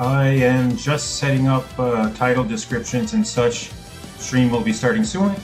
I am just setting up title descriptions and such. Stream will be starting soon.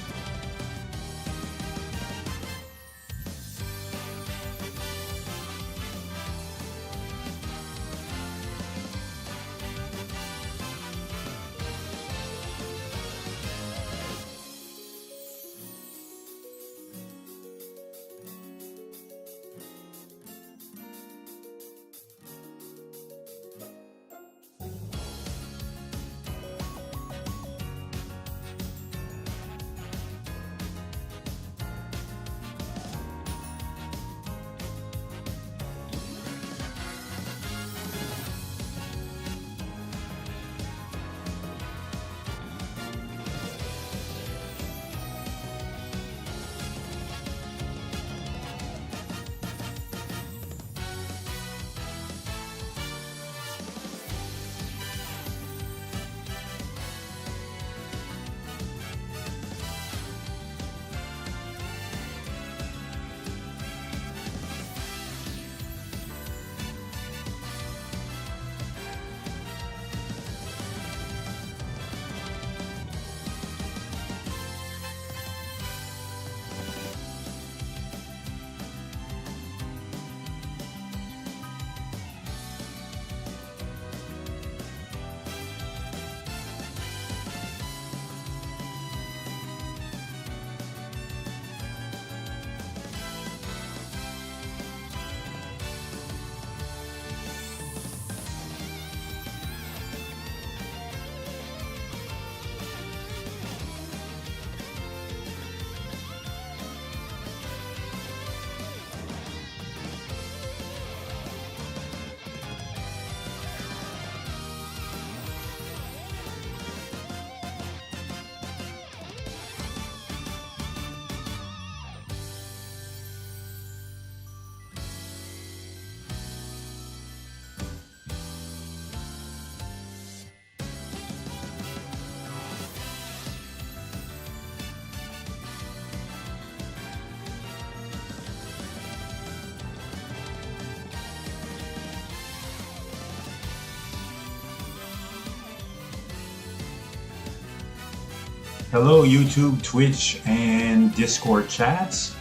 Hello YouTube, Twitch, and Discord chats.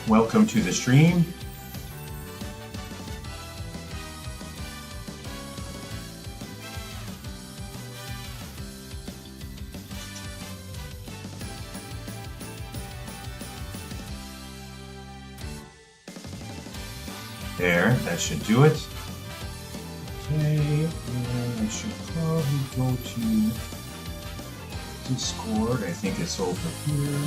Welcome to the stream. There, that should do it. Okay, and I should probably go to Discord. I think it's over here.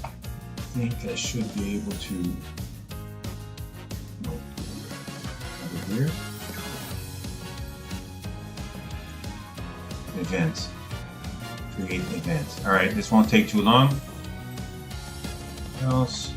I think I should be able to. No, over here. Event. Create event. All right, this won't take too long. What else?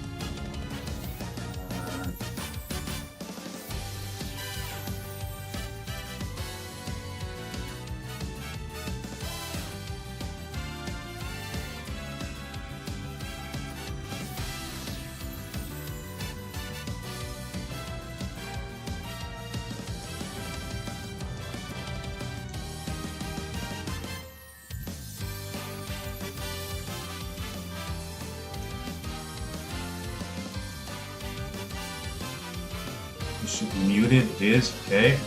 It should be muted. It is. Okay.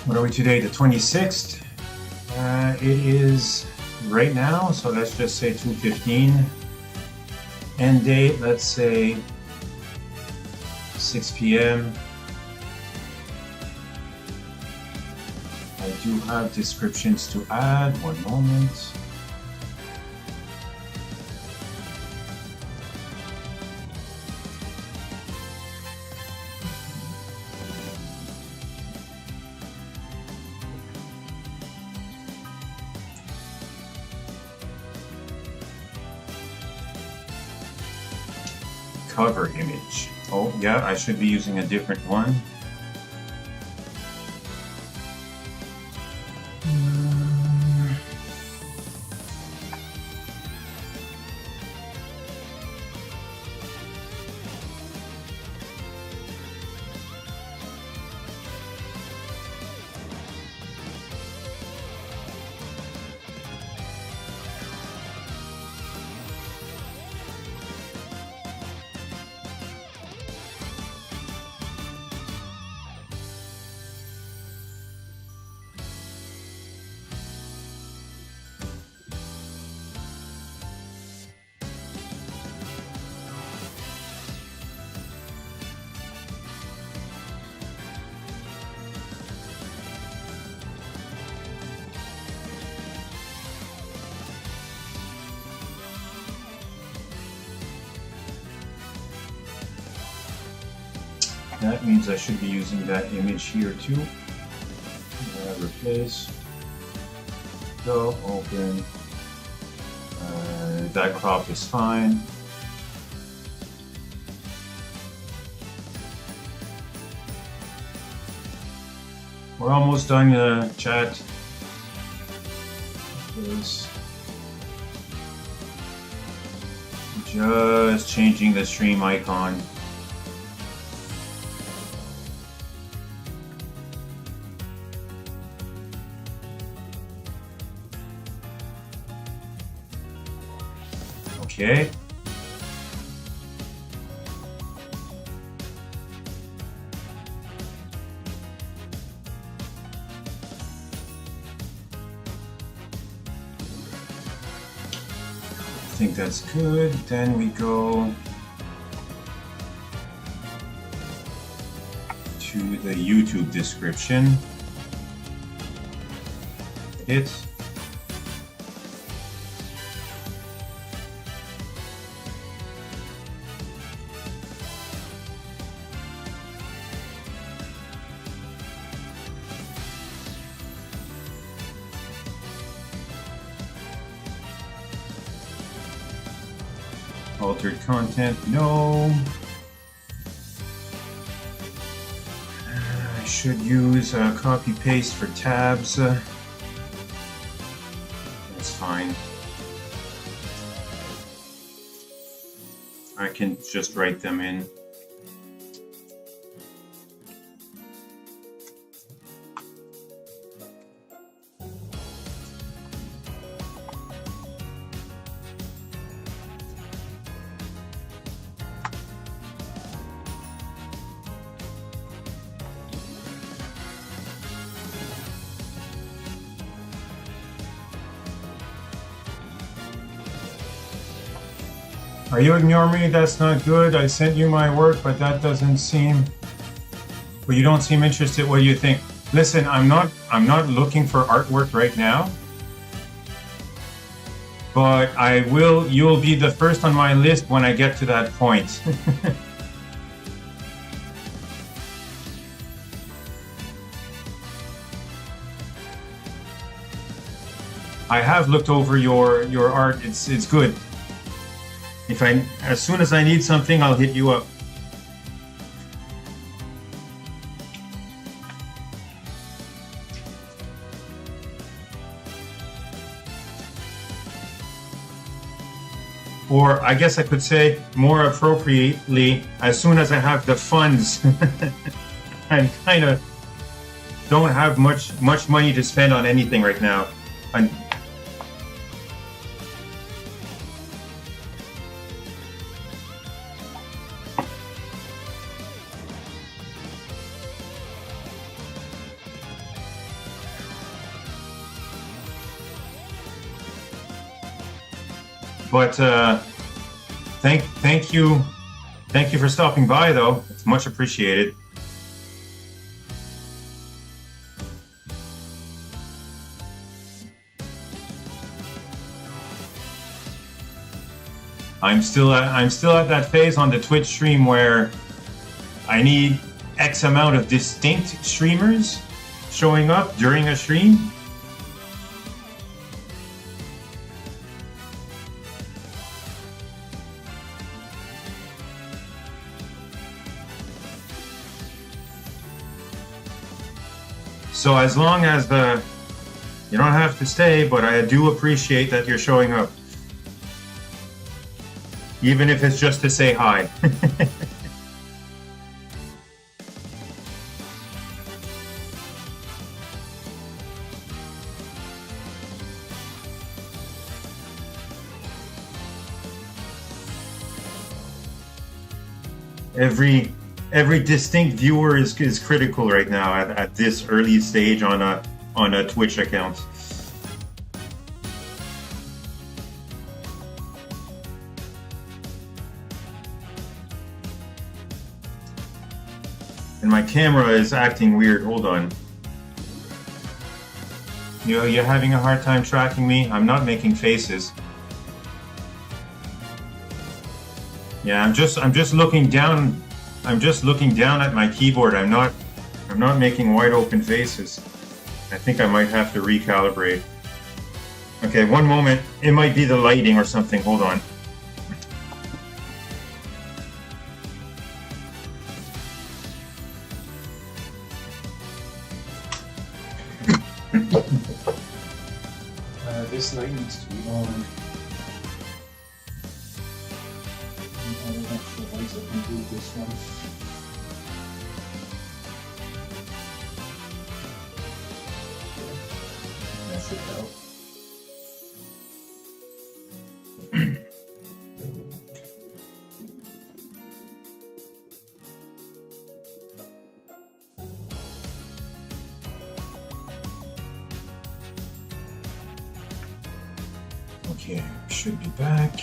What are we today? The 26th. It is right now, so let's just say 2:15. End date, let's say 6 p.m. I do have descriptions to add. One moment. Cover image. Oh, yeah, I should be using a different one. That means I should be using that image here too. Replace. Go, open. That crop is fine. We're almost done, chat. Just changing the stream icon. Okay. I think that's good. Then we go to the YouTube description. Hit. Altered content, no. I should use copy paste for tabs. That's fine. I can just write them in. Are you ignoring me? That's not good. I sent you my work, but that doesn't seem. Well, you don't seem interested. What do you think? Listen, I'm not looking for artwork right now, but I will. You'll be the first on my list when I get to that point. I have looked over your art. It's good. As soon as I need something, I'll hit you up. Or I guess I could say more appropriately, as soon as I have the funds. I kind of don't have much money to spend on anything right now. But thank you Thank you for stopping by, though. It's much appreciated. I'm still at that phase on the Twitch stream where I need X amount of distinct streamers showing up during a stream. So as long as you don't have to stay, but I do appreciate that you're showing up. Even if it's just to say hi. Every distinct viewer is critical right now at this early stage on a Twitch account. And my camera is acting weird. Hold on. You're having a hard time tracking me? I'm not making faces. Yeah, I'm just looking down. I'm just looking down at my keyboard. I'm not making wide open faces. I think I might have to recalibrate. Okay, one moment. It might be the lighting or something. Hold on. This light needs to be on. I don't have the lights that can do this one. That should help. Okay, should be back.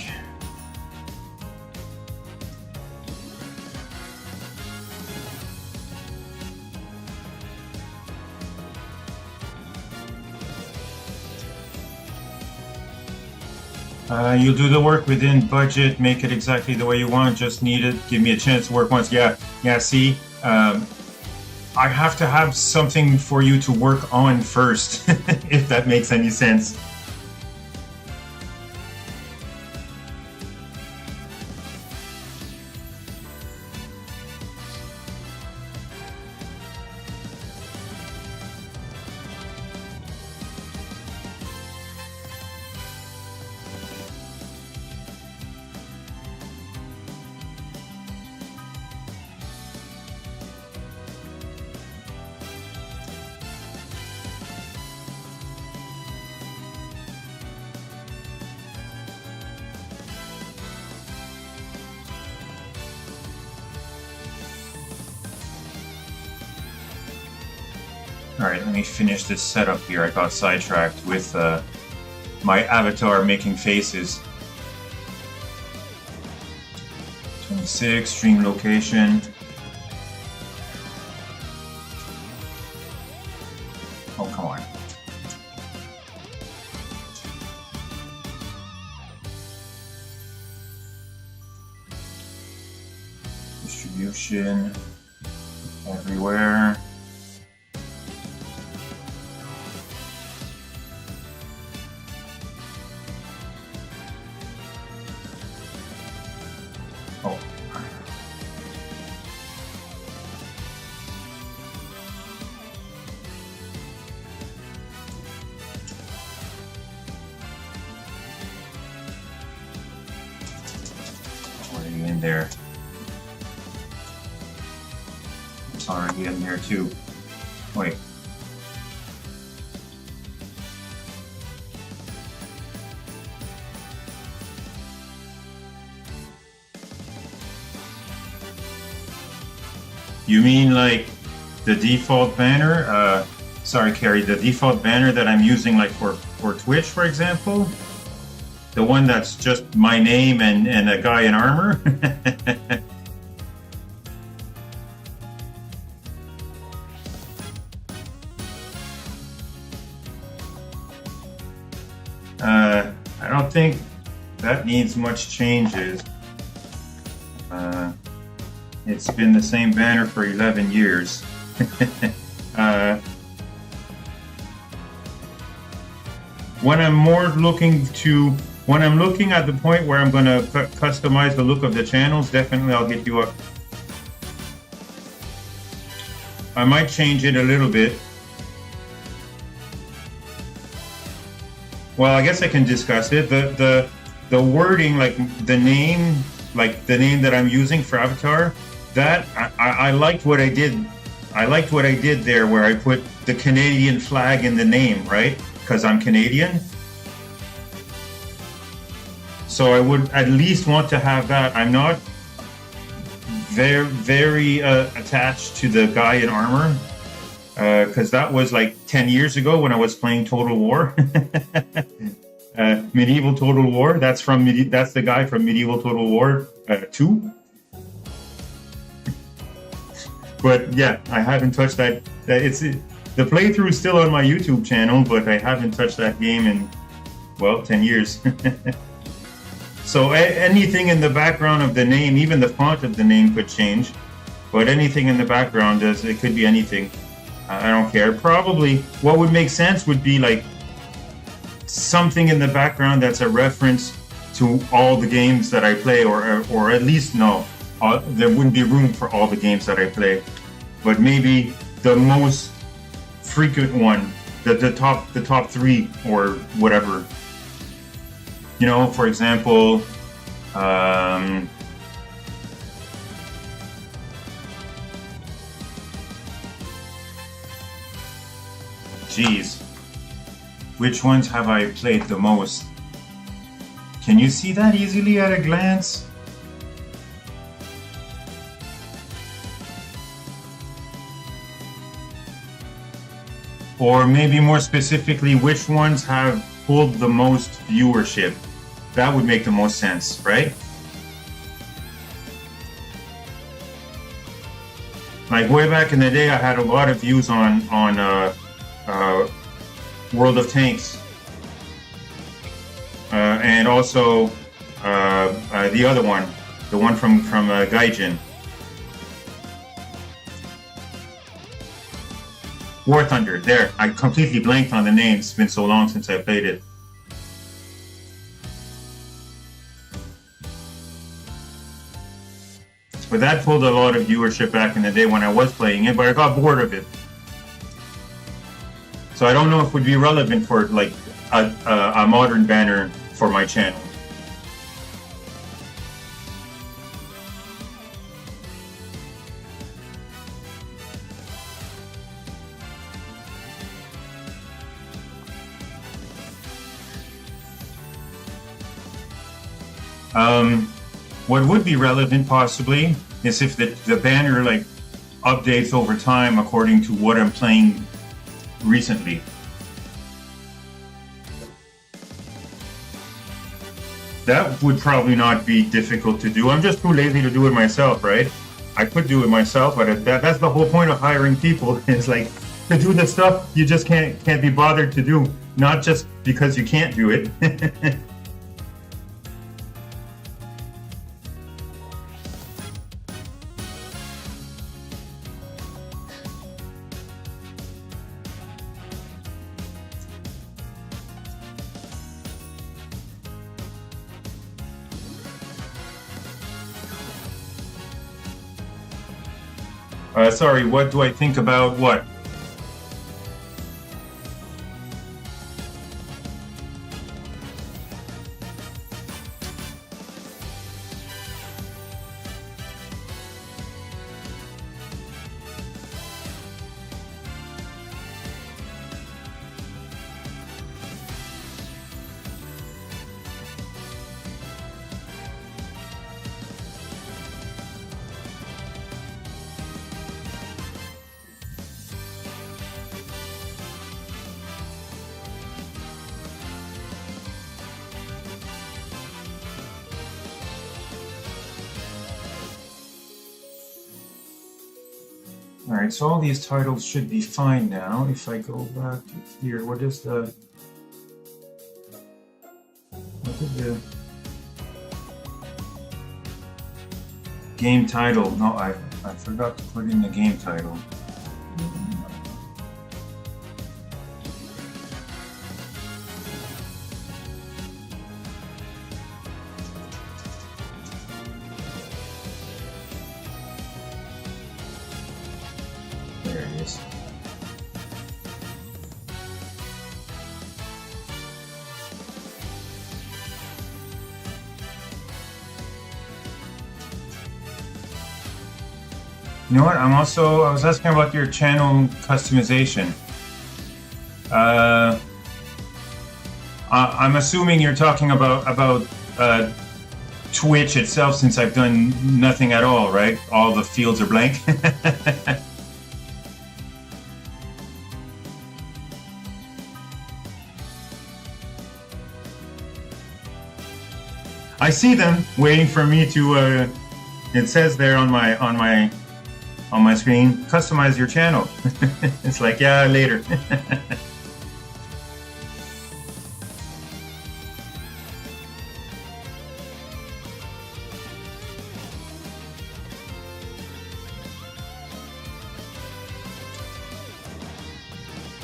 You'll do the work within budget, make it exactly the way you want, just need it, give me a chance to work once. Yeah, see, I have to have something for you to work on first, if that makes any sense. Alright, let me finish this setup here. I got sidetracked with my avatar making faces. 26, stream location. Oh, come on. Distribution everywhere. There. It's already in there too. Wait. You mean like the default banner? Sorry, Carrie, the default banner that I'm using like for Twitch, for example? The one that's just my name and a guy in armor? I don't think that needs much changes. It's been the same banner for 11 years. When I'm looking at the point where I'm going to customize the look of the channels, definitely I'll hit you up. I might change it a little bit. Well, I guess I can discuss it. The wording, like the name that I'm using for avatar, that I liked what I did. I liked what I did there, where I put the Canadian flag in the name, right? Because I'm Canadian. So I would at least want to have that. I'm not very attached to the guy in armor, because that was like 10 years ago when I was playing Total War. Medieval Total War. That's the guy from Medieval Total War 2. But yeah, I haven't touched that. The playthrough is still on my YouTube channel, but I haven't touched that game in, well, 10 years. So anything in the background of the name, even the font of the name could change, but anything in the background it could be anything. I don't care. Probably what would make sense would be like something in the background that's a reference to all the games that I play, or at least there wouldn't be room for all the games that I play, but maybe the most frequent one, the top 3 or whatever. You know, for example, geez, which ones have I played the most? Can you see that easily at a glance? Or maybe more specifically, which ones have pulled the most viewership? That would make the most sense, right? Like way back in the day, I had a lot of views on World of Tanks, and also the other one, the one from Gaijin, War Thunder. There, I completely blanked on the name. It's been so long since I played it. But that pulled a lot of viewership back in the day when I was playing it, but I got bored of it. So I don't know if it would be relevant for like a modern banner for my channel. What would be relevant possibly is if the banner like updates over time according to what I'm playing recently. That would probably not be difficult to do. I'm just too lazy to do it myself, right? I could do it myself, but that's the whole point of hiring people, is like to do the stuff you just can't be bothered to do, not just because you can't do it. Sorry, what do I think about what? Alright, so all these titles should be fine now. If I go back to here, what is the... What did the game title? No, I forgot to put in the game title. There it is. You know what? I was asking about your channel customization. I'm assuming you're talking about Twitch itself, since I've done nothing at all, right? All the fields are blank. I see them waiting for me to. It says there on my screen, customize your channel. It's like, yeah, later.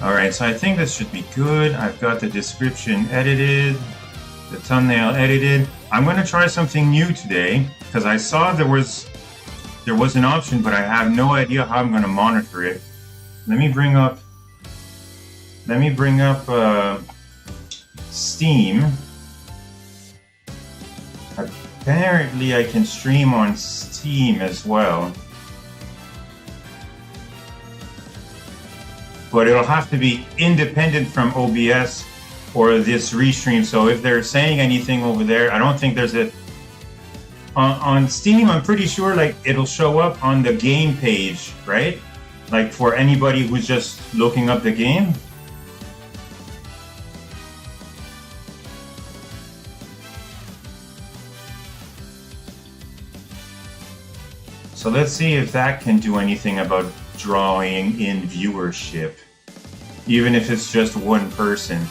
All right, so I think this should be good. I've got the description edited, the thumbnail edited. I'm going to try something new today because I saw there was an option, but I have no idea how I'm going to monitor it. Let me bring up Steam. Apparently I can stream on Steam as well. But it'll have to be independent from OBS or this restream. So if they're saying anything over there, I don't think there's a... On Steam, I'm pretty sure like it'll show up on the game page, right? Like for anybody who's just looking up the game. So let's see if that can do anything about drawing in viewership, even if it's just one person.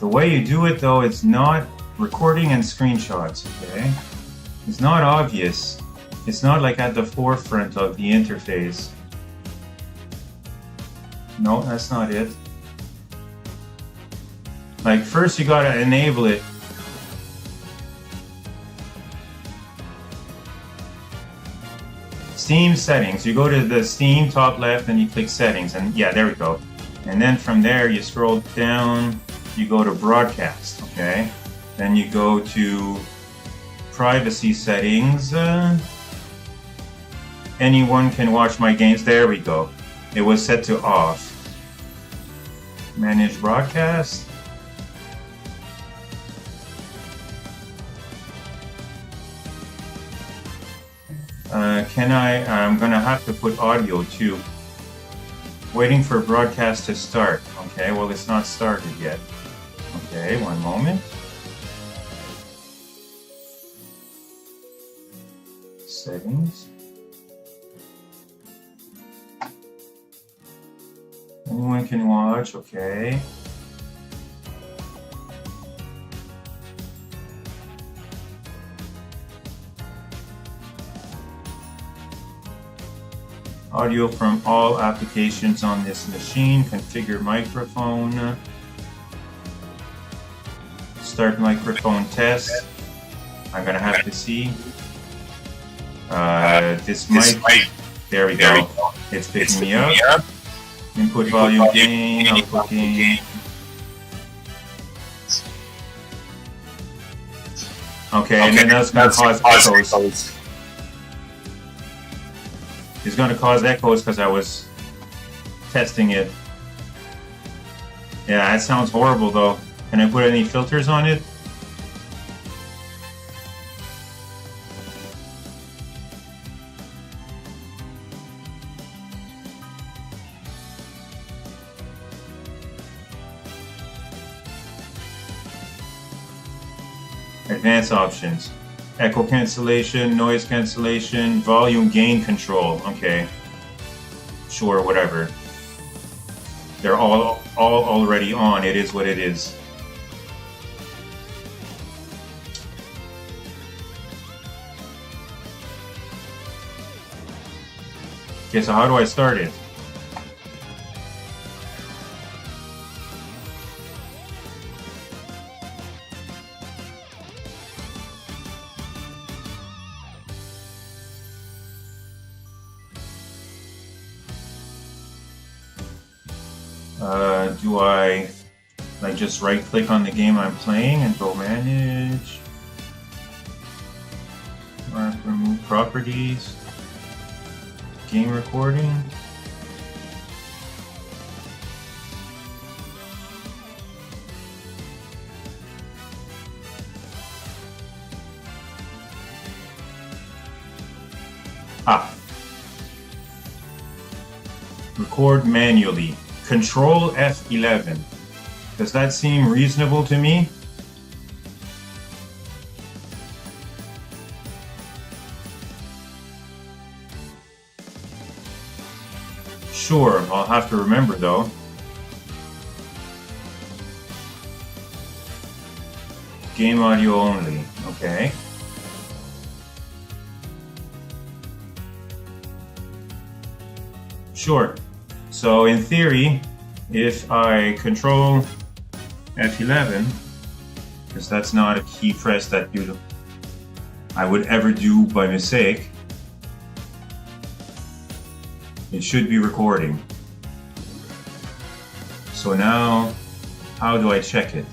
The way you do it though, it's not recording and screenshots, okay? It's not obvious. It's not like at the forefront of the interface. No, that's not it. Like first you gotta enable it. Steam settings. You go to the Steam top left and you click settings, and yeah, there we go. And then from there you scroll down, you go to broadcast, okay? Then you go to privacy settings. Anyone can watch my games. There we go. It was set to off. Manage broadcast. I'm gonna have to put audio too. Waiting for broadcast to start. Okay, well it's not started yet. Okay, one moment. Settings. Anyone can watch, okay. Audio from all applications on this machine. Configure microphone. Start microphone test. I'm gonna have to see. This mic. There we go. It's picking me up. Input volume gain, output gain. Okay, and then that's going to cause echoes. It's going to cause echoes because I was testing it. Yeah, that sounds horrible though. Can I put any filters on it? Advanced options. Echo cancellation, noise cancellation, volume gain control. Okay. Sure, whatever. They're all already on. It is what it is. Okay, so how do I start it? Do I like just right click on the game I'm playing and go manage? Remove properties. Game recording. Record manually. Control F11. Does that seem reasonable to me? Sure, I'll have to remember though. Game audio only, okay. Sure. So in theory, if I control F11, because that's not a key press that I would ever do by mistake, it should be recording. So now, how do I check it?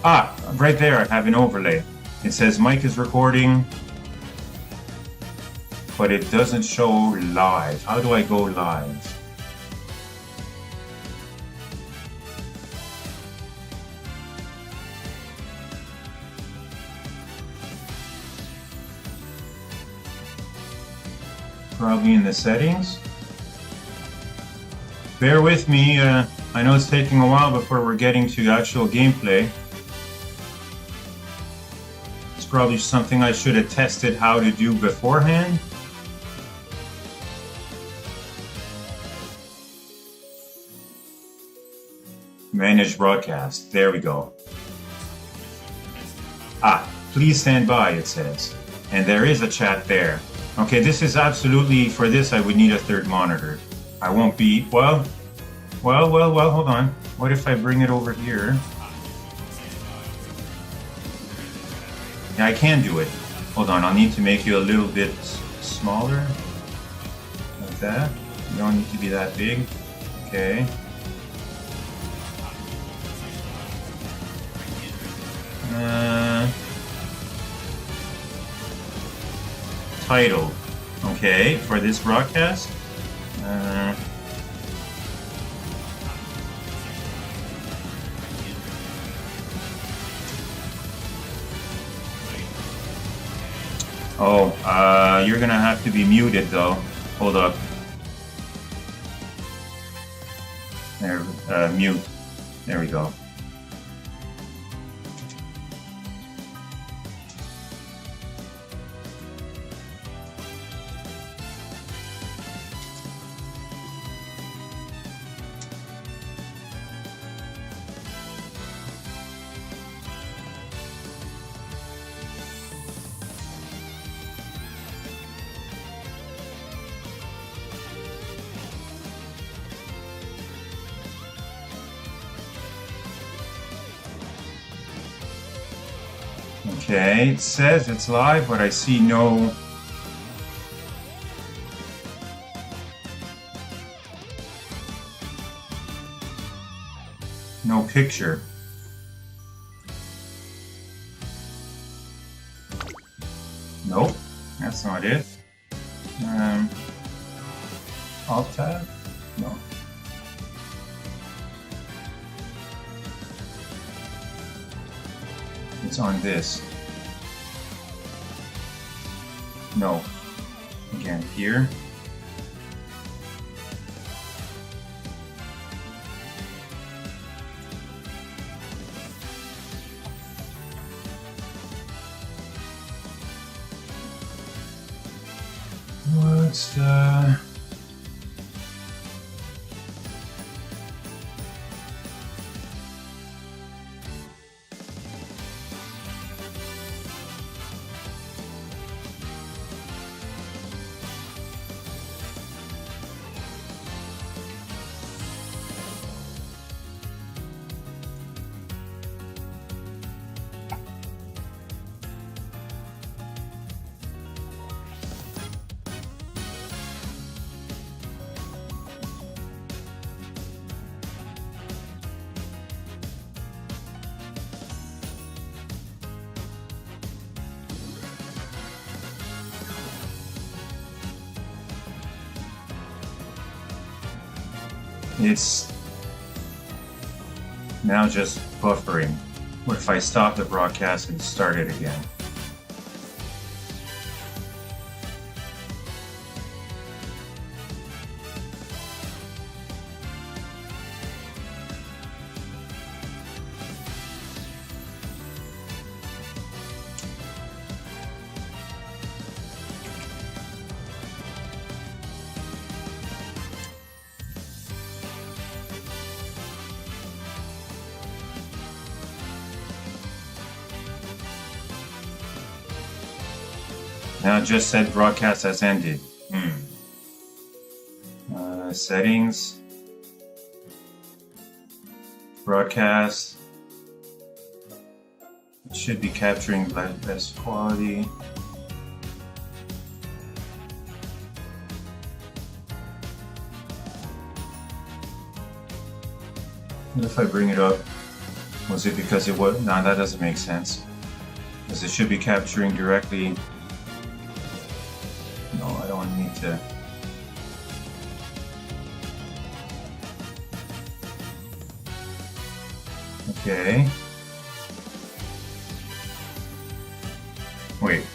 Right there I have an overlay. It says mic is recording, but it doesn't show live. How do I go live? Probably in the settings. Bear with me, I know it's taking a while before we're getting to actual gameplay. It's probably something I should have tested how to do beforehand. Manage broadcast. There we go. Please stand by, it says. And there is a chat there. Okay, this is absolutely, for this I would need a third monitor. I won't be, well, hold on. What if I bring it over here? Yeah, I can do it. Hold on, I'll need to make you a little bit smaller. Like that. You don't need to be that big. Okay. Title. Okay, for this broadcast. You're gonna have to be muted though. Hold up. There, mute. There we go. Okay, it says it's live, but I see no picture. Nope, that's not it. Alt tab? No. It's on this. No. Again, here. What's it's now just buffering. What if I stop the broadcast and start it again? Now it just said broadcast has ended. Settings. Broadcast. It should be capturing best quality. What if I bring it up? Was it because it was? No, that doesn't make sense. Because it should be capturing directly. No, I don't need to. Okay. Wait.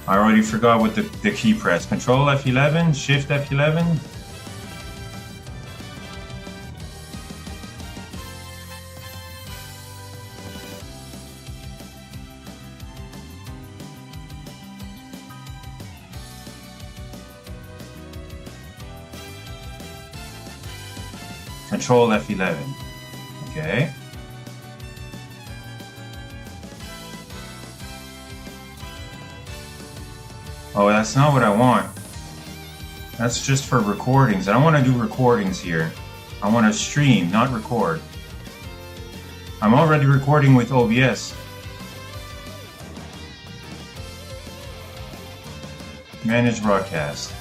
I already forgot what the key press. Control F11, Shift F11. Control F11. Okay. Oh, that's not what I want. That's just for recordings. I don't want to do recordings here. I want to stream, not record. I'm already recording with OBS. Manage broadcast.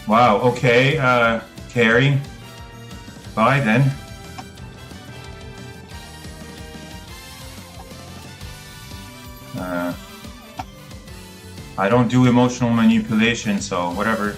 Wow, okay, Carrie. Bye then. I don't do emotional manipulation, so whatever.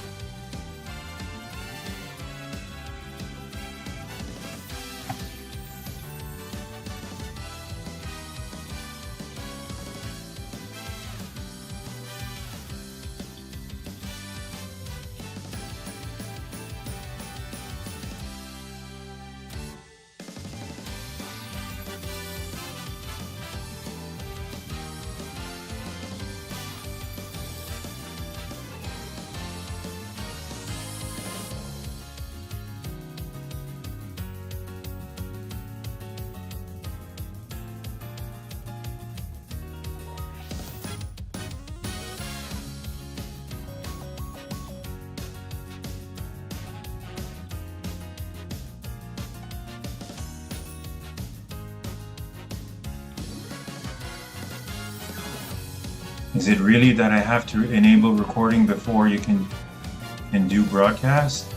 Is it really that I have to enable recording before you can do broadcast?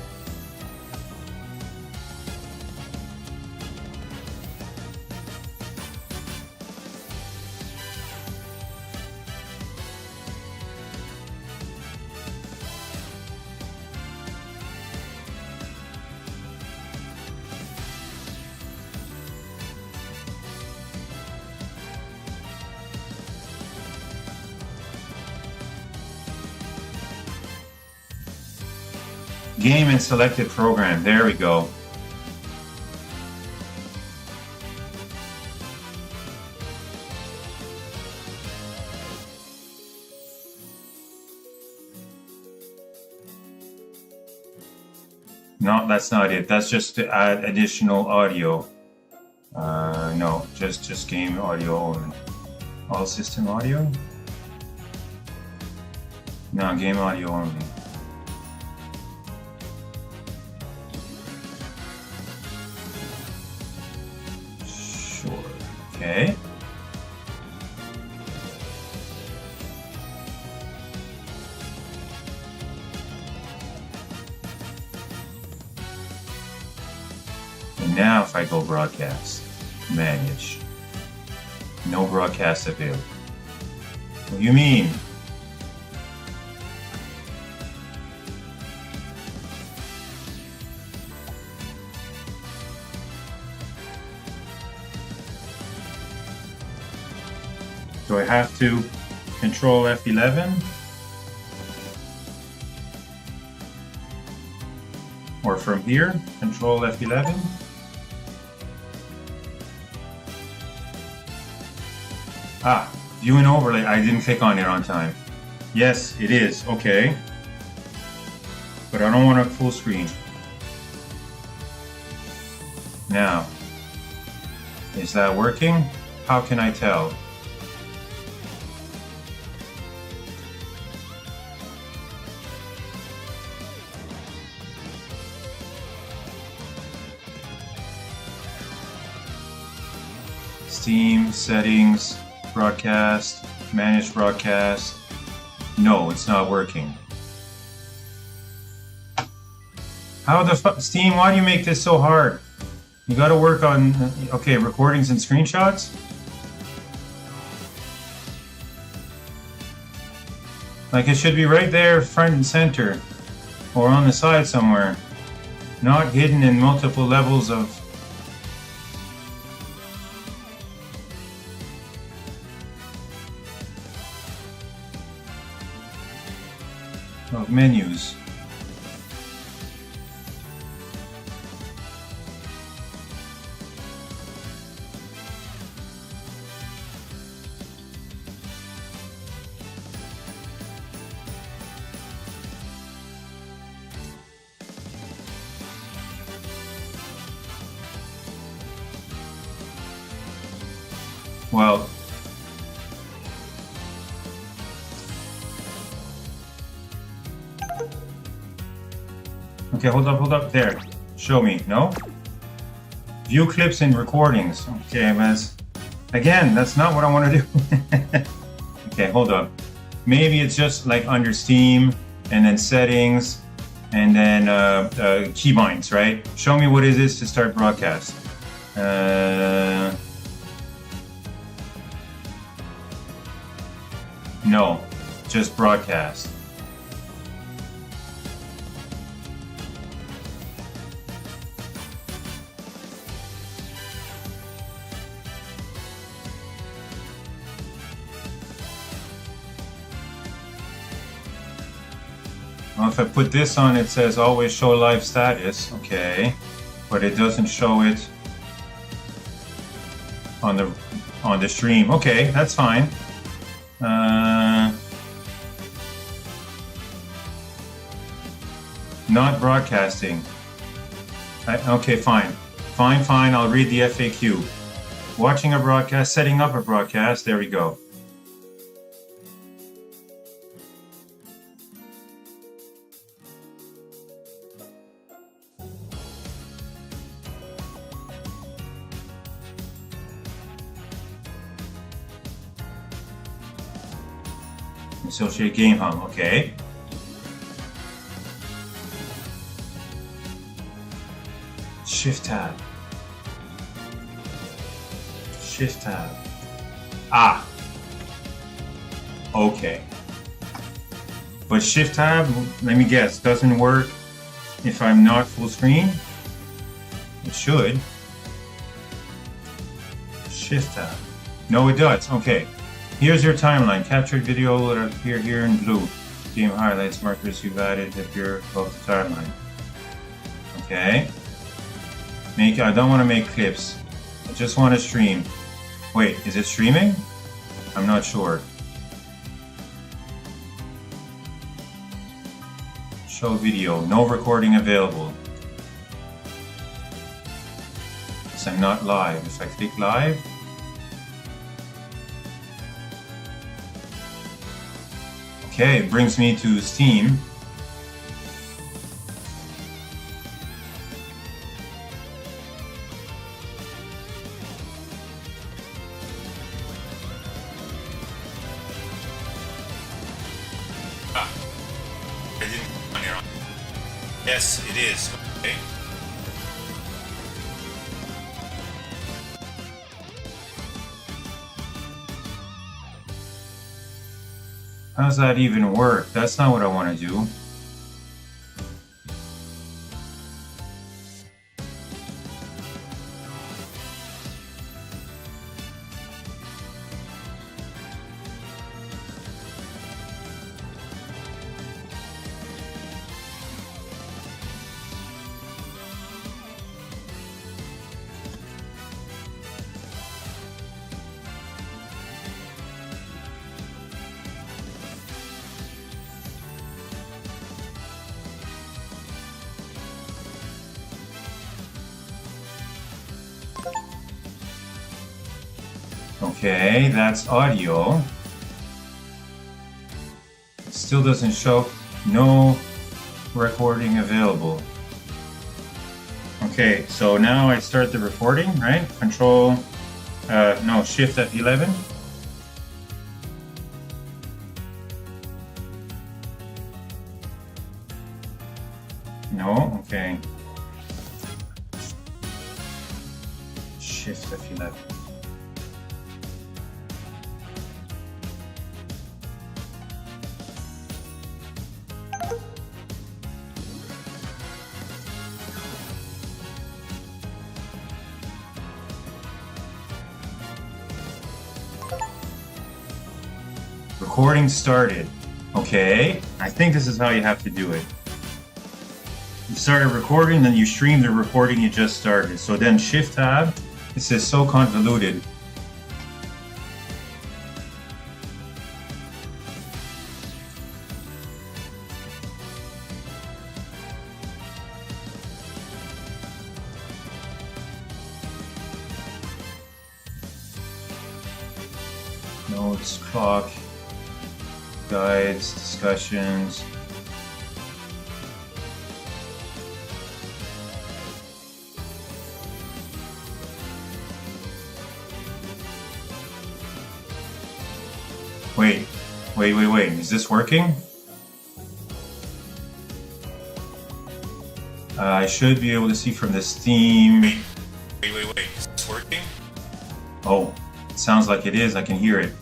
Game and selected program. There we go. No, that's not it. That's just to add additional audio. No, just game audio only. All system audio? No, game audio only. Sure. Okay. And now if I go broadcast, manage. No broadcast available. What do you mean? Do I have to control F11? Or from here, control F11? Ah, view and overlay. I didn't click on it on time. Yes, it is. Okay. But I don't want a full screen. Now, is that working? How can I tell? Steam, settings, broadcast, manage broadcast. No, it's not working. How the fuck, Steam, why do you make this so hard? You gotta work on, okay, recordings and screenshots? Like it should be right there, front and center, or on the side somewhere. Not hidden in multiple levels of menus. Well, okay, hold up, there. Show me, no? View clips and recordings. Okay, mas again, that's not what I want to do. Okay, hold up. Maybe it's just like under Steam, and then settings, and then keybinds, right? Show me what it is to start broadcast. No, just broadcast. Well, if I put this on, it says always show live status. Okay, but it doesn't show it on the stream. Okay, that's fine. Not broadcasting. Okay, fine. Fine. I'll read the FAQ. Watching a broadcast, setting up a broadcast. There we go. Associate game home, okay. Shift tab. Ah. Okay. But shift tab, let me guess, doesn't work if I'm not full screen? It should. Shift tab. No, it does. Okay. Here's your timeline. Captured video will appear here in blue. Game highlights markers you've added appear above the timeline. Okay. I don't want to make clips. I just want to stream. Wait, is it streaming? I'm not sure. Show video. No recording available. So I'm not live. If I click live. Okay, it brings me to Steam. Yes, it is. Okay. How does that even work? That's not what I want to do. Okay, that's audio. It still doesn't show. No recording available. Okay, so now I start the recording, right? Control, no, Shift F11. No, okay. Shift F11. Recording started. Okay, I think this is how you have to do it. You start a recording, then you stream the recording you just started. So then Shift Tab. This is so convoluted. Notes, clock, guides, discussions. Wait. Is this working? I should be able to see from the Steam. Wait. Is this working? Oh, it sounds like it is. I can hear it.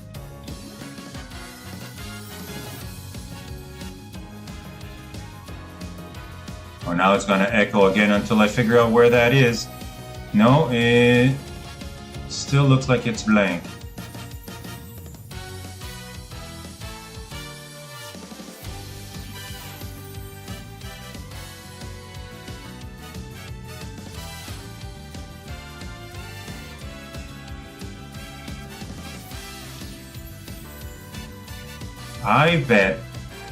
Oh, now it's going to echo again until I figure out where that is. No, it still looks like it's blank. I bet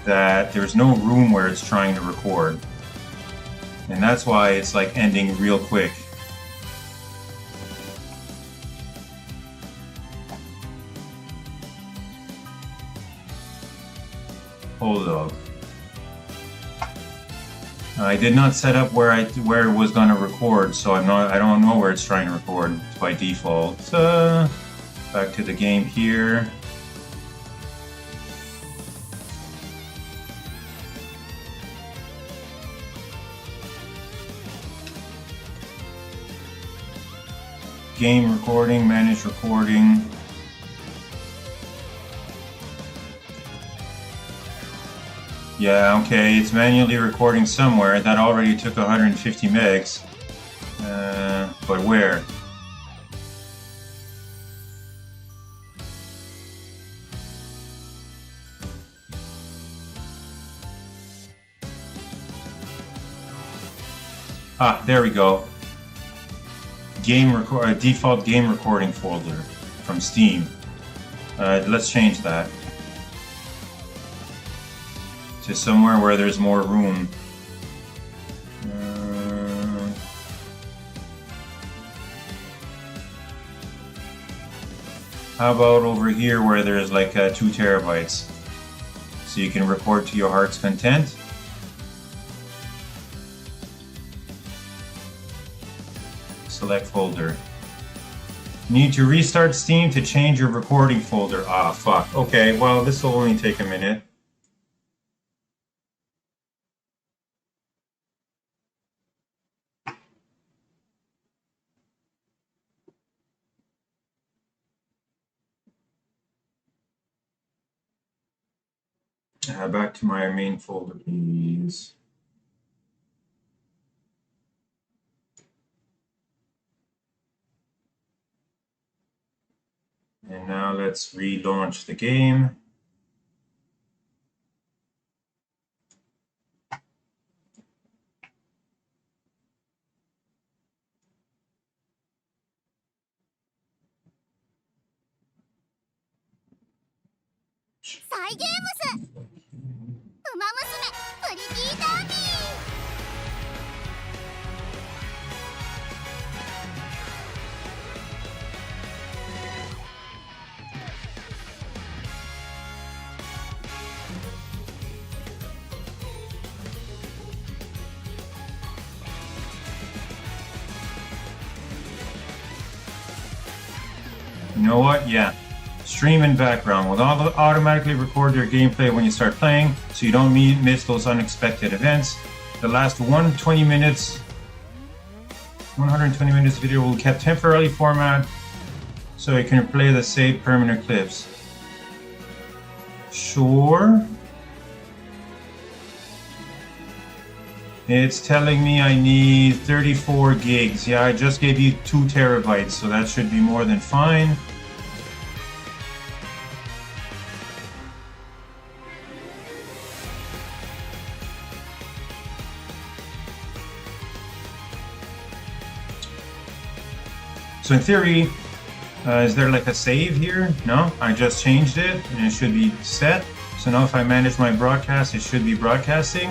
that there's no room where it's trying to record. And that's why it's like ending real quick. Hold up. I did not set up where it was going to record, so I don't know where it's trying to record by default. Back to the game here. Game recording, manage recording. Yeah, okay, it's manually recording somewhere. That already took 150 megs. But where? Ah, there we go. Default game recording folder from Steam. Let's change that to somewhere where there's more room. How about over here where there's like 2 terabytes? So you can record to your heart's content. Select folder. Need to restart Steam to change your recording folder. Ah, fuck. Okay, well, this will only take a minute. Back to my main folder, please. And now let's relaunch the game. You know what? Yeah. Stream in background will automatically record your gameplay when you start playing, so you don't miss those unexpected events. The last 120 minutes video will be kept temporarily format, so you can play the saved permanent clips. Sure. It's telling me I need 34 gigs. Yeah, I just gave you 2 terabytes, so that should be more than fine. So in theory, is there like a save here? No, I just changed it and it should be set. So now if I manage my broadcast, it should be broadcasting.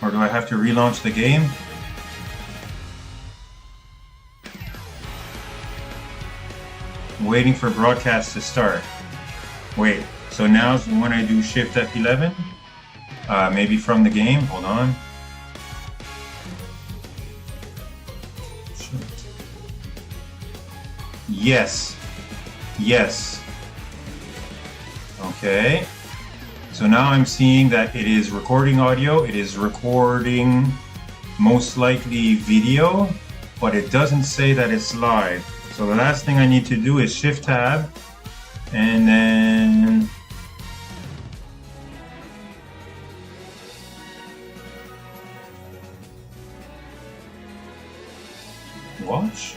Or do I have to relaunch the game? I'm waiting for broadcast to start. Wait, so now's when I do Shift F11? Maybe from the game, hold on. Yes. Yes. Okay. So now I'm seeing that it is recording audio, it is recording most likely video, but it doesn't say that it's live. So the last thing I need to do is Shift Tab and then watch.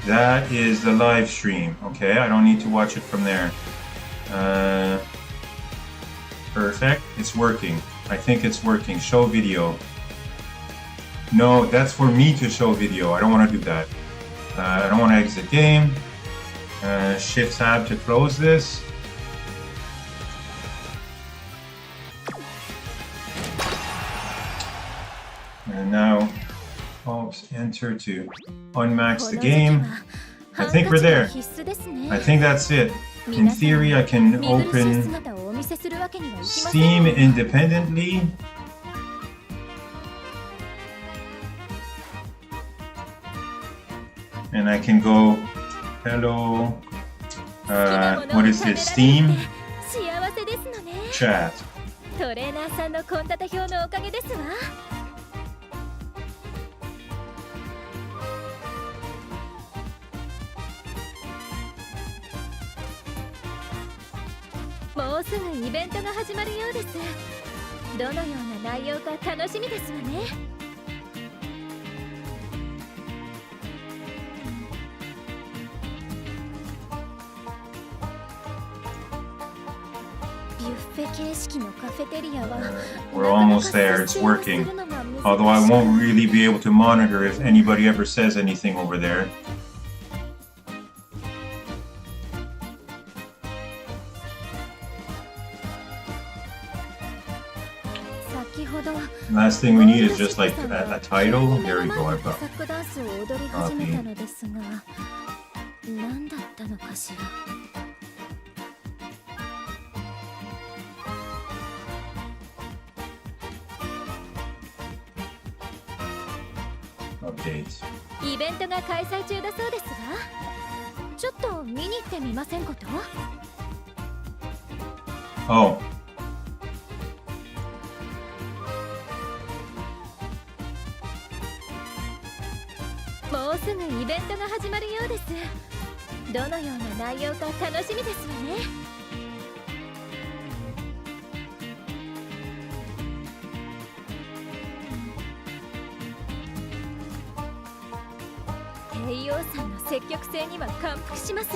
That is the live stream. Okay, I don't need to watch it from there. Perfect. It's working. I think it's working. Show video. No, that's for me to show video. I don't want to do that. I don't want to exit game. Shift Tab to close this. And now enter to unmax the game. I think we're there. I think that's it. In theory, I can open Steam independently. And I can go, hello, what is this, Steam? Chat. トレーナーさんの献立表のおかげですわ。もうすぐイベントが始まるようです。どのような内容か楽しみですわね。We're almost there. It's working. Although I won't really be able to monitor if anybody ever says anything over there. Last thing we need is just like a title. There we go. I've got copy. Update. イベントが開催中だそうですが、ちょっと見に行ってみませんこと？ Oh. もうすぐイベントが始まるようです。どのような内容か楽しみですわね。帝王さんの積極性には感服します。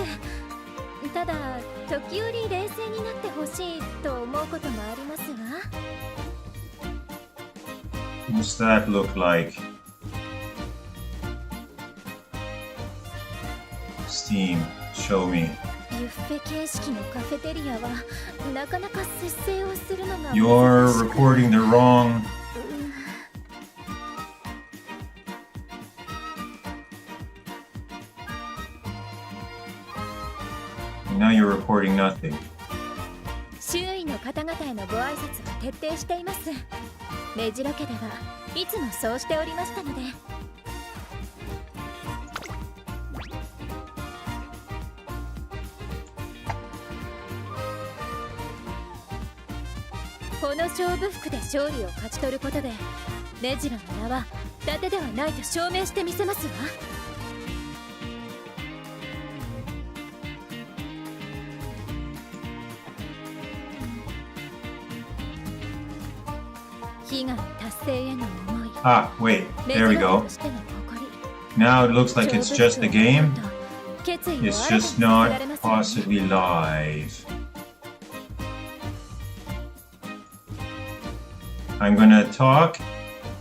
ただ時折冷静になってほしいと思うこともありますが。What's that look like? Steam, show me. ビュッフェ形式のカフェテリアはなかなか節制をするのが難しく。 You're recording the wrong. Now you're recording nothing. 周囲の方々へのご挨拶は徹底しています。目白家ではいつもそうしておりましたので。この勝負服で勝利を勝ち取ることで目白の名は伊達ではないと証明してみせますわ。悲願達成への思い。 Ah, wait. There we go. Now it looks like it's just a game. It's just not possibly live. I'm gonna talk,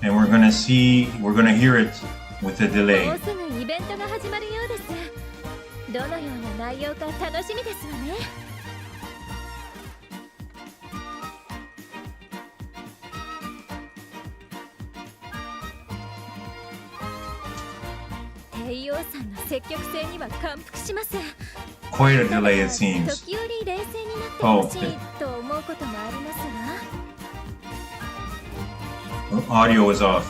and we're gonna hear it with a delay. もうすぐイベントが始まるようです。どのような内容か楽しみですわね。帝王さんの積極性には感服します。 Quite a delay, it seems. 時折冷静になってほしいと思うこともありますが。 Audio is off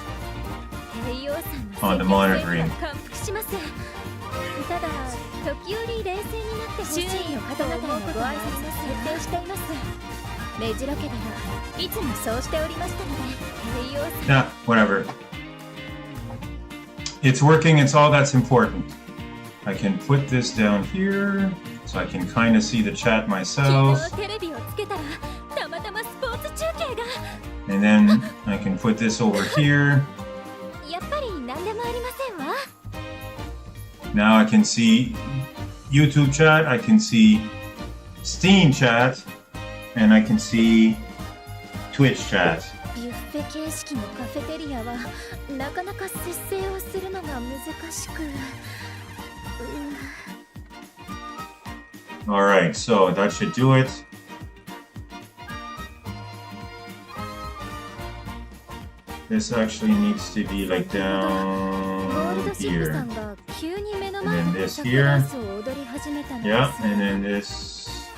on the monitoring. ただ時折冷静になってほしい周囲の方々へのご挨拶を徹底しています。目白家ではいつもそうしておりましたので。帝王さん Nah, whatever. It's working, it's all that's important. I can put this down here so I can kind of see the chat myself. 昨日テレビをつけたらたまたまスポーツ中継が。 And then I can put this over here. やっぱり何でもありませんわ。 Now I can see YouTube chat, I can see Steam chat, and I can see Twitch chat. ビュッフェ形式のカフェテリアはなかなか節制をするのが難しく。Alright, so that should do it. This actually needs to be like down here. And then this here. Yeah, and then this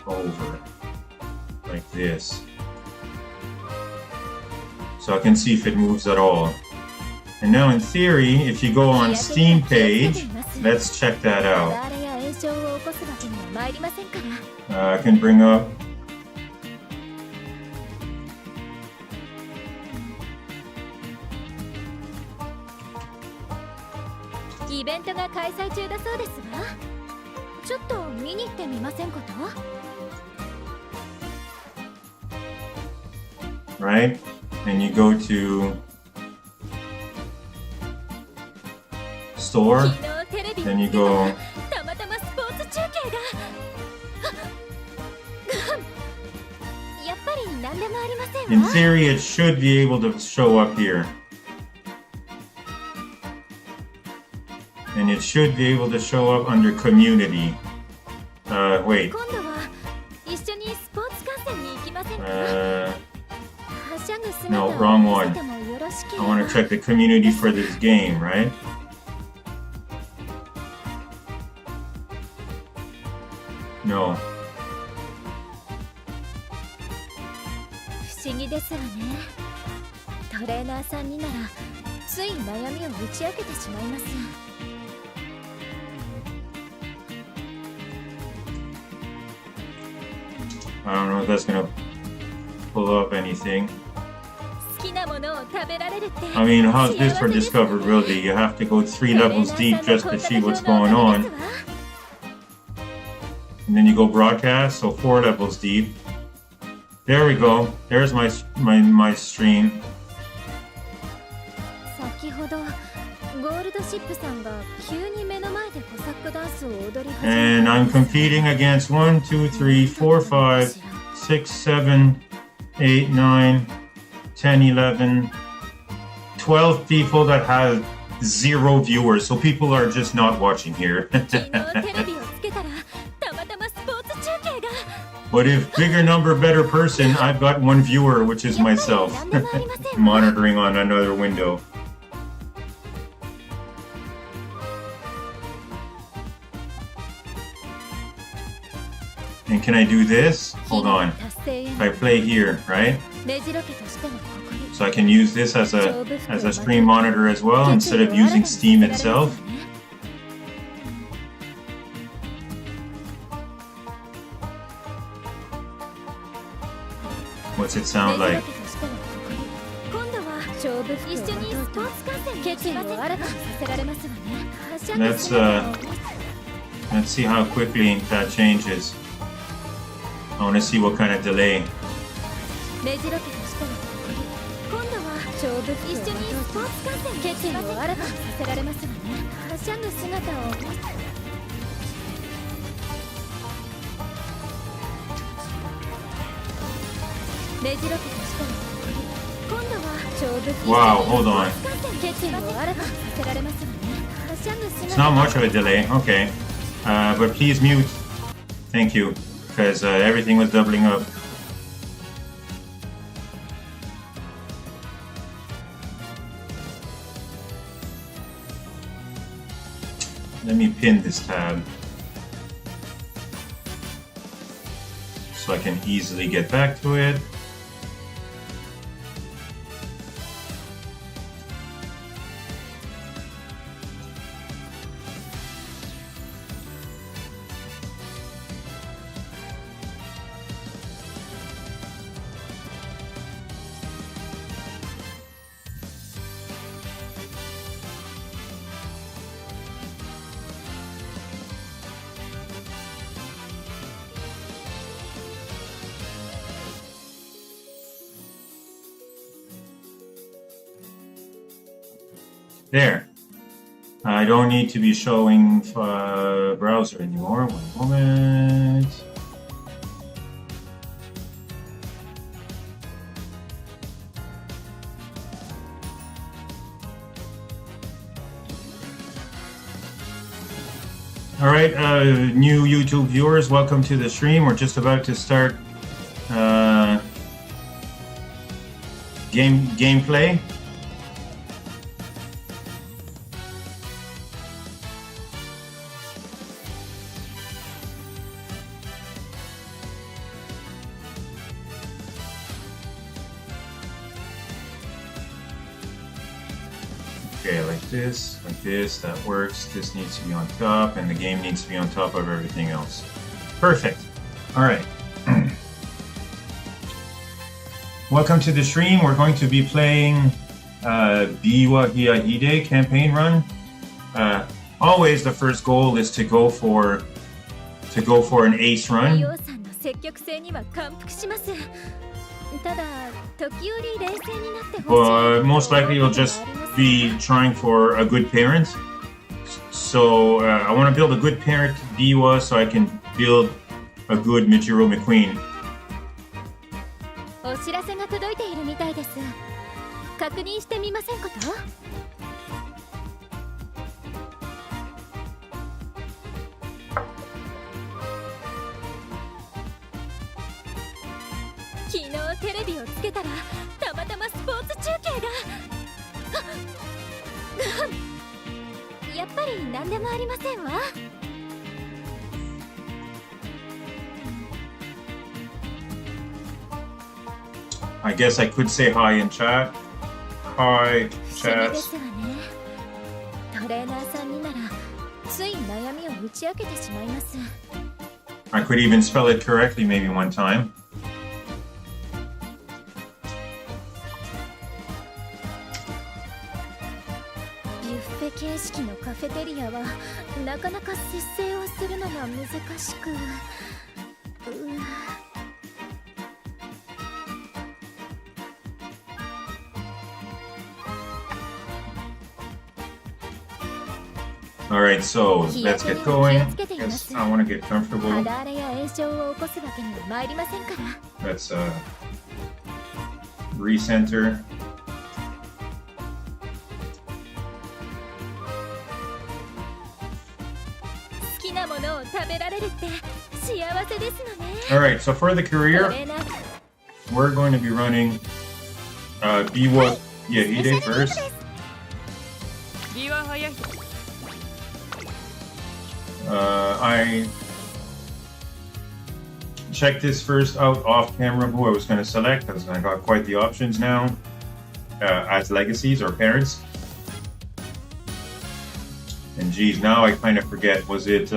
over. Like this. So I can see if it moves at all. And now in theory, if you go on Steam page, let's check that out. I can bring upイベントが開催中だそうですわ。ちょっと見に行ってみませんこと？ right? And you go to store, then you go 何でもありません In わ theory, it should be able to show up here. And it should be able to show up under community. Wait. 今度は一緒にスポーツ観戦に行きませんか Uh, はしゃぐ姿 no, を wrong 見 one. せてもよろしけ I れば want to check the community for this game, right? No. 不思議ですわねトレーナーさんにならつい悩みを打ち明けてしまいます I don't know if that's gonna pull up anything. 好きなものを食べられるって I mean, how's this 幸 for せですね discoverability? You have to go 3 levels トレー deep ナーさ just んの to こ see んな what's 土俵 going のおか on. げですわ And then you go broadcast, so 4 levels deep. There we go. There's my stream. 先ほどゴールドシップさんが急に目の前でコサックダンスを踊り始 And め I'm たんです competing against 1, 2, 3, 4, 5, 6, 7, 8, 9, 10, 11, 12 people that have 0 viewers. So people are just not watching here. 昨日テレビをつけたらたまたまスポーツ中継が But if bigger number, better person, I've got 1 viewer, which is myself, monitoring on another window. And can I do this? Hold on. 達成へ If I play here, right? レジロケとしての誇り So I can use this as a stream monitor as well instead of using Steam itself. What's it sound like? 今度は勝負服一緒にスポーツ観戦決意を新たにさせられますわね。はしゃぐ Let's 姿を let's see how quickly that changes. I want to see what kind of delay. レジロケとしての誇り今度は勝負服一緒にスポーツ観戦決意を新たにさせられますわね。はしゃぐ姿をレジロケとしての誇り今度は勝負服 Wow, hold on. 決意を新たにさせられますわね。はしゃぐ It's 姿 not much of a delay. Okay. But please mute. Thank you. Because everything was doubling up. Let me pin this tab so I can easily get back to it. There. I don't need to be showing browser anymore. One moment. All right, new YouTube viewers, welcome to the stream. We're just about to start gameplay. Okay, like this, that works. This needs to be on top, and the game needs to be on top of everything else. Perfect. All right. Welcome to the stream. We're going to be playing Biwa Hayahide campaign run. Always the first goal is to go for an ace 太 run. 陽さんの積極性には感服します。ただ、時折冷静になってほしい。 But most likely you'll just be trying for a good parent. So I want to build a good parent Biwa so I can build a good Michiro McQueen. お知らせが届いているみたいです。確認してみませんこと？昨日テレビをつけたらたまたまスポーツ中継がやっぱり何でもありませんわ。I guess I could say hi in chat. Hi, 不思議で chat. すわね。トレーナーさんにならつい悩みを打ち明けてしまいます。 I could even spell it correctly maybe one time. ビュッフェ形式のカフェテリアはなかなか節制をするのが難しく、Alright, so let's get going. 気をつけています。 Yes, I want to get comfortable. 肌荒れや炎症を起こすわけには参りませんから。 Let's recenter. 好きなものを食べられるって幸せですのね。 Alright, so for the ト career, レーナー we're going to be running Biwa Hayahide first. ビワハヤヒデ I checked this first out off camera who I was going to select because I got quite the options now as legacies or parents. And geez, now I kind of forget. Was it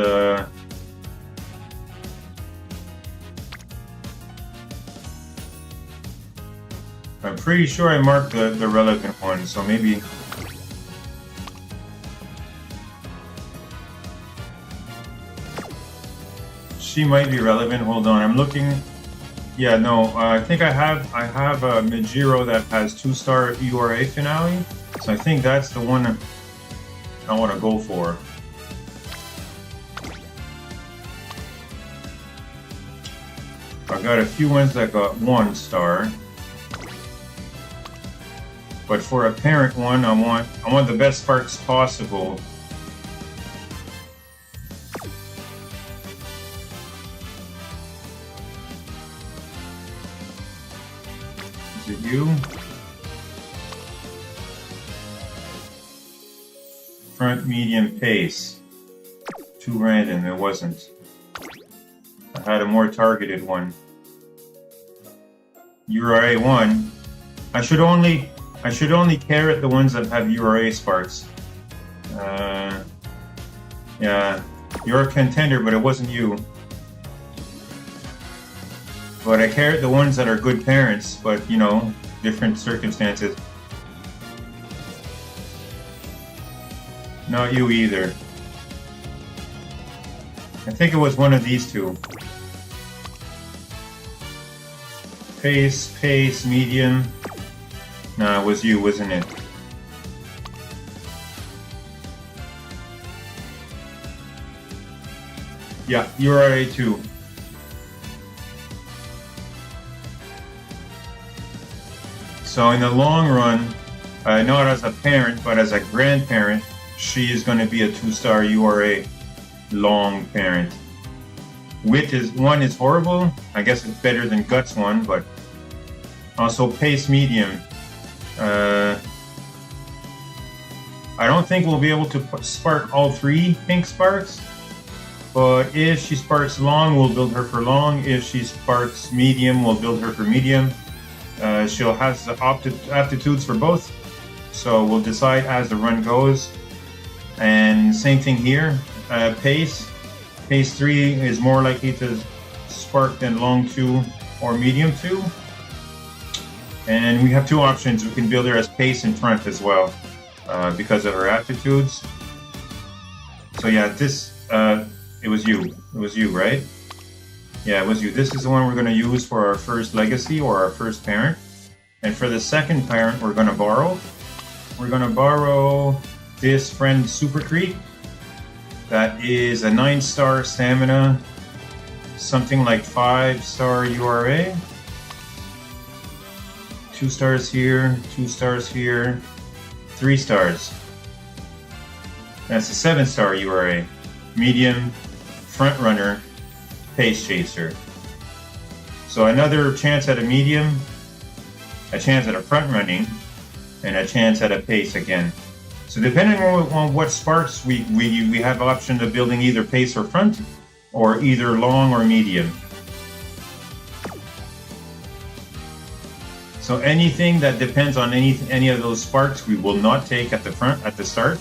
I'm pretty sure I marked the relevant one, so maybe she might be relevant. Hold on, I'm looking. Yeah, no, I think I have a Majiro that has 2-star URA finale, so I think that's the one I want to go for. I've got a few ones that got 1-star, but for a parent one, I want the best sparks possible. Is it you? Front, medium, pace. Too random, it wasn't. I had a more targeted one. URA 1. I should only carrot the ones that have URA sparks. Yeah, you're a contender, but it wasn't you. But I carrot the ones that are good parents, but you know, different circumstances. Not you either. I think it was one of these two. Pace, medium. Nah, it was you, wasn't it? Yeah, URA 2. So in the long run, not as a parent, but as a grandparent, she is going to be a 2-star URA long parent. Wit is 1 is horrible. I guess it's better than Guts 1, but also pace medium. I don't think we'll be able to spark all 3 pink sparks, but if she sparks long, we'll build her for long. If she sparks medium, we'll build her for medium. She'll have the aptitudes for both, so we'll decide as the run goes. And same thing here, pace 3 is more likely to spark than long 2 or medium 2. And we have 2 options. We can build her as pace in front as well, because of her aptitudes. So yeah, this, it was you, right? Yeah, it was you. This is the one we're going to use for our first legacy or our first parent. And for the second parent, we're going to borrow. We're going to borrow this friend Super Creek. That is a 9-star stamina, something like 5-star URA. 2 stars here, 2 stars here, 3 stars. That's a 7-star URA. Medium, front runner, pace chaser. So another chance at a medium, a chance at a front running, and a chance at a pace again. So depending on what sparks, we have option of building either pace or front, or either long or medium. So anything that depends on any of those sparks, we will not take at the front at the start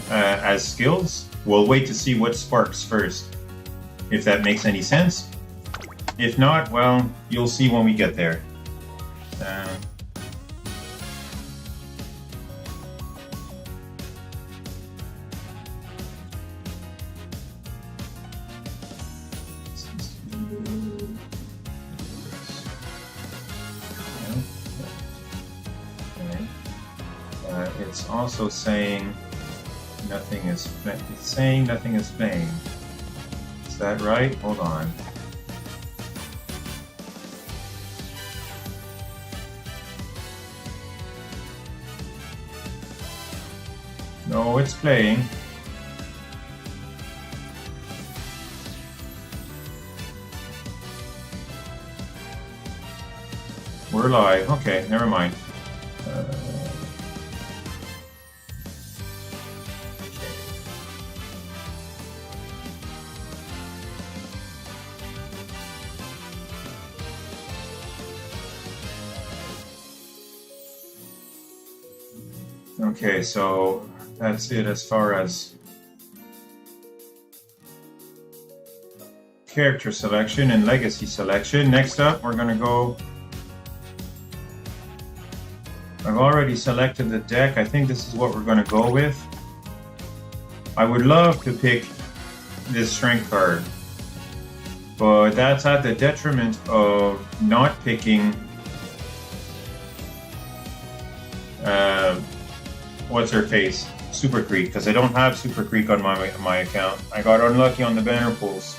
as skills. We'll wait to see what sparks first, if that makes any sense. If not, well, you'll see when we get there. It's also saying nothing is. It's saying nothing is playing. Is that right? Hold on. No, it's playing. We're live. Okay, never mind. Okay, so that's it as far as character selection and legacy selection. Next up, we're going to go... I've already selected the deck. I think this is what we're going to go with. I would love to pick this strength card, but that's at the detriment of not picking what's her face? Super Creek, because I don't have Super Creek on my account. I got unlucky on the banner pulls.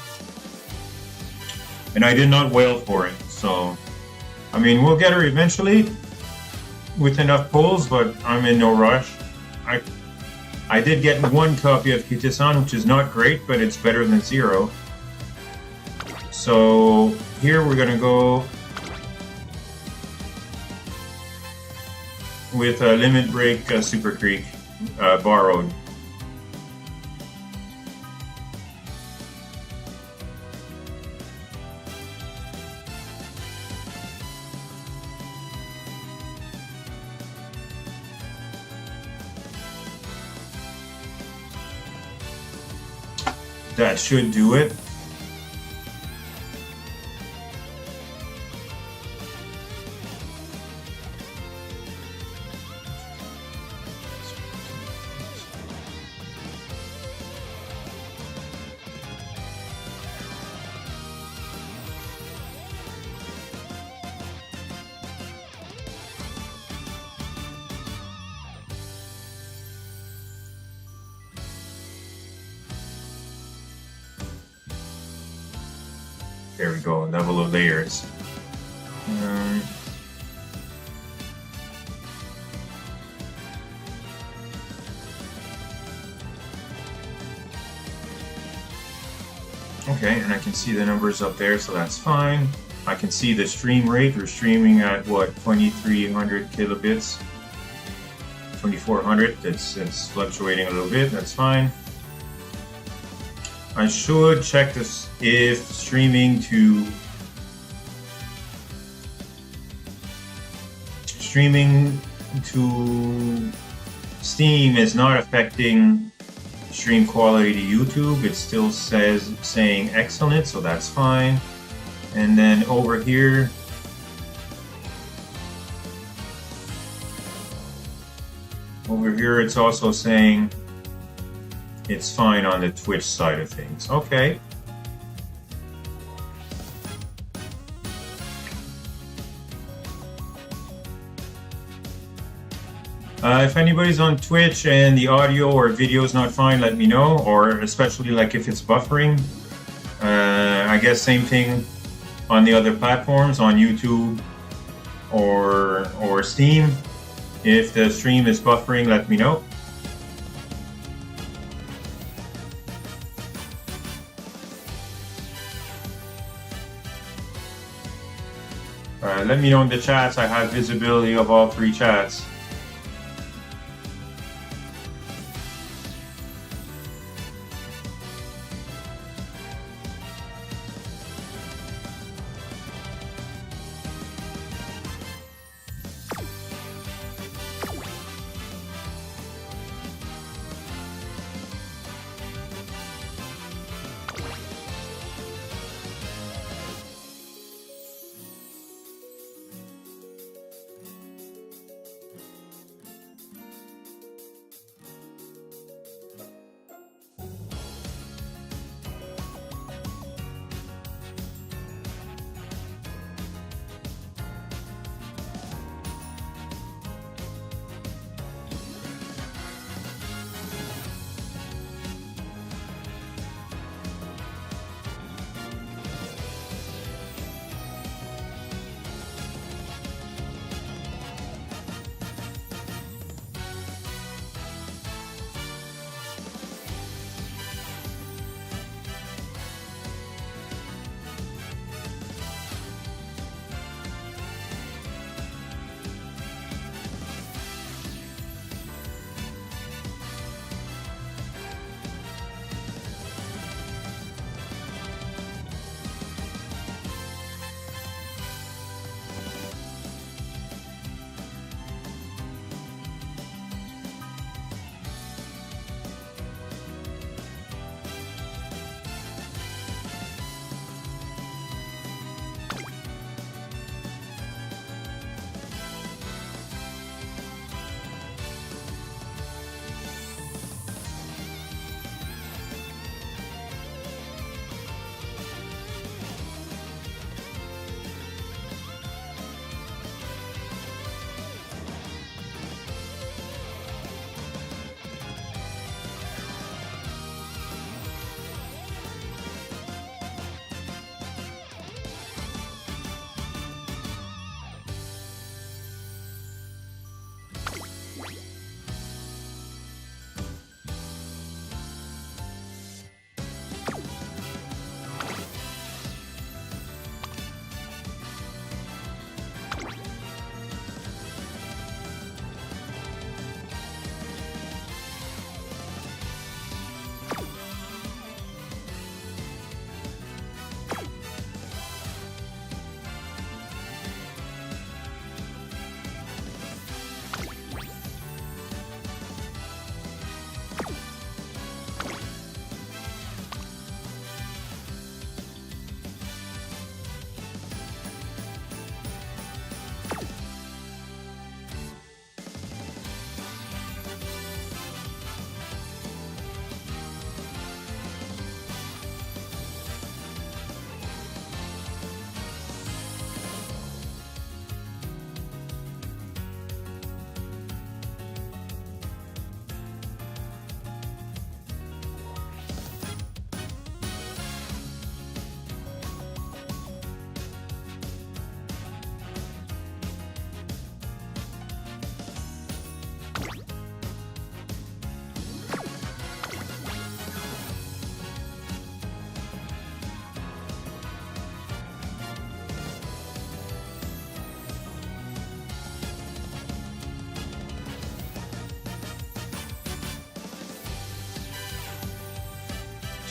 And I did not wail for it, so... I mean, we'll get her eventually with enough pulls, but I'm in no rush. I did get 1 copy of Kitasan, which is not great, but it's better than 0. So here we're gonna go with a Limit Break Super Creek borrowed. That should do it. There we go, level of layers. Okay, and I can see the numbers up there, so that's fine. I can see the stream rate. We're streaming at what, 2300 kilobits, 2400. It's fluctuating a little bit. That's fine. I should check this if streaming to Steam is not affecting stream quality to YouTube. It still saying excellent, so that's fine. And then over here, it's also saying it's fine on the Twitch side of things. Okay. If anybody's on Twitch and the audio or video is not fine, let me know, or especially like if it's buffering. I guess same thing on the other platforms, on YouTube or Steam. If the stream is buffering, let me know. Let me know in the chats. I have visibility of all 3 chats.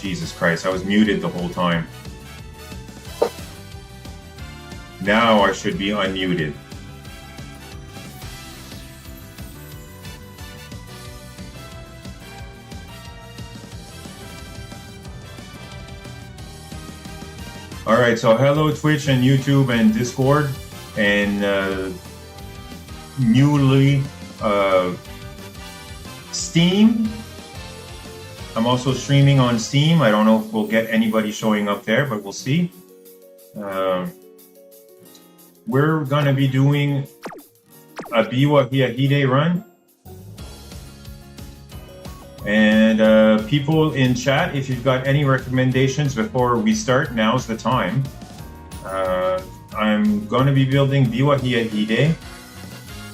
Jesus Christ, I was muted the whole time. Now I should be unmuted. Alright, so hello Twitch and YouTube and Discord and newly Steam. I'm also streaming on Steam. I don't know if we'll get anybody showing up there, but we'll see. We're gonna be doing a Biwa Hayahide run. And people in chat, if you've got any recommendations before we start, now's the time. I'm going to be building Biwa Hayahide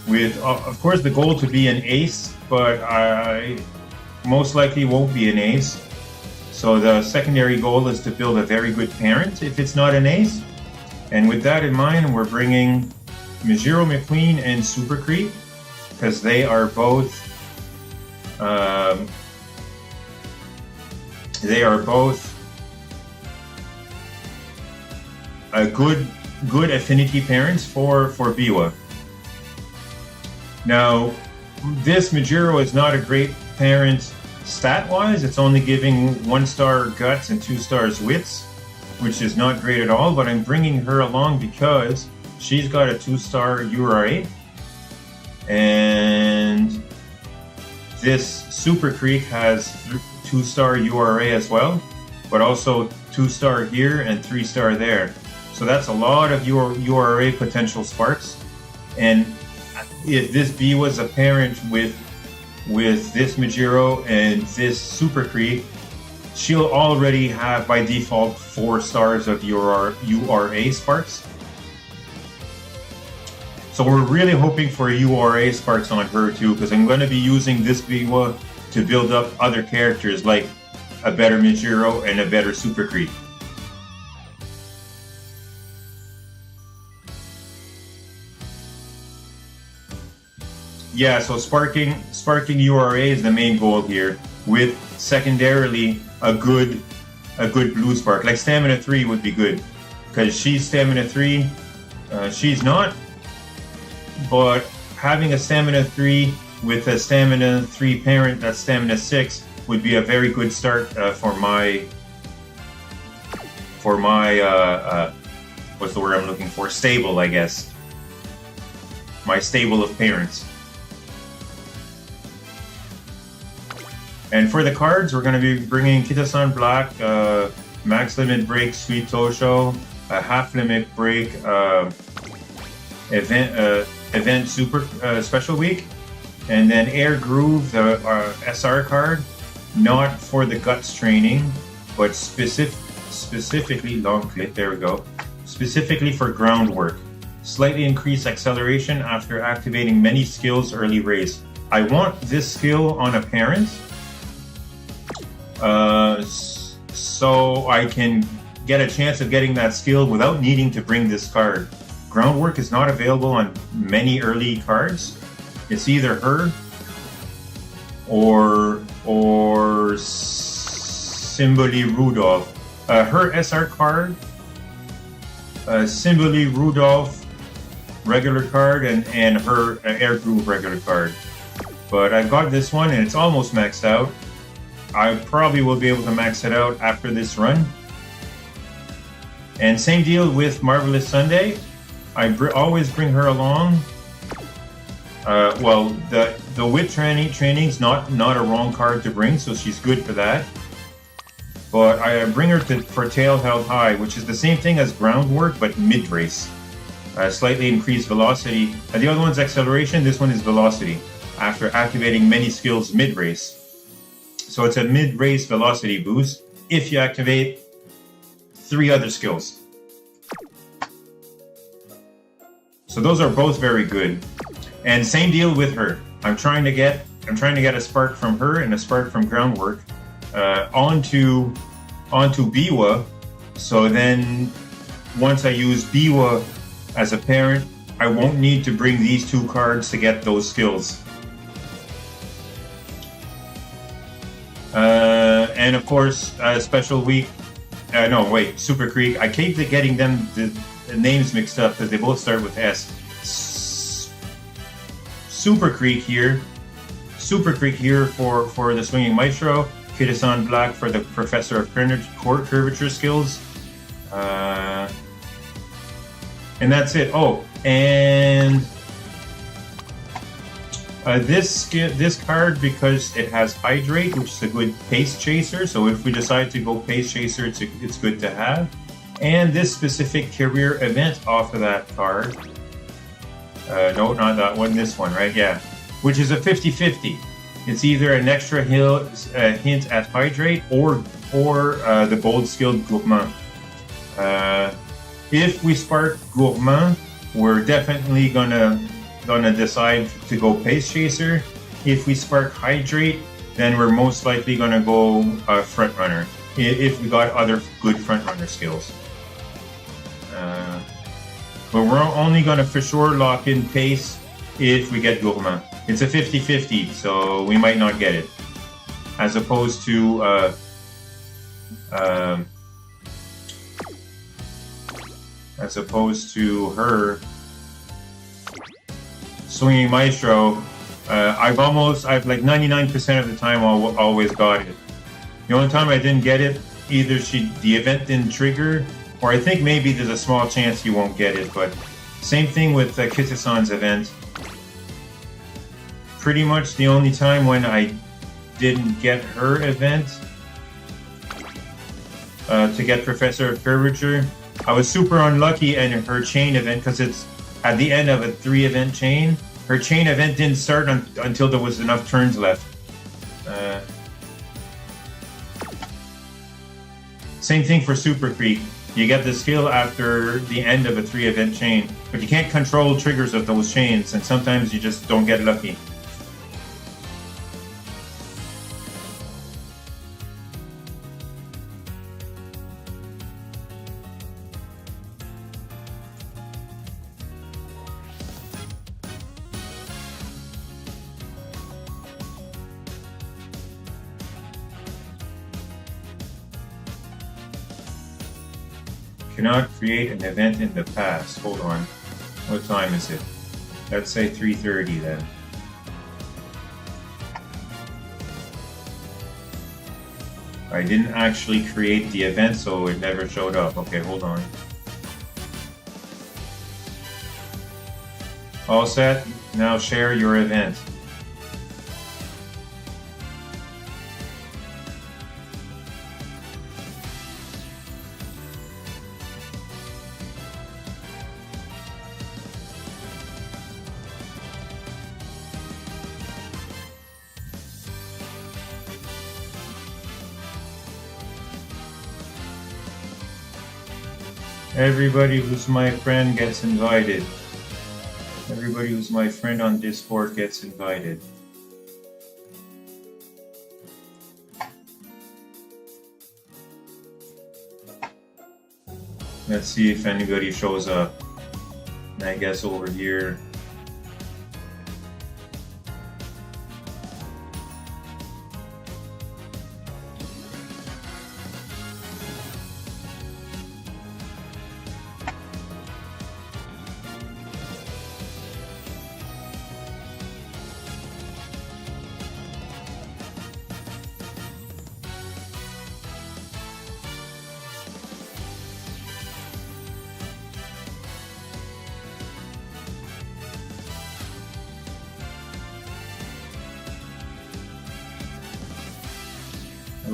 with, of course, the goal to be an ace, but I most likely won't be an ace. So the secondary goal is to build a very good parent if it's not an ace. And with that in mind, we're bringing Mijiro McQueen and Super Creep because they are both a good affinity parents for Biwa. Now, this Mijiro is not a great parent stat-wise. It's only giving 1-star guts and 2 stars wits, which is not great at all, but I'm bringing her along because she's got a 2-star URA, and this Super Creek has 2-star URA as well, but also 2-star here and 3-star there. So that's a lot of URA potential sparks. And if this B was a parent with this Mijiro and this Super Creek, she'll already have by default 4 stars of URA sparks. So we're really hoping for URA sparks on her too, because I'm going to be using this Biwa to build up other characters like a better Mijiro and a better Super Creek. Yeah, so sparking URA is the main goal here, with secondarily a good blue spark. Like stamina 3 would be good, because she's stamina 3. She's not, but having a stamina 3 with a stamina 3 parent that's stamina 6 would be a very good start for my what's the word I'm looking for? Stable, I guess. My stable of parents. And for the cards, we're going to be bringing Kitasan Black, Max Limit Break, Sweet Tosho, a Half Limit Break, Event Super Special Week, and then Air Groove, the SR card, not for the Guts training, but specifically, long click, there we go, specifically for groundwork. Slightly increased acceleration after activating many skills early race. I want this skill on a parent, so I can get a chance of getting that skill without needing to bring this card. Groundwork is not available on many early cards. It's either her or Symboli Rudolph. Her SR card, Symboli Rudolph regular card, and her Air Groove regular card. But I've got this one and it's almost maxed out. I probably will be able to max it out after this run. And same deal with Marvelous Sunday. I always bring her along. Well, the wit training's not a wrong card to bring, so she's good for that. But I bring her for Tail Held High, which is the same thing as groundwork, but mid-race. Slightly increased velocity. The other one's acceleration, this one is velocity, after activating many skills mid-race. So it's a mid-race velocity boost if you activate 3 other skills. So those are both very good. And same deal with her. I'm trying to get a spark from her and a spark from groundwork onto Biwa. So then once I use Biwa as a parent, I won't need to bring these 2 cards to get those skills. And of course, Special Week. Super Creek. I keep getting them the names mixed up because they both start with S. Super Creek here for the Swinging Maestro. Kitasan Black for the Professor of Curvature skills. And that's it. Oh, and this card, because it has Hydrate, which is a good pace chaser. So if we decide to go pace chaser, it's good to have. And this specific career event off of that card. No, not that one. This one, right? Yeah, which is a 50-50. It's either an extra hint at Hydrate or the gold skilled Gourmand. If we spark Gourmand, we're definitely gonna decide to go Pace Chaser. If we spark Hydrate, then we're most likely gonna go Front Runner. If we got other good Front Runner skills. But we're only gonna for sure lock in Pace if we get Gourmand. It's a 50-50, so we might not get it. As opposed to her Swinging Maestro. I've like 99% of the time always got it. The only time I didn't get it, either the event didn't trigger, or I think maybe there's a small chance you won't get it. But same thing with Kitasan's event. Pretty much the only time when I didn't get her event to get Professor of Curvature, I was super unlucky, and her chain event, because it's at the end of a 3-event chain, her chain event didn't start until there was enough turns left. Same thing for Super Creek. You get the skill after the end of a 3-event chain, but you can't control triggers of those chains, and sometimes you just don't get lucky. Cannot create an event in the past. Hold on. What time is it? Let's say 3:30 then. I didn't actually create the event, so it never showed up. Okay, hold on. All set. Now share your event. Everybody who's my friend gets invited. Everybody who's my friend on Discord gets invited. Let's see if anybody shows up. And I guess over here.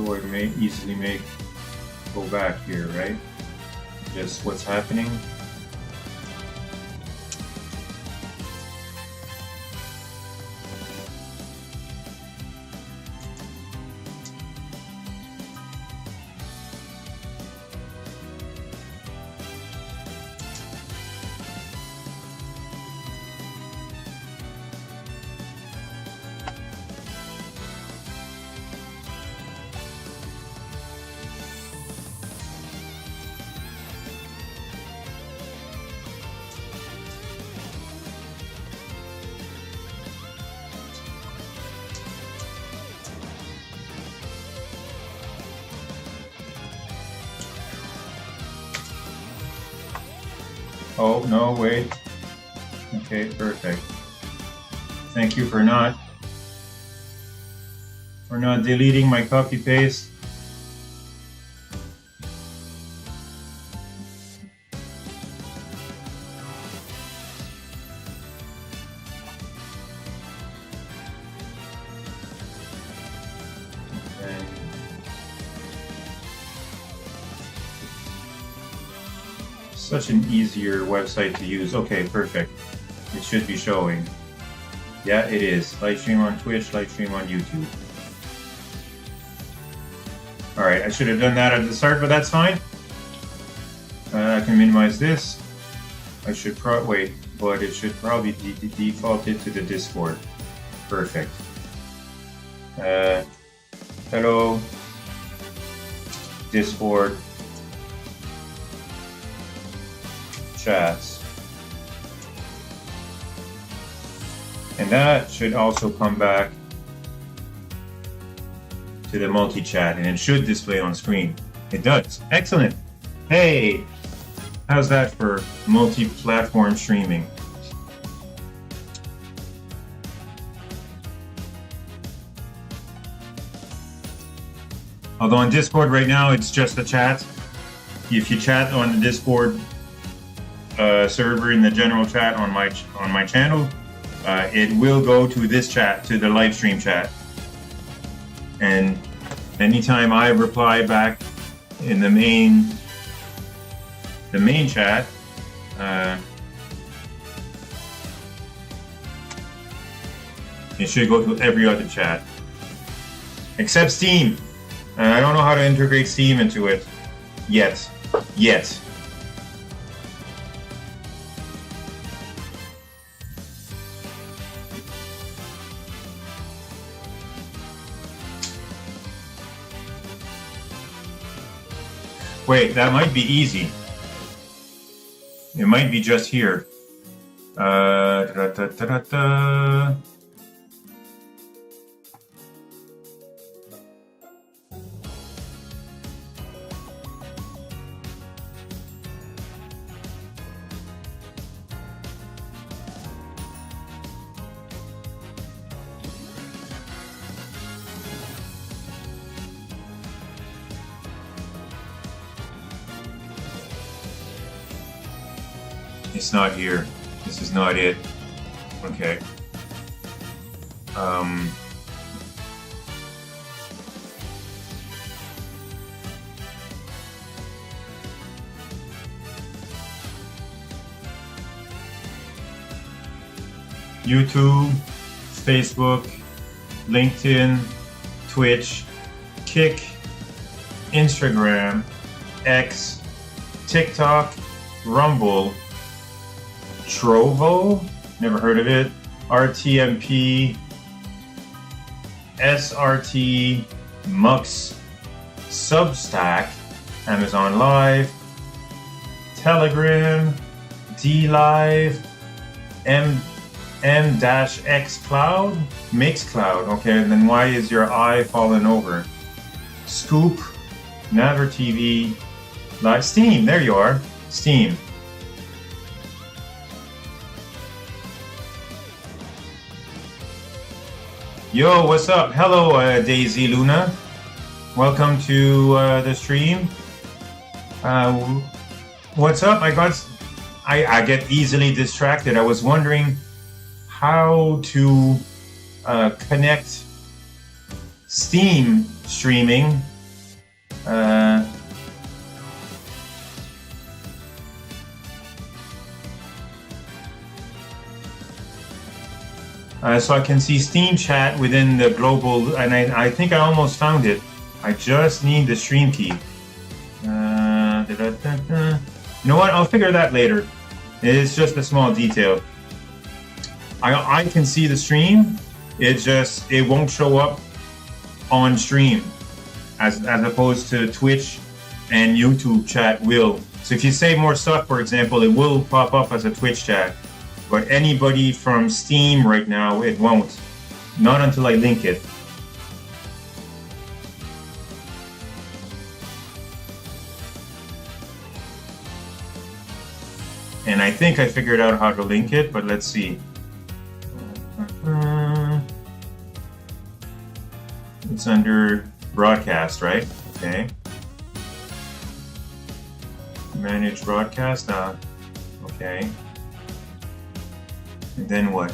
Or may easily go back here, right? Just what's happening. Oh, no, wait. Okay, perfect. Thank you for not deleting my copy paste. Such an easier website to use. Okay, perfect. It should be showing. Yeah, it is. Live stream on Twitch, live stream on YouTube. Alright, I should have done that at the start, but that's fine. I can minimize this. I should wait, but it should probably default it to the Discord. Perfect. Hello, Discord chats. And that should also come back to the multi-chat, and it should display on screen. It does. Excellent. Hey, how's that for multi-platform streaming? Although on Discord right now, it's just a chat. If you chat on the Discord server in the general chat on my channel, it will go to this chat, to the live stream chat. And anytime I reply back in the main chat, it should go to every other chat except Steam. I don't know how to integrate Steam into it yet. Wait, that might be easy. It might be just here. It's not here. This is not it. Okay. YouTube, Facebook, LinkedIn, Twitch, Kick, Instagram, X, TikTok, Rumble, Trovo, never heard of it, RTMP, SRT, Mux, Substack, Amazon Live, Telegram, DLive, M-X Cloud, Mixcloud. Okay, and then why is your eye falling over? Scoop, Naver TV, Live, Steam, there you are, Steam. Yo, what's up? Hello, Daisy Luna. Welcome to the stream. What's up? I get easily distracted. I was wondering how to connect Steam streaming. So I can see Steam chat within the global, and I think I almost found it. I just need the stream key. You know what? I'll figure that later. It's just a small detail. I can see the stream. It won't show up on stream, as opposed to Twitch and YouTube chat will. So if you say more stuff, for example, it will pop up as a Twitch chat. But anybody from Steam right now, it won't. Not until I link it. And I think I figured out how to link it, but let's see. It's under broadcast, right? Okay. Manage broadcast. Okay. And then what?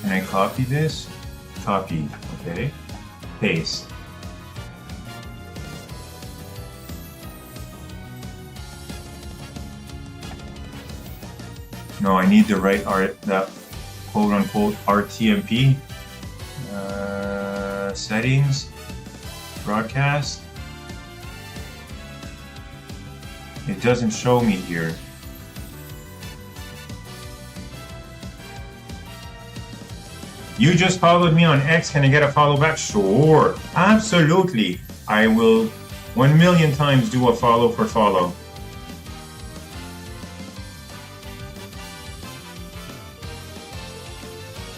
Can I copy this? Copy, okay. Paste. No, I need the right that quote unquote RTMP. Settings, broadcast. It doesn't show me here. You just followed me on X. Can I get a follow back? Sure. Absolutely. I will 1,000,000 times do a follow for follow.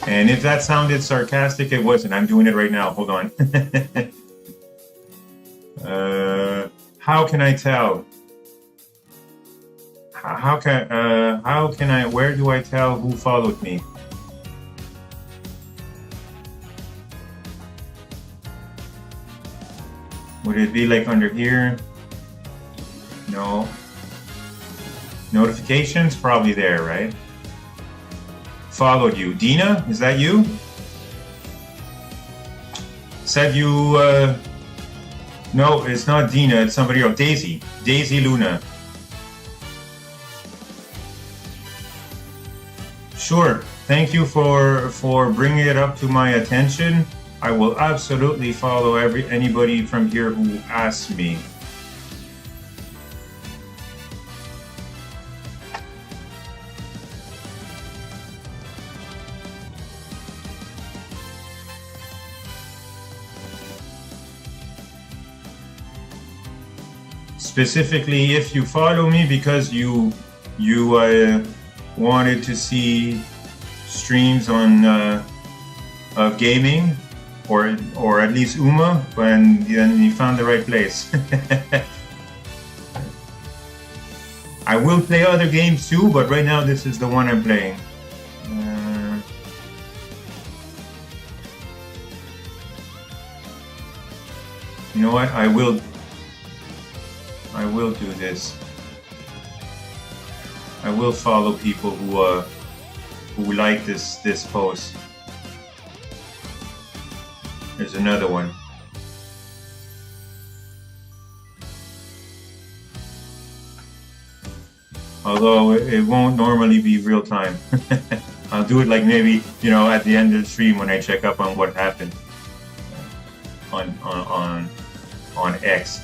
And if that sounded sarcastic, it wasn't. I'm doing it right now. Hold on. How can I tell? How can I, where do I tell who followed me? Would it be like under here? No. Notifications? Probably there, right? Followed you. Dina? Is that you? Said you, no, it's not Dina, it's somebody else. Daisy. Daisy Luna. Sure. Thank you for bringing it up to my attention. I will absolutely follow anybody from here who asks me. Specifically, if you follow me because you wanted to see streams on of gaming, or at least Uma, then you found the right place. I will play other games too, but right now this is the one I'm playing. You know what? I will do this. I will follow people who like this post. There's another one. Although it won't normally be real time. I'll do it like maybe, at the end of the stream when I check up on what happened on X.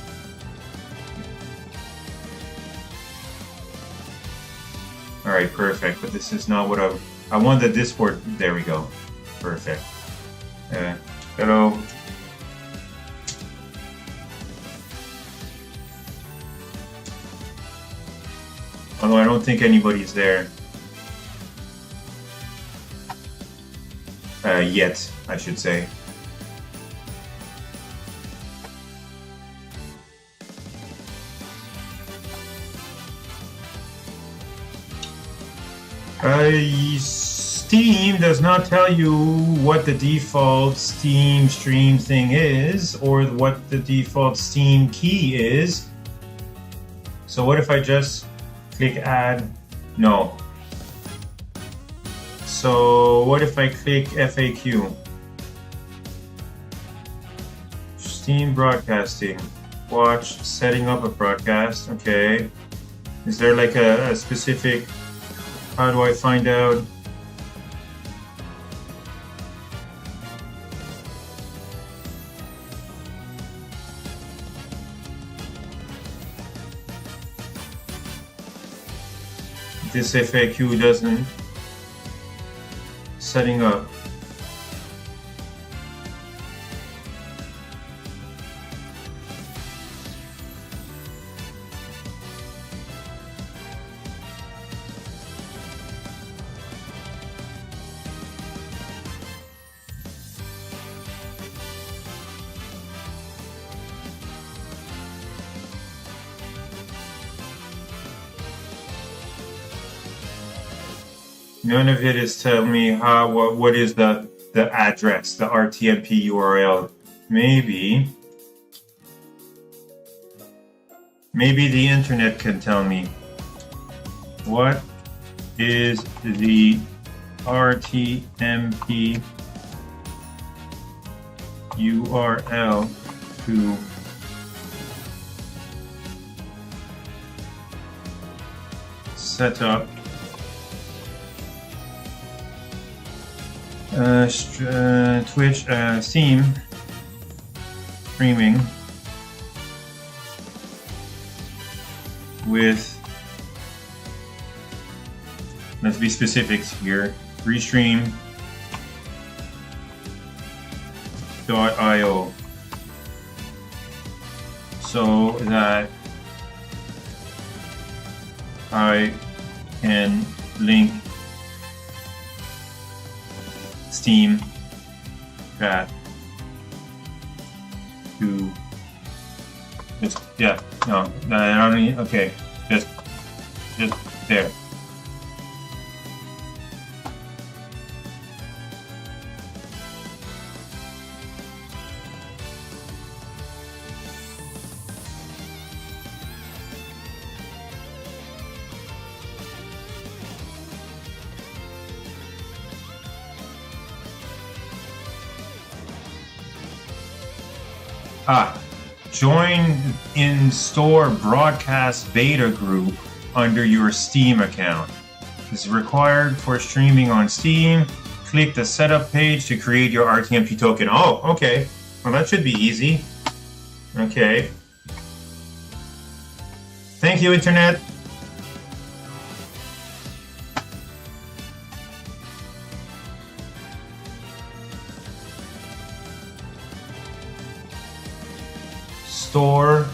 All right, perfect. But this is not what I want. The Discord. There we go. Perfect. Hello. Although I don't think anybody's there yet, I should say. Steam does not tell you what the default Steam stream thing is, or what the default Steam key is. So what if I just click add? No. So what if I click FAQ? Steam broadcasting. Watch setting up a broadcast. Okay. Is there like a specific... How do I find out? This FAQ doesn't setting up. None of it is telling me what is the address, the RTMP URL. Maybe the internet can tell me. What is the RTMP URL to set up Twitch Steam streaming with, let's be specific here, restream.io, so that I can link Steam chat to just, yeah, no, I don't need, okay, just there. Join in-store broadcast beta group under your Steam account. This is required for streaming on Steam. Click the setup page to create your RTMP token. Oh, okay. Well, that should be easy. Okay. Thank you, Internet. Store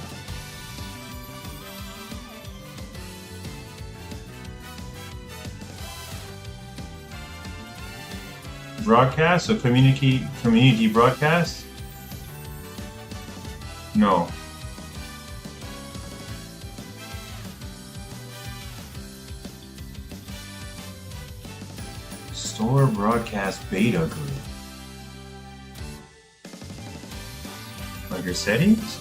broadcast, so community broadcast. No. Store broadcast beta group. Under settings?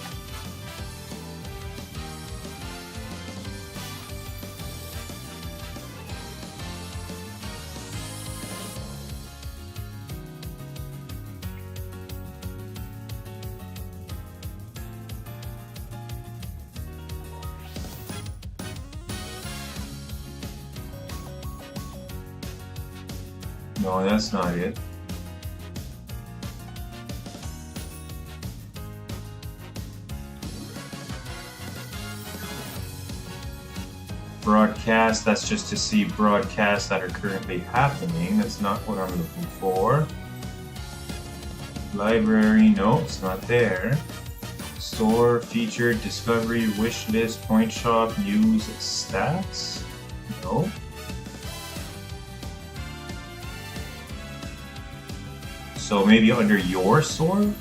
No, that's not it. Broadcast, that's just to see broadcasts that are currently happening. That's not what I'm looking for. Library, no, it's not there. Store, featured, discovery, wish list, point shop, news, stats? No. So maybe under your store?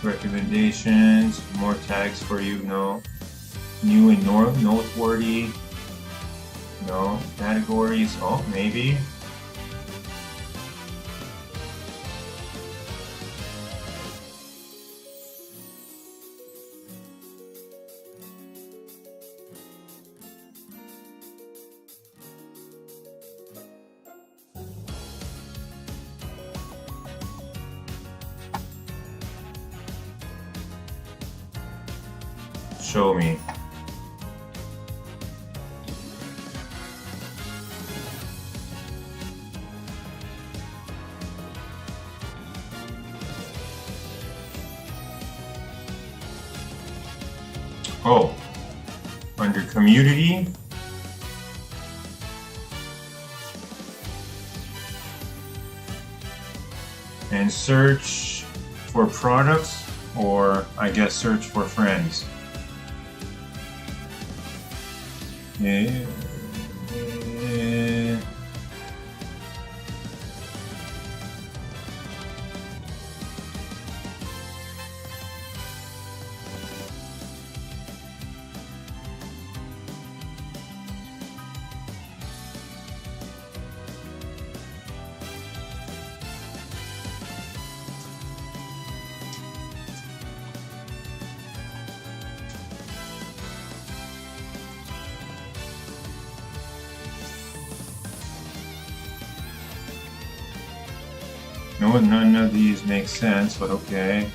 Recommendations, more tags for you, no. New and noteworthy, no. Categories, oh, maybe. Show me. Oh, under community. And search for products, or I guess search for friends. Yeah. No, none of these make sense, but okay.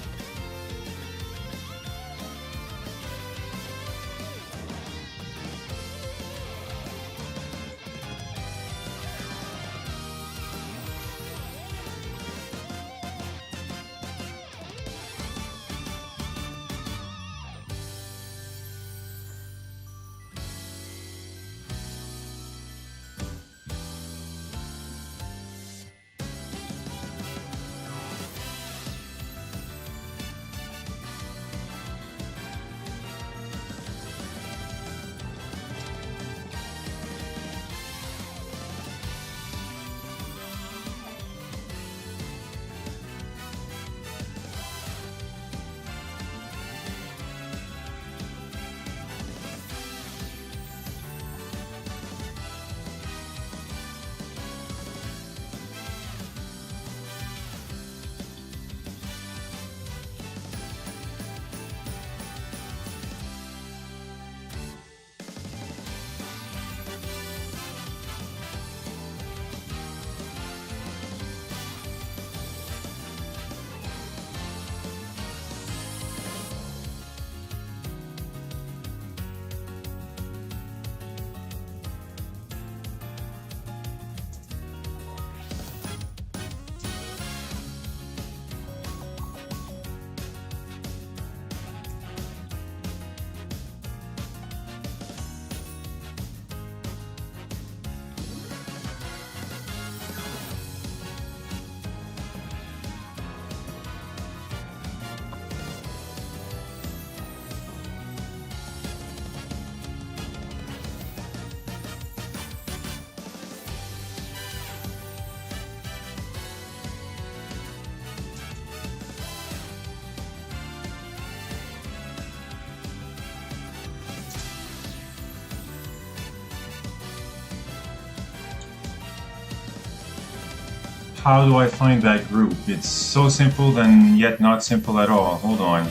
How do I find that group? It's so simple and yet not simple at all. Hold on.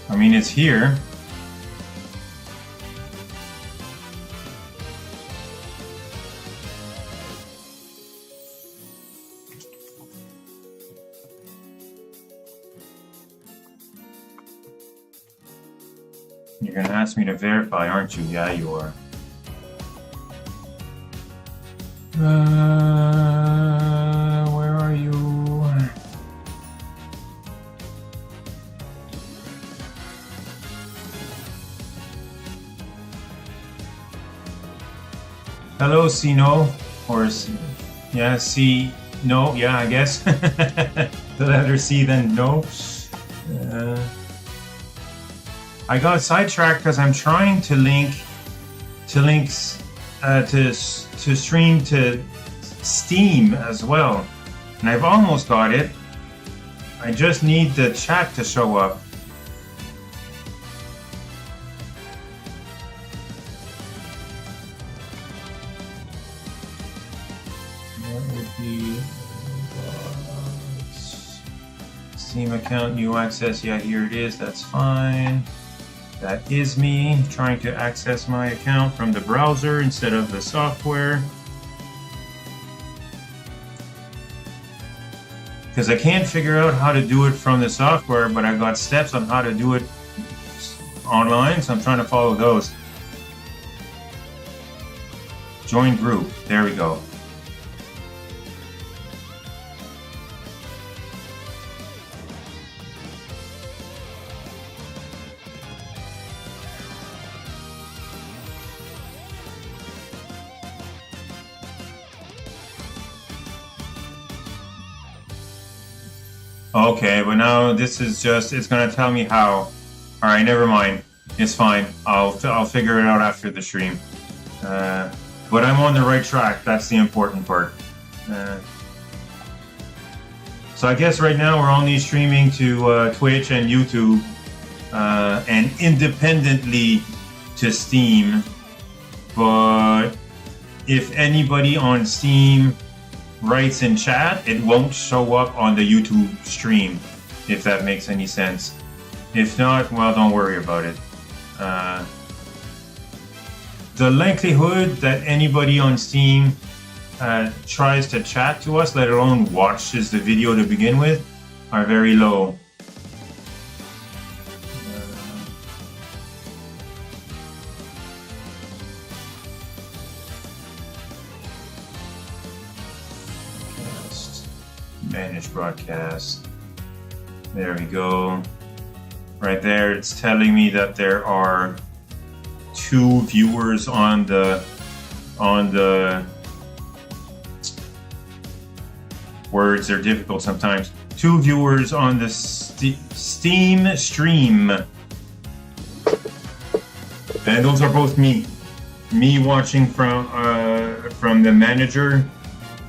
I mean, it's here. You're gonna ask me to verify, aren't you? Yeah, you are. Where are you? Hello, Sino, or yeah, C, no, yeah, I guess. The letter C, then no. I got sidetracked because I'm trying to stream to Steam as well, and I've almost got it. I just need the chat to show up. That would be Steam account, new access. Yeah, here it is. That's fine. That is me trying to access my account from the browser instead of the software. Because I can't figure out how to do it from the software, but I've got steps on how to do it online, so I'm trying to follow those. Join group. There we go. Okay, but now this is just, it's gonna tell me how. Alright, never mind. It's fine. I'll figure it out after the stream. But I'm on the right track. That's the important part. So I guess right now we're only streaming to Twitch and YouTube and independently to Steam. But if anybody on Steam writes in chat, it won't show up on the YouTube stream, if that makes any sense. If not, well, don't worry about it. The likelihood that anybody on Steam tries to chat to us, let alone watches the video to begin with, are very low. Manage broadcast. There we go. Right there, it's telling me that there are 2 viewers on the words are difficult sometimes. 2 viewers on the Steam stream, and those are both me. Me watching from the manager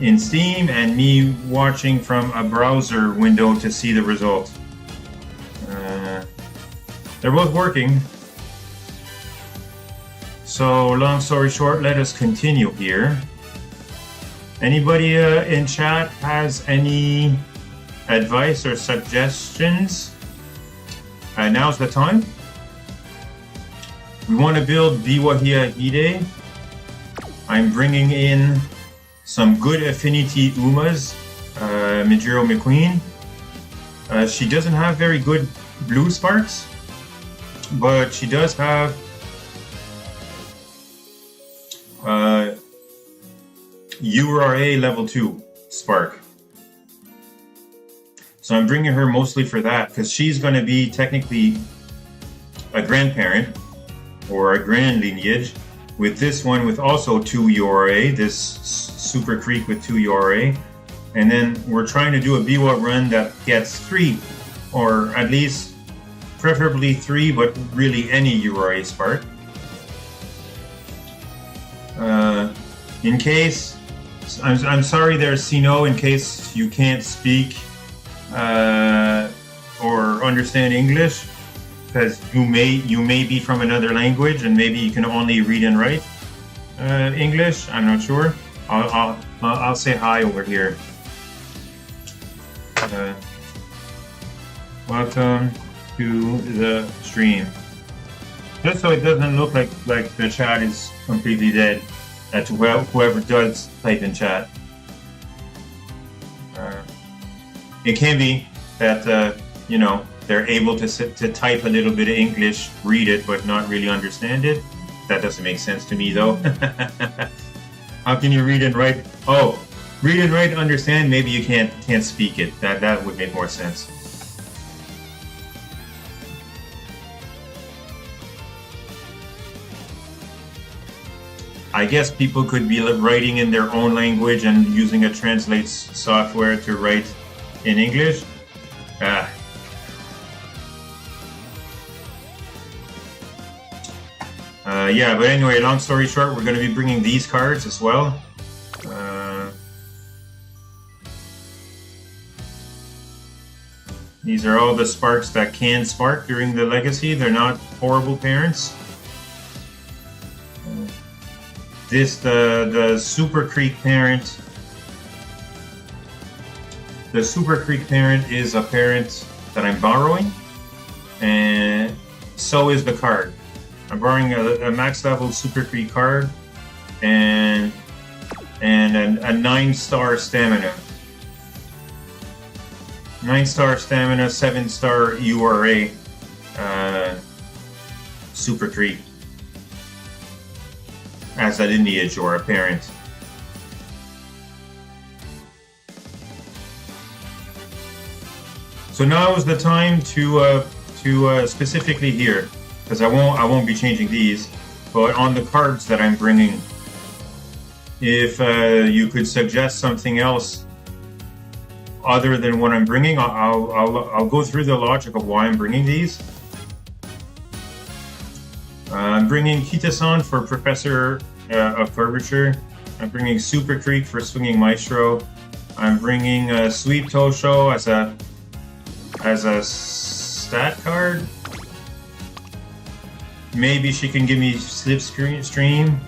in Steam, and me watching from a browser window to see the result. They're both working. So, long story short, let us continue here. Anybody in chat has any advice or suggestions? Now's the time. We want to build Biwa Hayahide. I'm bringing in some good affinity Umas, Mijiro McQueen. She doesn't have very good blue sparks, but she does have URA level 2 spark. So I'm bringing her mostly for that, because she's going to be technically a grandparent or a grand lineage with this one with also 2 URA, this Super Creek with 2 URA. And then we're trying to do a Biwa run that gets 3, or at least preferably 3, but really any URA spark. In case, I'm sorry there, Sino, in case you can't speak or understand English, because you may be from another language and maybe you can only read and write English. I'm not sure. I'll say hi over here. Welcome to the stream. Just so it doesn't look like the chat is completely dead. That's whoever does type in chat. It can be that you know, they're able to type a little bit of English, read it, but not really understand it. That doesn't make sense to me, though. How can you read and write? Oh, read and write, understand. Maybe you can't speak it. That would make more sense. I guess people could be writing in their own language and using a translate software to write in English. Yeah, but anyway, long story short, we're going to be bringing these cards as well. These are all the sparks that can spark during the legacy. They're not horrible parents. The Super Creek parent. The Super Creek parent is a parent that I'm borrowing, and so is the card. I'm borrowing a max level Super Creek card and a 9-star stamina. 9-star stamina, 7-star URA Super Creek as a lineage or a parent. So now is the time to specifically here, because I won't be changing these, but on the cards that I'm bringing, if you could suggest something else other than what I'm bringing, I'll go through the logic of why I'm bringing these. I'm bringing Kita-san for Professor of Curvature. I'm bringing Super Creek for Swinging Maestro. I'm bringing Sweet Tosho as a stat card. Maybe she can give me Slipstream.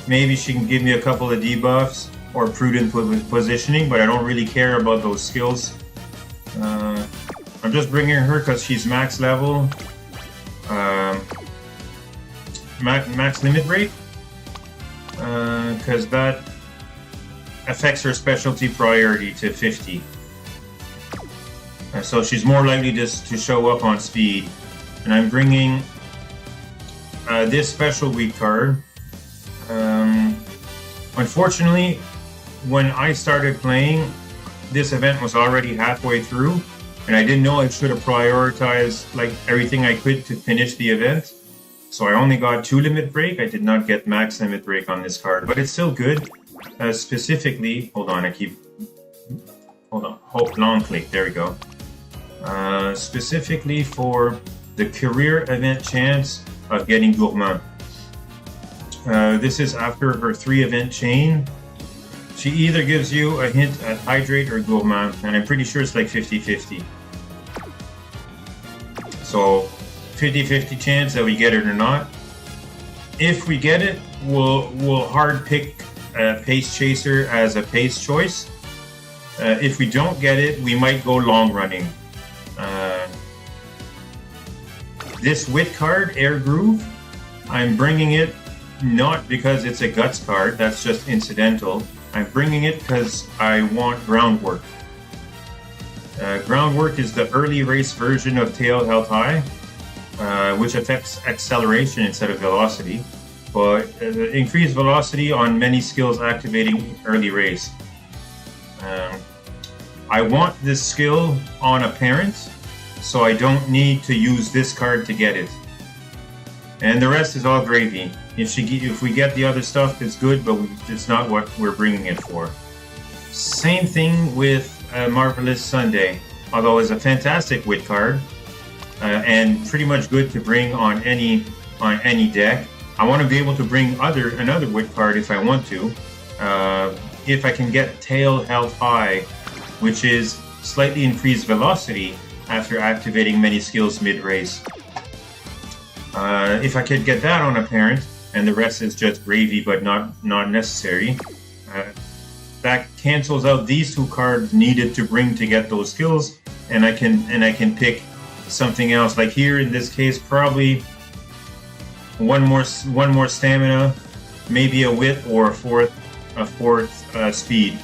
Maybe she can give me a couple of debuffs or Prudent Positioning, but I don't really care about those skills. I'm just bringing her because she's max level. Max limit break. Because that affects her specialty priority to 50. So she's more likely just to show up on speed. And I'm bringing this special week card. Unfortunately, when I started playing, this event was already halfway through, and I didn't know I should have prioritized like everything I could to finish the event. So I only got 2 limit break. I did not get max limit break on this card, but it's still good. Specifically, hold on, long click, there we go. Specifically for the career event chance of getting Gourmand. This is after her 3 event chain. She either gives you a hint at Hydrate or Gourmand, and I'm pretty sure it's like 50-50. So 50-50 chance that we get it or not. If we get it, we'll hard pick Pace Chaser as a pace choice. If we don't get it, we might go long running. This Wit card, Air Groove, I'm bringing it not because it's a Guts card, that's just incidental. I'm bringing it because I want Groundwork. Groundwork is the early race version of Tail Held High, which affects acceleration instead of velocity, but increased velocity on many skills activating early race. I want this skill on a parent, so I don't need to use this card to get it. And the rest is all gravy. If we get the other stuff, it's good, but it's not what we're bringing it for. Same thing with Marvelous Sunday, although it's a fantastic wit card and pretty much good to bring on any deck. I want to be able to bring another wit card if I want to. If I can get Tail Held High, which is slightly increased velocity after activating many skills mid-race. If I could get that on a parent, and the rest is just gravy but not necessary, cancels out these two cards needed to bring to get those skills, and I can pick something else. Like here in this case, probably one more stamina, maybe a wit, or a fourth speed.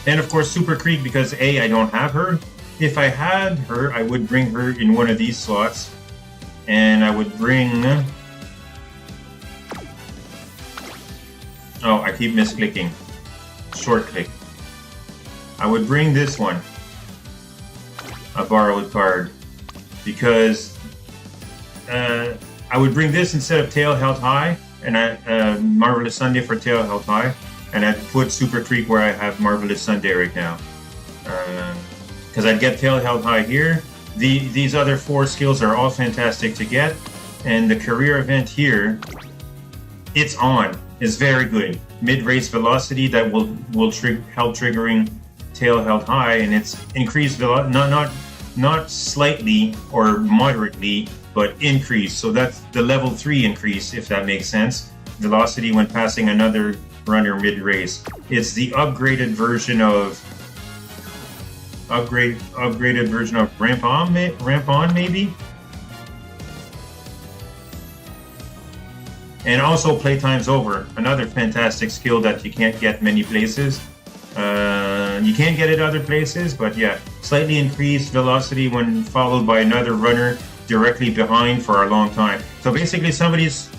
And of course Super Creek, because I don't have her. If I had her, I would bring her in one of these slots, and I would bring... Oh, I keep misclicking. Short click. I would bring this one, a borrowed card, because I would bring this instead of Tail Held High, and Marvelous Sunday for Tail Held High, and I'd put Super Creek where I have Marvelous Sunday right now. Because I'd get Tail Held High here. These other 4 skills are all fantastic to get, and the career event here, it's on. Is very good. Mid-race velocity that will help triggering Tail Held High, and it's increased not slightly or moderately, but increased. So that's the level 3 increase, if that makes sense. Velocity when passing another runner mid-race. It's the upgraded version of Ramp On maybe. And also Playtime's Over, another fantastic skill that you can't get many places. You can get it other places, but yeah, slightly increased velocity when followed by another runner directly behind for a long time. So basically somebody's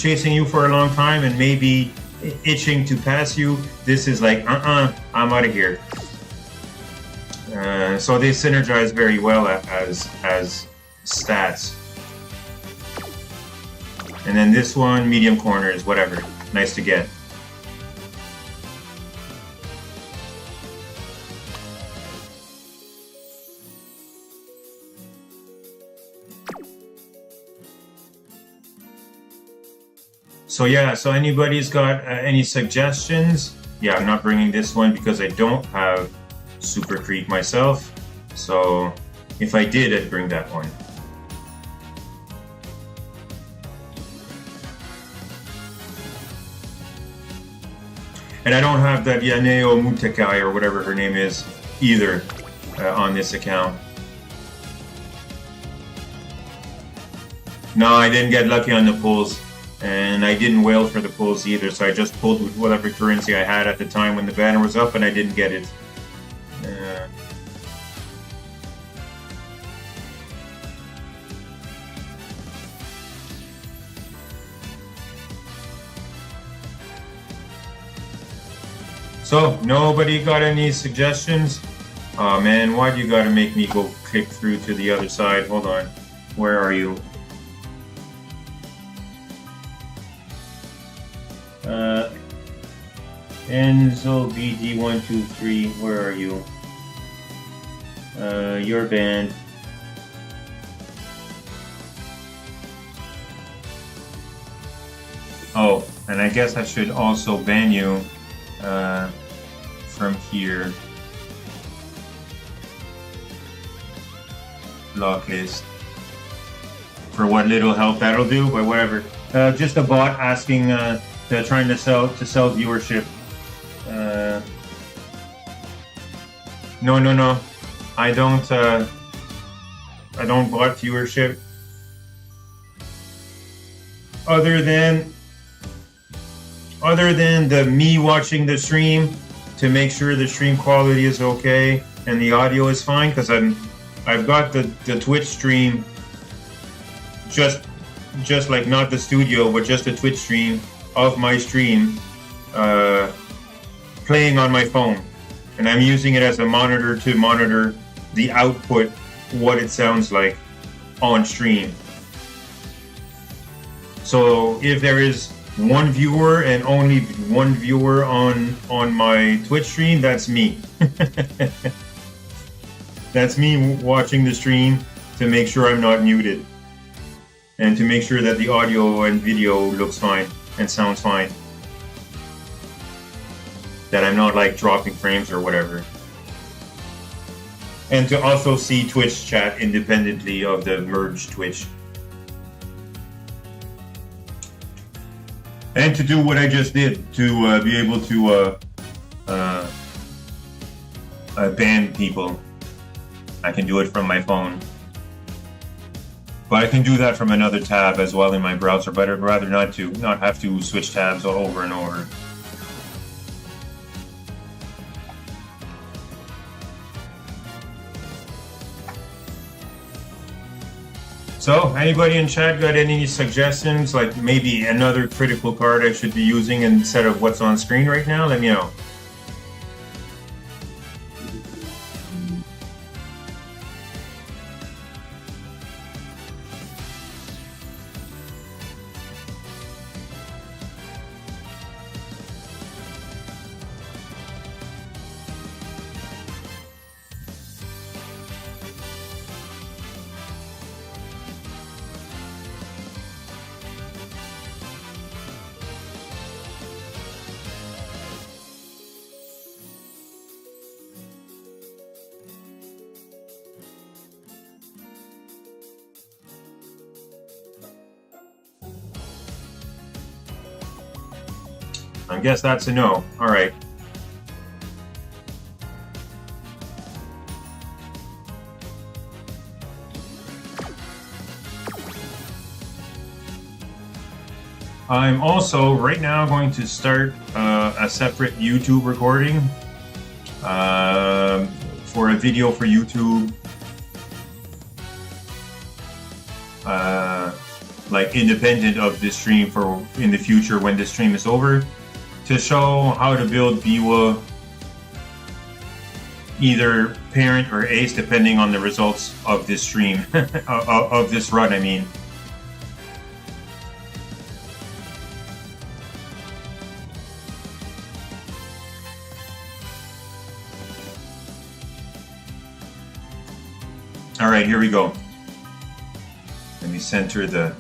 chasing you for a long time and maybe itching to pass you. This is like, I'm out of here. So they synergize very well as stats. And then this one, medium corners, whatever. Nice to get. So yeah, so anybody's got any suggestions? Yeah, I'm not bringing this one because I don't have Super Creek myself. So if I did, I'd bring that one. And I don't have that Yaneo Mutekai or whatever her name is either on this account. No, I didn't get lucky on the pulls, and I didn't whale for the pulls either, so I just pulled with whatever currency I had at the time when the banner was up, and I didn't get it. So, nobody got any suggestions? Oh man, why do you gotta make me go click through to the other side? Hold on. Where are you? Enzo BD123, where are you? Your band. Oh, and I guess I should also ban you from here. Block list. For what little help that'll do, but whatever. Just a bot asking, trying to sell viewership. No. I don't bot viewership. Other than the me watching the stream to make sure the stream quality is okay and the audio is fine, because I've got the Twitch stream just like not the studio, but just a Twitch stream of my stream playing on my phone, and I'm using it as a monitor to monitor the output, what it sounds like on stream. So if there is one viewer and only one viewer on my Twitch stream, that's me. That's me watching the stream to make sure I'm not muted and to make sure that the audio and video looks fine and sounds fine, that I'm not like dropping frames or whatever. And to also see Twitch chat independently of the merged Twitch. And to do what I just did, to be able to uh, ban people. I can do it from my phone. But I can do that from another tab as well in my browser, but I'd rather not have to switch tabs over and over. So, anybody in chat got any suggestions, like maybe another critical card I should be using instead of what's on screen right now? Let me know. I guess that's a no. All right. I'm also right now going to start a separate YouTube recording for a video for YouTube, like independent of this stream for in the future when this stream is over, to show how to build Biwa, either parent or ace, depending on the results of this stream, of this run, I mean. All right, here we go. Let me center the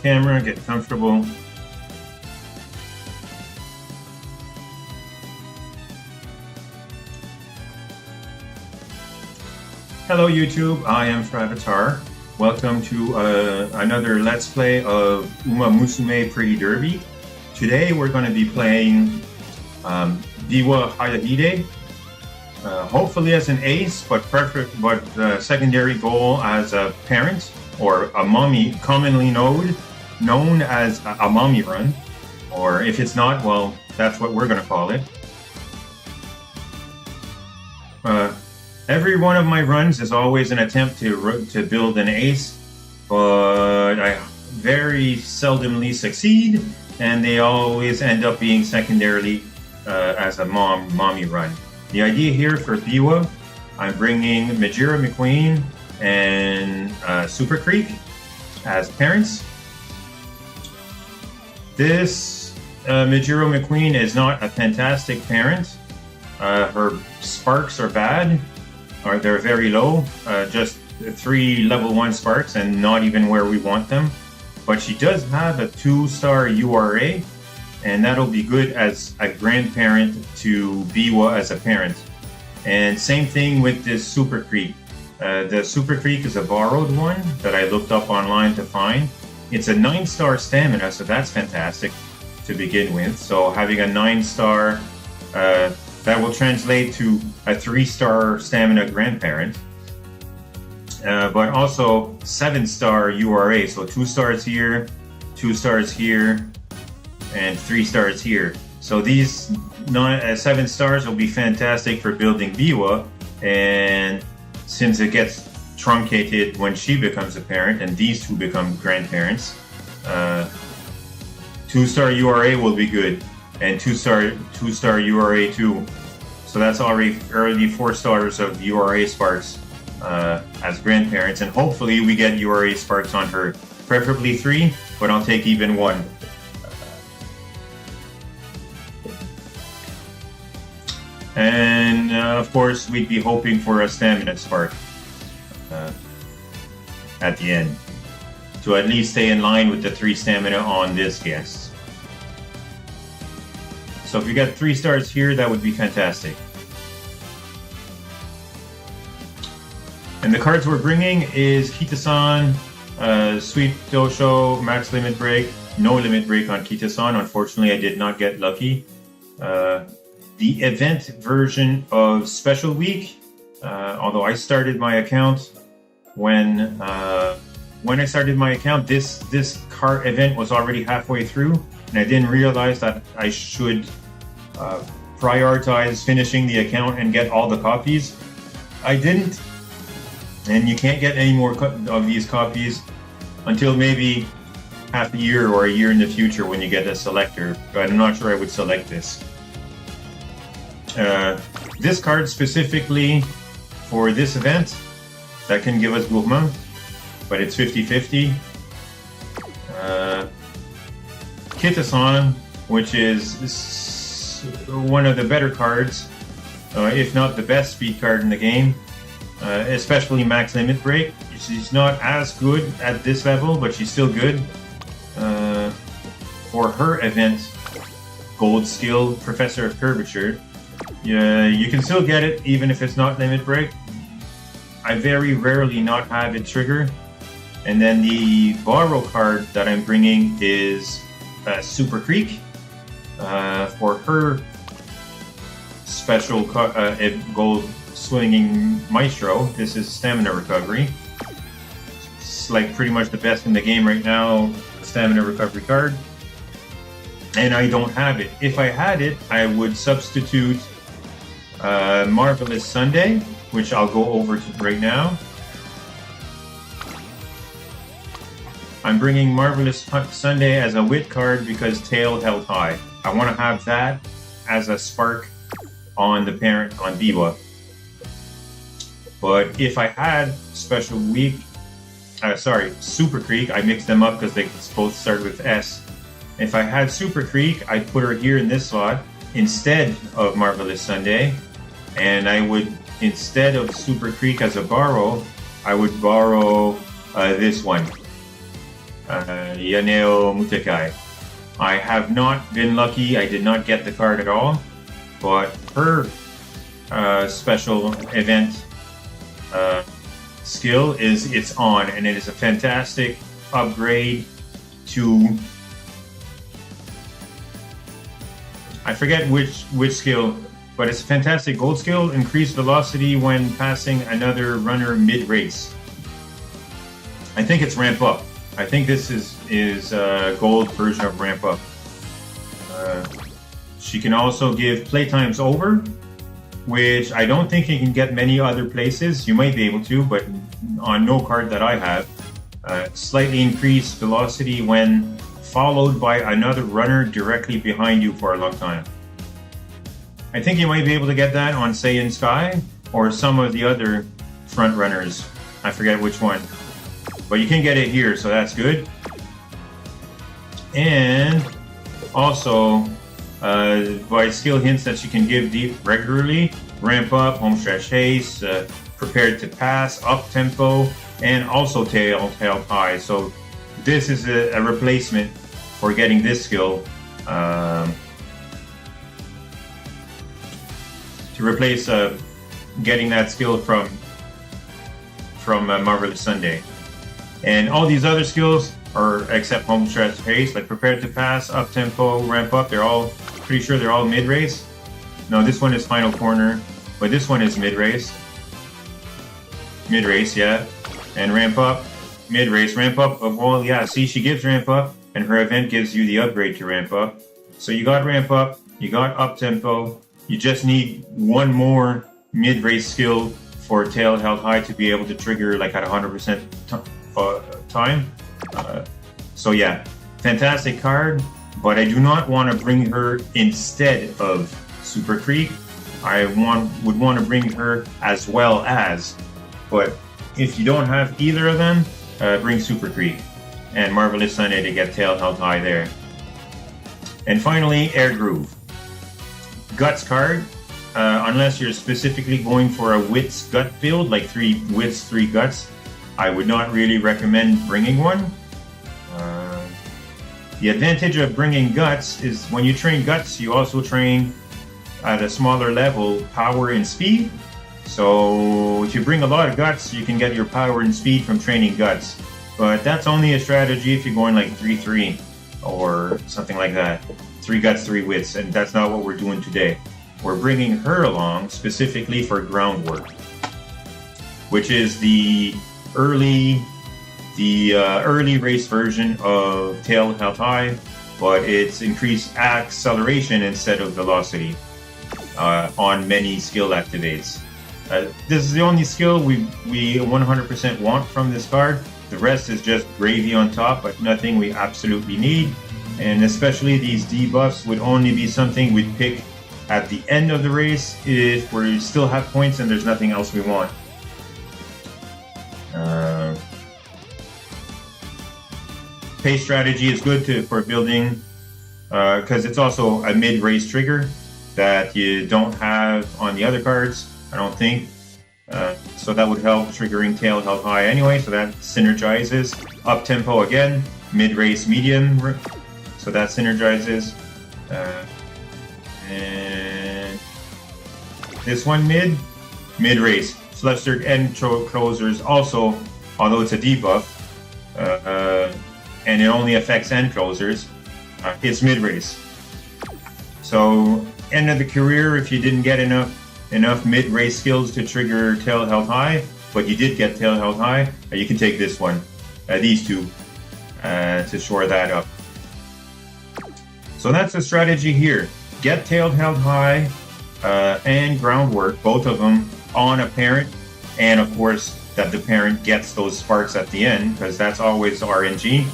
camera, get comfortable. Hello YouTube, I am Fravatar. Welcome to another Let's Play of UmaMusume Pretty Derby. Today we're going to be playing Biwa Hayahide, hopefully as an ace, but secondary goal as a parent, or a mommy, commonly known as a mommy run, or if it's not, well, that's what we're going to call it. Every one of my runs is always an attempt to build an ace, but I very seldomly succeed, and they always end up being secondarily as a mommy run. The idea here for Biwa, I'm bringing Majira McQueen and Super Creek as parents. This Majiro McQueen is not a fantastic parent. Her sparks are bad. Or they're very low, just 3 level 1 sparks and not even where we want them. But she does have a 2-star URA, and that'll be good as a grandparent to Biwa as a parent. And same thing with this Super Creek. The Super Creek is a borrowed one that I looked up online to find. It's a 9-star stamina, so that's fantastic to begin with. So having a 9-star that will translate to a 3-star stamina grandparent, but also 7-star URA, so 2 stars here, 2 stars here, and 3 stars here. So these 7 stars will be fantastic for building Biwa, and since it gets truncated when she becomes a parent and these two become grandparents, 2-star URA will be good, and 2-star URA too. So that's already 4 stars of URA sparks as grandparents, and hopefully we get URA sparks on her, preferably 3, but I'll take even 1. And of course we'd be hoping for a stamina spark at the end, to at least stay in line with the 3 stamina on this guest. So if we got 3 stars here, that would be fantastic. And the cards we're bringing is Kita-san, Sweet Dosho, Max Limit Break. No Limit Break on Kita-san. Unfortunately, I did not get lucky. the event version of Special Week. Although I started my account when I started my account, this card event was already halfway through, and I didn't realize that I should prioritize finishing the account and get all the copies. I didn't, and you can't get any more of these copies until maybe half a year or a year in the future when you get a selector, but I'm not sure I would select this. This card specifically for this event, that can give us gourmand, but it's 50-50. Kitasan, which is one of the better cards, if not the best speed card in the game, especially max limit break. She's not as good at this level, but she's still good. For her event, Gold Skill, Professor of Curvature, you can still get it even if it's not limit break. I very rarely not have it trigger. And then the borrow card that I'm bringing is Super Creek. For her special gold swinging maestro, this is stamina recovery. It's like pretty much the best in the game right now, stamina recovery card. And I don't have it. If I had it, I would substitute Marvelous Sunday, which I'll go over to right now. I'm bringing Marvelous Sunday as a wit card because tail held high. I want to have that as a spark on the parent on Biwa. But if I had Special Week, Super Creek, I mixed them up because they both start with S. If I had Super Creek, I'd put her here in this slot instead of Marvelous Sunday, and I would, instead of Super Creek as a borrow, I would borrow this one, Yaneo Mutekai. I have not been lucky, I did not get the card at all, but her special event skill is it's on, and it is a fantastic upgrade to, I forget which skill, but it's a fantastic gold skill. Increased velocity when passing another runner mid-race. I think it's ramp up. I think this is gold version of ramp up. She can also give playtimes over, which I don't think you can get many other places. You might be able to, but on no card that I have. Slightly increased velocity when followed by another runner directly behind you for a long time. I think you might be able to get that on Saiyan Sky or some of the other front runners. I forget which one. But you can get it here, so that's good. And also, by skill hints that you can give deep regularly, ramp up, home stretch haste, prepared to pass, up tempo, and also tail high. So this is a replacement for getting this skill, to replace getting that skill from Marvelous Sunday. And all these other skills are, except home stretch haste, like prepared to pass, up tempo, ramp up, they're all, pretty sure they're all mid-race. No, this one is final corner, but this one is mid-race. Mid-race, yeah. And ramp up, mid-race, ramp up, well, yeah, see, she gives ramp up, and her event gives you the upgrade to ramp up. So you got ramp up, you got up tempo, you just need one more mid-race skill for tail held high to be able to trigger like at 100% time. So yeah, fantastic card, but I do not want to bring her instead of Super Creek. I would want to bring her as well as, but if you don't have either of them, bring Super Creek and Marvelous Sunday to get tail held high there. And finally, Air Groove. Guts card, unless you're specifically going for a wits gut build, like 3 wits, 3 guts, I would not really recommend bringing one. The advantage of bringing guts is when you train guts, you also train at a smaller level power and speed. So if you bring a lot of guts, you can get your power and speed from training guts. But that's only a strategy if you're going like 3-3 or something like that. 3 guts, 3 wits, and that's not what we're doing today. we're bringing her along specifically for groundwork, which is the early race version of Tail Held High, but it's increased acceleration instead of velocity on many skill activates. This is the only skill we 100% want from this card. The rest is just gravy on top, but nothing we absolutely need. And especially these debuffs would only be something we'd pick at the end of the race if we still have points and there's nothing else we want. Pace strategy is good for building because it's also a mid-race trigger that you don't have on the other cards, I don't think. So that would help triggering Tail Held High anyway, so that synergizes. Up tempo again, mid-race medium, so that synergizes. And this one mid-race. Flustered End Closers also, although it's a debuff, and it only affects end closers, it's mid-race. So end of the career, if you didn't get enough mid-race skills to trigger Tail Held High, but you did get Tail Held High, you can take this one, these two, to shore that up. So that's the strategy here. Get Tail Held High and Groundwork, both of them, on a parent, and of course that the parent gets those sparks at the end, because that's always RNG,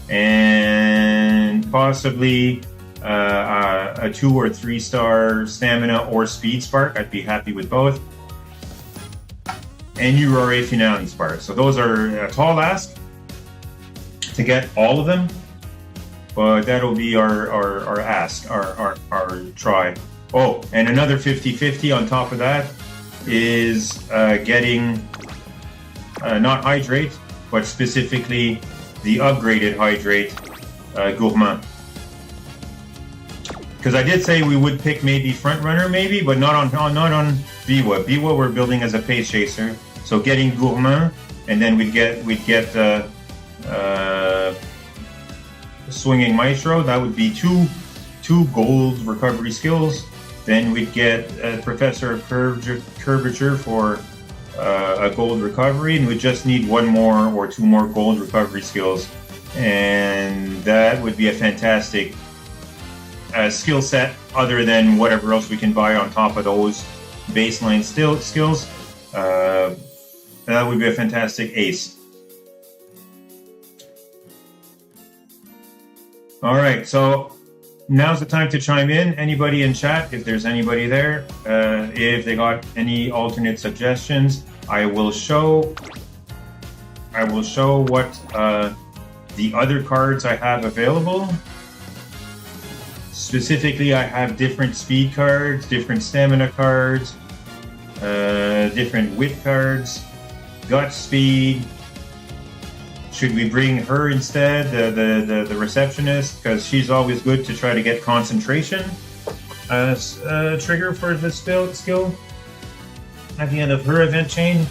and possibly a 2 or 3 star stamina or speed spark. I'd be happy with both, and URA finale spark. So those are a tall ask to get all of them, but that'll be our ask, our try. Oh, and another 50-50 on top of that is getting not Hydrate, but specifically the upgraded Hydrate Gourmand. Because I did say we would pick maybe Front Runner, maybe, but not on Biwa. Biwa we're building as a pace chaser, so getting Gourmand, and then we'd get Swinging Maestro. That would be two gold recovery skills. Then we'd get Professor of Curvature for a gold recovery, and we just need 1 more or 2 more gold recovery skills, and that would be a fantastic skill set, other than whatever else we can buy on top of those baseline skills. That would be a fantastic ace. All right, so now's the time to chime in. Anybody in chat, if there's anybody there, if they got any alternate suggestions, I will show what the other cards I have available. Specifically, I have different speed cards, different stamina cards, different wit cards, gut speed. Should we bring her instead, the receptionist, because she's always good to try to get concentration as a trigger for the skill at the end of her event chain.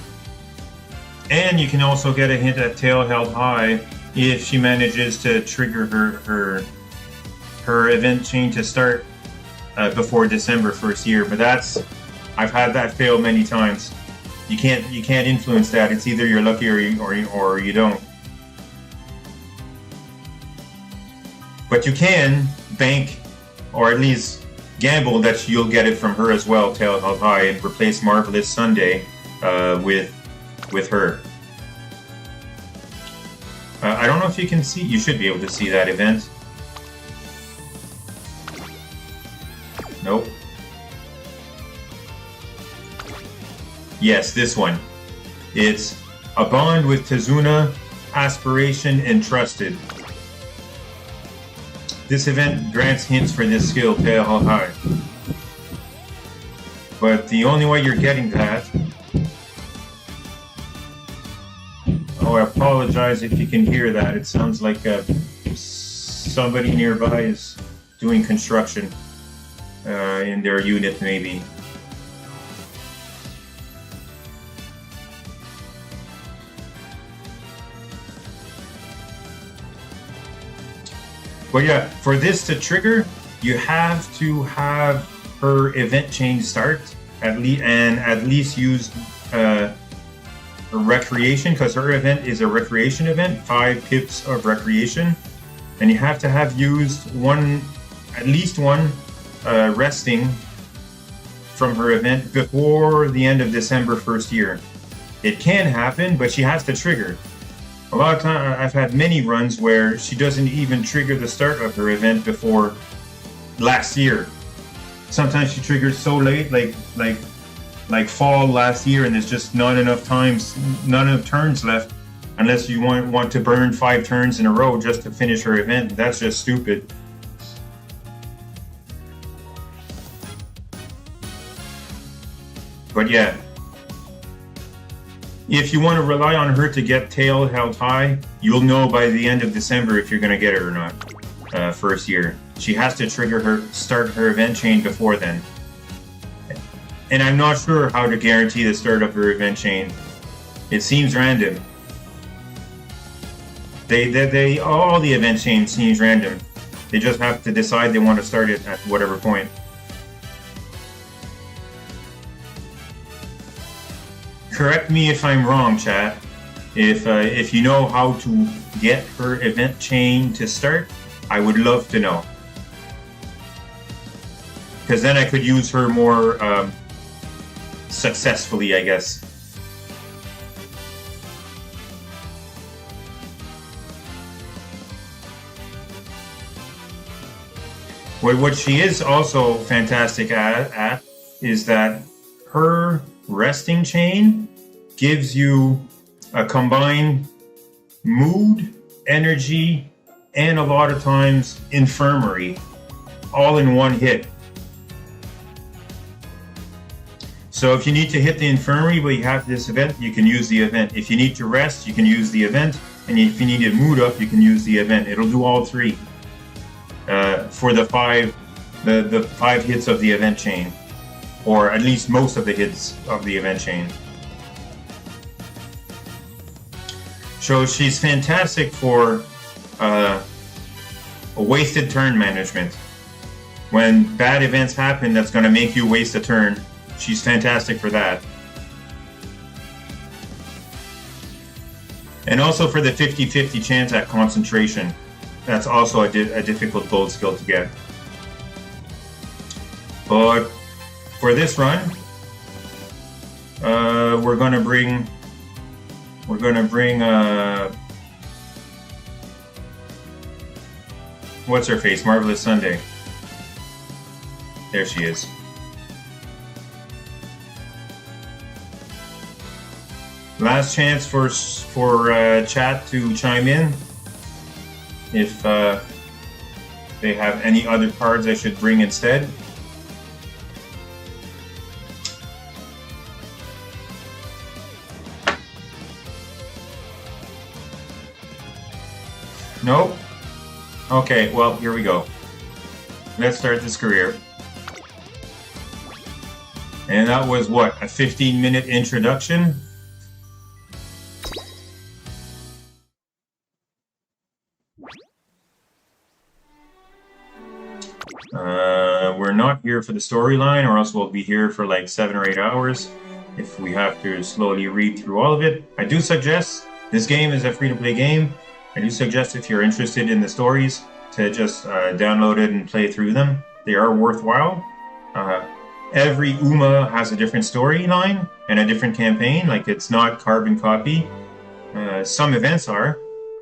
And you can also get a hint at Tail Held High if she manages to trigger her event chain to start before December 1st year. But I've had that fail many times. You can't influence that. It's either you're lucky or you don't. But you can bank, or at least gamble, that you'll get it from her as well, Tail Held High, and replace Marvelous Sunday with her. I don't know if you can see. You should be able to see that event. Nope. Yes, this one. It's a bond with Tazuna, aspiration, and trusted. This event grants hints for this skill, Tail Held High. But the only way you're getting that... Oh, I apologize if you can hear that. It sounds like somebody nearby is doing construction in their unit, maybe. But yeah, for this to trigger, you have to have her event chain start at least use recreation, because her event is a recreation event, 5 pips of recreation, and you have to have used at least one resting from her event before the end of December first year. It can happen, but she has to trigger. A lot of time I've had many runs where she doesn't even trigger the start of her event before last year. Sometimes she triggers so late, like fall last year, and there's just not enough turns left, unless you want to burn 5 turns in a row just to finish her event. That's just stupid. But yeah, if you want to rely on her to get tail held high, you'll know by the end of December if you're going to get her or not. First year, she has to start her event chain before then. And I'm not sure how to guarantee the start of her event chain. It seems random. All the event chain seems random. They just have to decide they want to start it at whatever point. Correct me if I'm wrong, chat. If you know how to get her event chain to start, I would love to know. Because then I could use her more successfully, I guess. What she is also fantastic at is that her resting chain gives you a combined mood, energy, and a lot of times infirmary all in one hit. So if you need to hit the infirmary but you have this event, you can use the event. If you need to rest, you can use the event. And if you need to mood up, you can use the event. It'll do all 3 for the 5 hits of the event chain, or at least most of the hits of the event chain. So she's fantastic for a wasted turn management. When bad events happen that's going to make you waste a turn, she's fantastic for that. And also for the 50-50 chance at concentration. That's also a difficult gold skill to get. But for this run, we're gonna bring what's her face? Marvelous Sunday. There she is. Last chance for chat to chime in if they have any other cards I should bring instead. Nope. Okay, well, here we go. Let's start this career. And that was what, a 15-minute introduction? We're not here for the storyline, or else we'll be here for like 7 or 8 hours if we have to slowly read through all of it. I do suggest, this game is a free-to-play game. I do suggest, if you're interested in the stories, to just download it and play through them. They are worthwhile. Every UMA has a different storyline and a different campaign. Like, it's not carbon copy. Some events are,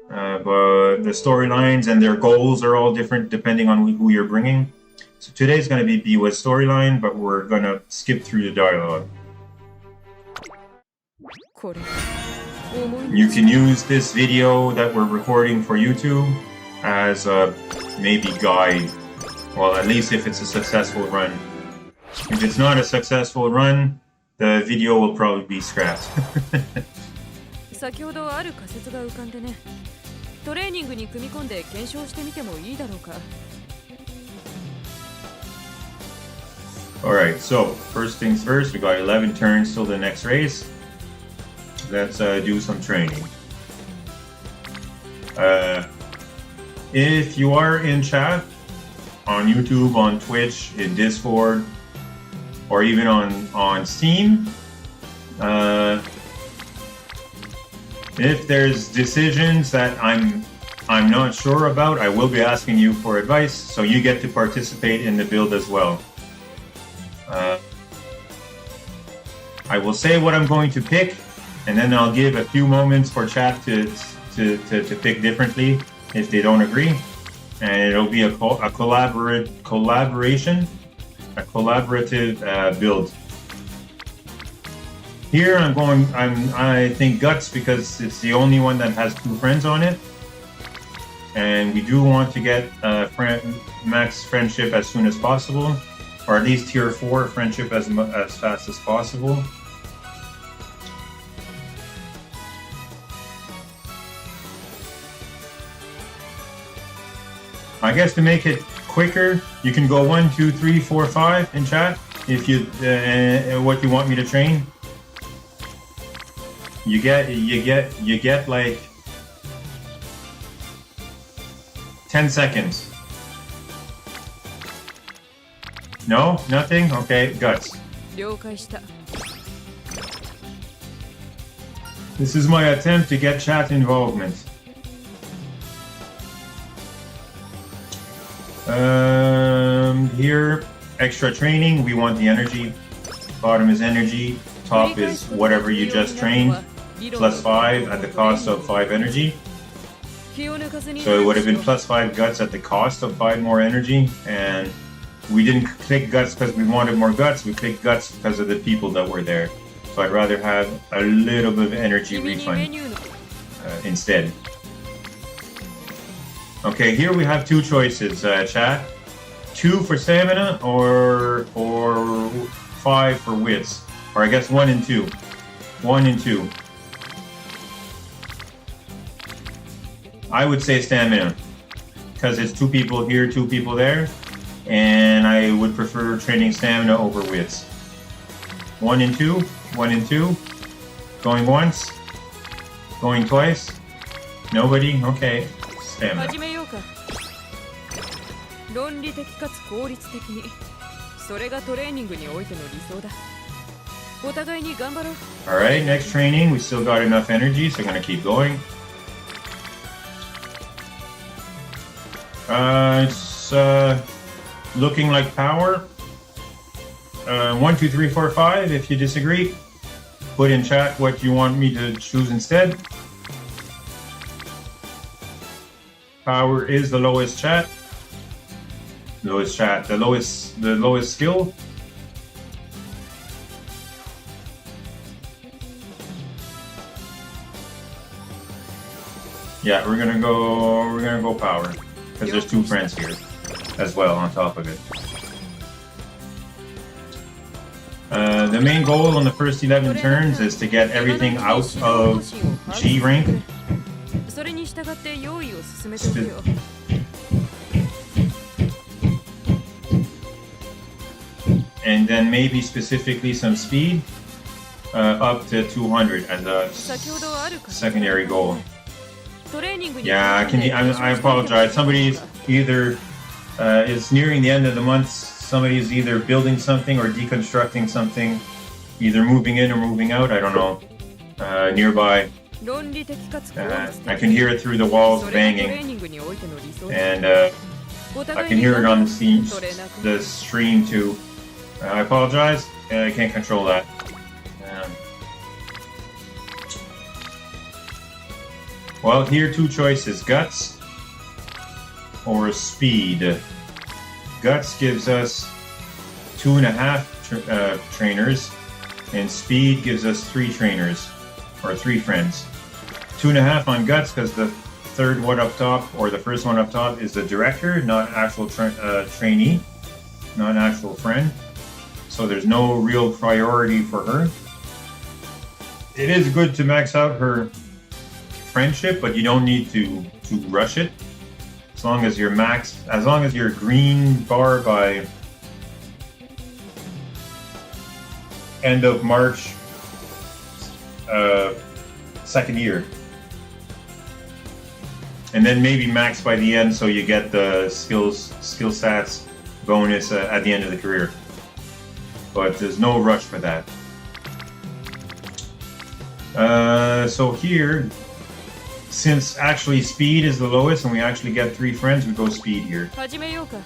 but the storylines and their goals are all different depending on who you're bringing. So today's going to be Biwa's storyline, but we're going to skip through the dialogue. You can use this video that we're recording for YouTube as a maybe guide. Well, at least if it's a successful run. If it's not a successful run, the video will probably be scrapped. 先ほどある仮説が浮かんでね。トレーニングに組み込んで検証してみてもいいだろうか。Alright, so first things first, we got 11 turns till the next race. Let's do some training. If you are in chat, on YouTube, on Twitch, in Discord, or even on Steam. If there's decisions that I'm not sure about, I will be asking you for advice, so you get to participate in the build as well. I will say what I'm going to pick, and then I'll give a few moments for chat to pick differently if they don't agree, and it'll be a collaborative build. Here I think Guts because it's the only one that has 2 friends on it, and we do want to get max friendship as soon as possible, or at least tier 4 friendship as fast as possible. I guess to make it quicker, you can go 1, 2, 3, 4, 5 in chat if you what you want me to train. You get like 10 seconds. No? Nothing? Okay, Guts. 了解した。 This is my attempt to get chat involvement. Here, extra training, we want the energy. Bottom is energy, top is whatever you just trained, plus 5 at the cost of 5 energy. So it would have been plus 5 guts at the cost of 5 more energy, and we didn't click guts because we wanted more guts, we clicked guts because of the people that were there. So I'd rather have a little bit of energy refund instead. Okay, here we have 2 choices, chat. 2 for stamina or 5 for wits. Or I guess 1 and 2. 1 and 2. I would say stamina. Because it's 2 people here, 2 people there. And I would prefer training stamina over wits. 1 and 2. 1 and 2. Going once. Going twice. Nobody? Okay. Stamina. 始めようか。論理的かつ効率的に。それがトレーニングにおいての理想だ。お互いに頑張ろう。Alright, next training. We still got enough energy, so I'm gonna keep going. It's looking like power. 1, 2, 3, 4, 5. If you disagree, put in chat what you want me to choose instead. Power is the lowest chat. Lowest chat. The lowest skill. Yeah, we're gonna go power because there's 2 friends here as well on top of it. The main goal on the first 11 turns is to get everything out of G rank. それに従って用意を進めておくよ。And then maybe specifically some speed up to 200 as a secondary goal. Yeah, I apologize. Somebody's either it's nearing the end of the month. Somebody is either building something or deconstructing something, either moving in or moving out. I don't know. Nearby. I can hear it through the walls banging, and I can hear it on the stream too. I apologize. I can't control that. Well, here 2 choices: guts or speed. Guts gives us 2.5 trainers, and speed gives us 3 trainers or 3 friends. 2.5 on guts because the third one up top or the first one up top is the director, not actual trainee, not an actual friend. So there's no real priority for her. It is good to max out her friendship, but you don't need to rush it. As long as you're green bar by end of March, 2nd year. And then maybe max by the end so you get the skill stats bonus at the end of the career. but there's no rush for that. So here, since actually speed is the lowest and we actually get 3 friends, we go speed here. 始めようか。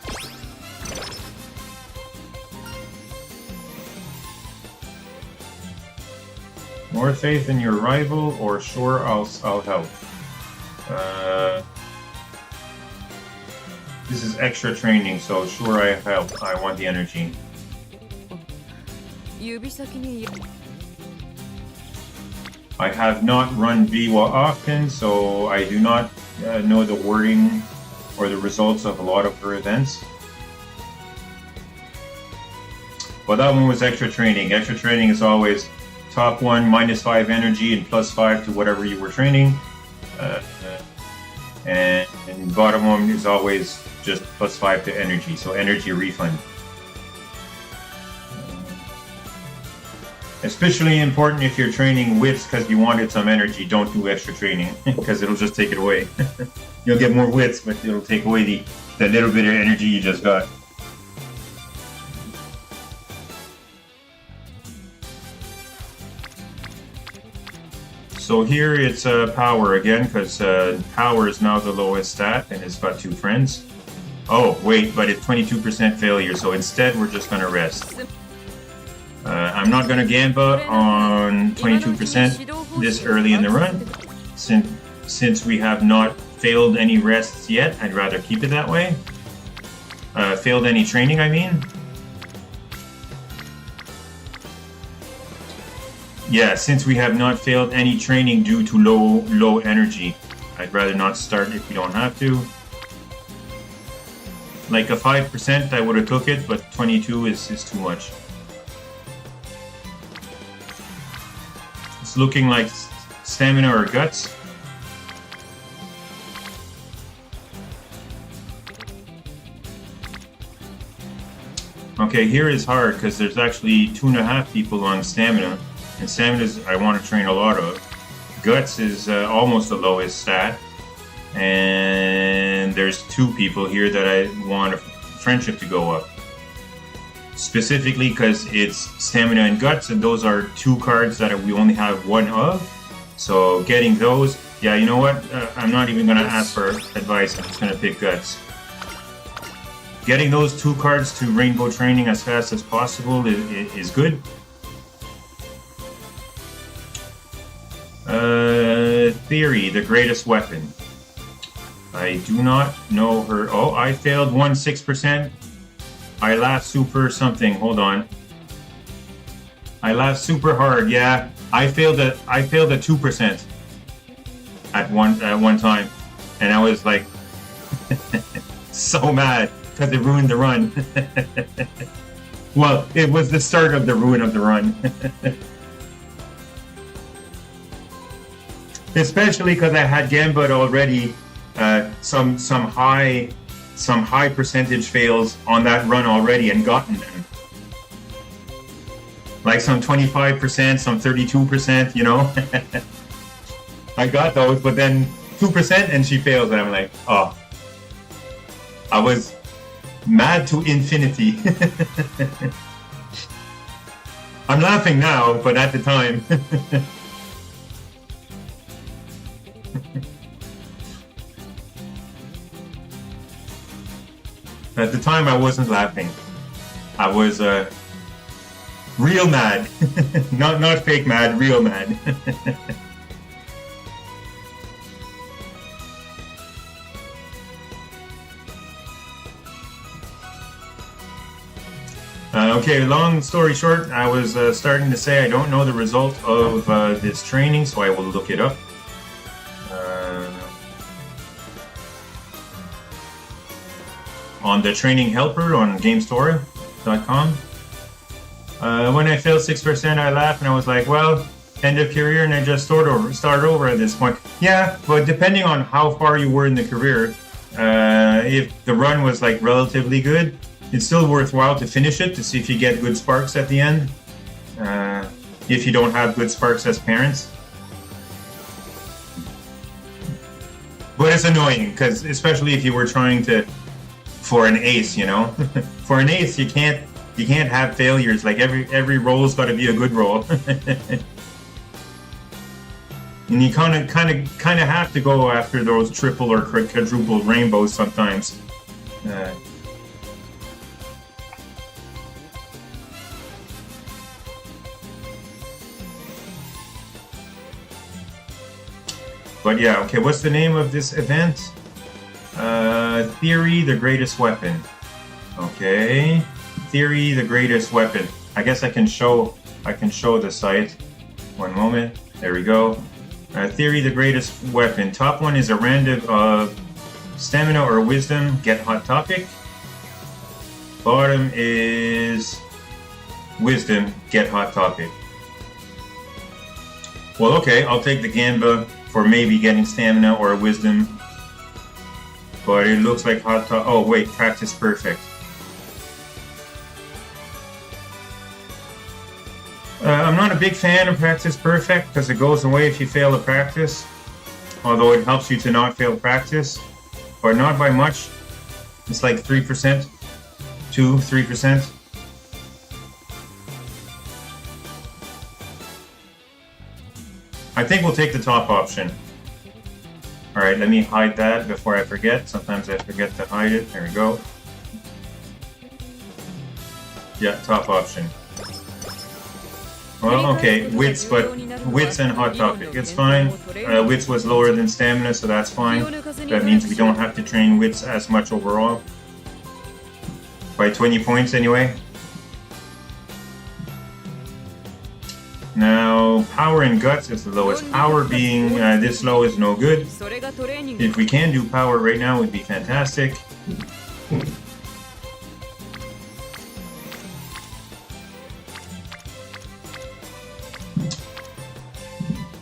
More faith in your rival, or sure, I'll help. This is extra training, so sure I help. I want the energy. 指先に I have not run Biwa often, so I do not know the wording or the results of a lot of her events. Well, that one was extra training. Extra training is always top 1, -5 energy, and +5 to whatever you were training. And bottom one is always just +5 to energy, so energy refund. Especially important if you're training whips because you wanted some energy. Don't do extra training because it'll just take it away. You'll get more whips, but it'll take away the little bit of energy you just got. So here it's power again, because power is now the lowest stat and it's got 2 friends. Oh, wait, but it's 22% failure, so instead we're just going to rest. I'm not going to gamba on 22% this early in the run. Since we have not failed any rests yet, I'd rather keep it that way. Failed any training, I mean. Yeah, since we have not failed any training due to low energy, I'd rather not start if we don't have to. Like a 5%, I would have took it, but 22 is too much. It's looking like stamina or guts. Okay, here is hard because there's actually 2.5 people on stamina. And stamina is I want to train a lot of. Guts is almost the lowest stat. And there's 2 people here that I want a friendship to go up. Specifically because it's stamina and guts, and those are 2 cards that we only have 1 of. So getting those, yeah, you know what? I'm not even going to ask for advice. I'm just going to pick guts. Getting those 2 cards to rainbow training as fast as possible is good. Theory, the greatest weapon. I do not know her. Oh, I failed 6%. I laughed super something. Hold on. I laughed super hard. Yeah, I failed at 2% at one time, and I was like so mad because it ruined the run. Well, it was the start of the ruin of the run. Especially because I had gambit already, some high percentage fails on that run already and gotten them. Like some 25%, some 32%, you know. I got those, but then 2% and she fails, and I'm like, oh. I was mad to infinity. I'm laughing now, but at the time. At the time, I wasn't laughing. I was real mad. not fake mad, real mad. Okay, long story short, I was starting to say I don't know the result of this training, so I will look it up. On the training helper on GameStore.com. When I failed 6%, I laughed and I was like, well, end of career, and I just start over at this point. Yeah, but depending on how far you were in the career, if the run was like relatively good, it's still worthwhile to finish it to see if you get good sparks at the end. If you don't have good sparks as parents. But it's annoying, because especially if you were trying to for an ace, you know. For an ace, you can't You can't have failures. Like every roll's got to be a good roll. And you kind of have to go after those triple or quadruple rainbows sometimes. But yeah, okay, what's the name of this event? Theory, the greatest weapon. Okay, Theory, the greatest weapon. I guess I can show the site. One moment. There we go. Theory, the greatest weapon. Top one is a random of stamina or wisdom. Get hot topic. Bottom is wisdom. Get hot topic. Well, okay, I'll take the Gamba for maybe getting stamina or wisdom. But it looks like hot top. Oh wait, practice perfect. I'm not a big fan of practice perfect because it goes away if you fail a practice. Although it helps you to not fail practice, but not by much. It's like 3%, 3%. I think we'll take the top option. Alright, let me hide that before I forget. Sometimes I forget to hide it. There we go. Yeah, top option. Well, okay, wits, but wits and hot topic. It's fine. Wits was lower than stamina, so that's fine. That means we don't have to train wits as much overall. By 20 points anyway. Now, power and guts is the lowest. Power being this low is no good. If we can do power right now, it would be fantastic.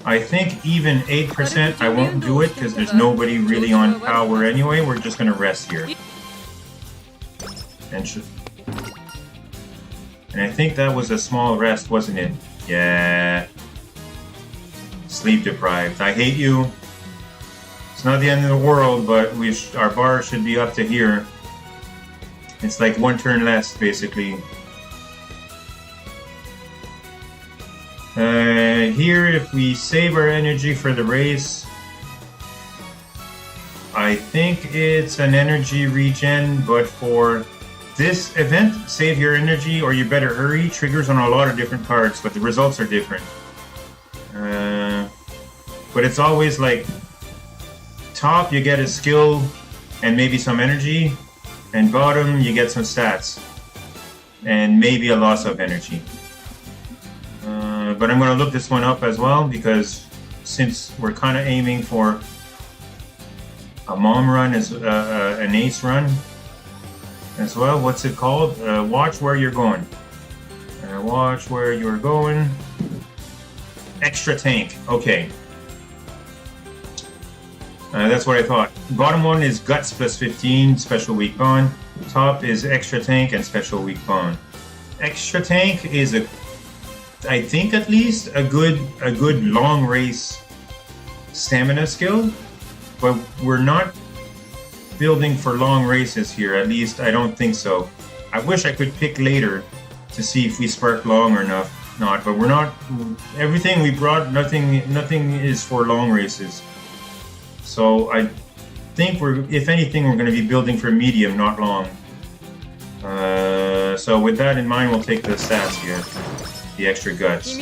I think even 8%, I won't do it because there's nobody really on power anyway. We're just going to rest here. And I think that was a small rest, wasn't it? Yeah. Sleep deprived. I hate you. It's not the end of the world, but our bar should be up to here. It's like one turn less, basically. Here, if we save our energy for the race, I think it's an energy regen, but for this event, save your energy or you better hurry, triggers on a lot of different cards, but the results are different. But it's always like, top you get a skill and maybe some energy, and bottom you get some stats and maybe a loss of energy. But I'm going to look this one up as well, because since we're kind of aiming for a mom run as an ace run as well. What's it called? Watch where you're going. Watch where you're going. Extra tank. Okay. That's what I thought. Bottom one is guts plus 15, special weak bond. Top is extra tank and special weak bond. Extra tank is I think at least a good long race stamina skill, but we're not building for long races here. At least I don't think so. I wish I could pick later to see if we spark long or not. But we're not. Everything we brought, nothing is for long races. So I think if anything, we're going to be building for medium, not long. So with that in mind, we'll take the stats here. The extra guts. Was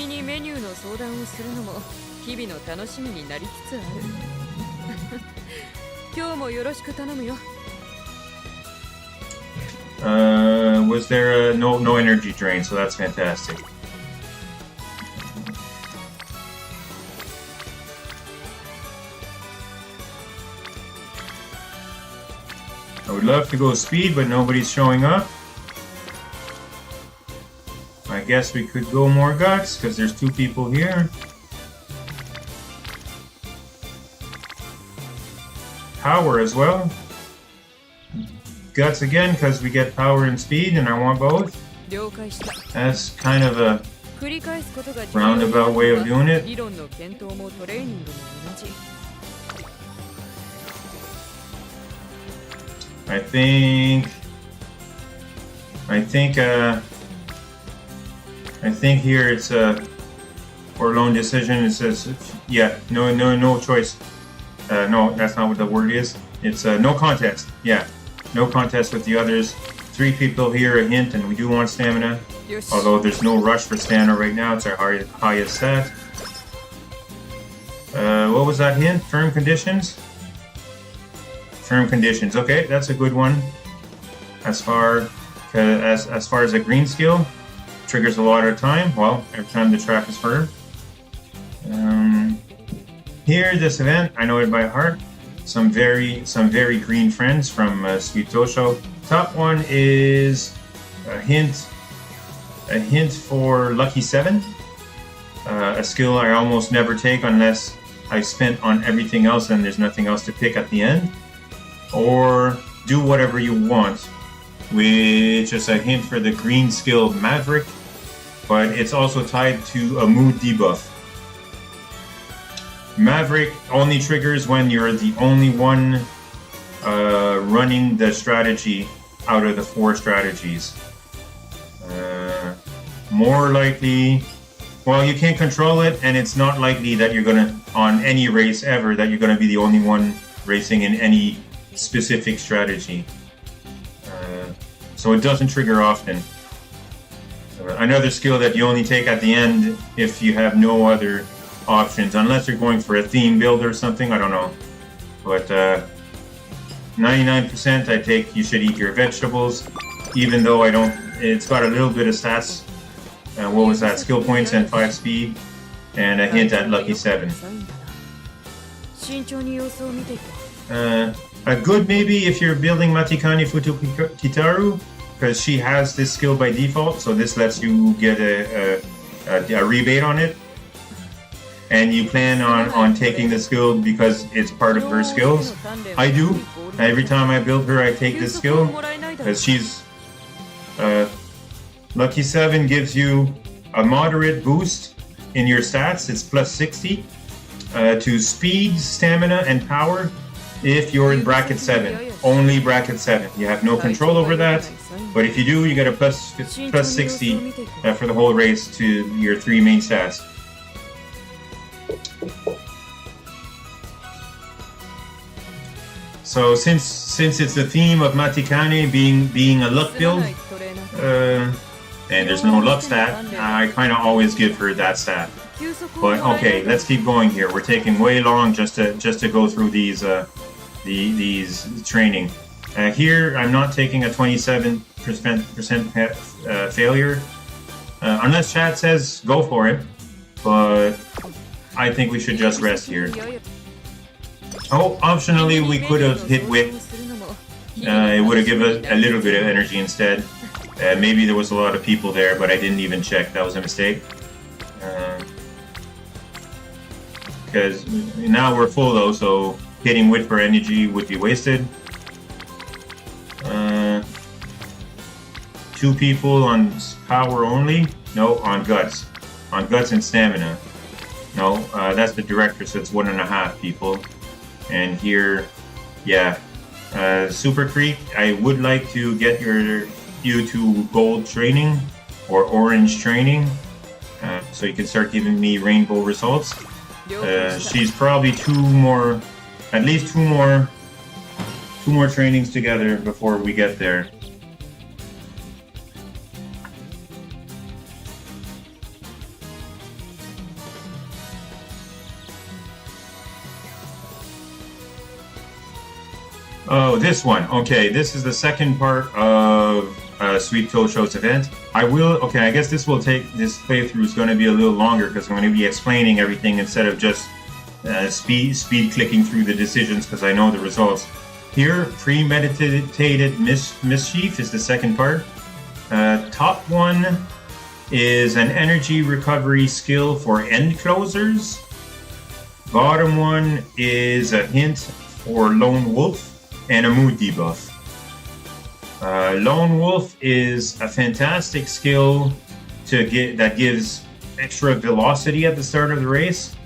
there no energy drain, so that's fantastic. I would love to go speed, but nobody's showing up. I guess we could go more guts, because there's 2 people here. Power as well. Guts again, because we get power and speed, and I want both. That's kind of a roundabout way of doing it. I think I think here it's for lone decision. It says, yeah, no choice. No, that's not what the word is. It's no contest. Yeah, no contest with the others. 3 people here, a hint, and we do want stamina. Although there's no rush for stamina right now. It's our highest stat. What was that hint? Firm conditions? Firm conditions. Okay, that's a good one. As far as a green skill, triggers a lot of time. Well, every time the track is firm. Here, this event, I know it by heart. Some very green friends from Sweet Tosho. Top one is a hint for Lucky 7. A skill I almost never take unless I've spent on everything else and there's nothing else to pick at the end. Or do whatever you want, which is a hint for the green skill Maverick, but it's also tied to a mood debuff. Maverick only triggers when you're the only one running the strategy out of the 4 strategies. More likely, well, you can't control it, and it's not likely that you're gonna, on any race ever, that you're gonna be the only one racing in any specific strategy. So it doesn't trigger often. Another skill that you only take at the end if you have no other options, unless you're going for a theme build or something, I don't know. But 99% I take you should eat your vegetables, even though I don't, it's got a little bit of stats. What was that? Skill points and 5 speed, and a hint at Lucky 7. A good maybe if you're building Matikani Futu Kitaru, because she has this skill by default, so this lets you get a rebate on it. And you plan on taking the skill because it's part of her skills. I do. Every time I build her, I take this skill, because she's... Lucky 7 gives you a moderate boost in your stats. It's plus 60 to speed, stamina, and power if you're in bracket 7. Only bracket 7. You have no control over that, but if you do, you get a plus 60 for the whole race to your 3 main stats. So since it's the theme of Matikane being a luck build, and there's no luck stat, I kind of always give her that stat. But okay, let's keep going here. We're taking way long just to go through these training. Here, I'm not taking a 27% failure, unless chat says go for it. But I think we should just rest here. Oh, optionally, we could have hit Whip. It would have given us a little bit of energy instead. Maybe there was a lot of people there, but I didn't even check. That was a mistake. Because now we're full though, so hitting Wit for energy would be wasted. 2 people on power only? No, on guts. On guts and stamina. No, that's the director, so it's 1.5 people. And here, yeah. Super Creek, I would like to get you to gold training or orange training, so you can start giving me rainbow results. She's probably at least two more trainings together before we get there. Oh, this one. Okay, this is the second part of Sweet Tosho's event. I guess this playthrough is going to be a little longer because I'm going to be explaining everything instead of just speed clicking through the decisions because I know the results. Here, premeditated mischief is the second part. Top one is an energy recovery skill for end closers. Bottom one is a hint for Lone Wolf and a mood debuff. Lone Wolf is a fantastic skill that gives extra velocity at the start of the race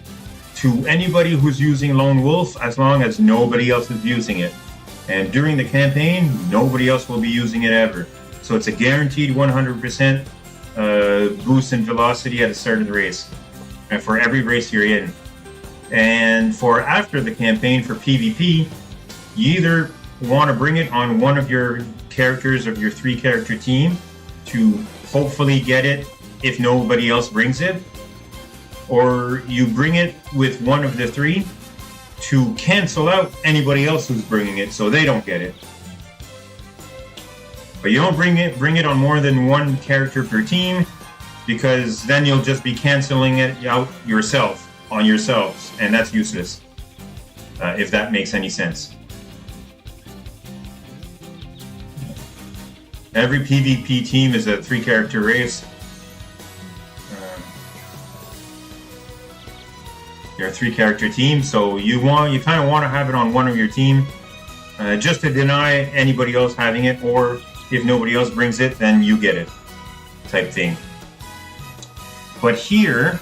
to anybody who's using Lone Wolf, as long as nobody else is using it. And during the campaign, nobody else will be using it ever. So it's a guaranteed 100% boost in velocity at the start of the race, and for every race you're in. And for after the campaign for PvP, you either want to bring it on one of your characters of your 3-character team to hopefully get it if nobody else brings it, or you bring it with one of the 3 to cancel out anybody else who's bringing it so they don't get it. But you don't bring it on more than one character per team, because then you'll just be canceling it out on yourselves, and that's useless, if that makes any sense. Every PvP team is a 3-character race. You're a 3-character team, so you kind of want to have it on one of your team, just to deny anybody else having it, or if nobody else brings it, then you get it, type thing. But here,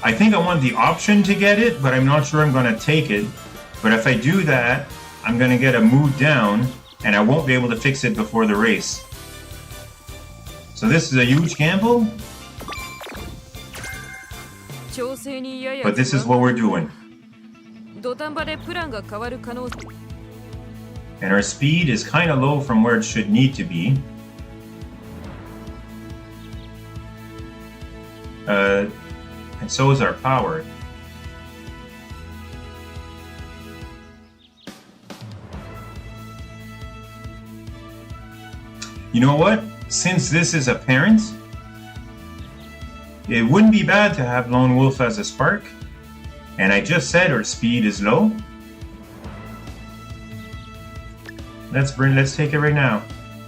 I think I want the option to get it, but I'm not sure I'm going to take it. But if I do that, I'm going to get a mood down, and I won't be able to fix it before the race. So this is a huge gamble, but this is what we're doing. And our speed is kind of low from where it should need to be. And so is our power. You know what? Since this is a parent, it wouldn't be bad to have Lone Wolf as a spark. And I just said our speed is low. Let's take it right now.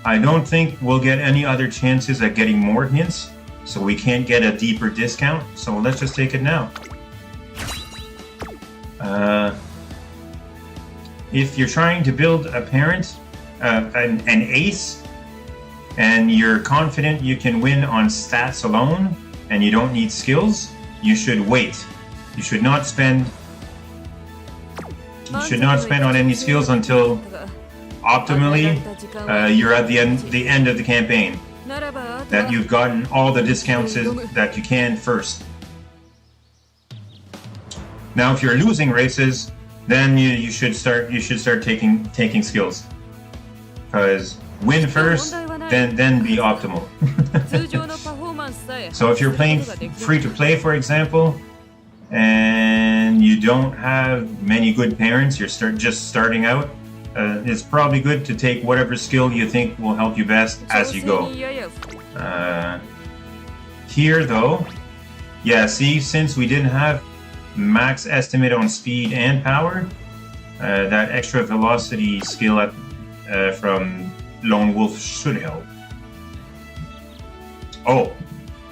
I don't think we'll get any other chances at getting more hints, so we can't get a deeper discount. So let's just take it now. If you're trying to build a parent, an ace, and you're confident you can win on stats alone, and you don't need skills, you should wait. You should not spend on any skills until optimally you're at the end of the campaign, that you've gotten all the discounts that you can first. Now if you're losing races, then you should start taking skills, because win first, then be optimal. So if you're playing free to play, for example, and you don't have many good parents, you're just starting out, it's probably good to take whatever skill you think will help you best as you go. Here though, yeah, see, since we didn't have max estimate on speed and power, that extra velocity skill from Lone Wolf should help. Oh,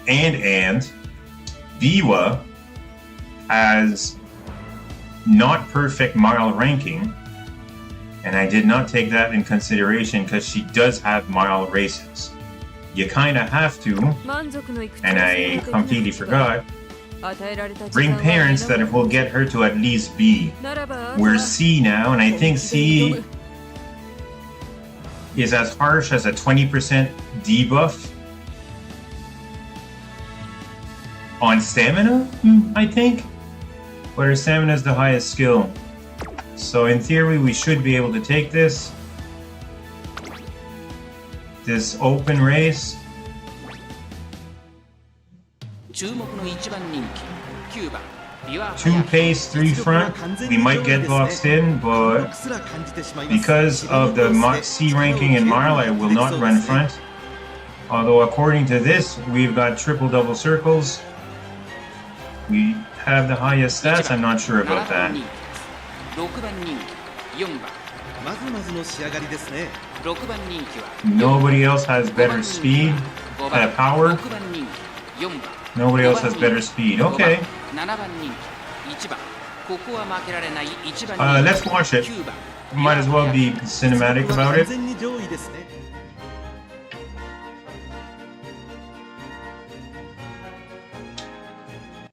and Biwa has not perfect mile ranking, and I did not take that in consideration because she does have mile races. You kind of have to, and I completely forgot, bring parents that will get her to at least B. We're C now, and I think C is as harsh as a 20% debuff on stamina, I think. But her stamina is the highest skill. So in theory, we should be able to take this open race. 2 pace, 3 front. We might get boxed in, but because of the C ranking in mile, I will not run front. Although according to this, we've got triple double circles. We have the highest stats. I'm not sure about that. Nobody else has better speed, power. Nobody else has better speed. Okay. Let's watch it. Might as well be cinematic about it.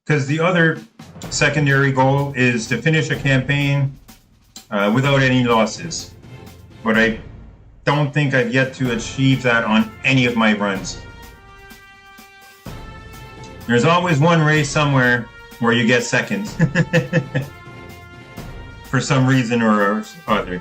Because the other secondary goal is to finish a campaign without any losses. But don't think I've yet to achieve that on any of my runs. There's always one race somewhere where you get second. For some reason or other.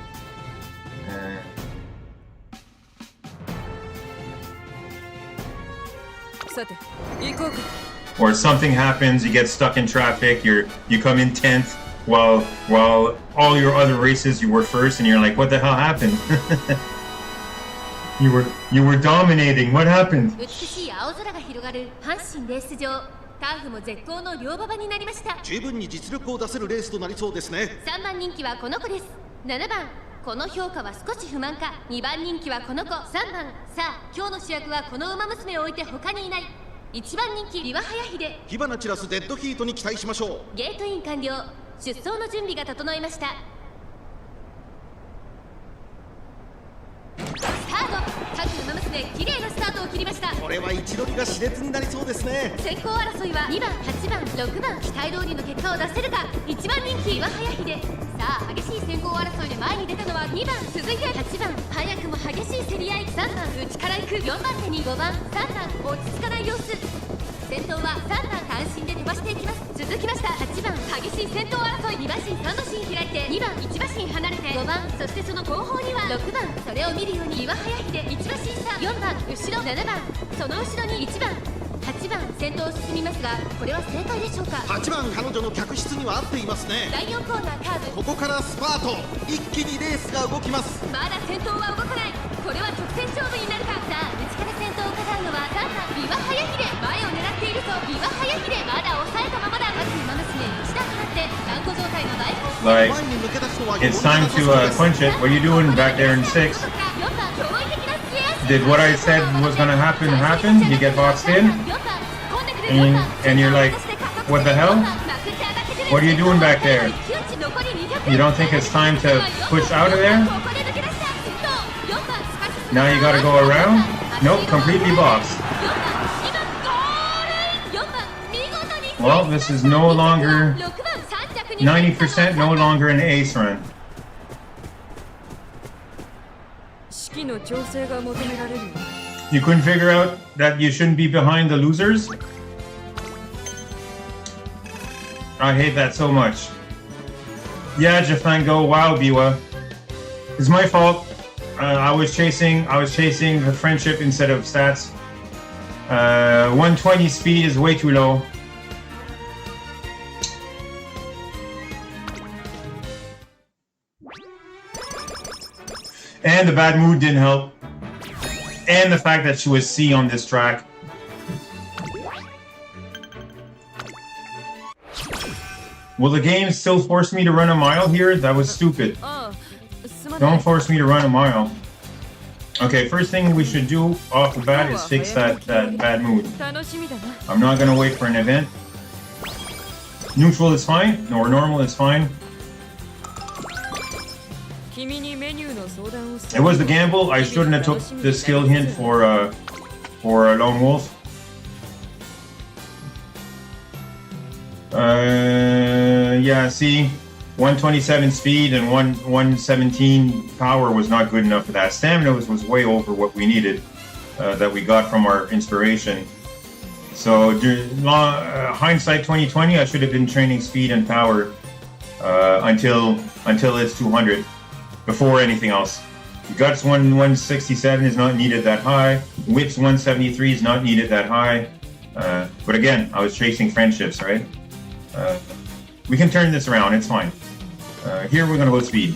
Or something happens, you get stuck in traffic, you come in 10th while all your other races you were first, and you're like, what the hell happened? you were dominating. What happened? 美しい青空が広がる阪神レース場。ターフも絶好の両馬場になりました。十分に実力を出せるレースとなりそうですね。3番人気はこの子です。7番、この評価は少し不満か。2番人気はこの子。3番、さあ今日の主役はこの馬娘を置いて他にいない。1番人気ビワハヤヒデ。火花散らすデッドヒートに期待しましょう。ゲートイン完了。出走の準備が整いました。スタート。各馬娘綺麗なスタートを切りました。これは位置取りが熾烈になりそうですね。先行争いは2番、8番、6番。期待通りの結果を出せるか。1番人気ビワハヤヒデ。さあ激しい先行争いで前に出たのは2番。続いて8番。早くも激しい競り合い。3番内から行く。4番手に5番。3番落ち着かない様子。先頭は3番単身で飛ばしていきます。続きました8番激しい先頭争い。2馬身3馬身開いて2番1馬身離れて5番。そしてその後方には6番。それを見るように岩早秀1馬身差。4番後ろ7番。その後ろに1番8番。先頭を進みますがこれは正解でしょうか。8番彼女の客室には合っていますね。第4コーナーカーブ。ここからスパート。一気にレースが動きます。まだ先頭は動かない。これは直線勝負になるか。さあ内から先頭を飾るのは3番ビワハヤヒデ。前を狙っているぞビワハヤヒデ。まだ抑えたままだ。各馬娘1段となって断固状態の大混戦。 Like, 前に抜け出すのは it's time to clinch it. What are you doing back there in 6? 4番驚異的なスピアー Did what I said was gonna happen happen? You get boxed in? And you're like, what the hell? What are you doing back there? You don't think it's time to push out of there? Now you gotta go around? Nope, completely boxed. Well, this is no longer 90%, no longer an ace run. 式の調整が求められるよ。 You couldn't figure out that you shouldn't be behind the losers? I hate that so much. Yeah, Jafango, wow, Biwa. It's my fault. I was chasing the friendship instead of stats. 120 speed is way too low. And the bad mood didn't help. And the fact that she was C on this track. Will the game still force me to run a mile here? That was stupid. Don't force me to run a mile. Okay, first thing we should do off the bat is fix that bad mood. I'm not gonna wait for an event. Neutral is fine, or normal is fine. It was the gamble. I shouldn't have took the skill hint for a lone wolf. Yeah, see, 127 speed and 117 power was not good enough for that. Stamina was way over what we needed, that we got from our inspiration. So hindsight 2020, I should have been training speed and power until it's 200 before anything else. Guts 167 is not needed that high. Whips 173 is not needed that high. But again, I was chasing friendships, right? We can turn this around, it's fine. Here we're gonna go speed.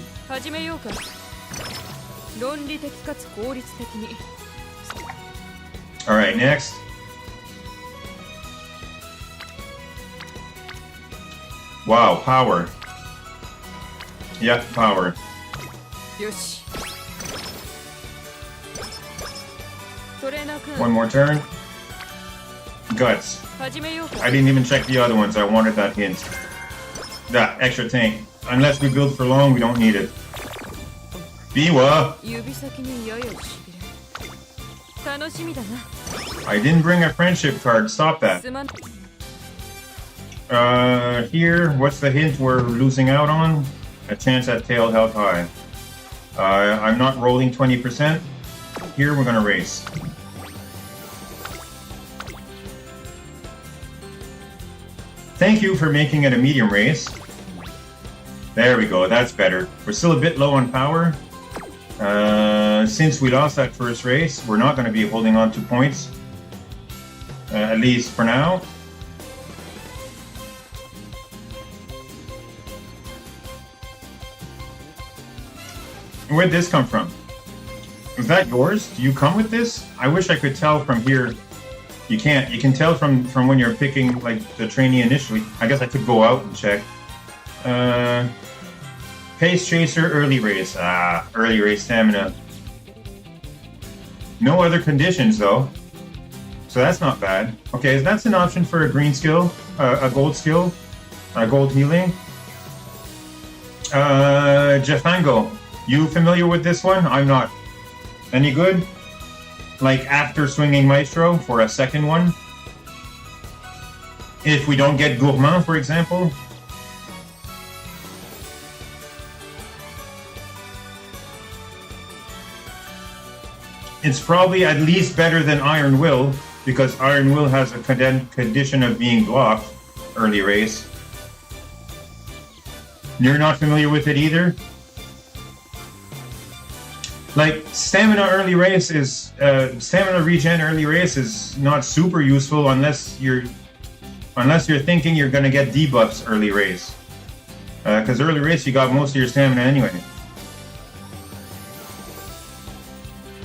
Alright, next. Wow, power. Yep, power. One more turn. Guts. I didn't even check the other ones, I wanted that hint. That extra tank. Unless we build for long, we don't need it. Biwa! I didn't bring a friendship card, stop that. Here, what's the hint we're losing out on? A chance at tail held high. I'm not rolling 20%. Here we're gonna race. Thank you for making it a medium race. There we go, that's better. We're still a bit low on power. Since we lost that first race, we're not going to be holding on to points. At least for now. Where'd this come from? Is that yours? Do you come with this? I wish I could tell from here. You can't. You can tell from when you're picking like the trainee initially. I guess I could go out and check. Pace Chaser, early race. Early race stamina. No other conditions though. So that's not bad. Okay, that's an option for a green skill, a gold skill, gold healing. Jafango, you familiar with this one? I'm not. Any good? Like after swinging Maestro for a second one? If we don't get Gourmand, for example? It's probably at least better than Iron Will, because Iron Will has a condition of being blocked early race. You're not familiar with it either? Like, stamina early race is, stamina regen early race is not super useful unless you're thinking you're gonna get debuffs early race. Because early race you got most of your stamina anyway.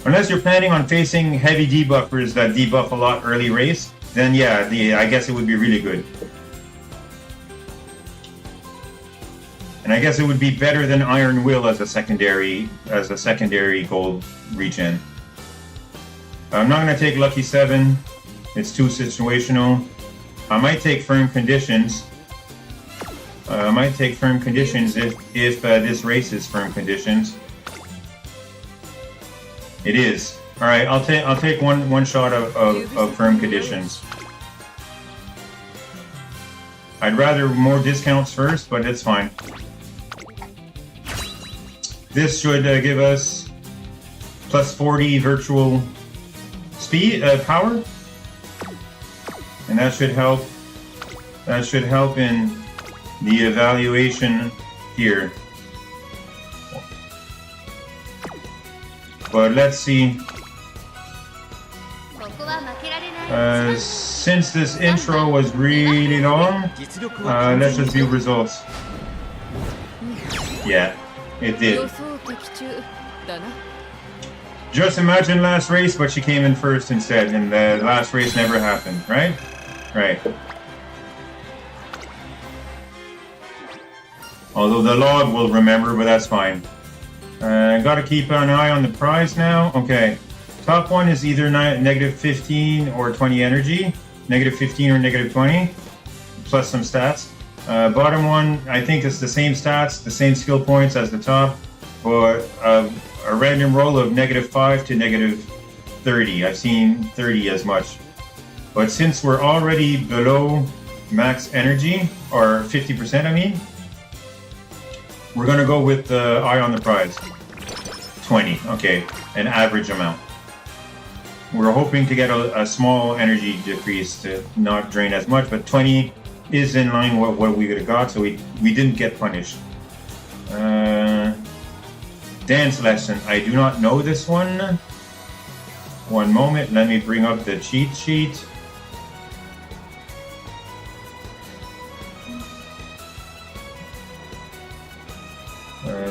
Unless you're planning on facing heavy debuffers that debuff a lot early race, then yeah, I guess it would be really good. And I guess it would be better than Iron Will as a secondary gold regen. I'm not gonna take Lucky 7. It's too situational. I might take Firm Conditions. I might take Firm Conditions if this race is Firm Conditions. It is. All right, I'll take one shot of Firm Conditions. I'd rather more discounts first, but it's fine. This should give us plus 40 virtual speed power, and that should help. That should help in the evaluation here. But let's see. Since this intro was really long, let's just view results. Yeah, it did. Just imagine last race, but she came in first instead, and the last race never happened, right? Right. Although the log will remember, but that's fine. Gotta keep an eye on the prize now. Okay. Top one is either negative 15 or 20 energy. Negative 15 or negative 20. Plus some stats. Bottom one, I think it's the same stats, the same skill points as the top. But a random roll of negative 5 to negative 30. I've seen 30 as much. But since we're already below max energy, or 50% I mean, we're gonna go with the eye on the prize. 20, okay, an average amount. We're hoping to get a small energy decrease to not drain as much, but 20 is in line with what we would have got, so we didn't get punished. Dance lesson, I do not know this one. One moment, let me bring up the cheat sheet.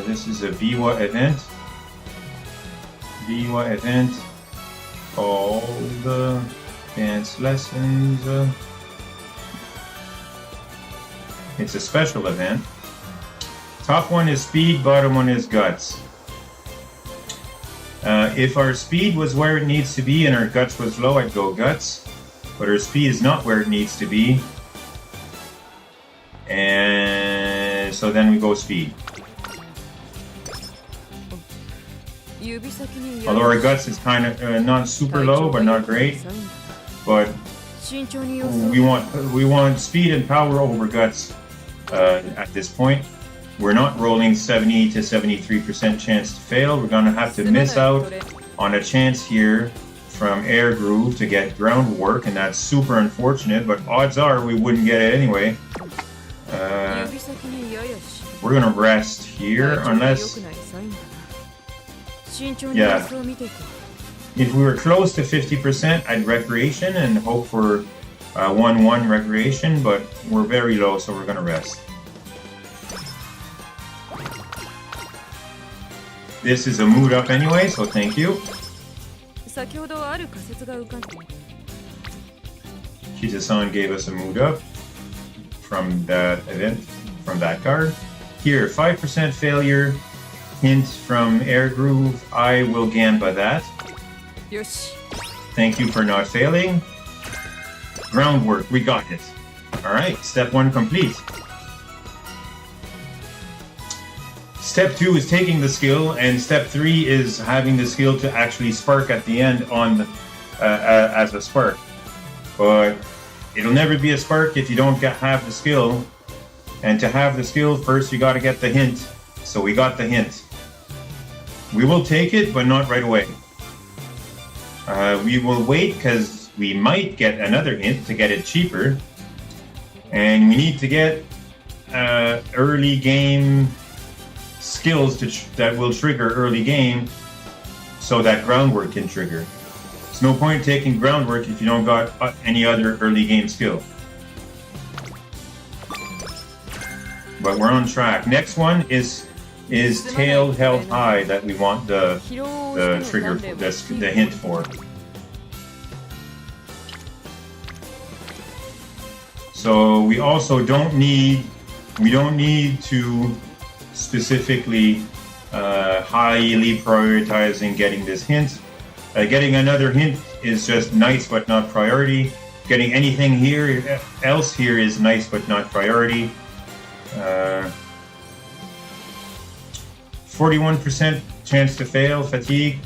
This is a Biwa event. Biwa event. All the dance lessons. It's a special event. Top one is speed, bottom one is guts. If our speed was where it needs to be and our guts was low, I'd go guts. But our speed is not where it needs to be. And so then we go speed. Although our guts is kind of not super low, but not great. But we want speed and power over guts at this point. we're not rolling 70 to 73% chance to fail. We're going to have to miss out on a chance here from Air Groove to get groundwork, and that's super unfortunate, but odds are we wouldn't get it anyway. We're going to rest here unless... Yeah. If we were close to 50%, I'd recreation and hope for 1-1 recreation, but we're very low, so we're going to rest. This is a mood up anyway, so thank you. Kita-san gave us a mood up from that event, from that card. Here, 5% failure, hint from Air Groove. I will Gamba that. Thank you for not failing. Groundwork, we got it. Alright, step 1 complete. Step 2 is taking the skill, and step 3 is having the skill to actually spark at the end on the, as a spark. But it'll never be a spark if you don't have the skill. And to have the skill, first you got to get the hint. So we got the hint. We will take it, but not right away. We will wait because we might get another hint to get it cheaper. And we need to get early game skills that will trigger early game so that groundwork can trigger. There's no point taking groundwork if you don't got any other early game skill. But we're on track. Next one is tail held high that we want the trigger, the hint for. So we also don't need to specifically highly prioritizing getting this hint. Getting another hint is just nice but not priority. Getting anything else here is nice but not priority. 41% chance to fail, fatigue.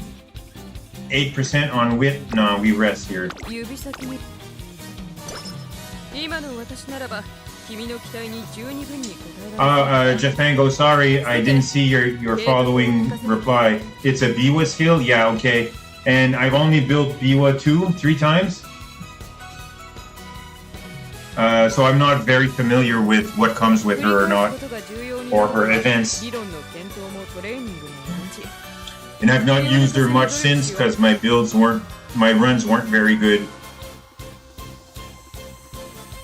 8% on wit. No, we rest here. Jafango, sorry, I didn't see your following reply. It's a Biwa skill? Yeah, okay. And I've only built Biwa 3 times. So I'm not very familiar with what comes with her or not, or her events. And I've not used her much since because my runs weren't very good.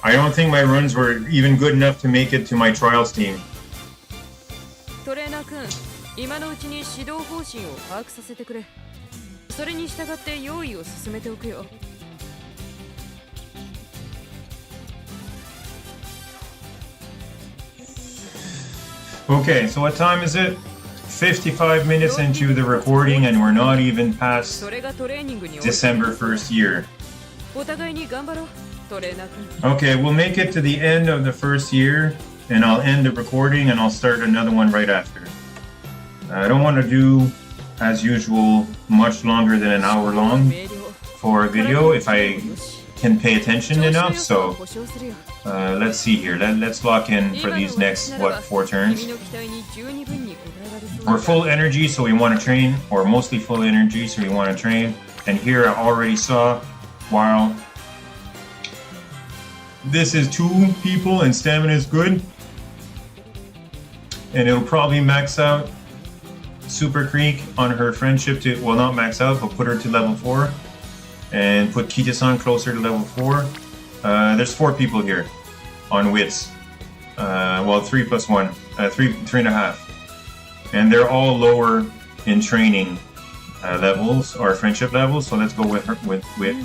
I don't think my runs were even good enough to make it to my trials team. Okay, so what time is it? 55 minutes into the recording and we're not even past December 1st year. Okay, we'll make it to the end of the first year and I'll end the recording and I'll start another one right after. I don't want to do, as usual, much longer than an hour long for a video if I can pay attention enough, so let's see here. Let's lock in for these next, 4 turns. We're full energy, so we want to train, or mostly full energy, so we want to train. And here I already saw, while this is 2 people and stamina is good, and it'll probably max out Super Creek on her friendship to, well, not max out, but put her to level 4. And put Kita-san closer to level 4. There's 4 people here on wits. Well, 3 plus 1, 3.5. And they're all lower in training levels or friendship levels. So let's go with her with wit.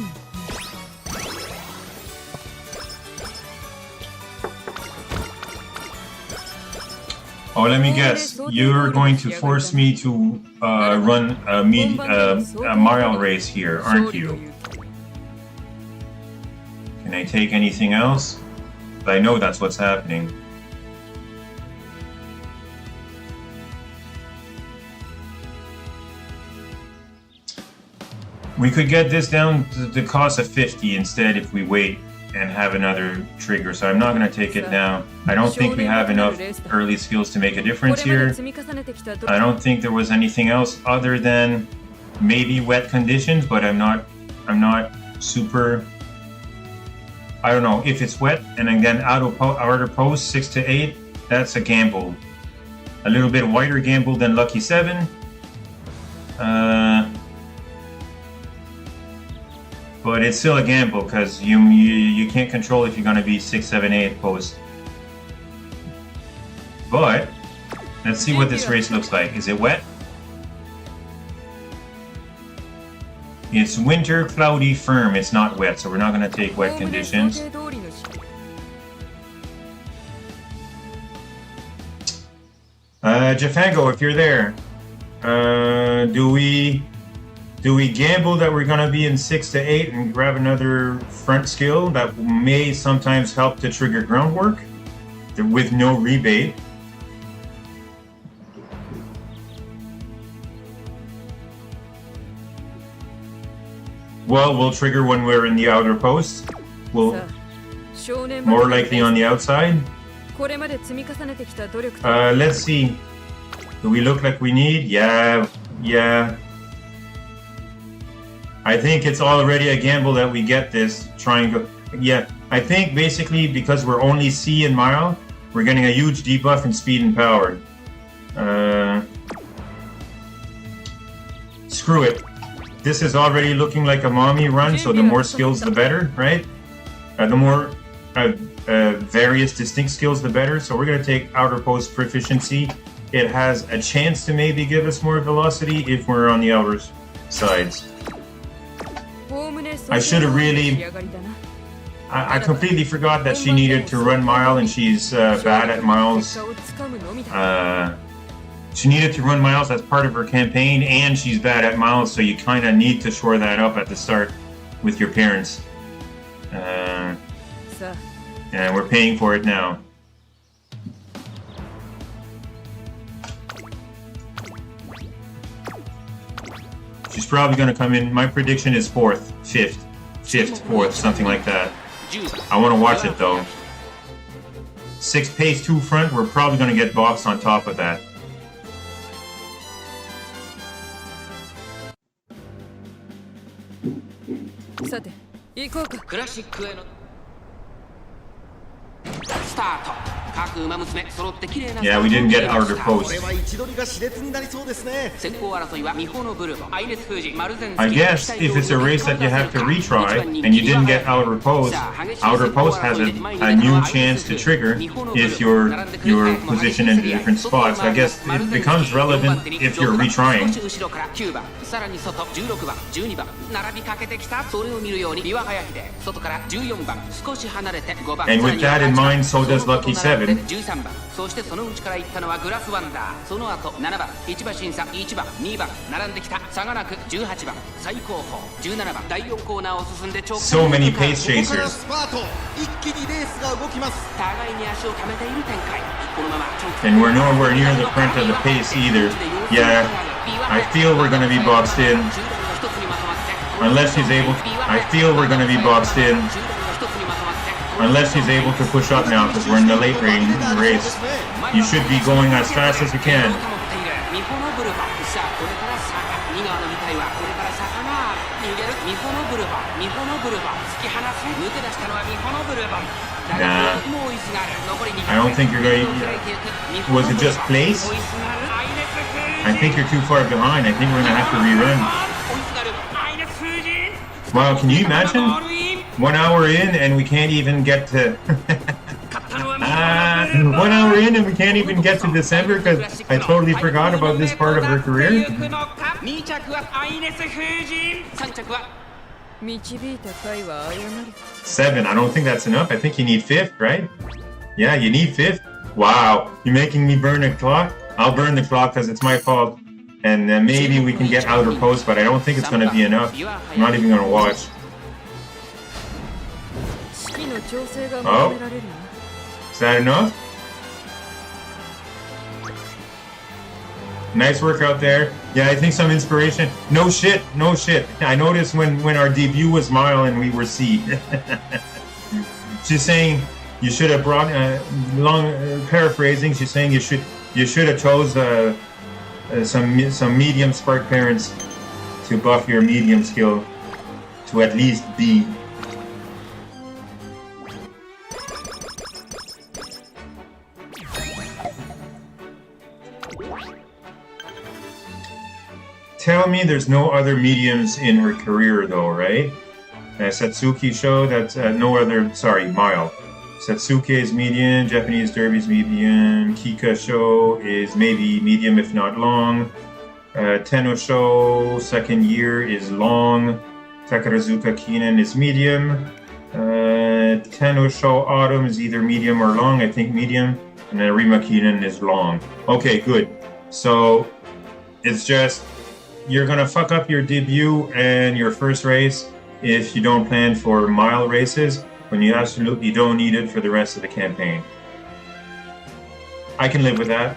Oh, let me guess. You're going to force me to run a mile race here, aren't you? Can I take anything else? I know that's what's happening. We could get this down to the cost of 50 instead if we wait. and have another trigger, so I'm not going to take it now. I don't think we have enough early skills to make a こ difference れま here. で積み重ねてきた努 I don't think there was anything else other than maybe wet conditions, but I'm not super. I don't know if it's wet, and again outer post 6 to 8. That's a gamble. A little bit wider gamble than Lucky 7. But it's still a gamble because you can't control if you're going to be 6, 7, 8 post. But let's see what this race looks like. Is it wet? It's winter, cloudy, firm. It's not wet, so we're not going to take wet おおむね想 conditions. 定通りのし Jafango, if you're there, do we gamble that we're gonna be in 6 to 8 and grab another front skill that may sometimes help to trigger groundwork with no rebate? Well, we'll trigger when we're in the outer post. さ We'll あ少年ま more で likely on the outside. これまで積み重ねてきた努力と Let's see. Do we look like we need? Yeah. I think it's already a gamble that we get this triangle. Yeah, I think basically because we're only C and mile, we're getting a huge debuff in speed and power. Screw it. This is already looking like a mommy run, so the more skills the better, right? The more various distinct skills the better. So we're going to take outer post proficiency. It has a chance to maybe give us more velocity if we're on the outer sides. おおむね想 I 定 should 通 have りの really- 仕上がりだな I completely forgot that she needed to run mile and she's bad at 結 miles. 果をつかむのみだ She needed to run miles as part of her campaign, and she's bad at miles, so you kind of need to shore that up at the start with your parents. さあ And we're paying for it now. She's probably going to come in. My prediction is 4th, 5th, 4th, something like that. I want to watch it though. 6 pace, 2 front, we're probably going to get boxed on top of that. さて行こうかクラシックへのスタート各馬娘揃って綺麗な Yeah, we didn't get outer こ post. れは位置取りが熾烈になりそうですね。先行争いはミホノブルボアイネス封じマルゼンスキ I guess if it's a race that you have to retry and you didn't get outer post has a new chance to trigger if your position in a different spots. I guess it becomes relevant if you're retrying. 後ろから9番さらに外16番12番並びかけてきたそれを見るようにビワハヤヒデ外から14番少し離れて5番 And with that in mind, so does Lucky 7. 13番そしてその内から行ったのはグラスワンダーその後7番1馬審査1番2番並んできた差がなく18番最高峰17番第4コーナーを進んで直 So many pace ここから chasers. スパート。一気にレースが動きます。互いに足を溜めている展開このまま And we're nowhere near the front of the pace either. Yeah, I feel we're going to be boxed in. Unless she's able to, I feel we're going to be boxed in. Unless she's able to push up now, because we're in the late race. You should be going as fast as you can. Nah, I don't think you're going. Was it just place? I think you're too far behind. I think we're gonna have to rerun. Wow, can you imagine? 1 hour in and we can't even get to 1 hour in and we can't even get to December because I totally forgot about this part of her career. 導いた回は謝る 7. I don't think that's enough. I think you need 5th, right? Yeah, you need 5th. Wow, you're making me burn a clock? I'll burn the clock because it's my fault. And maybe we can get outer post, but I don't think it's going to be enough. I'm not even going to watch. 式の調整が求められるな Is that enough? Nice work out there. Yeah, I think some inspiration. No shit. I noticed when our debut was mile and we were C. She's saying you should have brought paraphrasing. She's saying you should have chose some medium spark parents to buff your medium skill to at least B. Tell me there's no other mediums in her career though, right? Satsuki show that's no other, sorry, mild. Satsuki is medium, Japanese Derby is medium, Kika show is maybe medium if not long. Tenno show second year is long. Takarazuka Kinen is medium. Tenno show autumn is either medium or long, I think medium. And then Rima Kinen is long. Okay, good. So it's just you're gonna fuck up your debut and your first race if you don't plan for mile races when you absolutely don't need it for the rest of the campaign. I can live with that.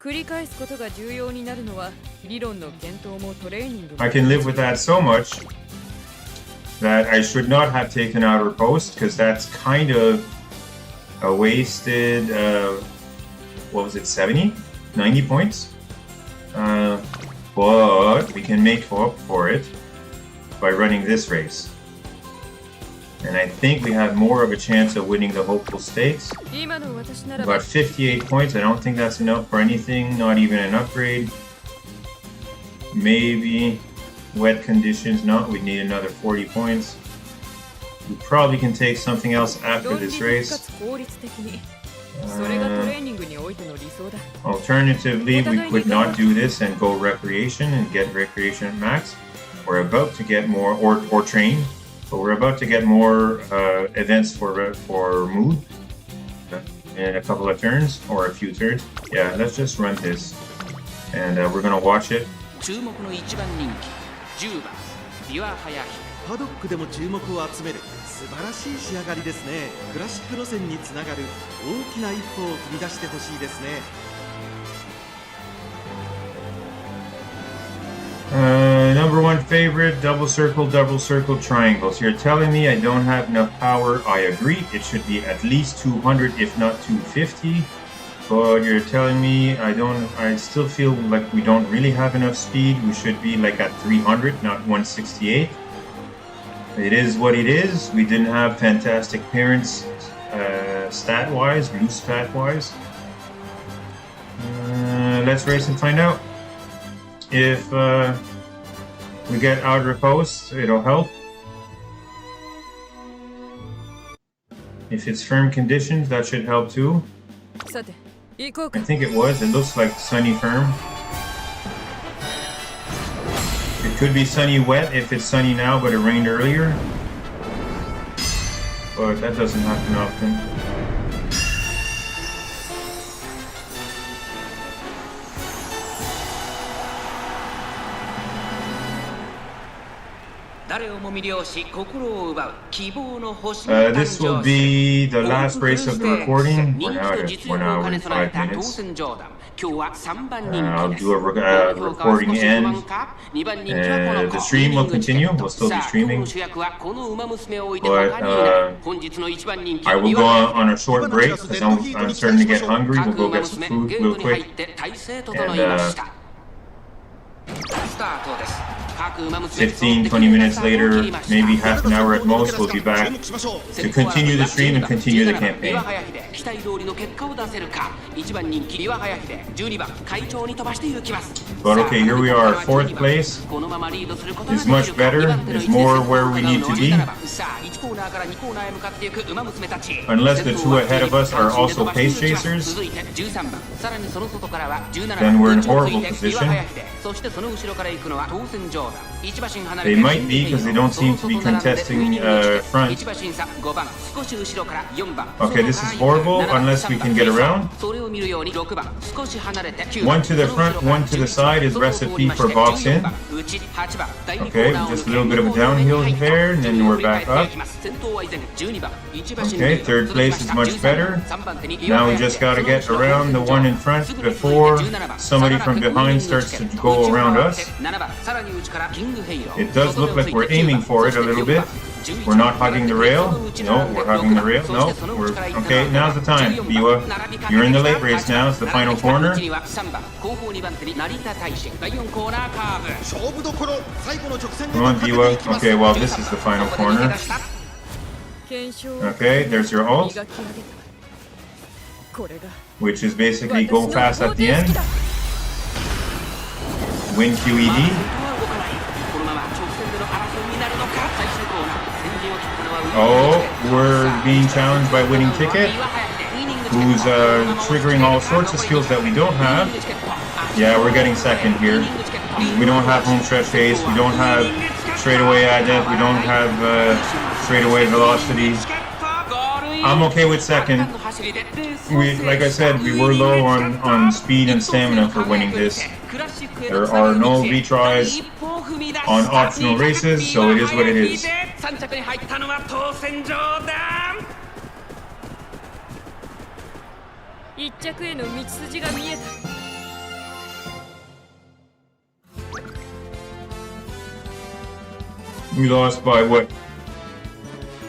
繰り返すことが重要になるのは理論の検討もトレーニングも I can live with that so much that I should not have taken out her post because that's kind of a wasted, what was it, 70? 90 points? But we can make up for it by running this race. And I think we have more of a chance of winning the hopeful stakes. 今の私ならば About 58 points, I don't think that's enough for anything, not even an upgrade. Maybe wet conditions, no, we need another 40 points. We probably can take something else after this race. 効率的にそれがトレーニングにおいての理想だ Alternatively, we could not do this and go recreation and get recreation at max. We're about to get more, or train, but we're about to get more events for mood in a couple of turns, or a few turns. Yeah, let's just run this. And we're gonna watch it. 注目の一番人気10番ビワハヤヒパドックでも注目を集める素晴らしい仕上がりですね。クラシック路線につながる大きな一歩を踏み出してほしいですね。Number one favorite, double circle, triangles. You're telling me I don't have enough power. I agree. It should be at least 200, if not 250. But you're telling me I still feel like we don't really have enough speed. We should be like at 300, not 168. It is what it is. We didn't have fantastic parents stat-wise, loose stat-wise. Let's race and find out. If we get outer posts, it'll help. If it's firm conditions, that should help too. さて行こうか I think it was. It looks like sunny firm. It could be sunny wet if it's sunny now, but it rained earlier. But that doesn't happen often. This will be the last race of the recording. We're now at 1 hour and 5 minutes. I'll do a recording end. The stream will continue. We'll still be streaming. But I will go on a short break because I'm starting to get hungry. We'll go get some food real quick. And 15, 20 minutes later, maybe half an hour at most, we'll be back to continue the stream and continue the campaign. But okay, here we are, 4th place. Is much better, is more where we need to be. Unless the two ahead of us are also pace chasers, then we're in horrible position. They might be because they don't seem to be contesting front. Okay, this is horrible unless we can get around. One to the front, one to the side is recipe for box in. Okay, just a little bit of a downhill there, and then we're back up. Okay, 3rd place is much better. Now we just got to get around the one in front before somebody from behind starts to go around us. It does look like we're aiming for it a little bit. We're not hugging the rail. No, we're hugging the rail. No, we're okay. Now's the time, Biwa. You're in the late race now. It's the final corner. 勝負どころ最後の直線で Come on, Biwa. Okay, well, this is the final corner. 検証 Okay, there's your ult, 磨き上げたこれが which is basically go fast at the end. Win QED. このまま直線での争いになるのか。最終コーナー先陣を切ったのは Oh, we're being challenged by Winning Ticket, who's triggering all sorts of skills that we don't have. Yeah, we're getting second here. We don't have home stretch pace. We don't have straightaway adept. We don't have straightaway velocity. I'm okay with second. Like I said, we were low on speed and stamina for winning this. There are no retries on optional races, so it is what it is. 3着に入ったのは当選状だ。一着への道筋が見えた We lost by what?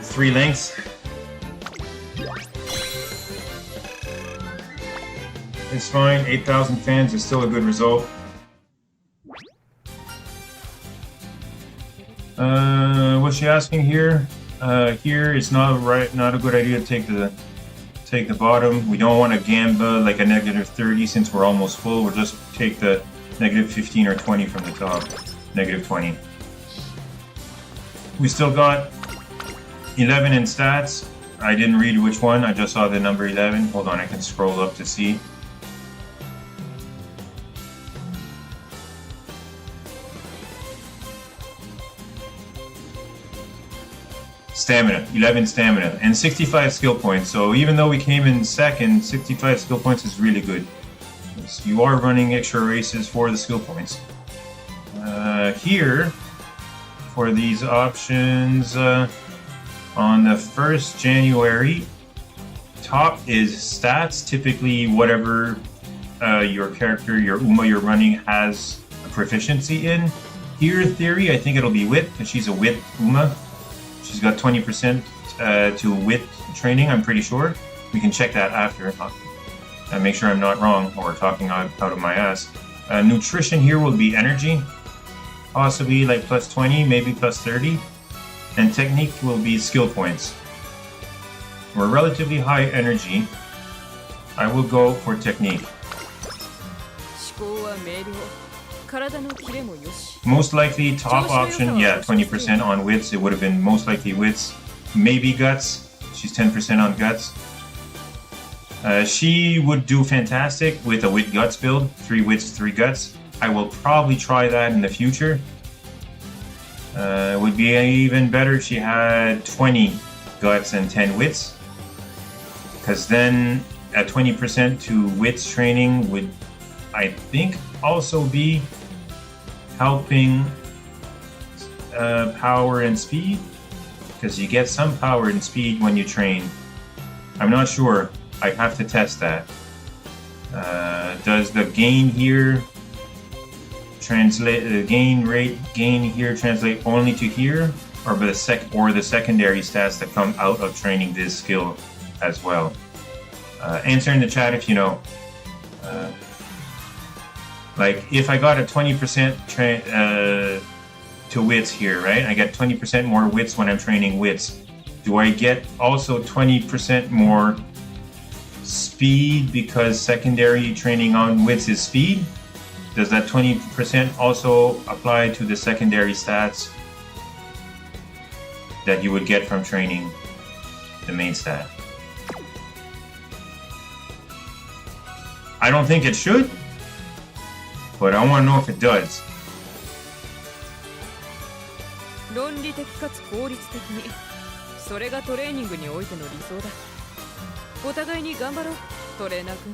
3 lengths? It's fine. 8,000 fans is still a good result. What's she asking here? Here it's not a good idea to take the bottom. We don't want to gamble like a negative 30 since we're almost full. We'll just take the negative 15 or 20 from the top. Negative 20. We still got 11 in stats. I didn't read which one. I just saw the number 11. Hold on, I can scroll up to see. Stamina, 11 stamina, and 65 skill points. So even though we came in second, 65 skill points is really good. You are running extra races for the skill points. Here, for these options, on the 1st January, top is stats, typically whatever your character, your Uma you're running has a proficiency in. Here, theory, I think it'll be wit, because she's a wit Uma. She's got 20% to wit training, I'm pretty sure. We can check that after. Make sure I'm not wrong or talking out of my ass. Nutrition here will be energy. Possibly like plus 20, maybe plus 30. And technique will be skill points. We're relatively high energy. I will go for technique. 思考は明瞭体のキレもよし Most likely top option, yeah, 20% on wits. It would have been most likely wits. Maybe guts. She's 10% on guts. She would do fantastic with a wit guts build. 3 wits, 3 guts. I will probably try that in the future. It would be even better if she had 20 guts and 10 wits. Because then at 20% to wits training would, I think, also be helping power and speed. Because you get some power and speed when you train. I'm not sure. I have to test that. Does the gain here translate? The gain here translate only to here, or the secondary stats that come out of training this skill as well? Answer in the chat if you know. Like if I got a 20% to wits here, right? I get 20% more wits when I'm training wits. Do I get also 20% more speed because secondary training on wits is speed? Does that 20% also apply to the secondary stats that you would get from training the main stat? I don't think it should, but I want to know if it does. 論理的かつ効率的にそれがトレーニングにおいての理想だお互いに頑張ろうトレーナー君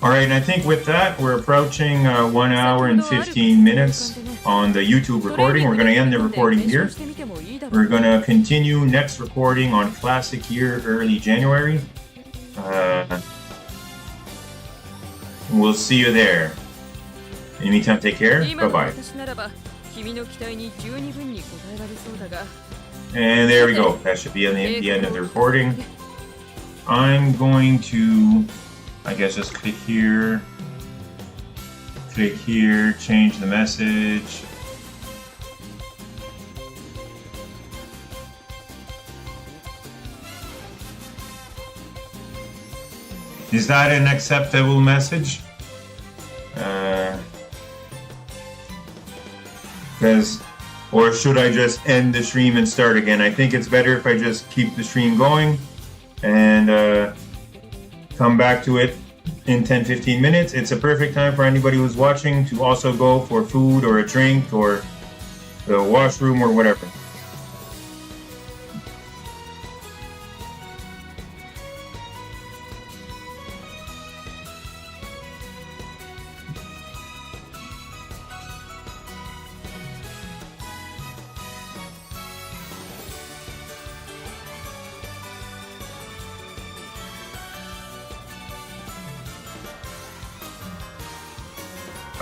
Alright, I think with that, we're approaching 1 hour and 15 minutes on the YouTube recording. We're going to end the recording here. We're going to continue next recording on Classic Year early January. We'll see you there. In the meantime, take care. 今の Bye-bye. 私ならば君の期待に十二分に応えられそうだが And there we go. That should be the end of the recording. I'm going to, I guess, just click here, change the message. Is that an acceptable message? Or should I just end the stream and start again? I think it's better if I just keep the stream going and come back to it in 10-15 minutes. It's a perfect time for anybody who's watching to also go for food or a drink or the washroom or whatever.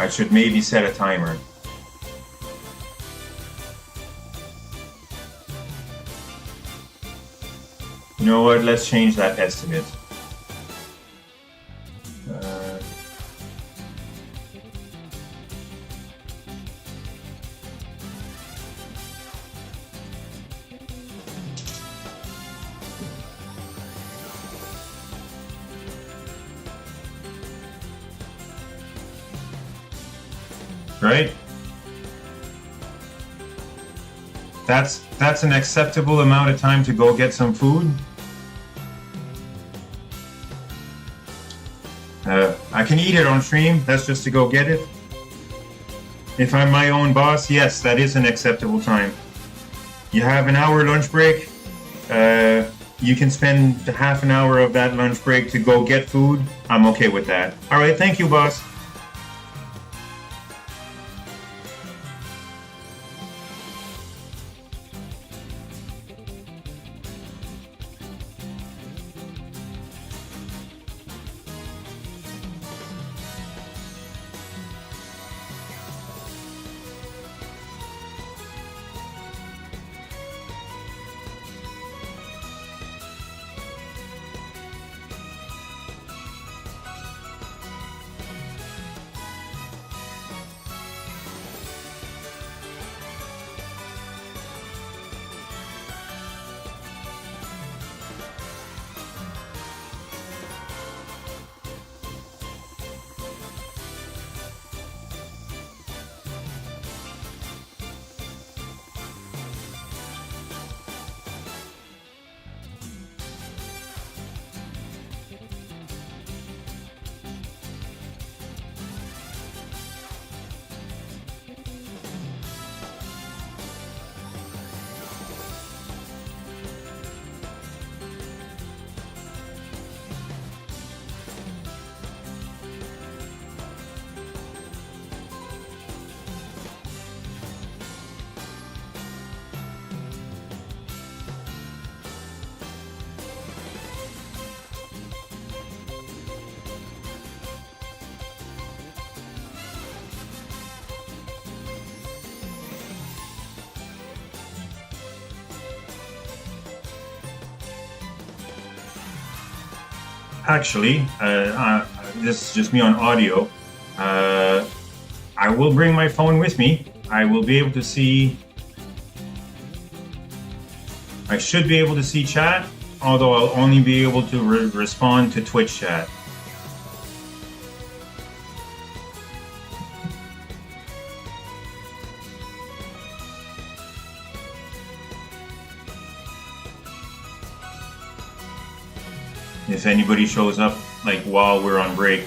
I should maybe set a timer. You know what? Let's change that estimate. Right? That's an acceptable amount of time to go get some food. I can eat it on stream. That's just to go get it. If I'm my own boss, yes, that is an acceptable time. You have an hour lunch break. You can spend half an hour of that lunch break to go get food. I'm okay with that. All right, thank you, boss. Actually, this is just me on audio. I will bring my phone with me. I will be able to see. I should be able to see chat, although I'll only be able to respond to Twitch chat. If anybody shows up, like, while we're on break.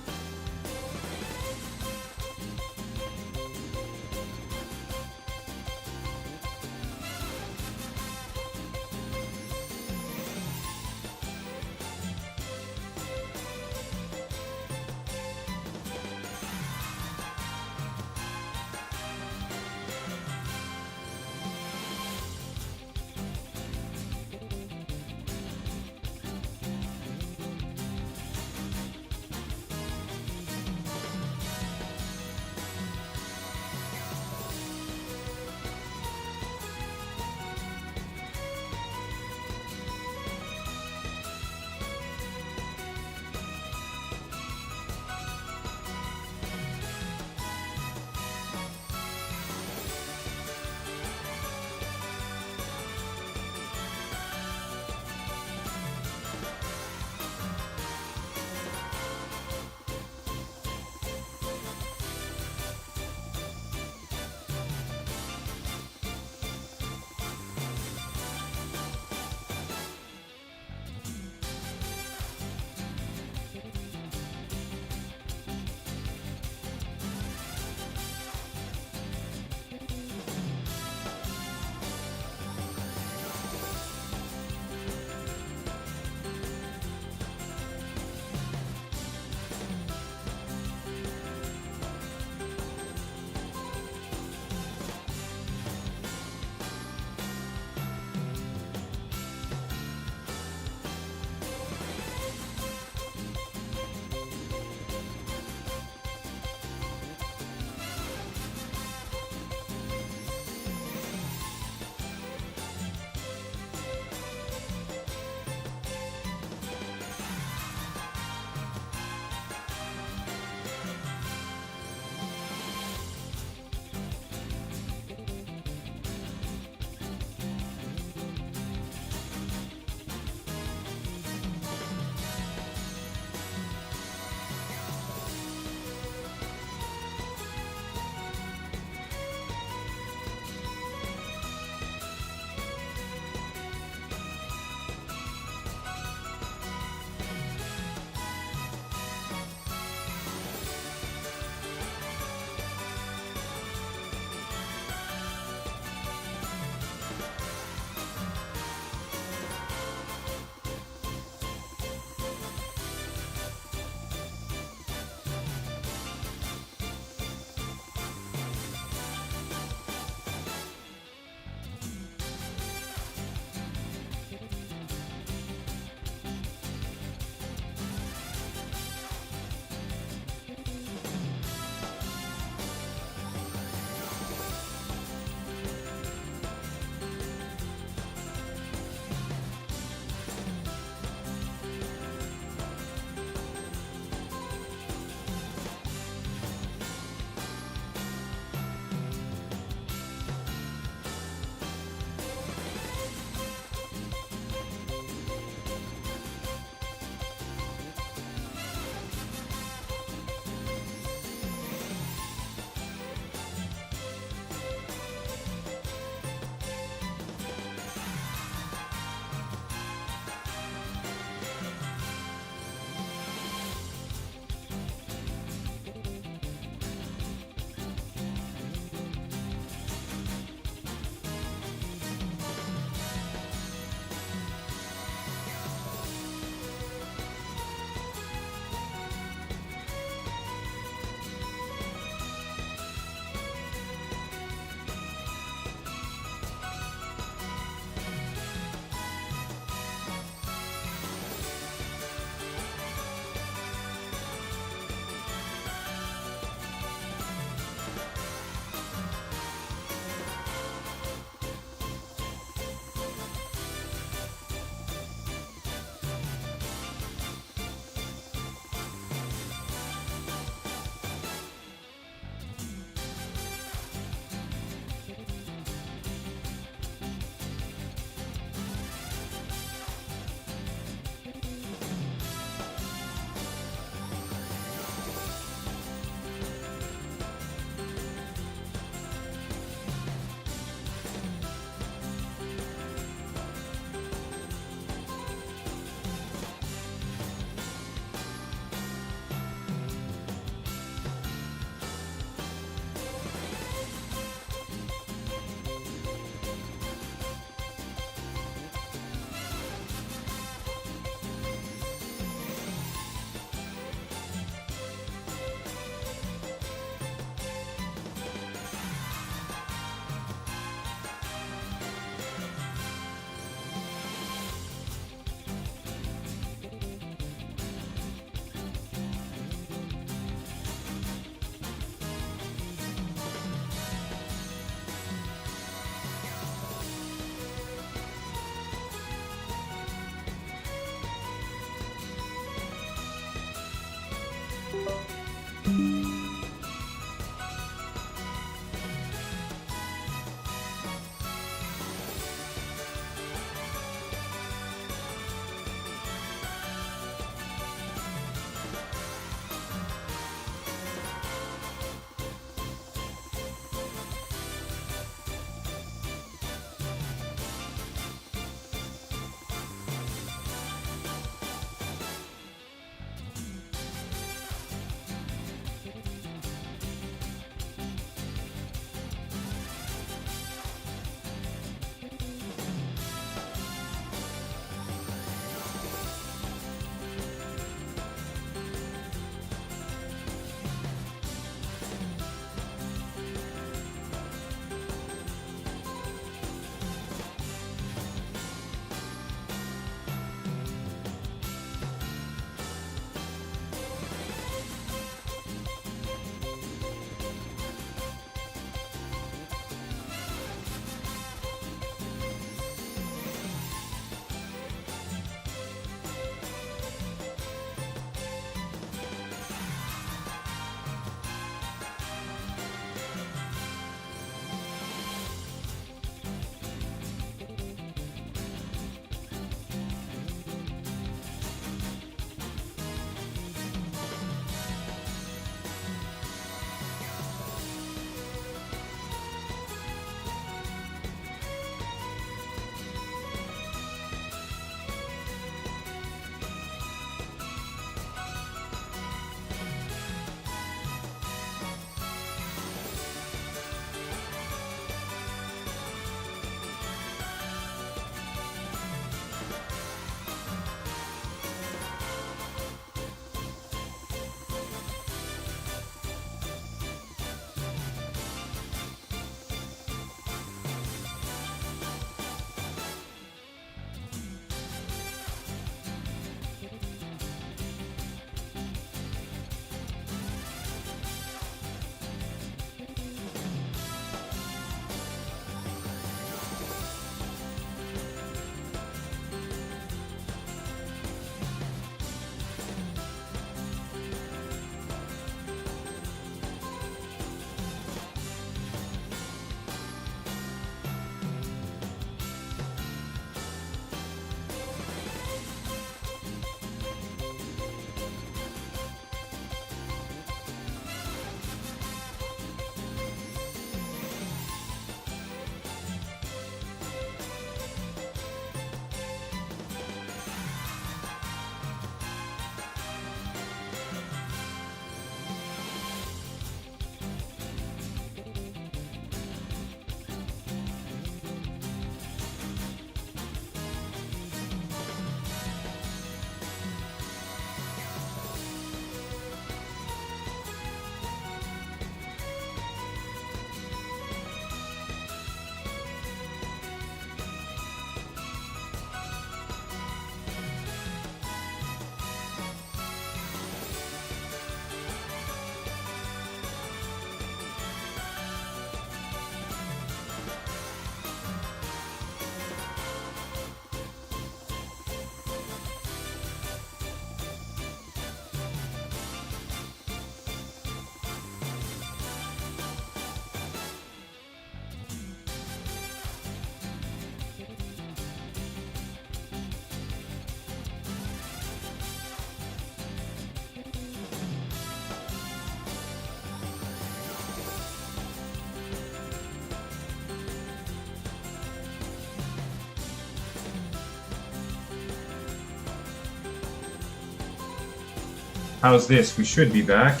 How's this? We should be back.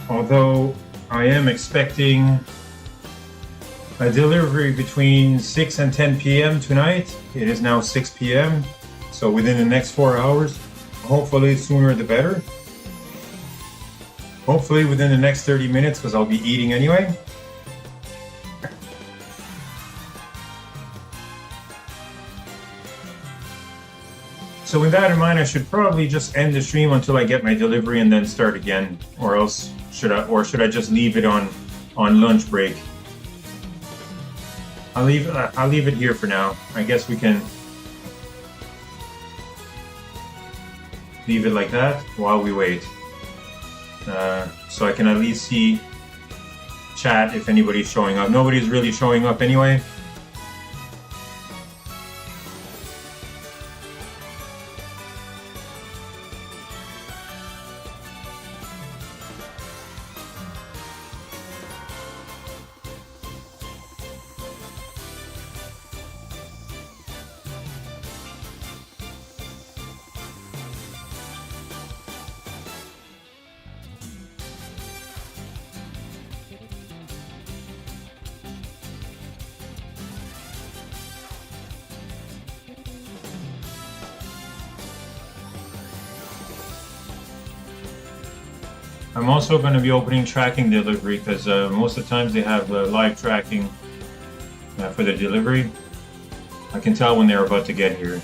Although I am expecting a delivery between 6 and 10 p.m. tonight. It is now 6 p.m. So within the next 4 hours, hopefully sooner the better. Hopefully within the next 30 minutes because I'll be eating anyway. So with that in mind, I should probably just end the stream until I get my delivery and then start again. Or else should I just leave it on lunch break? I'll leave it here for now. I guess we can leave it like that while we wait. So I can at least see chat if anybody's showing up. Nobody's really showing up anyway. I'm also going to be opening tracking delivery because most of the times they have live tracking for the delivery. I can tell when they're about to get here.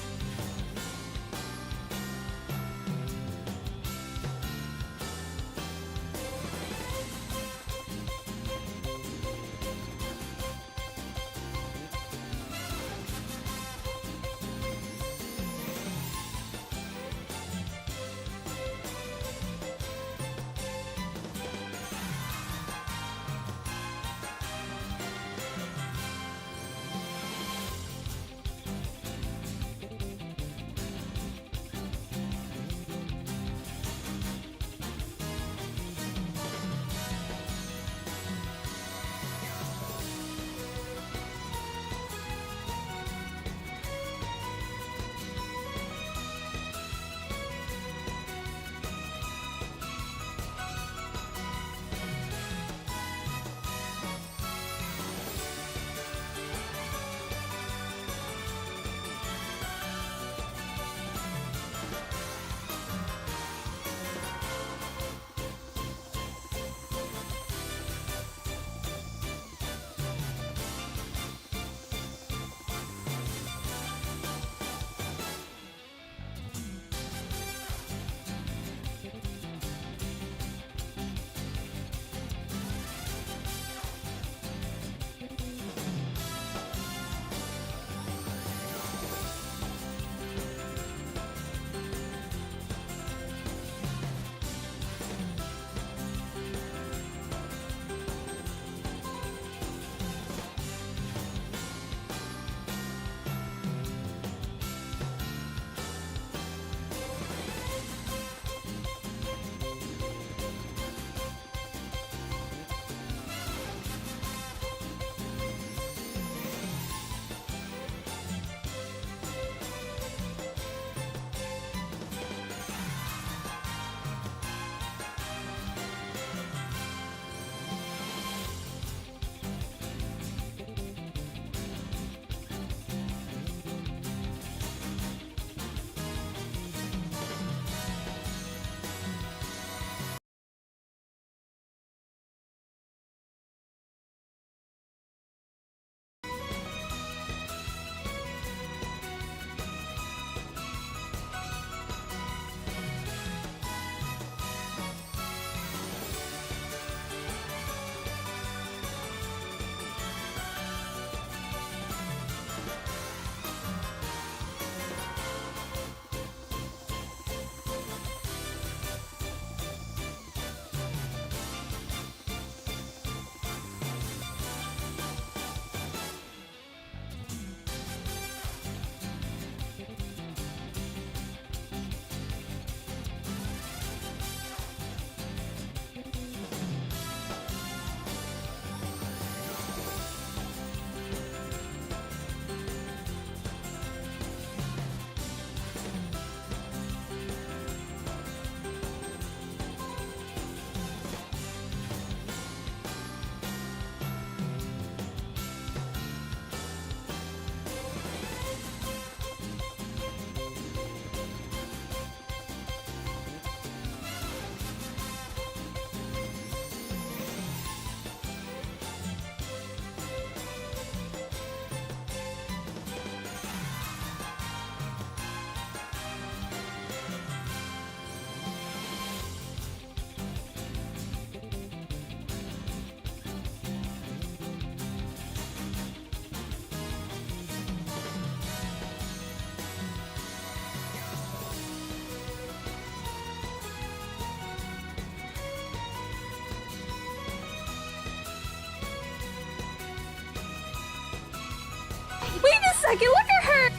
second. Look at her.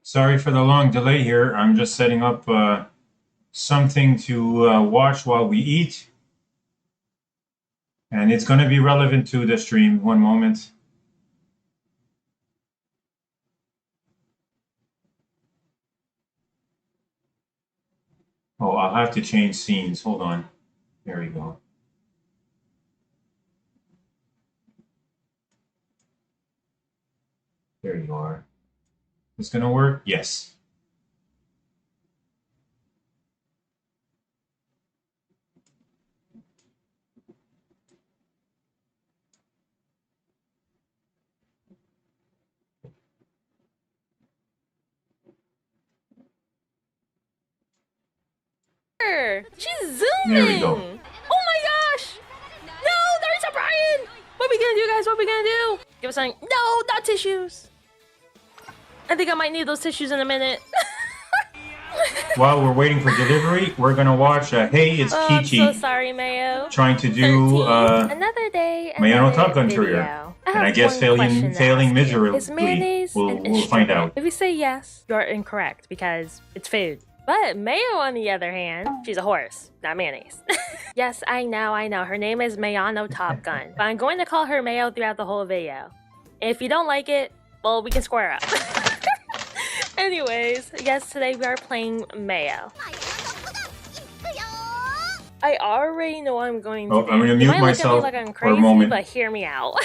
Sorry for the long delay here. I'm just setting up something to watch while we eat. And it's going to be relevant to the stream. One moment. Oh, I'll have to change scenes. Hold on. There we go. There you are. Is going to work? Yes. She's zooming. There we go. Oh my gosh. No, there's a Brian. What are we gonna do, guys? What are we gonna do? Give us something. No, not tissues. I think I might need those tissues in a minute. While we're waiting for delivery, we're going to watch Hey, It's Kichi. I'm so sorry, Mayo. Trying to do another day, Mayo no another Top Gun video. career. I And I have guess one failing question to ask you. miserably. Is mayonnaise We'll an find instrument? out. If you say yes, you're incorrect because it's food. But Mayo, on the other hand, she's a horse, not mayonnaise. Yes, I know. Her name is Mayano Top Gun. But I'm going to call her Mayo throughout the whole video. If you don't like it, well, we can square up. Anyways, yes, today we are playing Mayo. I already know what I'm going to do. I'm going to You mute might look at me myself like I'm for a crazy, moment. but hear me out.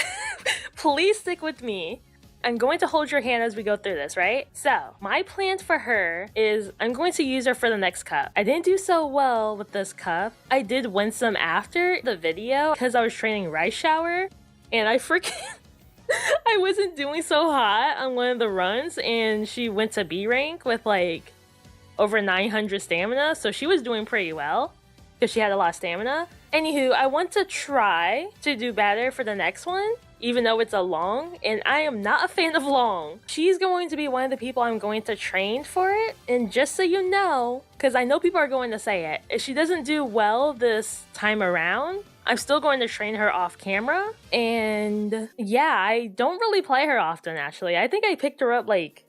Please stick with me. I'm going to hold your hand as we go through this, right? So, my plan for her is I'm going to use her for the next cup. I didn't do so well with this cup. I did win some after the video because I was training Rice Shower, and I freaking... I wasn't doing so hot on one of the runs, and she went to B rank with like over 900 stamina, so she was doing pretty well because she had a lot of stamina. Anywho, I want to try to do better for the next one, even though it's a long, and I am not a fan of long. She's going to be one of the people I'm going to train for it, and just so you know, because I know people are going to say it, if she doesn't do well this time around, I'm still going to train her off camera. And yeah, I don't really play her often, actually. I think I picked her up like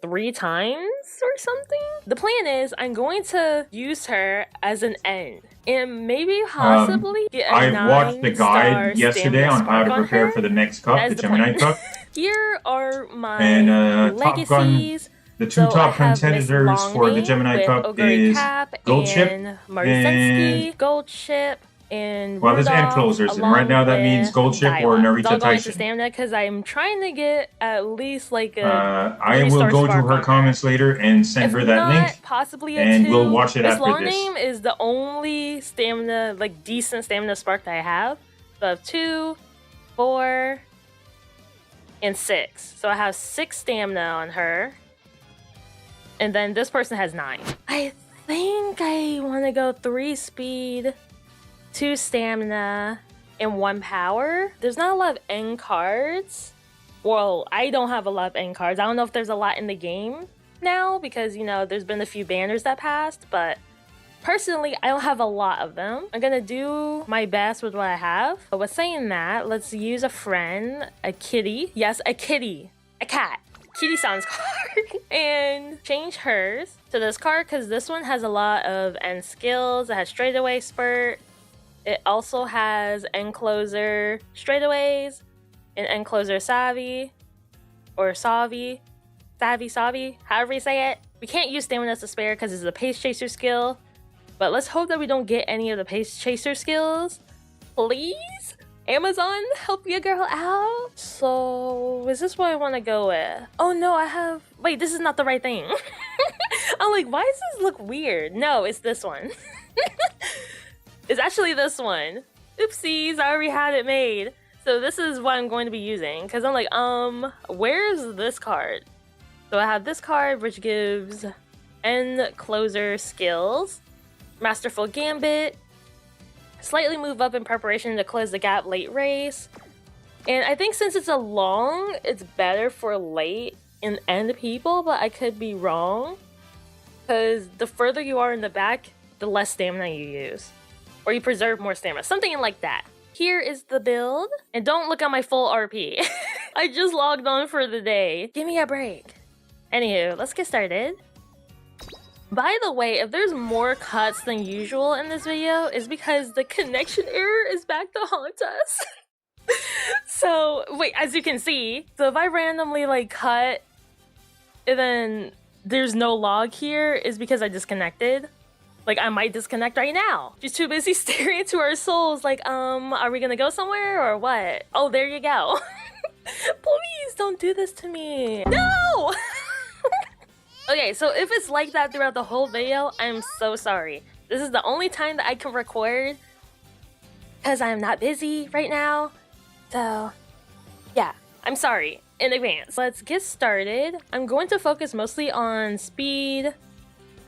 3 times or something. The plan is I'm going to use her as an end and maybe possibly get a I've watched the 9-star guide yesterday stamina on how to spark on prepare her. for the next cup, That the is the Gemini plan. Cup. Here are my And Top Gun, legacies. the two So I top have Miss contenders for the Longney Gemini with Cup Oguri is Cap Gold Chip and Marusensky, and... Gold Chip, and Well, there's end Rudolph, closers, and along right now that with means Gold Chip or Biwa. Narita I'll go into Tyson. stamina because I'm trying to get at least like a I will 3-star go to spark her on comments later and send If her that not, link. possibly a and 2. we'll watch it Miss after Long this. Name is the only stamina, like decent stamina spark that I have. So I have 2, 4, and 6. So I have 6 stamina on her. And then this person has 9. I think I want to go 3 speed, 2 stamina, and 1 power. There's not a lot of end cards. Well, I don't have a lot of end cards. I don't know if there's a lot in the game now because, you know, there's been a few banners that passed, but personally, I don't have a lot of them. I'm gonna do my best with what I have. But with saying that, let's use a friend, a kitty. Yes, a kitty. A cat. Kitty-san's card. And change hers to this card because this one has a lot of end skills. It has straightaway spurt. It also has end closer straightaways and end closer savvy or savvy. Savvy, however you say it. We can't use stamina to spare because it's a pace chaser skill. But let's hope that we don't get any of the pace chaser skills. Please? Amazon, help your girl out. So, is this what I want to go with? Oh no, I have... Wait, this is not the right thing. I I'm like, why does this look weird? No, it's this one. It's actually this one. Oopsies, I already had it made. So this is what I'm going to be using. Because I'm like, where's this card? So I have this card, which gives End Closer skills. Masterful Gambit. Slightly move up in preparation to close the gap late race. And I think since it's a long, it's better for late and end people, but I could be wrong. Because the further you are in the back, the less stamina you use. Or you preserve more stamina, something like that. Here is the build. And don't look at my full RP. I just logged on for the day. Give me a break. Anywho, let's get started. By the way, if there's more cuts than usual in this video, it's because the connection error is back to haunt us. So, wait, as you can see, so if I randomly like cut and then there's no log here, is because I disconnected. Like, I might disconnect right now. She's too busy staring into our souls like, are we gonna go somewhere or what? Oh, there you go. Please don't do this to me. No! Okay, so if it's like that throughout the whole video, I'm so sorry. This is the only time that I can record because I'm not busy right now. So, yeah, I'm sorry in advance. Let's get started. I'm going to focus mostly on speed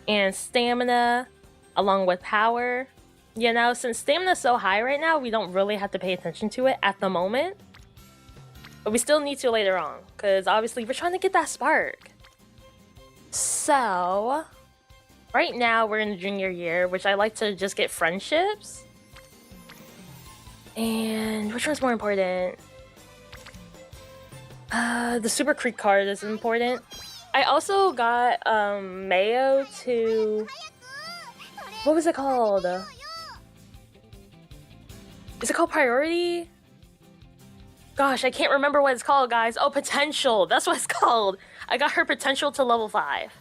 and stamina along with power. You know, since stamina's so high right now, we don't really have to pay attention to it at the moment. But we still need to later on because obviously we're trying to get that spark. So, right now we're in the junior year, which I like to just get friendships. And which one's more important? The Super Creek card is important. I also got Mayo to... What was it called? Is it called Priority? Gosh, I can't remember what it's called, guys. Oh, Potential. That's what it's called. I got her Potential to level 5.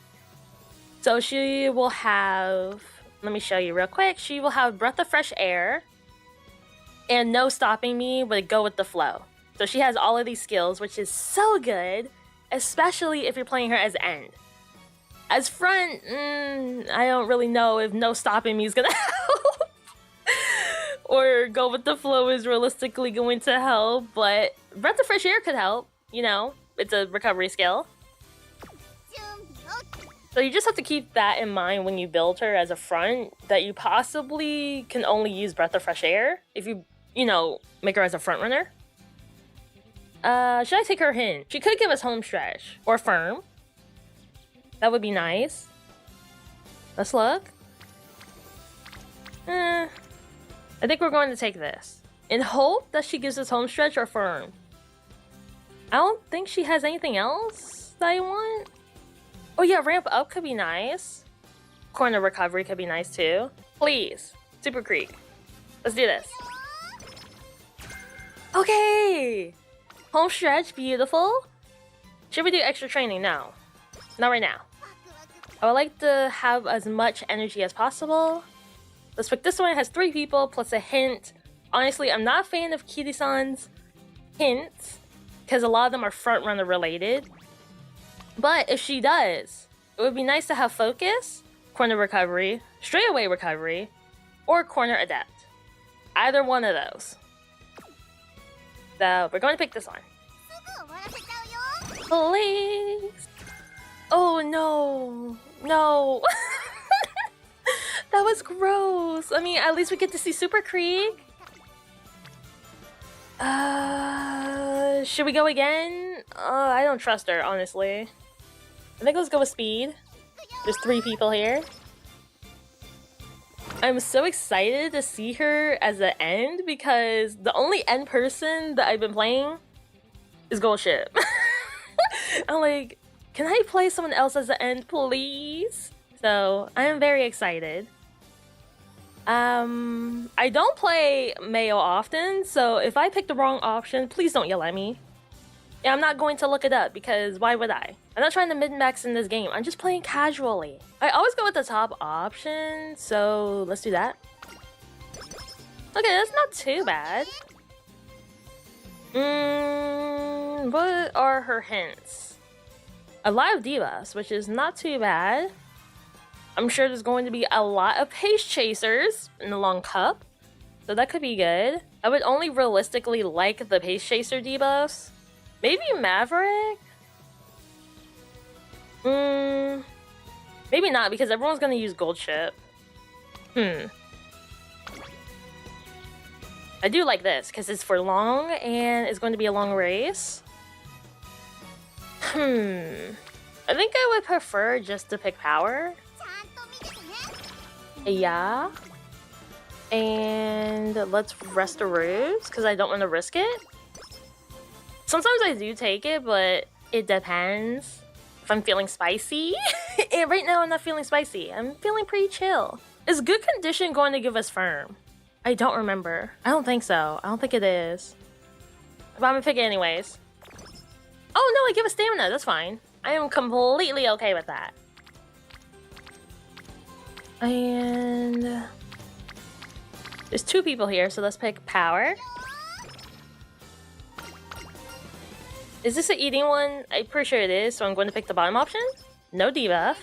So she will have... Let me show you real quick. She will have Breath of Fresh Air. And No Stopping Me would go with the flow. So she has all of these skills, which is so good. Especially if you're playing her as End. As Front, I don't really know if No Stopping Me is gonna help. Or Go with the Flow is realistically going to help. But Breath of Fresh Air could help. You know, it's a recovery skill. So you just have to keep that in mind when you build her as a front, that you possibly can only use Breath of Fresh Air if you know, make her as a front runner. Should I take her hint? She could give us Home Stretch or Firm. That would be nice. Let's look. I think we're going to take this. In hope that she gives us Home Stretch or Firm. I don't think she has anything else that I want. Oh yeah, Ramp Up could be nice. Corner Recovery could be nice too. Please, Super Creek. Let's do this. Okay! Home Stretch, beautiful. Should we do extra training? No. Not right now. I would like to have as much energy as possible. Let's pick this one. It has 3 people plus a hint. Honestly, I'm not a fan of Kiri-san's hints because a lot of them are front runner related. But if she does, it would be nice to have Focus, Corner Recovery, Straightaway Recovery, or Corner Adept. Either one of those. So we're going to pick this one. Please. Oh no. No. That was gross. I mean, at least we get to see Super Creek. Should we go again? I don't trust her, honestly. I think let's go with Speed. There's 3 people here. I'm so excited to see her as an End because the only End person that I've been playing is Gold Ship. I'm like, can I play someone else as an End, please? So I am very excited. I don't play Mayo often, so if I pick the wrong option, please don't yell at me. Yeah, I'm not going to look it up because why would I? I'm not trying to min-max in this game. I'm just playing casually. I always go with the top option, so let's do that. Okay, that's not too bad. What are her hints? A lot of divas, which is not too bad. I'm sure there's going to be a lot of pace chasers in the long cup, so that could be good. I would only realistically like the pace chaser debuffs. Maybe Maverick? Maybe not, because everyone's gonna use Gold Ship. I do like this, because it's for long, and it's going to be a long race. I think I would prefer just to pick Power. Yeah. And let's rest a ruse, because I don't want to risk it. Sometimes I do take it, but it depends if I'm feeling spicy. And right now I'm not feeling spicy. I'm feeling pretty chill. Is good condition going to give us firm? I don't remember. I don't think so. I don't think it is. But I'm gonna pick it anyways. Oh no, I give us stamina. That's fine. I am completely okay with that. And there's 2 people here, so let's pick Power. Is this an eating one? I'm pretty sure it is, so I'm going to pick the bottom option. No debuff.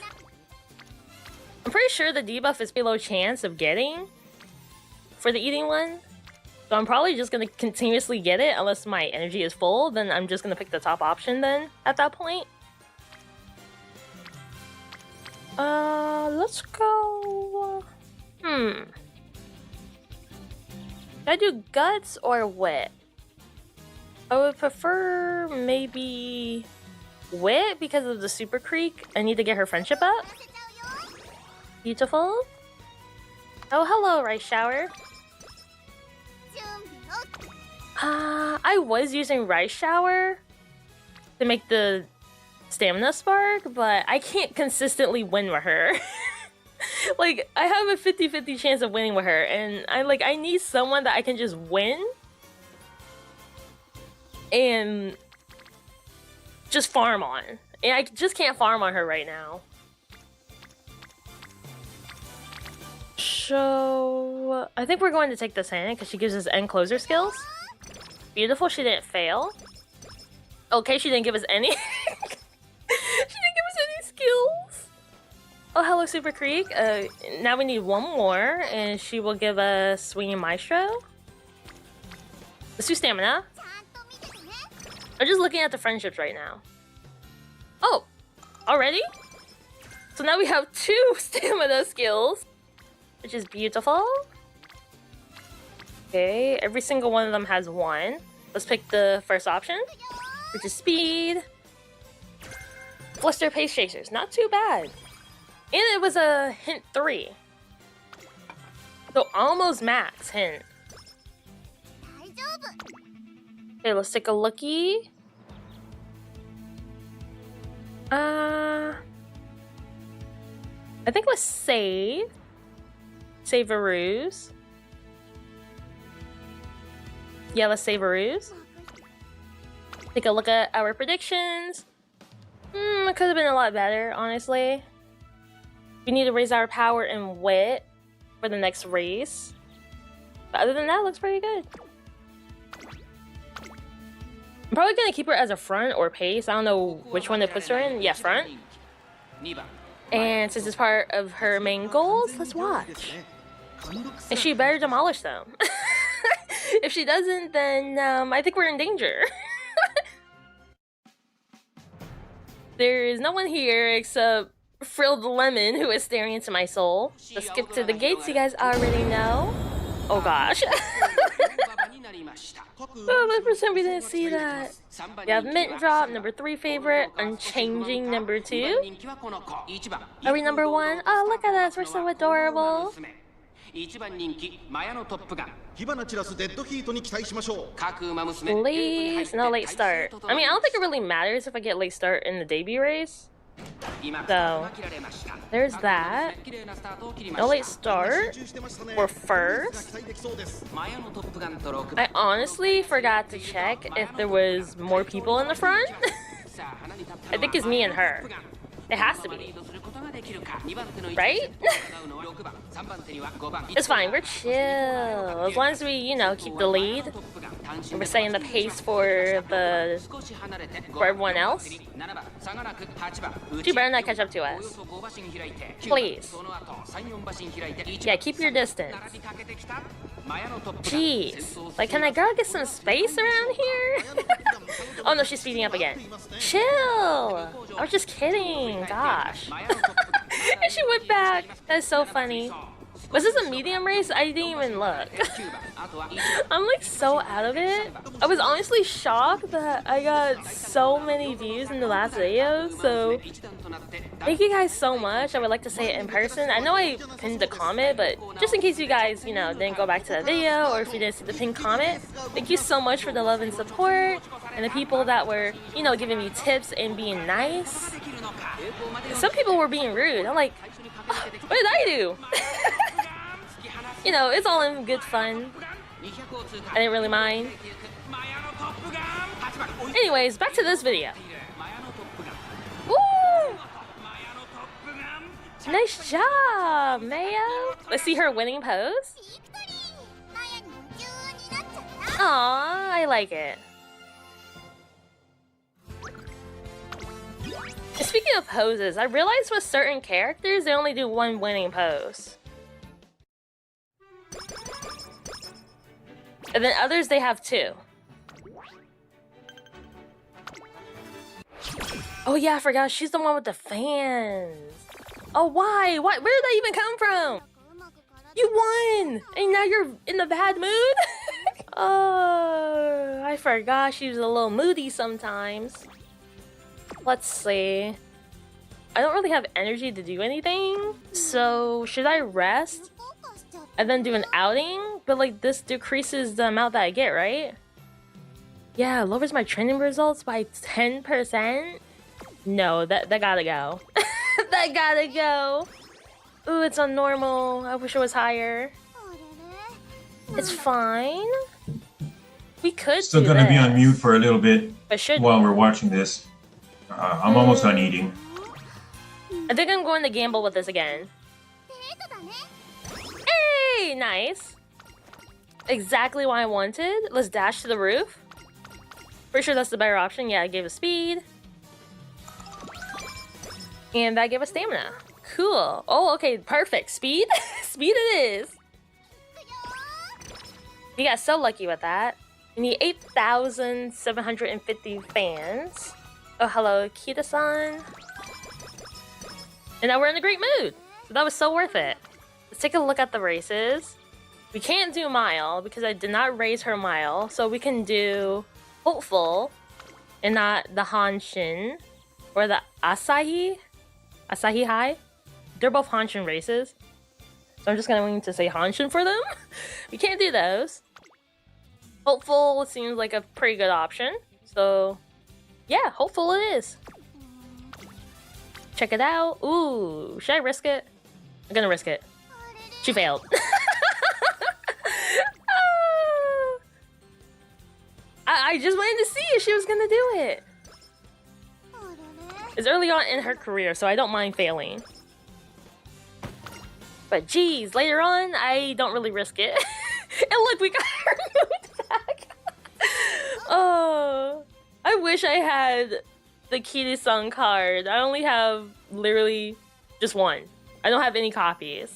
I'm pretty sure the debuff is pretty low chance of getting for the eating one. So I'm probably just going to continuously get it unless my energy is full. Then I'm just going to pick the top option then at that point. Let's go. Should I do guts or wit? I would prefer maybe wit because of the Super Creek. I need to get her friendship up. Beautiful. Oh, hello, Rice Shower. I was using Rice Shower to make the stamina spark, but I can't consistently win with her. Like, I have a 50-50 chance of winning with her, and I need someone that I can just win and just farm on. And I just can't farm on her right now. So I think we're going to take this hand because she gives us end closer skills. Beautiful, she didn't fail. Okay, she didn't give us any. She didn't give us any skills. Oh, hello, Super Creek. Now we need one more, and she will give us Swinging Maestro. Let's do stamina. I'm just looking at the friendships right now. Oh, already? So now we have 2 stamina skills, which is beautiful. Okay, every single one of them has 1. Let's pick the first option, which is speed. Fluster Pace Chasers, not too bad. And it was a hint 3. So almost max hint. Okay, let's take a lookie. I think let's save. Save a ruse. Yeah, let's save a ruse. Take a look at our predictions. It could have been a lot better, honestly. We need to raise our power and wit for the next race. But other than that, it looks pretty good. I'm probably gonna keep her as a front or pace. I don't know which one it puts her in. Yeah, front. And since it's part of her main goals, let's watch. And she better demolish them. If she doesn't, then I think we're in danger. There is no one here except Frilled Lemon, who is staring into my soul. Let's skip to the gates, you guys already know. Oh gosh. Oh, let's pretend we didn't see that. We have Mint Drop, number 3 favorite. Unchanging, number 2. Are we number 1? Oh, look at us, we're so adorable. Please, no late start. I mean, I don't think it really matters if I get late start in the debut race. So, there's that. No late start. We're first. I honestly forgot to check if there was more people in the front. I think it's me and her. It has to be. Right? It's fine, we're chill. As long as we, you know, keep the lead. And we're setting the pace for everyone else. She better not catch up to us. Please. Yeah, keep your distance. Jeez. Like, can I go get some space around here? Oh no, she's speeding up again. Chill. I was just kidding. Gosh. And she went back. That's so funny. Was this a medium race? I didn't even look. I'm like so out of it. I was honestly shocked that I got so many views in the last video, so thank you guys so much. I would like to say it in person. I know I pinned the comment, but just in case you guys, you know, didn't go back to that video or if you didn't see the pinned comment, thank you so much for the love and support and the people that were, you know, giving me tips and being nice. Some people were being rude. I'm like, oh, what did I do? You know, it's all in good fun. I didn't really mind. Anyways, back to this video. Woo! Nice job, Mayo. Let's see her winning pose. Aw, I like it. Speaking of poses, I realized with certain characters, they only do one winning pose. And then others, they have two. Oh yeah, I forgot. She's the one with the fans. Oh, why? Why? Where did that even come from? You won! And now you're in the bad mood? Oh, I forgot she was a little moody sometimes. Let's see. I don't really have energy to do anything. So, should I rest? And then do an outing? But like this decreases the amount that I get, right? Yeah, lowers my training results by 10%? No, that gotta go. That gotta go. Ooh, it's on normal. I wish it was higher. It's fine. We could Still do gonna this. be on mute for a little bit But should while we're watching this. I'm almost done eating. I think I'm going to gamble with this again. Hey, nice. Exactly what I wanted. Let's dash to the roof. Pretty sure that's the better option. Yeah, I gave us speed. And that gave us stamina. Cool. Oh, okay, perfect. Speed? Speed it is. You got so lucky with that. We need 8,750 fans. Oh, hello, Kita-san. And now we're in a great mood. So that was so worth it. Let's take a look at the races. We can't do mile because I did not raise her mile. So we can do hopeful and not the Hanshin or the Asahi. Asahi High. They're both Hanshin races. So I'm just going to say Hanshin for them. We can't do those. Hopeful seems like a pretty good option. So yeah, hopeful it is. Check it out. Ooh, should I risk it? I'm gonna risk it. She failed. I just wanted to see if she was gonna do it. It's early on in her career, so I don't mind failing. But geez, later on, I don't really risk it. And look, we got her moved back. Oh, I wish I had the Kiri-san card. I only have literally just one. I don't have any copies.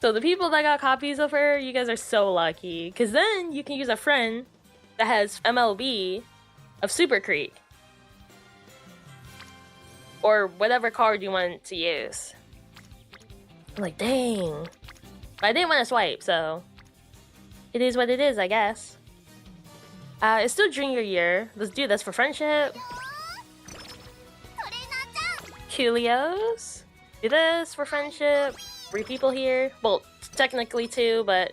So the people that got copies of her, you guys are so lucky. Because then you can use a friend that has MLB of Super Creek. Or whatever card you want to use. I'm like, dang. But I didn't want to swipe, so it is what it is, I guess. It's still junior year. Let's do this for friendship. Culios. Do this for friendship. 3 people here. Well, technically 2, but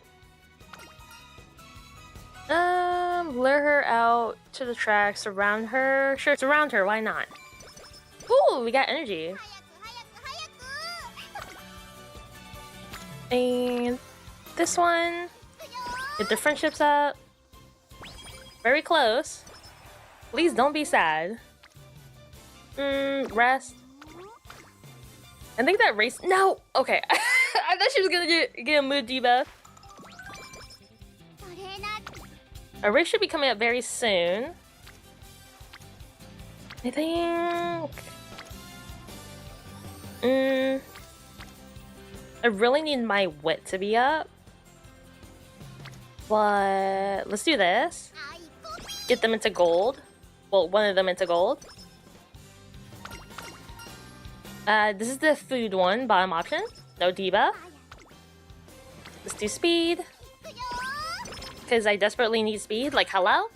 lure her out to the track, surround her. Sure, surround her, why not? Ooh, we got energy. And this one. Get their friendships up. Very close. Please don't be sad. Rest. I think that race. No. Okay. I thought she was gonna get a mood debuff. A race should be coming up very soon. I think. I really need my wit to be up. But let's do this. Get them into gold. Well, one of them into gold. This is the food one, bottom option. No debuff. Let's do speed. Because I desperately need speed. Like, hello?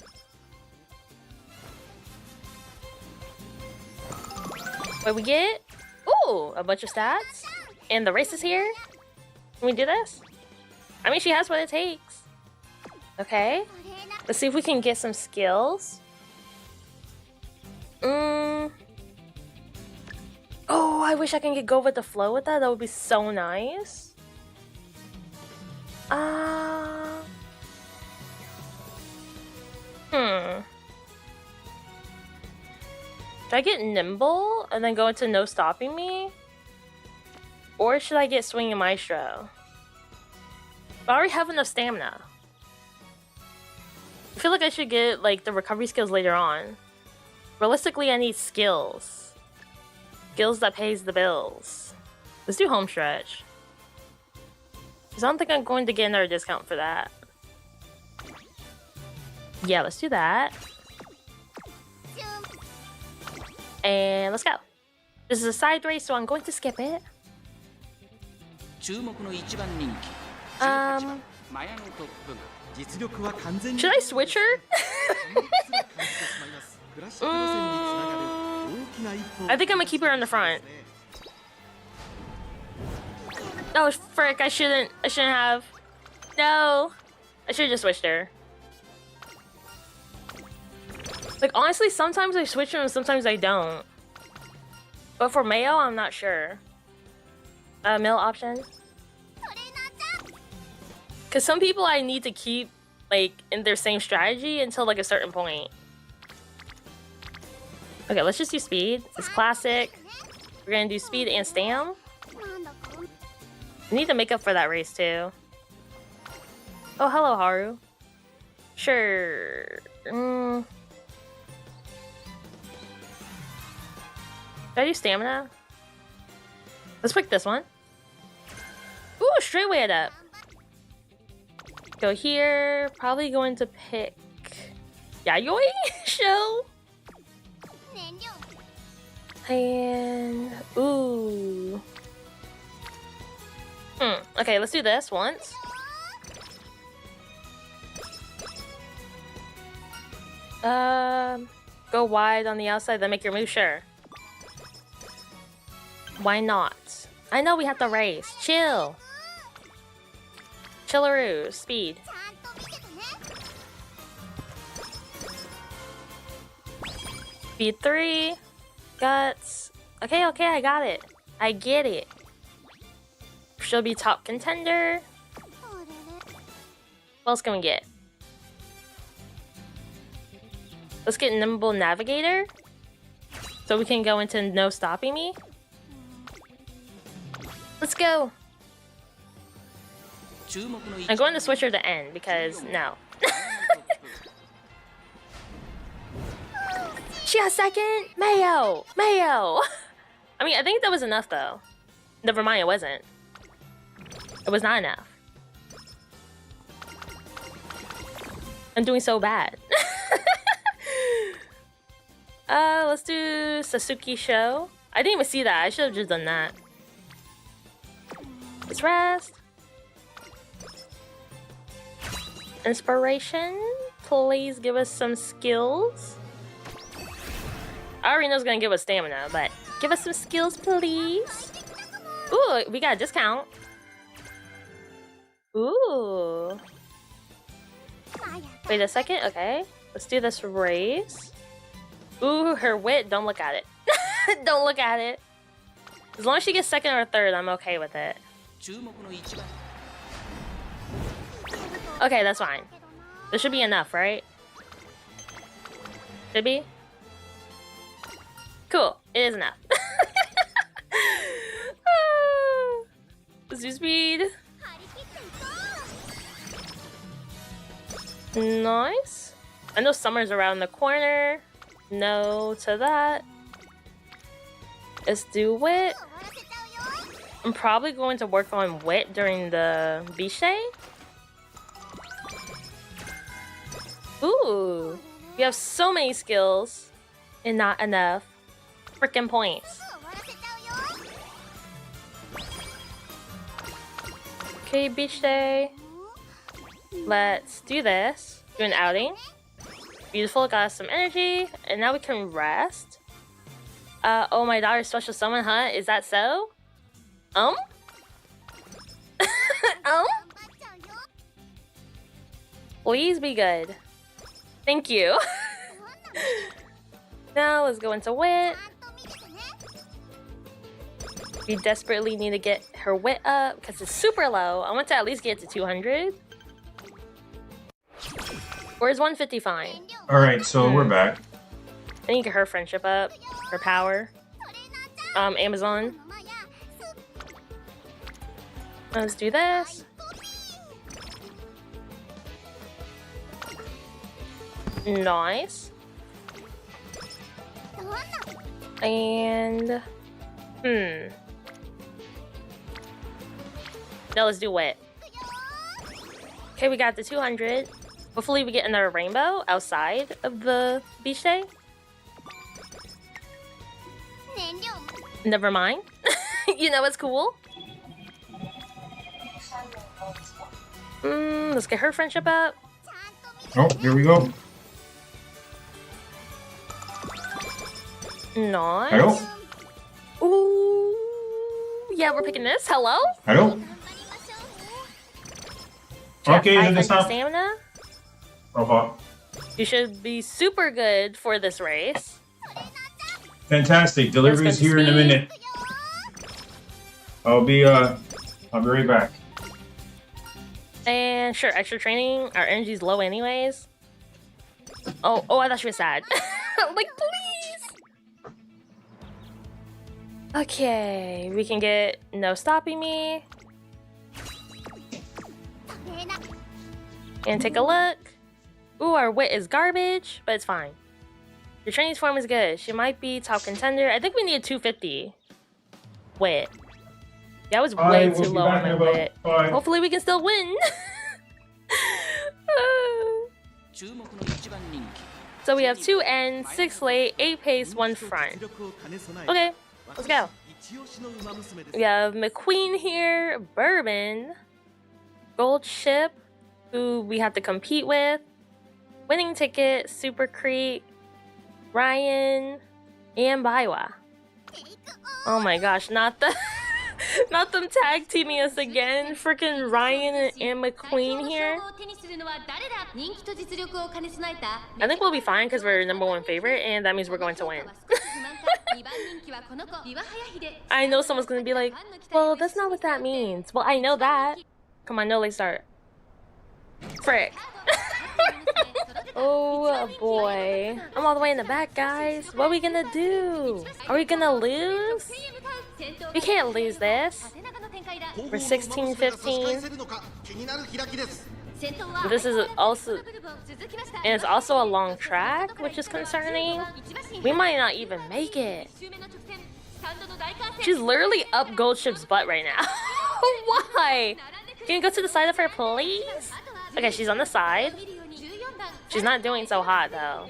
What we get? Ooh, a bunch of stats. And the race is here. Can we do this? I mean, she has what it takes. Okay. Let's see if we can get some skills. Oh, I wish I can go with the flow with that. That would be so nice. Should I get nimble and then go into no stopping me? Or should I get swinging maestro? I already have enough stamina. I feel like I should get like the recovery skills later on. Realistically, I need skills. Skills that pays the bills. Let's do home stretch. Because I don't think I'm going to get another discount for that. Yeah, let's do that. And let's go. This is a side race, so I'm going to skip it. Should I switch her? I think I'm gonna keep her in the front. Oh frick! I shouldn't have. No, I should have just switched her. Like honestly, sometimes I switch them and sometimes I don't. But for Mayo, I'm not sure. Mill option. Cause some people I need to keep like in their same strategy until like a certain point. Okay, let's just do speed. It's classic. We're gonna do speed and stam. We need to make up for that race too. Oh, hello, Haru. Sure. Should I do stamina? Let's pick this one. Ooh, straight way it up. Go here. Probably going to pick Yayoi show. And ooh. Okay, let's do this once. Go wide on the outside, then make your move, sure. Why not? I know we have to race. Chill. Chillaroo, speed. Speed 3. Guts. Okay, I got it. I get it. She'll be top contender. What else can we get? Let's get Nimble Navigator. So we can go into no stopping me. Let's go. I'm going to switch her to N because no. She got second? Mayo! Mayo! I mean, I think that was enough though. Never mind, it wasn't. It was not enough. I'm doing so bad. Let's do Sasuke show. I didn't even see that. I should have just done that. Let's rest. Inspiration. Please give us some skills. I already know it's gonna give us stamina, but give us some skills, please. Ooh, we got a discount. Ooh. Wait a second. Okay. Let's do this race. Ooh, her wit. Don't look at it. Don't look at it. As long as she gets second or third, I'm okay with it. Okay, that's fine. There should be enough, right? Should be? Cool. It is enough. Jutsu speed. Nice. I know summer's around the corner. No to that. Let's do wit. I'm probably going to work on wit during the beach day. Ooh. We have so many skills and not enough freaking points. Okay, beach day. Let's do this. Do an outing. Beautiful, got us some energy. And now we can rest. Oh, my daughter's special summon, huh? Is that so? Um? Please be good. Thank you. Now let's go into wit. We desperately need to get her wit up because it's super low. I want to at least get to 200. Or is 150 fine? Alright, so we're back. I need to get her friendship up. Her power. Amazon. Let's do this. Nice. And... Now let's do wit. Okay, we got the 200. Hopefully we get another rainbow outside of the beach day. Never mind. You know what's cool? Let's get her friendship up. Oh, here we go. Nice. Hello? Ooh. Yeah, we're picking this. Hello? Hello? Okay, then it's not. Stamina. Robot. You should be super good for this race. Fantastic. Delivery's here in a minute. I'll be right back. And sure, extra training. Our energy's low anyways. Oh, I thought she was sad. Like, please. Okay, we can get no stopping me. And take a look. Ooh, our wit is garbage, but it's fine. Your training's form is good. She might be top contender. I think we need 250 wit. That was way too low on my wit. Hopefully we can still win. So we have 2 ends, 6 late, 8 pace, 1 front. Okay, let's go. We have McQueen here, Bourbon, Gold Ship, who we have to compete with, Winning Ticket, Super Creek, Ryan, and Biwa. Oh my gosh, not them tag teaming us again. Freaking Ryan and McQueen here. I think we'll be fine because we're #1 favorite, and that means we're going to win. I know someone's gonna be like, well, that's not what that means. Well, I know that. Come on, no late start. Frick. Oh boy. I'm all the way in the back, guys. What are we gonna do? Are we gonna lose? We can't lose this. We're 16-15. This is also... And it's also a long track, which is concerning. We might not even make it. She's literally up Gold Ship's butt right now. Why? Can you go to the side of her, please? Okay, she's on the side. She's not doing so hot, though.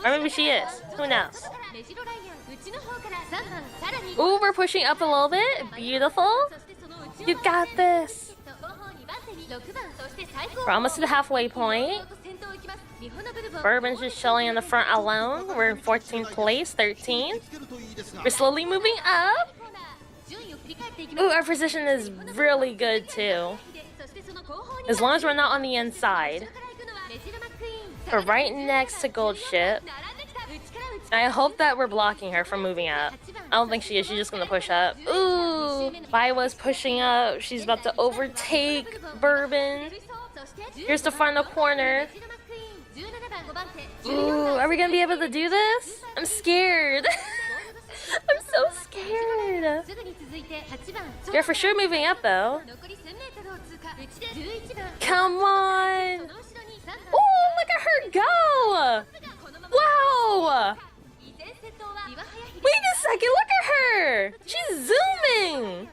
Or maybe she is. Who knows? Ooh, we're pushing up a little bit. Beautiful. You got this. We're almost to the halfway point. Bourbon's just chilling in the front alone. We're in 14th place, 13. We're slowly moving up. Ooh, our position is really good, too. As long as we're not on the inside. We're right next to Gold Ship. I hope that we're blocking her from moving up. I don't think she is. She's just gonna push up. Ooh, Biwa's pushing up. She's about to overtake Bourbon. Here's the final corner. Ooh, are we gonna be able to do this? I'm scared. I'm so scared. You're for sure moving up though. Come on! Oh, look at her go! Wow! Wait a second, look at her! She's zooming!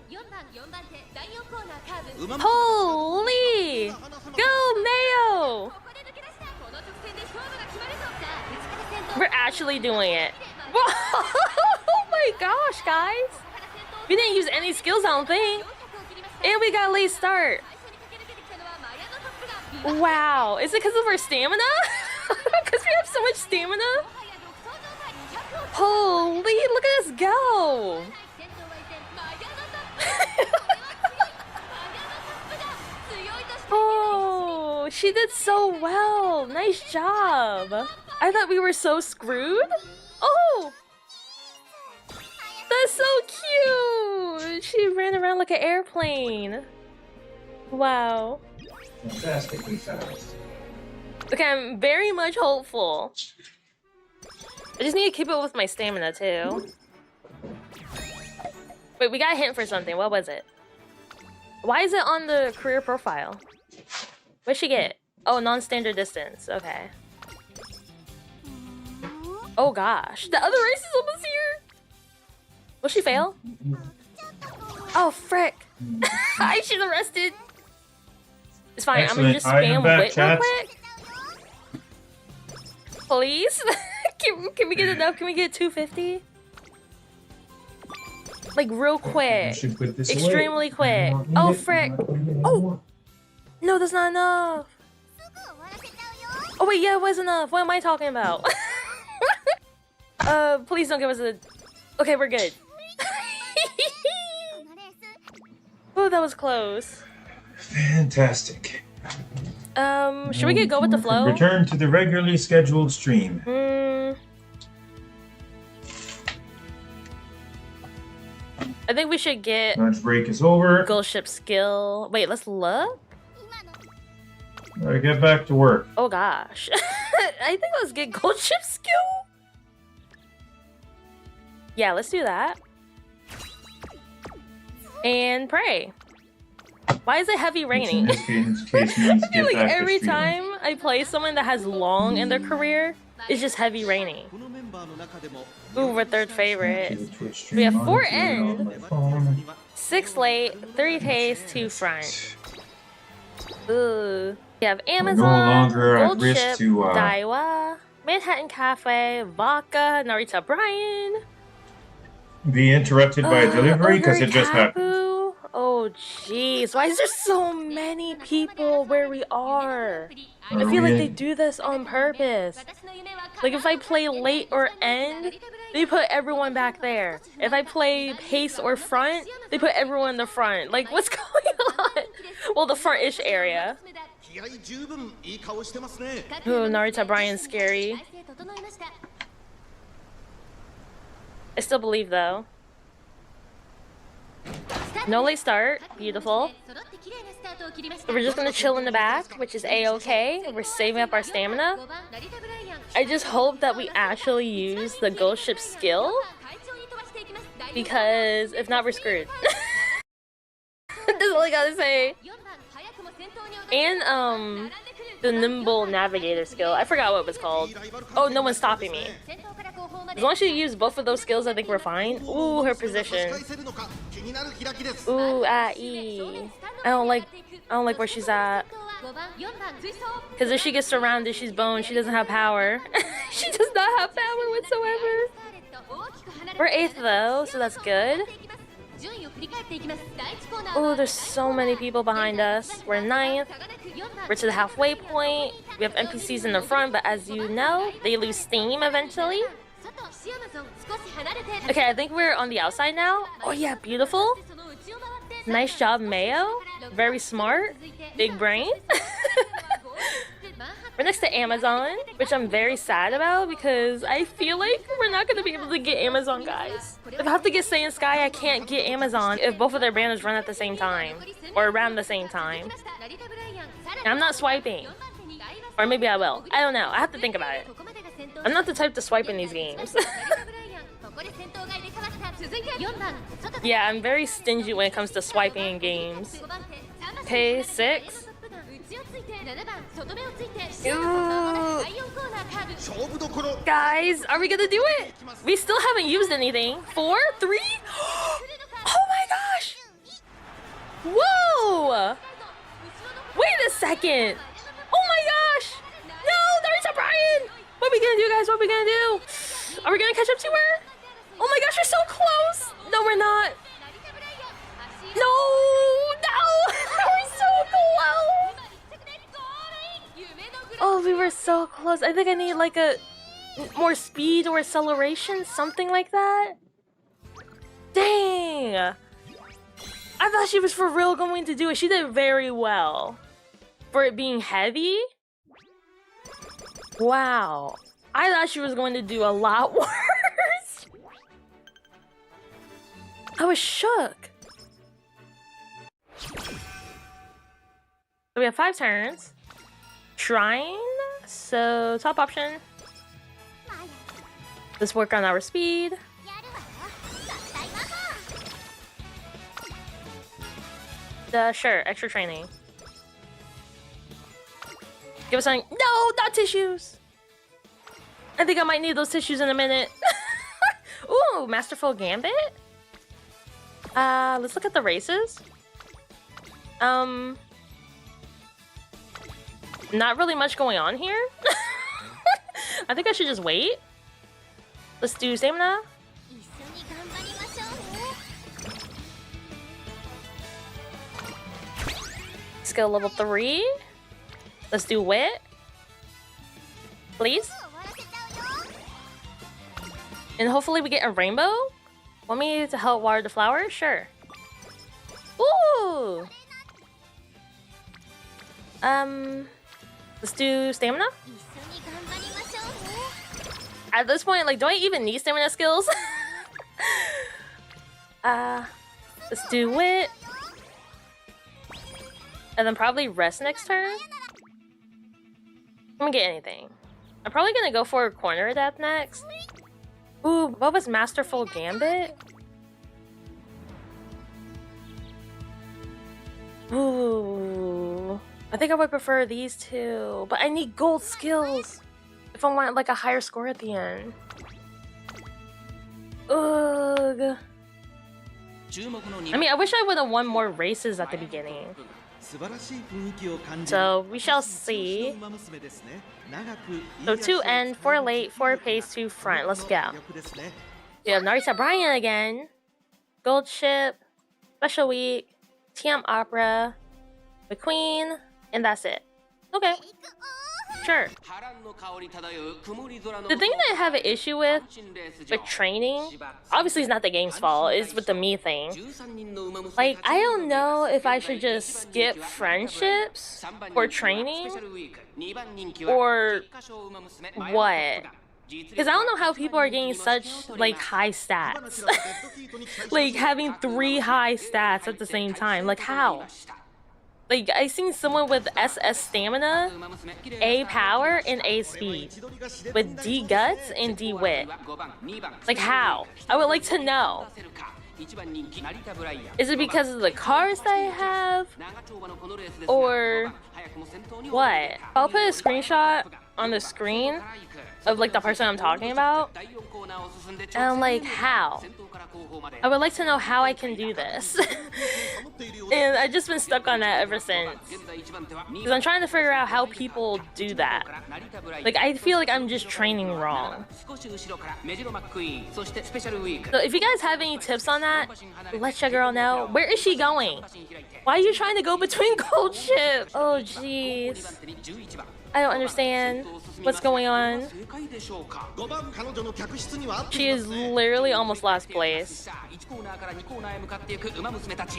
Holy! Go, Mayo! We're actually doing it. Oh my gosh, guys! We didn't use any skills, I don't think. And we got a late start. Wow, is it because of our stamina? Because we have so much stamina? Holy, look at us go! Oh, she did so well. Nice job. I thought we were so screwed. Oh, that's so cute. She ran around like an airplane. Wow. Fantastically fast. Okay, I'm very much hopeful. I just need to keep it with my stamina too. Wait, we got a hint for something. What was it? Why is it on the career profile? What'd she get? Oh, non-standard distance. Okay. Oh gosh, the other race is almost here. Will she fail? Oh frick! I should have rested. It's fine. Excellent. I'm gonna just spam back, wit real chat. quick. Please, can we get enough? Can we get 250? Like real quick, Should put this extremely away. quick. Not need Oh it, frick! not need it Oh. anymore. No, that's not enough. Oh wait, yeah, it was enough. What am I talking about? Please don't give us a... Okay, we're good. Oh, that was close. Fantastic. Should we go with the flow? Return to the regularly scheduled stream. I think we should get Lunch break is over. Ghost Ship skill. Wait, let's look. Gotta get back to work. Oh gosh. I think let's get Ghost Ship skill. Yeah, let's do that. And pray. Why is it heavy raining? In this case, means I feel get like back to every streaming. time I play someone that has long in their career, it's just heavy raining. このメンバーの中でも Ooh, we're third favorite. To the Twitch stream We have 4 monitor end. on my phone. 6 late, 3 taste, 2 front. Ooh. We have Amazon, longer at Gold risk Ship, to, Daiwa, Manhattan Cafe, Vodka, Narita Brian. Be interrupted by a delivery because it just happened. Kapu. Oh jeez, why is there so many people where we are? I feel like they do this on purpose. Like if I play late or end, they put everyone back there. If I play pace or front, they put everyone in the front. Like what's going on? Well, the front-ish area. 気合十分いい顔してますね Ooh, Narita Brian's scary. I still believe though. No late start. Beautiful. We're just gonna chill in the back, which is a-okay. We're saving up our stamina. I just hope that we actually use the Ghost Ship skill, because if not, we're screwed. That's all I gotta say. And the Nimble Navigator skill. I forgot what it was called. Oh, no one's stopping me. As long as you use both of those skills, I think we're fine. Ooh, her position. 返せるのか気になる開きです Ooh, I don't like where she's at. Because if she gets surrounded, she's boned. She doesn't have power. She does not have power whatsoever. We're 8th though, so that's good. Oh, there's so many people behind us. We're 9th. We're to the halfway point. We have NPCs in the front, but as you know, they lose steam eventually. Okay, I think we're on the outside now. Oh yeah, beautiful. Nice job, Mayo. Very smart. Big brain. We're next to Amazon, which I'm very sad about because I feel like we're not going to be able to get Amazon, guys. If I have to get Saiyan Sky, I can't get Amazon if both of their banners run at the same time. Or around the same time. And I'm not swiping. Or maybe I will. I don't know. I have to think about it. I'm not the type to swipe in these games. 続いて4番外 Yeah, I'm very stingy when it comes to swiping in games. 5番手3番 Okay, 手 6. 内をついて7番外目をついて Ooh. 第4コーナーカーブ 勝負どころ Guys, are we gonna do it? We still haven't used anything. 4? 3? Oh my gosh! Whoa! Wait a second! Oh my gosh! No, there's a Brian! What are we gonna do, guys? What are we gonna do? Are we gonna catch up to her? Oh my gosh, we're so close! No, we're not. No! No! We're so close! Oh, we were so close. I think I need like a more speed or acceleration, something like that. Dang! I thought she was for real going to do it. She did very well. For it being heavy? Wow. I thought she was going to do a lot worse. I was shook. So we have 5 turns. Shrine. So top option. Let's work on our speed. Sure, extra training. Give us something. No, not tissues. I think I might need those tissues in a minute. Ooh, Masterful Gambit. Let's look at the races. Not really much going on here. I think I should just wait. Let's do stamina. Skill level 3. Let's do wit. Please. And hopefully we get a rainbow. Want me to help water the flowers? Sure. Ooh. Let's do stamina. At this point, like, do I even need stamina skills? Let's do wit. And then probably rest next turn. I'm gonna get anything. I'm probably gonna go for a corner adapt next. Ooh, what was Masterful Gambit? Ooh, I think I would prefer these two, but I need gold skills if I want like a higher score at the end. Ugh. I mean, I wish I would have won more races at the beginning. So we shall see. So 2 end, 4 late, 4 pace, 2 front. Let's go. We have Narita Brian again. Gold Ship, Special Week, TM Opera, the Queen, and that's it. Okay. Sure. The thing that I have an issue with training, obviously it's not the game's fault, it's with the me thing. Like, I don't know if I should just skip friendships for training, or what. Because I don't know how people are getting such, like, high stats. Like, having 3 high stats at the same time. Like, how? Like, I seen someone with SS stamina, A power, and A speed, with D guts and D wit. Like, how? I would like to know. Is it because of the cars that I have? Or what? I'll put a screenshot on the screen of like the person I'm talking about. And I'm like, how? I would like to know how I can do this. And I've just been stuck on that ever since. Because I'm trying to figure out how people do that. Like, I feel like I'm just training wrong. So if you guys have any tips on that, let your girl know. Where is she going? Why are you trying to go between gold ships? Oh, jeez. I don't understand what's going on. She is literally almost last place.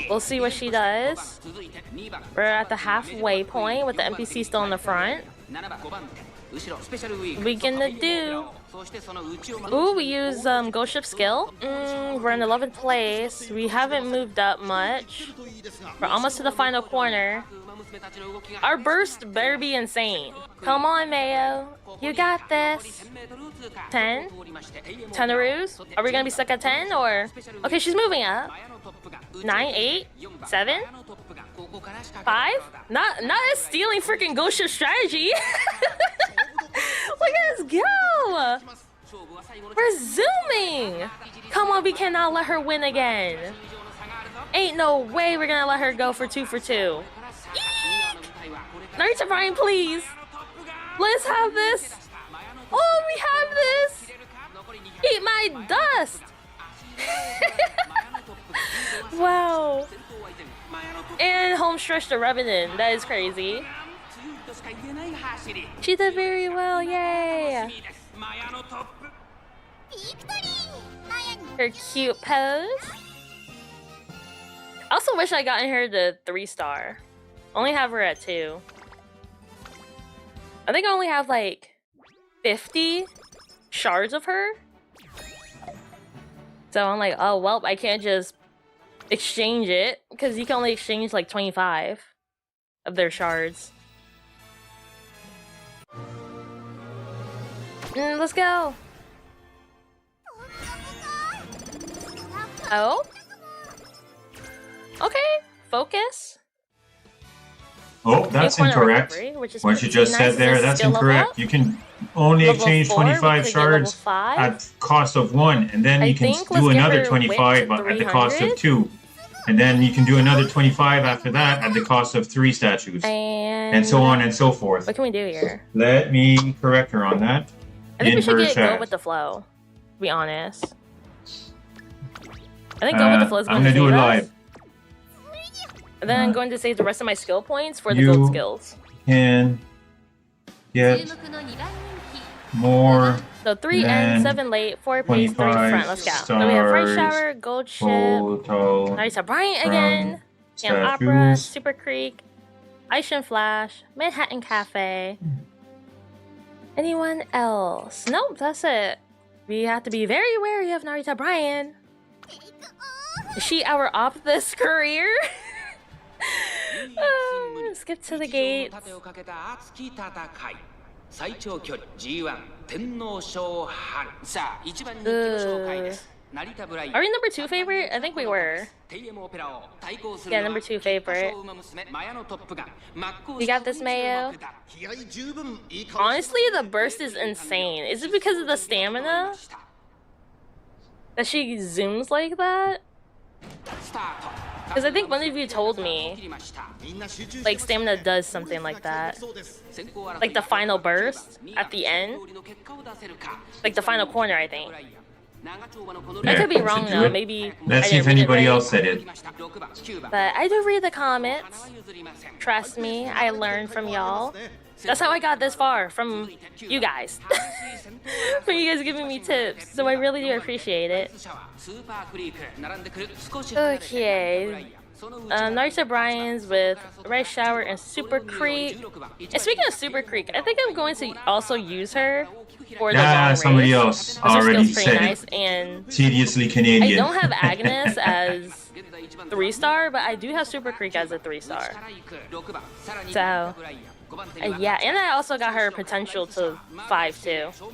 We'll see what she does. We're at the halfway point with the NPC still in the front. we gonna do? Ooh, we use Ghost Ship skill. We're in 11th place. We haven't moved up much. We're almost to the final corner. Our burst better be insane. Come on, Mayo. You got this. 10? 10 Aroos? Are we gonna be stuck at 10 or? Okay, she's moving up. 9, 8, 7, 5? Not as stealing freaking Ghost Ship strategy. Look at us go! We're zooming! Come on, we cannot let her win again. Ain't no way we're gonna let her go for 2 for 2. Eek! Narita Brian, please! Let's have this! Oh, we have this! Eat my dust! Wow. And home stretch to Revenant. That is crazy. She did very well, yay! Her cute pose. I also wish I gotten her the 3-star. Only have her at 2. I think I only have like 50 shards of her. So I'm like, oh well, I can't just exchange it because you can only exchange like 25 of their shards. Let's go. Oh? Okay, focus. Oh, that's incorrect. What you just said there, that's incorrect. You can only exchange 25 shards at cost of 1, and then you can do another 25 at the cost of 2. And then you can do another 25 after that at the cost of 3 statues. And so on and so forth. What can we do here? Let me correct her on that. I think we should go with the flow, to be honest. I think go with the flow is going to save us. I'm going to do it live. And then I'm going to save the rest of my skill points for the gold skills. Can get more. So 3 and 7 late, 4 pace, 3 front. Let's go. So we have Right Shower, Gold Ship, Narita Bryant again, Camp Opera, Super Creek, Aishin Flash, Manhattan Cafe. Anyone else? Nope, that's it. We have to be very wary of Narita Bryant. Is she our op this career? Skip to the gates. Are we number 2 favorite? I think we were. Yeah, number 2 favorite. We got this, Mayo. Honestly, the burst is insane. Is it because of the stamina? That she zooms like that? Because I think one of you told me, like, stamina does something like that. Like the final burst at the end. Like the final corner, I think. Yeah, I could be wrong though, maybe let's see if anybody else said it. But I do read the comments. Trust me, I learned from y'all. That's how I got this far, from you guys. From you guys giving me tips, so I really do appreciate it. Okay. Narita Bryans with Right Shower and Super Creek. And speaking of Super Creek, I think I'm going to also use her for the long range. Somebody else already said nice. it. And tediously Canadian. I don't have Agnes as 3-star, but I do have Super Creek as a 3-star. So, yeah, and I also got her potential to 5 too. So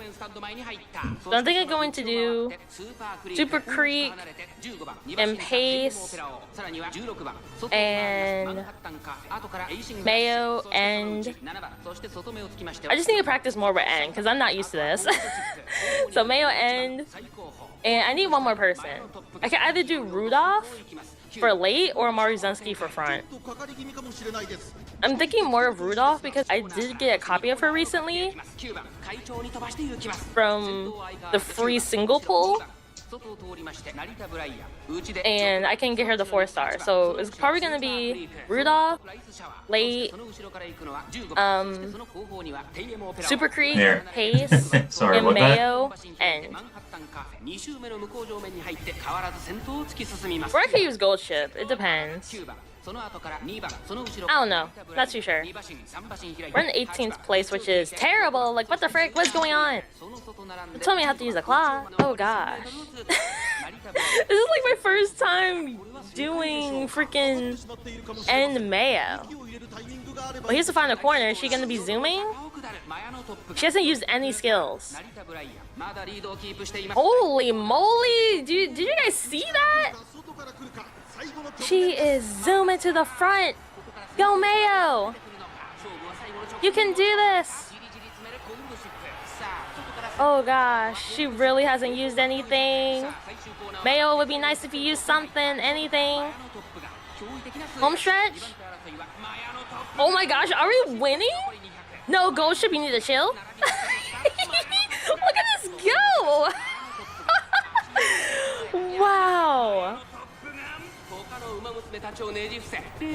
I think I'm going to do Super Creek and Pace and Mayo and I just need to practice more with N because I'm not used to this. So Mayo and I need one more person. I can either do Rudolph for late or Maruzensky for front. I'm thinking more of Rudolph because I did get a copy of her recently from the free single pull. And I can get her the 4-star. So it's probably gonna be Rudolph, late, Super Creek, Pace, and Mayo, and or I could use Gold Ship. It depends. I don't know. Not too sure. We're in 18th place, which is terrible. Like, what the frick? What's going on? They told me I have to use a claw. Oh gosh. This is like my first time doing freaking end Mayo. Well, here's the final corner. Is she gonna be zooming? She hasn't used any skills. Holy moly! Did you guys see that? She is zooming to the front. Go Mayo! You can do this! Oh gosh, she really hasn't used anything. Mayo, it would be nice if you used something, anything. Home stretch? Oh my gosh, are we winning? No, gold ship, you need to chill. Look at us go! Wow.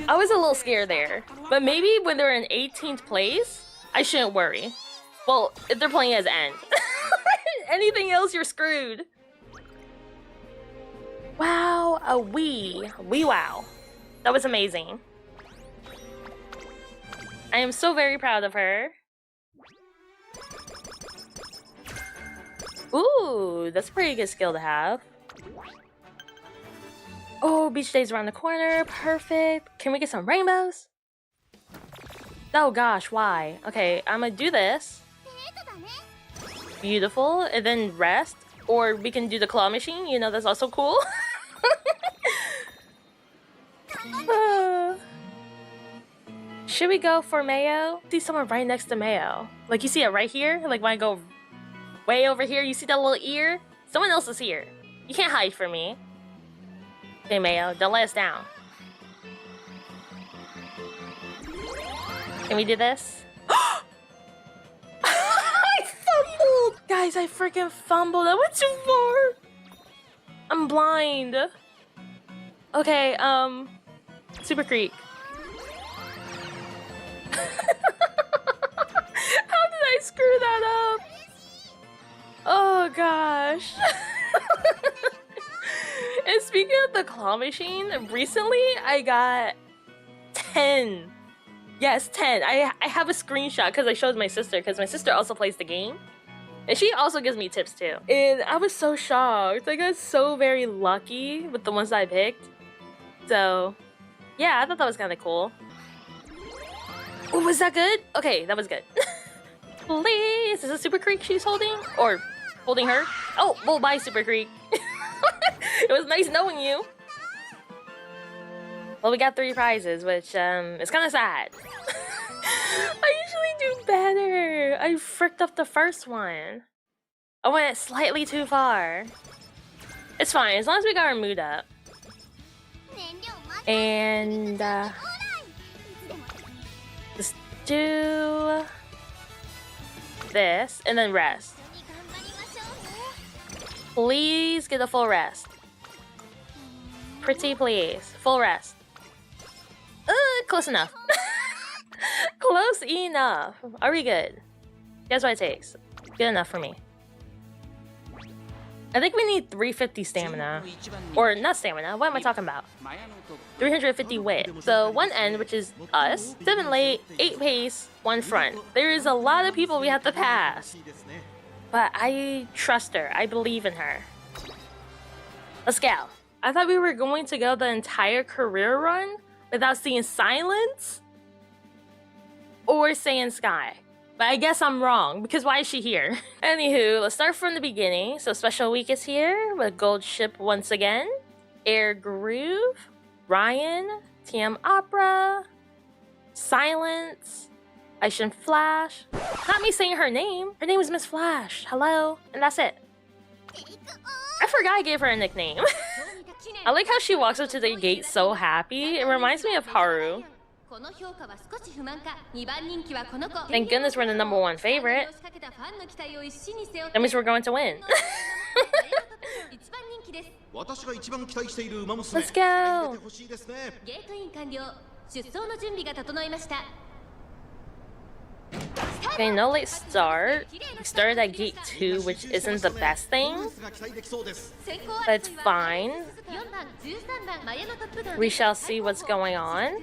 I was a little scared there. But maybe when they're in 18th place, I shouldn't worry. Well, if they're playing as end. Anything else, you're screwed. Wow, a wee wow. That was amazing. I am so very proud of her. Ooh, that's a pretty good skill to have. Oh, beach days around the corner. Perfect. Can we get some rainbows? Oh gosh, why? Okay, I'm gonna do this. Beautiful. And then rest. Or we can do the claw machine. You know, that's also cool. Should we go for Mayo? See someone right next to Mayo. Like, you see it right here? Like, when I go way over here, you see that little ear? Someone else is here. You can't hide from me. Okay, Mayo, don't let us down. Can we do this? I fumbled! Guys, I freaking fumbled. I went too far. I'm blind. Okay, Super Creek. How did I screw that up? Oh gosh. And speaking of the claw machine, recently I got 10. Yes, 10. I have a screenshot because I showed my sister, because my sister also plays the game. And she also gives me tips too. And I was so shocked. I got so very lucky with the ones that I picked. So, yeah, I thought that was kind of cool. Oh, was that good? Okay, that was good. Please, is it Super Creek she's holding? Or holding her? Oh, well, bye, Super Creek. It was nice knowing you. Well, we got 3 prizes, which is kind of sad. I usually do better. I fricked up the first one. I went slightly too far. It's fine, as long as we got our mood up. And let's do this and then rest. Please get a full rest. Pretty please. Full rest. Close enough. Close enough. Are we good? Guess what it takes. Good enough for me. I think we need 350 stamina. Or not stamina, what am I talking about? 350 wit. So 1 end, which is us, 7 late, 8 pace, 1 front. There is a lot of people we have to pass. But I trust her. I believe in her. Let's go. I thought we were going to go the entire career run without seeing Silence or saying Sky. But I guess I'm wrong, because why is she here? Anywho, let's start from the beginning. So Special Week is here with Gold Ship once again. Air Groove, Ryan, TM Opera, Silence, Aishin Flash. Not me saying her name. Her name is Miss Flash. Hello. And that's it. I forgot I gave her a nickname. I like how she walks up to the gate so happy. It reminds me of Haru. Thank goodness we're the #1 favorite. That means we're going to win. Let's go. Okay, no late start. We started at gate 2, which isn't the best thing, but it's fine. We shall see what's going on.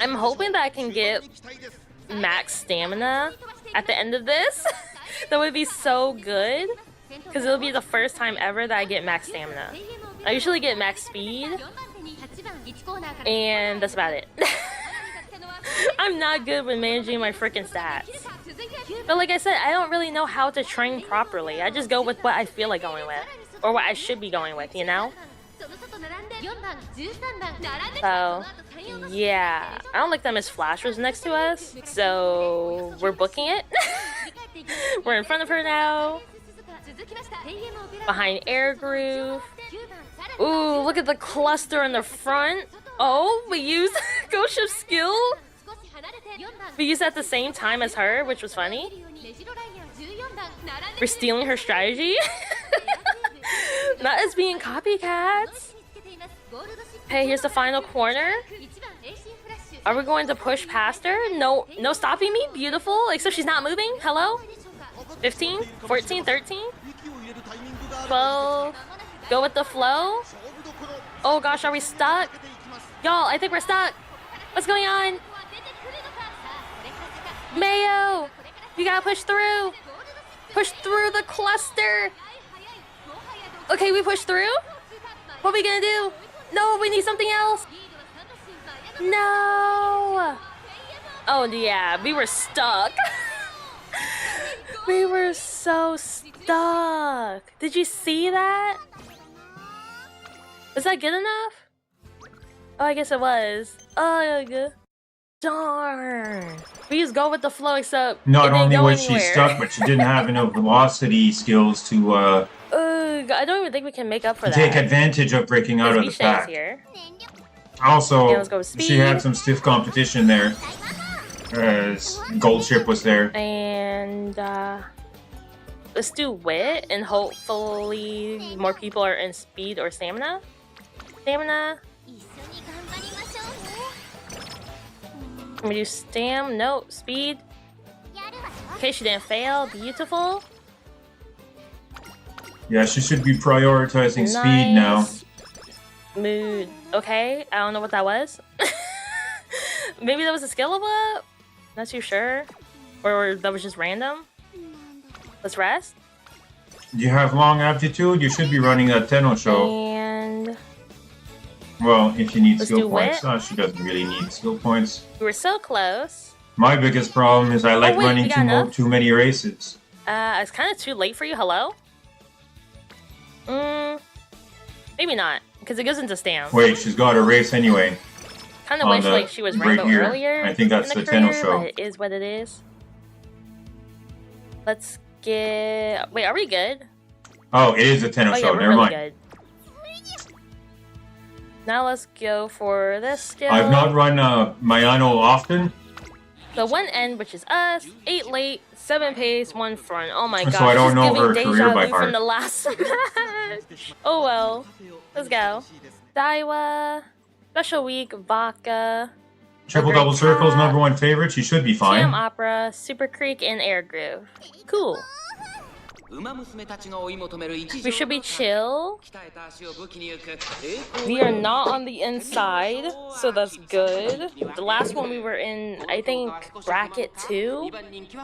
I'm hoping that I can get max stamina at the end of this. That would be so good, because it'll be the first time ever that I get max stamina. I usually get max speed, and that's about it. I'm not good with managing my freaking stats. But like I said, I don't really know how to train properly. I just go with what I feel like going with, or what I should be going with, you know? So, yeah. I don't like that Miss Flash was next to us, so we're booking it. We're in front of her now. Behind Air Groove. Ooh, look at the cluster in the front. Oh, we used Ghost Ship skill. We used it at the same time as her, which was funny. We're stealing her strategy. Not as being copycats. Okay, here's the final corner. Are we going to push past her? No, no stopping me. Beautiful. Except she's not moving. Hello? 15, 14, 13, 12. Go with the flow. Oh gosh, are we stuck? Y'all, I think we're stuck. What's going on? Mayo! You gotta push through. Push through the cluster. Okay, we pushed through. What are we gonna do? No, we need something else. No. Oh yeah, we were stuck. We were so stuck. Did you see that? Was that good enough? Oh, I guess it was. Ugh. Darn. We just go with the flow, except not only was she stuck, but she didn't have enough velocity skills to I don't even think we can make up for that. take advantage of breaking out of the pack. Here. Also, Okay, let's go with speed. she had some stiff competition there. Gold Ship was there. And let's do wit, and hopefully more people are in speed or stamina. Stamina. Can we do stam? No, speed. Okay, she didn't fail. Beautiful. Yeah, she should be prioritizing speed now. Mood. Okay, I don't know what that was. Maybe that was a skill level up? Not too sure. Or that was just random. Let's rest. You have long aptitude, you should be running that Tenno show. And well, if you need let's skill do points. wit. Oh, she doesn't really need skill points. we were so close. My biggest problem is I like wait, running we got too many races. It's kind of too late for you. Hello? Maybe not, because it goes into stam. Wait, she's got a race anyway. Kind of on wish the like she was right rainbow here. earlier. I think that's in the the Tenno career, show. But it is what it is. Let's get. Wait, are we good? Oh, it is a Tenno Oh yeah, show. we're Never really mind. good. Now let's go for this skill. I've not run Mayano often, The one end, which is us, 8 late, 7 pace, 1 front. Oh my gosh, So I don't she's know giving her deja career by vu heart. from the last match. Oh well, let's go. Daiwa, Special Week, Vodka, triple Great double circles, Cat, #1 favorite. She should be Jam fine. Opera, Super Creek, and Air Groove. Cool. We should be chill. We are not on the inside, so that's good. The last one we were in, I think, bracket 2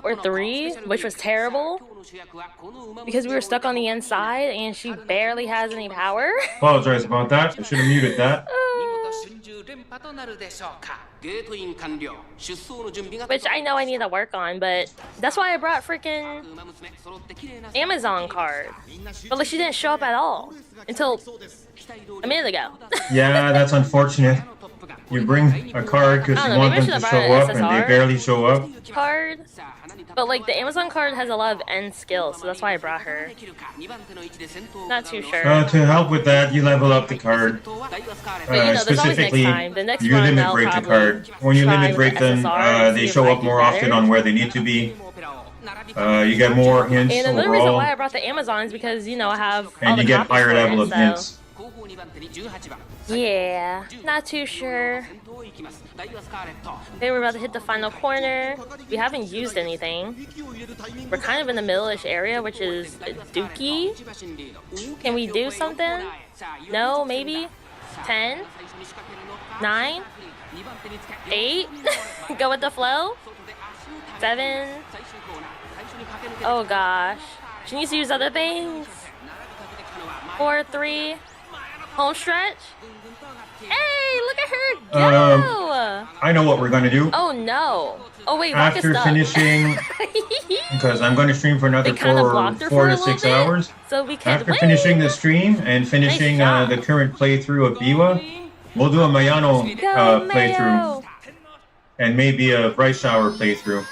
or 3, which was terrible because we were stuck on the inside and she barely has any power. Apologize about that. I should have muted that. Which I know I need to work on, but that's why I brought freaking Amazon card. But like she didn't show up at all until a minute ago. Yeah, that's unfortunate. You bring a card because I don't you know, want maybe them I to should've show brought up an and they SSR. barely show up. Card. But like the Amazon card has a lot of end skills, so that's why I brought her. Not too sure. To help with that, you level up the card. But you know, there's always next Specifically, time. The next you run limit I'll break the probably card. When you try limit with break the them, SSR, they see if show I up do more better. often on where they need to be. You get more hints And another reason overall, why I brought the Amazon is because, you know, I have all and the you get copies higher for level it, of so hints. Yeah, not too sure. Okay, we're about to hit the final corner. We haven't used anything. We're kind of in the middle-ish area, which is dookie. Can we do something? No, maybe? 10? 9? 8? Go with the flow? 7? Oh gosh. She needs to use other things. 4, 3. Home stretch? Hey, look at her go! I know what we're gonna do. Oh no. Oh wait, Rock is After stuck. finishing, because I'm going to stream for another They kinda blocked her for 4 a to little 6 bit, hours. so we can After win. finishing the stream and finishing Nice the job. current playthrough of Biwa, we'll do a Mayano Go, playthrough Mayo! and maybe a Bright Shower playthrough.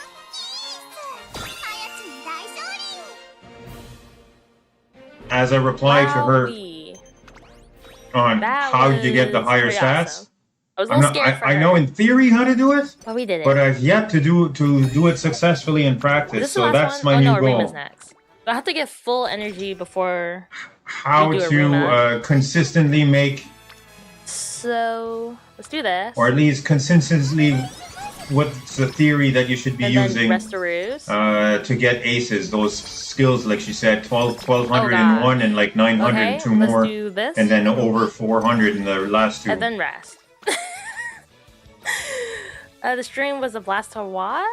As a reply to her Wowie. on That how you get the was higher pretty stats. awesome. I was a little scared for I her. know in theory how to do it, But we did it. but I've yet to do it successfully in practice. This is the So last that's one? my new Oh no, goal. Arima's next. So I have to get full energy before. How You do to Arima. consistently make, So let's do this. or at least consistently, what's the theory that you should be and then using Restaroos. to get aces, those skills, like she said, 1201 and like 902 Okay, let's more, do this. and then over 400 in the last two. And then rest. The stream was a blast to watch.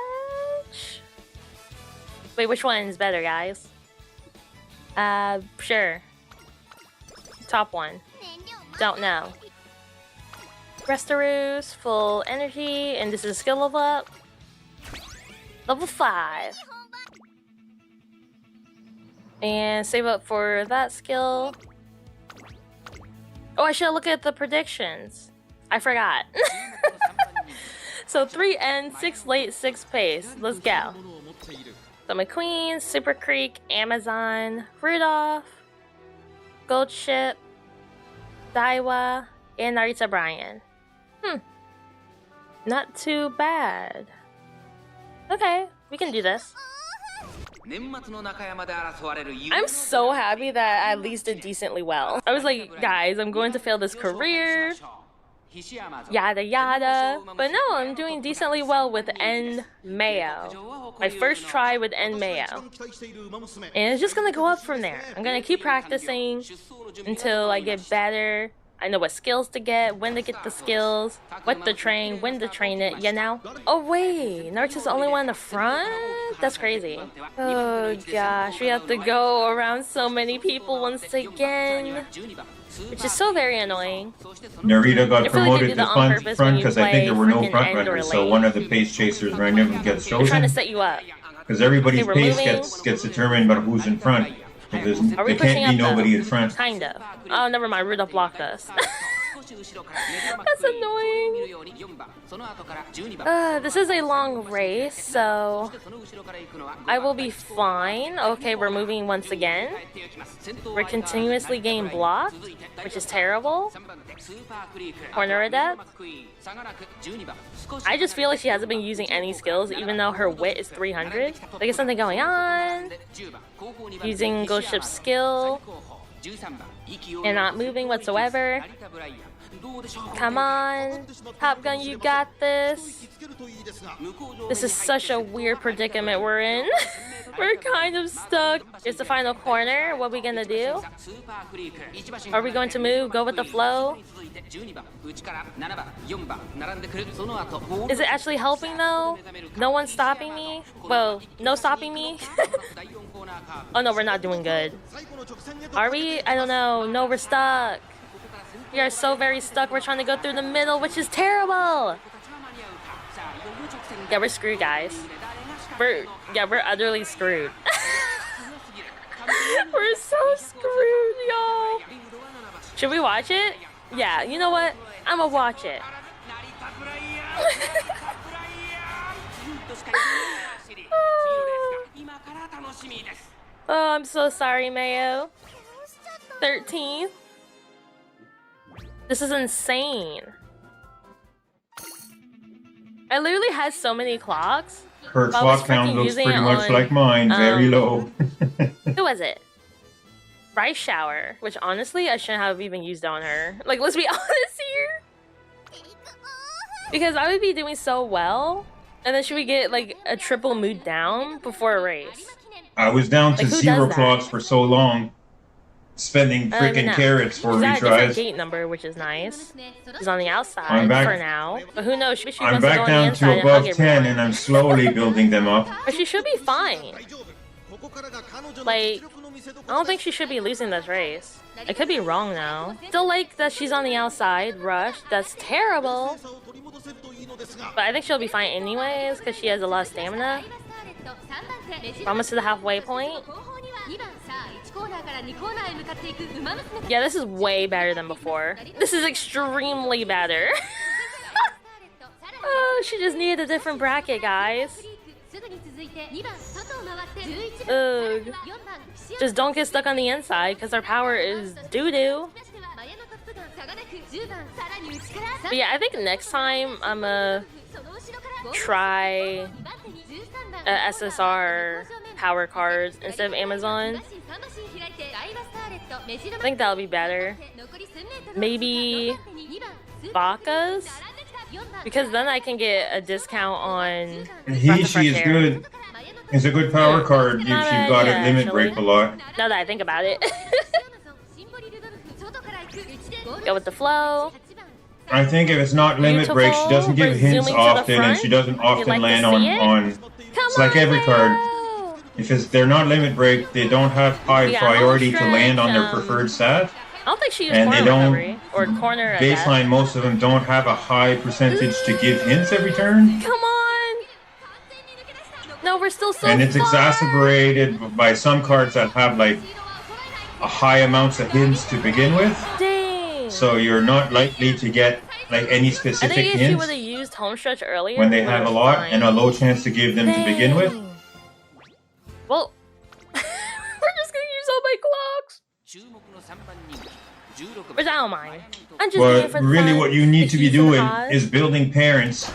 Wait, which one is better, guys? Sure. Top one. Don't know. Restaroos, full energy, and this is skill level up. Level 5. And save up for that skill. Oh, I should look at the predictions. I forgot. So 3 end, 6 late, 6 pace. Let's go. So McQueen, Super Creek, Amazon, Rudolph, Gold Ship, Daiwa, and Narita Bryan. Not too bad. Okay, we can do this. I'm so happy that I at least did decently well. I was like, guys, I'm going to fail this career. Yada yada. But no, I'm doing decently well with N Mayo. My first try with N Mayo. And it's just gonna go up from there. I'm gonna keep practicing until I get better. I know what skills to get, when to get the skills, what to train, when to train it, you know? Oh wait, Naruto's the only one in the front? That's crazy. Oh gosh, we have to go around so many people once again. Which is so very annoying. Narita got I feel like they promoted did to that on purpose when front you because I think play there were no freaking front end or runners, so late. one of the pace chasers randomly gets They're trying to chosen. set you up. Because everybody's Okay, we're pace moving. gets determined by who's in front. Because Are we there pushing can't up be nobody though? in front. Kind of. Oh, never mind. Rudolph blocked us. That's annoying. This is a long race, so I will be fine. Okay, we're moving once again. We're continuously getting blocked, which is terrible. Corner adept. I just feel like she hasn't been using any skills, even though her wit is 300. Like, there's something going on. Using Ghost Ship's skill. And not moving whatsoever. Come on. Top Gun, you got this. This is such a weird predicament we're in. We're kind of stuck. Here's the final corner. What are we gonna do? Are we going to move? Go with the flow? Is it actually helping though? No one's stopping me? Well, no stopping me? Oh no, we're not doing good. Are we? I don't know. No, we're stuck. We are so very stuck. We're trying to go through the middle, which is terrible. Yeah, we're screwed, guys. We're utterly screwed. We're so screwed, y'all. Should we watch it? Yeah, you know what? I'm gonna watch it. Oh, I'm so sorry, Mayo. 13th. This is insane. I literally had so many clocks. Her I was clock count freaking looks using pretty it much on, like mine, very low. Who was it? Rice Shower, which honestly I shouldn't have even used on her. Like, let's be honest here. Because I would be doing so well, and then should we get like a triple mood down before a race? I was down to Like, who 0 does that? clocks for so long, spending I don't even freaking know. carrots for She's at a different retries. gate number, which is nice. She's on the outside I'm back- for now, but who knows? She I'm wants to go back on the down inside to and above hug 10, everyone. and I'm slowly building them up. But she should be fine. Like, I don't think she should be losing this race. I could be wrong though. Still like that she's on the outside. Rush. That's terrible. But I think she'll be fine anyways because she has a lot of stamina. Almost to the halfway point. Yeah, this is way better than before. This is extremely better. Oh, she just needed a different bracket, guys. Ugh. Just don't get stuck on the inside because our power is doo-doo. But yeah, I think next time I'm gonna try a SSR power cards instead of Amazon. I think that'll be better. Maybe Baka's? Because then I can get a discount on Hishi is good. It's a good power card if you've got yeah, a limit actually. break a lot. Now that I think about it. Go with the flow. I think if it's not limit break, she doesn't give Beautiful. hints Resuming to the often, and front. she doesn't often like to land see it? on. Come It's like on, every card. Leo. If they're not limit break, they don't have high Yeah, priority to Home land on their Stretch, preferred stat. I don't think she used And corner they don't- recovery. Or corner attack. Baseline, most of them don't have a high percentage to give hints every turn. Come on! No, we're still so And it's far. exacerbated by some cards that have like a high amounts of hints to begin with. Dang. So you're not likely to get like any I specific think if she hints would have used home stretch earlier, when they we have a would've lot fine. and a low chance to give them to begin with. Dang. Well, we're just gonna use all my clocks. Which I don't mind. I'm just doing it But for the really fun, what you need the to be ease and the doing cause. is building parents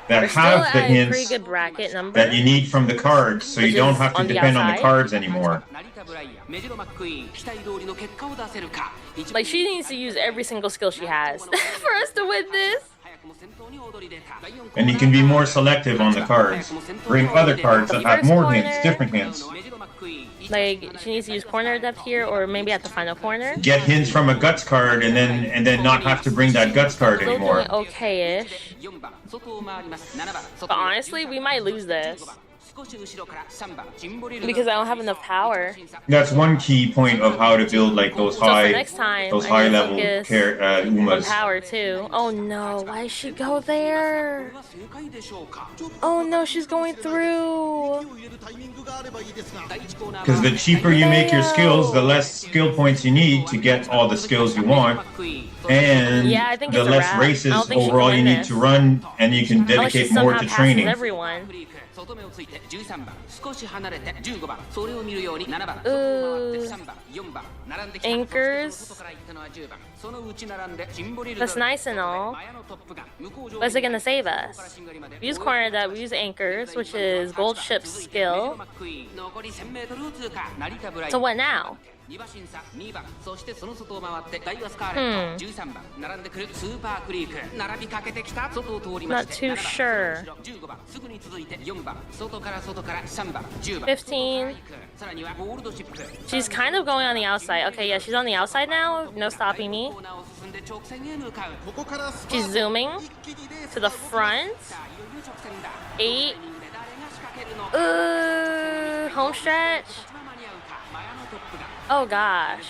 that We're still have at the a pretty hints good bracket number. that you need from the cards, so you Which don't is have to on the depend on the outside. cards anymore. Like, she needs to use every single skill she has for us to win this. And you can be more selective on the cards. Bring other cards that have more hints, different hints. Like, she needs to use corner depth here, or maybe at the final corner. Get hints from a guts card and then not have to bring that guts card Still anymore. doing okay-ish. But honestly, we might lose this. Because I don't have enough power. That's one key point of how to build like those So for high, next time, those I high need to level focus on Umas. power too. Oh no, why did she go there? Oh no, she's going through. Because the cheaper you make your skills, the less skill points you need to get all the skills you want, and Yeah, I think the it's a less wrap. races I don't think she can overall you win need this. to run, and you can Unless she dedicate more somehow to passes training. everyone. Anchors. That's nice and all. But is it gonna save us? We use corner depth, we use anchors, which is gold ship skill. So what now? Not too sure. 15. She's kind of going on the outside. Okay, yeah, she's on the outside now. No stopping me. She's zooming to the front. 8. Home stretch. Oh gosh.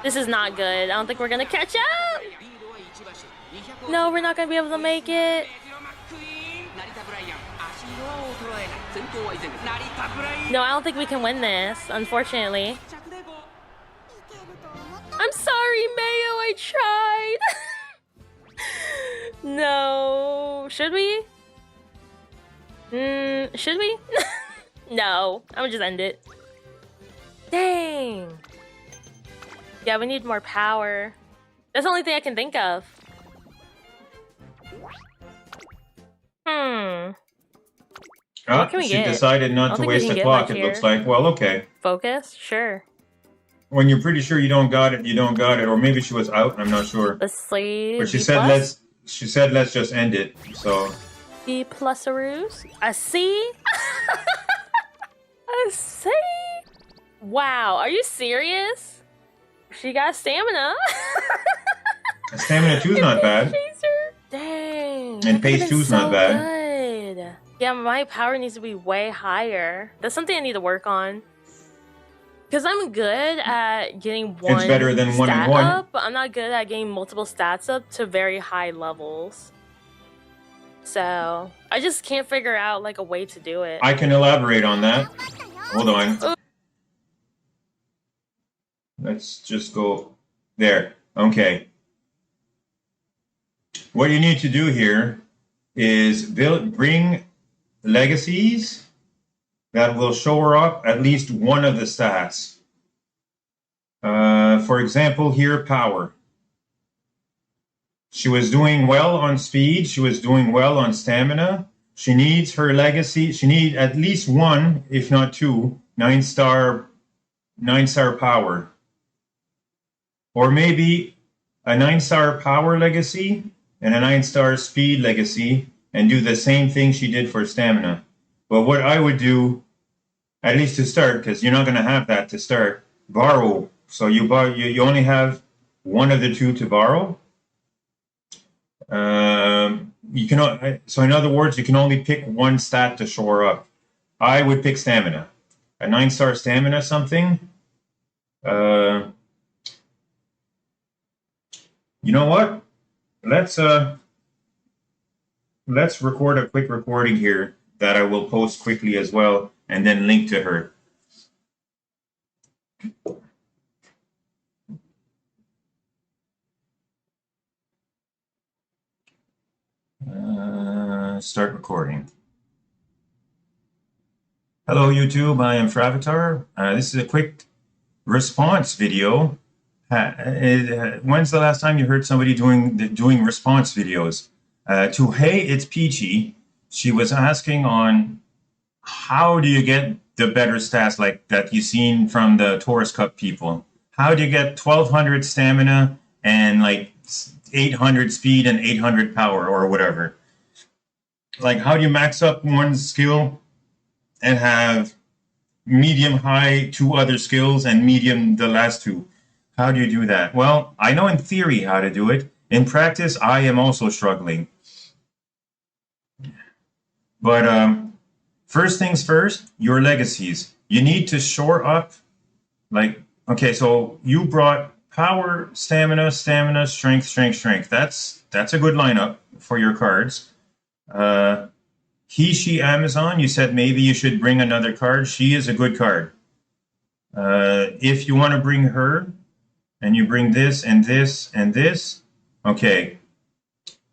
This is not good. I don't think we're gonna catch up. No, we're not gonna be able to make it. No, I don't think we can win this, unfortunately. I'm sorry, Mayo, I tried. No. Should we? Should we? No. I'm gonna just end it. Dang. Yeah, we need more power. That's the only thing I can think of. What can we She get? decided I not don't to think we waste can the get clock, much it looks here. like. Well, okay. Focus? Sure. when you're pretty sure you don't got it, you don't got it. Or maybe she was out, I'm not sure. Let's see. But she B said plus? let's just end it. So B plusaroos? A C? A C? Wow, are you serious? She got stamina. stamina 2's not bad. Dang. And pace 2's not bad. Good. Yeah, my power needs to be way higher. That's something I need to work on. Because I'm good at getting one It's better than 1 and stat 1. up, but I'm not good at getting multiple stats up to very high levels. So I just can't figure out like a way to do it. I can elaborate on that. Hold on. Let's just go there. Okay. What you need to do here is bring legacies that will show her up at least one of the stats. For example, here, power. She was doing well on speed. She was doing well on stamina. She needs her legacy. She needs at least one, if not two, 9-star power. Or maybe a 9-star power legacy and a 9-star speed legacy and do the same thing she did for stamina. But what I would do, at least to start, because you're not going to have that to start, borrow. So you only have one of the two to borrow. So in other words, you can only pick one stat to shore up. I would pick stamina, a 9-star stamina something. You know what? Let's record a quick recording here that I will post quickly as well, and then link to her. Start recording. Hello YouTube, I am Fravatar. This is a quick response video. When's the last time you heard somebody doing response videos? To Hey, it's Peachy. She was asking on how do you get the better stats like that you've seen from the Taurus Cup people? How do you get 1200 stamina and like 800 speed and 800 power or whatever? Like, how do you max up one skill and have medium high two other skills and medium the last two? How do you do that? Well, I know in theory how to do it. In practice, I am also struggling. But first things first, your legacies. You need to shore up, like, okay, so you brought power, stamina, strength. That's a good lineup for your cards. She, Amazon, you said maybe you should bring another card. She is a good card. If you want to bring her, and you bring this and this and this, okay,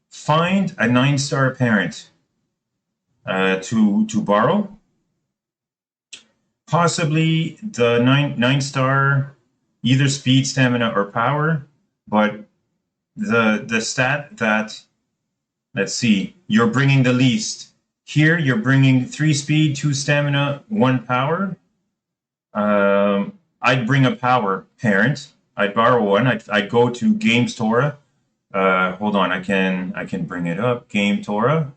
find a 9-star parent to borrow. Possibly the 9-star, either speed, stamina, or power, but the stat that, let's see, you're bringing the least. Here, you're bringing 3 speed, 2 stamina, 1 power. I'd bring a power parent. I'd borrow one. I'd go to Games Torah. Hold on, I can bring it up. Game Torah.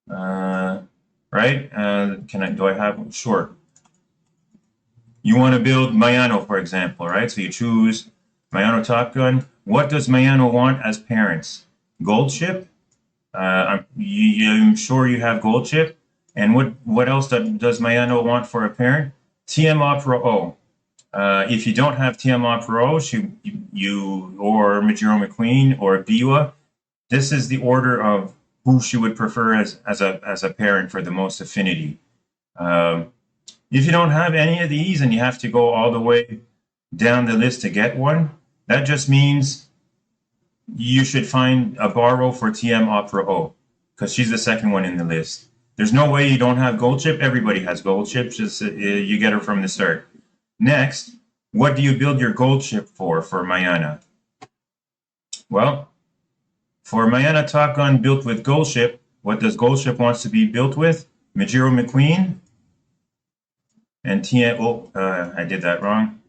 Right? Do I have? Sure. You want to build Mayano, for example, right? So you choose Mayano Top Gun. What does Mayano want as parents? Gold chip. I'm sure you have gold chip. And what else does Mayano want for a parent? TM Opera O. If you don't have TM Opera O, you or Majiro McQueen or Biwa, this is the order of who she would prefer as a parent for the most affinity. If you don't have any of these and you have to go all the way down the list to get one, that just means you should find a borrow for TM Opera O, because she's the second one in the list. There's no way you don't have gold chip. Everybody has gold chip. Just you get her from the start. Next, what do you build your gold chip for Mayana? Well, for Mayana Top Gun built with gold chip, what does gold chip wants to be built with? Majiro McQueen and TM. Oh, I did that wrong.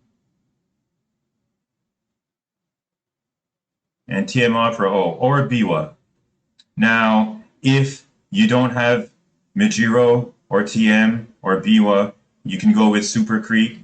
and TM Opera O, or Biwa. Now, if you don't have Majiro or TM or Biwa, you can go with Super Creek,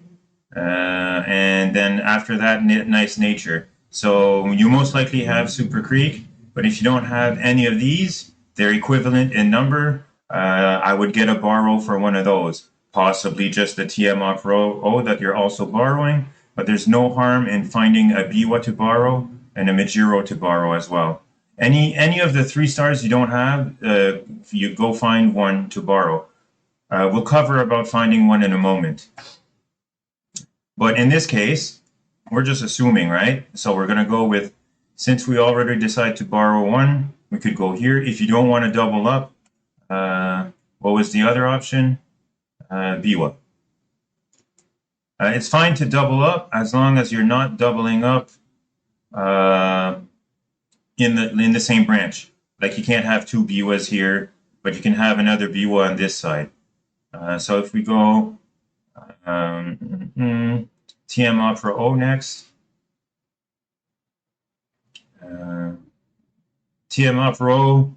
and then after that, nice nature. So you most likely have Super Creek, but if you don't have any of these, they're equivalent in number. I would get a borrow for one of those, possibly just the TM Opera O that you're also borrowing, but there's no harm in finding a Biwa to borrow and a Majiro to borrow as well. Any of the 3 stars you don't have, you go find one to borrow. We'll cover about finding one in a moment. But in this case, we're just assuming, right? So we're going to go with, since we already decided to borrow one, we could go here. If you don't want to double up, what was the other option? Biwa. It's fine to double up as long as you're not doubling up in the same branch. Like you can't have 2 Biwas here, but you can have another Biwa on this side. So if we go TM Opera O next, TM Opera O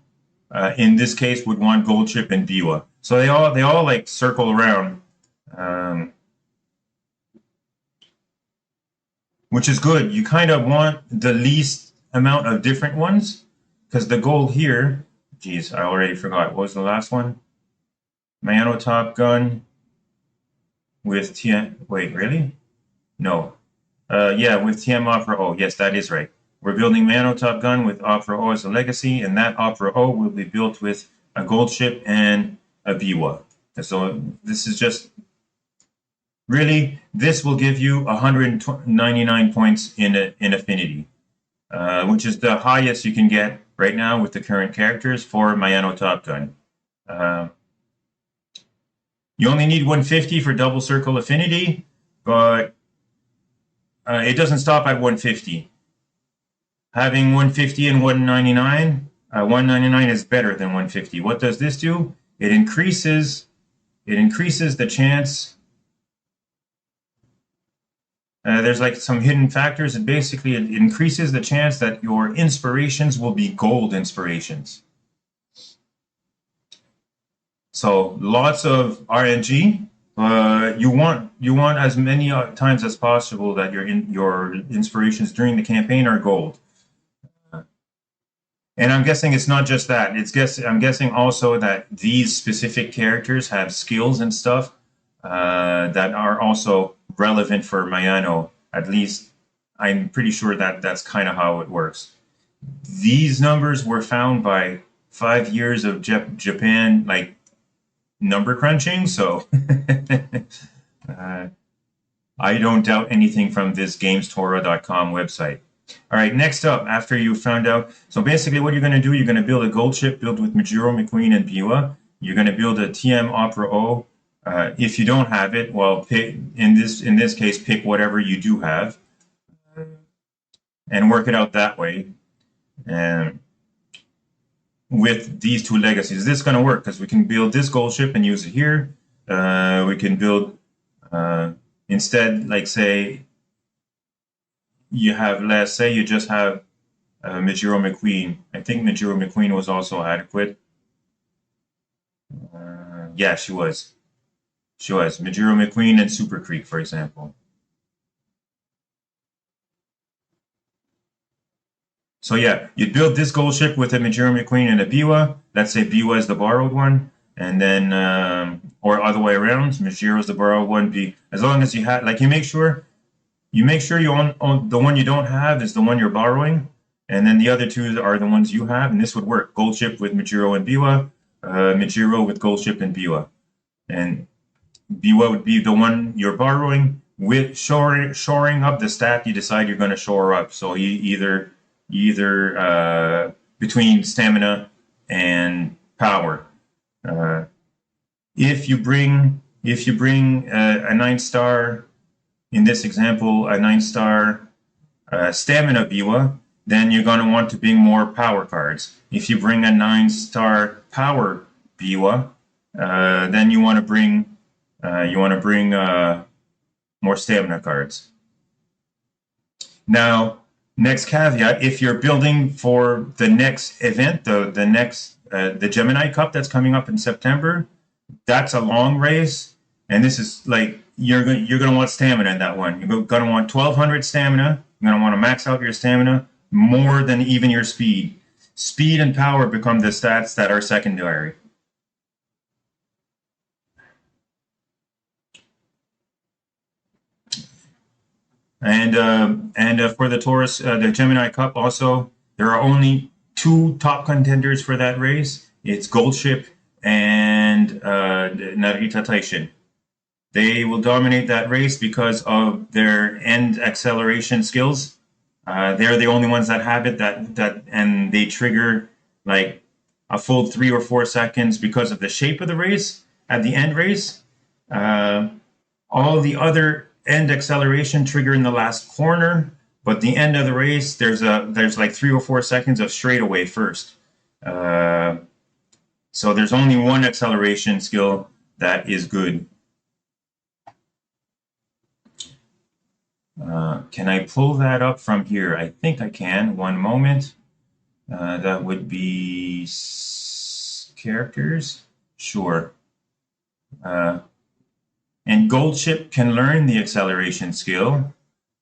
in this case would want Gold Chip and Biwa. So they all like circle around, which is good. You kind of want the least amount of different ones, because the goal here, geez, I already forgot. What was the last one? Mayano Top Gun with TM. Wait, really? No. Yeah, with TM Opera O. Yes, that is right. We're building Mayano Top Gun with Opera O as a legacy, and that Opera O will be built with a Gold Ship and a Biwa. So this is just really, this will give you 199 points in affinity, which is the highest you can get right now with the current characters for Mayano Top Gun. You only need 150 for double circle affinity, but it doesn't stop at 150. Having 150 and 199, 199 is better than 150. What does this do? It increases the chance. There's like some hidden factors, and basically it increases the chance that your inspirations will be gold inspirations. So lots of RNG. You want as many times as possible that your inspirations during the campaign are gold. And I'm guessing it's not just that. I'm guessing also that these specific characters have skills and stuff that are also relevant for Mayano. At least I'm pretty sure that that's kind of how it works. These numbers were found by 5 years of Japan like number crunching, so I don't doubt anything from this GamesTora.com website. All right, next up, after you found out, so basically what you're going to do, you're going to build a gold ship built with Majiro, McQueen, and Biwa. You're going to build a TM Opera O. If you don't have it, well, pick, in this case, pick whatever you do have and work it out that way. And with these 2 legacies, this is going to work because we can build this gold ship and use it here. We can build instead, like say you have less, say you just have Majiro McQueen. I think Majiro McQueen was also adequate. Yeah, she was. She was. Majiro McQueen and Super Creek, for example. So yeah, you'd build this gold ship with a Majiro McQueen and a Biwa. Let's say Biwa is the borrowed one, and then or other way around, Majiro is the borrowed one. As long as you have, like, you make sure you own the one you don't have is the one you're borrowing, and then the other 2 are the ones you have, and this would work. Gold ship with Majiro and Biwa, Majiro with gold ship and Biwa, and Biwa would be the one you're borrowing with shoring up the stat you decide you're going to shore up. So you either between stamina and power. If you bring a 9-star, in this example, a 9-star stamina Biwa, then you're going to want to bring more power cards. If you bring a 9-star power Biwa, then you want to bring more stamina cards. Now Next caveat: if you're building for the next event, the Gemini Cup that's coming up in September, that's a long race, and this is like you're gonna want stamina in that one. You're gonna want 1200 stamina. You're gonna want to max out your stamina more than even your speed. Speed and power become the stats that are secondary. And for the Taurus, the Gemini Cup also, there are only two top contenders for that race. It's Goldship and Narita Taishin. They will dominate that race because of their end acceleration skills. They're the only ones that have it, and they trigger like a full 3 or 4 seconds because of the shape of the race at the end race. All the other end acceleration trigger in the last corner, but the end of the race there's like 3 or 4 seconds of straightaway first. So there's only one acceleration skill that is good. Can I pull that up from here? I think I can. One moment. That would be characters. Sure. And Goldship can learn the acceleration skill,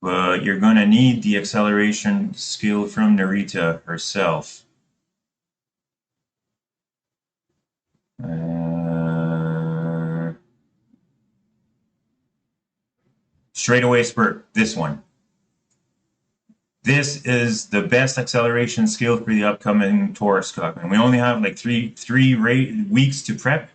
but you're going to need the acceleration skill from Narita herself. Straightaway spurt, this one. This is the best acceleration skill for the upcoming Taurus Cup, and we only have like three weeks to prep.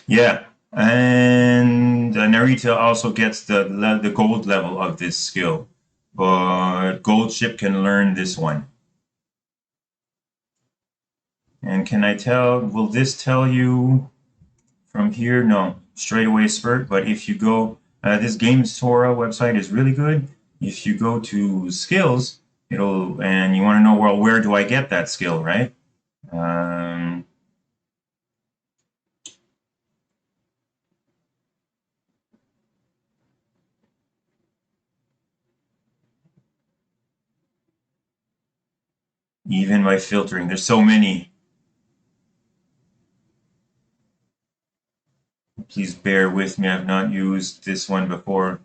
Yeah, and Narita also gets the gold level of this skill, but Goldship can learn this one. And can I tell, will this tell you from here? No, straightaway spurt. But if you go, this Games Torah website is really good. If you go to skills, and you want to know, well, where do I get that skill, right? Even by filtering, there's so many. Please bear with me, I've not used this one before.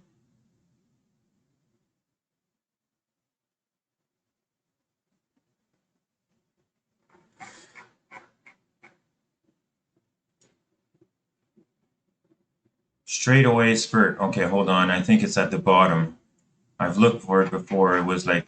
Straightaway spurt. Okay, hold on. I think it's at the bottom. I've looked for it before. It was like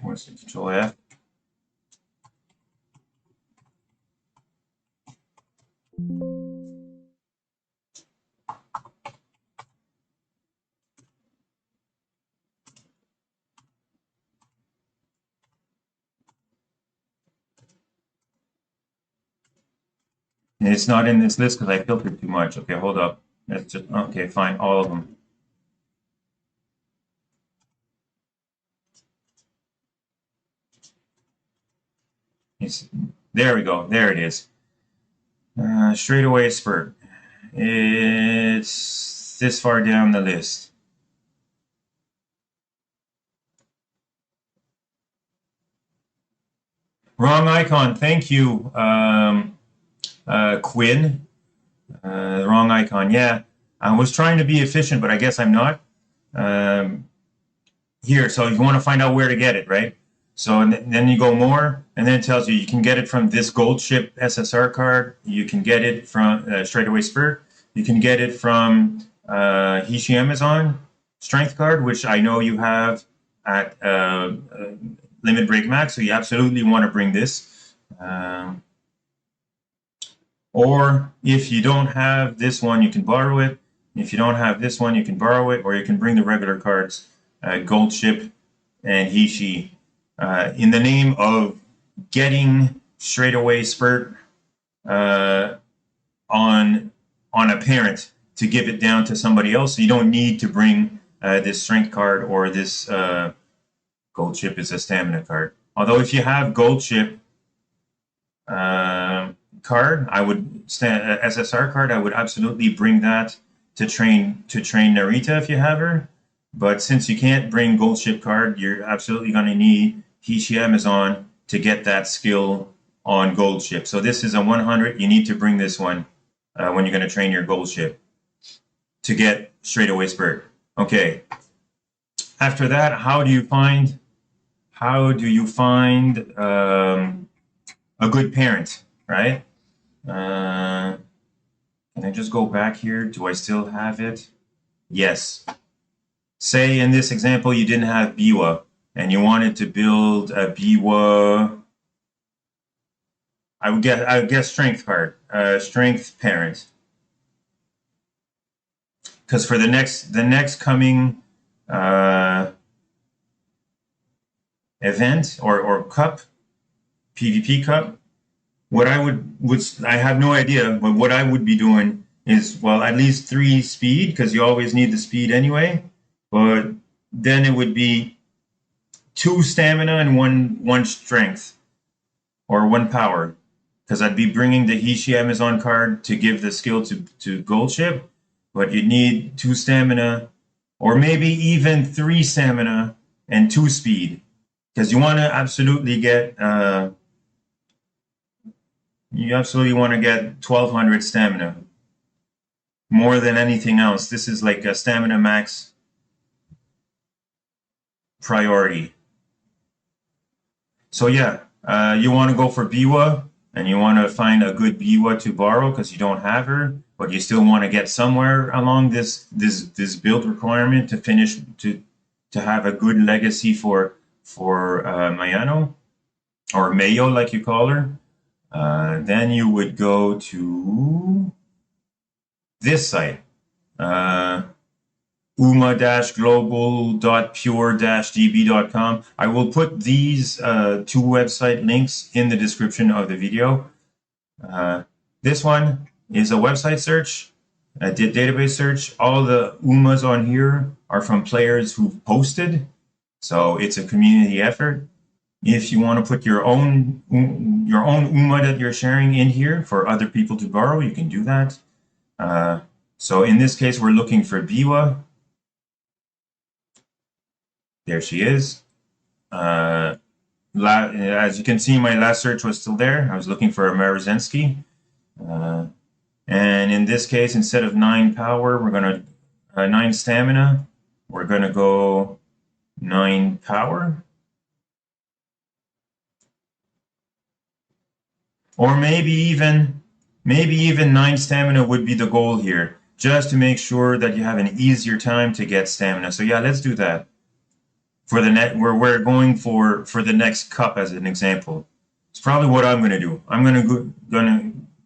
what's the Control F? It's not in this list because I filtered too much. Okay, hold up. That's just okay. Fine, all of them. There we go. There it is. Straightaway spurt. It's this far down the list. Wrong icon. Thank you, Quinn. Wrong icon. Yeah, I was trying to be efficient, but I guess I'm not. Here, so you want to find out where to get it, right? So then you go more, and then it tells you can get it from this Goldship SSR card. You can get it from Straightaway Spurt. You can get it from Hishi Amazon Strength card, which I know you have at Limit Break Max, so you absolutely want to bring this. Or if you don't have this one, you can borrow it. If you don't have this one, you can borrow it, or you can bring the regular cards, Goldship and Hishi. in the name of getting straightaway spurt on a parent to give it down to somebody else. So you don't need to bring this strength card or this gold chip is a stamina card. Although if you have gold chip card, I would SSR card. I would absolutely bring that to train Narita if you have her. But since you can't bring gold chip card, you're absolutely going to need Hishi Amazon to get that skill on gold chip. So this is a 100. You need to bring this one when you're going to train your gold chip to get straightaway spurt. Okay. After that, how do you find a good parent, right? Can I just go back here? Do I still have it? Yes. Say in this example you didn't have Biwa and you wanted to build a Biwa. I would guess strength card, strength parent. Because for the next coming event or cup, PvP cup, what I I have no idea, but what I would be doing is, well, at least 3 speed, because you always need the speed anyway. But then it would be 2 stamina and one strength or 1 power, because I'd be bringing the Hishi Amazon card to give the skill to gold chip, but you'd need 2 stamina or maybe even 3 stamina and 2 speed, because you want to absolutely get 1200 stamina more than anything else. This is like a stamina max priority. So yeah, you want to go for Biwa, and you want to find a good Biwa to borrow because you don't have her, but you still want to get somewhere along this build requirement to finish to have a good legacy for Mayano, or Mayo like you call her. Then you would go to this site, uma-global.pure-db.com. I will put these 2 website links in the description of the video. This one is a website search, a database search. All the UMAs on here are from players who've posted, so it's a community effort. If you want to put your own UMA that you're sharing in here for other people to borrow, you can do that. So in this case, we're looking for Biwa. There she is. As you can see, my last search was still there. I was looking for a Maruzensky. And in this case, instead of 9 power, we're going to 9 stamina. We're going to go 9 power. Or maybe even 9 stamina would be the goal here, just to make sure that you have an easier time to get stamina. So yeah, let's do that. For the we're going for the next cup as an example. It's probably what I'm going to do. I'm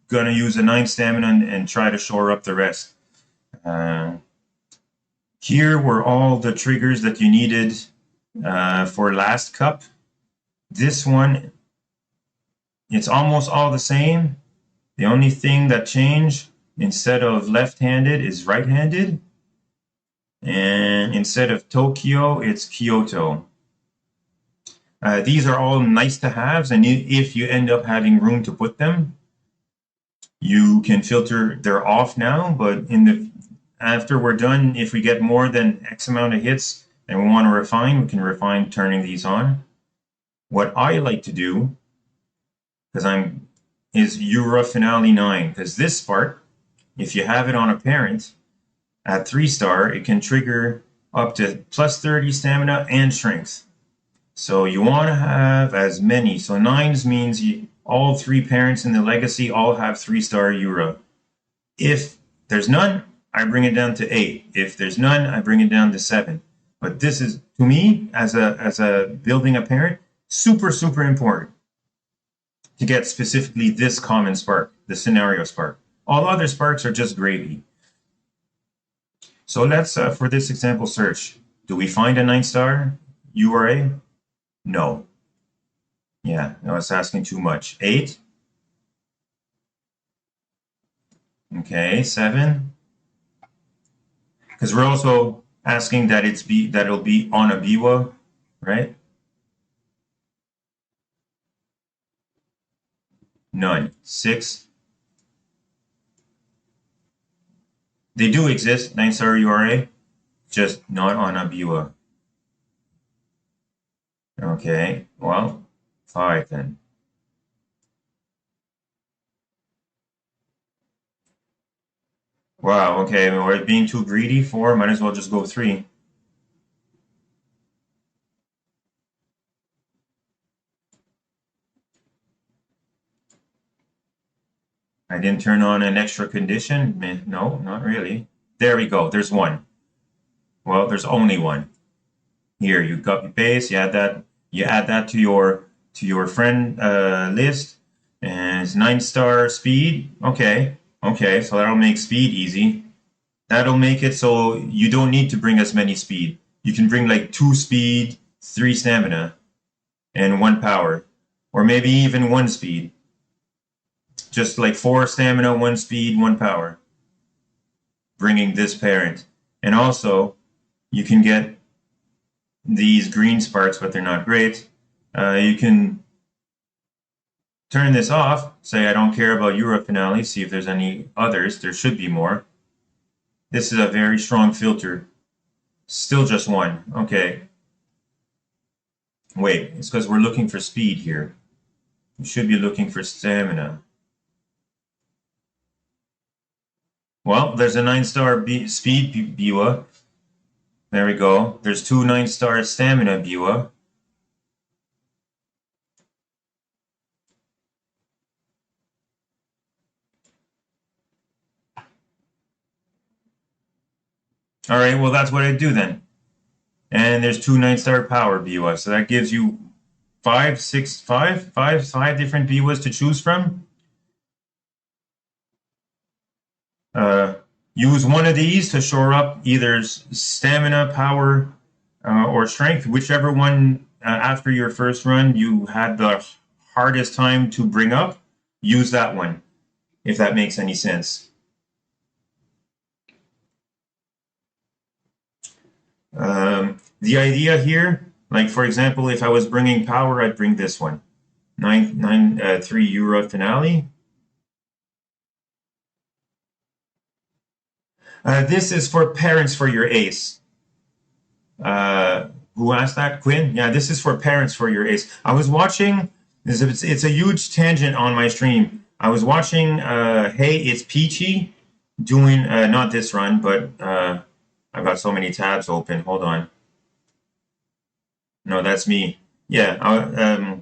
gonna use a 9 stamina and try to shore up the rest. Here were all the triggers that you needed for last cup. This one, it's almost all the same. The only thing that changed, instead of left-handed is right-handed. And instead of Tokyo, it's Kyoto. These are all nice to haves, and if you end up having room to put them, you can filter. They're off now, but after we're done, if we get more than X amount of hits and we want to refine, we can refine turning these on. What I like to do, is Eura Finale 9, because this spark, if you have it on a parent at 3-star, it can trigger up to plus 30 stamina and strength. So you want to have as many. So 9s means all 3 parents in the legacy all have 3-star Eura. If there's none, I bring it down to 8. If there's none, I bring it down to 7. But this is, to me, as a building a parent, super, super important to get specifically this common spark, the scenario spark. All other sparks are just gravy. So let's, for this example search, do we find a 9-star URA? No. Yeah, no, it's asking too much. 8. Okay, 7. Because we're also asking that it'll be on a biwa, right? None. 6. They do exist, 9-star URA, just not on a biwa. Okay, well, 5 then. Wow, okay, we're being too greedy. 4, might as well just go 3. I didn't turn on an extra condition. No, not really. There we go. There's 1. Well, there's only 1. Here, you copy paste. You add that to your friend list, and it's 9-star speed. Okay, so that'll make speed easy. That'll make it so you don't need to bring as many speed. You can bring like 2 speed, 3 stamina, and 1 power, or maybe even 1 speed. Just like 4 stamina, 1 speed, 1 power. Bringing this parent. And also, you can get these green sparks, but they're not great. You can turn this off, say I don't care about Euro Finale, see if there's any others. There should be more. This is a very strong filter. Still just 1. Okay. Wait, it's because we're looking for speed here. We should be looking for stamina. Well, there's a 9-star speed Biwa. There we go. There's 2 9-star stamina Biwa. All right, well, that's what I do then. And there's 2 9-star power Biwa. So that gives you 5 different Biwas to choose from. Use one of these to shore up either stamina, power, or strength, whichever one after your first run you had the hardest time to bring up. Use that one, if that makes any sense. The idea here, like for example, if I was bringing power, I'd bring this one, 3 Euro Finale. This is for parents for your ace. Who asked that? Quinn? Yeah, this is for parents for your ace. I was watching, it's a huge tangent on my stream. I was watching, Hey, It's Peachy doing, not this run, but I've got so many tabs open. Hold on. No, that's me. Yeah,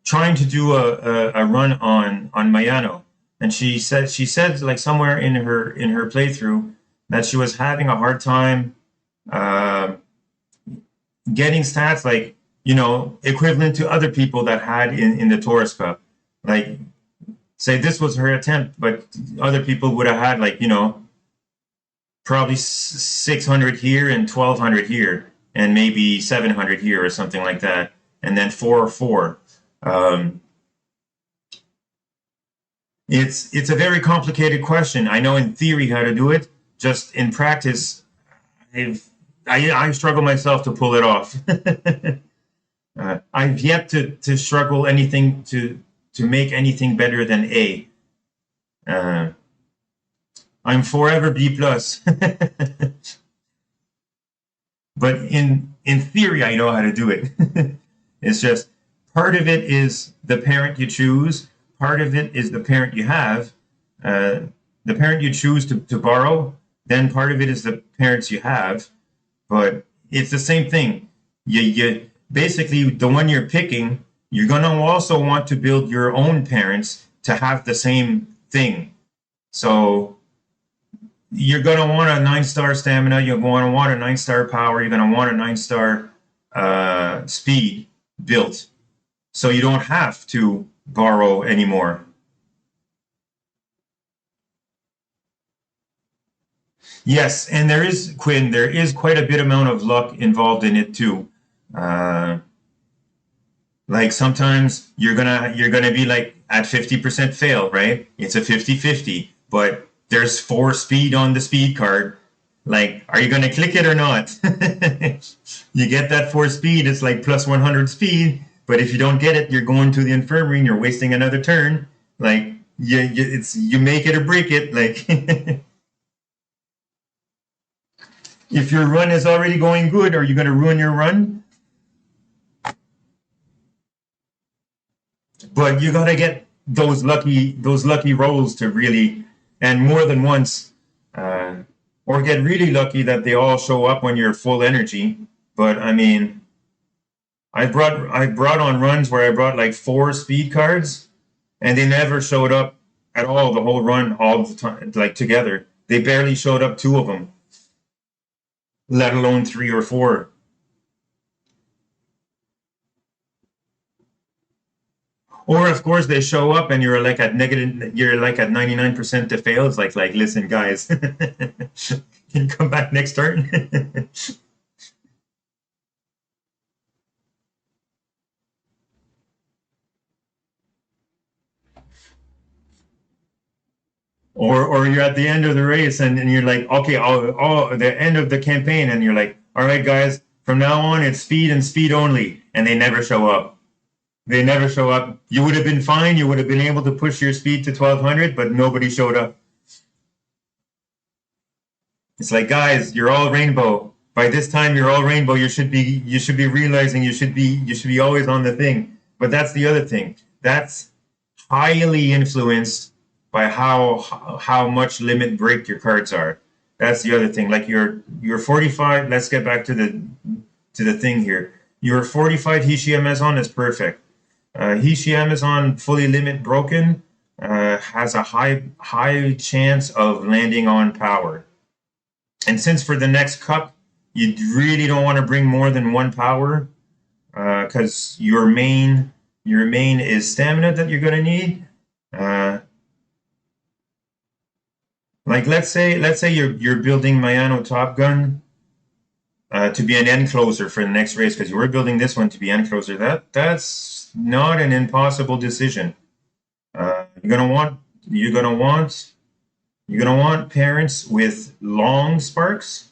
trying to do a run on Mayano. And she said like somewhere in her playthrough that she was having a hard time getting stats like, you know, equivalent to other people that had in the Taurus Cup. Like, say this was her attempt, but other people would have had like, you know, probably 600 here and 1200 here, and maybe 700 here or something like that, and then 4. It's a very complicated question. I know in theory how to do it. Just in practice, I struggle myself to pull it off. I've yet to struggle anything to make anything better than A. I'm forever B+. But in theory, I know how to do it. It's just part of it is the parent you choose. Part of it is the parent you have. The parent you choose to borrow. Then part of it is the parents you have. But it's the same thing. You basically, the one you're picking, you're going to also want to build your own parents to have the same thing. So you're going to want a 9-star stamina. You're going to want a 9-star power. You're going to want a 9-star speed built. So you don't have to borrow anymore. Yes, and there is, Quinn, there is quite a bit amount of luck involved in it too. Like sometimes you're gonna be like at 50% fail, right? It's a 50-50, but there's 4 speed on the speed card. Like, are you gonna click it or not? You get that 4 speed, it's like plus 100 speed, but if you don't get it, you're going to the infirmary and you're wasting another turn. Like, you make it or break it. Like, if your run is already going good, are you gonna ruin your run? But you gotta get those lucky rolls to really, and more than once, or get really lucky that they all show up when you're full energy. But I mean, I brought on runs where I brought like 4 speed cards, and they never showed up at all the whole run, all the time, like together. They barely showed up 2 of them, let alone 3 or 4. Or of course they show up and you're like at 99% to fail. It's like listen guys, can you come back next turn? Or you're at the end of the race and you're like, okay, the end of the campaign, and you're like, all right guys, from now on it's speed and speed only, and they never show up. They never show up. You would have been fine. You would have been able to push your speed to 1200, but nobody showed up. It's like, guys, you're all rainbow. By this time, you're all rainbow. You should be realizing you should be always on the thing. But that's the other thing. That's highly influenced by how much limit break your cards are. That's the other thing. Like your 45. Let's get back to the thing here. Your 45 Hishi Amazon is perfect. Hishi Amazon fully limit broken has a high chance of landing on power. And since for the next cup, you really don't want to bring more than 1 power, because your main is stamina that you're going to need. Like let's say you're building Mayano Top Gun to be an end closer for the next race, because you were building this one to be end closer. That's not an impossible decision. You're gonna want parents with long sparks,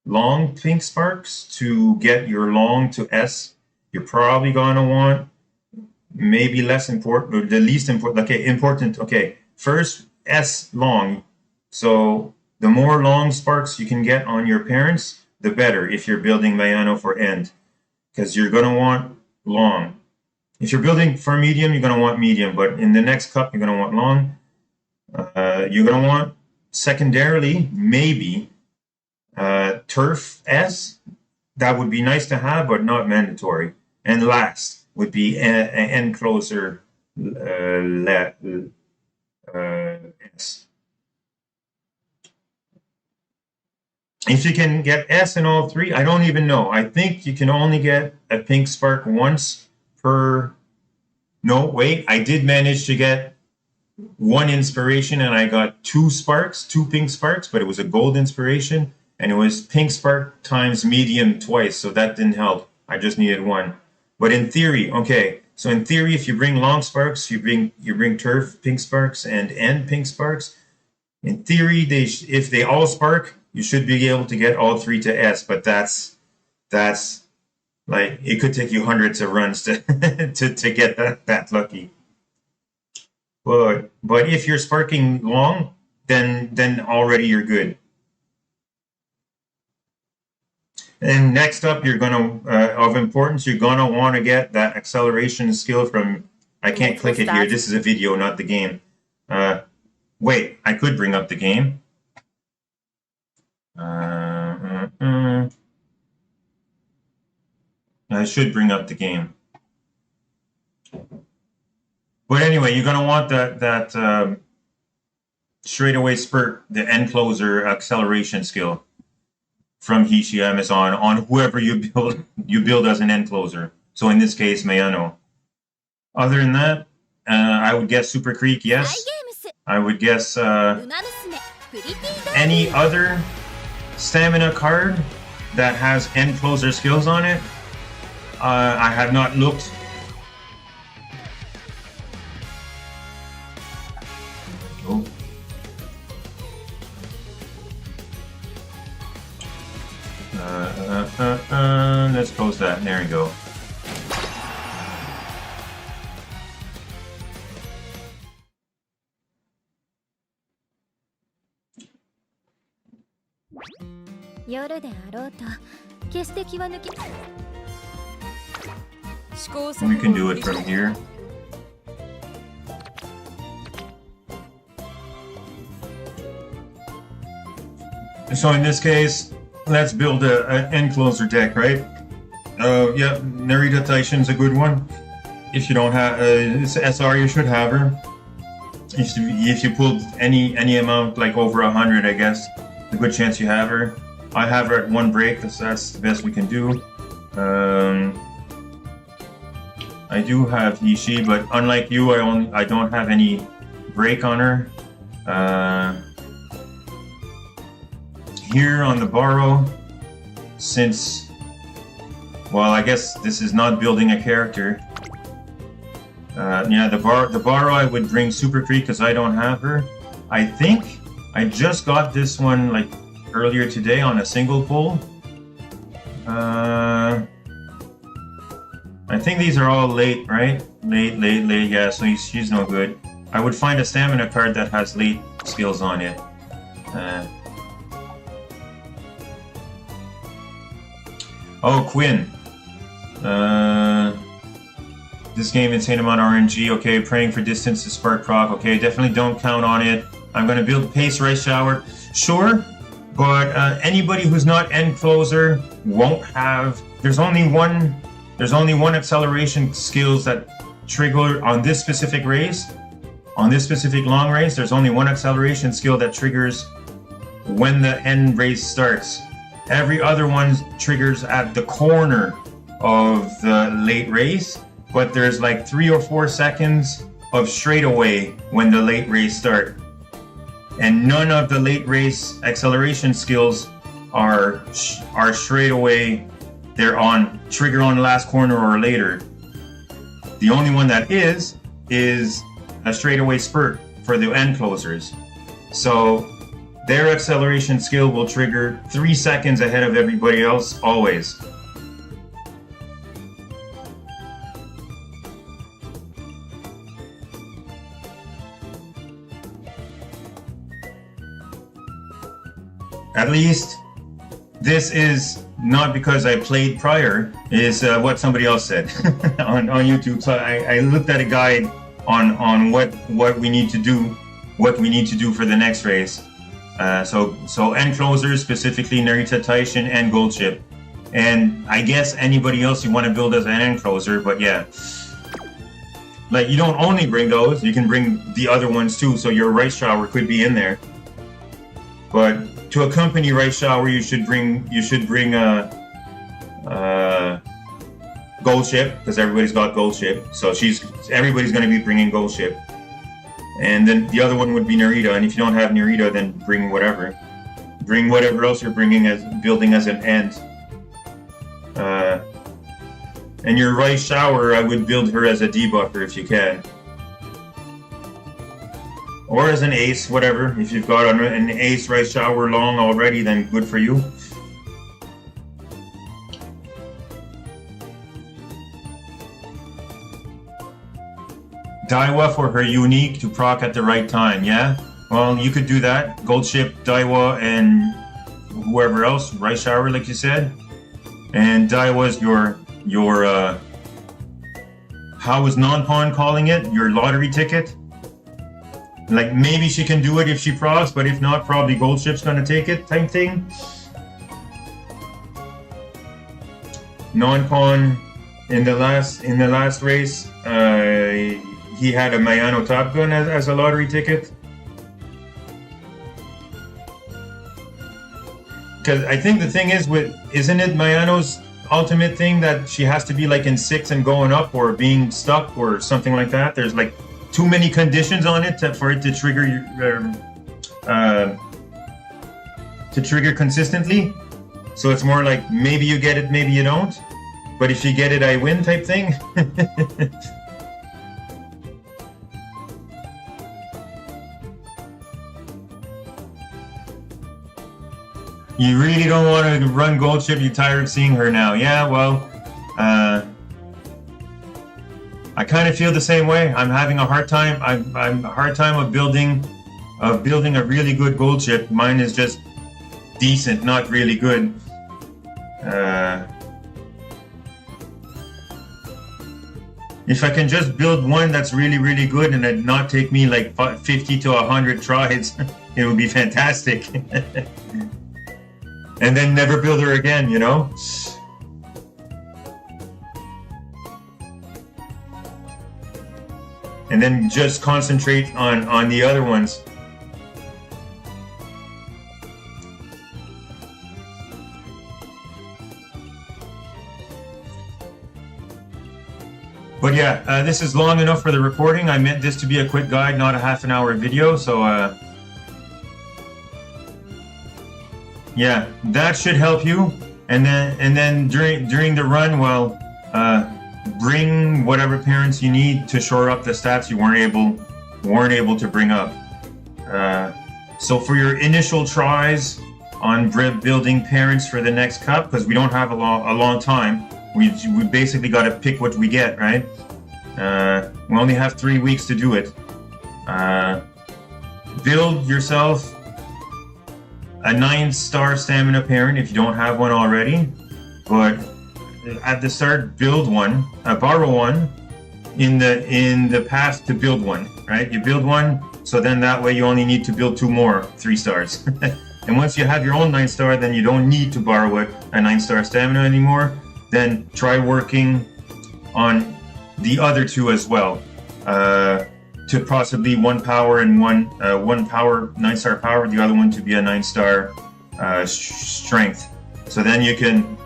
long pink sparks to get your long to S. You're probably gonna want maybe less important, or the least important. Okay, important. Okay, first S long. So the more long sparks you can get on your parents, the better if you're building Mayano for end, because you're going to want long. If you're building for medium, you're going to want medium, but in the next cup, you're going to want long. You're going to want secondarily, maybe, turf S. That would be nice to have, but not mandatory. And last would be end closer S. If you can get S in all 3, I don't even know. I think you can only get a pink spark once per... No, wait, I did manage to get 1 inspiration and I got 2 sparks, 2 pink sparks, but it was a gold inspiration and it was pink spark times medium twice, so that didn't help. I just needed 1. But in theory, okay, so in theory, if you bring long sparks, you bring turf pink sparks and end pink sparks. In theory, if they all spark, you should be able to get all 3 to S, but that's like, it could take you hundreds of runs to to get that lucky. But if you're sparking long, then already you're good. And next up, you're gonna of importance, you're gonna want to get that acceleration skill from. I can't click it here. This is a video, not the game. Wait, I could bring up the game. I should bring up the game. But anyway, you're going to want that straightaway spurt, the end closer acceleration skill from Hishi Amazon on whoever you build as an end closer. So in this case, Mayano. Other than that, I would guess Super Creek, yes. I would guess any other stamina card that has end closer skills on it. I have not looked Oh. Let's close that. There we go. We can do it from here. So in this case, let's build an encloser deck, right? Yeah, Narita Taishin's a good one. If you don't have it's SR, you should have her. If you pulled any amount like over 100, I guess, a good chance you have her. I have her at 1 break, because that's the best we can do. I do have Ishii, but unlike you, I don't have any break on her. Here on the borrow, since, well, I guess this is not building a character. Yeah, the borrow I would bring Super Creek because I don't have her. I think I just got this one like earlier today on a single pull. I think these are all late, right? Late, yeah, so she's no good. I would find a stamina card that has late skills on it. Oh, Quinn. This game, insane amount of RNG. Okay, praying for distance to spark proc. Okay, definitely don't count on it. I'm going to build pace rice shower. Sure, but anybody who's not end closer won't have. There's only one acceleration skills that trigger on this specific race. On this specific long race, there's only one acceleration skill that triggers when the end race starts. Every other one triggers at the corner of the late race, but there's like 3 or 4 seconds of straightaway when the late race starts. And none of the late race acceleration skills are straightaway. They're on trigger on the last corner or later. The only one that is a straightaway spurt for the end closers. So their acceleration skill will trigger 3 seconds ahead of everybody else, always. At least, this is not because I played prior, is what somebody else said on YouTube. So I looked at a guide on what we need to do, for the next race. So end closers, specifically Narita Taishin and Gold Chip. And I guess anybody else you want to build as an end closer, but yeah. Like, you don't only bring those, you can bring the other ones too, so your rice shower could be in there. But to accompany rice shower, you should bring Gold Chip, because everybody's got Gold Chip. So everybody's going to be bringing Gold Chip. And then the other one would be Narita, and if you don't have Narita, then bring whatever. Bring whatever else you're building as an end. And your rice shower, I would build her as a debuffer if you can. Or as an ace, whatever. If you've got an ace rice shower long already, then good for you. Daiwa for her unique to proc at the right time, yeah? Well, you could do that. Gold Chip, Daiwa, and whoever else, rice shower, like you said. And Daiwa's your how is non-pawn calling it? Your lottery ticket? Like, maybe she can do it if she procs, but if not, probably Gold Chip's gonna take it, type thing. Non-pawn in the last race, he had a Mayano Top Gun as a lottery ticket. Because I think the thing is isn't it Mayano's ultimate thing that she has to be like in 6 and going up, or being stuck or something like that? There's like too many conditions on it for it to trigger consistently. So it's more like maybe you get it, maybe you don't. But if you get it, I win type thing. You really don't want to run gold ship. You're tired of seeing her now. Yeah, well, I kind of feel the same way. I'm having a hard time. I'm a hard time of building a really good gold ship. Mine is just decent, not really good. If I can just build one that's really, really good and it not take me like 50 to 100 tries, it would be fantastic. And then never build her again, you know? And then just concentrate on the other ones. But yeah, this is long enough for the recording. I meant this to be a quick guide, not a half-an-hour video. So yeah, that should help you. And then during the run, well, bring whatever parents you need to shore up the stats you weren't able to bring up. So for your initial tries on building parents for the next cup, because we don't have a long time. We basically got to pick what we get, right? We only have 3 weeks to do it. Build yourself a 9-star stamina parent if you don't have one already. But at the start, build one, borrow one in the path to build one, right? You build one, so then that way you only need to build 2 more 3 stars. And once you have your own 9-star, then you don't need to borrow a 9-star stamina anymore. Then try working on the other 2 as well, to possibly 1 power and one power 9-star power, the other one to be a 9-star strength. So then you can,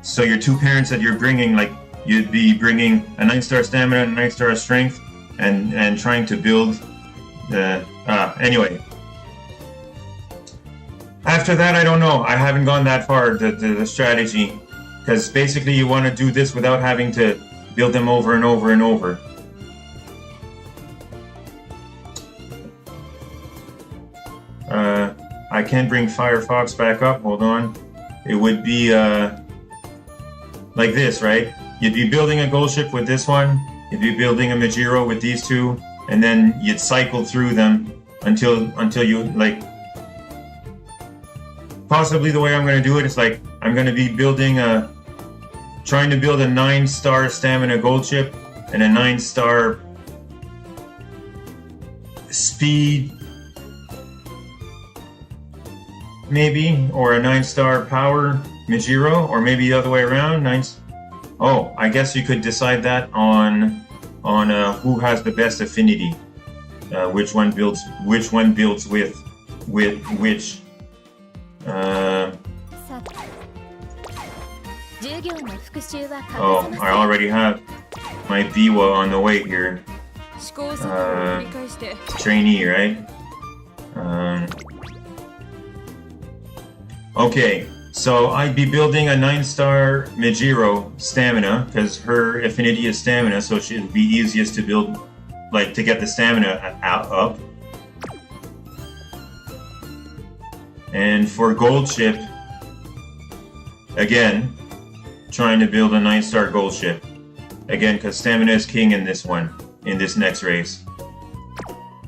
so your 2 parents that you're bringing, like you'd be bringing a 9-star stamina and a 9-star strength, and trying to build the anyway. After that, I don't know. I haven't gone that far, the strategy. Because basically you want to do this without having to build them over and over and over. I can bring Firefox back up, hold on. It would be like this, right? You'd be building a gold ship with this one, you'd be building a Majiro with these 2, and then you'd cycle through them until you, like, possibly the way I'm going to do it is like, I'm going to be trying to build a 9-star stamina gold ship and a 9-star speed, maybe, or a 9-star power Majiro, or maybe the other way around. Oh, I guess you could decide that on who has the best affinity, which one builds with which. Oh, I already have my Biwa on the way here. Trainee, right? Okay, so I'd be building a 9-star Majiro stamina, because her affinity is stamina, so she'd be easiest to build, like, to get the stamina up. And for gold ship, again, trying to build a 9-star gold ship. Again, because stamina is king in this one, in this next race.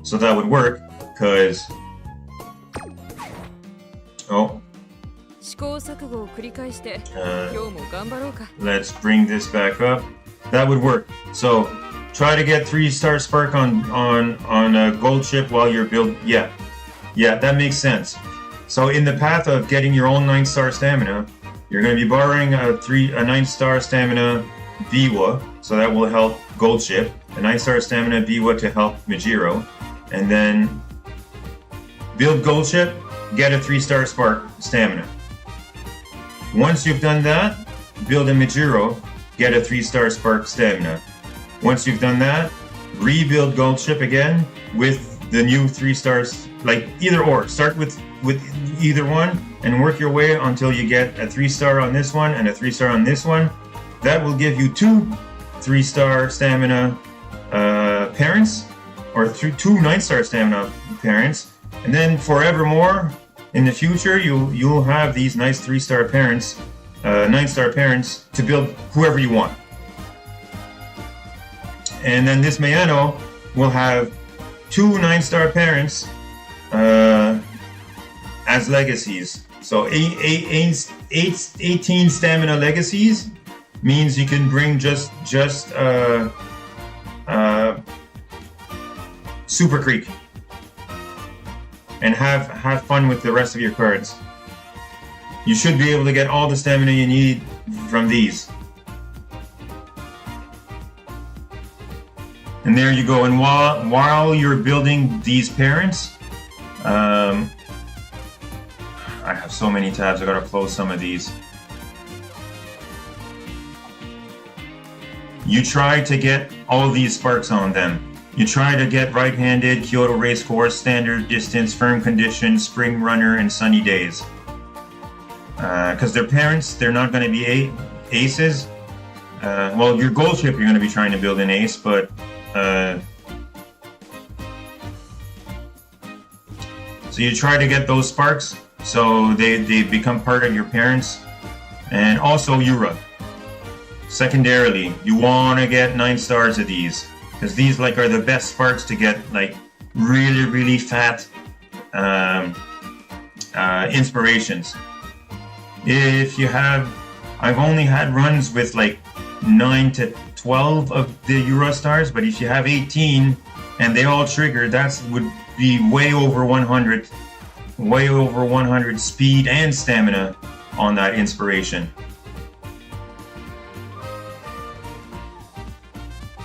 So that would work, because... Oh. Let's bring this back up. That would work. So, try to get 3-star spark on a gold ship while you're build. Yeah, that makes sense. So in the path of getting your own 9-star stamina, you're going to be borrowing a 9-star stamina Biwa, so that will help gold ship. A 9-star stamina Biwa to help Majiro, and then build gold ship, get a 3-star spark stamina. Once you've done that, build a Majiro, get a 3-star spark stamina. Once you've done that, rebuild gold ship again with the new 3 stars, like either or. Start with either one and work your way until you get a 3-star on this one and a 3-star on this one. That will give you 2 3-star stamina parents, or 2 9-star stamina parents, and then forevermore in the future, you'll have these nice 3-star parents, 9-star parents to build whoever you want. And then this Mayano will have 2 9-star parents as legacies. So 18 stamina legacies means you can bring just Super Creek and have fun with the rest of your cards. You should be able to get all the stamina you need from these. And there you go. And while you're building these parents, I have so many tabs. I gotta close some of these. You try to get all these sparks on them. You try to get right-handed, Kyoto Racecourse, Standard Distance, Firm Condition, Spring Runner, and Sunny Days. Because their parents, they're not going to be aces. Well, your gold ship, you're going to be trying to build an ace, but so you try to get those sparks so they become part of your parents. And also Yura. Secondarily, you want to get 9 stars of these, because these like are the best sparks to get like really fat inspirations. If you have, I've only had runs with like 9 to 12 of the Euro stars, but if you have 18 and they all trigger, that would be way over 100 speed and stamina on that inspiration.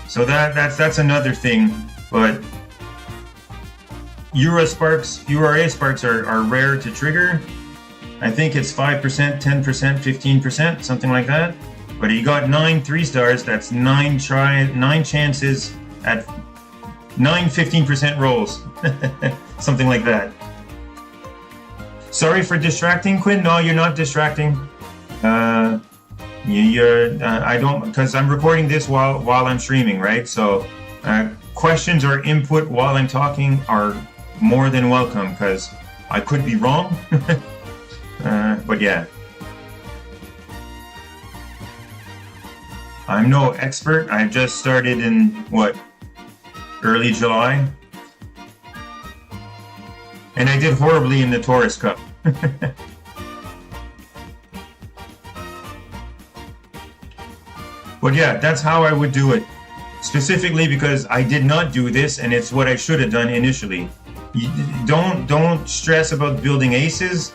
So that's another thing, but URA sparks are rare to trigger. I think it's 5%, 10%, 15%, something like that. But you got 9 3-stars, that's 9 chances at 9 15% rolls. Something like that. Sorry for distracting, Quinn. No, you're not distracting. I don't, because I'm recording this while I'm streaming, right? So questions or input while I'm talking are more than welcome, because I could be wrong. But yeah, I'm no expert. I just started in early July, and I did horribly in the Taurus Cup. But yeah, that's how I would do it. Specifically because I did not do this, and it's what I should have done initially. Don't stress about building aces.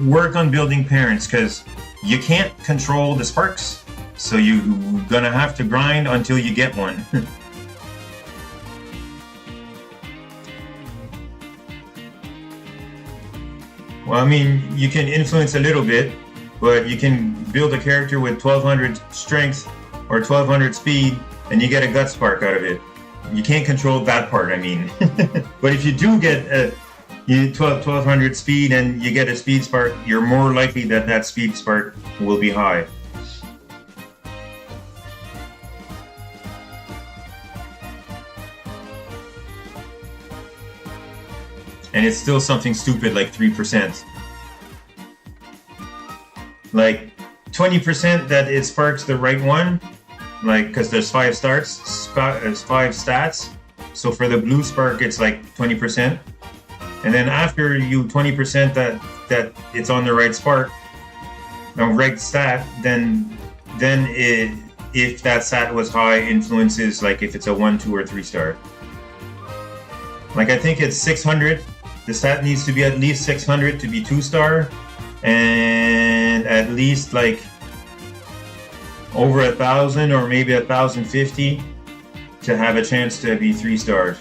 Work on building parents, because you can't control the sparks. So you're gonna have to grind until you get one. Well, I mean, you can influence a little bit, but you can build a character with 1200 strength or 1200 speed, and you get a gut spark out of it. You can't control that part, I mean. But if you do get 1200 speed and you get a speed spark, you're more likely that speed spark will be high. And it's still something stupid like 3%. Like 20% that it sparks the right one, like, because there's 5 stats. So for the blue spark, it's like 20%. And then after you 20% that it's on the right spark, no right stat, then if that stat was high, influences like if it's a 1, 2, or 3-star. Like I think it's 600. The stat needs to be at least 600 to be 2-star, and at least like over 1,000 or maybe 1,050 to have a chance to be 3 stars.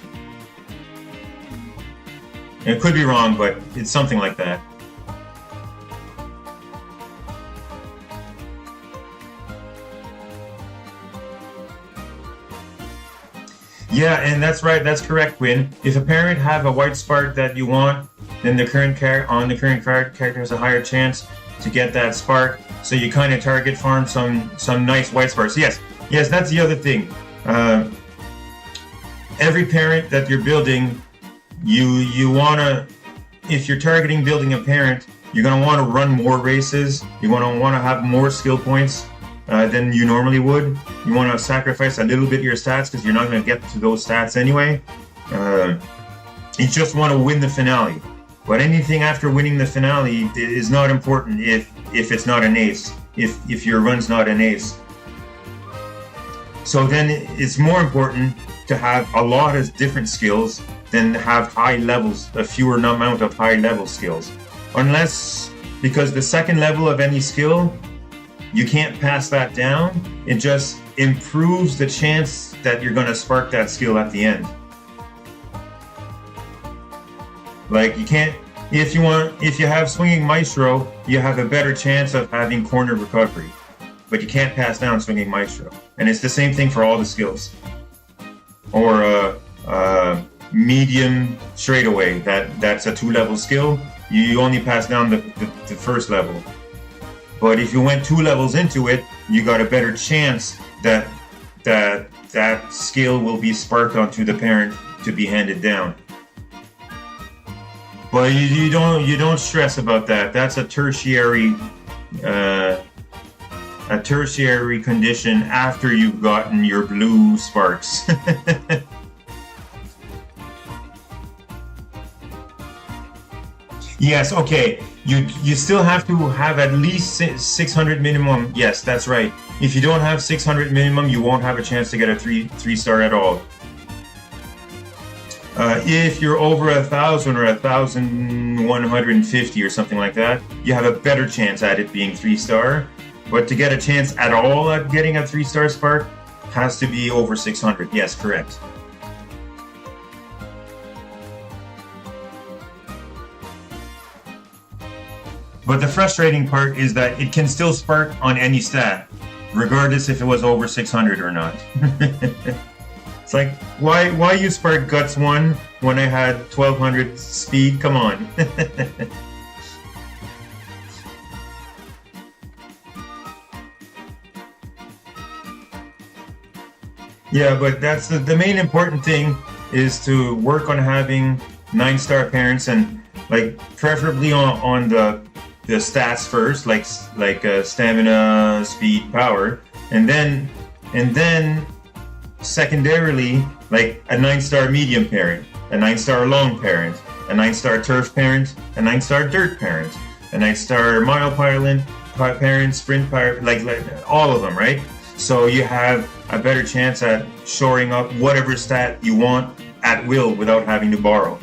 It could be wrong, but it's something like that. Yeah, and that's right. That's correct, Quinn. If a parent have a white spark that you want, then the current character has a higher chance to get that spark. So you kind of target farm some nice white sparks. Yes, that's the other thing. Every parent that you're building, you wanna if you're targeting building a parent, you're going to want to run more races. You're going to want to have more skill points than you normally would. You want to sacrifice a little bit of your stats because you're not going to get to those stats anyway. You just want to win the finale. But anything after winning the finale is not important if it's not an ace, if your run's not an ace. So then it's more important to have a lot of different skills than have high levels, a fewer amount of high level skills. Unless, because the second level of any skill, you can't pass that down. It just improves the chance that you're going to spark that skill at the end. Like you can't, if you have swinging maestro, you have a better chance of having corner recovery, but you can't pass down swinging maestro. And it's the same thing for all the skills. Or medium straightaway, that's a 2-level skill. You only pass down the first level. But if you went 2 levels into it, you got a better chance that skill will be sparked onto the parent to be handed down. But you don't stress about that. That's a tertiary condition after you've gotten your blue sparks. Yes, okay. You still have to have at least 600 minimum. Yes, that's right. If you don't have 600 minimum, you won't have a chance to get a 3-star at all. If you're over 1,000 or 1,150 or something like that, you have a better chance at it being 3-star. But to get a chance at all at getting a 3-star spark, has to be over 600. Yes, correct. But the frustrating part is that it can still spark on any stat, regardless if it was over 600 or not. It's like, why you spark Guts 1 when I had 1200 speed? Come on. Yeah, but that's the main important thing is to work on having 9-star parents and like preferably on the stats first, like stamina, speed, power, and then secondarily like a 9-star medium parent, a 9-star long parent, a 9-star turf parent, a 9-star dirt parent, a 9-star mile parent, sprint parent, like all of them, right? So you have a better chance at shoring up whatever stat you want at will without having to borrow.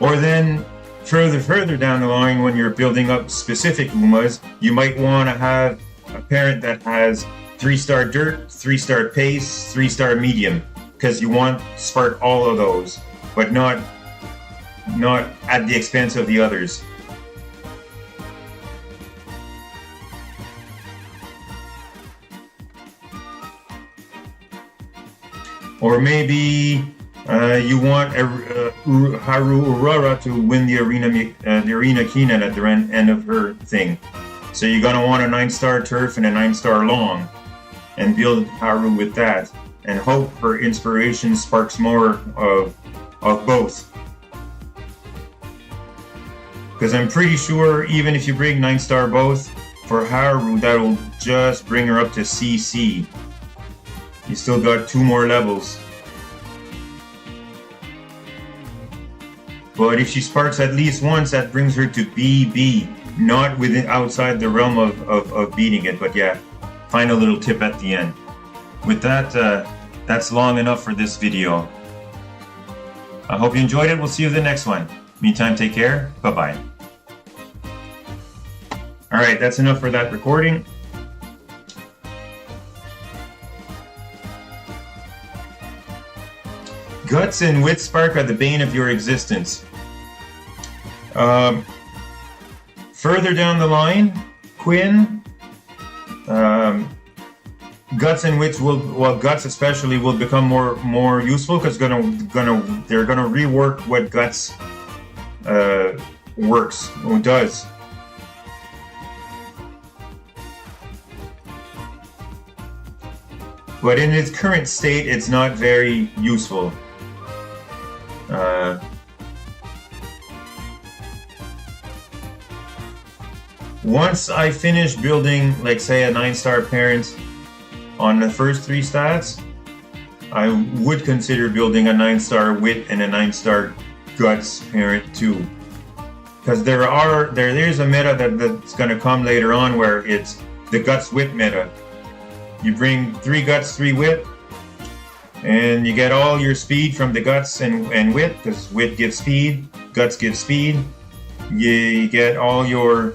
Or then further down the line, when you're building up specific Umas, you might want to have a parent that has 3-star dirt, 3-star pace, 3-star medium, because you want to spark all of those, but not at the expense of the others. Or maybe you want Haru Urara to win the arena Keenan at the end of her thing. So you're gonna want a 9-star turf and a 9-star long, and build Haru with that, and hope her inspiration sparks more of both. Because I'm pretty sure even if you bring 9-star both, for Haru that'll just bring her up to CC. You still got 2 more levels. But if she sparks at least once, that brings her to BB, not outside the realm of beating it. But yeah, final little tip at the end. With that, that's long enough for this video. I hope you enjoyed it. We'll see you in the next one. Meantime, take care. Bye-bye. Alright, that's enough for that recording. Guts and Wit Spark are the bane of your existence. Further down the line, Quinn, Guts and Wits Guts especially will become more useful because they're gonna rework what Guts works or does. but in its current state, it's not very useful. Once I finish building, like say, a 9-star parent on the first 3 stats, I would consider building a 9-star wit and a 9-star guts parent too. Because there's a meta that's going to come later on where it's the guts wit meta. You bring 3 guts, 3 wit, and you get all your speed from the guts and wit, because wit gives speed, guts give speed. You get all your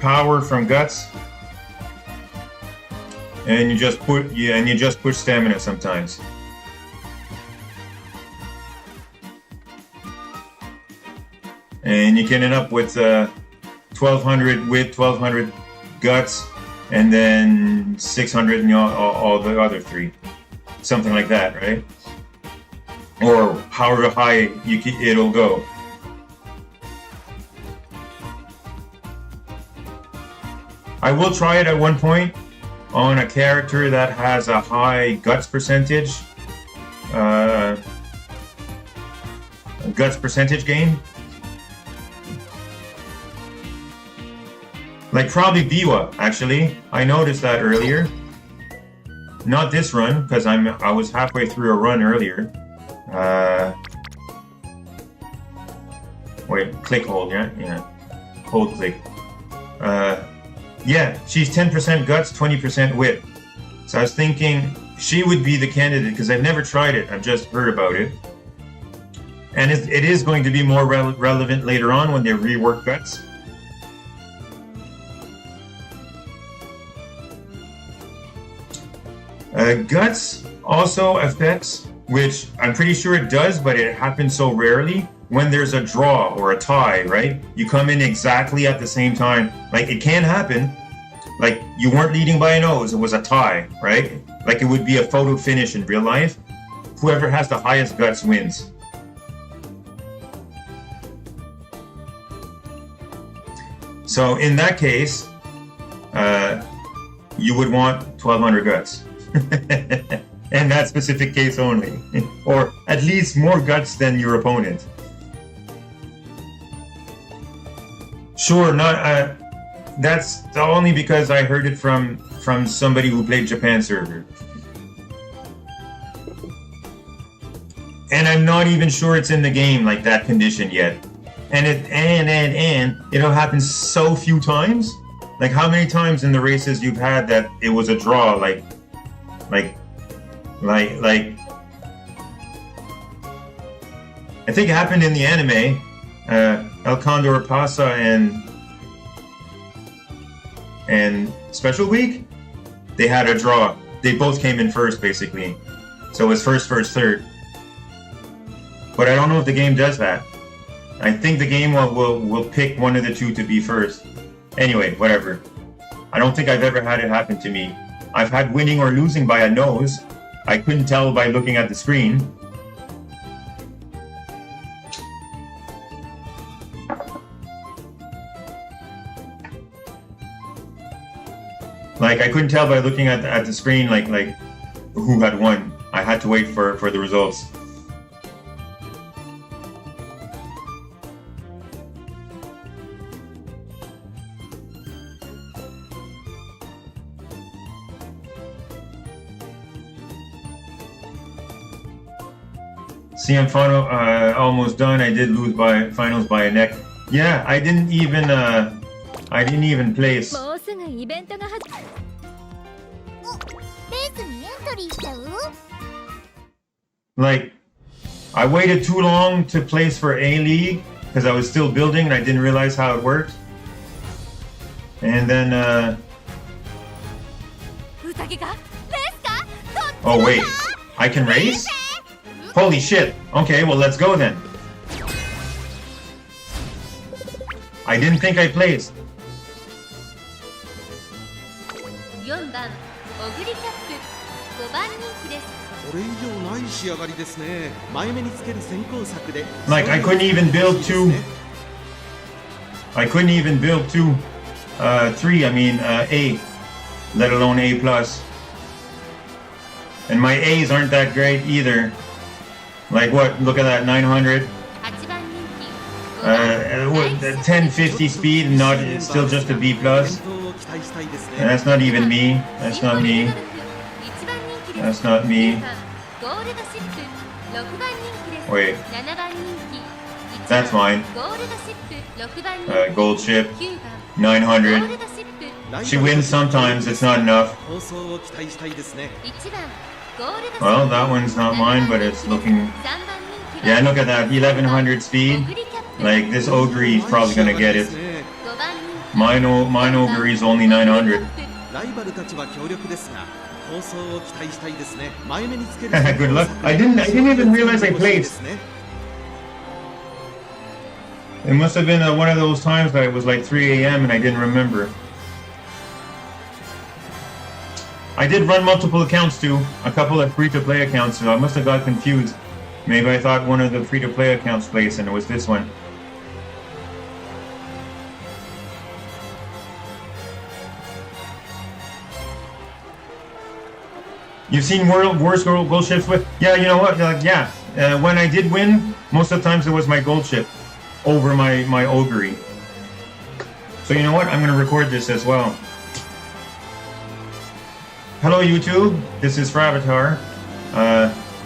power from guts, and you just push stamina sometimes. And you can end up with 1200 wit, 1200 guts, and then 600 in all the other 3, something like that, right? Or however high it'll go. I will try it at one point on a character that has a high guts percentage, game. Like probably Biwa, actually. I noticed that earlier. Not this run, because I was halfway through a run earlier. Wait, click hold, yeah? Hold click. Yeah, she's 10% guts, 20% wit. So I was thinking she would be the candidate, because I've never tried it, I've just heard about it. And it is going to be more relevant later on when they rework guts. Guts also affects, which I'm pretty sure it does, but it happens so rarely, when there's a draw or a tie, right? You come in exactly at the same time. Like, it can happen. Like, you weren't leading by a nose, it was a tie, right? Like, it would be a photo finish in real life. Whoever has the highest guts wins. So, in that case, you would want 1200 guts. In that specific case only. Or at least more guts than your opponent. Sure, not that's only because I heard it from somebody who played Japan server. And I'm not even sure it's in the game, like that condition yet. And it'll happen so few times. Like, how many times in the races you've had that it was a draw, like I think it happened in the anime. El Condor Pasa and Special Week, they had a draw. They both came in first, basically. So it was first, third. But I don't know if the game does that. I think the game will pick one of the two to be first. Anyway, whatever. I don't think I've ever had it happen to me. I've had winning or losing by a nose. I couldn't tell by looking at the screen. Like, I couldn't tell by looking at the screen, like who had won. I had to wait for the results. CM final almost done. I did lose by finals by a neck. Yeah, I didn't even place. Like, I waited too long to place for A League because I was still building and I didn't realize how it worked. And then oh wait, I can race? Holy shit. Okay, well, let's go then. I didn't think I placed. 4番オグリキャップ5番人気です。これ以上ない仕上がりですね。前目につける先行策で。Like, I couldn't even build two. I couldn't even build two. 3, I mean A, let alone A plus. And my A's aren't that great either. Like what? Look at that, 900. 8番人気 What, 1050 speed and not, it's still just a B+. 健闘を期待したいですね And that's not even me. That's not me. 1番人気です That's not me. ゴールドシップ6番人気です Wait, 7番人気 that's mine. ゴールドシップ6番人気 Gold ship, 9番ゴー 900. ルドシップ She wins sometimes, it's not enough. 放送を期待したいですね1番ゴールドシップ Well, that one's not mine, but it's looking... 3番人気 Yeah, look at that, 1100 speed. オグリキャップ Like, this Ogre is probably gonna get it. 5番人気 Mine Ogre is only 900. ライバルたちは強力ですが放送を期待したいですね前目につける Good luck. I didn't even realize I placed. It must have been one of those times that it was like 3 a.m. and I didn't remember. I did run multiple accounts too, a couple of free-to-play accounts, so I must have got confused. Maybe I thought one of the free-to-play accounts placed and it was this one. You've seen worse gold ships with? Yeah, you know what? Yeah, when I did win, most of the times it was my gold ship over my Ogre. So you know what? I'm going to record this as well. Hello YouTube, this is Fravatar.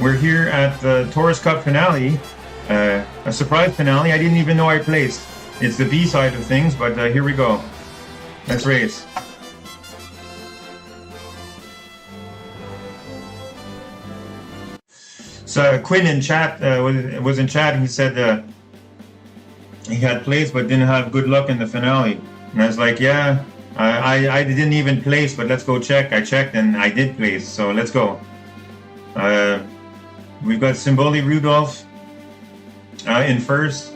We're here at the Taurus Cup finale, a surprise finale. I didn't even know I placed. It's the B side of things, but here we go. Let's race. So Quinn in chat was in chat and he said he had placed but didn't have good luck in the finale. And I was like, yeah, I didn't even place, but let's go check. I checked and I did place, so let's go. We've got Symboli Rudolph in first.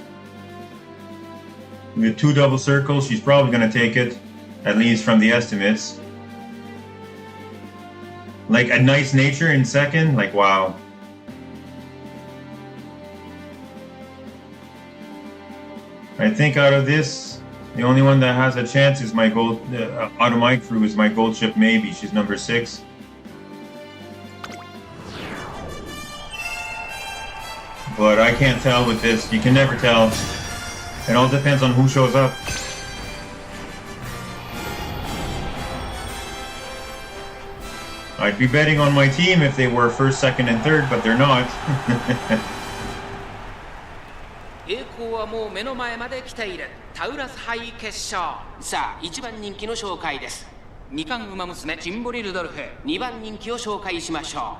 We have 2 double circles. She's probably going to take it, at least from the estimates. Like a nice nature in second. Like, wow. I think out of this, the only one that has a chance is my gold, out of my crew is my gold ship maybe. She's number 6. But I can't tell with this. You can never tell. It all depends on who shows up. I'd be betting on my team if they were first, second, and third, but they're not. 栄光はもう目の前まで来ているタウラス杯決勝さあ1番人気の紹介です2冠馬娘ジンボリルドルフ2番人気を紹介しましょ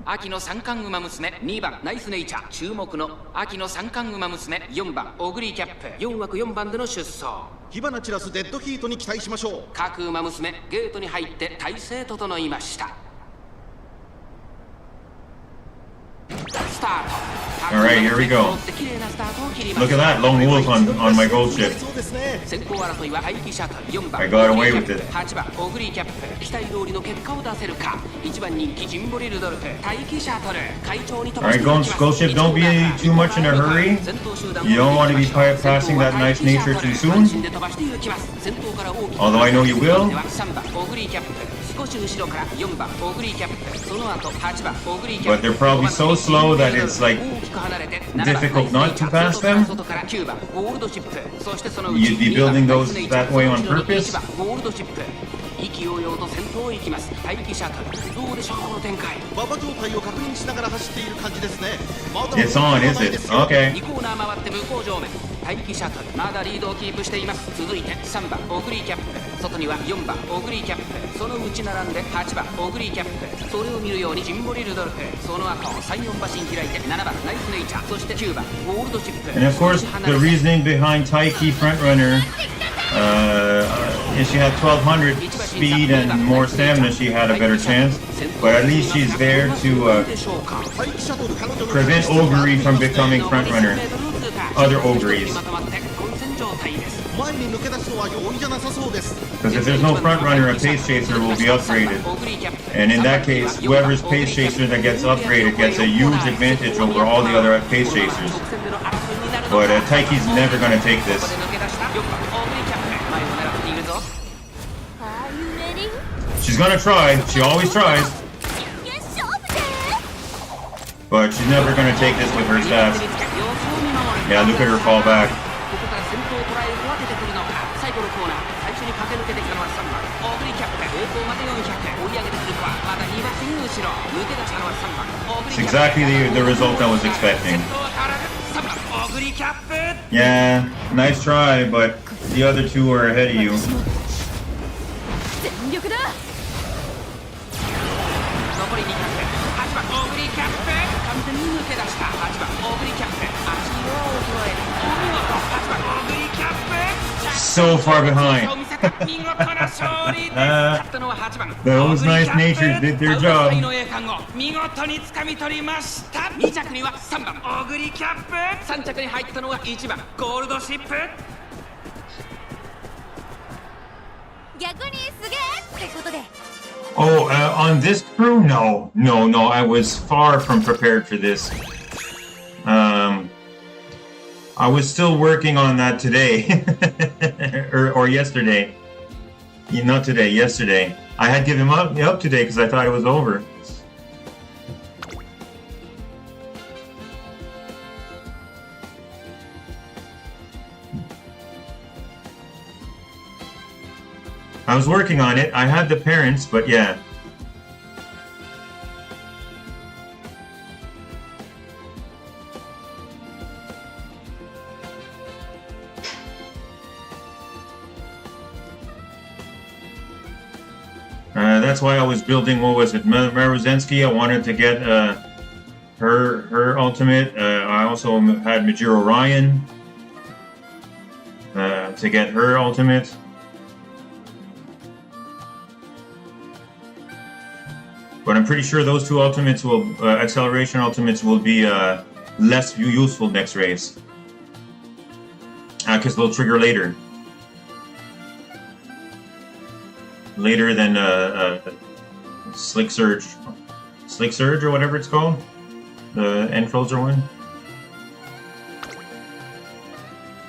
う秋の三冠馬娘2番ナイスネイチャー注目の秋の三冠馬娘4番オグリーキャップ4枠4番での出走火花散らすデッドヒートに期待しましょう各馬娘ゲートに入って体勢整いましたスタート Alright, here we go. Look at that, lone wolf on my gold ship. I got away with it. Alright, gold ship, don't be too much in a hurry. You don't want to be passing that nice nature too soon. Although I know you will. But they're probably so slow that it's like difficult not to pass them. You'd be building those that way on purpose. It's on, is it? Okay. 待機シャトルまだリードをキープしています続いて3番オグリーキャップ外には4番オグリーキャップその内並んで8番オグリーキャップそれを見るようにジンボリルドルフその後3、4馬身開いて7番ナイスネイチャーそして9番ゴールドチップ And of course the reasoning behind Taiki frontrunner if she had 1200 speed and more stamina she had a better chance but at least she's there to prevent Ogre from becoming frontrunner other Ogres. Because if there's no front runner, a pace chaser will be upgraded. And in that case, whoever's pace chaser that gets upgraded gets a huge advantage over all the other pace chasers. But Taiki's never going to take this. She's going to try. She always tries. but she's never going to take this with her stats. Yeah, look at her fall back. ここから先頭を捉え分けてくるのか最後のコーナー最初に駆け抜けてきたのは3番オーグリキャップ栄光まで400追い上げてくるかまだ2馬身後ろ抜け出したのは3番オーグリ It's キャップ exactly the result I was expecting. 先頭は変わらず3番オーグリキャップ Yeah, nice try, but the other two are ahead of you. 全力だ残り200 8番オーグリキャップ完全に抜け出した8番オーグリキャップ足を捉えるお見事8番オーグリキャップ So far behind. 見せた見事な勝利です勝ったのは8番 Those nice natures did their タウラス杯 job. の栄冠を見事に掴み取りました2着には3番オーグリキャップ3着に入ったのは1番ゴールドシップ逆にすげえってことで Oh, on this crew? No. I was far from prepared for this. I was still working on that today. or yesterday. Not today, yesterday. I had given up today because I thought it was over. I was working on it. I had the parents, but yeah. That's why I was building, what was it, Maruzensky. I wanted to get her ultimate. I also had Majiro Ryan to get her ultimate. But I'm pretty sure those two ultimates will, acceleration ultimates will be less useful next race. Because they'll trigger later. Later than Slick Surge or whatever it's called, the end closer one.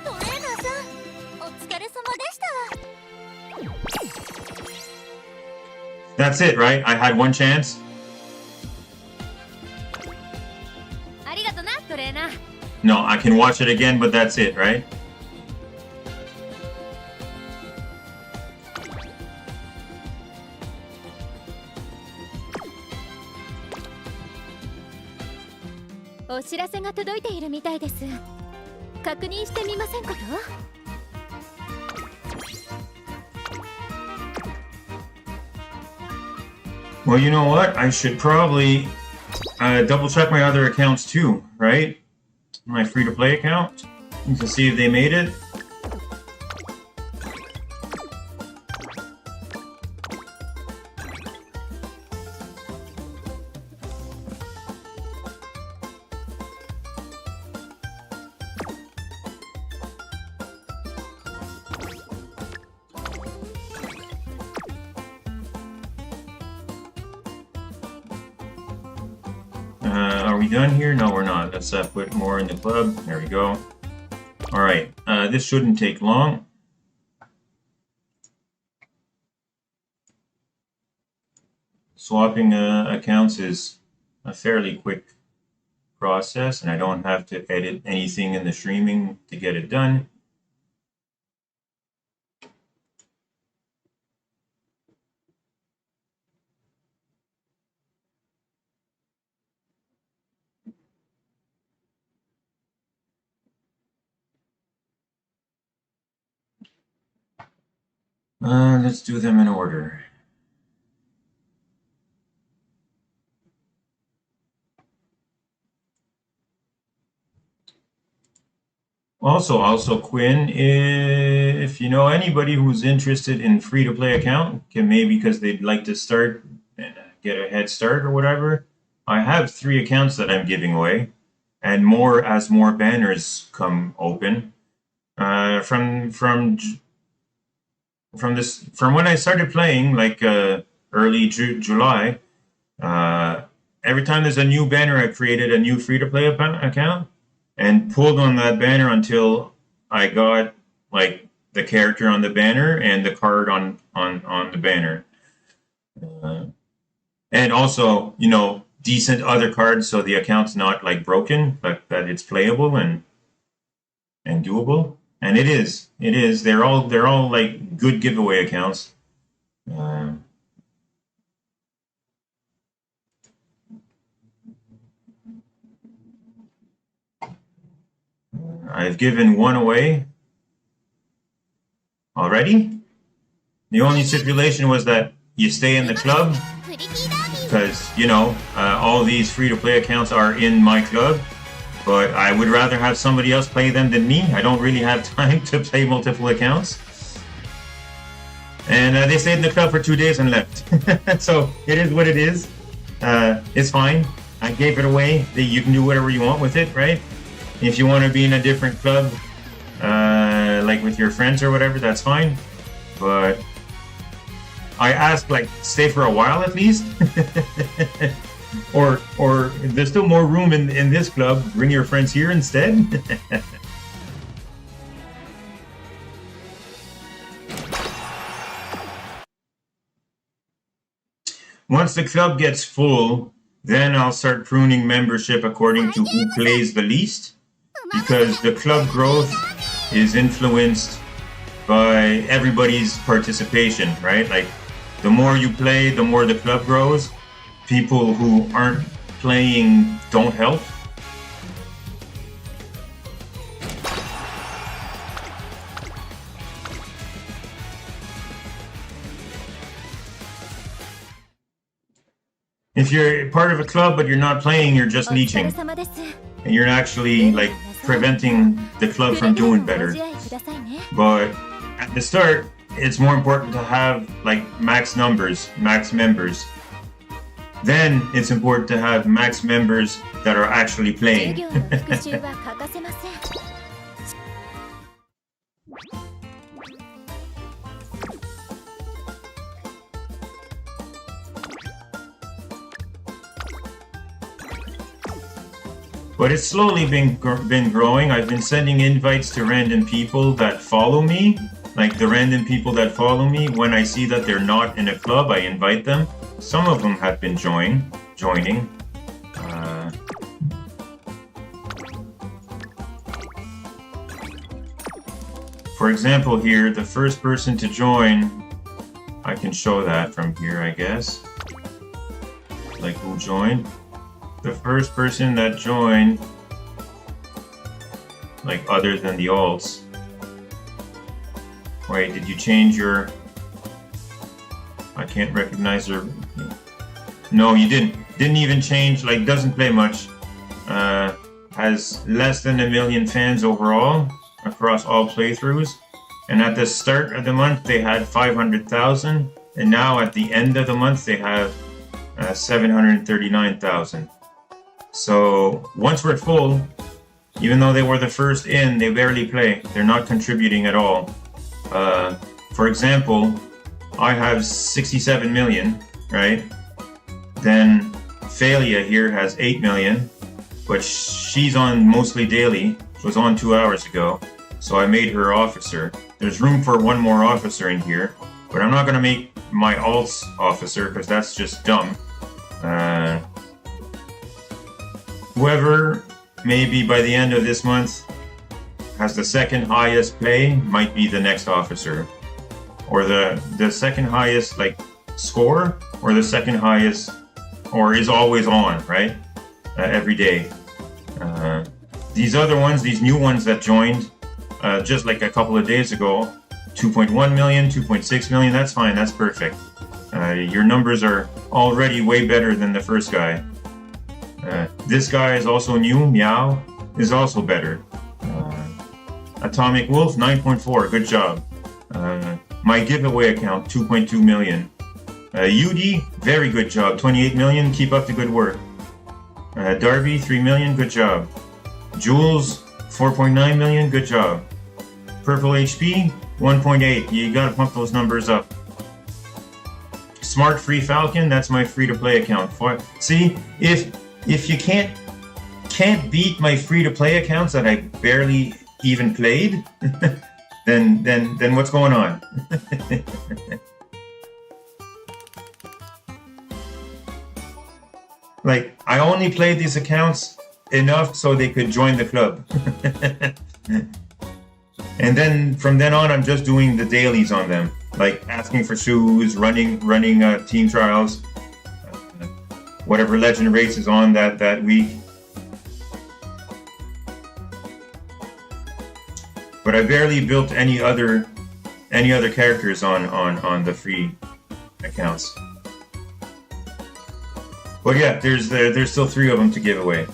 トレーナーさんお疲れ様でした That's it, right? I had one chance. ありがとなトレーナー No, I can watch it again, but that's it, right?「お知らせが届いているみたいです確認してみませんこと Well, you know what? I should probably double check my other accounts too, right? My free-to-play account to see if they made it. Are we done here? No, we're not. Let's put more in the club. There we go. All right. This shouldn't take long. Swapping accounts is a fairly quick process, and I don't have to edit anything in the streaming to get it done. Let's do them in order. Also, Quinn, if you know anybody who's interested in free-to-play account, can maybe because they'd like to start and get a head start or whatever, I have 3 accounts that I'm giving away, and more as more banners come open. From when I started playing, like early July, every time there's a new banner, I created a new free-to-play account and pulled on that banner until I got like the character on the banner and the card on the banner. And also, you know, decent other cards, so the account's not like broken, but that it's playable and doable. And it is. It is. They're all like good giveaway accounts. I've given one away already. The only stipulation was that you stay in the club, because, you know, all these free-to-play accounts are in my club, but I would rather have somebody else play them than me. I don't really have time to play multiple accounts. And they stayed in the club for 2 days and left. So it is what it is. It's fine. I gave it away. You can do whatever you want with it, right? If you want to be in a different club, like with your friends or whatever, that's fine. But I asked, like, stay for a while at least. or there's still more room in this club. Bring your friends here instead. Once the club gets full, then I'll start pruning membership according to who plays the least, because the club growth is influenced by everybody's participation, right? Like, the more you play, the more the club grows. People who aren't playing don't help. If you're part of a club but you're not playing, you're just leeching. And you're actually, like, preventing the club from doing better. But at the start, it's more important to have, like, max numbers, max members. Then it's important to have max members that are actually playing. But it's slowly been growing. I've been sending invites to random people that follow me. Like, the random people that follow me, when I see that they're not in a club, I invite them. Some of them have been joining. For example, here, the first person to join, I can show that from here, I guess. Like, who joined? The first person that joined, like, other than the alts. Wait, did you change your... I can't recognize her. No, you didn't. Didn't even change, like, doesn't play much. Has less than 1 million fans overall across all playthroughs. And at the start of the month, they had 500,000. And now at the end of the month, they have 739,000. So once we're full, even though they were the first in, they barely play. They're not contributing at all. For example, I have 67 million, right? Then Phalia here has 8 million, but she's on mostly daily. She was on 2 hours ago, so I made her officer. There's room for one more officer in here, but I'm not going to make my alts officer because that's just dumb. Whoever, maybe by the end of this month, has the second highest play might be the next officer. Or the second highest, like, score, or the second highest, or is always on, right? Every day. These other ones, these new ones that joined, just like a couple of days ago, 2.1 million, 2.6 million, that's fine, that's perfect. Your numbers are already way better than the first guy. This guy is also new, Meow, is also better. Atomic Wolf, 9.4, good job. My giveaway account, 2.2 million. UD, very good job, 28 million, keep up the good work. Darby, 3 million, good job. Jules, 4.9 million, good job. Purple HP, 1.8, you gotta pump those numbers up. Smart Free Falcon, that's my free-to-play account. See, if you can't beat my free-to-play accounts that I barely even played, then what's going on? Like, I only played these accounts enough so they could join the club. And then from then on, I'm just doing the dailies on them, like asking for shoes, running team trials, whatever legend race is on that week. But I barely built any other characters on the free accounts. But yeah, there's still 3 of them to give away.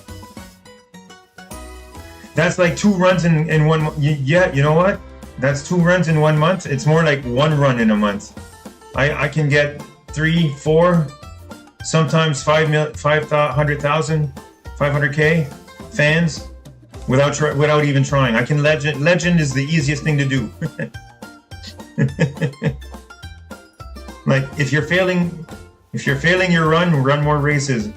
That's like 2 runs in 1 month. Yeah, you know what? That's 2 runs in 1 month. It's more like 1 run in a month. I can get 3, 4, sometimes 500,000, 500K fans without even trying. I can legend. Legend is the easiest thing to do. Like if you're failing your run more races.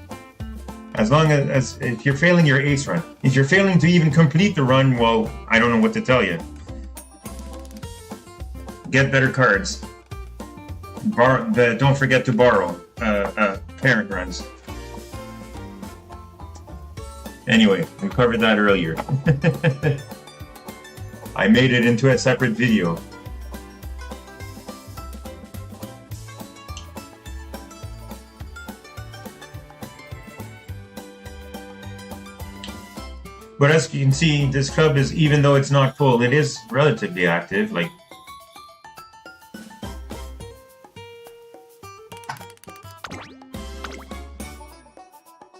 As long as if you're failing your ace run. If you're failing to even complete the run, well, I don't know what to tell you. Get better cards. Don't forget to borrow parent runs. Anyway, we covered that earlier. I made it into a separate video. But as you can see, this club is, even though it's not full, it is relatively active. Like,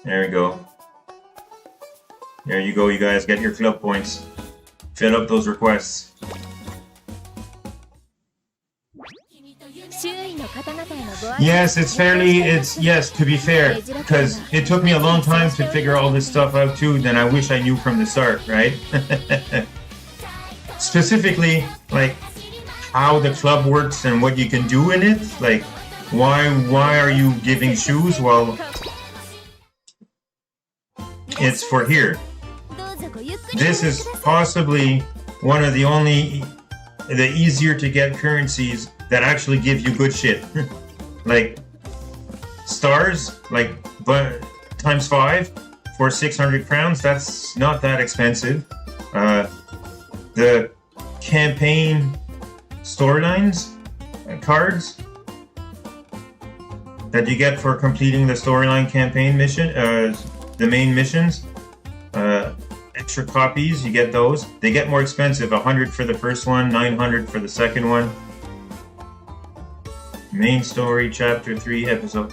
there we go. There you go, you guys get your club points. Fill up those requests. Yes, yes, to be fair, because it took me a long time to figure all this stuff out too, then I wish I knew from the start, right? Specifically, like, how the club works and what you can do in it. Like, why are you giving shoes? Well, it's for here. This is possibly one of the easier to get currencies that actually give you good shit. Like stars, like times 5 for 600 crowns. That's not that expensive. The campaign storylines cards that you get for completing the storyline campaign mission, the main missions. Extra copies, you get those. They get more expensive. 100 for the first one, 900 for the second one. Main story, chapter 3, episode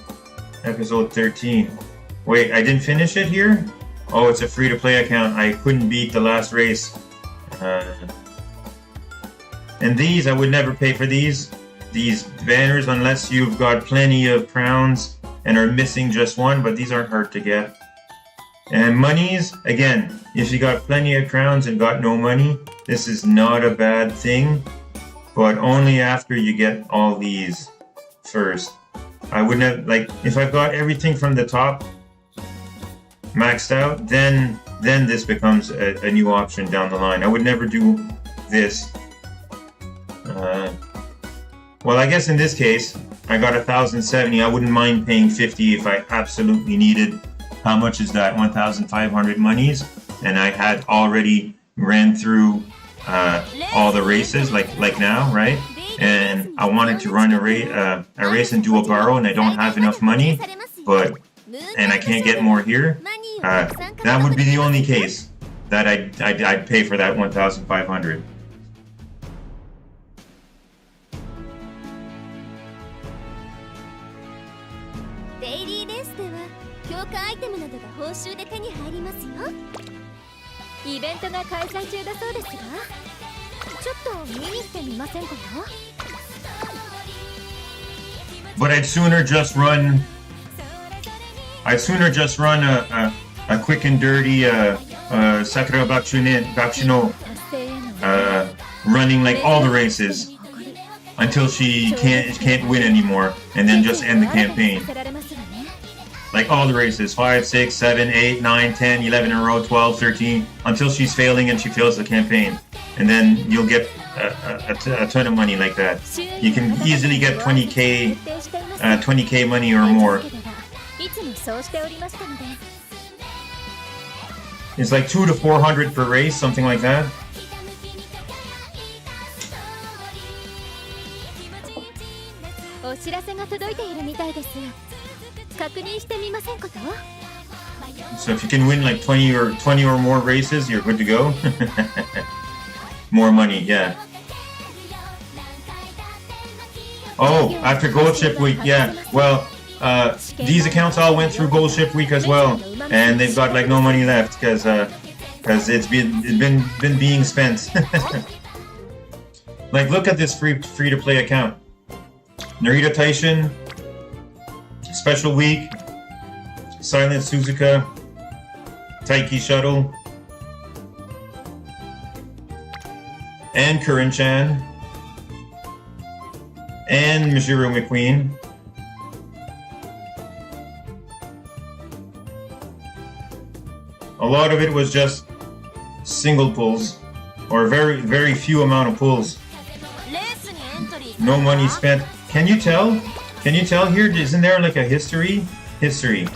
13. Wait, I didn't finish it here? Oh, it's a free-to-play account. I couldn't beat the last race. And these, I would never pay for these banners unless you've got plenty of crowns and are missing just one, but these aren't hard to get. And monies, again, if you got plenty of crowns and got no money, this is not a bad thing, but only after you get all these first. I wouldn't have, like, if I've got everything from the top maxed out, then this becomes a new option down the line. I would never do this. Well, I guess in this case, I got 1,070. I wouldn't mind paying 50 if I absolutely needed. How much is that? 1,500 monies, and I had already ran through all the races, like now, right? And I wanted to run a race and do a borrow, and I don't have enough money, and I can't get more here. That would be the only case that I'd pay for that 1,500. But I'd sooner just run a quick and dirty Sakura Bakushino running like all the races until she can't win anymore, and then just end the campaign. Like all the races, 5, 6, 7, 8, 9, 10, 11 in a row, 12, 13, until she's failing and she fails the campaign. And then you'll get a ton of money like that. You can easily get 20k money or more. そうしておりましたので It's like 200 to 400 per race, something like that. お知らせが届いているみたいです確認してみませんこと So if you can win like 20 or more races, you're good to go. More money, yeah. Oh, after Gold Ship Week, yeah. Well, these accounts all went through Gold Ship Week as well, and they've got like no money left because it's been being spent. Like, look at this free to play account. Narita Taishin, Special Week, Silent Suzuka, Taiki Shuttle, and Kurin-chan, and Mijiro McQueen. A lot of it was just single pulls, or very few amount of pulls. No money spent. Can you tell? Can you tell here? Isn't there like a history? History.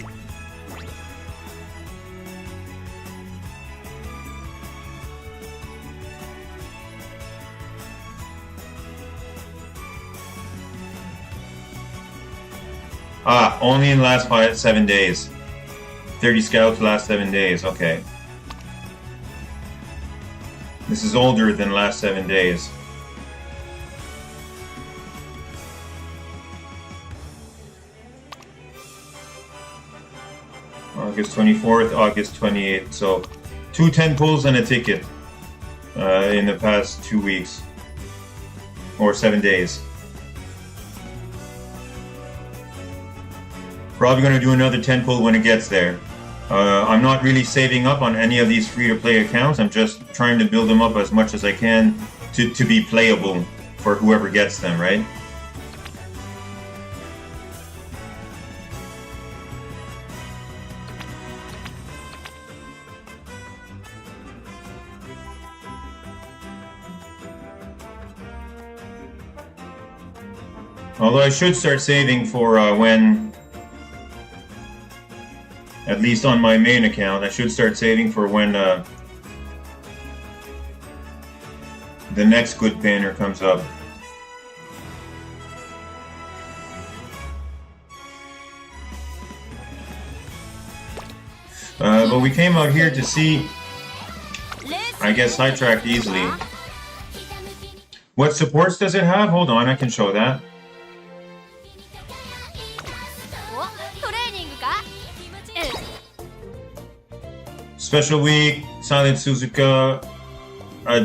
Ah, only in the last 7 days. 30 scouts last 7 days, okay. This is older than last 7 days. August 24th, August 28th. So 2 10 pulls and a ticket in the past 2 weeks. Or 7 days. Probably going to do another 10 pull when it gets there. I'm not really saving up on any of these free-to-play accounts. I'm just trying to build them up as much as I can to be playable for whoever gets them, right? Although I should start saving for when... At least on my main account, I should start saving for when the next good banner comes up. But we came out here to see, I guess, sidetracked easily. What supports does it have? Hold on, I can show that. Special Week, Silent Suzuka.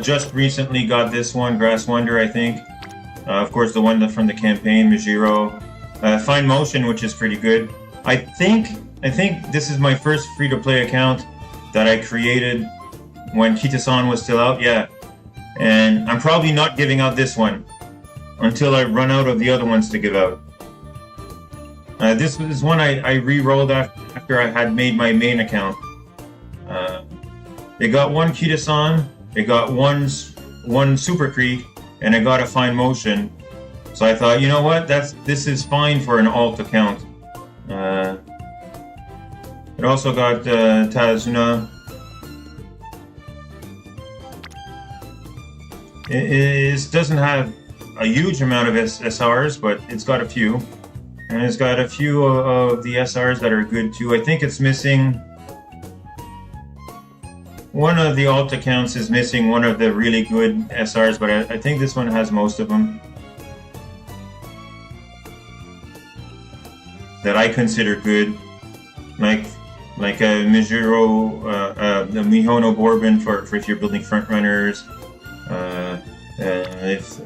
Just recently got this one, Grass Wonder, I think. Of course, the one from the campaign, Mijiro. Fine Motion, which is pretty good. I think this is my first free-to-play account that I created when Kita-san was still out. Yeah, and I'm probably not giving out this one until I run out of the other ones to give out. This is one I re-rolled after I had made my main account. It got one Kita-san, it got one Super Creek, and it got a Fine Motion. So I thought, you know what, this is fine for an alt account. It also got Tazuna. It doesn't have a huge amount of SRs, but it's got a few. And it's got a few of the SRs that are good too. I think it's missing... One of the alt accounts is missing one of the really good SRs, but I think this one has most of them. That I consider good. Like a Mijiro, the Mihono Bourbon for if you're building front runners. If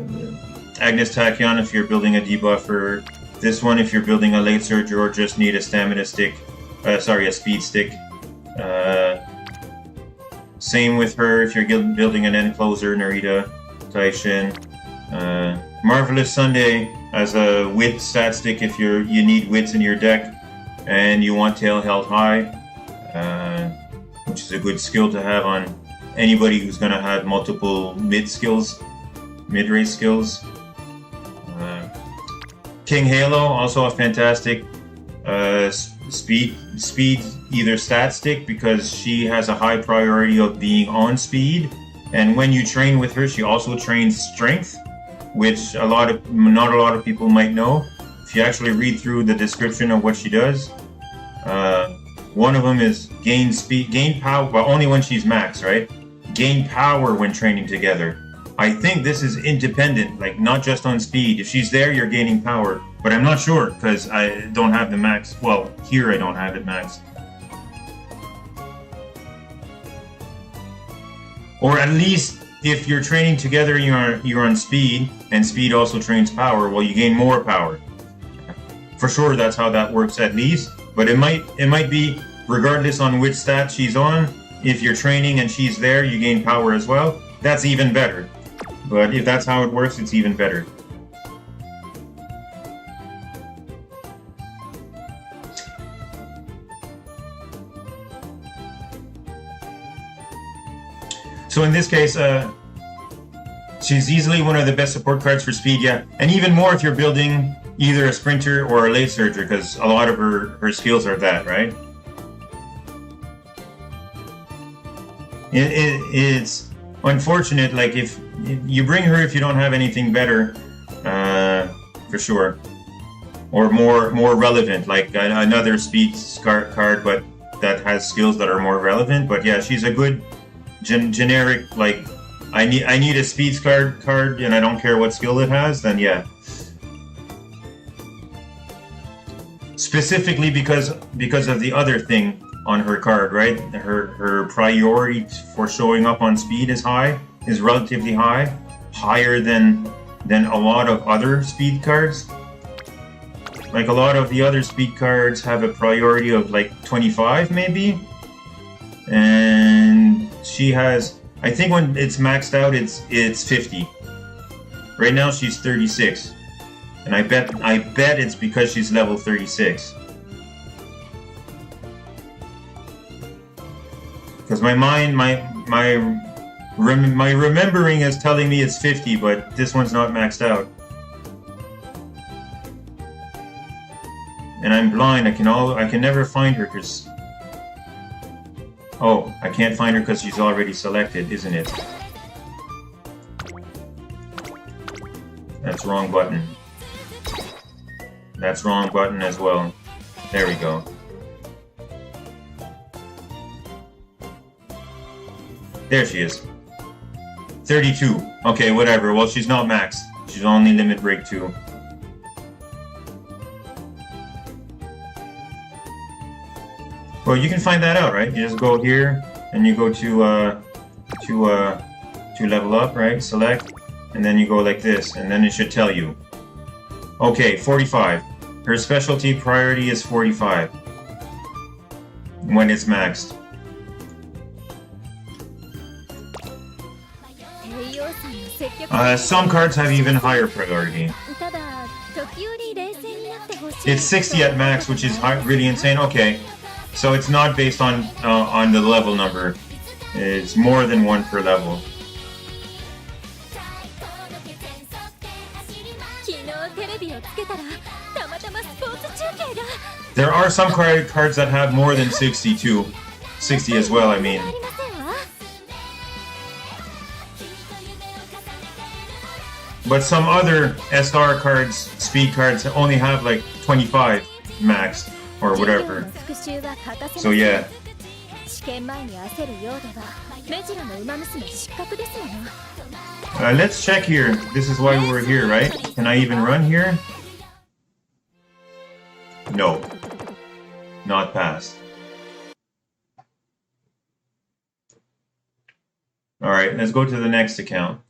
Agnes Tachyon if you're building a debuffer. This one if you're building a late surger or just need a stamina stick. A speed stick. Same with her if you're building an end closer, Narita Taishin. Marvelous Sunday as a wit stat stick if you need wits in your deck and you want tail held high, which is a good skill to have on anybody who's going to have multiple mid-race skills. King Halo, also a fantastic speed either stat stick because she has a high priority of being on speed, and when you train with her, she also trains strength, which not a lot of people might know. If you actually read through the description of what she does, one of them is gain power, but only when she's max, right? Gain power when training together. I think this is independent, like not just on speed. If she's there, you're gaining power, but I'm not sure because I don't have the max. Well, here I don't have it max. Or at least if you're training together, you're on speed, and speed also trains power. Well, you gain more power. For sure, that's how that works at least. But it might be regardless on which stat she's on. If you're training and she's there, you gain power as well. That's even better. But if that's how it works, it's even better. So in this case, she's easily one of the best support cards for speed, yeah. And even more if you're building either a sprinter or a late surger, because a lot of her skills are that, right? It's unfortunate, like if you bring her if you don't have anything better, for sure. Or more relevant, like another speed card, but that has skills that are more relevant. But yeah, she's a good generic, like I need a speed card and I don't care what skill it has, then yeah. Specifically because of the other thing on her card, right? Her priority for showing up on speed is relatively high, higher than a lot of other speed cards. Like a lot of the other speed cards have a priority of like 25 maybe, and she has, I think when it's maxed out, it's 50. Right now she's 36, and I bet it's because she's level 36. Because my remembering is telling me it's 50, but this one's not maxed out. And I'm blind. I can never find her because. Oh, I can't find her because she's already selected, isn't it? That's wrong button. That's wrong button as well. There we go. There she is. 32. Okay, whatever. Well, she's not maxed. She's only limit break 2. Well, you can find that out, right? You just go here and you go to level up, right? Select, and then you go like this, and then it should tell you. Okay, 45. Her specialty priority is 45 when it's maxed. Some cards have even higher priority. It's 60 at max, which is really insane. Okay, so it's not based on the level number. It's more than one per level. There are some cards that have more than 60 too. 60 as well, I mean. But some other SR cards, speed cards, only have like 25 max or whatever. So yeah. Let's check here. This is why we're here, right? Can I even run here? No. Not passed. Alright, let's go to the next account.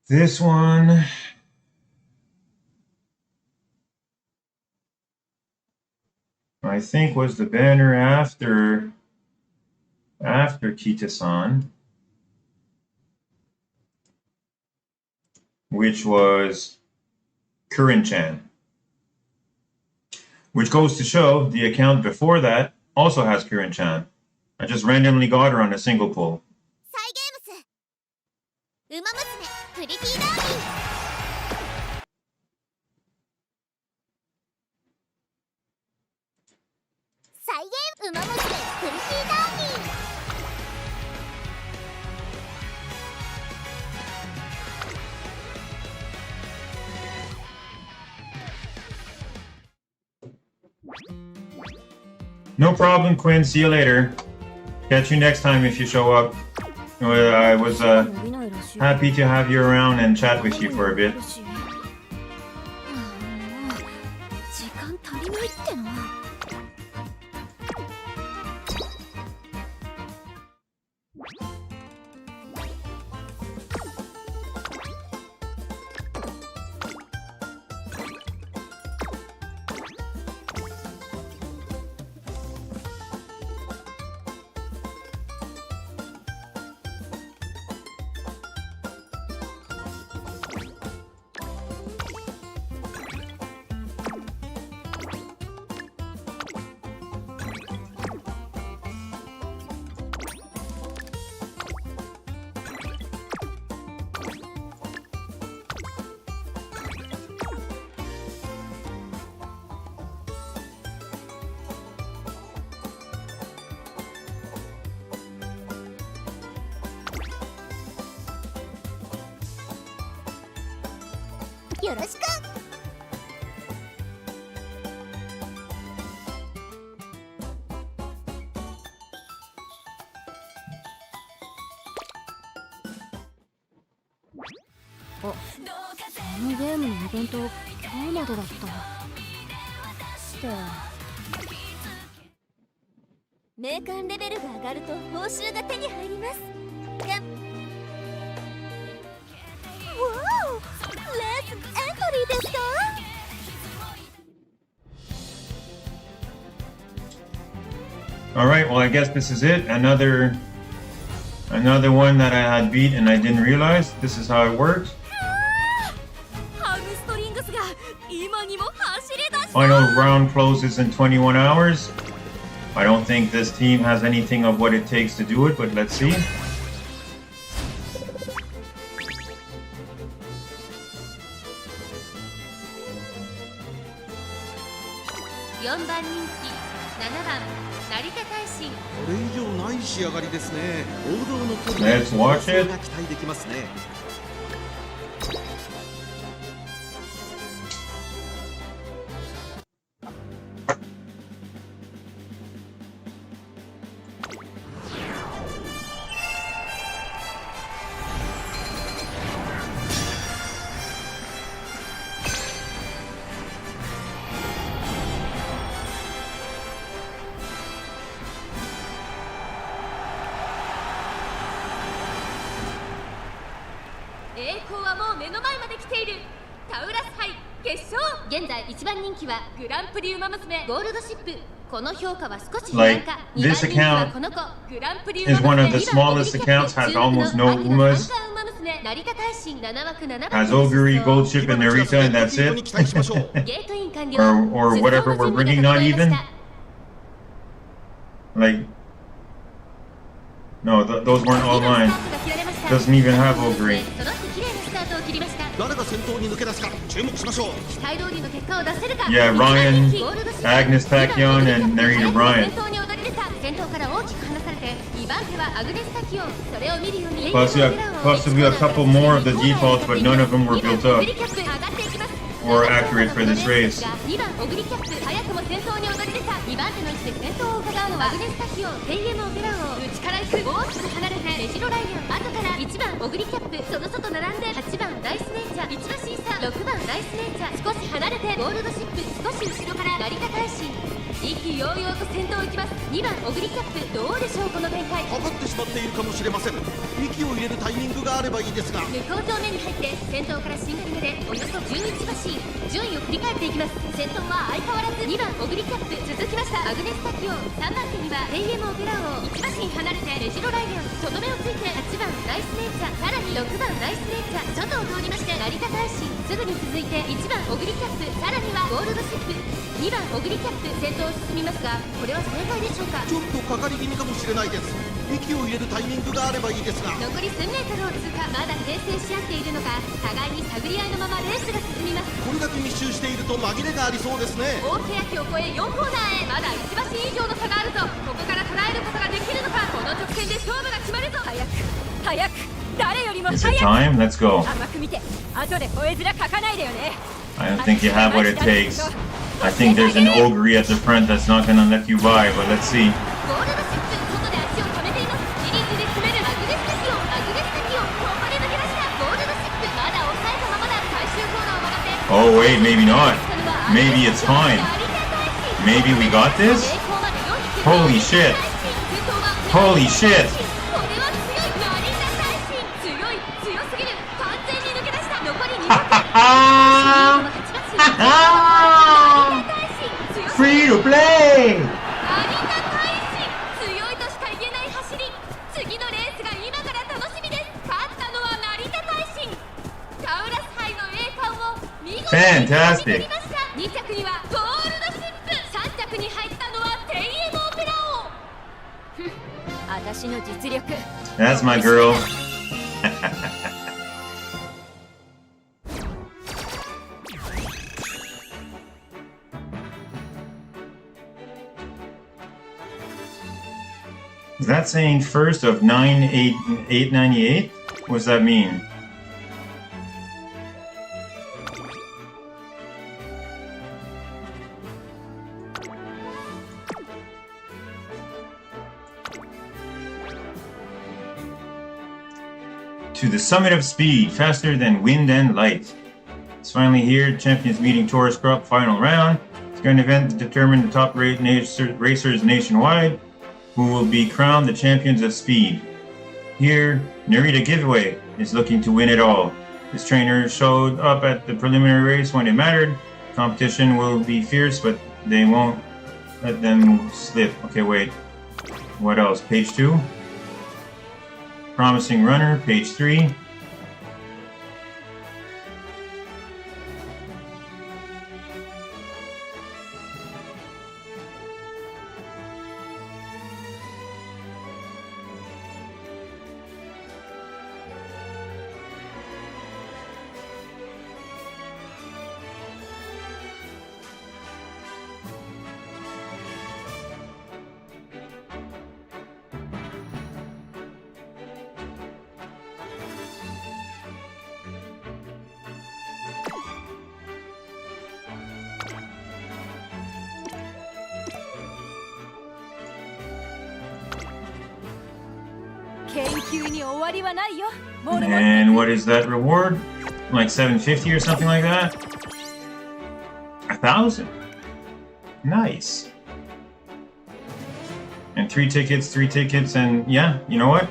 This one, I think, was the banner after Kita-san, which was Kurin-chan. Which goes to show the account before that also has Kirin-chan. I just randomly got her on a single pull. サイゲームスウマ娘プリティダービーサイゲームウマ娘プリティダービー No problem, Quinn. See you later. Catch you next time if you show up. I was happy to have you around and chat with you for a bit. 時間足りないってな。よろしく。あのゲームのイベント今日までだった。して名鑑レベルが上がると報酬が手に入ります。がわお、レースエントリーですかAlright, well I guess this is it. Another one that I had beat and I didn't realize. This is how it works. ハムストリングスが今にも走り出した。 Final round closes in 21 hours. I don't think this team has anything of what it takes to do it, but let's see. 4番人気7番成田大臣。これ以上ない仕上がりですね。王道の距離で Let's watch it. が期待できますね。栄光はもう目の前まで来ている。タウラス杯決勝。現在1番人気はグランプリウマ娘ゴールドシップ。この評価は少し不安か。 Like, this account is one of the smallest accounts, has almost no Umas, has Oguri, Gold Chip, and Narita, and that's it. or whatever we're bringing, not even. Like, no, those weren't all mine. Doesn't even have Oguri. 誰が先頭に抜け出すか注目しましょう。 Yeah, Ryan, Agnes Tachyon, and Narita Bryant. Possibly a couple more of the defaults, but none of them were built up or accurate for this race. 2番オグリキャップ早くも先頭に躍り出た。2番手の位置で先頭を伺うのはアグネスタキオン、テイエムオペラ王、内から行く大きく離れてレジロライオン、後から1番オグリキャップ、その外並んで8番ライスネイチャー、1馬審査6番ライスネイチャー、少し離れてゴールドシップ、少し後ろから成田大臣、意気揚々と先頭を行きます。2番オグリキャップ、どうでしょうこの展開。かかってしまっているかもしれません。息を入れるタイミングがあればいいですが。向こう正面に入って先頭からシンガリ目でおよそ11馬身、順位を振り返っていきます。先頭は相変わらず2番オグリキャップ、続きましたアグネスタキオン、3番手にはテイエムオペラ王、1馬身離れてレジロライオン、とどめをついて8番ライスネイチャー、さらに6番ライスネイチャー、外を通りまして成田大臣、すぐに続いて1番オグリキャップ、さらにはゴールドシップ。2番オグリキャップ先頭を進みますが、これは正解でしょうか。ちょっとかかり気味かもしれないです。息を入れるタイミングがあればいいですが。残り数メートルを通過。まだ牽制し合っているのか、互いに探り合いのままレースが進みます。これだけ密集していると紛れがありそうですね。大欅を越え4コーナーへ。まだ1馬身以上の差があるぞ。ここから捉えることができるのか。この直線で勝負が決まるぞ。早く誰よりも Is 早 it く time? Let's go. 甘く見て後で吠え面かかないでよね。 I don't think you have what it takes. I think there's an ogre at the front that's not gonna let you by, but let's see. ゴールドシップ外で足を止めています。リリーズで詰めるマグネスタキオン。マグネスタキオンここで抜け出した。ゴールドシップまだ抑えたままだ。最終コーナーを曲がって Oh wait, maybe not. Maybe it's fine. Maybe we got this? Holy shit. Holy shit. これは強い。マリーナ大臣強い。強すぎる。完全に抜け出した。残り200。Ah! Free to play! アリーナ大使強いとしか言えない走り。次のレースが今から楽しみです。勝ったのは成田大使。タウラス杯の栄冠を見事に Fantastic. 取りました。2着にはゴールドシップ、3着に入ったのはテイエムオペラ王。私の実力 That's my girl. Is that saying first of 898? What does that mean? To the summit of speed, faster than wind and light. It's finally here, Champions Meeting Taurus Cup final round. It's going to event to determine the top racers nationwide, who will be crowned the champions of speed. Here, Narita Giveaway is looking to win it all. His trainer showed up at the preliminary race when it mattered. Competition will be fierce, but they won't let them slip. Okay, wait. What else? Page 2? Promising runner, page 3. And what is that reward? Like 750 or something like that? 1,000. Nice. And 3 tickets, and yeah, you know what?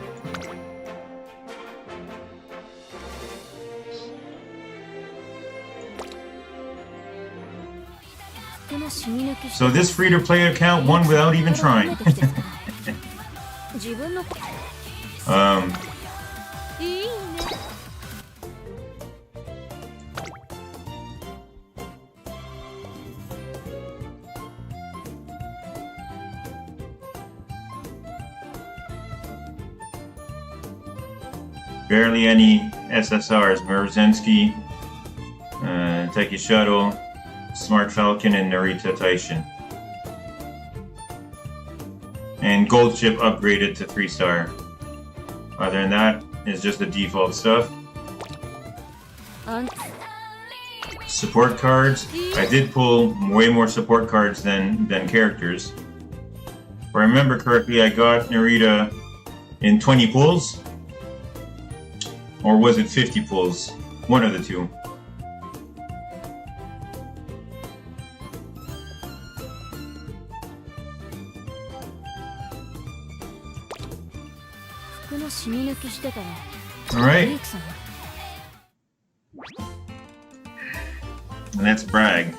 So this free-to-play account won without even trying. Barely any SSRs. Merzenski, Teki Shuttle, Smart Falcon, and Narita Taishin. And Gold Chip upgraded to 3-star. Other than that, it's just the default stuff. Support cards. I did pull way more support cards than characters. If I remember correctly, I got Narita in 20 pulls. Or was it 50 pulls? One of the two. Alright. Let's brag.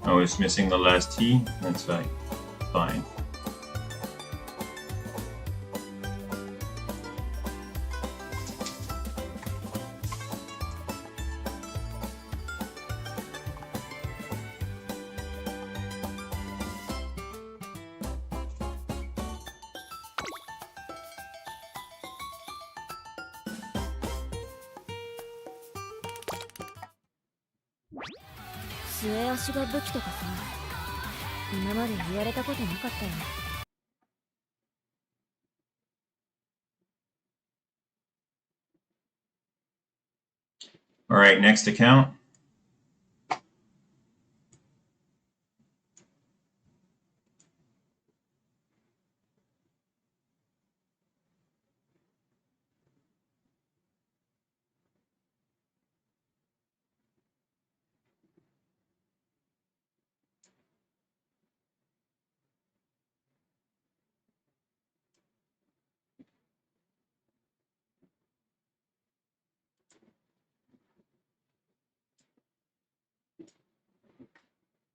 Oh, it's missing the last T? That's fine. Fine.末足が武器とかさ、今まで言われたことなかったよ。All right, next account.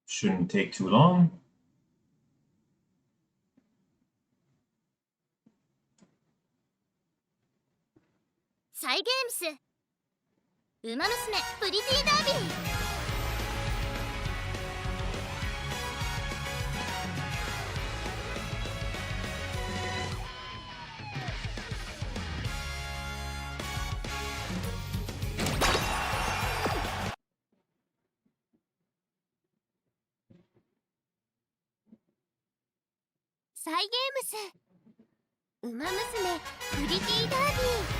Shouldn't take too long. サイゲームスウマ娘プリティダービー。サイゲームスウマ娘プリティダービー。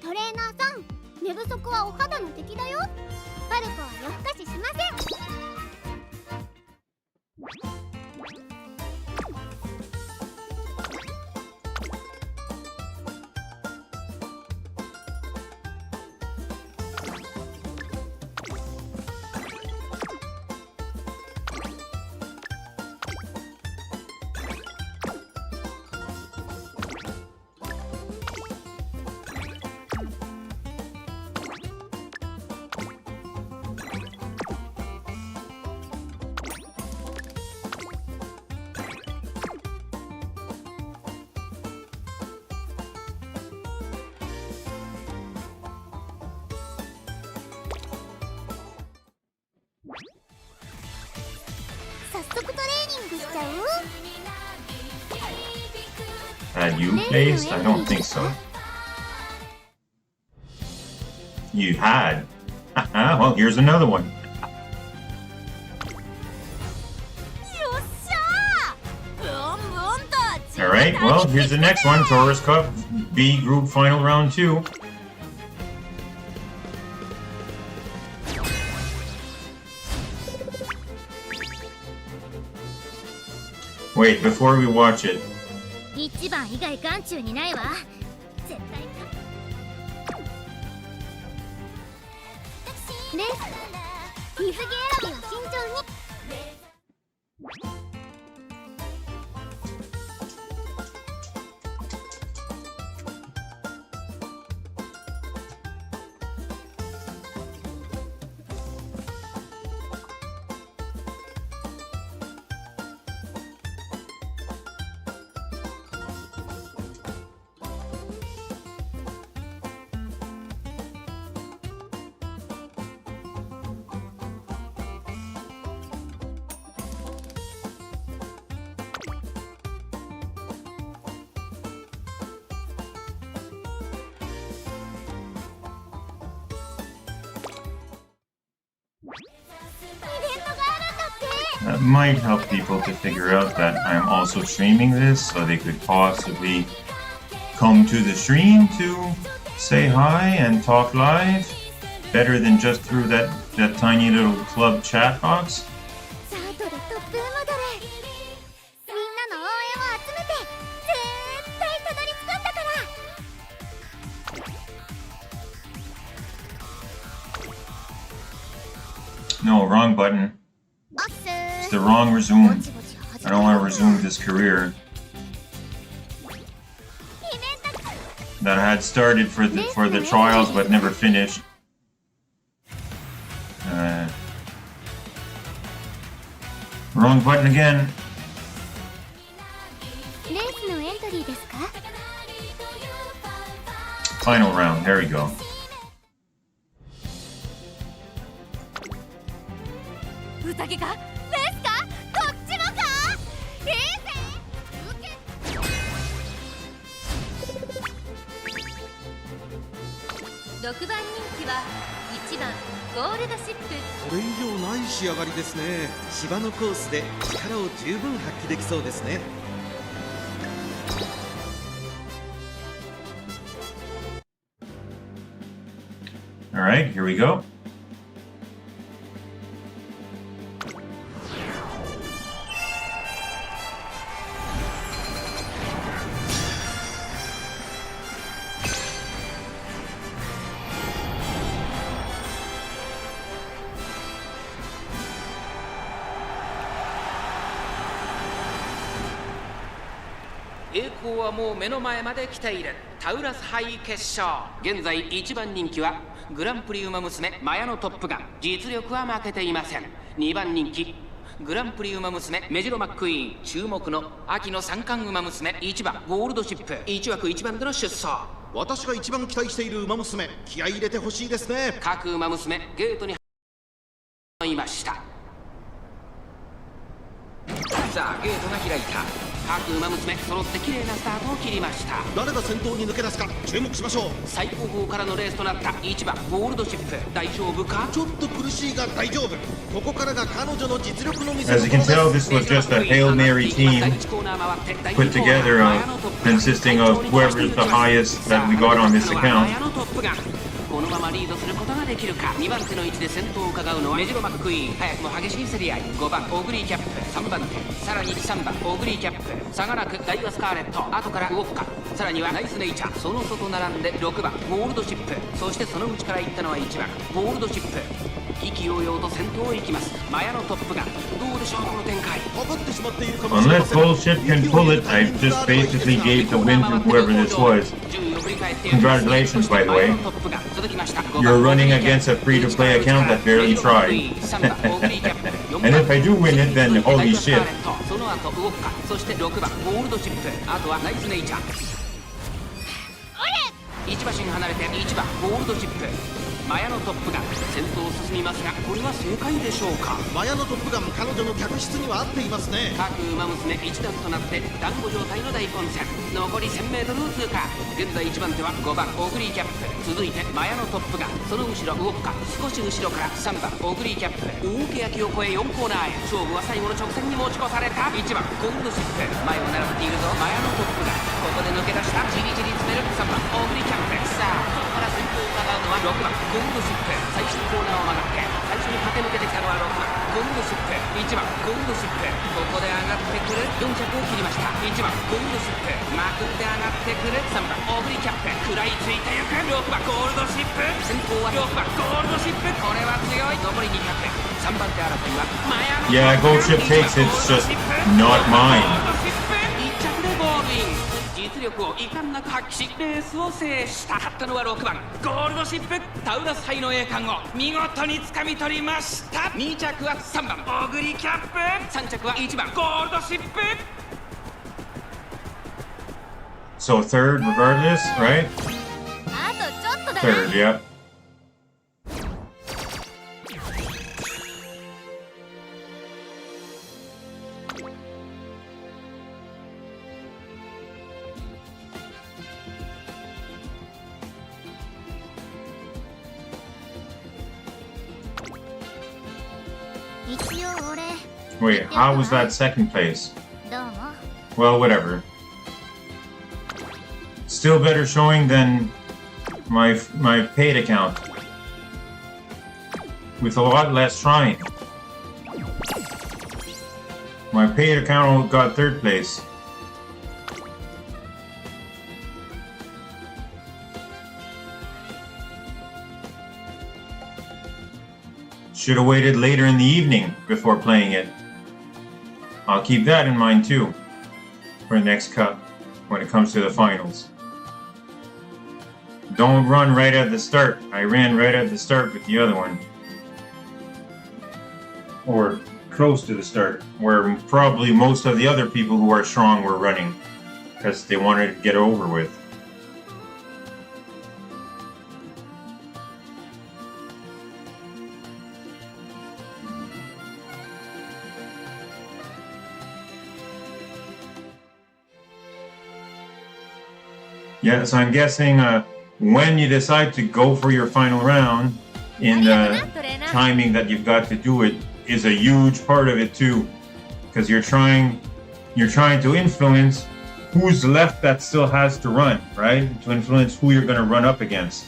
トレーナーさん、寝不足はお肌の敵だよ。パルコは夜更かししません。早速トレーニングしちゃうHad you placed? I don't think so. You had? Well, here's another one. よっしゃー、ブンブンと Alright, well, here's the next one. Taurus Cup B Group Final Round 2. Wait, before we watch it, 一番以外眼中にないわ。絶対レース水着選びは慎重に。that might help people to figure out that I'm also streaming this, so they could possibly come to the stream to say hi and talk live, better than just through that tiny little club chat box. サートでトップモデル、みんなの応援を集めて絶対たどり着くんだから。No, wrong button. It's the wrong resume. I don't want to resume this career that I had started for the trials but never finished. Wrong button again. レースのエントリーですか？ Final round. There we go. 宴かレースかどっちもかいいぜ受け6番人気は1番ゴールドシップ。これ以上ない仕上がりですね。芝のコースで力を十分発揮できそうですね。All right, here we go.栄光はもう目の前まで来ている。タウラス杯決勝、現在1番人気はグランプリウマ娘マヤのトップガン。実力は負けていません。2番人気グランプリウマ娘メジロマックイーン。注目の秋の三冠ウマ娘1番ゴールドシップ。1枠1番での出走。私が一番期待している馬娘、気合い入れてほしいですね。各馬娘ゲートにいました。さあゲートが開いた。各馬娘揃って綺麗なスタートを切りました。誰が先頭に抜け出すか注目しましょう。最高峰からのレースとなった1番ゴールドシップ。大丈夫か？ちょっと苦しいが大丈夫。ここからが彼女の実力の見せ As you can tell, this was just a Hail Mary team put together consisting of whoever's the highest that we got on this account. このままリードすることができるか。2番手の位置で先頭を伺うのはメジロマックイーン。早くも激しい競り合い。5番オグリーキャップ、3番手、さらに3番オグリーキャップ、差がなくダイワスカーレット、後から動くか。さらにはナイスネイチャー、その外並んで6番ゴールドシップ、そしてその内から行ったのは1番ゴールドシップ。意気揚々と先頭を行きますマヤのトップガン。どうでしょうこの展開。Unless Bullshit can pull it, I just basically gave the win to whoever this was. Congratulations, by the way. You're running against a free-to-play account that barely tried. And if I do win it, then holy shit. その後動くか。そして6番ゴールドシップ、あとはナイスネイチャー。1馬身離れて1番ゴールドシップ。マヤのトップガン先頭を進みますが、これは正解でしょうか。マヤのトップガン、彼女の客室には合っていますね。各馬娘一段となって団子状態の大混戦。残り 1000m を通過。現在1番手は5番オグリーキャップ、続いてマヤのトップガン、その後ろ動くか。少し後ろから3番オグリーキャップ。大欅を越え4コーナーへ。勝負は最後の直線に持ち越された。1番ゴールドシップ、前を狙っているぞマヤのトップガン。ここで抜け出したじりじり詰める3番オグリーキャップ。さあここから先頭を伺うのは6番ゴールドシップ。最終コーナーを曲がって最初に駆け抜けてきたのは6番ゴールドシップ。1番ゴールドシップ、ここで上がってくる。4着を切りました。1番ゴールドシップ、まくって上がってくる。3番オグリーキャップ、食らいついてゆく。6番ゴールドシップ、先頭は6番ゴールドシップ。これは強い。残り200。3番手争いはマヤの Yeah, Gold Ship takes it, it's just not mine. 1着でゴールイン。実力を遺憾なく発揮しレースを制した。勝ったのは6番ゴールドシップ。タウラス杯の栄冠を見事に掴み取りました。2着は3番オグリキャップ、3着は1番ゴールドシップ。 So third, regardless, right? あとちょっとだな。 Third, yeah. Wait, how was that second place? どうも。 Well, whatever. Still better showing than my paid account. With a lot less trying. My paid account got third place. Should have waited later in the evening before playing it. I'll keep that in mind too for the next cup when it comes to the finals. Don't run right at the start. I ran right at the start with the other one. Or close to the start, where probably most of the other people who are strong were running because they wanted to get it over with. Yeah, so I'm guessing when you decide to go for your final round, in the timing that you've got to do it is a huge part of it too, because you're trying to influence who's left that still has to run, right? To influence who you're going to run up against,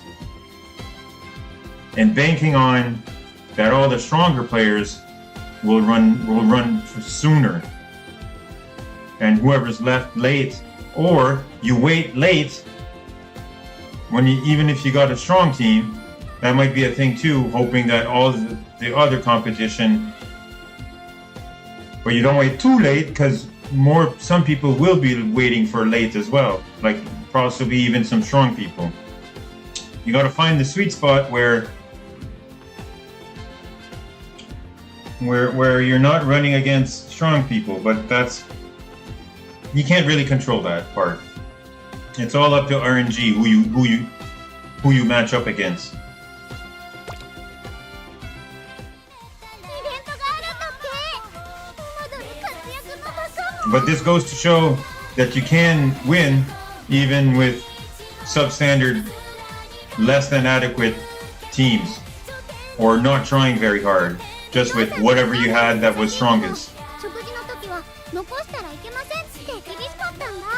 and banking on that all the stronger players will run sooner, and whoever's left late. Or you wait late when even if you got a strong team, that might be a thing too, hoping that all the other competition, but you don't wait too late because some people will be waiting for late as well, like possibly even some strong people. You got to find the sweet spot where you're not running against strong people, but you can't really control that part. It's all up to RNG who you match up against. But this goes to show that you can win even with substandard, less than adequate teams, or not trying very hard, just with whatever you had that was strongest. 残したらいけませんって厳しかったんだ。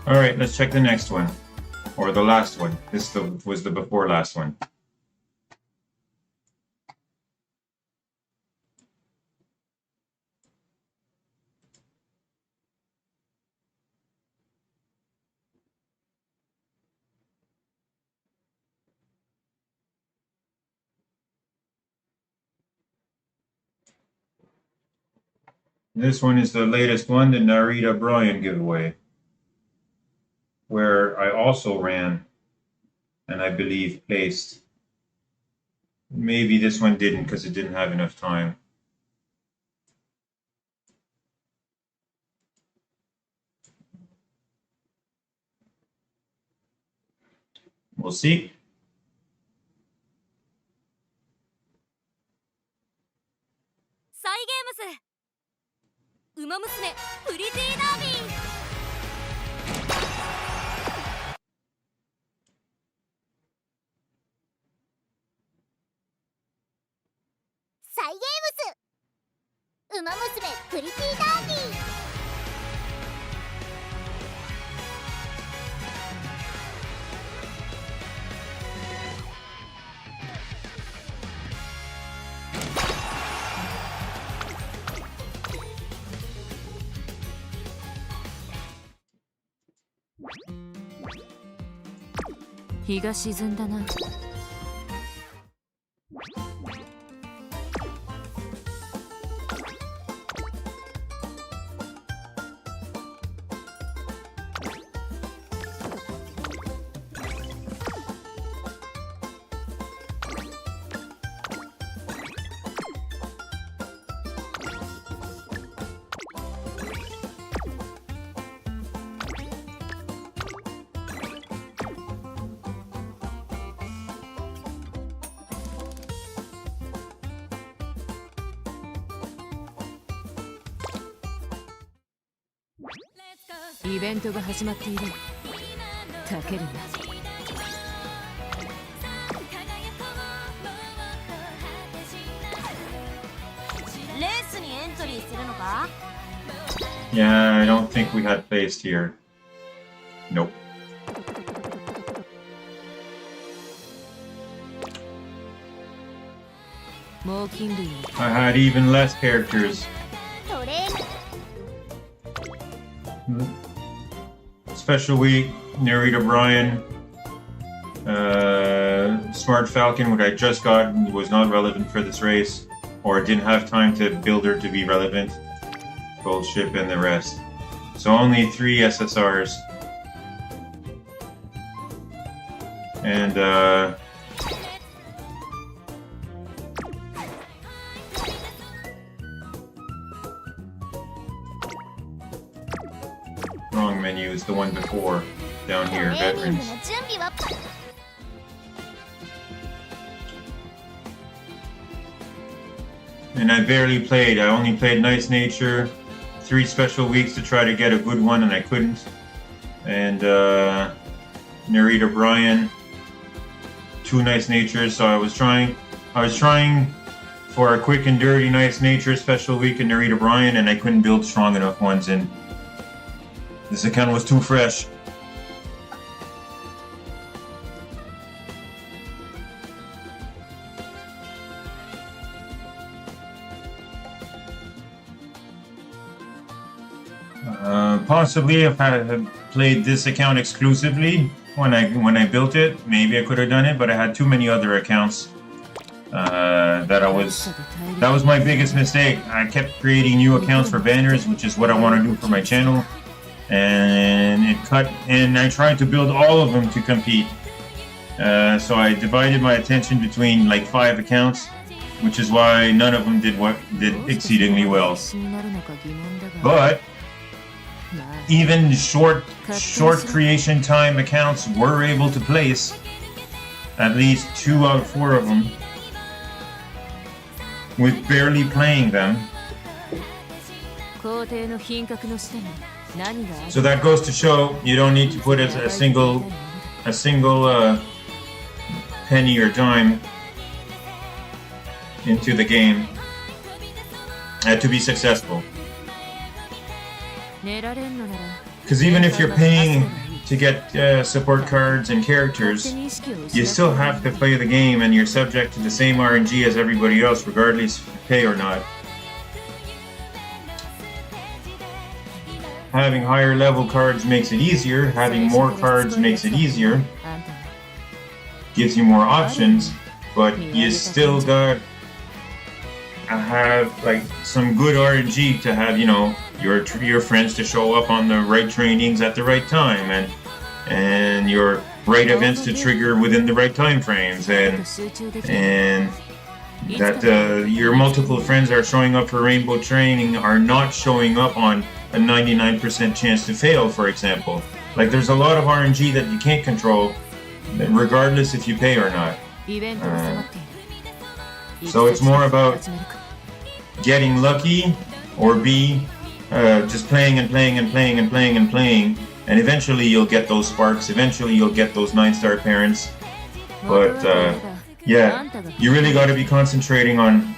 All right, let's check the next one, or the last one. This was the before last one. This one is the latest one, the Narita Brian giveaway, where I also ran and I believe placed. Maybe this one didn't because it didn't have enough time. We'll see. UmaMusume プリティーダービー。サイゲームスウマ娘プリティーダービー。日が沈んだな。イベントが始まっている。たけるな。レースにエントリーするのか？ Yeah, I don't think we had placed here. Nope. I had even less characters. トレーニング Special Week, Narita Bryan, Smart Falcon, what I just got, was not relevant for this race, or didn't have time to build her to be relevant. Gold Ship and the rest. So only 3 SSRs. And wrong menu is the one before, down here, トレーニング veterans. の準備は And I barely played. I only played Nice Nature, 3 special weeks to try to get a good one, and I couldn't. And Narita Bryan, 2 Nice Natures. So I was trying for a quick and dirty Nice Nature special week in Narita Bryan, and I couldn't build strong enough ones. And this account was too fresh. Possibly if I had played this account exclusively when I built it, maybe I could have done it, but I had too many other accounts that was my biggest mistake. I kept creating new accounts for banners, which is what I want to do for my channel, and I tried to build all of them to compete. So I divided my attention between like 5 accounts, which is why none of them did exceedingly well. But even short creation time accounts were able to place at least 2 out of 4 of them with barely playing them. So that goes to show you don't need to put a single penny or dime into the game to be successful. Because even if you're paying to get support cards and characters, you still have to play the game, and you're subject to the same RNG as everybody else, regardless if you pay or not. Having higher level cards makes it easier, having more cards makes it easier, gives you more options, but you still got to have like some good RNG to have, you know, your friends to show up on the right trainings at the right time, and your right events to trigger within the right time frames, and that your multiple friends are showing up for rainbow training are not showing up on a 99% chance to fail, for example. Like, there's a lot of RNG that you can't control, regardless if you pay or not. So it's more about getting lucky, or just playing and playing and playing and playing and playing, and eventually you'll get those sparks, eventually you'll get those 9-star parents. But yeah, you really got to be concentrating on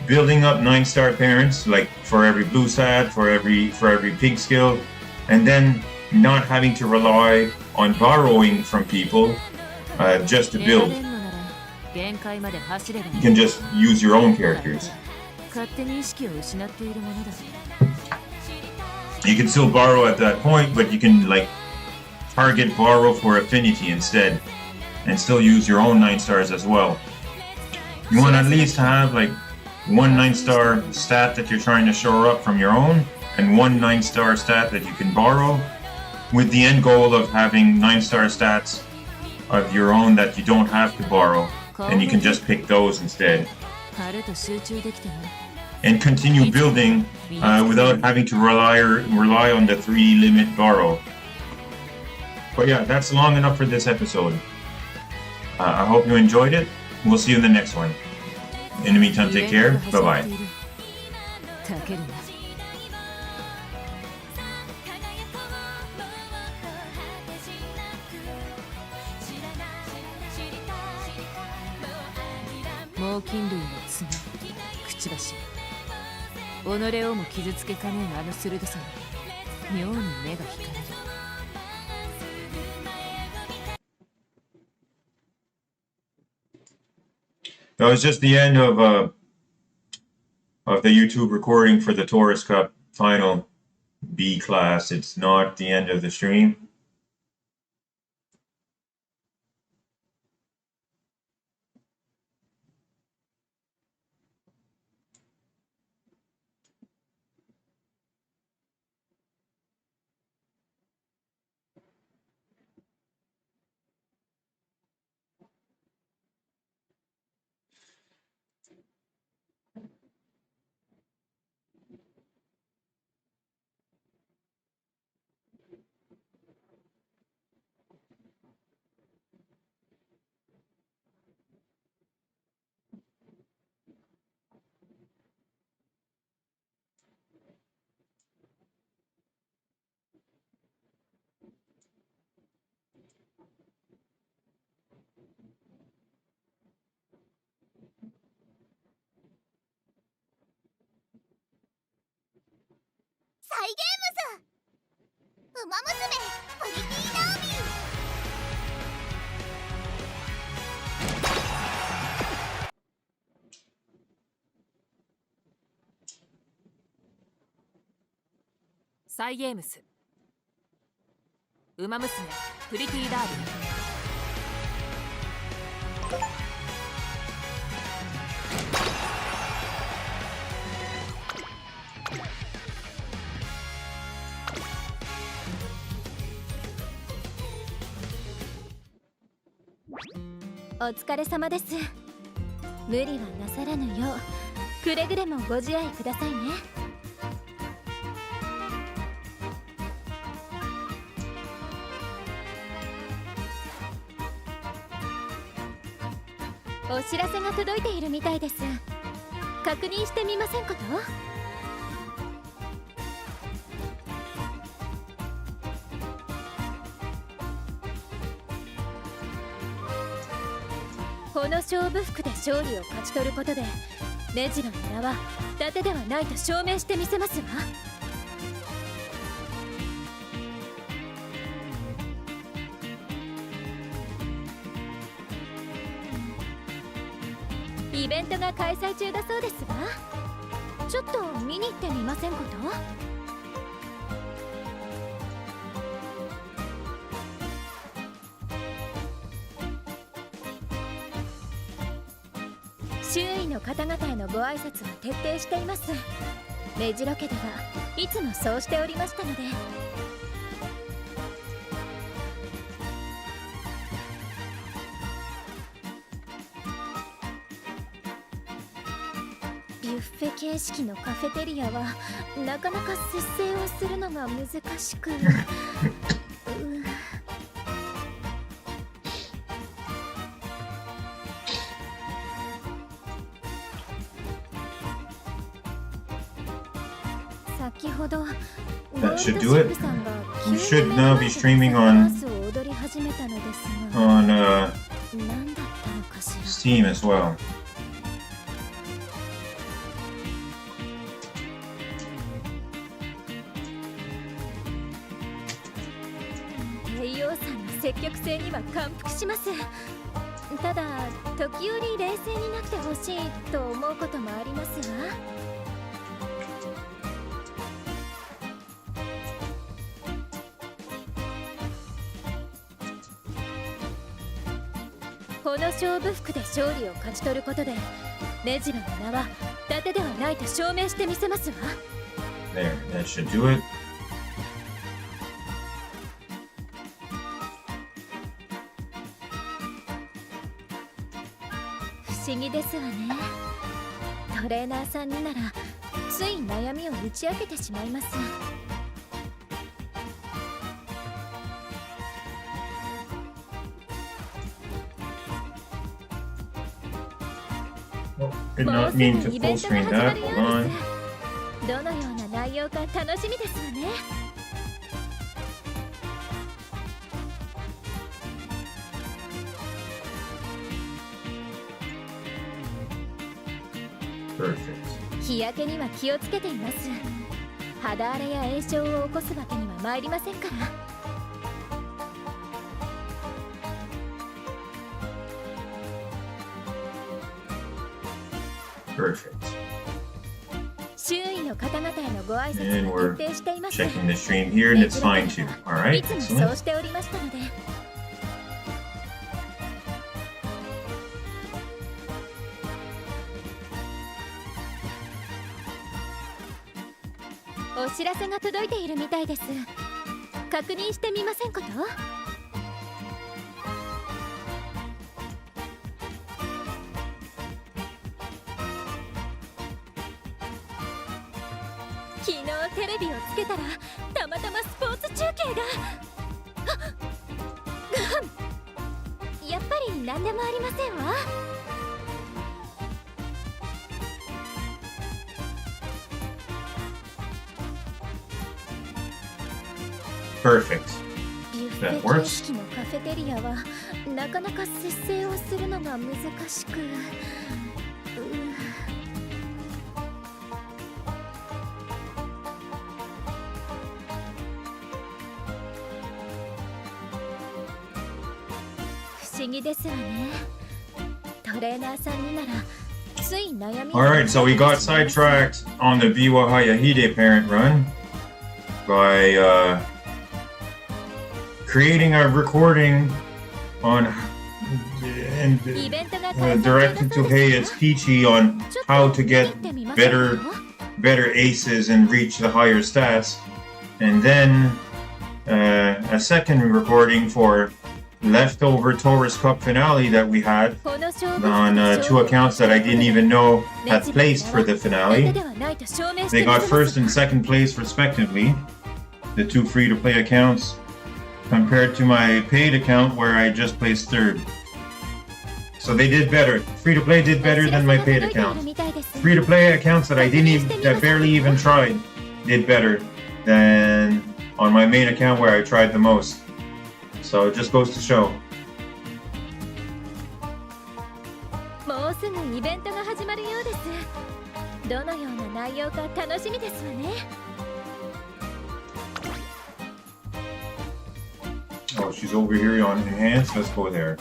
building up 9-star parents, like for every blue sad, for every pig skill, and then not having to rely on borrowing from people just to build. You can just use your own characters. You can still borrow at that point, but you can like target borrow for affinity instead, and still use your own 9-stars as well. You want to at least have like 1 9-star stat that you're trying to shore up from your own, and 1 9-star stat that you can borrow, with the end goal of having 9-star stats of your own that you don't have to borrow, and you can just pick those instead. And continue building without having to rely on the 3 limit borrow. But yeah, that's long enough for this episode. I hope you enjoyed it. We'll see you in the next one. In the meantime, take care. Bye-bye. 猛禽類の爪、くちばし、己をも傷つけかねえあの鋭さに妙に目が光る。That was just the end of the YouTube recording for the Taurus Cup final B class. It's not the end of the stream. "サイゲームスウマ娘プリティダービー」お疲れ様です。無理はなさらぬようくれぐれもご自愛くださいね。お知らせが届いているみたいです。確認してみませんこと？この勝負服で勝利を勝ち取ることでネジロの名は伊達ではないと証明してみせますわ。イベントが開催中だそうですわ。ちょっと見に行ってみませんこと？周囲の方々へのご挨拶は徹底しています。目白家ではいつもそうしておりましたので。ビュッフェ形式のカフェテリアはなかなか節制をするのが難しく先ほど That should do it. We should now be streaming on Steam as well. Teiyoさんの積極性には感服します。ただ時折冷静になってほしいと思うこともありますわ。この勝負服で勝利を勝ち取ることでネジロの名は伊達ではないと証明してみせますわ。 There, that should do it. 不思議ですわね。トレーナーさんにならつい悩みを打ち明けてしまいます。Did not mean to full screen that. Hold on. どのような内容か楽しみですわね。Perfect. 日焼けには気をつけています。肌荒れや炎症を起こすわけには参りませんから。 Perfect. 周囲の方々へのご挨 And 拶 we're を徹底しています。 checking the stream here, and it's fine too. All right, いつもそう excellent. しておりましたので。 お知らせが届いているみたいです。確認してみませんこと？昨日テレビをつけたらたまたまスポーツ中継が。やっぱり何でもありませんわ。 Perfect. ビュッフ That ェ works. 形式のカフェテリアはなかなか節制をするのが難しく、不思議ですわね。トレーナーさんにならつい悩み。 All right, so we got sidetracked on the Biwa Hayahide parent run by creating a recording on and directed to Hey It's Peachy on how to get better aces and reach the higher stats, and then a second recording for leftover Taurus Cup finale that we had on 2 accounts that I didn't even know had placed for the finale. They got first and second place respectively, the 2 free-to-play accounts, compared to my paid account where I just placed third. So they did better. Free-to-play did better than my paid account. Free-to-play accounts that that barely even tried did better than on my main account where I tried the most. So it just goes to show. もうすぐイベントが始まるようです。どのような内容か楽しみですわね。 Oh, she's over here on enhance. Let's go there.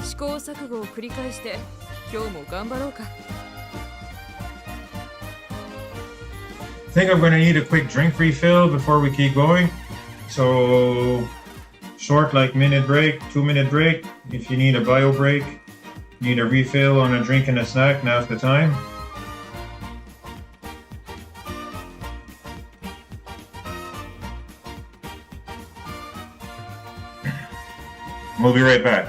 試行錯誤を繰り返して今日も頑張ろうか。 I think I'm going to need a quick drink refill before we keep going. So, short like minute break, 2-minute break. If you need a bio break, need a refill on a drink and a snack, now's the time. We'll be right back.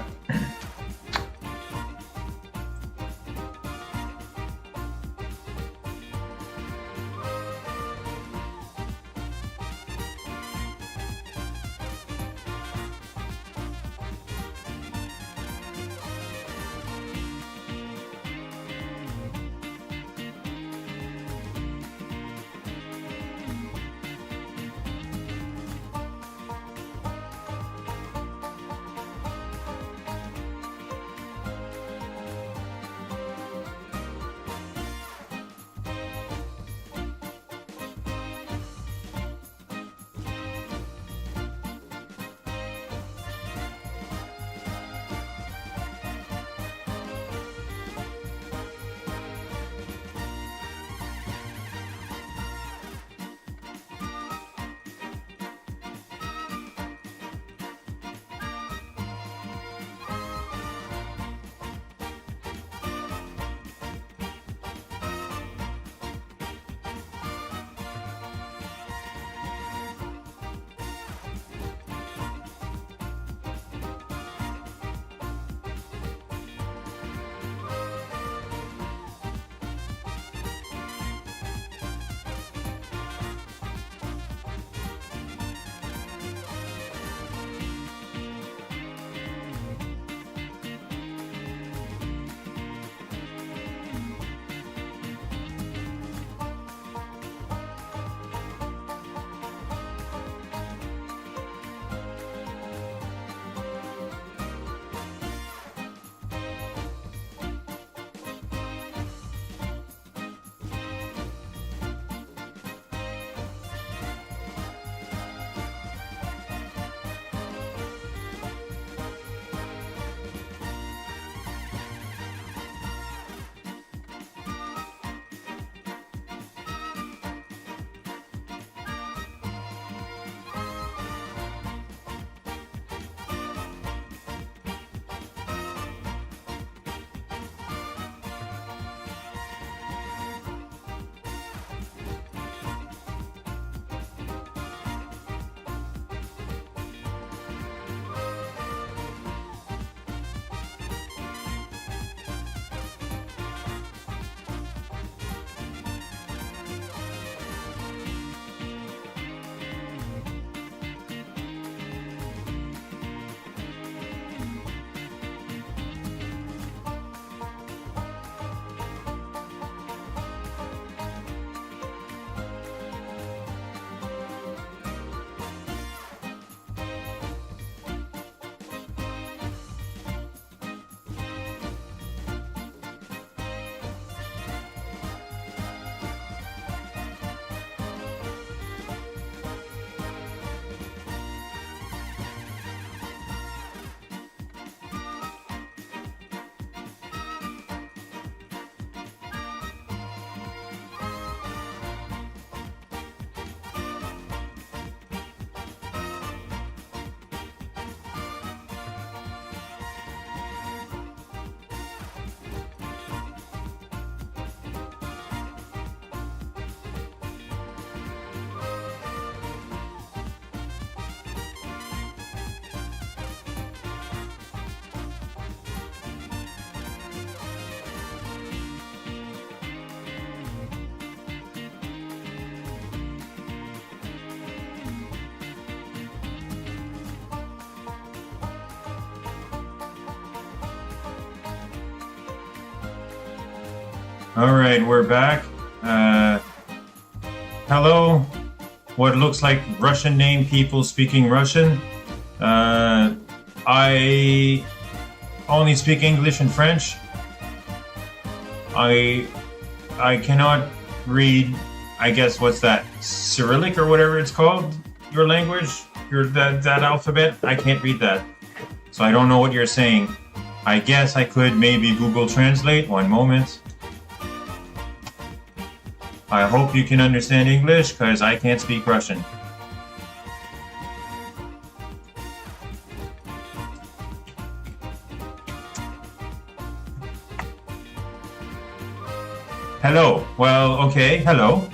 All right, we're back. Hello. What looks like Russian name people speaking Russian. I only speak English and French. I cannot read, I guess, what's that, Cyrillic or whatever it's called, your language, that alphabet. I can't read that, so I don't know what you're saying. I guess I could maybe Google Translate. One moment. I hope you can understand English, because I can't speak Russian. Hello. Well, okay, hello.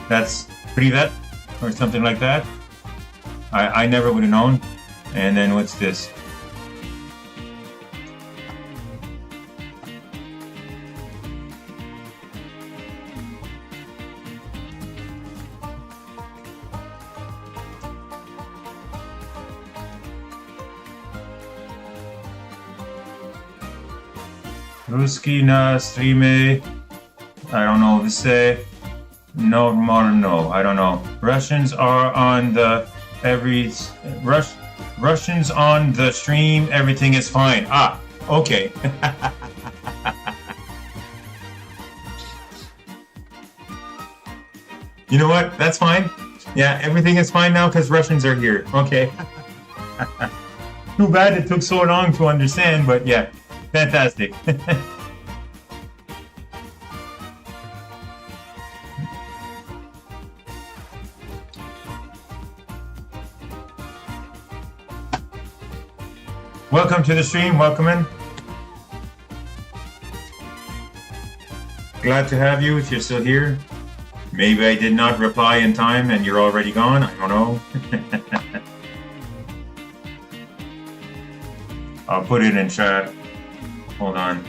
That's privet, or something like that. I never would have known. And then what's this? Ruski na streame. I don't know what to say. No, I don't know. Russians are on the Russians on the stream. Everything is fine. Ah, okay. You know what? That's fine. Yeah, everything is fine now because Russians are here. Okay. Too bad it took so long to understand, but yeah, fantastic. Welcome to the stream. Welcome in. Glad to have you if you're still here. Maybe I did not reply in time and you're already gone. I don't know. I'll put it in chat. Hold on.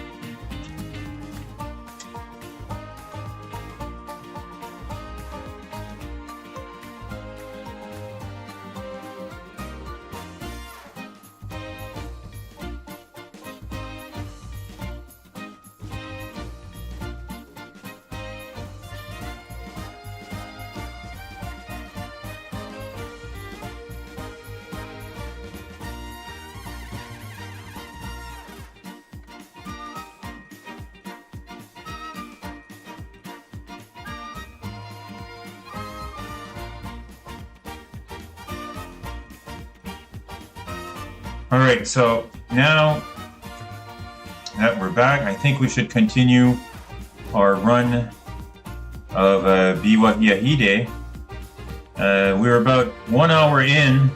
All right, so now that we're back, I think we should continue our run of Biwa Hayahide. We were about 1 hour in,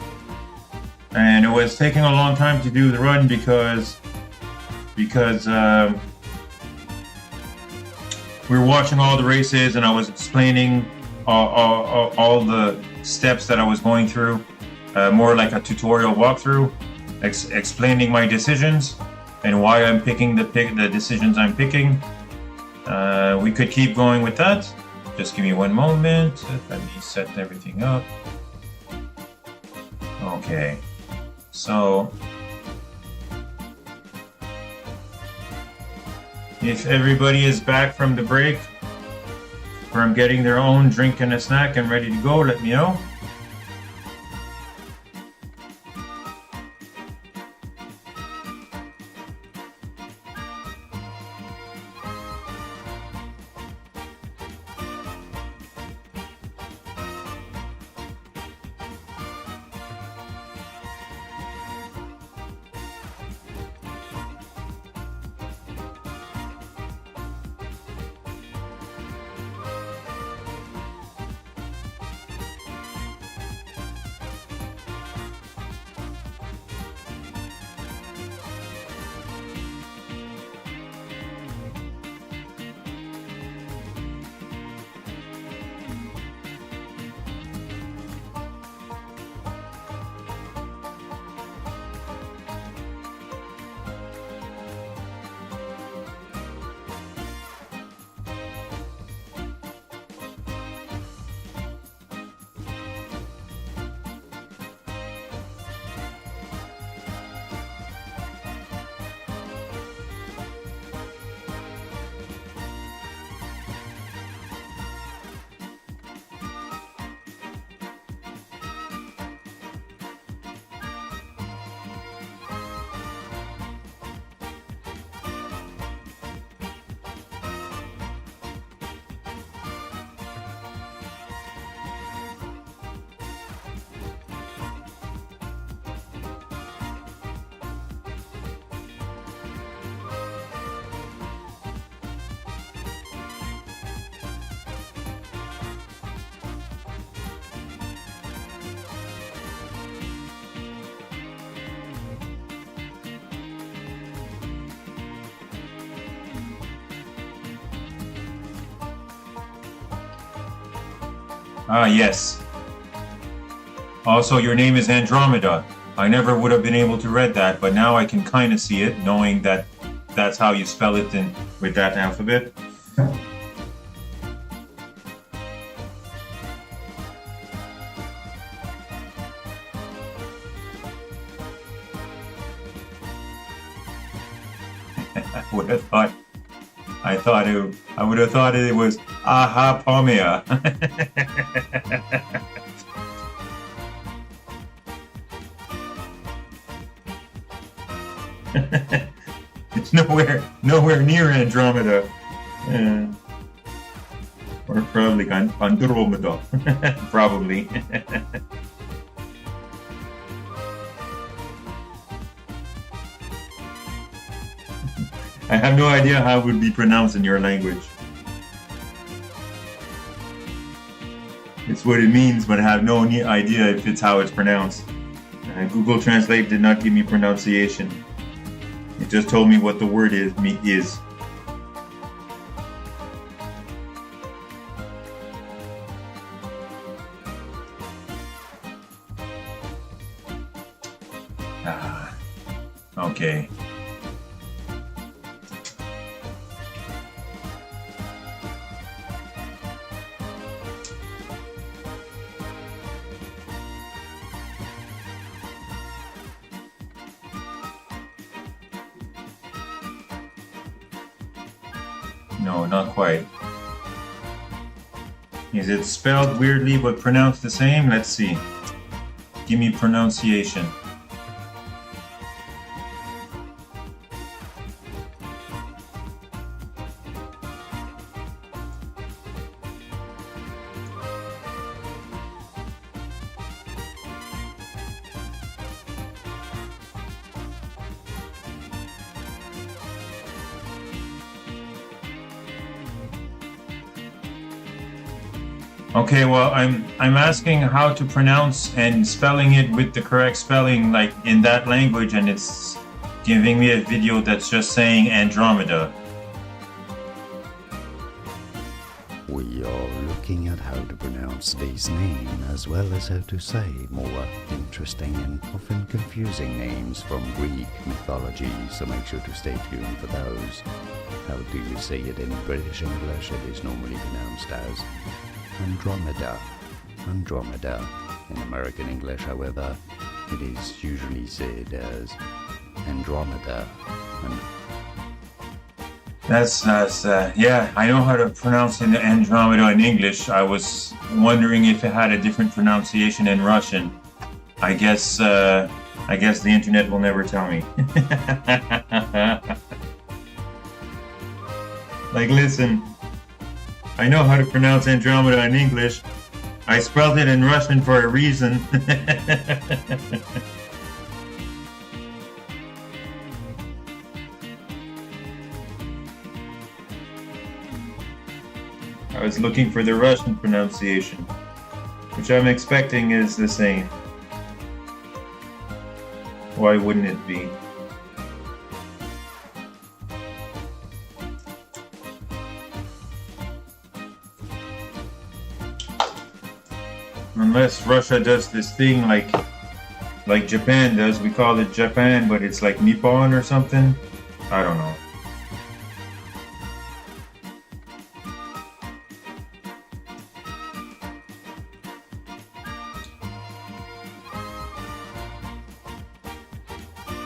and it was taking a long time to do the run because we were watching all the races, and I was explaining all the steps that I was going through, more like a tutorial walkthrough. Explaining my decisions and why I'm picking the decisions I'm picking. We could keep going with that. Just give me one moment. Let me set everything up. Okay. So if everybody is back from the break, from getting their own drink and a snack and ready to go, let me know. Ah, yes. Also, your name is Andromeda. I never would have been able to read that, but now I can kind of see it, knowing that that's how you spell it with that alphabet. I would have thought. I would have thought it was aha pomia. It's nowhere near Andromeda. Or probably Andromeda. Probably. I have no idea how it would be pronounced in your language. It's what it means, but I have no idea if it's how it's pronounced. Google Translate did not give me pronunciation. It just told me what the word is. Ah, okay. No, not quite. Is it spelled weirdly but pronounced the same? Let's see. Give me pronunciation. Okay, well, I'm asking how to pronounce and spelling it with the correct spelling, like in that language, and it's giving me a video that's just saying Andromeda. We are looking at how to pronounce this name as well as how to say more interesting and often confusing names from Greek mythology, so make sure to stay tuned for those. How do you say it in British English? It is normally pronounced as Andromeda. Andromeda. In American English, however, it is usually said as Andromeda. Yeah, I know how to pronounce Andromeda in English. I was wondering if it had a different pronunciation in Russian. I guess the internet will never tell me. Like, listen, I know how to pronounce Andromeda in English. I spelled it in Russian for a reason. I was looking for the Russian pronunciation, which I'm expecting is the same. Why wouldn't it be? Unless Russia does this thing like Japan does. We call it Japan, but it's like Nippon or something. I don't know.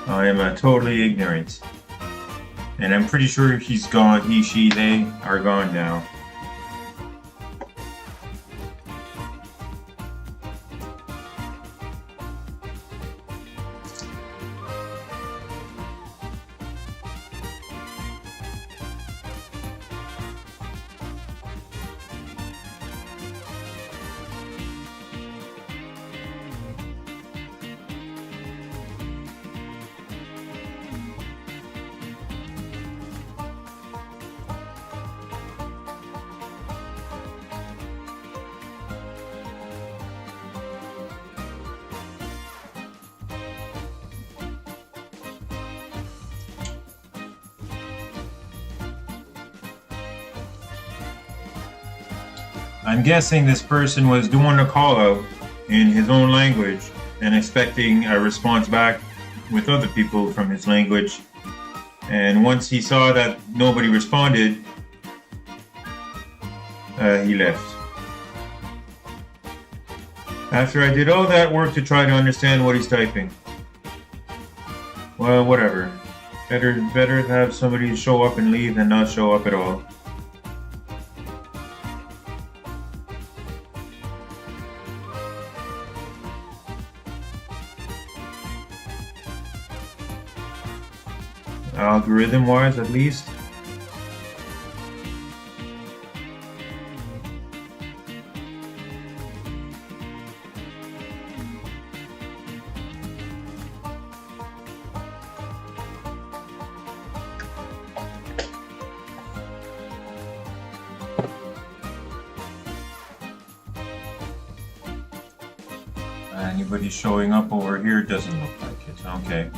I am totally ignorant. And I'm pretty sure he's gone. He, she, they are gone now. I'm guessing this person was doing a call out in his own language and expecting a response back with other people from his language. And once he saw that nobody responded, he left. After I did all that work to try to understand what he's typing. Well, whatever. Better to have somebody show up and leave than not show up at all. Algorithm-wise, at least. Anybody showing up over here? Doesn't look like it. Okay.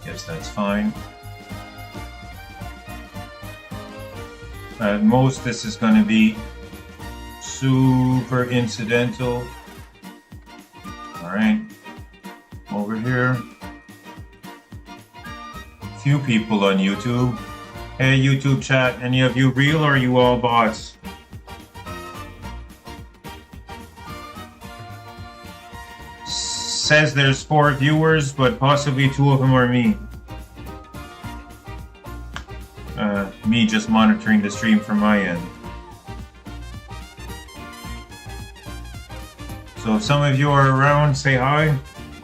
Guess that's fine. At most, this is going to be super incidental. Alright. Over here. Few people on YouTube. Hey, YouTube chat, any of you real or are you all bots? Says there's 4 viewers, but possibly 2 of them are me. Me just monitoring the stream from my end. So if some of you are around, say hi.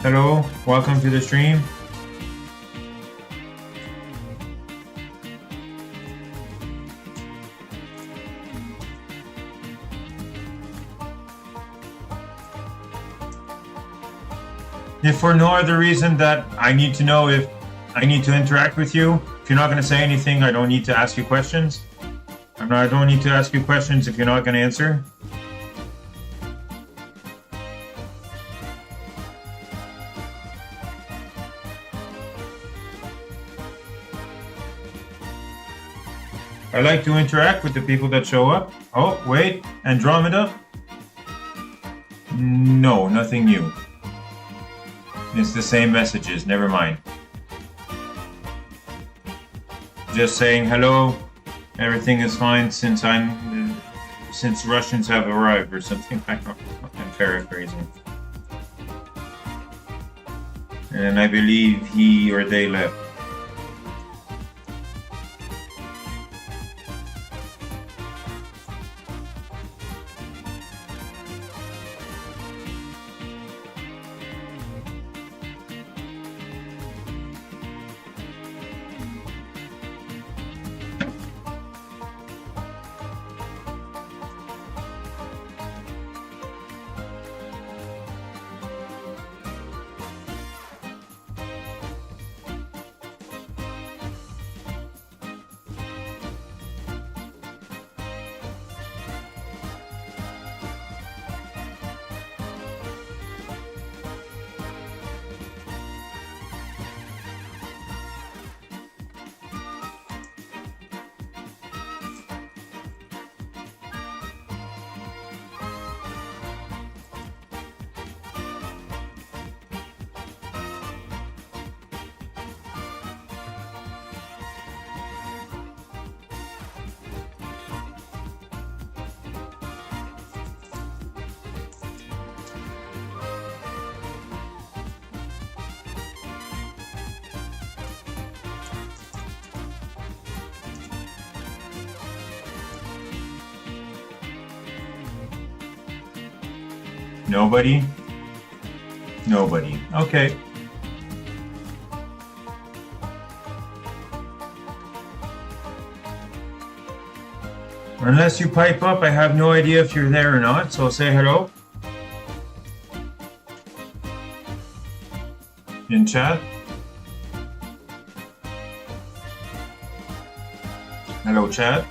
Hello, welcome to the stream. If for no other reason that I need to know if I need to interact with you, if you're not going to say anything, I don't need to ask you questions. I don't need to ask you questions if you're not going to answer. I like to interact with the people that show up. Oh, wait, Andromeda? No, nothing new. It's the same messages, never mind. Just saying hello, everything is fine since Russians have arrived or something. I don't know, I'm paraphrasing. And I believe he or they left. Nobody? Nobody. Okay. Unless you pipe up, I have no idea if you're there or not, so say hello. In chat. Hello, chat.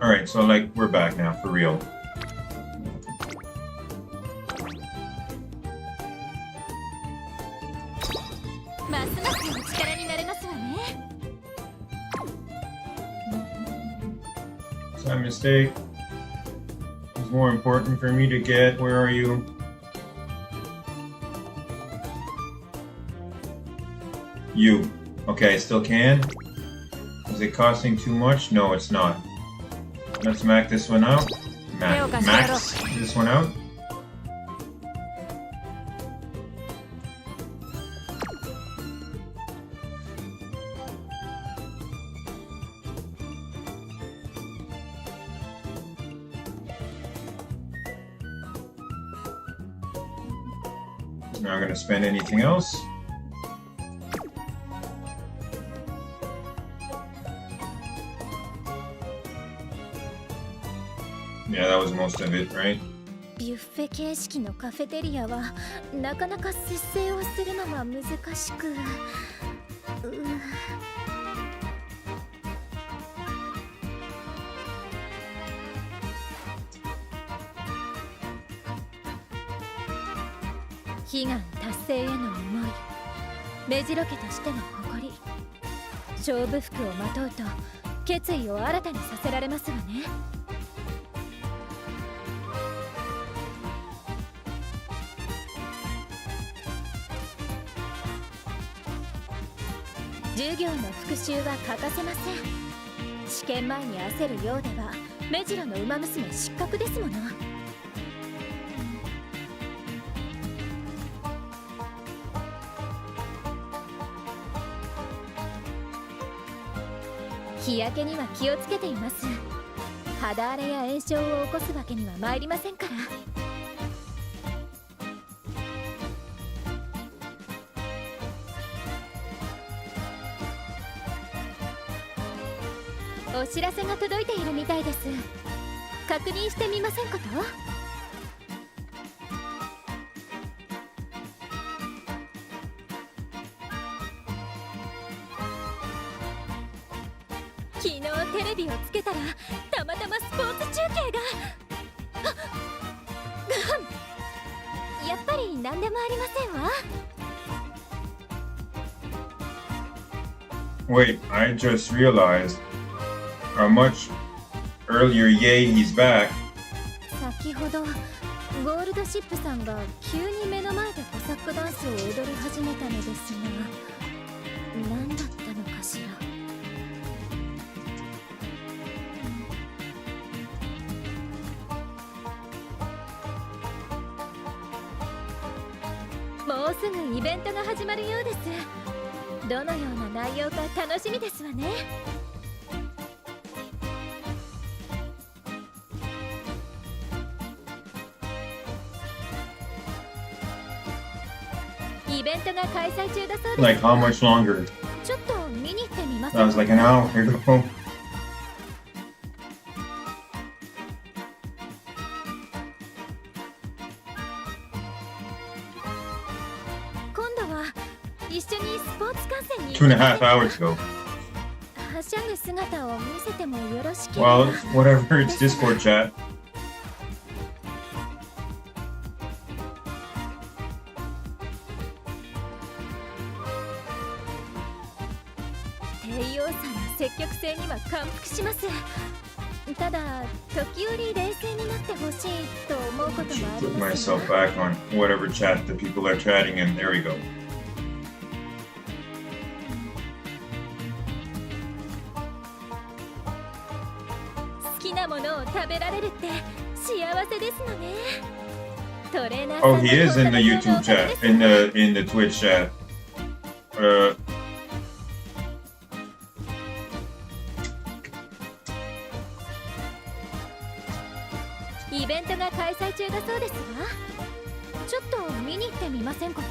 Alright, so like we're back now for real. It's a mistake. It's more important for me to get. Where are you? You. Okay, I still can. Is it costing too much? No, it's not. Let's max this one out. Max this one out. Not gonna spend anything else. Yeah, that was most of it, right? ビュッフェ形式のカフェテリアはなかなか節制をするのが難しく、悲願達成への思い、目白家としての誇り、勝負服をまとうと決意を新たにさせられますわね。授業の復習は欠かせません。試験前に焦るようでは目白の馬娘失格ですもの。日焼けには気をつけています。肌荒れや炎症を起こすわけには参りませんから。お知らせが届いているみたいです。確認してみませんこと？昨日テレビをつけたらたまたまスポーツ中継がやっぱり何でもありませんわ。Wait, I just realized how much earlier, yay, he's back. 先ほどゴールドシップさんが急に目の前でコサックダンスを踊り始めたのですが、何だったのかしら。もうすぐイベントが始まるようです。どのような内容か楽しみですわね。イベントが開催中だそうです。 Like, how much longer? ちょっと見に行ってみません I was like, an hour ago. 今度は一緒にスポーツ観戦に 2.5 hours ago. はしゃぐ姿を見せてもよろしければ。 Well, whatever, it's Discord chat. 帝王さんの積極性には感服します。ただ時折冷静になってほしいと思うこともあり Put ます myself back on whatever chat the people are chatting in. There we go. 好きなものを食べられるって幸せですのね。トレーナー Oh, さん he の is in the ご YouTube 活動のおかげ chat, です in the Twitch chat.イベントが開催中だそうですわ。ちょっと見に行ってみませんこと？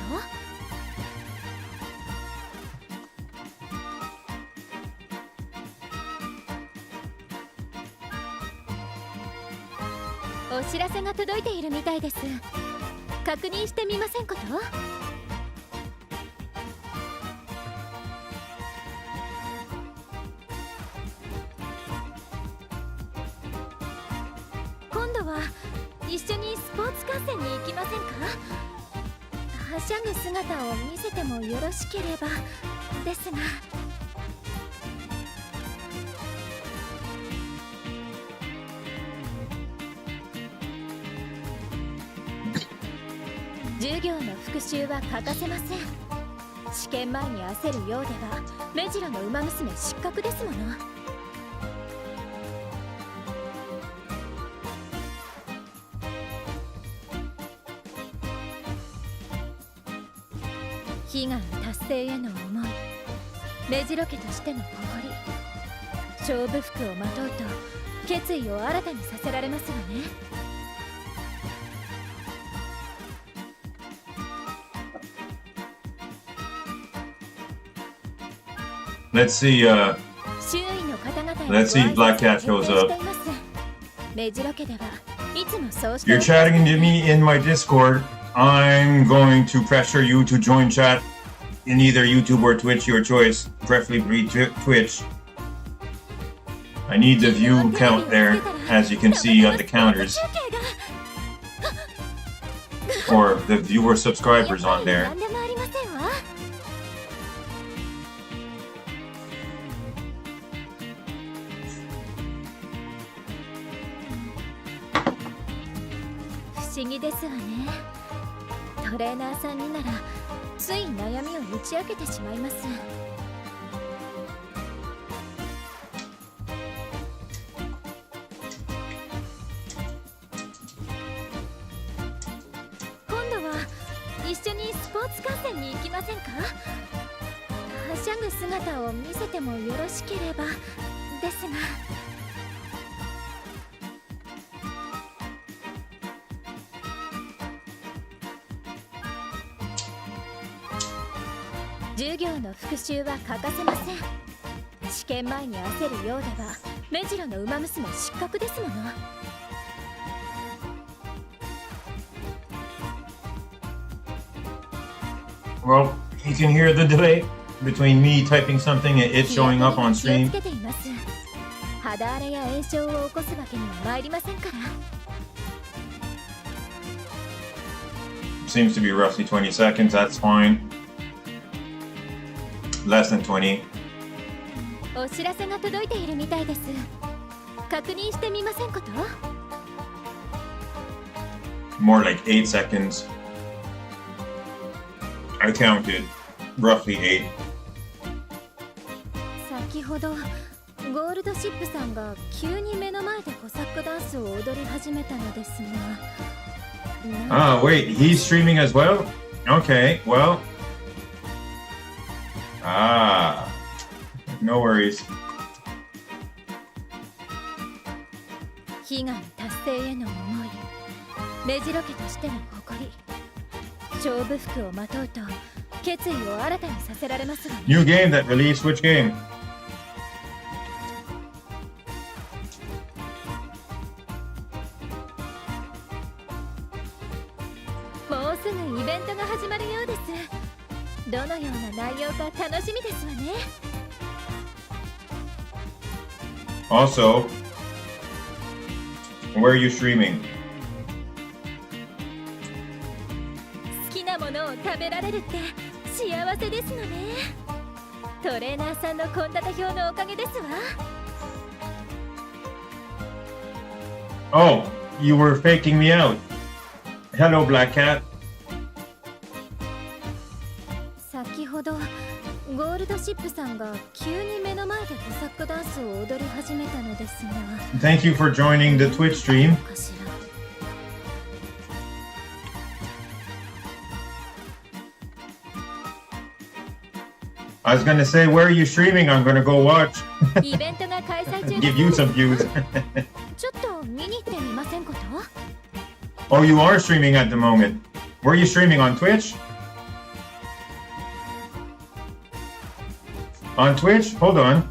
お知らせが届いているみたいです。確認してみませんこと？は一緒にスポーツ観戦に行きませんか？はしゃぐ姿を見せてもよろしければですが。授業の復習は欠かせません。試験前に焦るようでは目白の馬娘失格ですもの。悲願達成への思い、目白家としての誇り、勝負服をまとうと決意を新たにさせられますわね。Let's see, let's see if Black Cat shows up. You're chatting to me in my Discord. I'm going to pressure you to join chat in either YouTube or Twitch, your choice. Preferably Twitch. I need the view count there, as you can see on the counters. Or the viewer subscribers on there. It's 不思議ですわね。トレーナーさんにならつい悩みを打ち明けてしまいます。今度は一緒にスポーツ観戦に行きませんか？はしゃぐ姿を見せてもよろしければですが。授業の復習は欠かせません。試験前に焦るようでは目白の馬娘失格ですもの。Well, you can hear the delay between me typing something and it showing up on stream. 肌荒れや炎症を起こすわけには参りませんから。Seems to be roughly 20 seconds, that's fine. Less than 20. お知らせが届いているみたいです。確認してみませんこと？ More like 8 seconds. I counted roughly 8. 先ほどゴールドシップさんが急に目の前でコサックダンスを踊り始めたのですが。Ah, wait, he's streaming as well? Okay, well. Ah, no worries. 悲願達成への思い、目白家としての誇り、勝負服をまとうと決意を新たにさせられますわね。 New game that released, which game? もうすぐイベントが始まるようです。どのような内容か楽しみですわね。Also, where are you streaming? 好きなものを食べられるって幸せですのね。トレーナーさんの献立表のおかげですわ。Oh, you were faking me out. Hello, Black Cat. 先ほどゴールドシップさんが急に目の前でコサックダンスを踊り始めたのですが。 Thank you for joining the Twitch stream. かしら。I was gonna say, where are you streaming? I'm gonna go watch. イベントが開催中 Give you some views. ちょっと見に行ってみませんこと？ Oh, you are streaming at the moment. Where are you streaming? On Twitch? On Twitch? Hold on.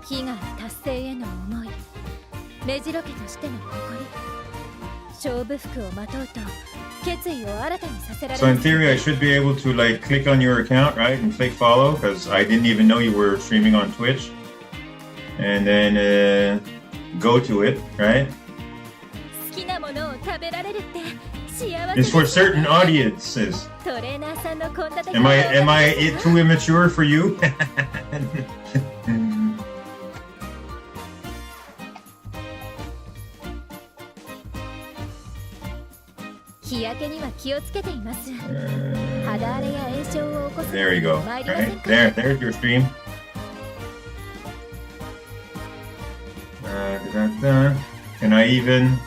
悲願達成への思い、目白家としての誇り、勝負服をまとうと決意を新たにさせられ So る。 in theory, I should be able to like click on your account, right, and click follow, because I didn't even know you were streaming on Twitch. And then go to it, right? 好きなものを食べられるって幸せ It's for certain audiences. トレーナーさんの献立 Am I too immature for you? 日焼けには気をつけています。肌荒れや炎症を起こす There you go. 参りません Right か there's your stream. Can I even?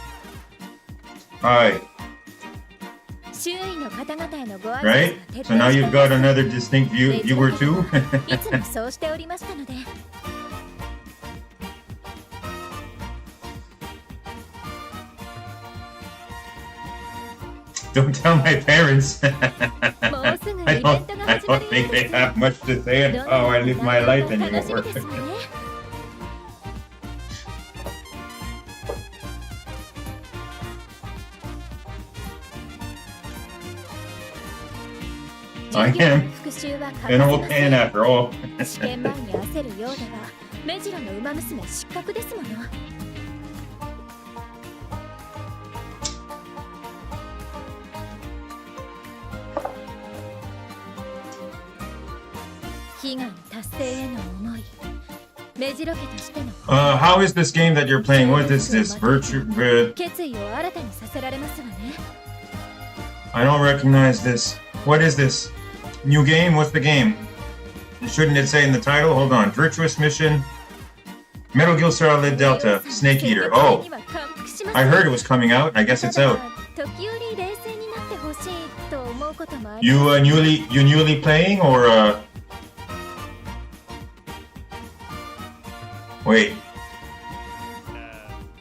Hi. 周囲の方々へのご挨拶 Right? は徹 So now 底して you've got another distinct viewer too. いつもそうしておりましたので Don't tell my parents. もうすぐイ I ベン don't, トが I 始まる don't よ think う they です have much to say on どんな how I に live my life 楽しみ anymore. ですわね I 授業の am 復習は欠かせ an ま old せ man ん after all. 試験前に焦るようでは目白の馬娘失格ですもの 悲願達成への思い目白家としての How is this game that you're playing? What is this? 決意を新たにさせられますわね I don't recognize this. What is this? New game? What's the game? Shouldn't it say in the title? Hold on. Virtuous Mission. Metal Gear Solid Delta. Snake Eater. Oh, I heard it was coming out. I guess it's out. 時折冷静になってほしいと思うこともあり You newly playing or Wait.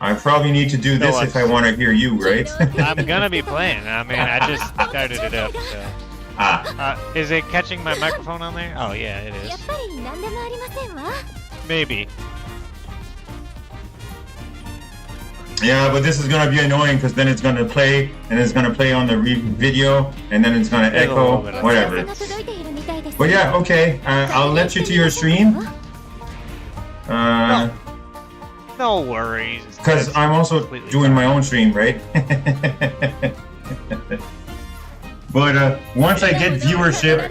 I probably need to do this if I want to hear you, right? I'm gonna be playing. I mean, I just started it up. So. Is it catching my microphone on there? Oh yeah, it や is. っぱり何でもありませんわ Maybe. Yeah, but this is gonna be annoying because then it's gonna play and it's gonna play on the video and then it's gonna echo, whatever. But yeah, okay. I'll let you to your stream. No worries. Because That's I'm also completely doing fine. my own stream, right? But once I get viewership,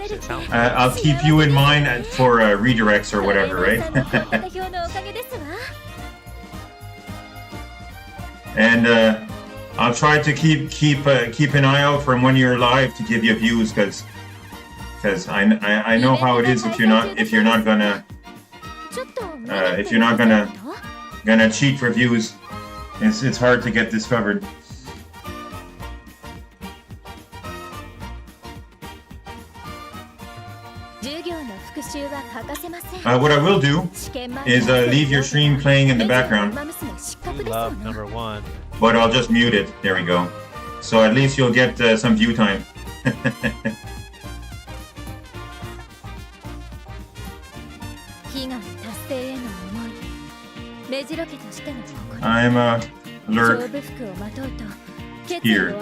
I'll keep you in mind for redirects or whatever, right? And I'll try to keep an eye out from when you're live to give you views, because I know how it is if you're not gonna cheat for views. It's hard to get discovered. What I will do is leave your stream playing in the background. Love number one. But I'll just mute it. There we go. So at least you'll get some view time. I'm lurk here.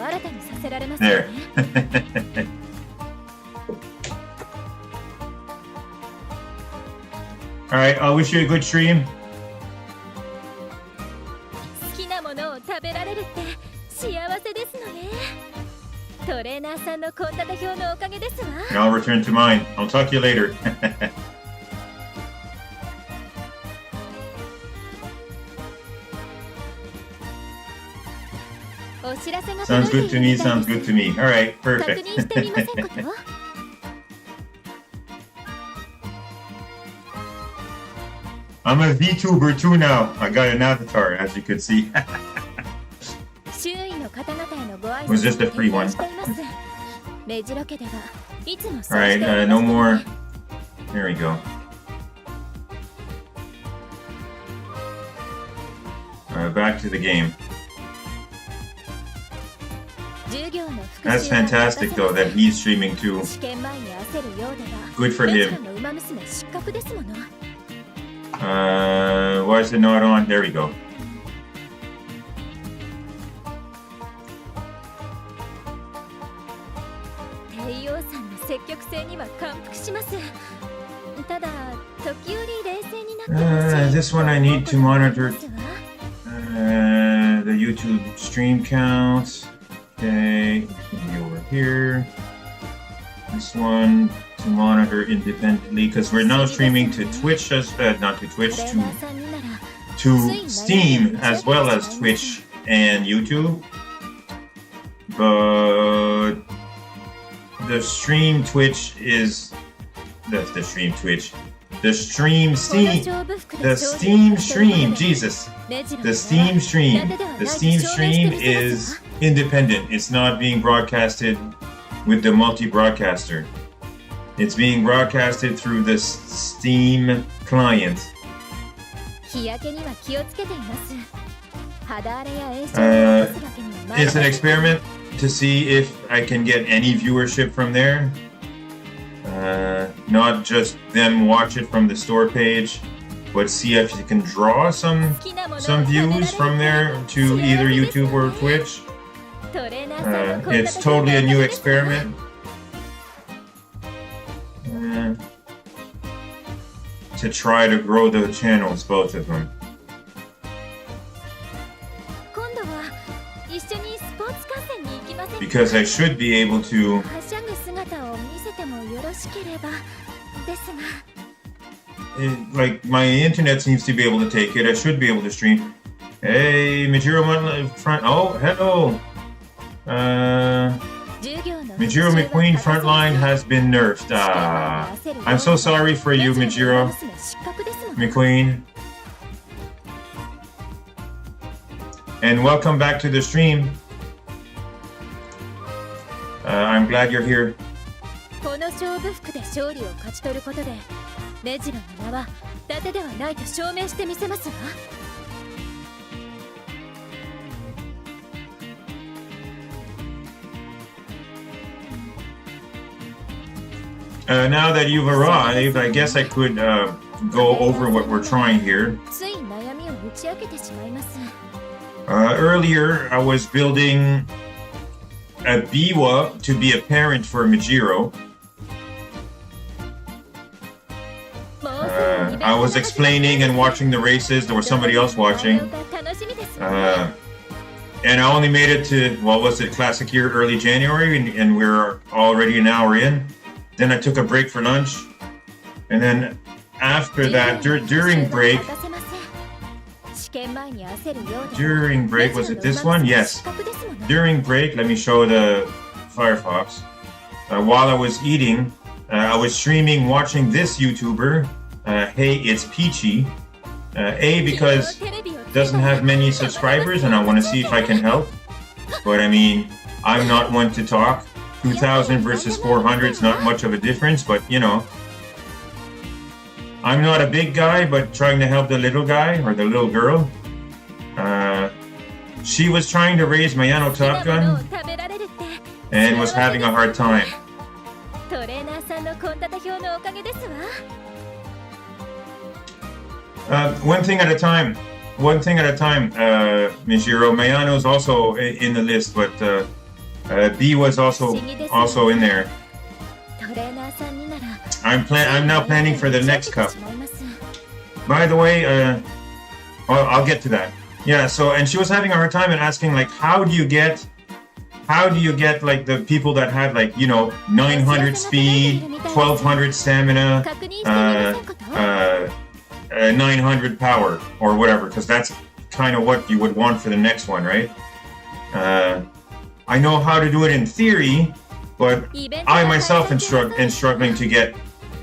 There. Alright, I'll wish you a good stream. 好きなものを食べられるって幸せですのねトレーナーさんの献立表のおかげですわ And I'll return to mine. I'll talk to you later. Sounds good to me, sounds good to me. Alright, perfect. I'm a VTuber too now. I got an avatar, as you could see. It was just a free one. Alright, no more. There we go. Back to the game. That's fantastic though that he's streaming too. Good for him. Why is it not on? There we go. This one I need to monitor the YouTube stream counts. Okay, be over here. This one to monitor independently because we're now streaming to Twitch not to Twitch, to Steam as well as Twitch and YouTube. But the stream Twitch is the stream Twitch. The Steam stream, Jesus. The Steam stream is independent. It's not being broadcasted with the multi-broadcaster. It's being broadcasted through the Steam client. It's an experiment to see if I can get any viewership from there. Not just them watch it from the store page, but see if you can draw some views from there to either YouTube or Twitch. It's totally a new experiment. To try to grow the channels, both of them. Because I should be able to like my internet seems to be able to take it. I should be able to stream. Hey, Majiro front. Oh, hello. Majiro McQueen frontline has been nerfed. I'm so sorry for you, Majiro McQueen. And welcome back to the stream. I'm glad you're here. Now that you've arrived, I guess I could go over what we're trying here. Earlier, I was building a Biwa to be a parent for Majiro. I was explaining and watching the races. There was somebody else watching. And I only made it to, what was it, Classic Year, early January, and we're already an hour in. Then I took a break for lunch. And then after that, during break, was it this one? Yes. During break, let me show the Firefox. While I was eating, I was streaming, watching this YouTuber. Hey, it's Peachy. Because doesn't have many subscribers, and I want to see if I can help. But I mean, I'm not one to talk. 2,000 versus 400 is not much of a difference, but you know. I'm not a big guy, but trying to help the little guy or the little girl. She was trying to raise Mayano Top Gun and was having a hard time. One thing at a time. Mijiro. Mayano's also in the list, but B was also in there. I'm now planning for the next cup. By the way, I'll get to that. Yeah. So, and she was having a hard time and asking, like, how do you get like the people that had, like, you know, 900 speed, 1200 stamina, 900 power or whatever, because that's kind of what you would want for the next one, right? I know how to do it in theory, but I myself am struggling to get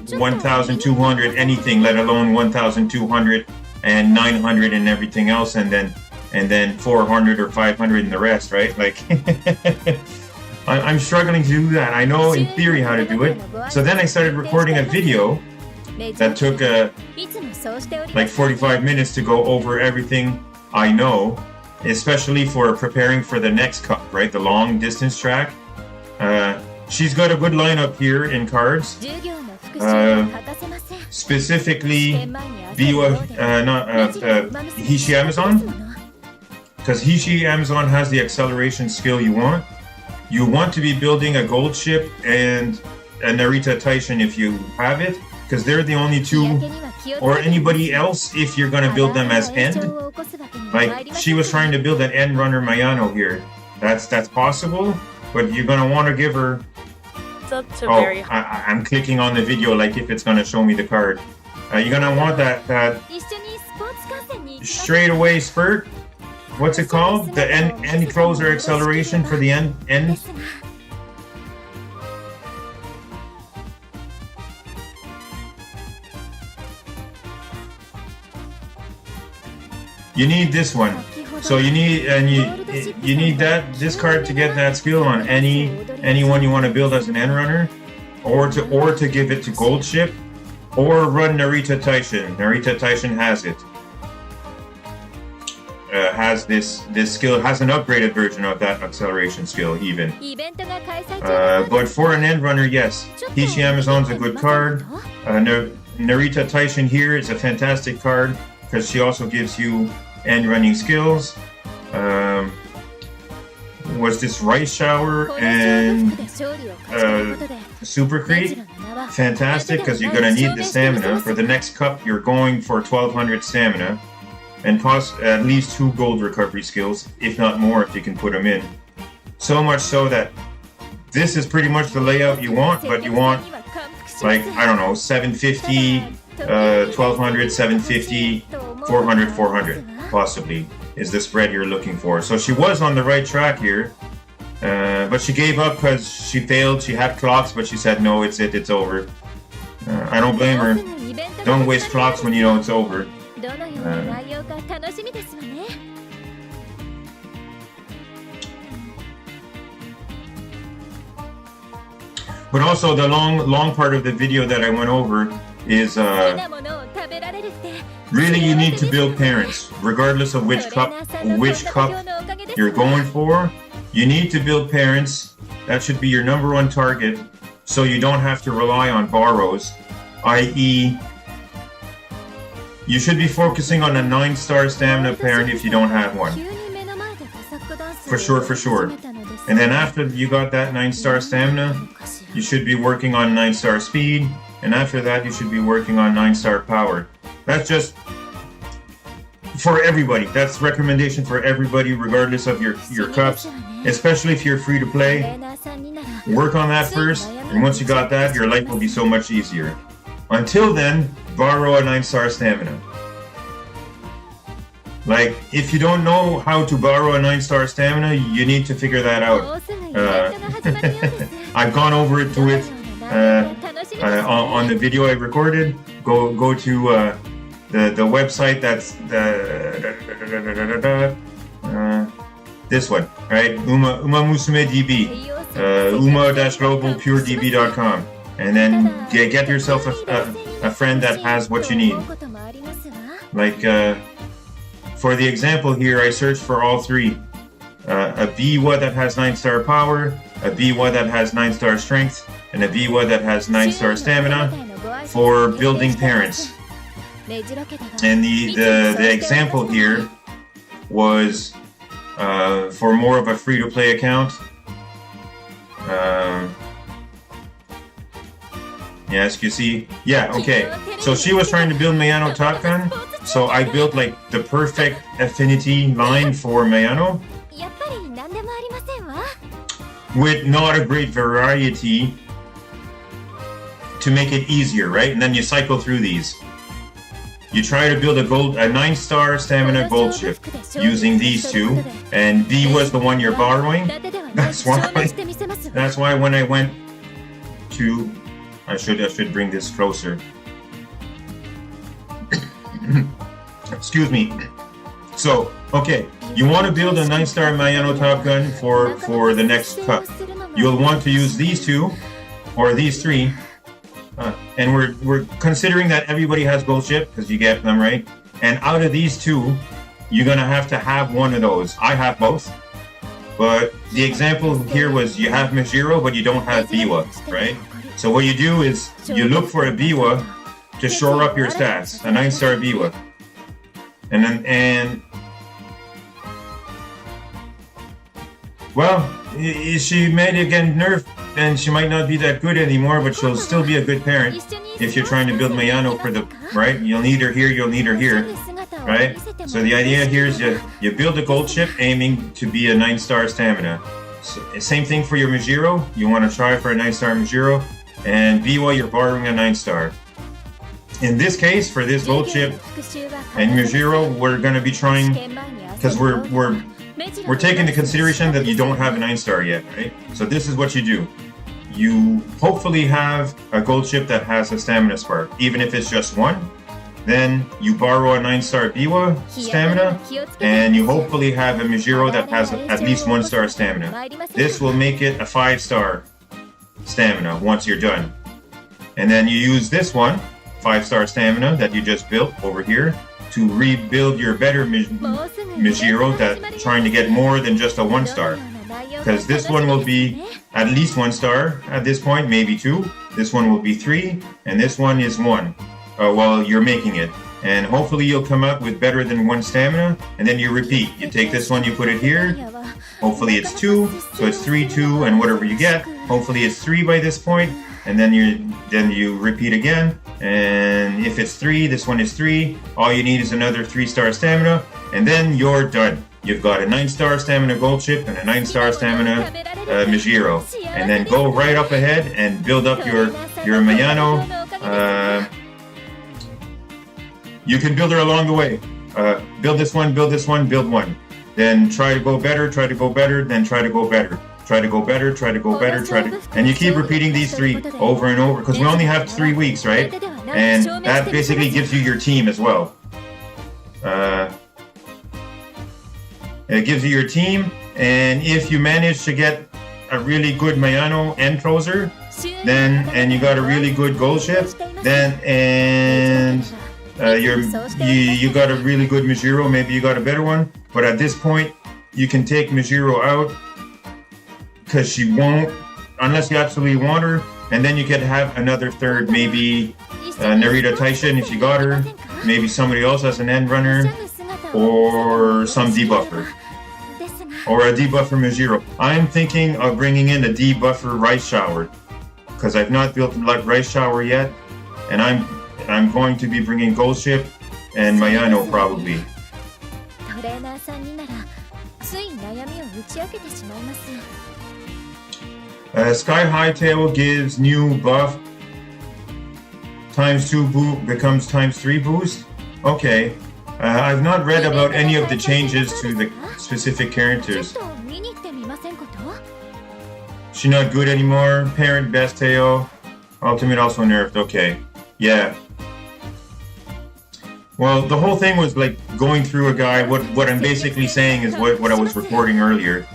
1,200 anything, let alone 1,200 and 900 and everything else, and then 400 or 500 in the rest, right? Like, I'm struggling to do that. I know in theory how to do it. So then I started recording a video that took like 45 minutes to go over everything I know, especially for preparing for the next cup, right? The long distance track. She's got a good lineup here in cards. Specifically, Biwa, Hishi Amazon. Because Hishi Amazon has the acceleration skill you want. You want to be building a gold ship and a Narita Taishin if you have it, because they're the only two, or anybody else if you're going to build them as end. Like, she was trying to build an end runner Mayano here. That's possible, but you're gonna want to give her. To Oh, very I'm clicking on the video like if it's gonna show me the card. You're gonna want that straight away spurt. What's it called? The end closer acceleration for the end. You need this one. So you need you need this card to get that skill on anyone you want to build as an end runner, or to give it to Gold Ship, or run Narita Taishin. Narita Taishin has it. Has this skill, has an upgraded version of that acceleration skill even. But for an end runner, yes, Hishi Amazon's a good card. Narita Taishin here is a fantastic card because she also gives you end running skills. Was this Rice Shower and Super Creek? Fantastic, because you're gonna need the stamina. For the next cup, you're going for 1200 stamina, and at least 2 gold recovery skills, if not more, if you can put them in. So much so that this is pretty much the layout you want, but you want, like, I don't know, 750, 1200, 750, 400, 400, possibly, is the spread you're looking for. So she was on the right track here, but she gave up because she failed. She had clocks, but she said, no, it's over. I don't blame her. Don't waste clocks when you know it's over. But also the long part of the video that I went over is really you need to build parents, regardless of which cup you're going for. You need to build parents. That should be your #1 target, so you don't have to rely on borrows, i.e. you should be focusing on a 9-star stamina parent if you don't have one. For sure. And then after you got that 9-star stamina, you should be working on 9-star speed, and after that you should be working on 9-star power. That's just for everybody. That's recommendation for everybody, regardless of your cups, especially if you're free to play. Work on that first, and once you got that, your life will be so much easier. Until then, borrow a 9-star stamina. Like, if you don't know how to borrow a 9-star stamina, you need to figure that out. I've gone over it on the video I recorded. Go to the website that's this one, right? UmaMusume DB, uma-globalpuredb.com, and then get yourself a friend that has what you need. Like, for the example here, I searched for all 3. A Biwa that has 9-star power, a Biwa that has 9-star strength, and a Biwa that has 9-star stamina for building parents. And the example here was for more of a free-to-play account. Yes, you see? Yeah, okay. So she was trying to build Mayano Top Gun, so I built like the perfect affinity line for Mayano, with not a great variety to make it easier, right? And then you cycle through these. You try to build a 9-star stamina gold ship using these 2, and B was the one you're borrowing. That's why when I went to, I should bring this closer. Excuse me. So, okay, you want to build a 9-star Mayano Top Gun for the next cup. You'll want to use these 2 or these 3. And we're considering that everybody has gold ship because you get them, right? And out of these 2, you're gonna have to have one of those. I have both, but the example here was you have Majiro, but you don't have Biwa, right? So what you do is you look for a Biwa to shore up your stats, a 9-star Biwa, and well, she may get nerfed, and she might not be that good anymore, but she'll still be a good parent if you're trying to build Mayano for the, right? You'll need her here, right? So the idea here is you build a gold chip aiming to be a 9-star stamina. So, same thing for your Majiro. You want to try for a 9-star Majiro. And Biwa, you're borrowing a 9-star. In this case, for this gold chip and Majiro, we're going to be trying, because we're taking into consideration that you don't have a 9-star yet, right? So this is what you do. You hopefully have a gold chip that has a stamina spark, even if it's just one. Then you borrow a 9-star Biwa stamina, and you hopefully have a Majiro that has at least 1-star stamina. This will make it a 5-star stamina once you're done. And then you use this one, 5-star stamina that you just built over here, to rebuild your better Majiro that trying to get more than just a 1-star. Because this one will be at least 1-star at this point, maybe 2. This one will be 3, and this one is 1. While you're making it, and hopefully you'll come up with better than 1 stamina, and then you repeat. You take this one, you put it here, hopefully it's 2, so it's 3, 2, and whatever you get, hopefully it's 3 by this point, and then you repeat again, and if it's 3, this one is 3, all you need is another 3-star stamina, and then you're done. You've got a 9-star stamina gold chip and a 9-star stamina Majiro, and then go right up ahead and build up your Mayano. You can build her along the way. Build this one, build one. Then try to go better, then try to go better. Try to go better, and you keep repeating these 3 over and over, because we only have 3 weeks, right? And that basically gives you your team as well. It gives you your team, and if you manage to get a really good Mayano end closer, then, and you got a really good gold chip, then, and you got a really good Majiro, maybe you got a better one, but at this point you can take Majiro out because she won't, unless you absolutely want her, and then you can have another third, maybe Narita Taishin if you got her, maybe somebody else as an end runner, or some debuffer, or a debuffer Majiro. I'm thinking of bringing in a debuffer Rice Shower, because I've not built a Rice Shower yet, and I'm going to be bringing Gold Ship and Mayano probably. Sky Hightail gives new buff ×2 becomes ×3 boost. Okay, I've not read about any of the changes to the specific characters. She's not good anymore. Parent Best Tail. Ultimate also nerfed. Okay, yeah. Well, the whole thing was like going through a guide. What I'm basically saying is what I was recording earlier.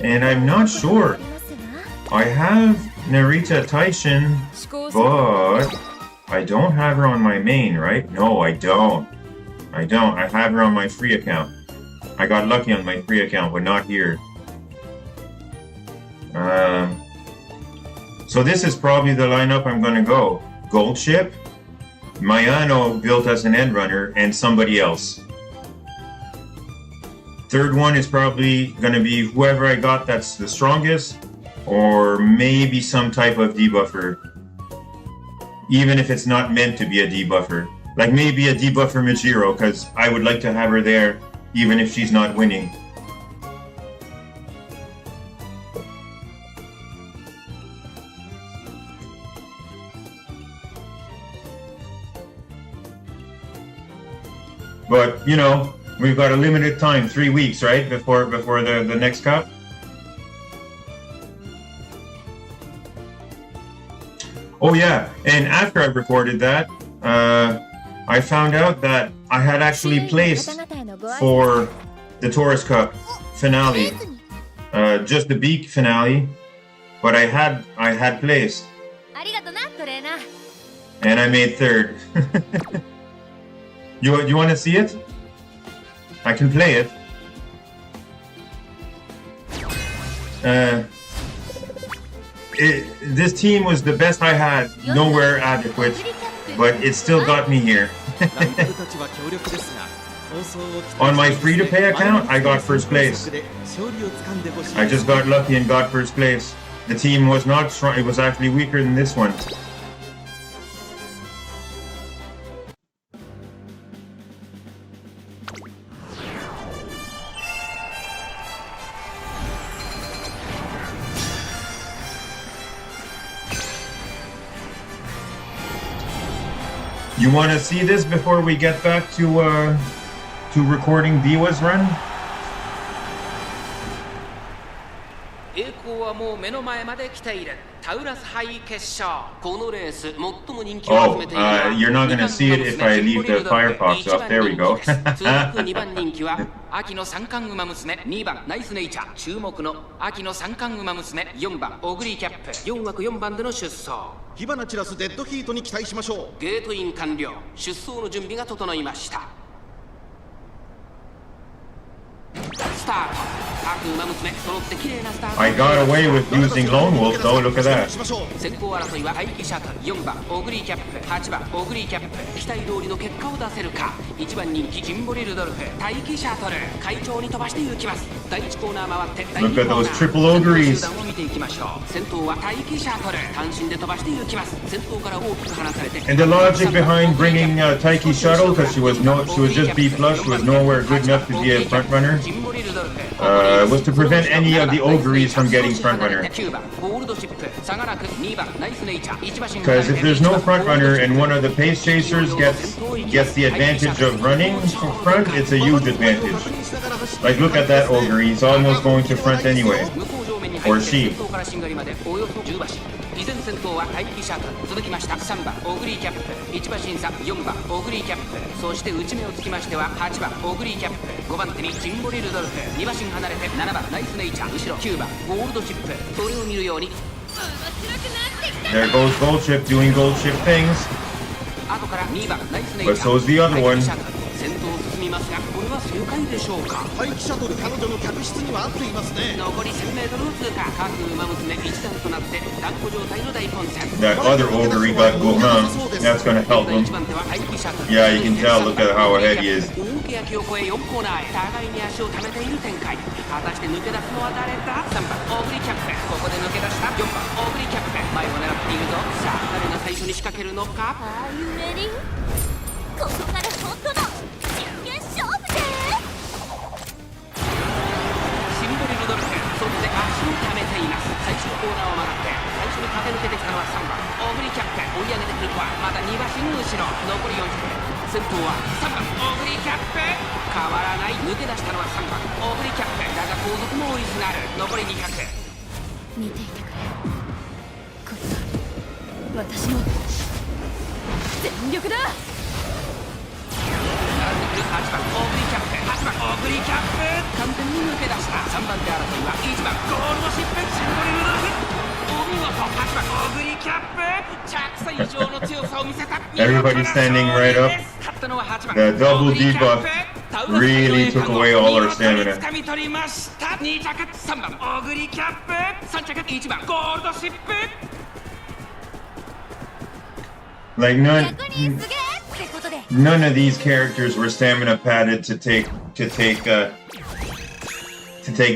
And I'm not sure. I have Narita Taishin, but I don't have her on my main, right? No, I don't. I have her on my free account. I got lucky on my free account, but not here. So this is probably the lineup I'm going to go. Gold Ship, Mayano built as an end runner, and somebody else. Third one is probably going to be whoever I got that's the strongest, or maybe some type of debuffer. Even if it's not meant to be a debuffer. Like maybe a debuffer Majiro, because I would like to have her there even if she's not winning. But, you know, we've got a limited time, 3 weeks, right? Before the next cup. Oh yeah, and after I recorded that, I found out that I had actually placed for the Taurus Cup finale, just the Beak finale, but I had placed, and I made third. You want to see it? I can play it. This team was the best I had, nowhere adequate, but it still got me here. On my free-to-play account, I got first place. I just got lucky and got first place. The team was not strong, it was actually weaker than this one. You want to see this before we get back to recording Biwa's run? 栄光はもう目の前まで来ている。タウラス杯決勝。このレース最も人気を集めているのは you're not gonna see it if I leave the Firefox up. There we go. 続く2番人気は秋の三冠馬娘2番ナイスネイチャー。注目の秋の三冠馬娘4番オグリーキャップ。4枠4番での出走。火花散らすデッドヒートに期待しましょう。ゲートイン完了。出走の準備が整いました。スタート。各馬娘揃って綺麗なスタート。 I got away with using Lone Wolf though. Look at that. 先行争いは待機シャトル。4番オグリーキャップ、8番オグリーキャップ。期待通りの結果を出せるか。1番人気ジンボリルドルフ、待機シャトル。快調に飛ばしていきます。第1コーナー回って第2コーナー。 Look at those triple ogres. 集団を見ていきましょう。先頭は待機シャトル。単身で飛ばしていきます。先頭から大きく離されて。 And the logic behind bringing Taiki Shuttle, because she was just B plus, she was nowhere good enough to be a front runner, was to prevent any of the ogres from getting front runner. Because if there's no front runner and one of the pace chasers gets the advantage of running front, it's a huge advantage. Like look at that ogre, he's almost going to front anyway. Or she. 依然先頭は待機シャトル。続きました3番オグリーキャップ、1馬審査4番オグリーキャップ、そして内目をつきましては8番オグリーキャップ、5番手にジンボリルドルフ、2馬身離れて7番ナイスネイチャー、後ろ9番ゴールドチップ。それを見るように There goes Gold Chip doing Gold Chip things. 後から2番ナイスネイチャー。 But so's the other one. 先頭を進みますが、これは正解でしょうか。待機シャトル彼女の客室には合っていますね。残り 1000m を通過。各馬娘一段となって断固状態の大混戦。 That other ogre he got Gohan, that's gonna help him. Yeah, you can tell, look at how ahead he is. 大欅を越え4コーナーへ互いに足を溜めている展開。果たして抜け出すのは誰だ。3番オグリキャップ、ここで抜け出した4番オグリキャップ、前を狙っているぞ。さあ誰が最初に仕掛けるのか。ここから本当の真剣勝負でシンボリルドルフ、外で足を溜めています。最初のコーナーを曲がって最初に駆け抜けてきたのは3番オグリキャップ。追い上げてくるとはまだ2馬身後ろ。残り400。先頭は3番オグリキャップ。変わらない。抜け出したのは3番オグリキャップ。だが後続も追いすがる。残り200。見ていてくれ。これは私の全力だ。並んでくる8番オグリキャップ、8番オグリキャップ。完全に抜け出した。3番手争いは1番ゴールドシップ、シンボリルドルフ。お見事。8番オグリキャップ。着差以上の強さを見せた。 Everybody standing right up. 勝ったのは8番 The double debuff really took away all our stamina. 掴み取りました。2着3番オグリキャップ、3着1番ゴールドシップ。 Like none of these characters were stamina padded to take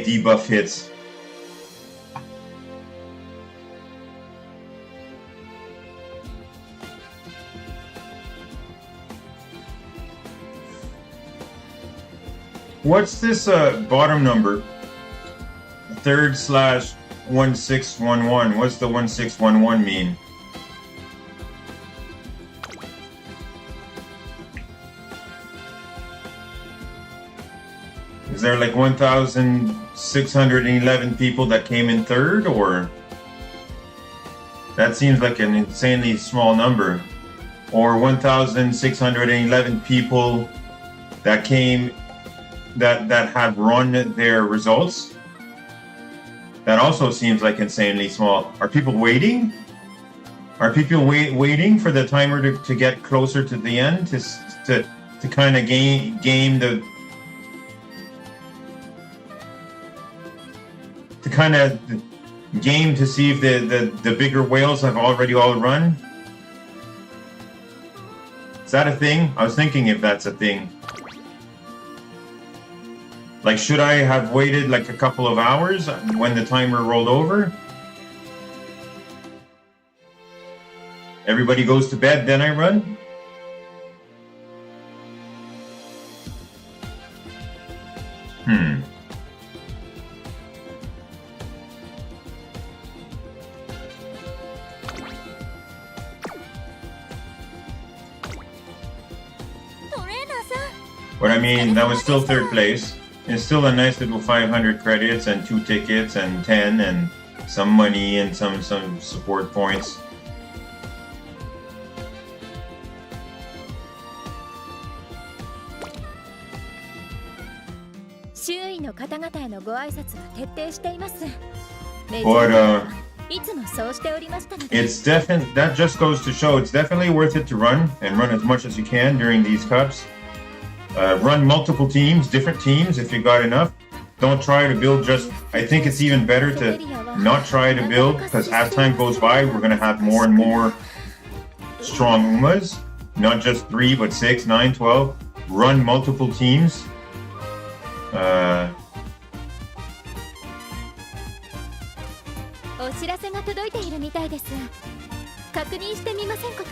debuff hits. What's this bottom number? 3/1611. What's the 1611 mean? Is there like 1,611 people that came in third, or that seems like an insanely small number, or 1,611 people that came that have run their results? That also seems like insanely small. Are people waiting? Are people waiting for the timer to get closer to the end to kind of game the to kind of game to see if the bigger whales have already all run? Is that a thing? I was thinking if that's a thing. Like, should I have waited like a couple of hours when the timer rolled over? Everybody goes to bed, then I run? But I mean, that was still third place. It's still a nice little 500 credits and 2 tickets and 10 and some money and some support points. But it's definitely, that just goes to show it's definitely worth it to run and run as much as you can during these cups. Run multiple teams, different teams if you got enough. Don't try to build just, I think it's even better to not try to build, because as time goes by, we're going to have more and more strong Umas. Not just 3, but 6, 9, 12. Run multiple teams. お知らせが届いているみたいです。確認してみませんこと？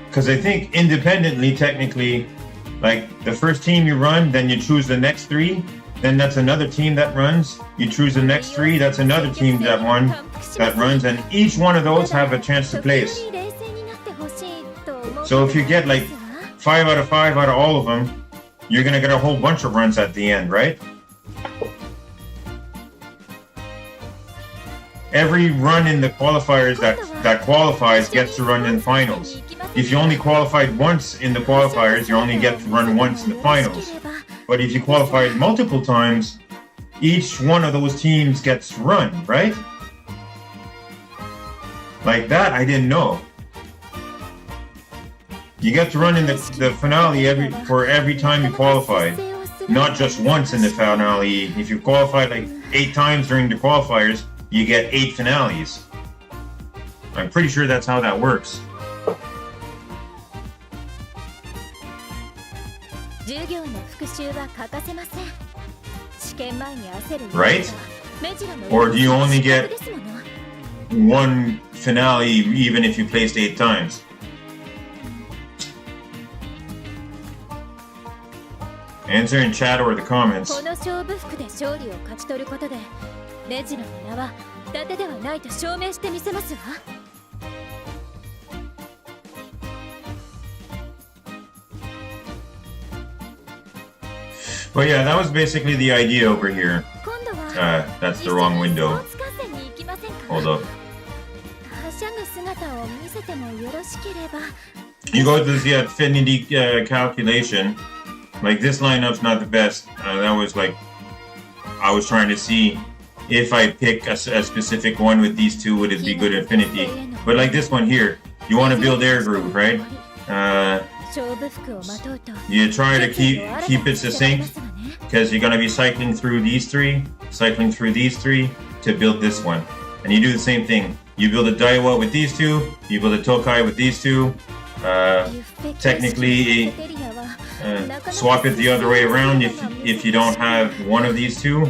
Because I think independently, technically, like the first team you run, then you choose the next 3, then that's another team that runs. You choose the next 3, that's another team that runs, and each one of those have a chance to place. So if you get like 5 out of 5 out of all of them, you're gonna get a whole bunch of runs at the end, right? Every run in the qualifiers that qualifies gets to run in the finals. If you only qualified once in the qualifiers, you only get to run once in the finals. But if you qualified multiple times, each one of those teams gets run, right? Like that, I didn't know. You get to run in the finale for every time you qualified, not just once in the finale. If you qualified like 8 times during the qualifiers, you get 8 finales. I'm pretty sure that's how that works. Right? Or do you only get 1 finale even if you placed 8 times? Answer in chat or the comments. But yeah, that was basically the idea over here. That's the wrong window. Hold up. You go to the affinity calculation. Like this lineup's not the best. That was like, I was trying to see if I pick a specific one with these 2, would it be good affinity? But like this one here, you want to build air groove, right? You try to keep it succinct, because you're going to be cycling through these 3 to build this one. And you do the same thing. You build a Daiwa with these 2, you build a Tokai with these 2. Technically, swap it the other way around if you don't have one of these 2.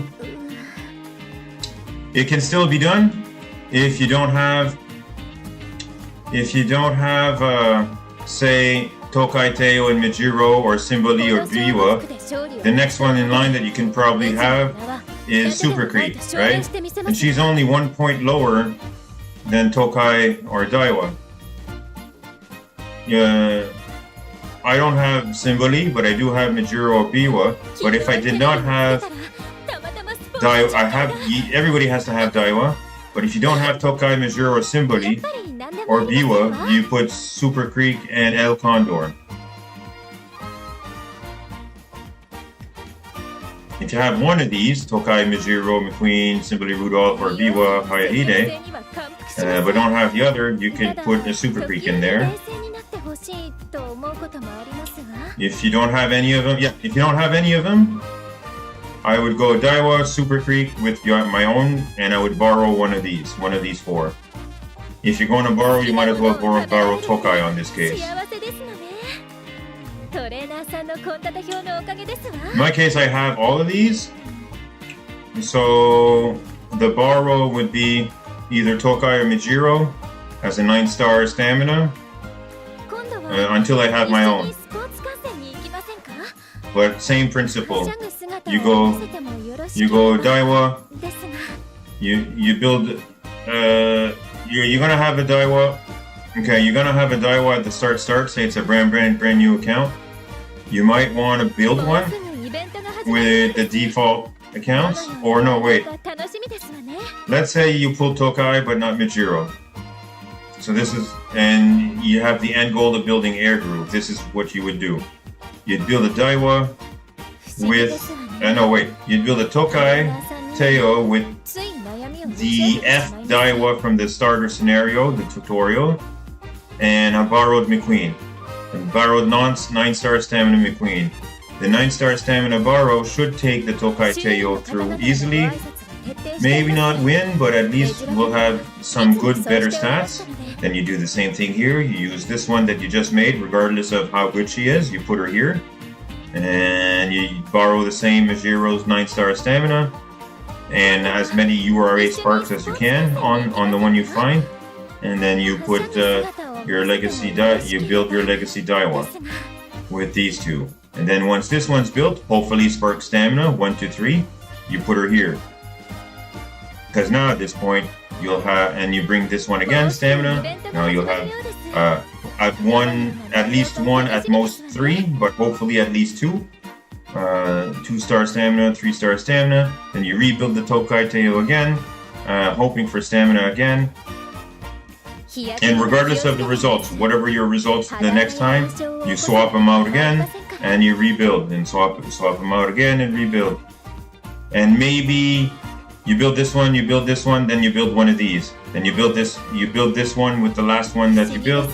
It can still be done if you don't have say Tokai Teo and Mijiro or Simboli or Biwa. The next one in line that you can probably have is Super Creek, right? And she's only 1 point lower than Tokai or Daiwa. I don't have Simboli, but I do have Mijiro or Biwa. But if I did not have Daiwa, everybody has to have Daiwa. But if you don't have Tokai, Mijiro, or Simboli, or Biwa, you put Super Creek and El Condor. If you have one of these, Tokai, Mijiro, McQueen, Simboli, Rudolph, or Biwa Hayahide, but don't have the other, you can put a Super Creek in there. If you don't have any of them, I would go Daiwa, Super Creek with my own, and I would borrow one of these 4. If you're going to borrow, you might as well borrow Tokai on this case. In my case, I have all of these. So the borrow would be either Tokai or Mijiro as a 9-star stamina until I have my own. But same principle. You go Daiwa. You build. You're gonna have a Daiwa. Okay, you're gonna have a Daiwa at the start. Say it's a brand new account. you might want to build one with the default accounts. Or no, wait. Let's say you pull Tokai but not Mijiro. So this is, and you have the end goal of building Air Groove. This is what you would do. You'd build a Daiwa with, no wait, you'd build a Tokai Teo with the F Daiwa from the starter scenario, the tutorial, and a borrowed McQueen. A borrowed 9-star stamina McQueen. The 9-star stamina borrow should take the Tokai Teo through easily. Maybe not win, but at least we'll have some good, better stats. Then you do the same thing here. You use this one that you just made, regardless of how good she is. You put her here. And you borrow the same Mijiro's 9-star stamina. And as many URA sparks as you can on the one you find. And then you put your legacy, you build your legacy Daiwa with these two. And then once this one's built, hopefully spark stamina, 1, 2, 3, you put her here. Because now at this point, you'll have, and you bring this one again, stamina, now you'll have at least one, at most 3, but hopefully at least 2. 2-star stamina, 3-star stamina, then you rebuild the Tokai Teo again, hoping for stamina again. And regardless of the results, whatever your results the next time, you swap them out again, and you rebuild, and swap them out again, and rebuild. And maybe you build this one, then you build one of these. Then you build this one with the last one that you built,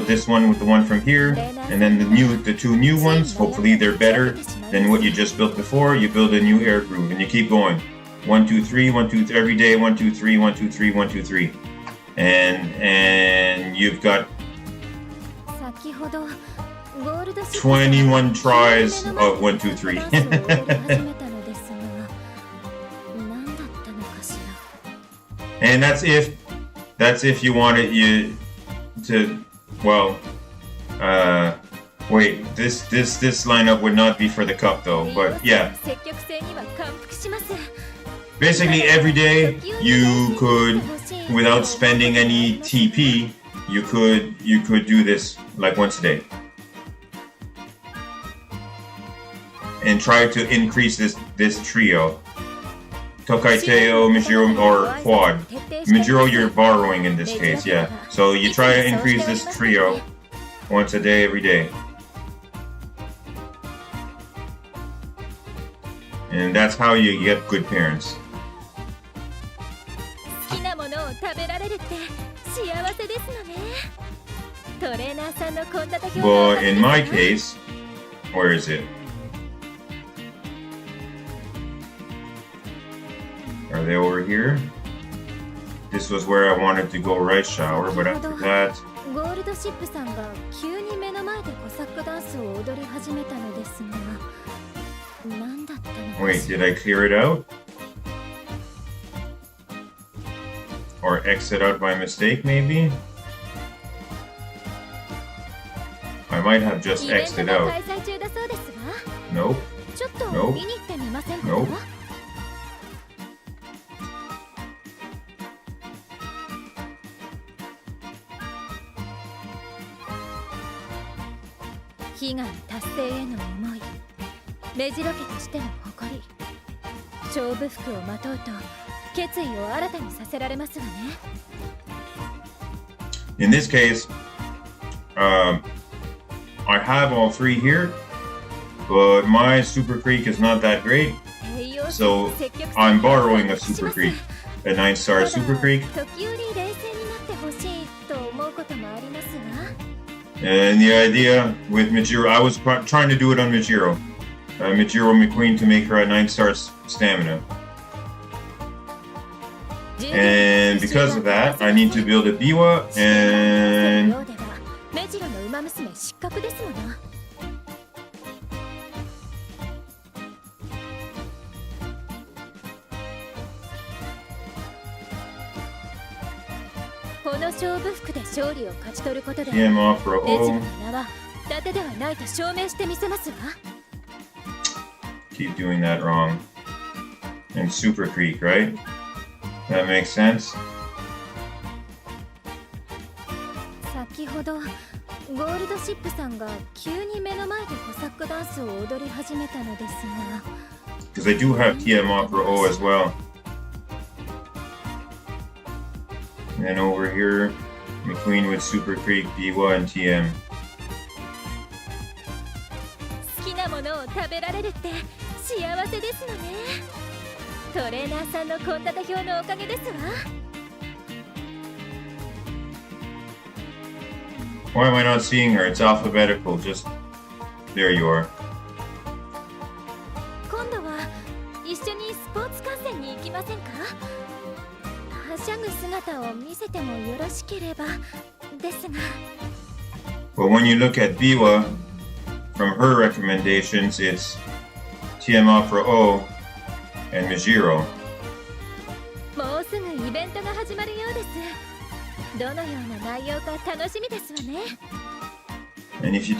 this one with the one from here, and then the 2 new ones, hopefully they're better than what you just built before, you build a new air groove, and you keep going. 1, 2, 3, 1, 2, 3, every day, 1, 2, 3, 1, 2, 3, 1, 2, 3. And you've got 21 tries of 1, 2, 3. And that's if you wanted you to, well, wait, this lineup would not be for the cup though, but yeah. Basically every day you could, without spending any TP, you could do this like once a day. And try to increase this trio. Tokai Teo, Mijiro, or Quad. Mijiro you're borrowing in this case, yeah. So you try to increase this trio once a day, every day. And that's how you get good parents. Well, in my case, where is it? Are they over here? This was where I wanted to go right shower, but after that... Wait, did I clear it out? Or exit out by mistake, maybe? I might have just exited out. Nope. Nope. Nope. In this case, I have all 3 here, but my Super Creek is not that great, so I'm borrowing a Super Creek, a 9-star Super Creek. And the idea with Mijiro, I was trying to do it on Mijiro. Mijiro McQueen to make her a 9-star stamina. And because of that, I need to build a Biwa and... TM off for O. Keep doing that wrong. And Super Creek, right? That makes sense. 先ほどゴールドシップさんが急に目の前でコサックダンスを踊り始めたのですが Because I do have TM Opera O as well. And then over here, McQueen with Super Creek, Biwa, and TM. 好きなものを食べられるって幸せですのね。トレーナーさんの献立表のおかげですわ。 Why am I not seeing her? It's alphabetical. Just there you are. 今度は一緒にスポーツ観戦に行きませんか？はしゃぐ姿を見せてもよろしければですが。 But when you look at Biwa, from her recommendations, it's TM Opera O and Mijiro. もうすぐイベントが始まるようです。どのような内容か楽しみですわね。 And if you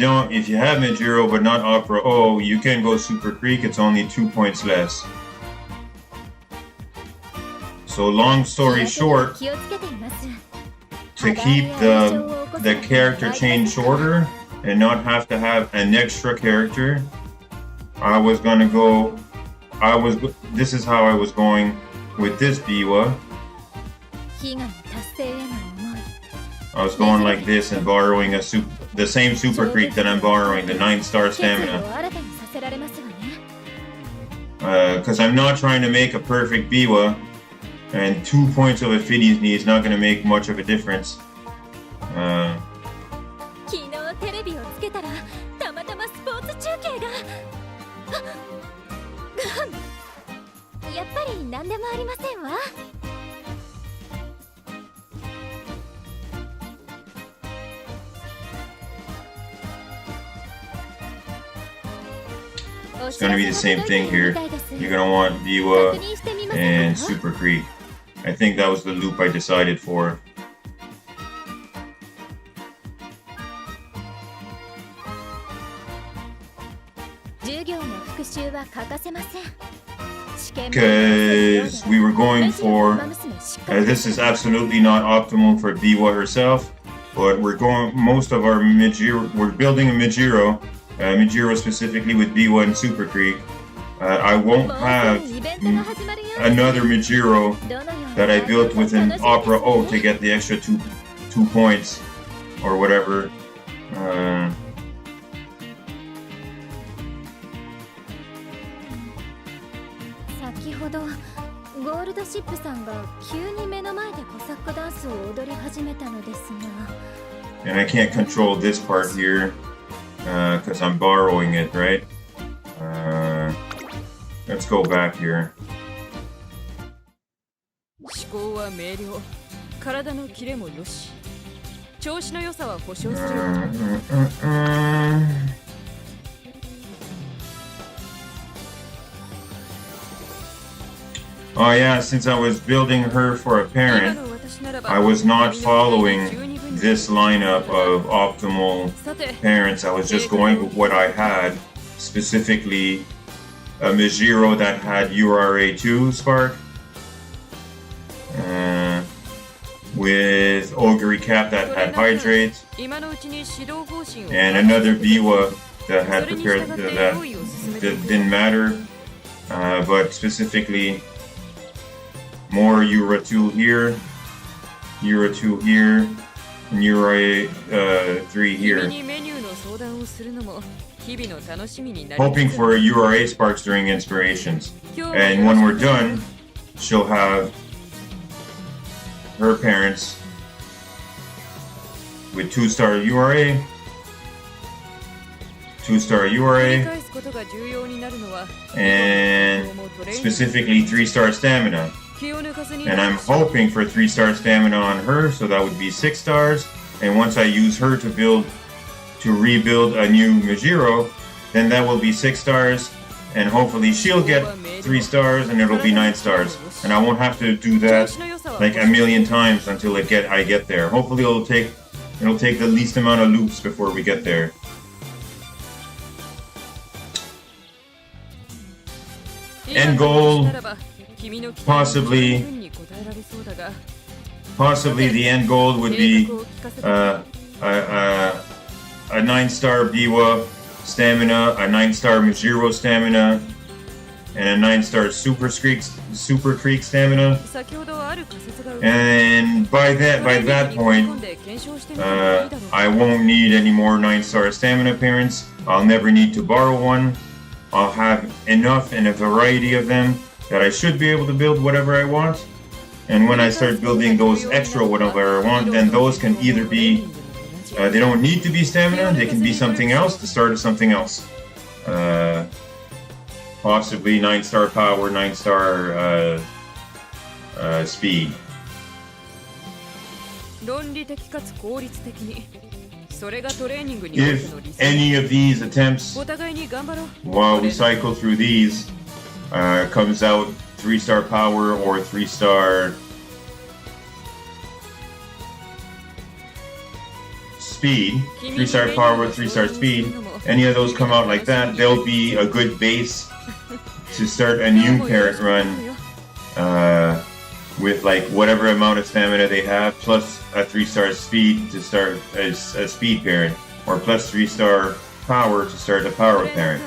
have Mijiro but not Opera O, you can go Super Creek. It's only 2 points less. So long story short, 気をつけています。 to keep the character chain shorter and not have to have an extra character, this is how I was going with this Biwa. 悲願達成への思い。 I was going like this and borrowing the same Super Creek that I'm borrowing, the 9-star 決意を stamina. 新たにさせられますわね。 Because I'm not trying to make a perfect Biwa, and 2 points of affinity is not going to make much of a difference. 昨日テレビをつけたらたまたまスポーツ中継がやっぱり何でもありませんわ。 It's going to be the same thing here. You're going to want Biwa and Super Creek. I think that was the loop I decided for. 授業の復習は欠かせません。 Because we were going for, this is absolutely not optimal for Biwa herself, but we're building a Mijiro, Mijiro specifically with Biwa and Super Creek. I won't have another Mijiro that I built with an Opera O to get the extra two points or whatever. 先ほどゴールドシップさんが急に目の前でコサックダンスを踊り始めたのですが And I can't control this part here because I'm borrowing it, right? Let's go back here. 思考は明瞭、体のキレもよし、調子の良さは保証する。 Oh yeah, since I was building her for a parent, I was not following this lineup of optimal parents. I was just going with what I had, specifically a Mijiro that had URA2 Spark, with Ogre Cap that had Hydrate, and another Biwa that had prepared that didn't matter, but specifically more Ura 2 here, Ura 2 here, and Ura 3 here. Hoping for Ura sparks during inspirations. And when we're done, she'll have her parents with 2-star URA, 2-star URA, and specifically 3-star stamina. And I'm hoping for 3-star stamina on her, so that would be 6 stars. And once I use her to rebuild a new Mijiro, then that will be 6 stars. And hopefully she'll get 3 stars, and it'll be 9 stars. And I won't have to do that like a million times until I get there. Hopefully it'll take the least amount of loops before we get there. End goal. Possibly the end goal would be a 9-star Biwa stamina, a 9-star Mujiro stamina, and a 9-star Super Creek stamina. 先ほどある仮説が And by that point, I won't need any more 9-star stamina parents. I'll never need to borrow one. I'll have enough and a variety of them that I should be able to build whatever I want. And when I start building those extra whatever I want, then those can either be, they don't need to be stamina, they can be something else, the start of something else. Possibly 9-star power, 9-star speed. 論理的かつ効率的にそれがトレーニングにおいて If の理想 any of these attempts お互いに頑張ろう while we cycle through these comes out 3-star power or 3-star speed, 3-star power or 3-star speed, any of those come out like that, they'll be a good base to start a new parent run with like whatever amount of stamina they have, plus a 3-star speed to start as a speed parent, or plus 3-star power to start a power parent.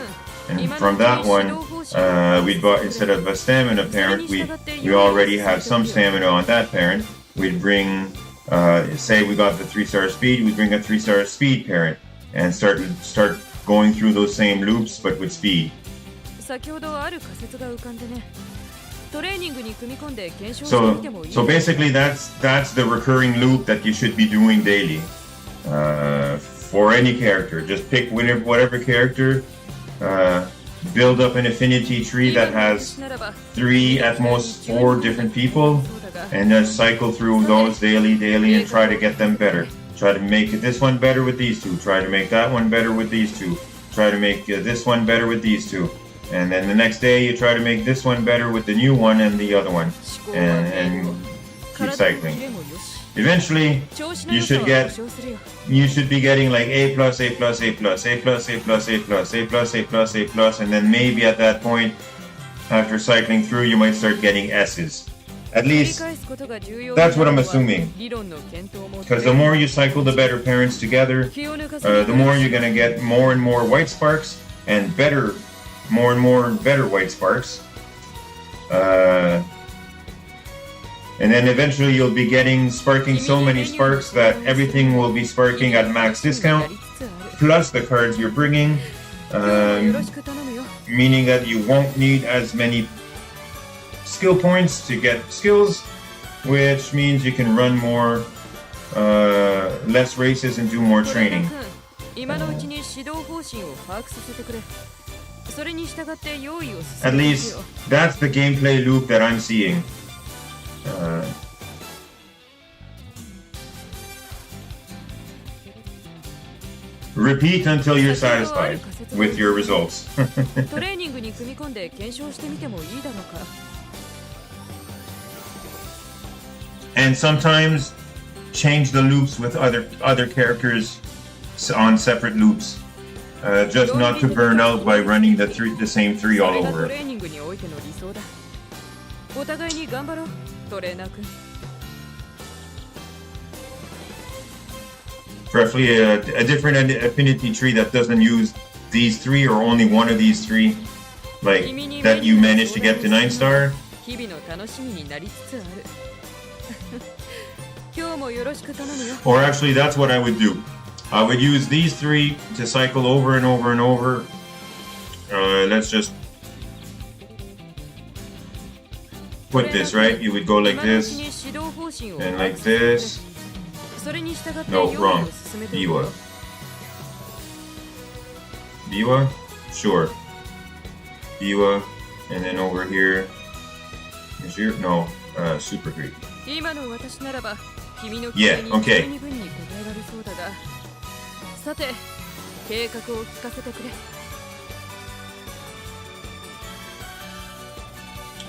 And from that one, we'd bought, instead of a stamina parent, we already have some stamina on that parent. We'd bring, say we got the 3-star speed, we'd bring a 3-star speed parent and start going through those same loops but with speed. 先ほどある仮説が浮かんでねトレーニングに組み込んで検証してみてもいい So basically that's the recurring loop that you should be doing daily for any character. Just pick whatever character, build up an affinity tree that has 3 at most 4 different people, and just cycle through those daily and try to get them better. Try to make this one better with these 2, try to make that one better with these 2, try to make this one better with these 2. And then the next day you try to make this one better with the new one and the other one, and keep cycling. Eventually, you should be getting like A+, A+, A+, A+, A+, A+, A+, A+, A+, A+, and then maybe at that point, after cycling through, you might start getting S's. At least, that's what I'm assuming. Because the more you cycle the better parents together, the more you're going to get more and more white sparks, and more and more better white sparks. And then eventually you'll be sparking so many sparks that everything will be sparking at max discount, plus the cards you're bringing, meaning that you won't need as many skill points to get skills, which means you can run more, less races and do more training. At least that's the gameplay loop that I'm seeing. Repeat until you're satisfied with your results. And sometimes change the loops with other characters on separate loops. Just not to burn out by running the same 3 all over. Preferably a different affinity tree that doesn't use these 3 or only one of these 3, like that you managed to get to 9-star. Or actually, that's what I would do. I would use these 3 to cycle over and over and over. Let's just put this, right? You would go like this, and like this. No, wrong. Biwa. Biwa? Sure. Biwa, and then over here. Is here? No, Super Creek. Yeah, okay.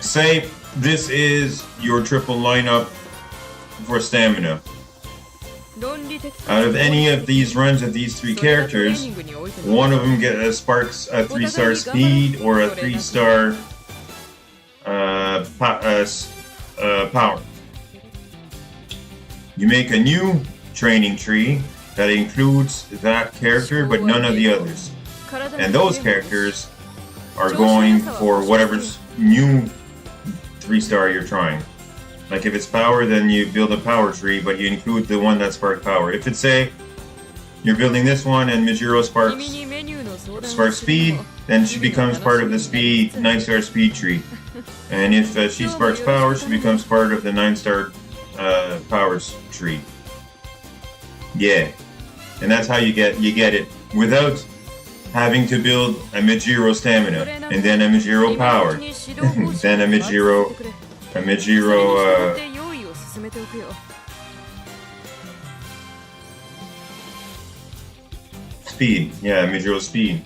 Say this is your triple lineup for stamina. Out of any of these runs of these 3 characters, one of them sparks a 3-star speed or a 3-star power. You make a new training tree that includes that character, but none of the others. And those characters are going for whatever's new 3-star you're trying. Like if it's power, then you build a power tree, but you include the one that sparks power. If it's say you're building this one and Mijiro sparks speed, then she becomes part of the speed 9-star speed tree. And if she sparks power, she becomes part of the 9-star powers tree. Yeah, and that's how you get it without having to build a Mijiro stamina and then a Mijiro power, then a Mijiro speed. Yeah, Mijiro speed.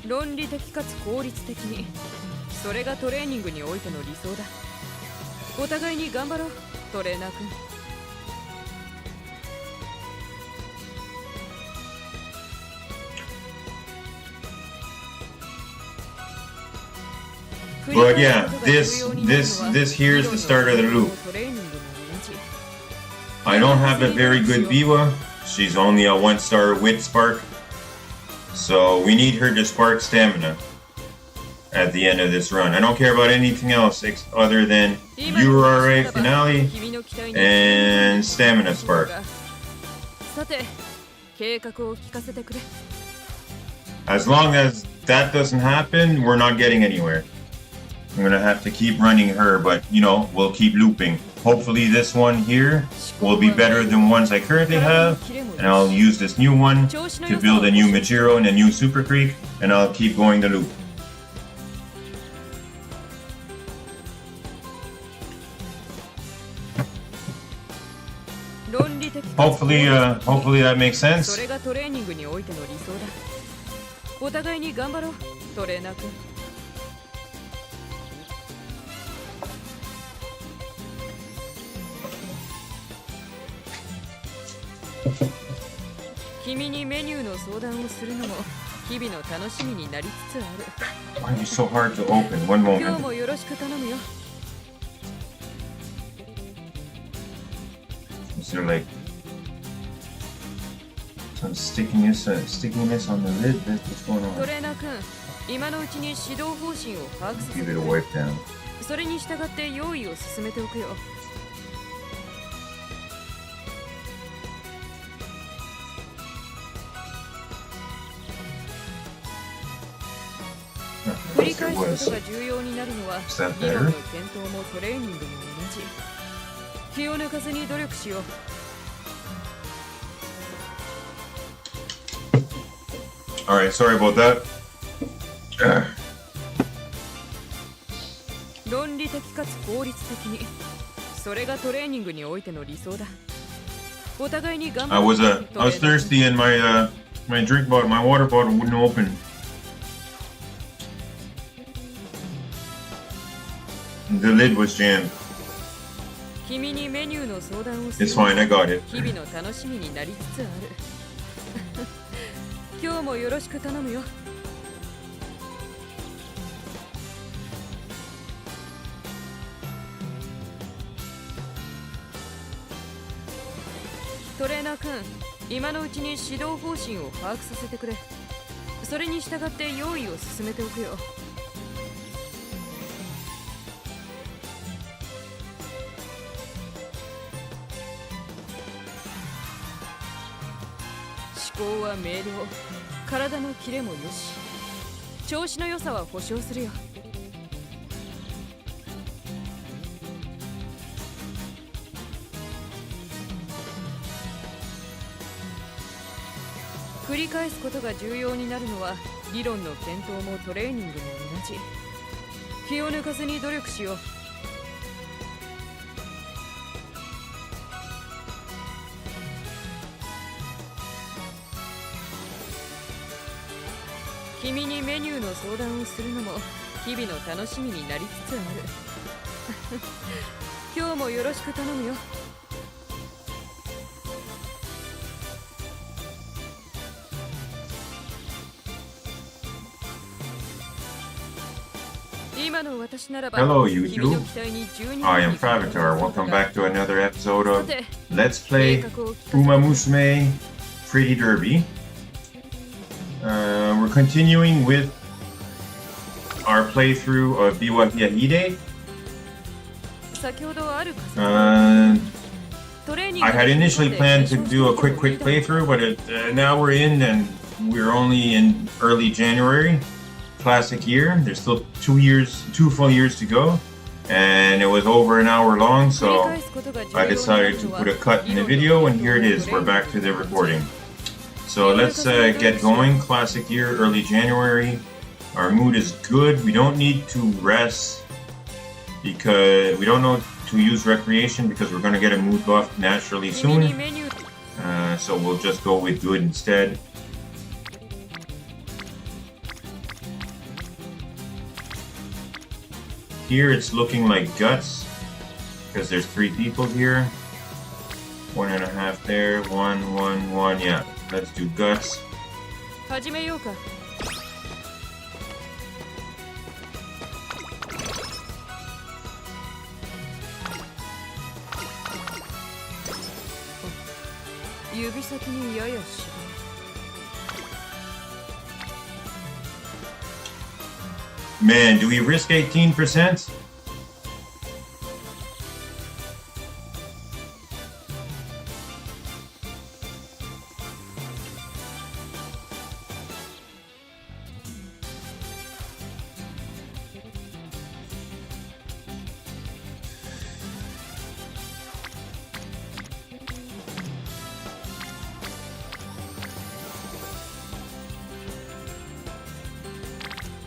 論理的かつ効率的に、それがトレーニングにおいての理想だ。お互いに頑張ろう、トレーナー君。But yeah, this here is the start of the loop. I don't have a very good Biwa. She's only a 1-star wit spark. So we need her to spark stamina at the end of this run. I don't care about anything else other than URA finale and stamina spark. As long as that doesn't happen, we're not getting anywhere. I'm gonna have to keep running her, but you know, we'll keep looping. Hopefully this one here will be better than ones I currently have, and I'll use this new one to build a new Mijiro and a new Super Creek, and I'll keep going the loop. Hopefully that makes sense. Why are you so hard to open? One moment. Is there like some stickiness on the lid? What's going on? Give it a wipe down. Is that better? Alright, sorry about that. 論理的かつ効率的に、それがトレーニングにおいての理想だ。お互いに頑張ろう。I was thirsty and my drink bottle, my water bottle wouldn't open. The lid was jammed. It's fine, I got it. 日々の楽しみになりつつある。今日もよろしく頼むよ。トレーナー君、今のうちに指導方針を把握させてくれ。それに従って用意を進めておくよ。思考は明瞭、体のキレもよし、調子の良さは保証するよ。繰り返すことが重要になるのは理論の検討もトレーニングも同じ。気を抜かずに努力しよう。君にメニューの相談をするのも日々の楽しみになりつつある。今日もよろしく頼むよ。Hello, YouTube. I am Pravatar. Welcome back to another episode of Let's Play UmaMusume Pretty Derby. We're continuing with our playthrough of Biwa Hayahide. I had initially planned to do a quick playthrough, but now we're in and we're only in early January. Classic year. There's still 2 full years to go, and it was over an hour long, so I decided to put a cut in the video, and here it is. We're back to the recording. So let's get going. Classic year, early January. Our mood is good. We don't need to rest because we don't know to use recreation because we're going to get a mood buff naturally soon. So we'll just go with good instead. Here it's looking like guts because there's 3 people here. 1.5 there. 1. Yeah, let's do guts. Man, do we risk 18%?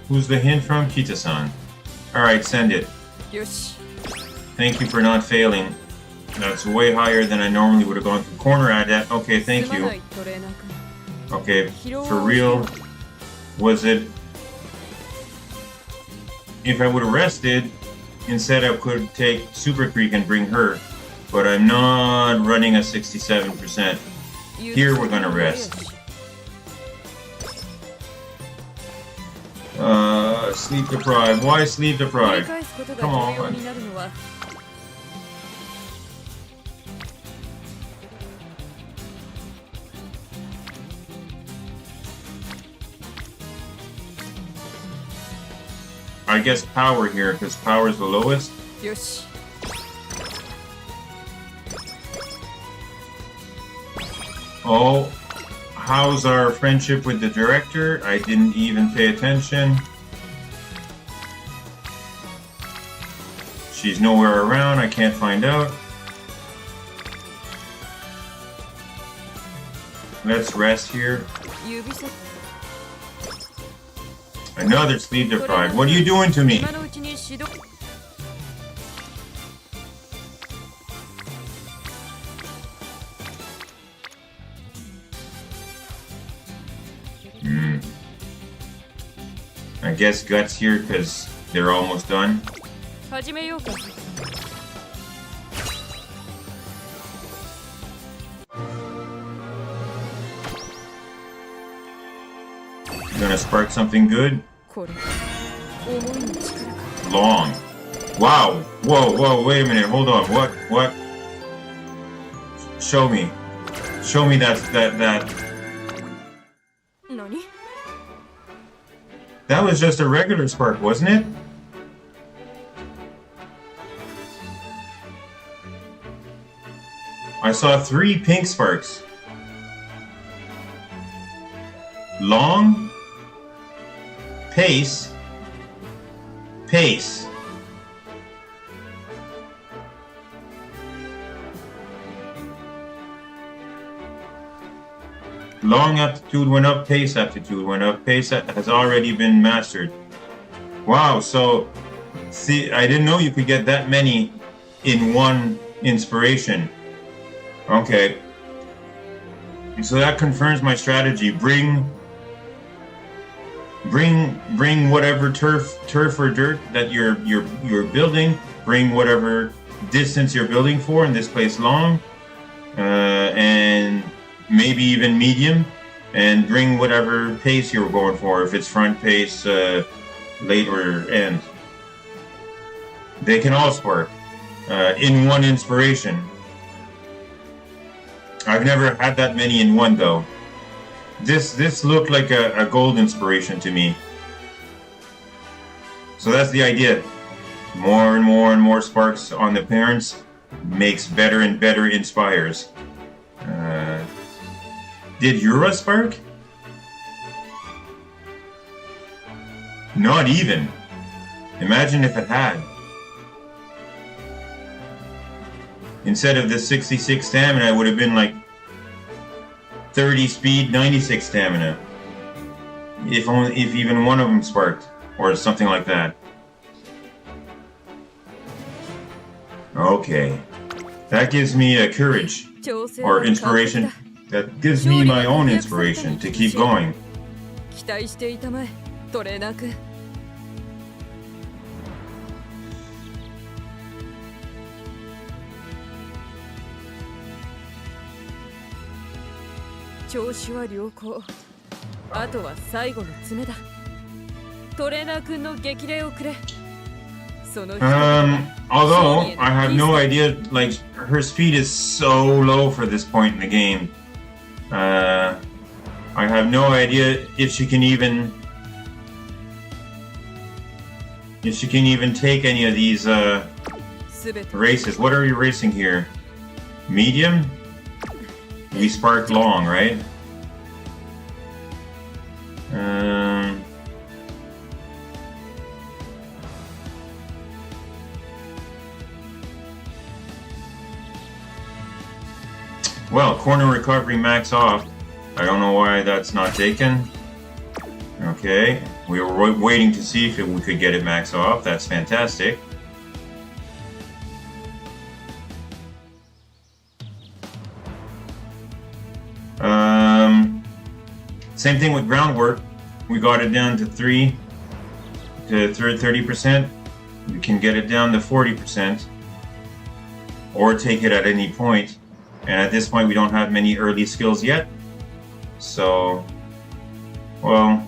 Who's the hint from? Kita-san. Alright, send it. Thank you for not failing. That's way higher than I normally would have gone for corner at that. Okay, thank you. Okay, for real, was it... If I would have rested, instead I could take Super Creek and bring her, but I'm not running a 67%. Here we're gonna rest. Sleep deprived. Why sleep deprived? Come on. I guess power here, because power is the lowest. Oh, how's our friendship with the director? I didn't even pay attention. She's nowhere around, I can't find out. Let's rest here. Another sleep deprived. What are you doing to me? I guess guts here because they're almost done. Gonna spark something good. Long. Wow. Whoa, wait a minute, hold on. What? Show me that. That was just a regular spark, wasn't it? I saw 3 pink sparks. Long. Pace. Long aptitude went up, pace aptitude went up. Pace has already been mastered. Wow, so see, I didn't know you could get that many in one inspiration. Okay. So that confirms my strategy. Bring whatever turf or dirt that you're building. Bring whatever distance you're building for. In this place, long, and maybe even medium, and bring whatever pace you're going for. If it's front pace, late or end. They can all spark in one inspiration. I've never had that many in one though. This looked like a gold inspiration to me. So that's the idea. More and more and more sparks on the parents makes better and better inspires. Did Yura spark? Not even. Imagine if it had. Instead of the 66 stamina, it would have been like 30 speed, 96 stamina. If even one of them sparked, or something like that. Okay. That gives me a courage, or inspiration. That gives me my own inspiration to keep going. 期待していたまえトレーナー君。調子は良好。あとは最後の詰めだ。トレーナー君の激励をくれ。Although I have no idea, like her speed is so low for this point in the game. I have no idea if she can even take any of these races. What are you racing here? Medium? We sparked long, right? Well, corner recovery max off. I don't know why that's not taken. Okay, we were waiting to see if we could get it max off. That's fantastic. Same thing with groundwork. We got it down to 30%. We can get it down to 40%, or take it at any point. And at this point, we don't have many early skills yet. So, well,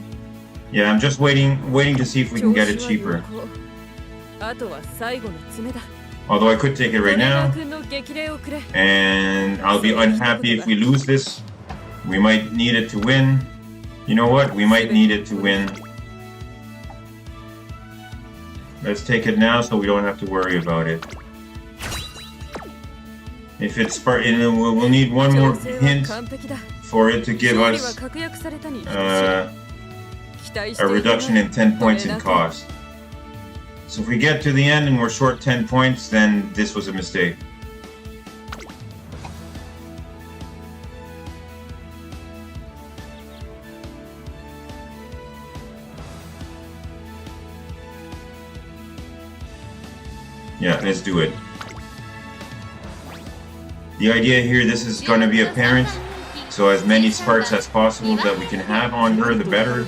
yeah, I'm just waiting to see if we can get it cheaper. Although I could take it right now, and I'll be unhappy if we lose this. We might need it to win. You know what? We might need it to win. Let's take it now so we don't have to worry about it. If it's we'll need one more hint for it to give us a reduction in 10 points in cost. So if we get to the end and we're short 10 points, then this was a mistake. Yeah, let's do it. The idea here, this is going to be apparent, so as many sparks as possible that we can have on her, the better.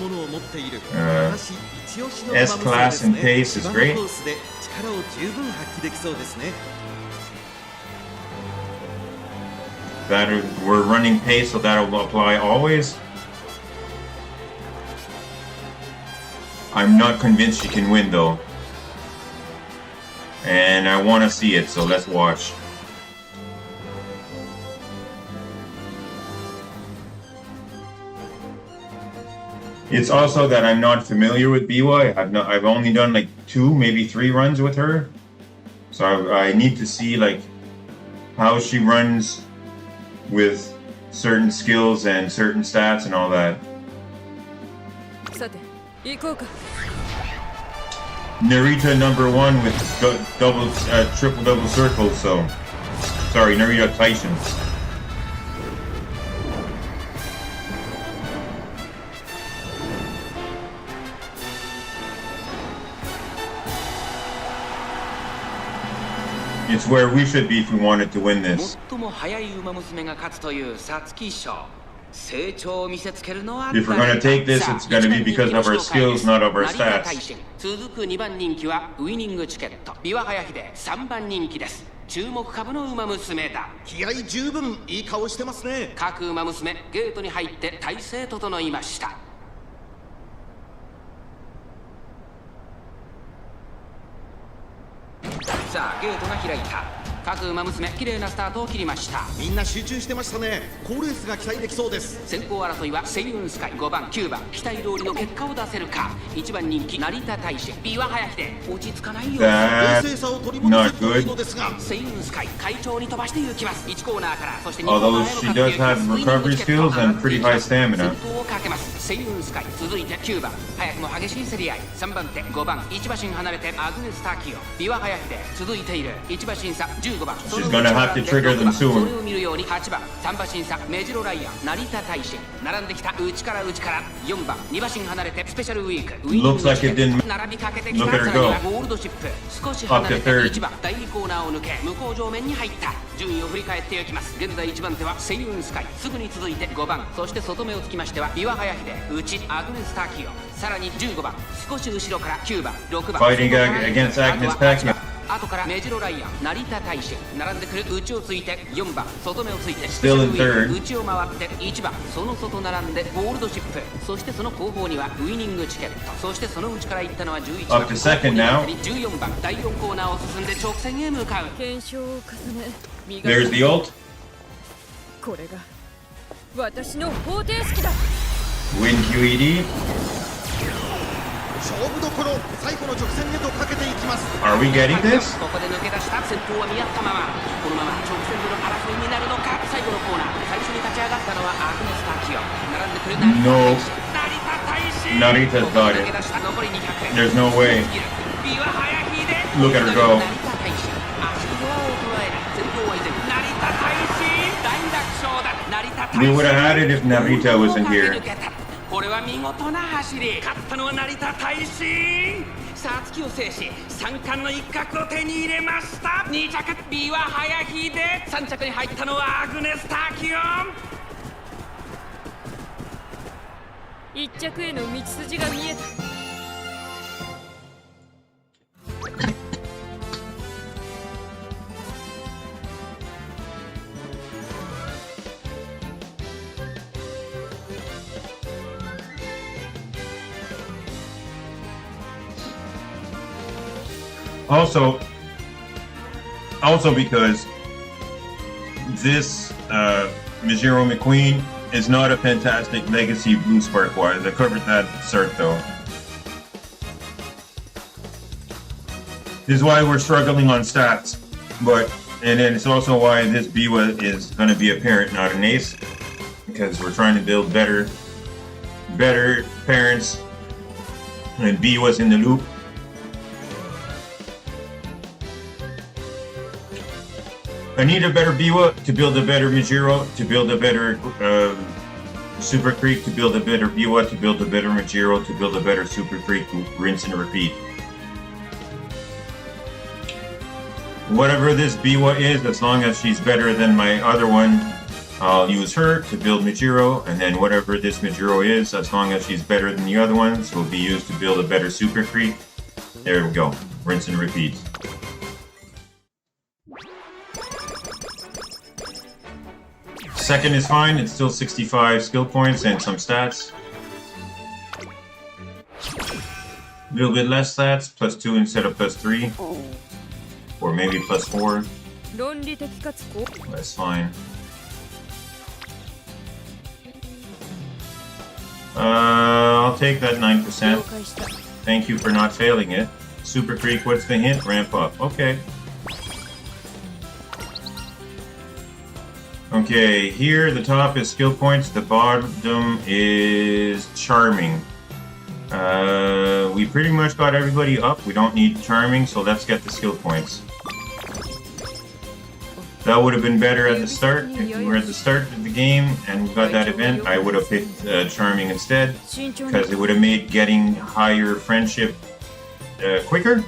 S-class and pace is great. That we're running pace, so that'll apply always. I'm not convinced she can win though. And I want to see it, so let's watch. It's also that I'm not familiar with Biwa. I've only done like 2, maybe 3 runs with her. So I need to see like how she runs with certain skills and certain stats and all that. Narita number 1 with triple double circles, so sorry, Narita Tyson. It's where we should be if we wanted to win this. 最も速い馬娘が勝つという皐月賞。成長を見せつけるのは If we're going to take this, it's going to be because of our skills, not of our stats. 続く2番人気はウイニングチケット。ビワハヤヒデ3番人気です。注目株の馬娘だ。気合十分いい顔してますね。各馬娘ゲートに入って体勢整いました。さあゲートが開いた。各馬娘綺麗なスタートを切りました。みんな集中してましたね。好レースが期待できそうです。先行争いはセイウンスカイ、5番9番期待通りの結果を出せるか。1番人気成田大志、ビワ早秀落ち着かないよ。冷静さを取り戻せるといいのですが、セイウンスカイ快調に飛ばして行きます。1コーナーからそして2 Although she does have recovery skills and pretty high stamina. 先頭をかけます。セイウンスカイ続いて9番早くも激しい競り合い。3番手5番1馬身離れてアグネスターキオ、ビワ早秀続いている。1馬身差15番。 She's gonna have to trigger them それ soon. を見るように8番3馬身差メジロライアン成田大志並んできた。内から4番2馬身離れてスペシャルウィーク Looks like it didn't 並びかけてきた。 look at her さらに go. はゴールドシップ少し離れて Up to third. 1番第2コーナーを抜け向こう上面に入った。順位を振り返っていきます。現在1番手はセイウンスカイ、すぐに続いて5番そして外目をつきましてはビワ早秀内アグネスターキオ、さらに15番少し後ろから9番6番 Fighting against Agnes Pacquiao. 後からメジロライアン成田大志並んでくる。内をついて4番外目をついて Still in third. 内を回って1番その外並んでゴールドシップ、そしてその後方にはウイニングチケット、そしてその内から行ったのは11番 Up to second now. 14番第4コーナーを進んで直線へ向かう。検証を重ね磨 There's the ult. これが私の方程式だ。 Win QED. 勝負どころ最後の直線へとかけていきます。 Are we getting this? ここで抜け出した先頭は見合ったまま、このまま直線での争いになるのか。最後のコーナー最初に立ち上がったのはアグネスターキオ、並んでくる No. 成田大 Narita's got 志。抜 it. け出した残り200。 There's no way. ビワ早秀 Look at her go. 成田大志足の輪を捉える。先頭は依然成田大志大楽勝だ。成田大志 We would have had it if Narita wasn't here. これは見事な走り。勝ったのは成田大志。さあ突きを制し3冠の一角を手に入れました。2着ビワ早秀、3着に入ったのはアグネスターキオン。一着への道筋が見えた。 Also because this Mijiro McQueen is not a fantastic legacy blue spark wise. I covered that cert though. This is why we're struggling on stats, and then it's also why this Biwa is going to be a parent, not an ace, because we're trying to build better parents, and Biwa's in the loop. I need a better Biwa to build a better Mijiro, to build a better Super Creek, to build a better Biwa, to build a better Mijiro, to build a better Super Creek, rinse and repeat. Whatever this Biwa is, as long as she's better than my other one, I'll use her to build Mijiro, and then whatever this Mijiro is, as long as she's better than the other ones, will be used to build a better Super Creek. There we go. Rinse and repeat. Second is fine, it's still 65 skill points and some stats. A little bit less stats, +2 instead of +3. Or maybe +4. 論理的かつこ That's fine. I'll take that 9%. 了解した。 Thank you for not failing it. Super Creek, what's the hint? Ramp up. Okay. Okay, here the top is skill points, the bottom is charming. We pretty much got everybody up. We don't need charming, so let's get the skill points. That would have been better at the start. If we were at the start of the game and we got that event, I would have picked charming instead, because it would have made getting higher friendship quicker.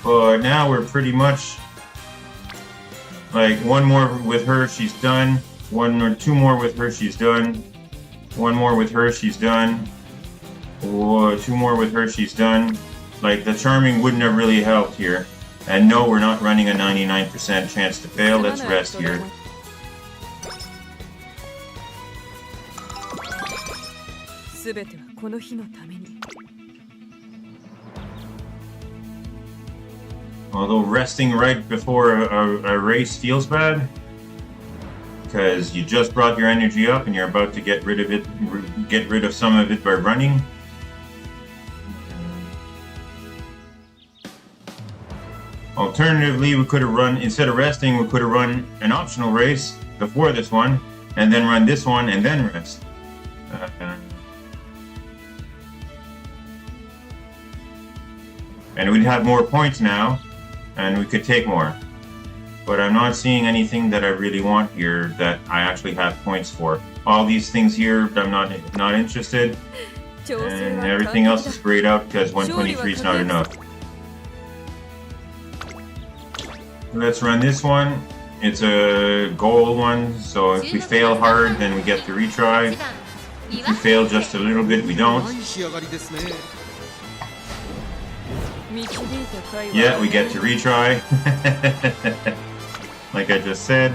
But now we're pretty much like one more with her, she's done. One or two more with her, she's done. One more with her, she's done. Or two more with her, she's done. Like, the charming wouldn't have really helped here. And no, we're not running a 99% chance to fail. Let's rest here. すべてはこの日のために。Although resting right before a race feels bad, because you just brought your energy up and you're about to get rid of it, get rid of some of it by running. Alternatively, we could have run, instead of resting, we could have run an optional race before this one, and then run this one and then rest. And we'd have more points now, and we could take more. But I'm not seeing anything that I really want here that I actually have points for. All these things here, I'm not interested, and everything else is grayed out because 123 is not enough. Let's run this one. It's a goal one, so if we fail hard, then we get to retry. If we fail just a little bit, we don't. Yeah, we get to retry. Like I just said.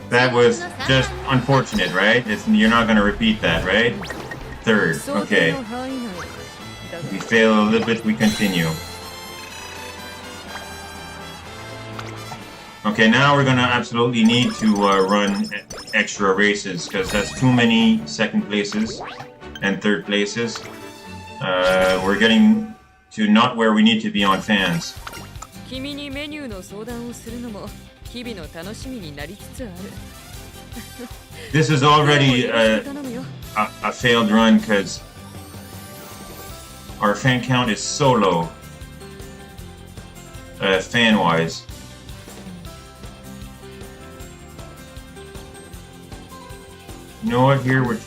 That was just unfortunate, right? You're not going to repeat that, right? Third, okay. If we fail a little bit, we continue. Okay, now we're going to absolutely need to run extra races, because that's too many second places and third places. We're getting to not where we need to be on fans. This is already a failed run because our fan count is so low, fan-wise. You know what? Here we're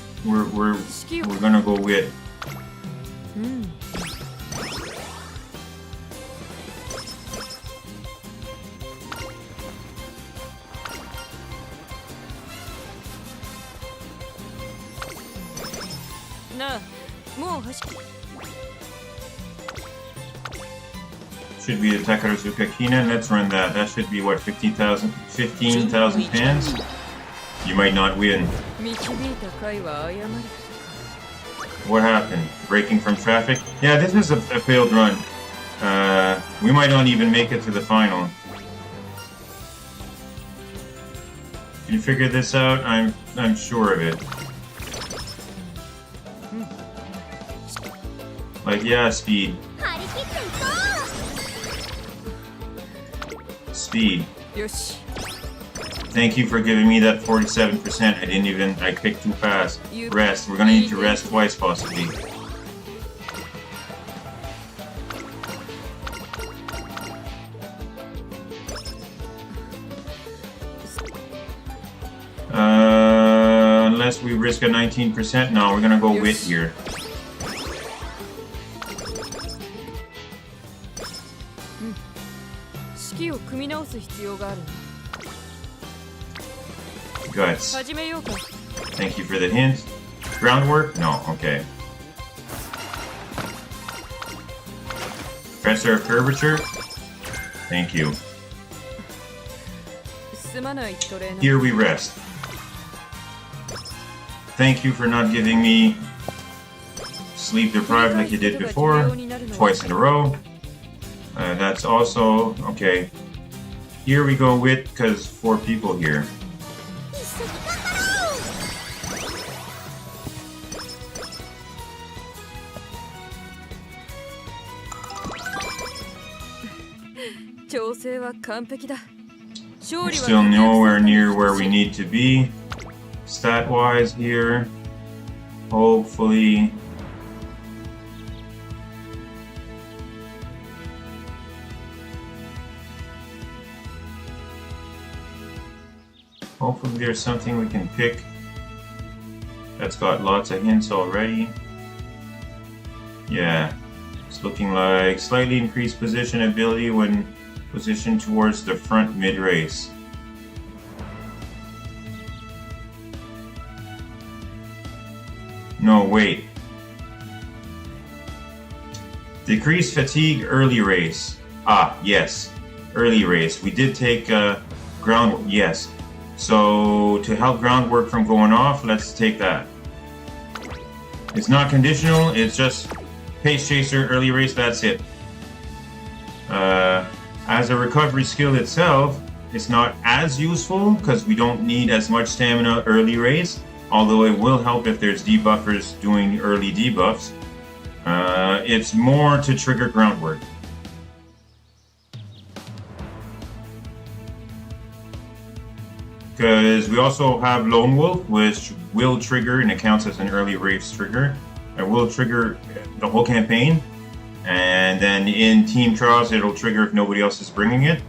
gonna go with. Should be the Takarazuka Kina. Let's run that. That should be what, 15,000 fans? You might not win. What happened? Braking from traffic? Yeah, this is a failed run. We might not even make it to the final. Can you figure this out? I'm sure of it. Like, yeah, speed. Speed. Thank you for giving me that 47%. I clicked too fast. Rest. We're gonna need to rest twice, possibly. Unless we risk a 19%. No, we're gonna go wit here. Guts. Thank you for the hint. Groundwork? No, okay. Pressure of curvature? Thank you. Here we rest. Thank you for not giving me sleep deprived like you did before, twice in a row. That's also, okay. Here we go with, because 4 people here. We're still nowhere near where we need to be, stat-wise here. Hopefully. Hopefully there's something we can pick that's got lots of hints already. Yeah, it's looking like slightly increased position ability when positioned towards the front mid-race. No, wait. Decrease fatigue early race. Ah, yes. Early race. We did take groundwork. Yes. So to help groundwork from going off, let's take that. It's not conditional. It's just pace chaser, early race. That's it. as a recovery skill itself, it's not as useful because we don't need as much stamina early race, although it will help if there's debuffers doing early debuffs. It's more to trigger groundwork. Because we also have Lone Wolf, which will trigger and it counts as an early race trigger. It will trigger the whole campaign, and then in team trials it'll trigger if nobody else is bringing it.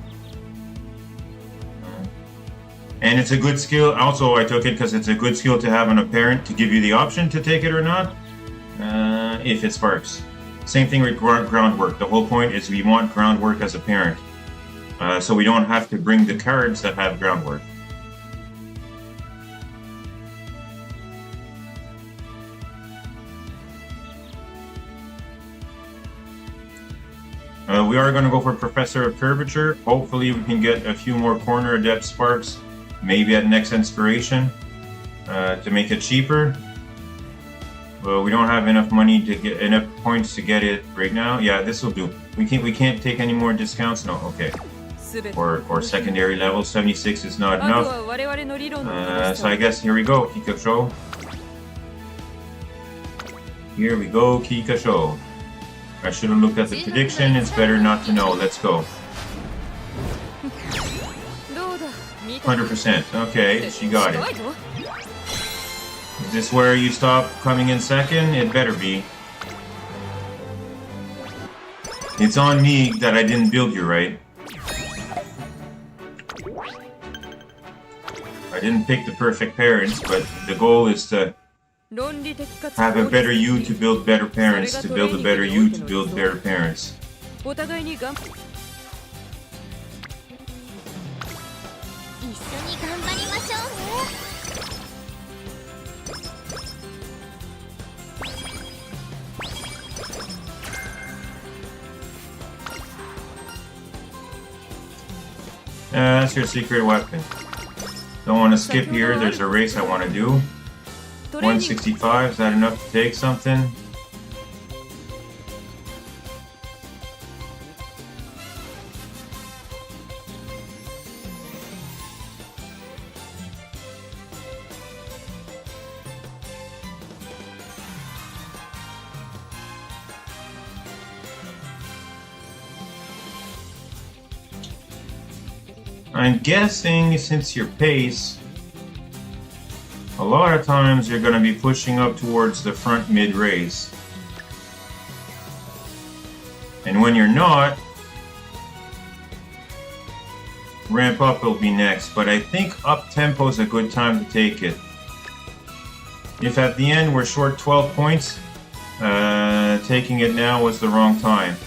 And it's a good skill. Also, I took it because it's a good skill to have on a parent to give you the option to take it or not, if it sparks. Same thing with groundwork. The whole point is we want groundwork as a parent, so we don't have to bring the cards that have groundwork. We are going to go for Professor of Curvature. Hopefully we can get a few more Corner Adept sparks, maybe at next Inspiration, to make it cheaper. Well, we don't have enough money to get enough points to get it right now. Yeah, this will do. We can't take any more discounts. No, okay. Or secondary level 76 is not enough. So I guess here we go, Kikasho. Here we go, Kikasho. I should have looked at the prediction. It's better not to know. Let's go. 100%. Okay, she got it. Is this where you stop coming in second? It better be. It's on me that I didn't build you right. I didn't pick the perfect parents, but the goal is to have a better you to build better parents, to build a better you to build better parents. That's your secret weapon. Don't want to skip here, there's a race I want to do. 165, is that enough to take something? I'm guessing since your pace, a lot of times you're going to be pushing up towards the front mid race. And when you're not, ramp up will be next. But I think up tempo is a good time to take it. If at the end we're short 12 points, taking it now was the wrong time.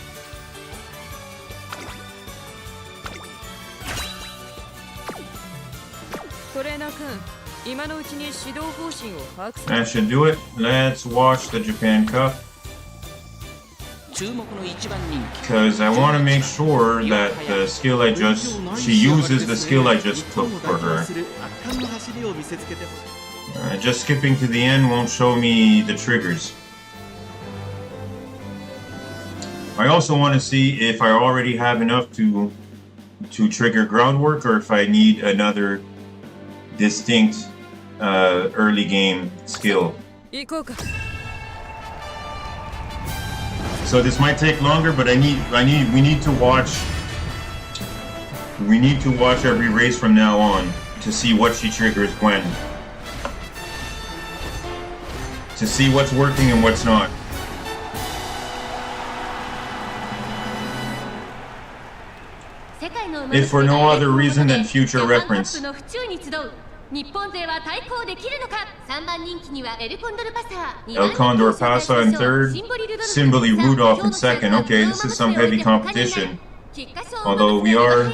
That should do it. Let's watch the Japan Cup. Because I want to make sure that the skill she uses the skill I just took for her. Just skipping to the end won't show me the triggers. I also want to see if I already have enough to trigger groundwork, or if I need another distinct early game skill. So this might take longer, but we need to watch every race from now on to see what she triggers when. To see what's working and what's not. If for no other reason than future reference. 日本勢は対抗できるのか。3番人気にはエルコンドルパサー、 El Condor Pasa in third, Simboli Rudolph in second. Okay, this is some heavy competition. Although we are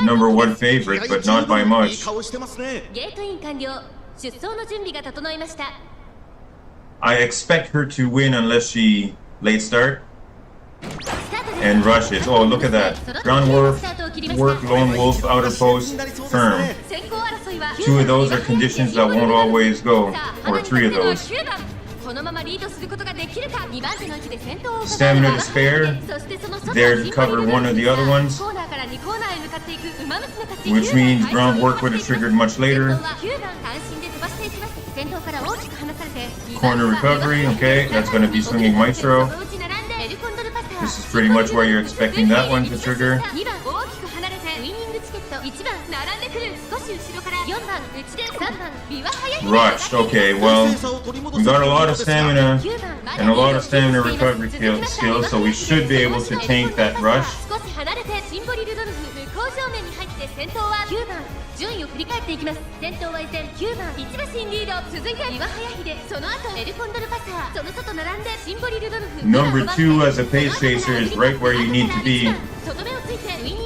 number one favorite, but not by much. ゲートイン完了。出走の準備が整いました。 I expect her to win unless she late start and rushes. Oh, look at that. Groundwork, Lone Wolf, outer post, firm. 2 of those are conditions that won't always go, or 3 of those. このままリードすることができるか。2番手の位置で先頭を Stamina to spare. そしてその外 There to cover one of the other ones. コーナーから2コーナーへ向かっていく馬娘たち。 Which means ground work would have triggered much later. 9番単身で飛ばしていきます。先頭から大きく離されて Corner recovery, okay, that's going to be swinging Maestro. This is pretty much where you're expecting that one to trigger. 2番大きく離れてウィニングチケット。1番並んでくる。少し後ろから4番内で3番ビワハヤヒデ。 Rushed, okay, well, we got a lot of stamina and a lot of stamina recovery skills, so we should be able to tank that rush. 少し離れてシンボリルドルフ向こう正面に入って先頭は9番。順位を振り返っていきます。先頭は依然9番1馬身リード。続いてビワハヤヒデ、その後エルコンドルパサー、その外並んでシンボリルドルフ。 Number 2 as a pace chaser is right where you need to be,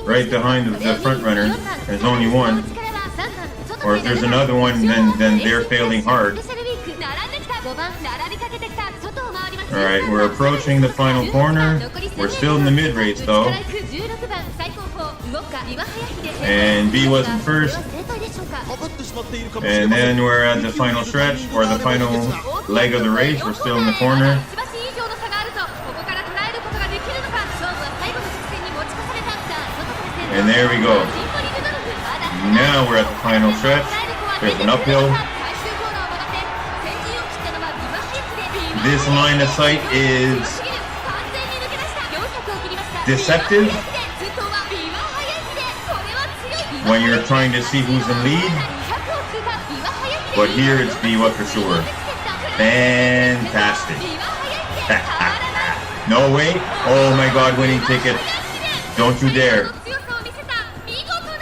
right behind the front runner. There's only one, or if there's another one, then they're failing hard. Alright, we're approaching the final corner. We're still in the mid-race though. And B wasn't first. And then we're at the final stretch, or the final leg of the race. We're still in the corner. And there we go. Now we're at the final stretch. There's an uphill. This line of sight is deceptive when you're trying to see who's in lead, but here it's Biwa for sure. Fantastic. No way. Oh my god, winning ticket. Don't you dare.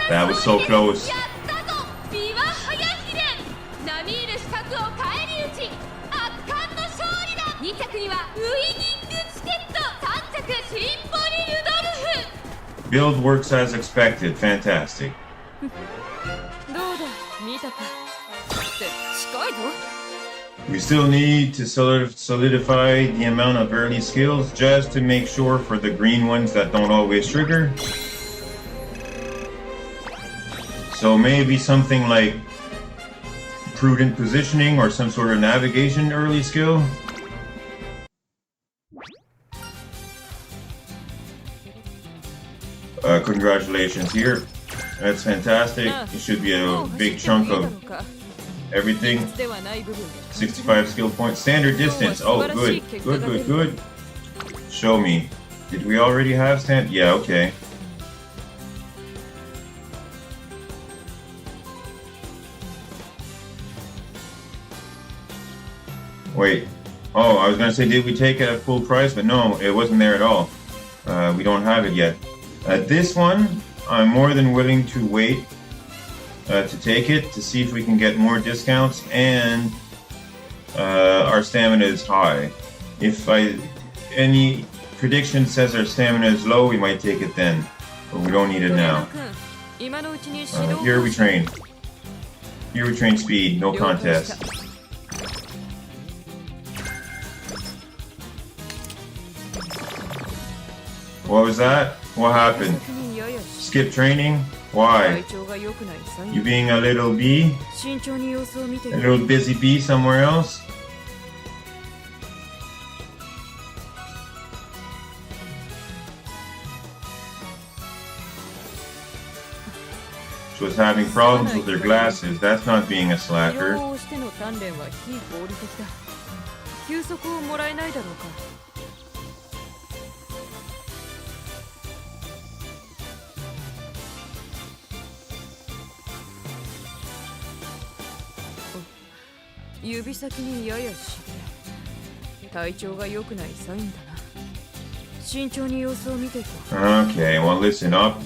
That was so close. Build works as expected. Fantastic. We still need to solidify the amount of early skills just to make sure for the green ones that don't always trigger. So maybe something like prudent positioning or some sort of navigation early skill. Congratulations here. That's fantastic. It should be a big chunk of everything. 65 skill points. Standard distance. Oh, good. Good, good, good. Show me. Did we already have stand? Yeah, okay. Wait. Oh, I was gonna say, did we take it at full price? But no, it wasn't there at all. We don't have it yet. This one, I'm more than willing to wait to take it to see if we can get more discounts, and our stamina is high. If any prediction says our stamina is low, we might take it then, but we don't need it now. Here we train. Here we train speed, no contest. What was that? What happened? Skip training? Why? You being a little bee? A little busy bee somewhere else? She was having problems with her glasses. That's not being a slacker. Okay, well listen up.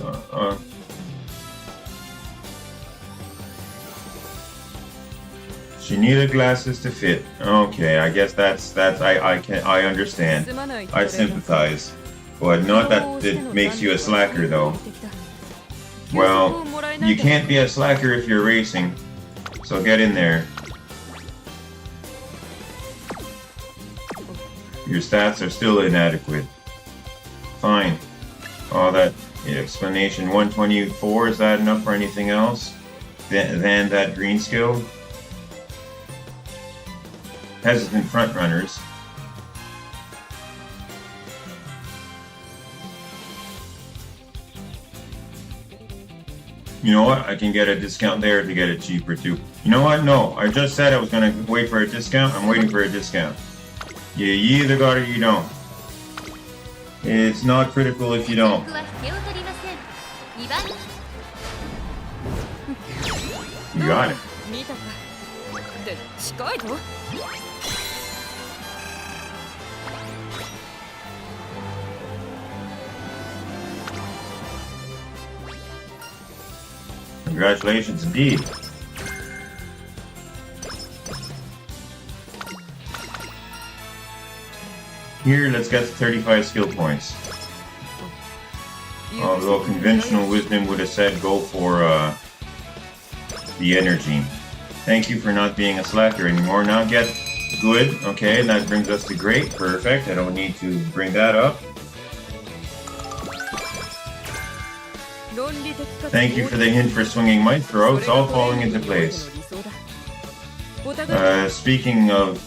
She needed glasses to fit. Okay, I guess I understand. I sympathize. But not that it makes you a slacker though. Well, you can't be a slacker if you're racing. So get in there. Your stats are still inadequate. Fine. All that explanation. 124, is that enough for anything else than that green skill? hesitant front runners. You know what? I can get a discount there to get it cheaper too. You know what? No, I just said I was gonna wait for a discount. I'm waiting for a discount. You either got it or you don't. It's not critical if you don't. 僕は引けを取りません。2番 You got it. 見たかって近いぞ。 Congratulations indeed. Here, let's get 35 skill points. Although conventional wisdom would have said go for the energy. Thank you for not being a slacker anymore. Now get good. Okay, and that brings us to great. Perfect. I don't need to bring that up. Thank you for the hint for swinging maestro. It's all falling into place. Speaking of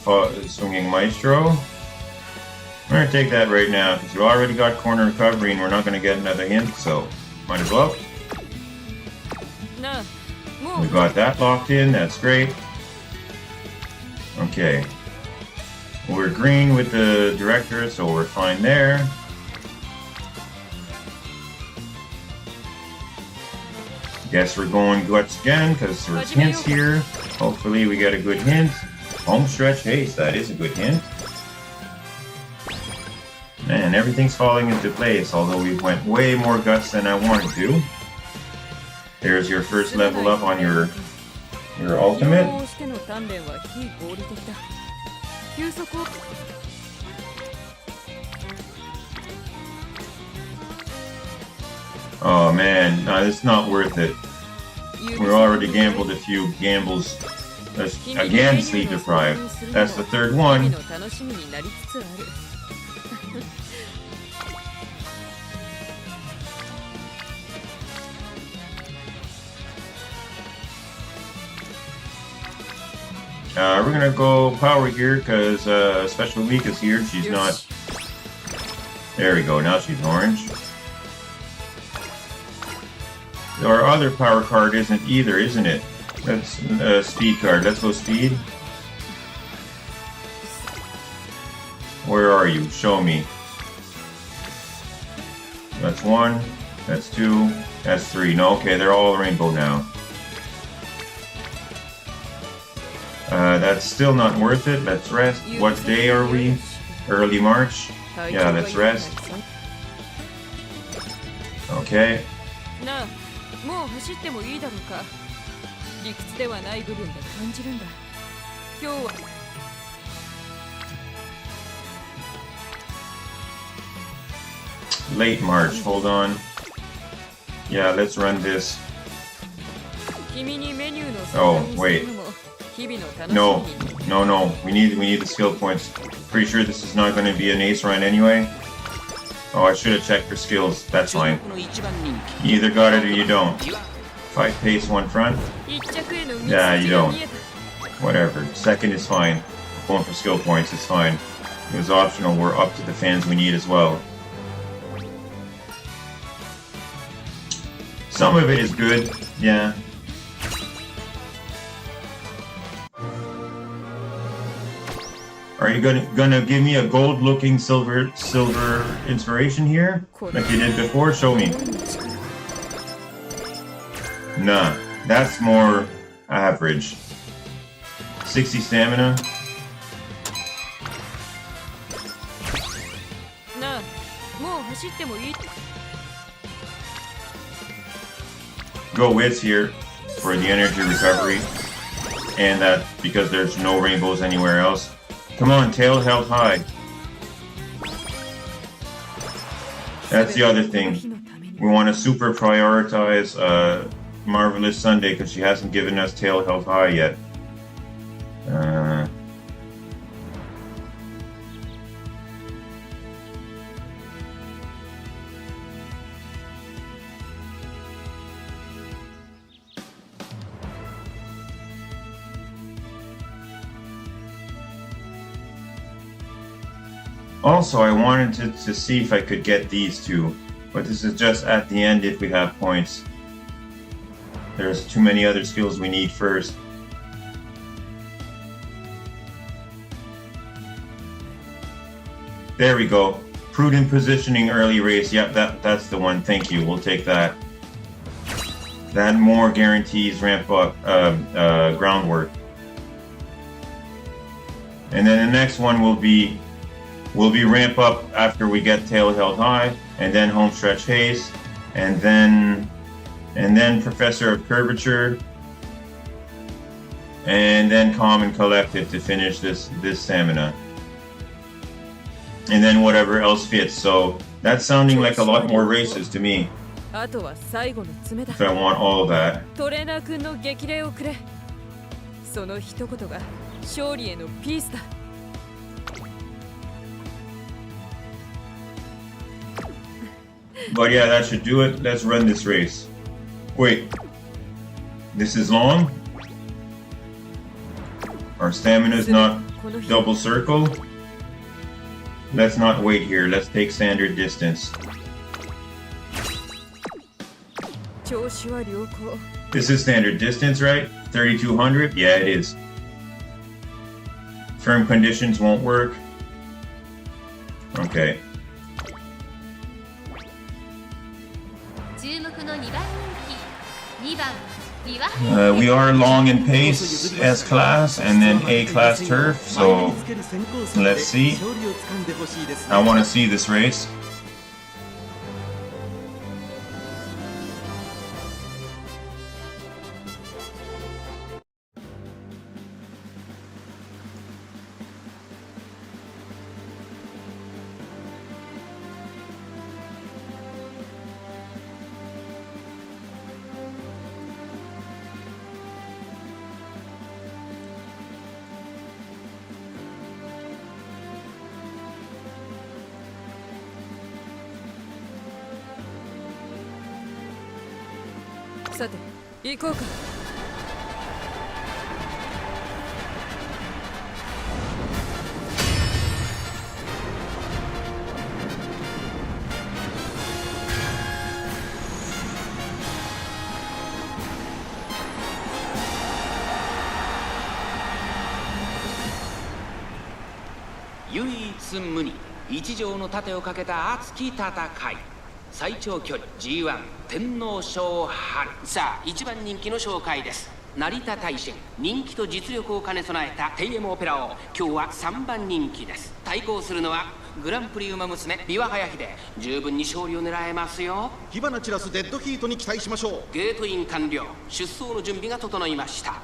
swinging maestro, I'm going to take that right now because you already got corner recovery and we're not going to get another hint, so might as well. We got that locked in. That's great. Okay. We're green with the director, so we're fine there. Guess we're going guts again because there's hints here. Hopefully we get a good hint. Home stretch haste, that is a good hint. Man, everything's falling into place, although we went way more guts than I wanted to. There's your first level up on your ultimate. Oh man, no, it's not worth it. We're already gambled a few gambles. Again, sleep deprived. That's the third one. We're gonna go power here because Special Week is here. She's not. There we go. Now she's orange. Our other power card isn't either, isn't it? That's a speed card. Let's go speed. Where are you? Show me. That's one. That's two. That's three. No, okay, they're all rainbow now. That's still not worth it. Let's rest. What day are we? Early March? Yeah, let's rest. Okay. Late March, hold on. Yeah, let's run this. Oh, wait. No, we need the skill points. Pretty sure this is not going to be an ace run anyway. Oh, I should have checked for skills. That's fine. You either got it or you don't. 5 pace, 1 front. Yeah, you don't. Whatever. Second is fine. Going for skill points is fine. It was optional. We're up to the fans we need as well. Some of it is good. Yeah. Are you gonna give me a gold-looking silver inspiration here, like you did before? Show me. Nah, that's more average. 60 stamina. Go wits here for the energy recovery, and that because there's no rainbows anywhere else. Come on, tail held high. That's the other thing. We want to super prioritize Marvelous Sunday because she hasn't given us tail held high yet. Also, I wanted to see if I could get these two, but this is just at the end if we have points. There's too many other skills we need first. There we go. Prudent positioning early race. Yep, that's the one. Thank you. We'll take that. That more guarantees ramp up groundwork. And then the next one will be ramp up after we get tail held high, and then home stretch haste, and then professor of curvature, and then calm and collected to finish this stamina. And then whatever else fits. So that's sounding like a lot more races to me. あとは最後の詰めだ。 If I want all of that. トレーナー君の激励をくれ。その一言が勝利へのピースだ。 But yeah, that should do it. Let's run this race. Wait. This is long? Our stamina is not double circle. Let's not wait here. Let's take standard distance. 調子は良好。 This is standard distance, right? 3200? Yeah, it is. Firm conditions won't work. Okay. 注目の2番人気2番ビワハヤ We are long in pace S class and then A class turf, so let's see. I want to see this race.「さて行こうか」 唯一無二一条の盾をかけた熱き戦い最長距離 G1 天皇賞春さあ一番人気の紹介です成田大臣人気と実力を兼ね備えたテイエムオペラ王今日は3番人気です対抗するのはグランプリ馬娘ビワハヤヒデ十分に勝利を狙えますよ火花散らすデッドヒートに期待しましょうゲートイン完了出走の準備が整いました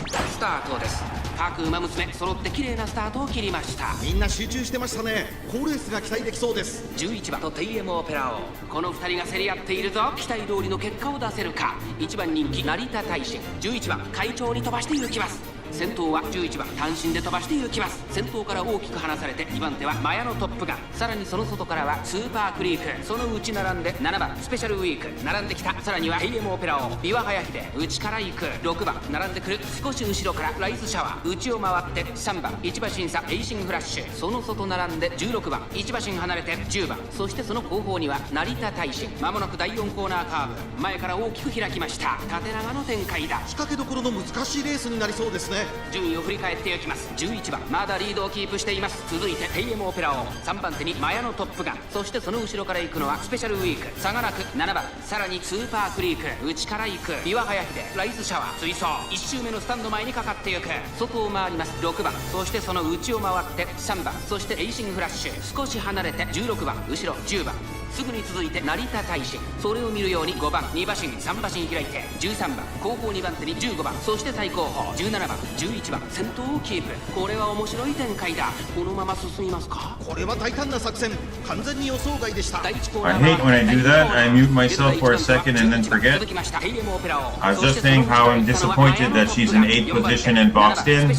スタートです各馬娘揃って綺麗なスタートを切りましたみんな集中してましたね好レースが期待できそうです11番とテイエムオペラ王この2人が競り合っているぞ期待通りの結果を出せるか1番人気成田大臣11番会長に飛ばして行きます先頭は11番単身で飛ばして行きます先頭から大きく離されて2番手はマヤのトップガンさらにその外からはスーパークリークその内並んで7番スペシャルウィーク並んできたさらにはテイエムオペラ王ビワハヤヒデ内から行く6番並んでくる少し後ろからライズシャワー内を回って3番1馬身差エイシングフラッシュその外並んで16番1馬身離れて10番そしてその後方には成田大臣まもなく第4コーナーカーブ前から大きく開きました縦長の展開だ仕掛けどころの難しいレースになりそうですね順位を振り返っていきます11番まだリードをキープしています続いてテイエムオペラ王3番手にマヤのトップガンそしてその後ろから行くのはスペシャルウィーク差がなく7番さらにスーパークリーク内から行くビワハヤヒデライズシャワー追走1周目のスタンド前にかかっていく外を回ります6番そしてその内を回って3番そしてエイシングフラッシュ少し離れて16番後ろ10番すぐに続いて成田大臣それを見るように5番2馬身3馬身開いて13番後方2番手に15番そして最後方17番11番先頭をキープこれは面白い展開だこのまま進みますかこれは大胆な作戦完全に予想外でした I hate when I do that. I mute myself for a second and then forget. I was just saying how I'm disappointed that she's in 8th position and boxed in.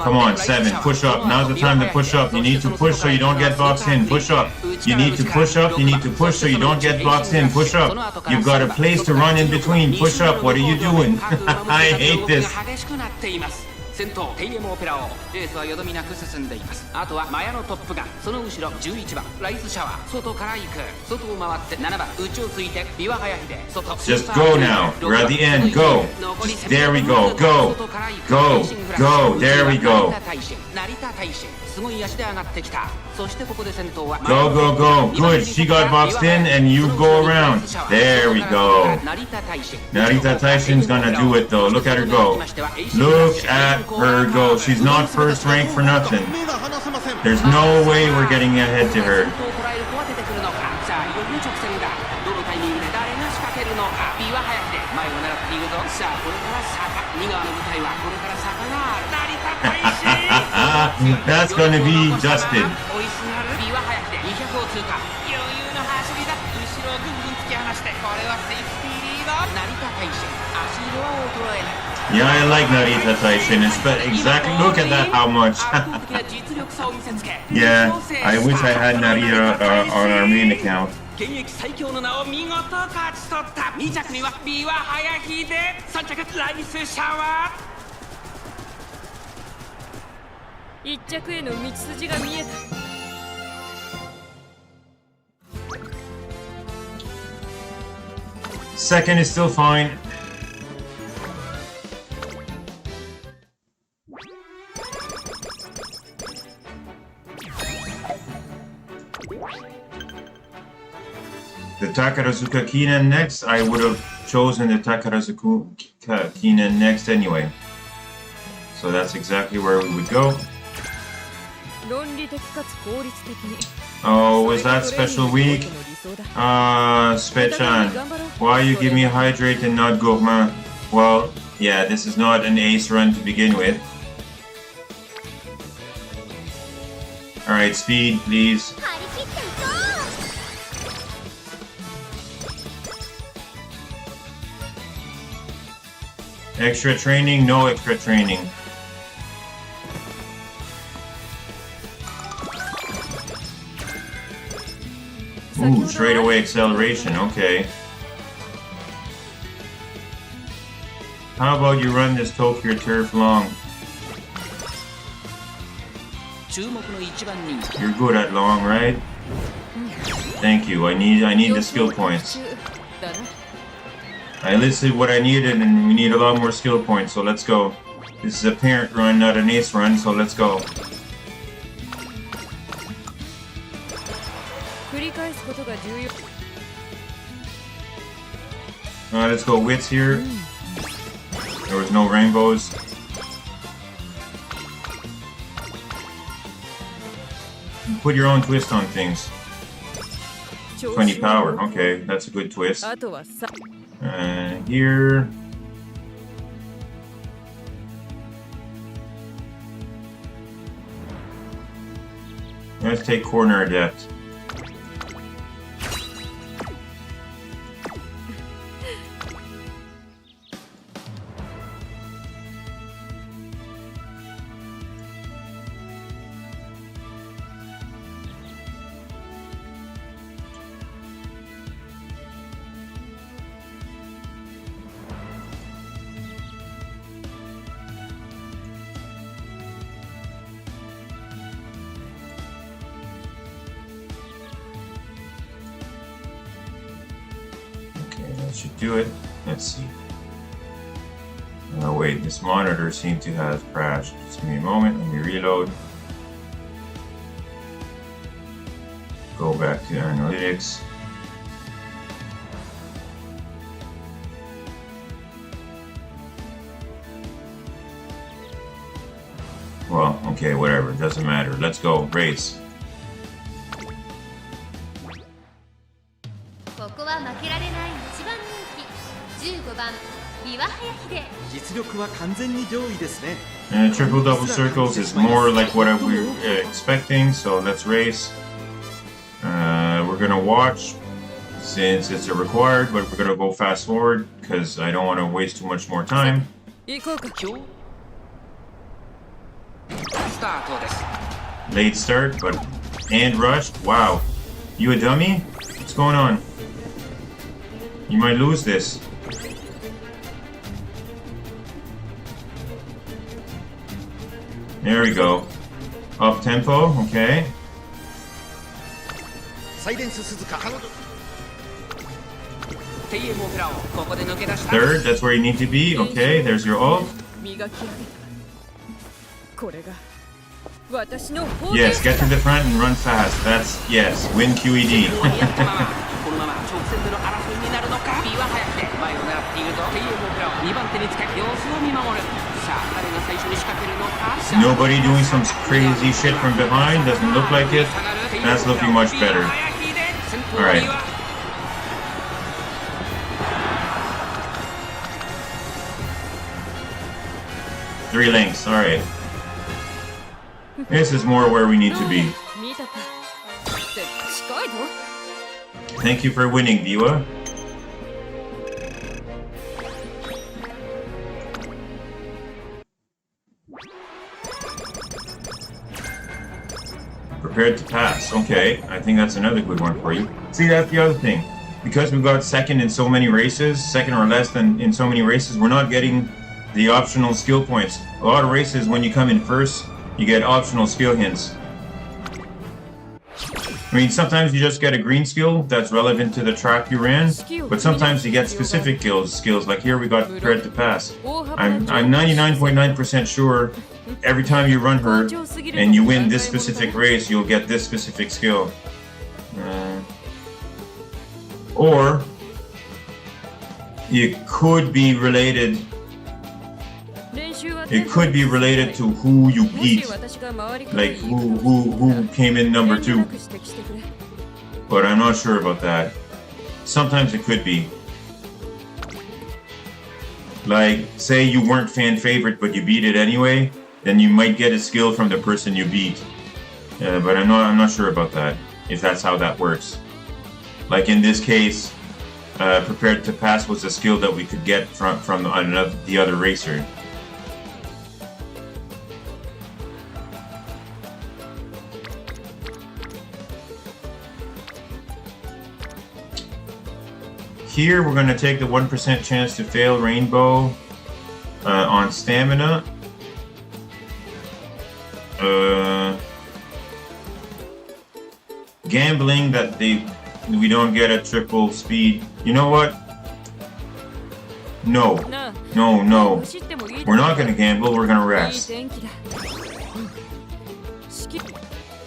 Come on, 7, push up. Now's the time to push up. You need to push so you don't get boxed in. Push up. You need to push up. You need to push so you don't get boxed in. Push up. You've got a place to run in between. Push up. What are you doing? I hate this. 先頭テイエムオペラ王。レースはよどみなく進んでいます。あとはマヤのトップガン、その後ろ11番ライスシャワー、外から行く。外を回って7番内をついてビワハヤヒデ、外。 Just go now. We're at the end. Go. There we go. Go. Go. Go. There we go. 成田大使、すごい足で上がってきた。そしてここで先頭は Go, go, go. Good. She got boxed in and you go around. There we go. Narita Taishin's gonna do it though. Look at her go. Look at her go. She's not first rank for nothing. There's no way we're getting ahead to her. That's gonna be dusted. Yeah, I like Narita Taishin. Exactly. Look at that. How much? Yeah, I wish I had Narita on our main account. 現役最強の名を見事勝ち取った。2着にはビワハヤヒデ、3着ライスシャワー。1着への道筋が見えた。Second is still fine. The Takarazuka Kinen next. I would have chosen the Takarazuka Kinen next anyway. So that's exactly where we would go. Oh, was that special week? Spechan, why you give me hydrate and not Gokma? Well, yeah, this is not an ace run to begin with. Alright, speed, please. Extra training? No extra training. Ooh, straight away acceleration, okay. How about you run this Tokyo turf long? You're good at long, right? Thank you. I need the skill points. I listed what I needed and we need a lot more skill points, so let's go. This is a parent run, not an ace run, so let's go. Let's go wits here. There was no rainbows. Put your own twist on things. 20 power, okay, that's a good twist. Here. Let's take Corner Adept. Should do it. Let's see. Oh wait, this monitor seemed to have crashed. Just give me a moment, let me reload. Go back to analytics. Well, okay, whatever, it doesn't matter. Let's go, race. ここは負けられない一番人気15番ビワハヤヒデ。実力は完全に上位ですね。Triple double circles is more like what we were expecting, so let's race. We're gonna watch since it's a required, but we're gonna go fast forward because I don't want to waste too much more time. Late start, but and rushed. Wow, you a dummy? What's going on? You might lose this. There we go. Up tempo, okay. サイレンス鈴鹿彼女 Third, that's where you need to be. Okay, there's your ult. 磨き上げたこれが私の Yes, get to the front and run fast. That's, yes, win QED. このまま直線での争いになるのか。ビワ早くて前を狙っているとテイエモクラを2番手につけ様子を見守る。さあ誰が最初に仕掛けるのか。 Nobody doing some crazy shit from behind. Doesn't look like it. That's looking much better. Alright. Three links, alright. This is more where we need to be. 見たかって近いぞ Thank you for winning, Biwa. Prepared to pass. Okay, I think that's another good one for you. See, that's the other thing. Because we got second in so many races, second or less than in so many races, we're not getting the optional skill points. A lot of races, when you come in first, you get optional skill hints. I mean, sometimes you just get a green skill that's relevant to the track you ran, but sometimes you get specific skills. Like here, we got Prepared to Pass. I'm 99.9% sure every time you run her and you win this specific race, you'll get this specific skill. Or it could be related. It could be related to who you beat, like who came in number 2. But I'm not sure about that. Sometimes it could be. Like, say you weren't fan favorite, but you beat it anyway, then you might get a skill from the person you beat. But I'm not sure about that. If that's how that works. Like in this case, Prepared to Pass was a skill that we could get from the other racer. Here we're going to take the 1% chance to fail Rainbow on stamina. Gambling that we don't get a triple speed. You know what? No. We're not going to gamble, we're going to rest.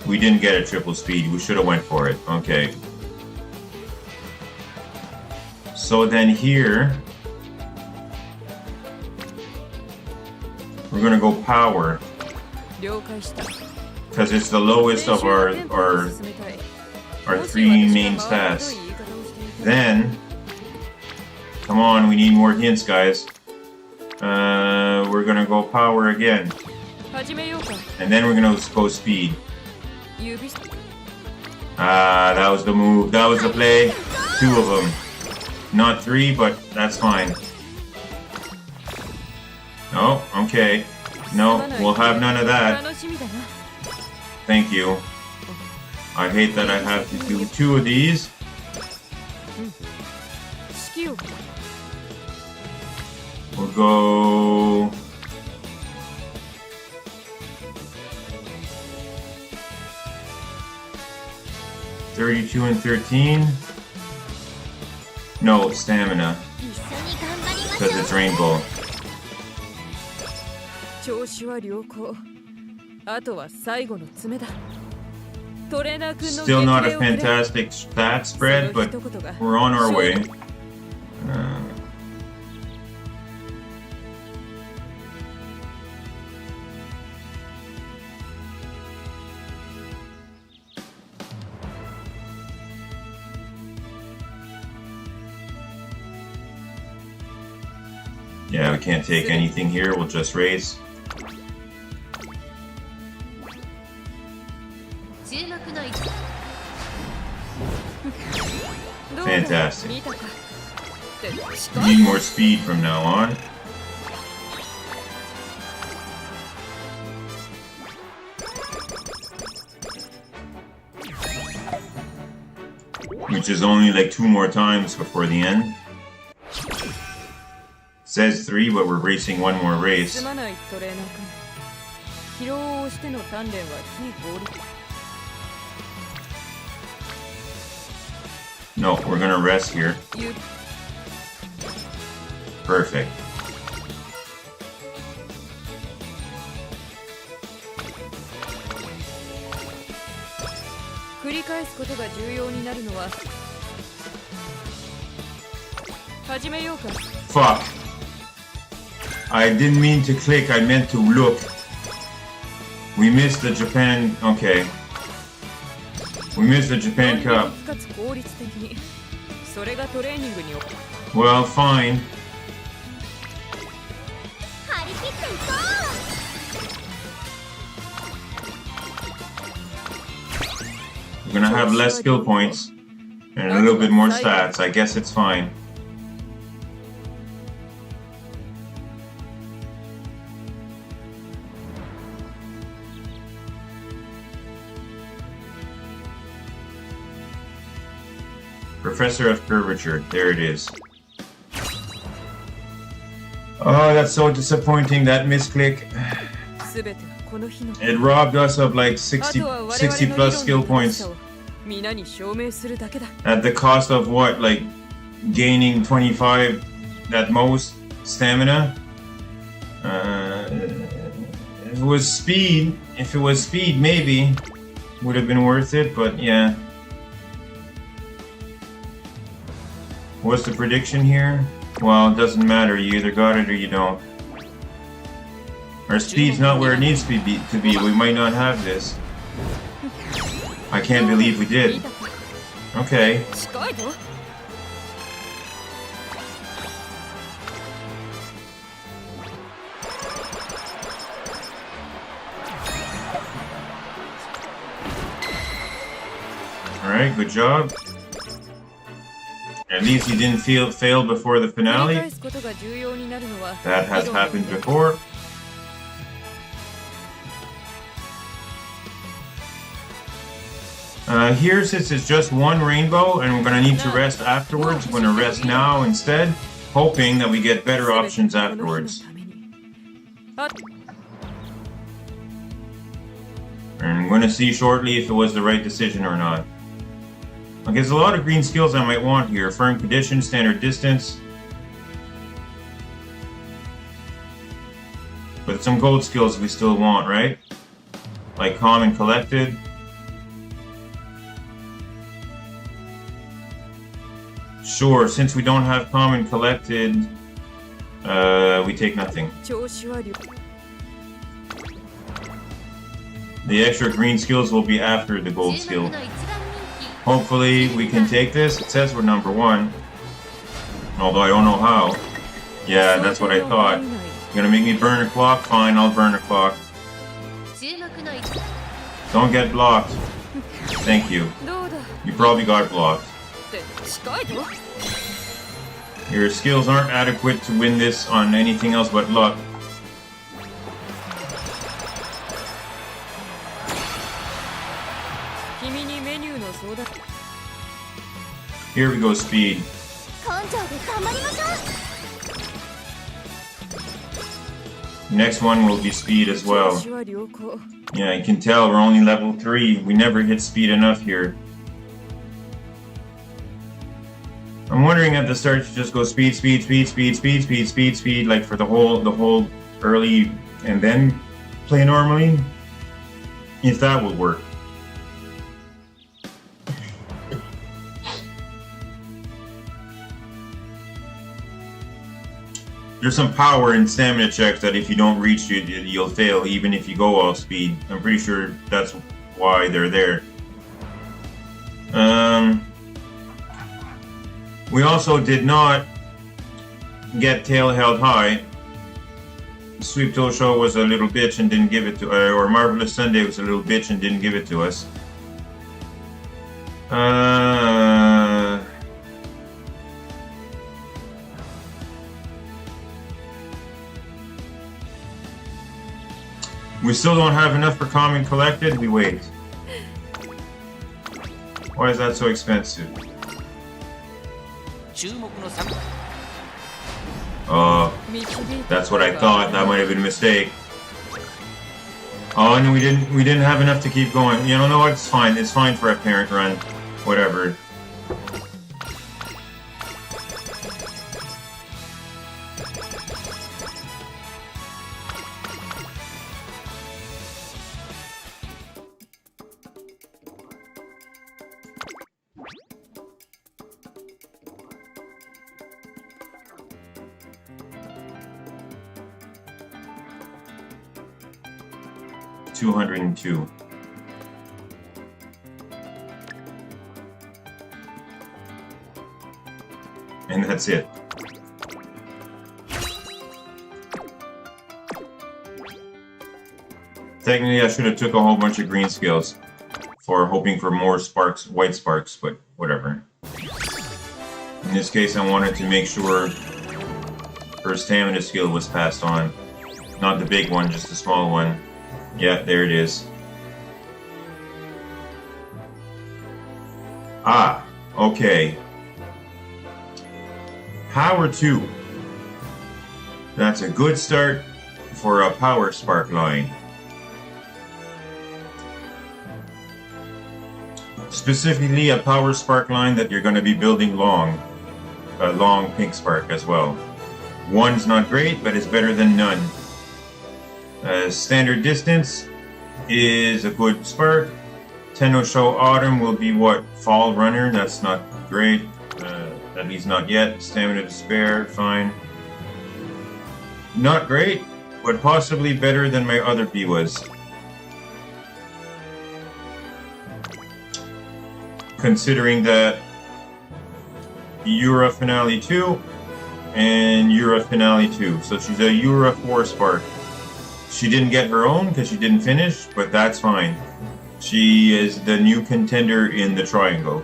We didn't get a triple speed, we should have went for it. Okay. So then here, we're gonna go power, because it's the lowest of our 3 main stats. Then, come on, we need more hints, guys. We're gonna go power again, and then we're gonna go speed. That was the move. That was the play. 2 of them. Not 3, but that's fine. Oh, okay. No, we'll have none of that. Thank you. I hate that I have to do 2 of these. We'll go... $32 and 13. No, stamina. Because it's rainbow. Still not a fantastic stat spread, but we're on our way. Yeah, we can't take anything here, we'll just race. Fantastic. We need more speed from now on. Which is only like 2 more times before the end. Says 3, but we're racing 1 more race. 疲労をしての鍛錬は非合理。 No, we're gonna rest here. Perfect. 繰り返すことが重要になるのは始めようか。 Fuck. I didn't mean to click, I meant to look. We missed the Japan... Okay. We missed the Japan Cup. かつ効率的に。それがトレーニングに。 Well, fine. 張り切っていこう。 We're gonna have less skill points and a little bit more stats. I guess it's fine. Professor of Curvature. There it is. Oh, that's so disappointing, that misclick. It robbed us of like 60 plus skill points. At the cost of what? Like gaining 25 at most stamina? If it was speed, maybe would have been worth it, but yeah. What's the prediction here? Well, it doesn't matter. You either got it or you don't. Our speed's not where it needs to be. We might not have this. I can't believe we did. Okay. Alright, good job. At least you didn't fail before the finale. That has happened before. Here, since it's just one rainbow and we're going to need to rest afterwards, we're going to rest now instead, hoping that we get better options afterwards. And we're going to see shortly if it was the right decision or not. Okay, there's a lot of green skills I might want here. Firm condition, standard distance. But some gold skills we still want, right? Like calm and collected. Sure, since we don't have calm and collected, we take nothing. The extra green skills will be after the gold skill. Hopefully we can take this. It says we're number 1. Although I don't know how. Yeah, that's what I thought. You're gonna make me burn a clock? Fine, I'll burn a clock. Don't get blocked. Thank you. You probably got blocked. Your skills aren't adequate to win this on anything else but luck. Here we go, speed. Next one will be speed as well. Yeah, you can tell we're only level 3. We never hit speed enough here. I'm wondering at the start to just go speed, speed, speed, speed, speed, speed, speed, speed, like for the whole early, and then play normally. If that would work. There's some power in stamina checks that if you don't reach it, you'll fail, even if you go all speed. I'm pretty sure that's why they're there. We also did not get tail held high. Sweep Toe Show was a little bitch and didn't give it to, or Marvelous Sunday was a little bitch and didn't give it to us. We still don't have enough for Common Collected. We wait. Why is that so expensive? Oh, that's what I thought. That might have been a mistake. Oh, and we didn't have enough to keep going. You know what? It's fine. It's fine for a parent run. Whatever. $202. And that's it. Technically, I should have took a whole bunch of green skills for hoping for more sparks, white sparks, but whatever. In this case, I wanted to make sure her stamina skill was passed on. Not the big one, just the small one. Yeah, there it is. Ah, okay. Power 2. That's a good start for a power spark line. Specifically a power spark line that you're going to be building long. A long pink spark as well. One's not great, but it's better than none. Standard distance is a good spark. Tenno-Sho Autumn will be what? Fall Runner? That's not great. At least not yet. Stamina to spare, fine. Not great, but possibly better than my other Biwas. Considering that Yura Finale 2 and Yura Finale 2. So she's a Yura 4 spark. She didn't get her own because she didn't finish, but that's fine. She is the new contender in the triangle.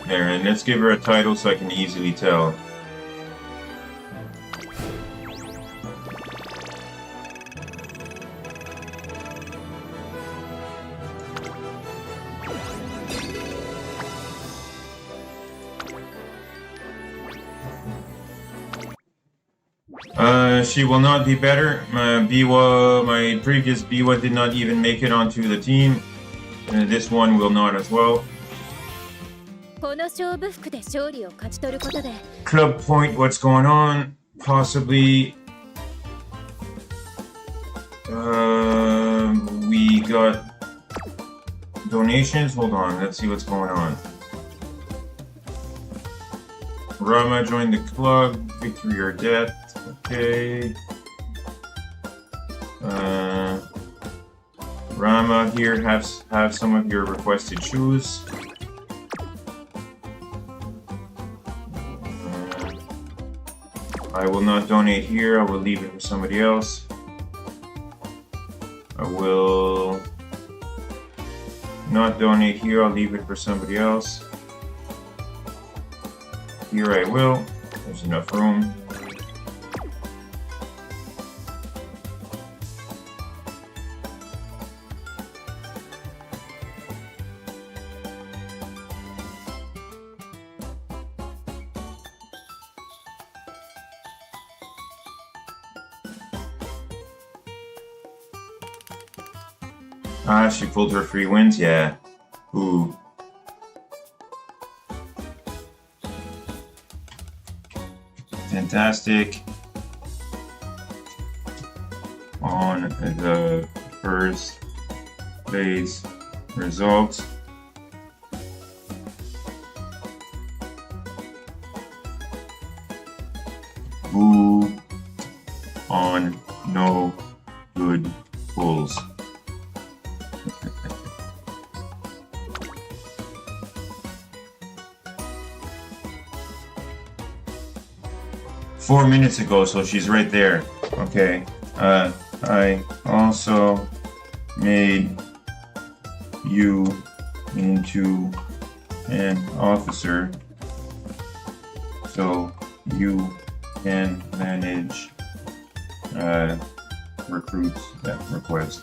There, and let's give her a title so I can easily tell. She will not be better. My previous Biwa did not even make it onto the team. And this one will not as well. Club point, what's going on? Possibly... we got donations. Hold on, let's see what's going on. Rama joined the club. Victory or death. Okay. Rama here, have some of your requested shoes. I will not donate here. I will leave it for somebody else. I will not donate here. I'll leave it for somebody else. Here I will. There's enough room. Ah, she pulled her free wins, yeah. Ooh. Fantastic. On the first place results. Ooh. On no good pulls. Four minutes ago, so she's right there. Okay. I also made you into an officer so you can manage recruits that request.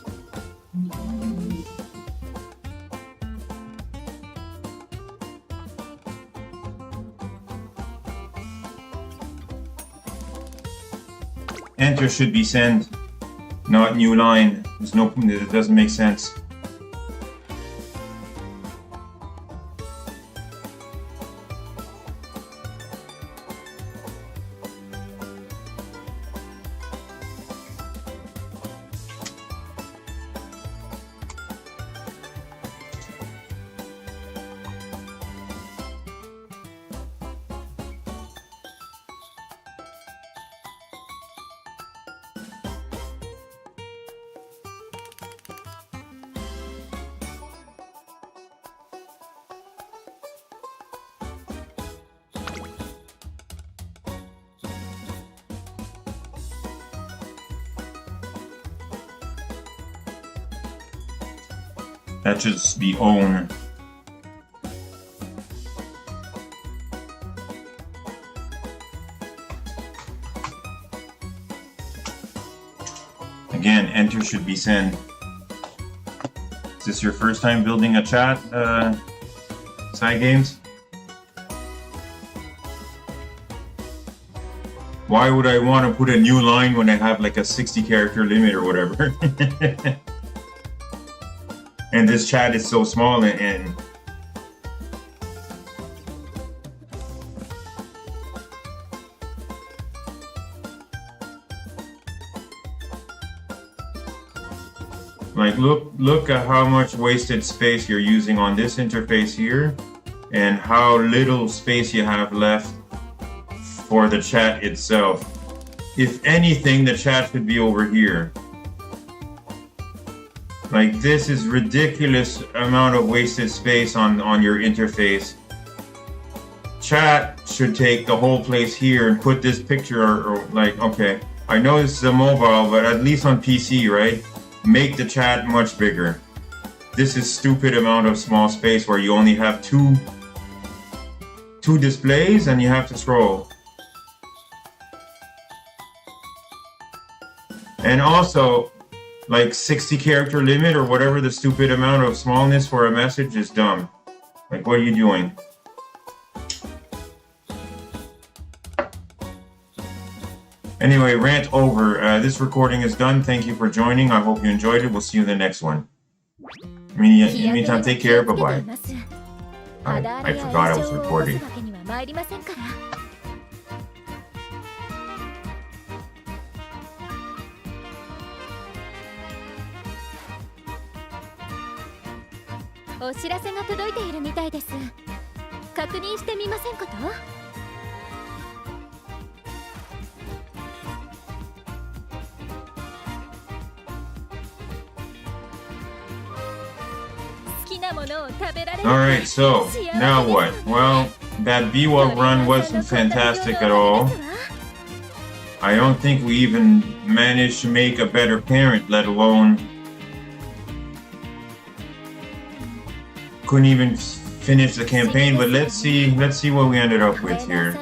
Enter should be send, not new line. There's no, it doesn't make sense. That should be own. Again, enter should be send. Is this your first time building a chat, side games? Why would I want to put a new line when I have like a 60 character limit or whatever? And this chat is so small and like look at how much wasted space you're using on this interface here and how little space you have left for the chat itself. If anything, the chat should be over here. Like, this is ridiculous amount of wasted space on your interface. Chat should take the whole place here and put this picture or like, okay, I know this is a mobile, but at least on PC, right? Make the chat much bigger. This is stupid amount of small space where you only have two displays and you have to scroll. And also, like 60 character limit or whatever the stupid amount of smallness for a message is dumb. Like, what are you doing? Anyway, rant over. This recording is done. Thank you for joining. I hope you enjoyed it. We'll see you in the next one. In the meantime, take care. Bye-bye. I forgot I was recording. お知らせが届いているみたいです。確認してみませんこと？好きなものを食べられる。Alright, so, now what? Well, that Biwa run wasn't fantastic at all. I don't think we even managed to make a better parent, let alone couldn't even finish the campaign, but let's see what we ended up with here.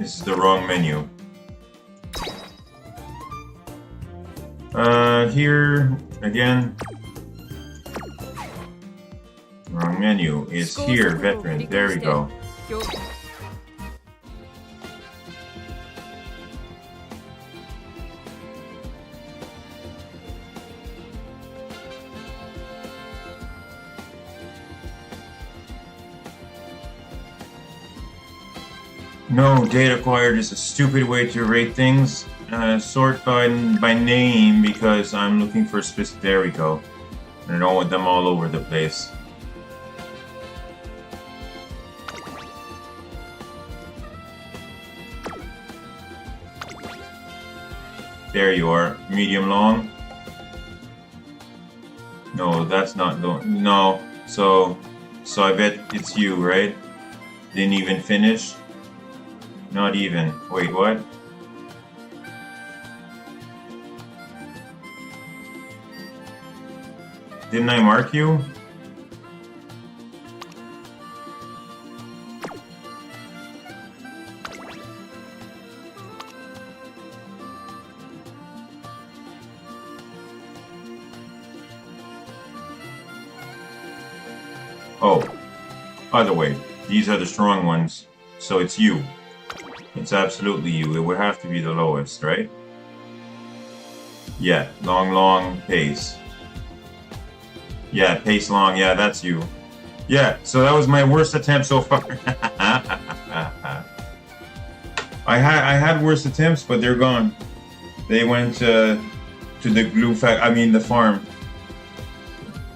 This is the wrong menu. Here again. Wrong menu is here, veteran. There we go. No, data acquired is a stupid way to rate things. Sort by name because I'm looking for specific. There we go. I don't want them all over the place. There you are, medium long. No, that's not the no. So I bet it's you, right? Didn't even finish. Not even. Wait, what? Didn't I mark you? Oh, By the way, these are the strong ones, so it's you. It's absolutely you. It would have to be the lowest, right? Yeah, long pace. Yeah, pace long. Yeah, that's you. Yeah, so that was my worst attempt so far. I had worse attempts, but they're gone. They went to the glue the farm.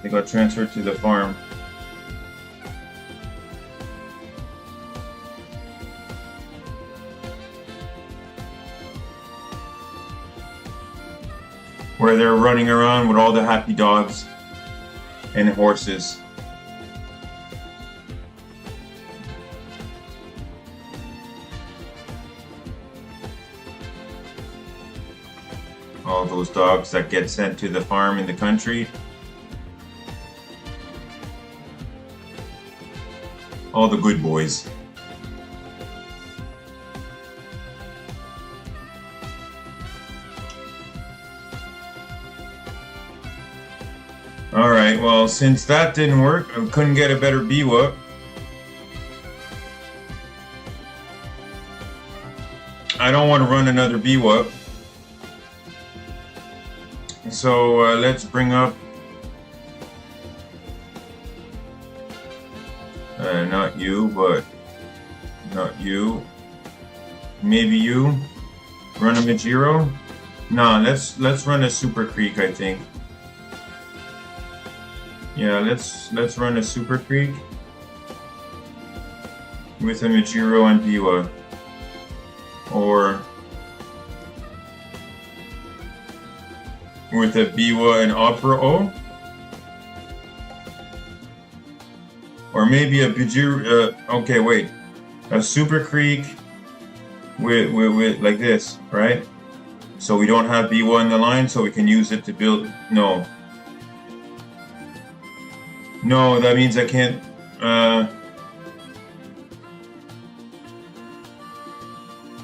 They got transferred to the farm. Where they're running around with all the happy dogs and horses. All those dogs that get sent to the farm in the country. All the good boys. Alright, well, since that didn't work, I couldn't get a better Biwa. I don't want to run another Biwa. So let's bring up not you, but not you. Maybe you. Run a Majiro? No, let's run a Super Creek, I think. Yeah, let's run a Super Creek with a Majiro and Biwa. Or with a Biwa and Opera O. Or maybe a Bijiro, okay, wait. A Super Creek with like this, right? So we don't have Biwa in the line, so we can use it to build, no. No, that means I can't,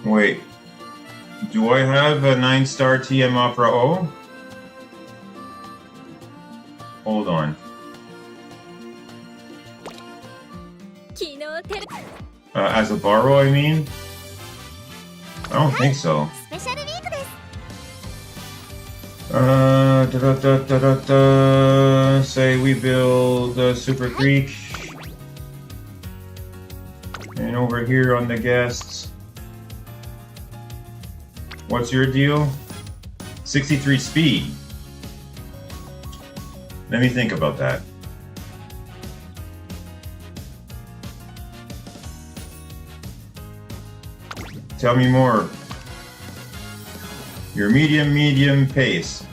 wait. Do I have a 9-star TM Opera O? Hold on. As a borrow, I mean? I don't think so. Say we build Super Creek. And over here on the guests. What's your deal? 63 speed. Let me think about that. Tell me more. Your medium pace.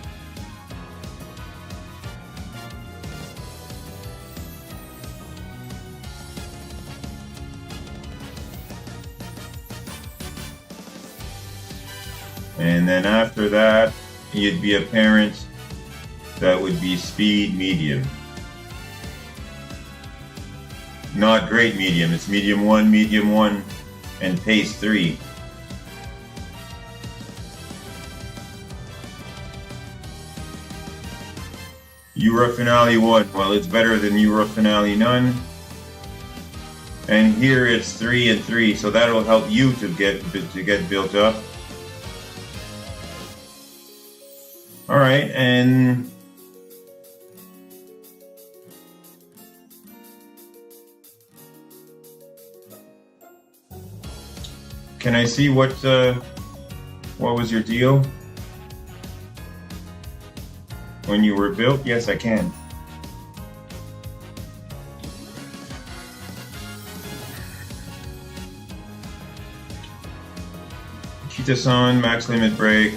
And then after that, you'd be a parent that would be speed medium. Not great medium, it's medium 1, and pace 3. Euro Finale 1, well, it's better than Euro Finale none. And here it's 3 and 3, so that'll help you to get built up. All right, and can I see what was your deal when you were built? Yes, I can. Kita-san, max limit break.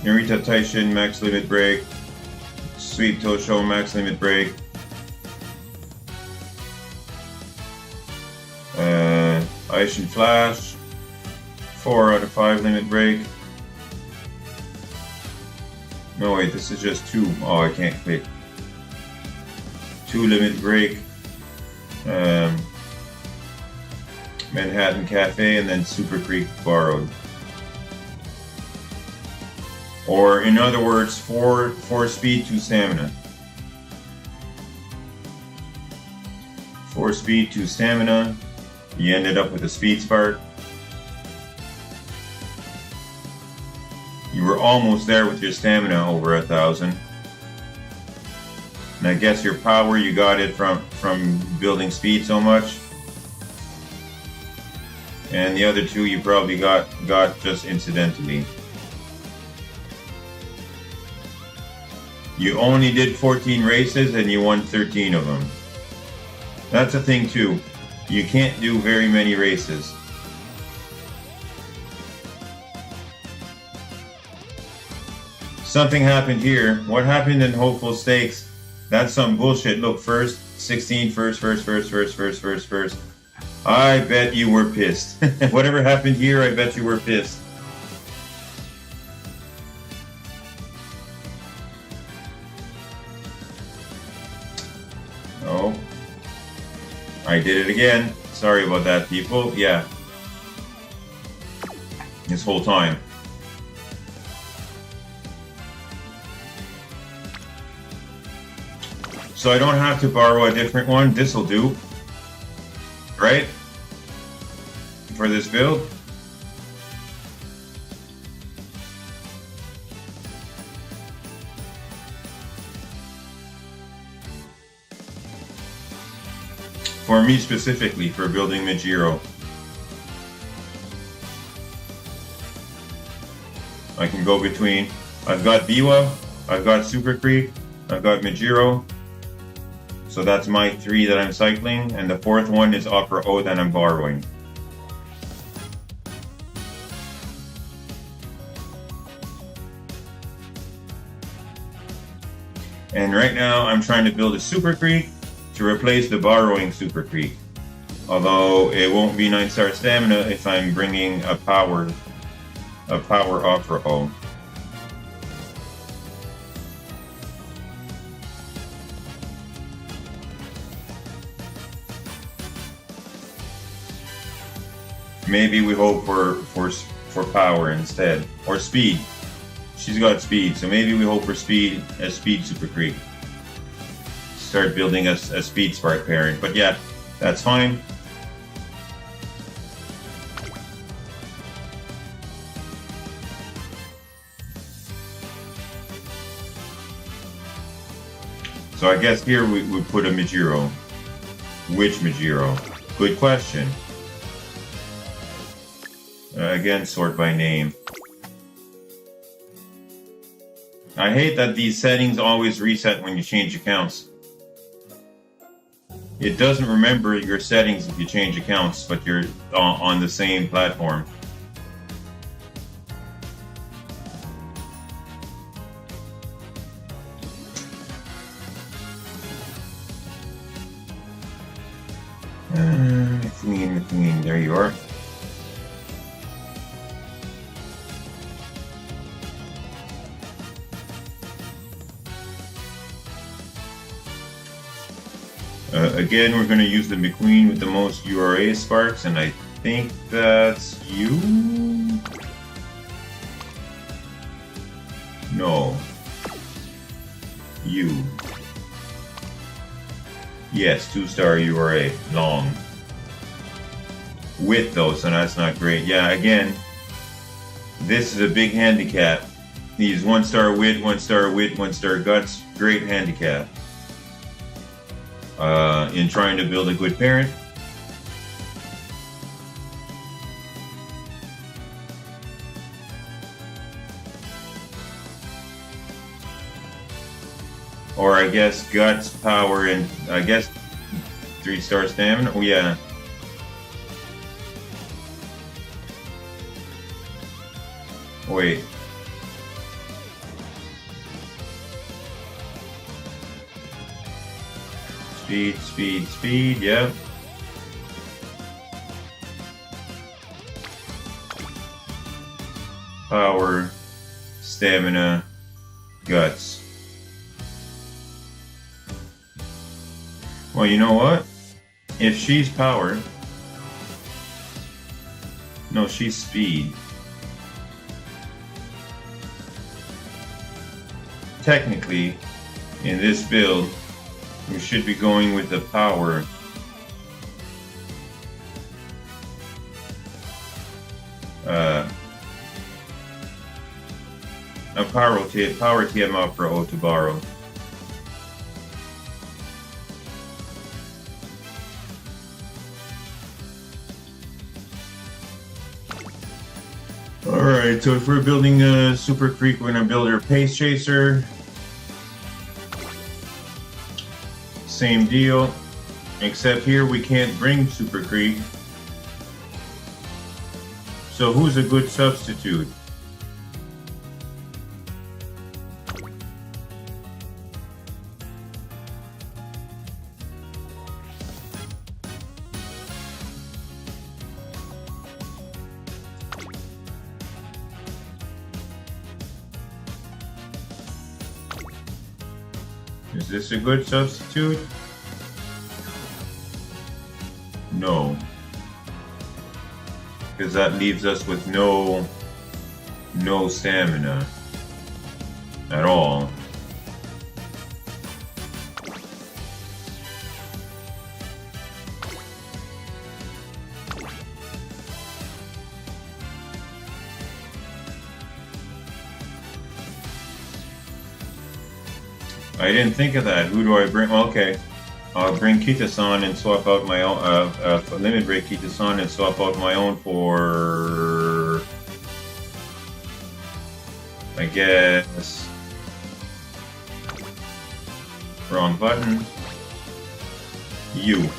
Narita Taishin, max limit break. Sweet Tosho, max limit break. Aishin Flash, 4 out of 5 limit break. No, wait, this is just 2. Oh, I can't click. 2 limit break. Manhattan Cafe, and then Super Creek borrowed. Or in other words, 4 speed, 2 stamina. 4 4 speed, 2 stamina. You ended up with a speed spark. You were almost there with your stamina over 1,000. And I guess your power, you got it from building speed so much. And the other 2 you probably got just incidentally. You only did 14 races and you won 13 of them. That's a thing too. You can't do very many races. Something happened here. What happened in Hopeful Stakes? That's some bullshit. Look, first, 16, first. I bet you were pissed. Whatever happened here, I bet you were pissed. Oh. I did it again. Sorry about that, people. Yeah. This whole time. So I don't have to borrow a different one. This'll do. Right? For this build. For me specifically, for building Majiro. I can go between. I've got Biwa, I've got Super Creek, I've got Majiro. So that's my 3 that I'm cycling, and the 4th one is Opera O that I'm borrowing. And right now I'm trying to build a Super Creek to replace the borrowing Super Creek. Although it won't be 9-star stamina if I'm bringing a power Opera O. Maybe we hope for power instead, or speed. She's got speed, so maybe we hope for speed, a speed Super Creek. Start building a speed spark parent, but yeah, that's fine. So I guess here we would put a Majiro. Which Majiro? Good question. Again, sort by name. I hate that these settings always reset when you change accounts. It doesn't remember your settings if you change accounts, but you're on the same platform. Queen, there you are. Again, we're going to use the McQueen with the most URA sparks, and I think that's you? No. You. Yes, 2-star URA. Long. Wit though, so that's not great. Yeah, again, this is a big handicap. These 1-star wit, 1-star wit, 1-star guts. Great handicap. In trying to build a good parent. Or I guess guts, power, and I guess 3-star stamina. Oh yeah. Wait. Speed, yeah. Power, stamina, guts. Well, you know what? If she's power... No, she's speed. Technically, in this build, we should be going with the power A power TM for O to borrow. Alright, so if we're building a Super Creek, we're gonna build our Pace Chaser. Same deal, except here we can't bring Super Creek. So who's a good substitute? Is this a good substitute? No. Because that leaves us with no stamina at all. I didn't think of that. Who do I bring? Okay. I'll bring Kita-san and swap out my own, limit break Kita-san and swap out my own for, I guess, wrong button, you.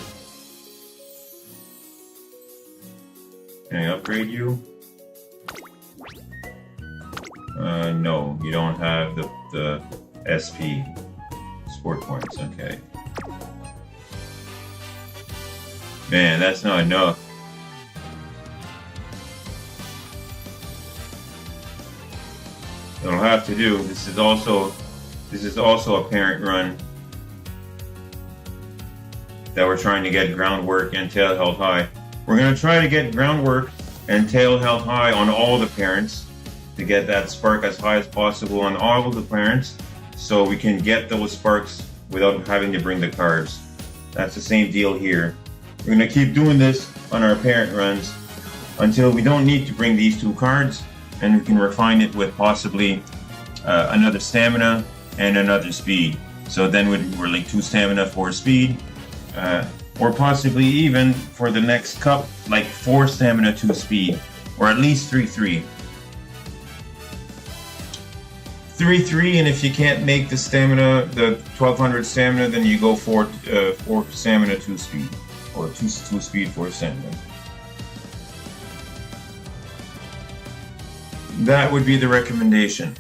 Can I upgrade you? No, you don't have the SP. Sport points, okay. Man, that's not enough. It'll have to do. This is also a parent run that we're trying to get groundwork and tail held high. We're gonna try to get groundwork and tail held high on all the parents to get that spark as high as possible on all of the parents, so we can get those sparks without having to bring the cards. That's the same deal here. We're gonna keep doing this on our parent runs until we don't need to bring these two cards, and we can refine it with possibly another stamina and another speed. So then we're like 2 stamina, 4 speed, or possibly even for the next cup, like 4 stamina, 2 speed, or at least 3-3. 3-3, and if you can't make the stamina, the 1200 stamina, then you go for 4 stamina, 2 speed, or 2 speed, 4 stamina. That would be the recommendation.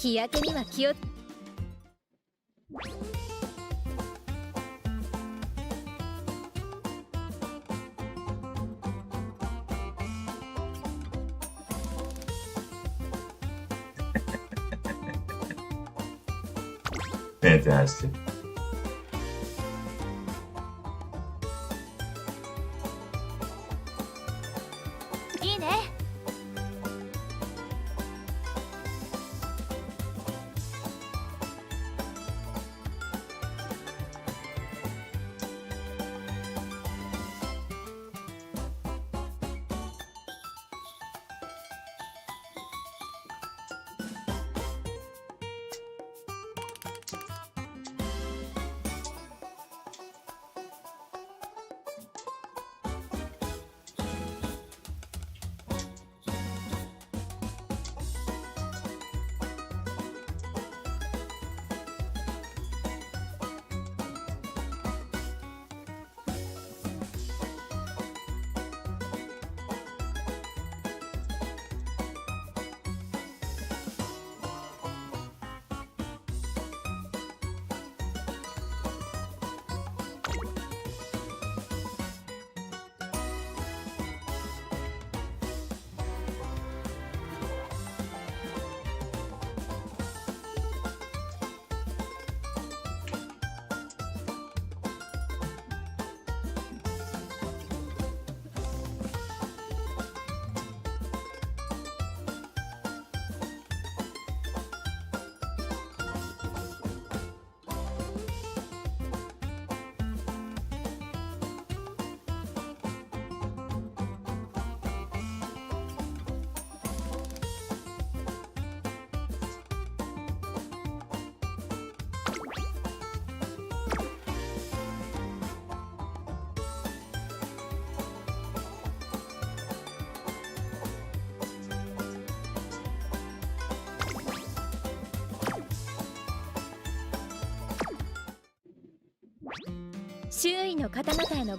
日焼けには気を。Fantastic. 周囲の方々への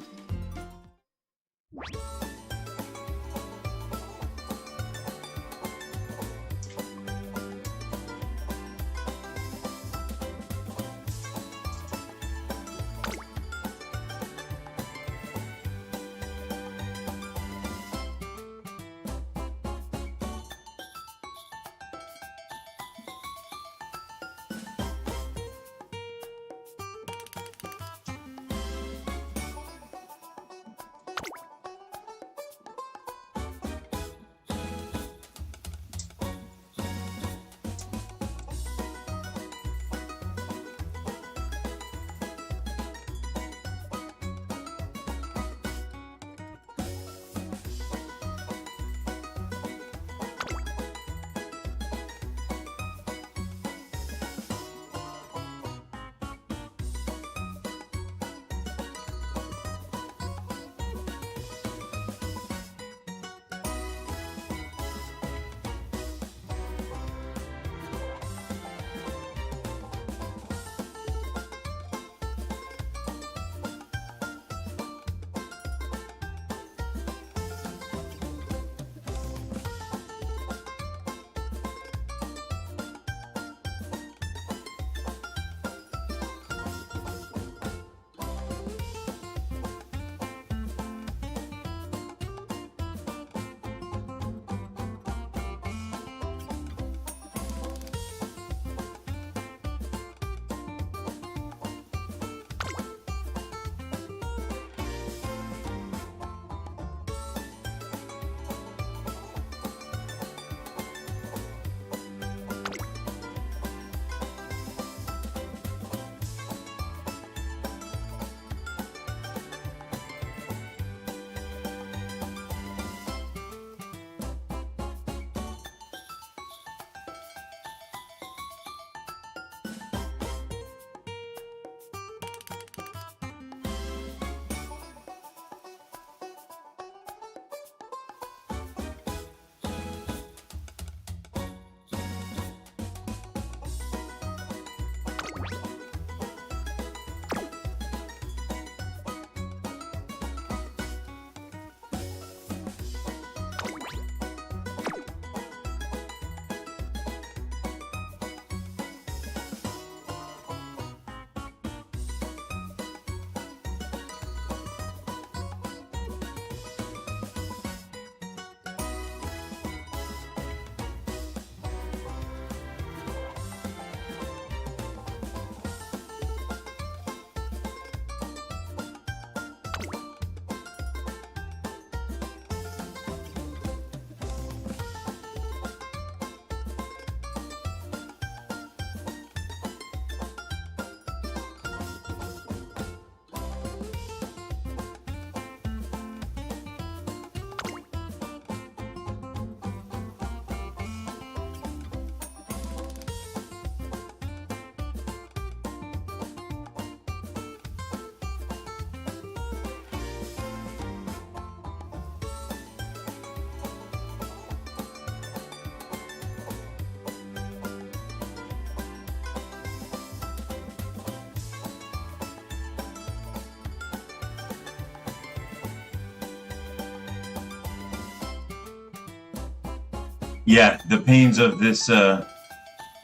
Yeah, the pains of this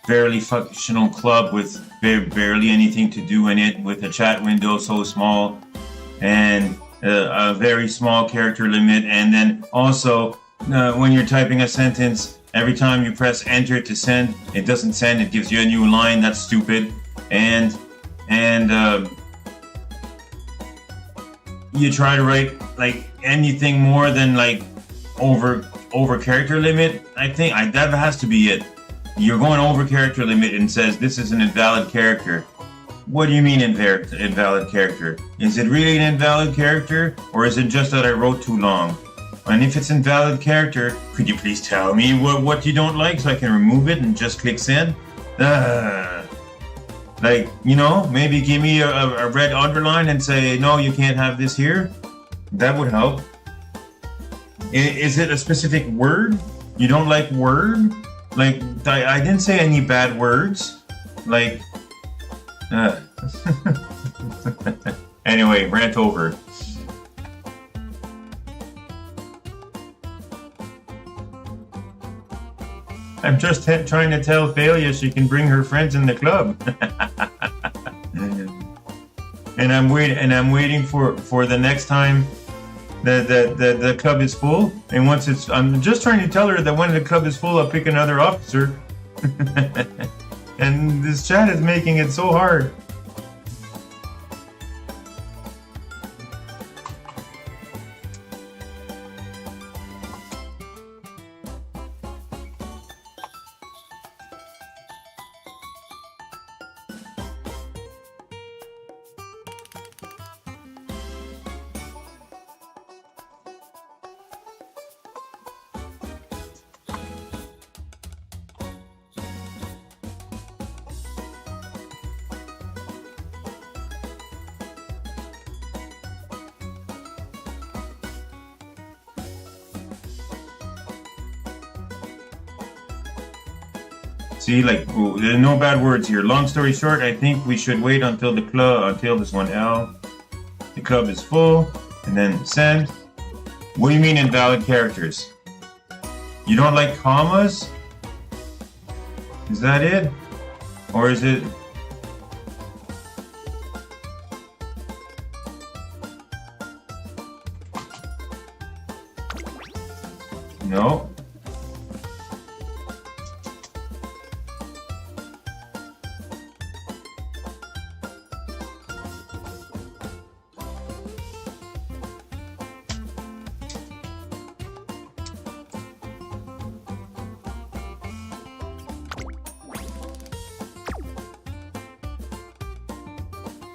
barely functional club with barely anything to do in it, with a chat window so small and a very small character limit. And then also when you're typing a sentence, every time you press enter to send, it doesn't send, it gives you a new line. That's stupid. And you try to write like anything more than like over character limit, I think that has to be it. You're going over character limit and says this is an invalid character. What do you mean invalid character? Is it really an invalid character, or is it just that I wrote too long? And if it's invalid character, could you please tell me what you don't like so I can remove it and just click send? Like, you know, maybe give me a red underline and say, no, you can't have this here. That would help. Is it a specific word? You don't like word? Like, I didn't say any bad words. Like, Anyway, rant over. I'm just trying to tell Thalia she can bring her friends in the club. And I'm waiting for the next time the club is full. And once it's, I'm just trying to tell her that when the club is full, I'll pick another officer. And this chat is making it so hard. See, like, there's no bad words here. Long story short, I think we should wait until this one L. The club is full, and then send. What do you mean invalid characters? You don't like commas? Is that it? Or is it... No.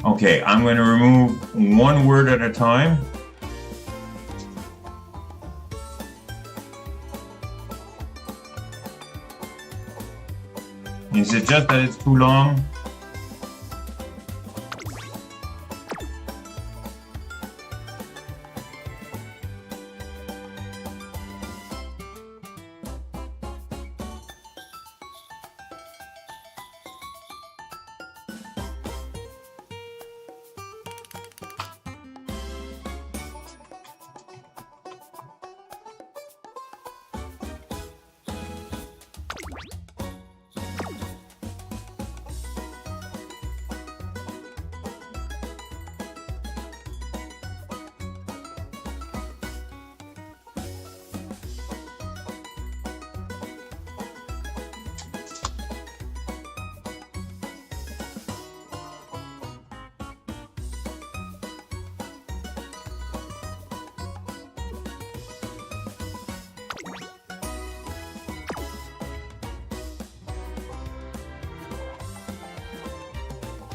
Okay, I'm going to remove one word at a time. Is it just that it's too long?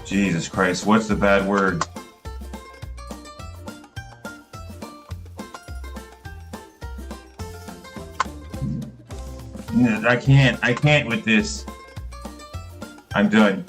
Jesus Christ, what's the bad word? I can't with this. I'm done.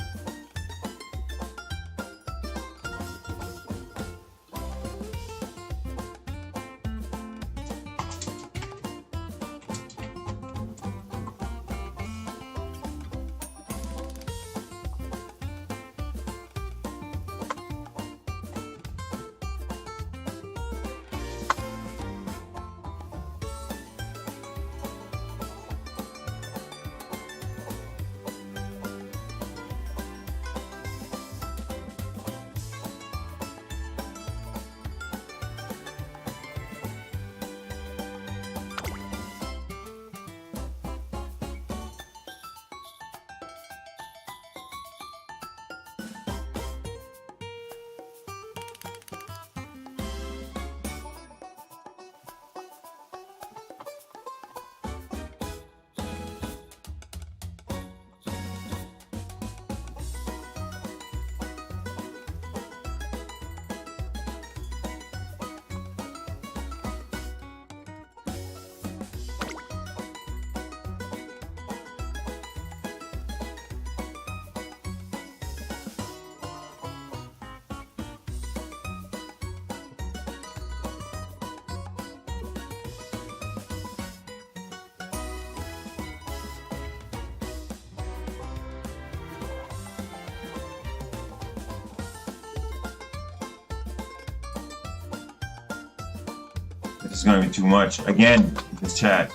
This is gonna be too much. Again, this chat.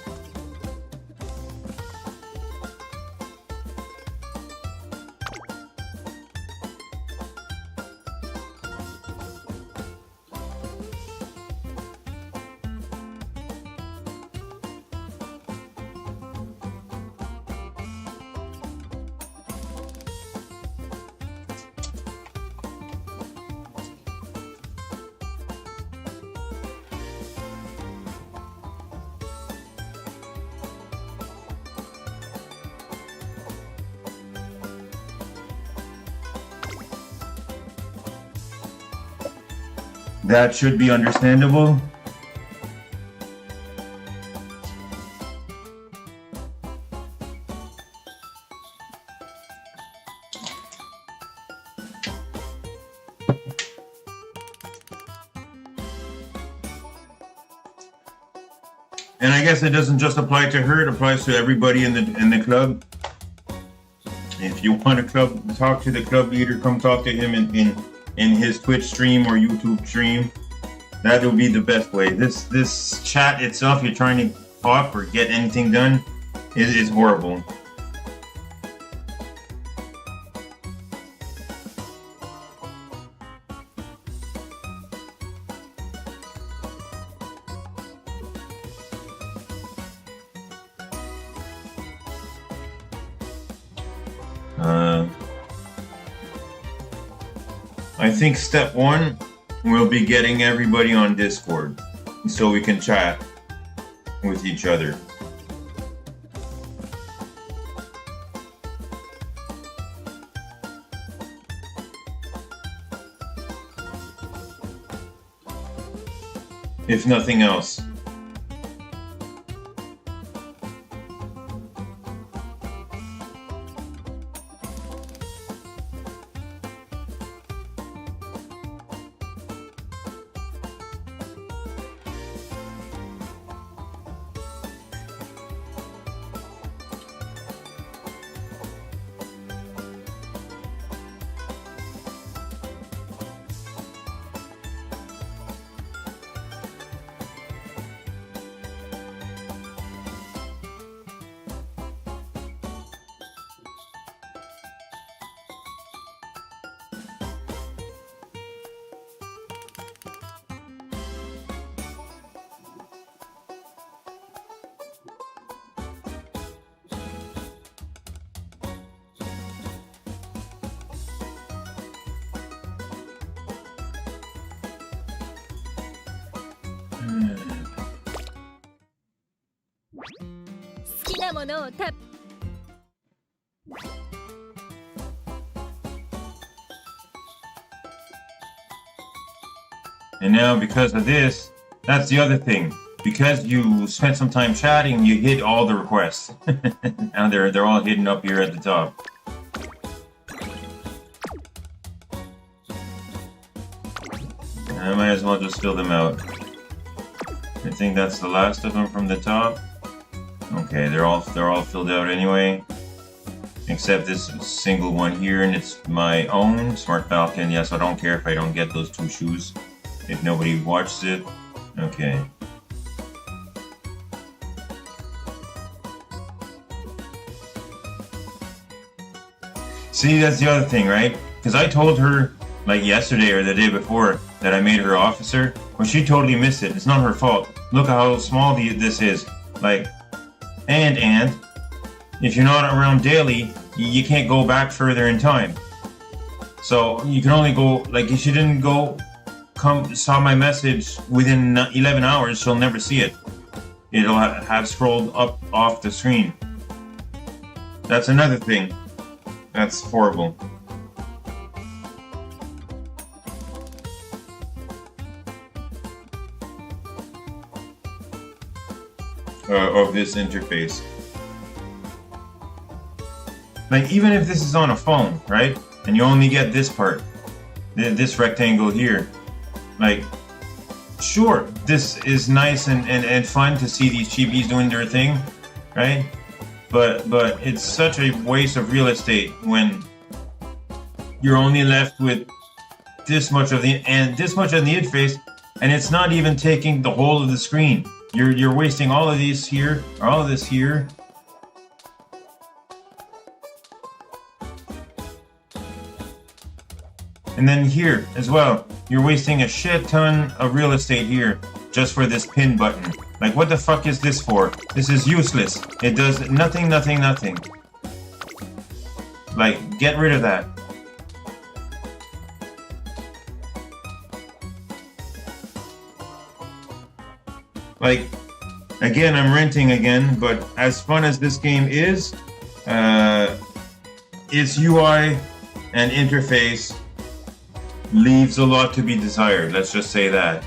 That should be understandable. And I guess it doesn't just apply to her, it applies to everybody in the club. If you want to talk to the club leader, come talk to him in his Twitch stream or YouTube stream. That will be the best way. This chat itself, you're trying to talk or get anything done, is horrible. I think step one will be getting everybody on Discord so we can chat with each other. If nothing else. And now because of this, that's the other thing. Because you spent some time chatting, you hid all the requests. Now they're all hidden up here at the top. I might as well just fill them out. I think that's the last of them from the top. Okay, they're all filled out anyway. Except this single one here, and it's my own Smart Falcon. Yes, I don't care if I don't get those 2 shoes. If nobody watches it. Okay. See, that's the other thing, right? Because I told her, like yesterday or the day before, that I made her officer. Well, she totally missed it. It's not her fault. Look at how small this is. Like, and if you're not around daily, you can't go back further in time. So you can only go, like, if she didn't saw my message within 11 hours, she'll never see it. It'll have scrolled up off the screen. That's another thing. That's horrible. Of this interface. Like, even if this is on a phone, right? And you only get this part, this rectangle here. Like, sure, this is nice and fun to see these cheapies doing their thing, right? But it's such a waste of real estate when you're only left with this much of the interface, and it's not even taking the whole of the screen. You're wasting all of these here, or all of this here. And then here as well, you're wasting a shit ton of real estate here just for this pin button. Like, what the fuck is this for? This is useless. It does nothing, nothing, nothing. Like, get rid of that. Like, again, I'm renting again, but as fun as this game is, its UI and interface leaves a lot to be desired. Let's just say that.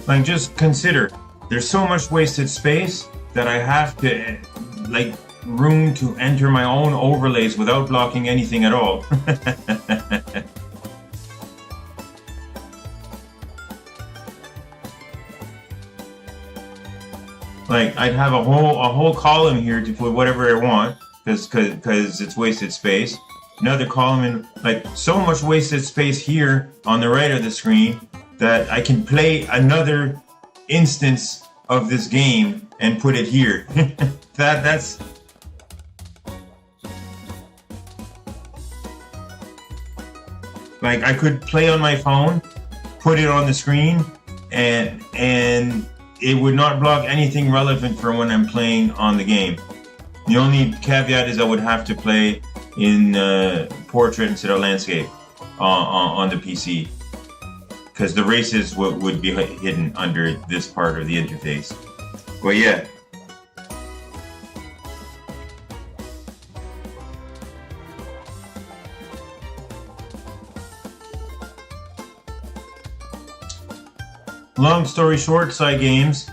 Like, just consider, there's so much wasted space that I have to, like, room to enter my own overlays without blocking anything at all. Like, I'd have a whole column here to put whatever I want, because it's wasted space. Another column in, like, so much wasted space here on the right of the screen that I can play another instance of this game and put it here. That's like, I could play on my phone, put it on the screen, and it would not block anything relevant for when I'm playing on the game. The only caveat is I would have to play in portrait instead of landscape on the PC, because the races would be hidden under this part of the interface. But yeah. Long story short, Side Games,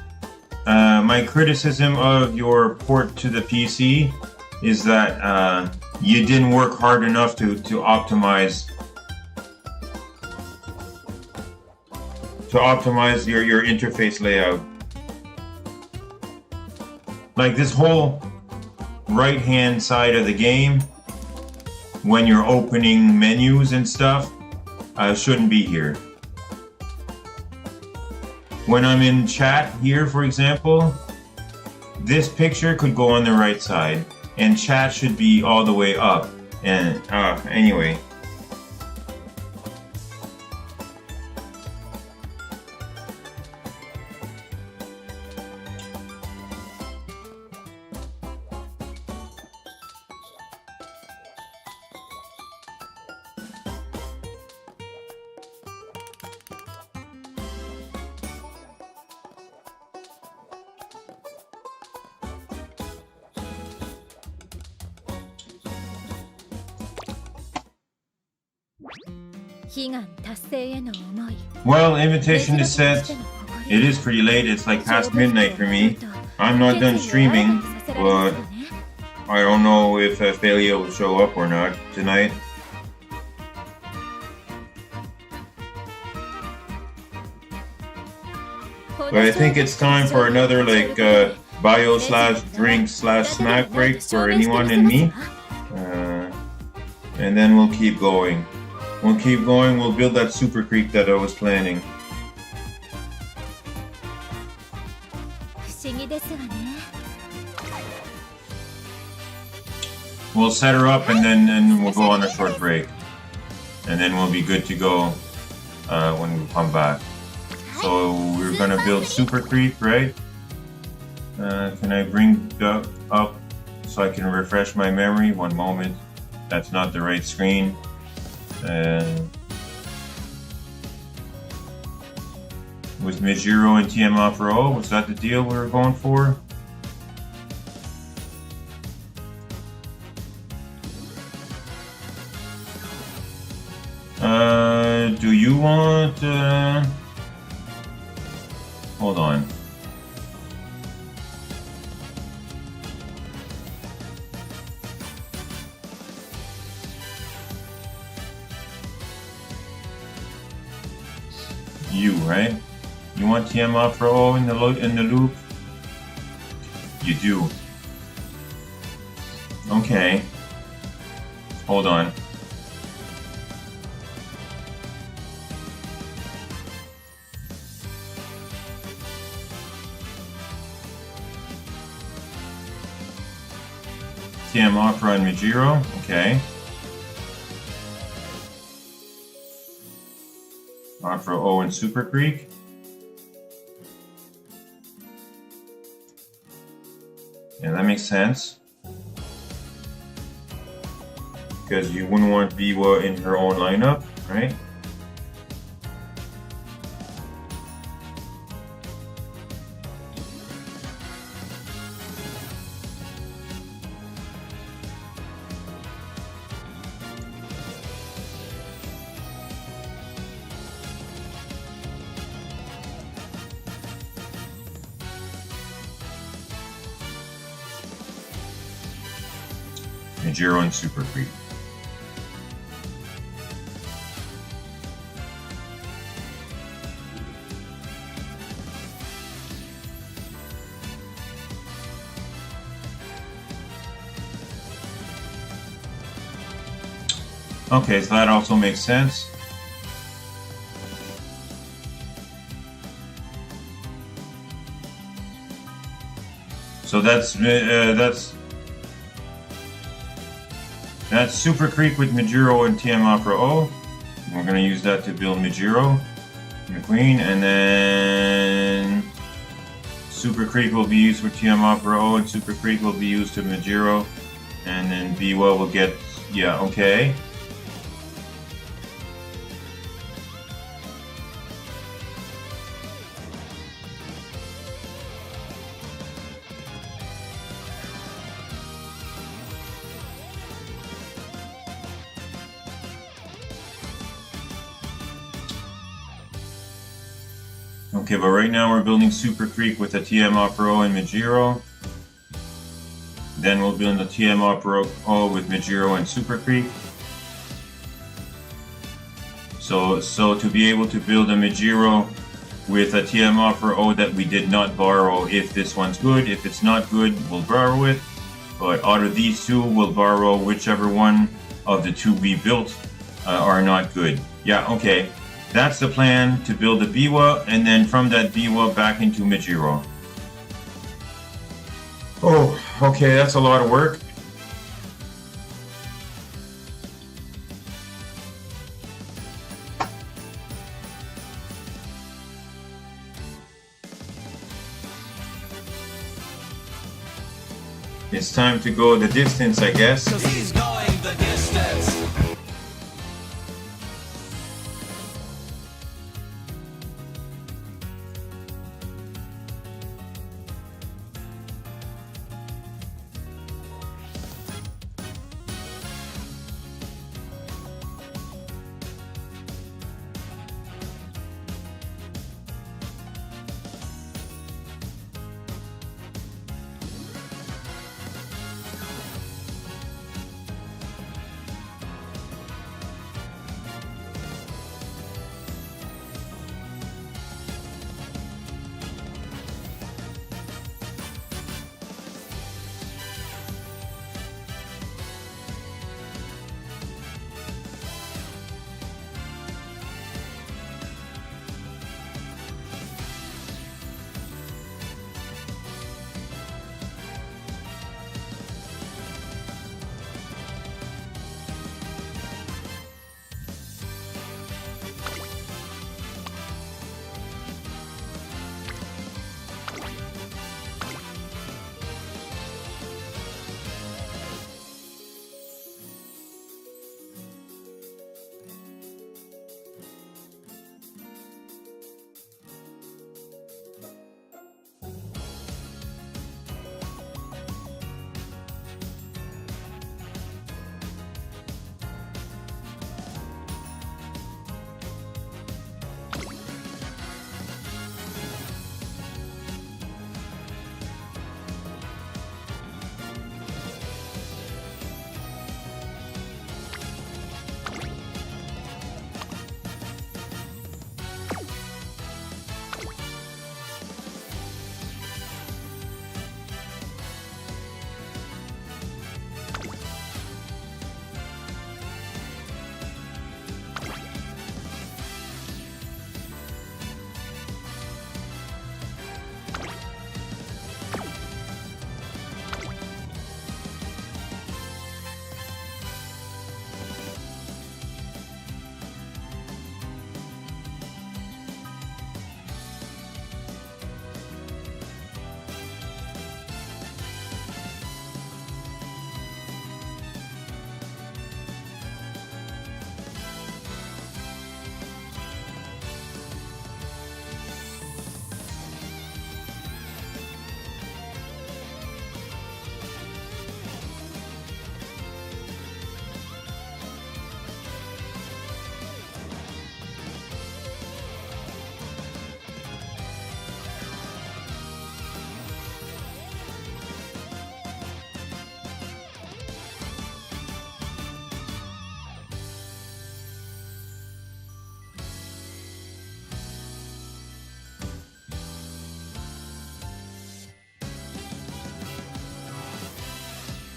my criticism of your port to the PC is that you didn't work hard enough to optimize your interface layout. Like, this whole right hand side of the game, when you're opening menus and stuff, shouldn't be here. When I'm in chat here, for example, this picture could go on the right side and chat should be all the way up. And anyway. Well, invitation is set. It is pretty late. It's like past midnight for me. I'm not done streaming, but I don't know if Failure will show up or not tonight. But I think it's time for another, like, bio/drink/snack break for anyone and me. And then we'll keep going. We'll keep going. We'll build that super creep that I was planning. We'll set her up and then we'll go on a short break. And then we'll be good to go when we come back. So we're gonna build super creep, right? Can I bring Duck up so I can refresh my memory? One moment. That's not the right screen. Was Mijiro and TM off row? Was that the deal we were going for? Do you want? Hold on. You, right? You want TM Opera O in the loop? You do. Okay. Hold on. TM Opera and Majiro. Okay. Opera O and Super Creek. Yeah, that makes sense. Because you wouldn't want Biwa in her own lineup, right? Majiro and Super Creek. Okay, so that also makes sense. So that's Super Creek with Majiro and TM Opera O. We're gonna use that to build Majiro, the Queen, and then Super Creek will be used for TM Opera O, and Super Creek will be used to Majiro, and then Biwa will get, yeah, okay. Okay, but right now we're building Super Creek with a TM Opera O and Majiro. Then we'll build the TM Opera O with Majiro and Super Creek. So to be able to build a Majiro with a TM Opera O that we did not borrow, if this one's good, if it's not good, we'll borrow it. But out of these two, we'll borrow whichever one of the two we built are not good. Yeah, okay. That's the plan, to build a Biwa, and then from that Biwa back into Majiro. Oh, okay, that's a lot of work. It's time to go the distance, I guess. He's going the distance.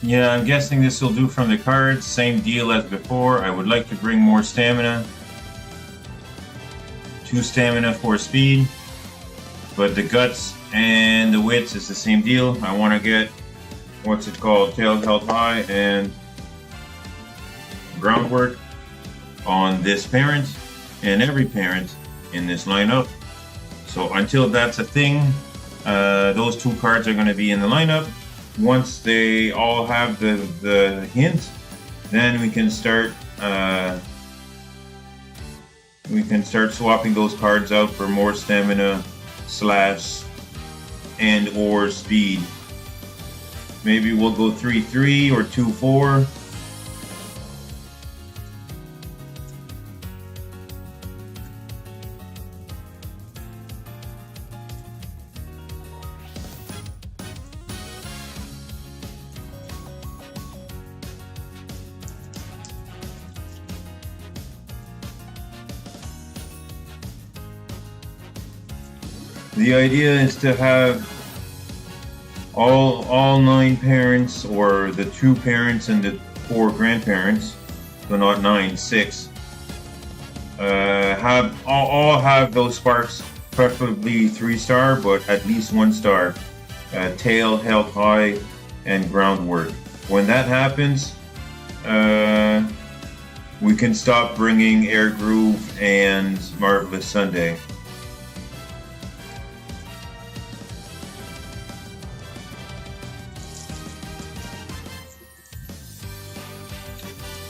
Yeah, I'm guessing this will do from the cards. Same deal as before. I would like to bring more stamina. 2 stamina for speed. But the guts and the wits is the same deal. I want to get, what's it called, tail held high and groundwork on this parent and every parent in this lineup. So until that's a thing, those 2 cards are going to be in the lineup. Once they all have the hint, then we can start swapping those cards out for more stamina / and or speed. Maybe we'll go 3-3 or 2-4. The idea is to have all 9 parents, or the 2 parents and the 4 grandparents, so not 9, 6, have all have those sparks, preferably 3-star, but at least 1-star, tail held high and groundwork. When that happens, we can stop bringing Air Groove and Marvelous Sunday.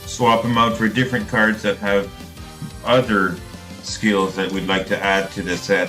Swap them out for different cards that have other skills that we'd like to add to the set.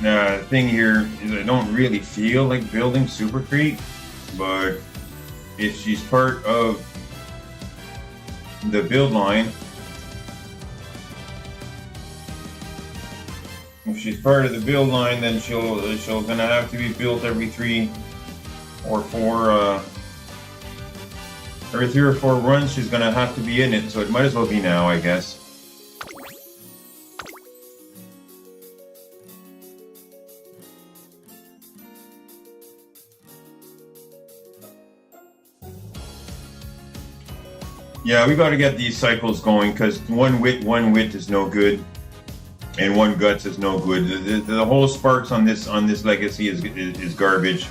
thing here is I don't really feel like building Super Creek, but if she's part of the build line, then she'll gonna have to be built every 3 or 4 every 3 or 4 runs. She's gonna have to be in it, so it might as well be now, I guess. Yeah, we gotta get these cycles going, because one wit is no good, and 1 guts is no good. The whole sparks on this legacy is garbage.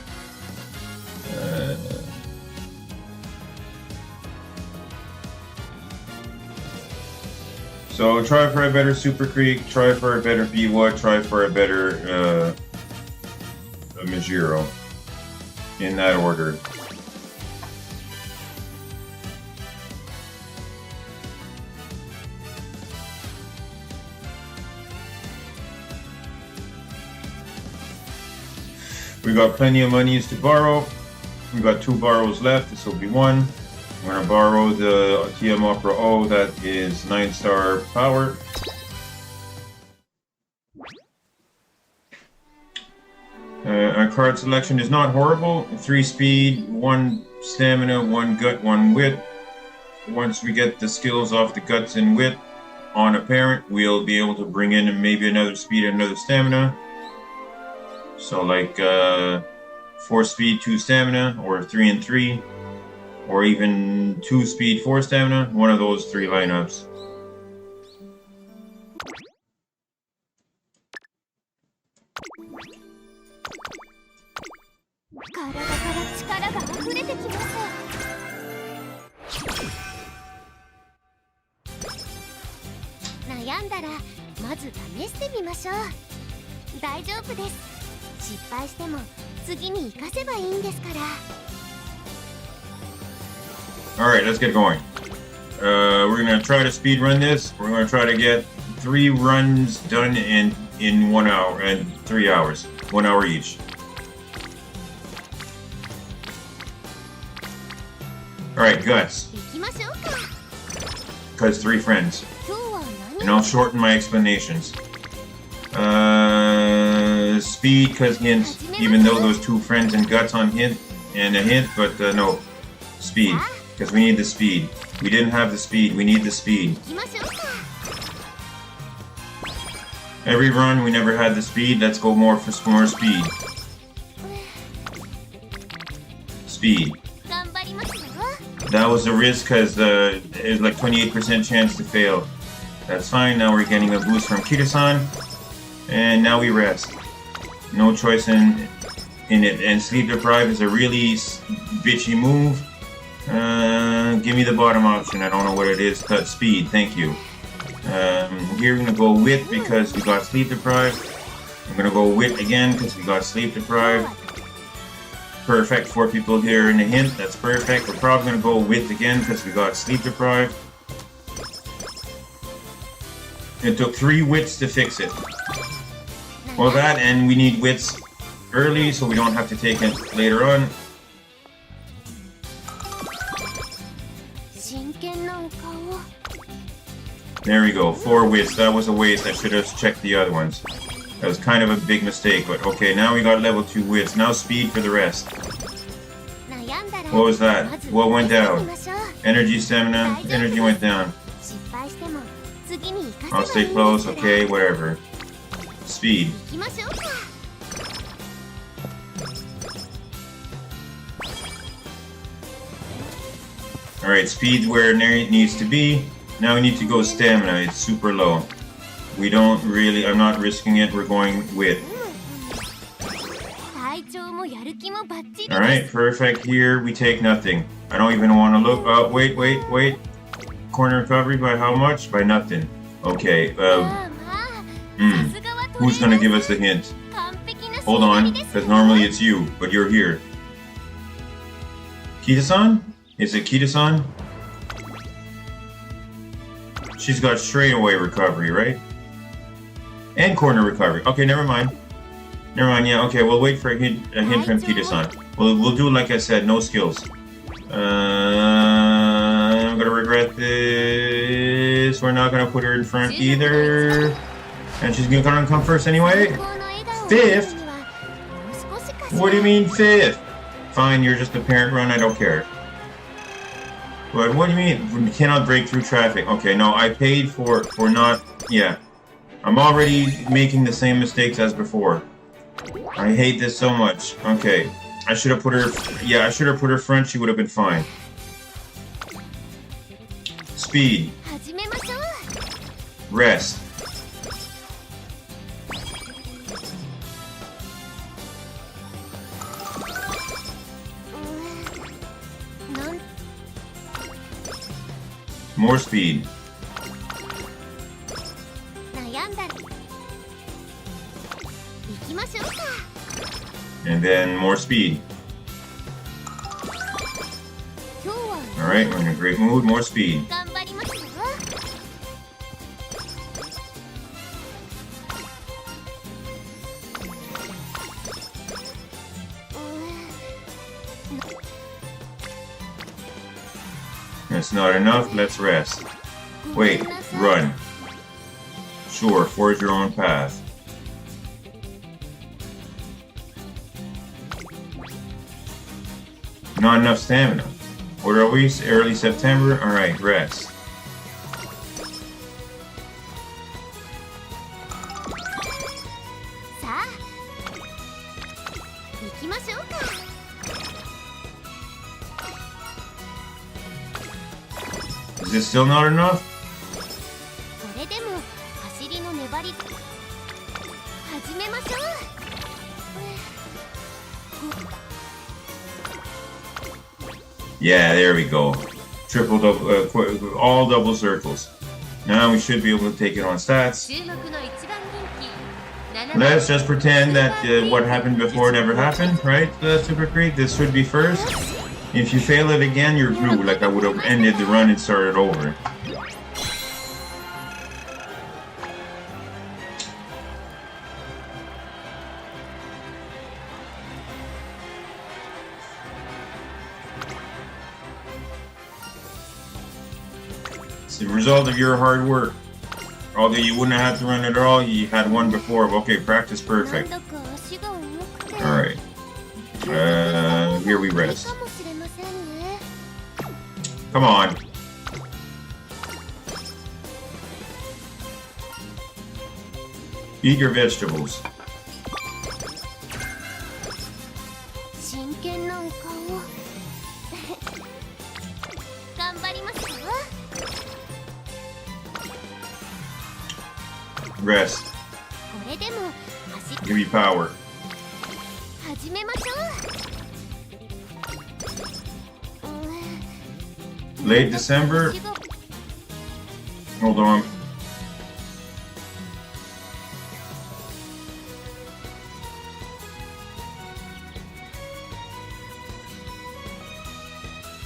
So try for a better Super Creek, try for a better Biwa, try for a better Majiro, in that order. We got plenty of monies to borrow. We got 2 borrows left. This will be 1. I'm gonna borrow the TM Opera O. That is 9-star power. Our card selection is not horrible. 3 speed, 1 stamina, 1 gut, 1 wit. Once we get the skills off the guts and wit on a parent, we'll be able to bring in maybe another speed and another stamina. So like 4 speed, 2 stamina, or 3 and 3, or even 2 speed, 4 stamina. One of those 3 lineups. Alright, let's get going. We're gonna try to speed run this. We're gonna try to get 3 runs done in 1 hour and 3 hours. 1 hour each. Alright, guts. Because 3 friends. And I'll shorten my explanations. Speed, because hints, even though those 2 friends and guts on hint and a hint, but no. Speed, because we need the speed. We didn't have the speed, we need the speed. Every run we never had the speed, let's go more for more speed. Speed. That was a risk because there's like 28% chance to fail. That's fine, now we're getting a boost from Kita-san. And now we rest. No choice in it. And sleep deprive is a really bitchy move. Give me the bottom option. I don't know what it is. Cut speed. Thank you. Here we're gonna go wit because we got sleep deprived. I'm gonna go wit again because we got sleep deprived. Perfect. 4 people here in the hint. That's perfect. We're probably gonna go wit again because we got sleep deprived. It took 3 wits to fix it. Well, that, and we need wits early so we don't have to take it later on. There we go, 4 wits. That was a waste. I should have checked the other ones. That was kind of a big mistake, but okay, now we got level 2 wits. Now speed for the rest. What was that? What went down? Energy, stamina. Energy went down. I'll stay close, okay, whatever. Speed. Alright, speed's where it needs to be. Now we need to go stamina, it's super low. We don't really, I'm not risking it, we're going with. Alright, perfect. Here we take nothing. I don't even want to look. Oh, wait. Corner recovery by how much? By nothing. Okay, who's gonna give us the hint? Hold on, because normally it's you, but you're here. Kita-san? Is it Kita-san? She's got straightaway recovery, right? And corner recovery. Okay, never mind. Never mind. Yeah. Okay. We'll wait for a hint from Kita-san. We'll do like I said. No skills. I'm gonna regret this. We're not gonna put her in front either. And she's gonna come first anyway. Fifth? What do you mean fifth? Fine, you're just a parent run, I don't care. But what do you mean? We cannot break through traffic. Okay, no, I paid for not... Yeah. I'm already making the same mistakes as before. I hate this so much. Okay. I should have put her... Yeah, I should have put her front. She would have been fine. Speed. Rest. More speed. And then more speed. Alright, we're in a great mood. More speed. That's not enough. Let's rest. Wait. Run. Sure, forge your own path. Not enough stamina. What are we? Early September? Alright, rest. Is this still not enough? Yeah, there we go. Triple double, all double circles. Now we should be able to take it on stats. Let's just pretend that what happened before never happened, right? Super Creek, this should be first. If you fail it again, you're through. Like I would have ended the run and started over. It's the result of your hard work. Although you wouldn't have had to run it at all, you had one before. Okay, practice perfect. Alright. Here we rest. Come on. Eat your vegetables. Rest. Give me power. Late December. Hold on.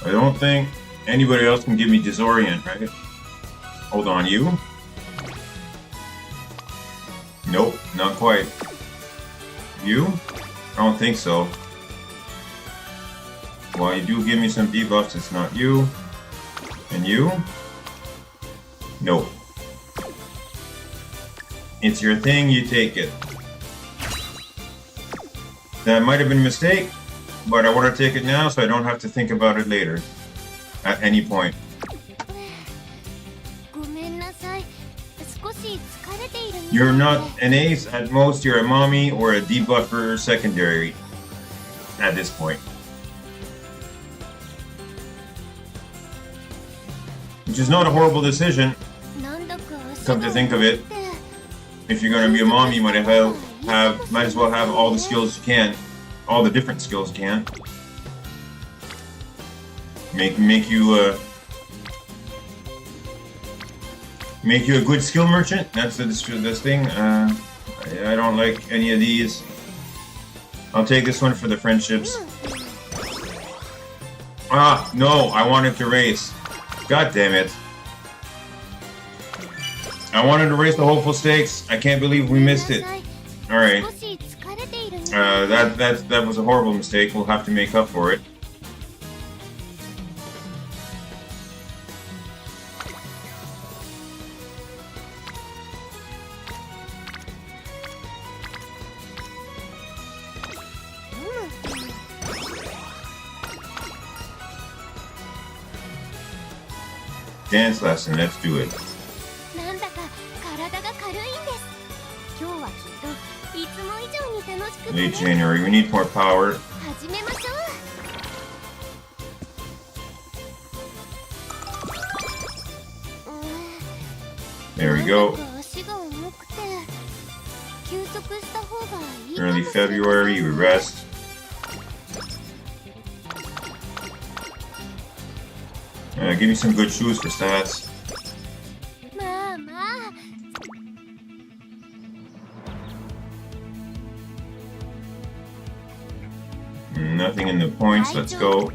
I don't think anybody else can give me disorient, right? Hold on, you? Nope, not quite. You? I don't think so. Well, you do give me some debuffs, it's not you. And you? Nope. It's your thing, you take it. That might have been a mistake, but I want to take it now so I don't have to think about it later. At any point. You're not an ace, at most you're a mommy or a debuffer secondary at this point. Which is not a horrible decision, come to think of it. If you're going to be a mom, you might as well have all the skills you can, all the different skills you can. Make you a good skill merchant. That's this thing. I don't like any of these. I'll take this one for the friendships. Ah, no, I wanted to race. God damn it. I wanted to race the hopeful stakes. I can't believe we missed it. Alright. That was a horrible mistake. We'll have to make up for it. Dance lesson, let's do it. なんだか体が軽いんです。今日はきっといつも以上に楽しく Late January, we need more power. 始めましょう。There we go. 足が重くて休息した方がいいかもしれ Early ない。 February, we rest. Give me some good shoes for stats. まあまあ。 Nothing in the points, let's go.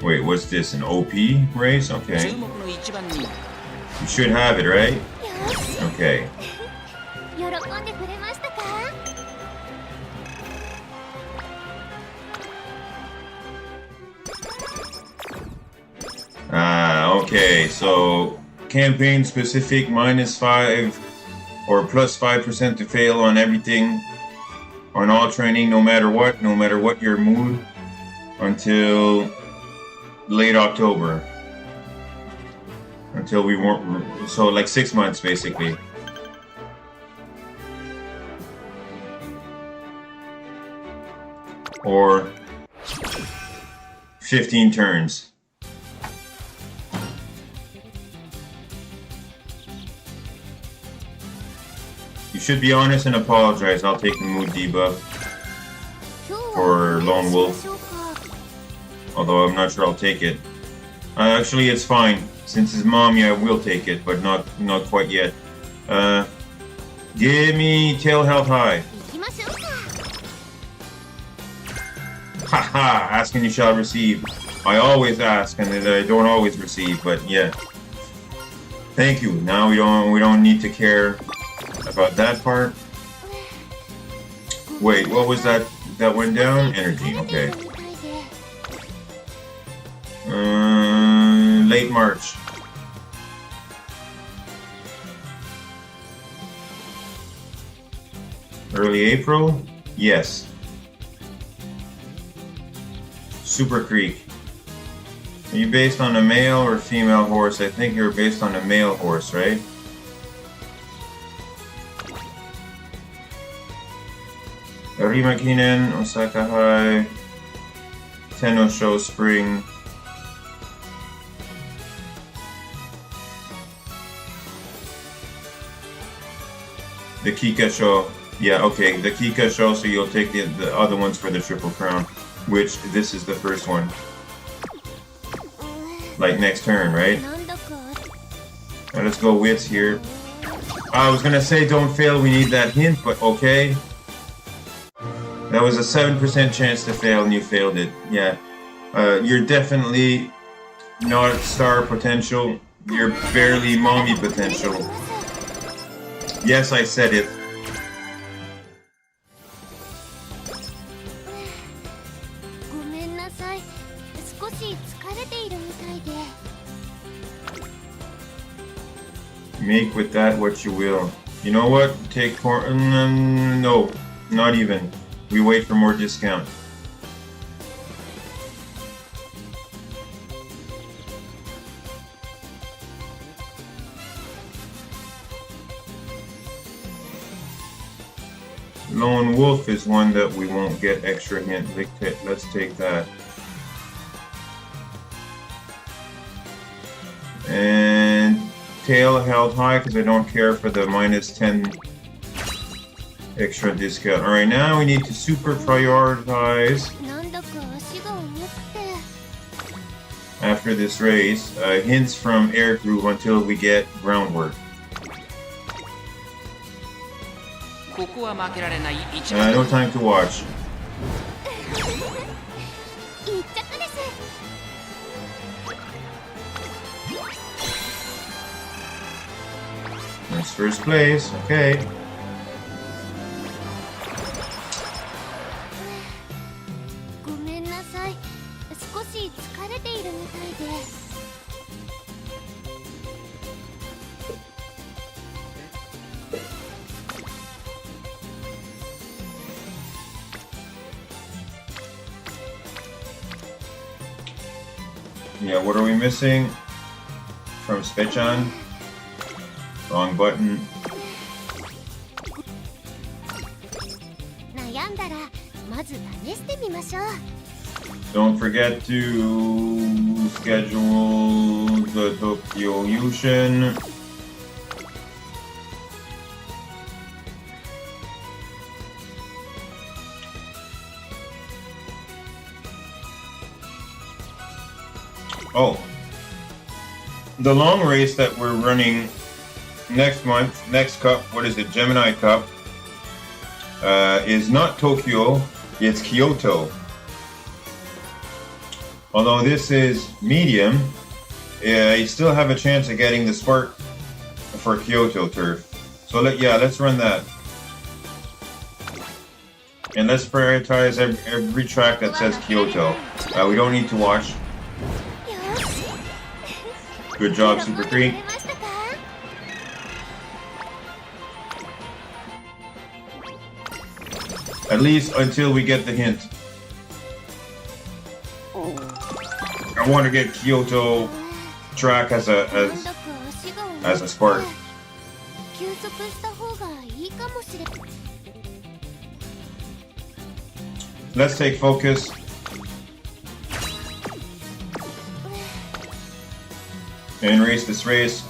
Wait, what's this? An OP race? Okay. 注目の一番人 You should have it, right? よし。 Okay. 喜んでくれましたか？ Okay, so campaign specific -5 or +5% to fail on everything, on all training, no matter what your mood, until late October. Until we weren't, so like 6 months basically. Or 15 turns. You should be honest and apologize. I'll take the mood debuff for Lone Wolf. Although I'm not sure I'll take it. Actually, it's fine. Since his mommy, I will take it, but not quite yet. Give me tail health high. 行きましょうか。 Haha, ask and you shall receive. I always ask and I don't always receive, but yeah. Thank you. Now we don't need to care about that part. Wait, what was that that went down? Energy, okay. Late March. Early April? Yes. Super Creek. Are you based on a male or female horse? I think you're based on a male horse, right? Rimakinen, Osaka High, Tenosho Spring. The Kikasho. Yeah, okay, the Kikasho, so you'll take the other ones for the Triple Crown, which this is the first one. Like next turn, right? なんだか Now let's go wits here. I was gonna say don't fail, we need that hint, but okay. That was a 7% chance to fail and you failed it. Yeah. You're definitely not star potential. You're barely mommy potential. Yes, I said it. ごめんなさい。少し疲れているみたいで。 Make with that what you will. You know what? Take no, not even. We wait for more discount. Lone Wolf is one that we won't get extra hint. Let's take that. And tail held high because I don't care for the -10 extra discount. Alright, now we need to super prioritize なんだか足が重くて。 after this race. Hints from air groove until we get groundwork. ここは負けられない一番 No time to watch. 一着です。 That's first place. Okay. Yeah, what are we missing? From Spechan? Wrong button. 悩んだらまず試してみましょう。 Don't forget to schedule the Tokyo Yushin. Oh, the long race that we're running next month, next cup, what is it, Gemini Cup, is not Tokyo, it's Kyoto. Although this is medium, you still have a chance of getting the spark for Kyoto turf. So let's run that. And let's prioritize every track that says Kyoto. We don't need to watch. Good job, Super Creek. At least until we get the hint. I want to get Kyoto track as a spark. Let's take focus. And race this race.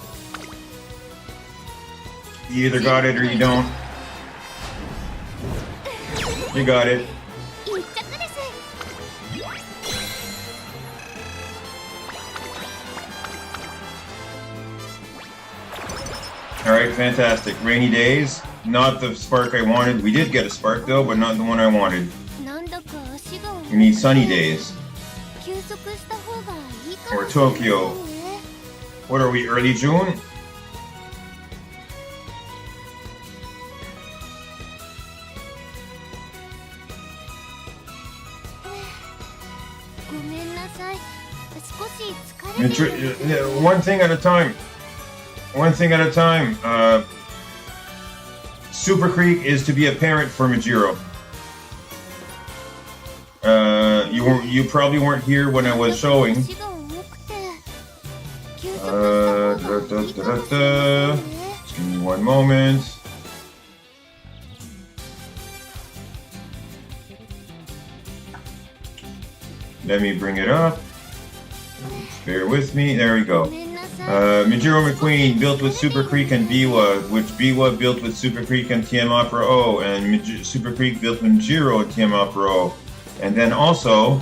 You either got it or you don't. You got it. Alright, fantastic. Rainy days. Not the spark I wanted. We did get a spark though, but not the one I wanted. We need sunny days. Or Tokyo. What are we, early June? One thing at a time. One thing at a time. Super Creek is to be a parent for Majiro. You probably weren't here when I was showing. Just give me one moment. Let me bring it up. Bear with me. There we go. Majiro McQueen built with Super Creek and Biwa, which Biwa built with Super Creek and TM Opera O, and Super Creek built with Majiro and TM Opera O. And then also,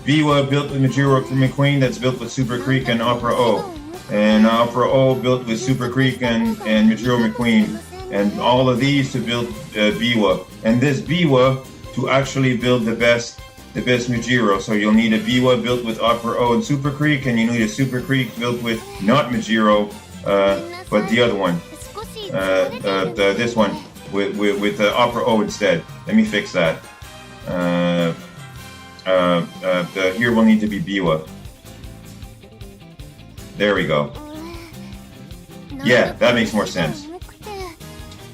Biwa built with Majiro McQueen that's built with Super Creek and Opera O. And Opera O built with Super Creek and Majiro McQueen. And all of these to build Biwa. And this Biwa to actually build the best Majiro. So you'll need a Biwa built with Opera O and Super Creek, and you need a Super Creek built with not Majiro, but the other one. This one with the Opera O instead. Let me fix that. Here will need to be Biwa. There we go. Yeah, that makes more sense.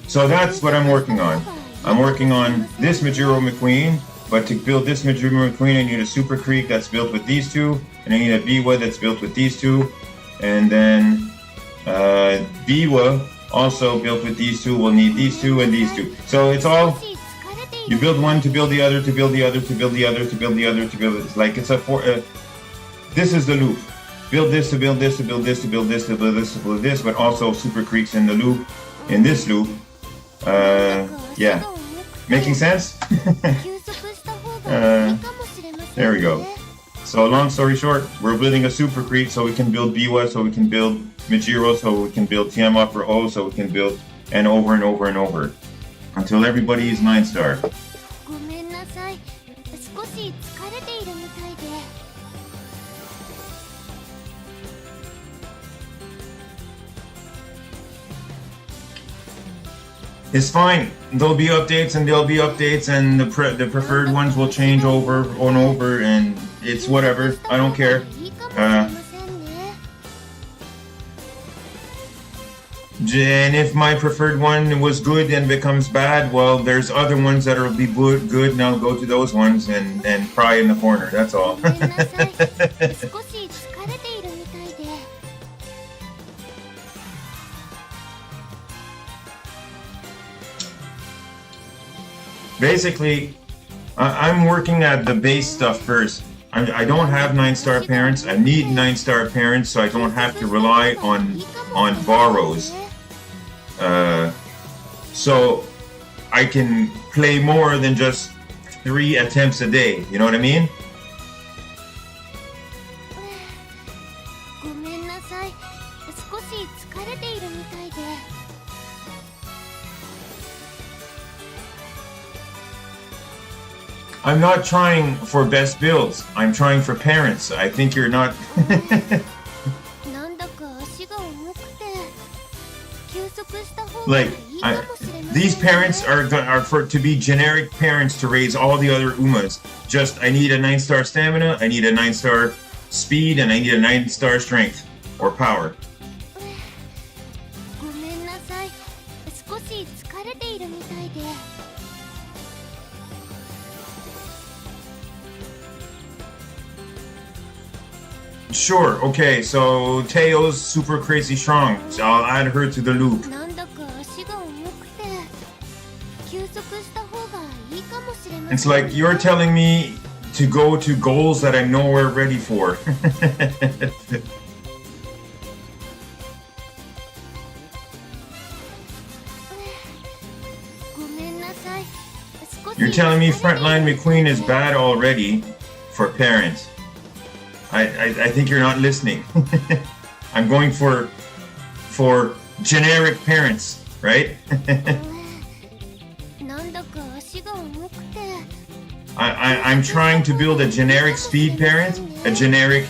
So that's what I'm working on. I'm working on this Majiro McQueen, but to build this Majiro McQueen, I need a Super Creek that's built with these two, and I need a Biwa that's built with these two, and then Biwa also built with these two will need these two and these two. So it's all, you build one to build the other, to build the other, to build the other, to build the other, to build it. It's like it's a this is the loop. Build this to build this to build this to build this to build this to build this, but also Super Creeks in the loop, in this loop. Yeah, making sense? There we go. So long story short, we're building a Super Creek so we can build Biwa, so we can build Majiro, so we can build TM Opera O, so we can build, and over and over and over until everybody is 9-star. It's fine. There'll be updates and there'll be updates, and the preferred ones will change over and over, and it's whatever. I don't care. And if my preferred one was good and becomes bad, well, there's other ones that will be good, and I'll go to those ones and cry in the corner. That's all. ごめんなさい。少し疲れているみたいで。Basically, I'm working at the base stuff first. I don't have 9-star parents. I need 9-star parents so I don't have to rely on borrows. So I can play more than just 3 attempts a day. You know what I mean? ごめんなさい。少し疲れているみたいで。I'm not trying for best builds. I'm trying for parents. I think you're not. なんだか足が重くて休息した方がい Like いかもしれませんね。 these parents are for to be generic parents to raise all the other Umas. Just I need a 9-star stamina, I need a 9-star speed, and I need a 9-star strength or power. ごめんなさい。少し疲れているみたいで。 Sure, okay, so Teo's super crazy strong. So I'll add her to the loop. なんだか足が重くて休息した方がいいかもしれません。 It's like you're telling me to go to goals that I'm nowhere ready for. ごめんなさい。少し You're telling me Frontline McQueen is bad already for parents. I think you're not listening. I'm going for generic parents, right? なんだか足が重くて I'm trying to build a generic speed parent, a generic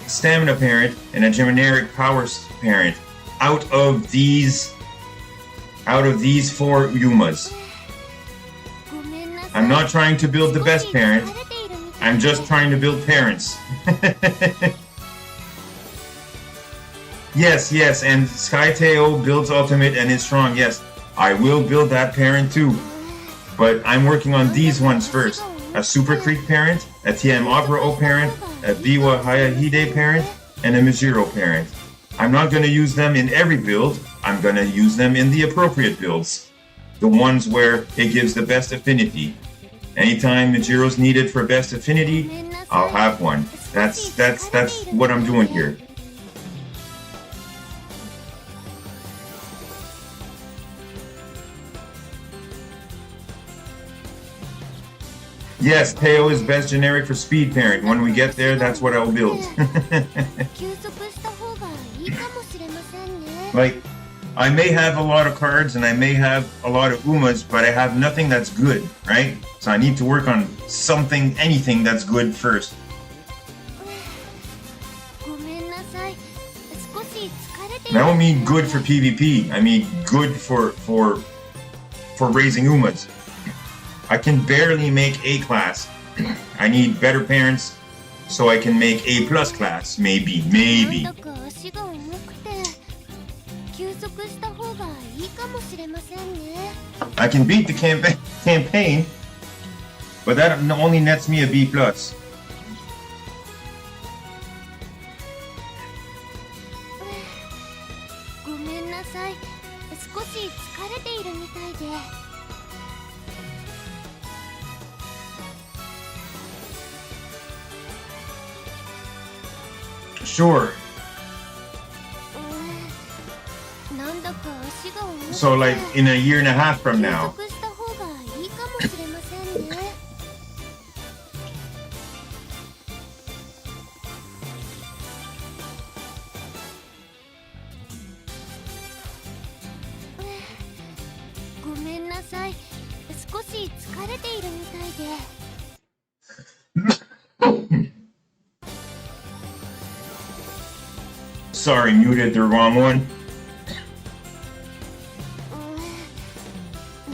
stamina parent, and a generic power parent out of these 4 Yumas. ごめんなさい。 I'm not trying to build the best parent. 疲れているみたいで I'm just trying to build parents. Yes, and SkyTeo builds ultimate and is strong. Yes, I will build that parent too. But I'm working on these ones first. A Super Creek parent, a TM Opera O parent, a Biwa Hayahide parent, and a Mizero parent. I'm not going to use them in every build. I'm going to use them in the appropriate builds. The ones where it gives the best affinity. Anytime Mijiro's needed for best affinity, I'll have one. That's what I'm doing here. Yes, Teo is best generic for speed parent. When we get there, that's what I'll build. 休息した方がいいかもしれませんね。 Like, I may have a lot of cards and I may have a lot of Umas, but I have nothing that's good, right? So I need to work on something, anything that's good first. ごめんなさい。少し疲れてい And る。 I don't mean good for PvP. I mean good for raising Umas. I can barely make A class. I need better parents so I can make A plus class. Maybe. なんだか足が重くて休息した方がいいかもしれませんね。 I can beat the campaign, but that only nets me a B plus. ごめんなさい。少し疲れているみたいで。 Sure. なんだか足が重くて So like in a year and a half from 休 now. 息した方がいいかもしれませんね。ごめんなさい。少し疲れているみたいで。 Sorry, muted the wrong one.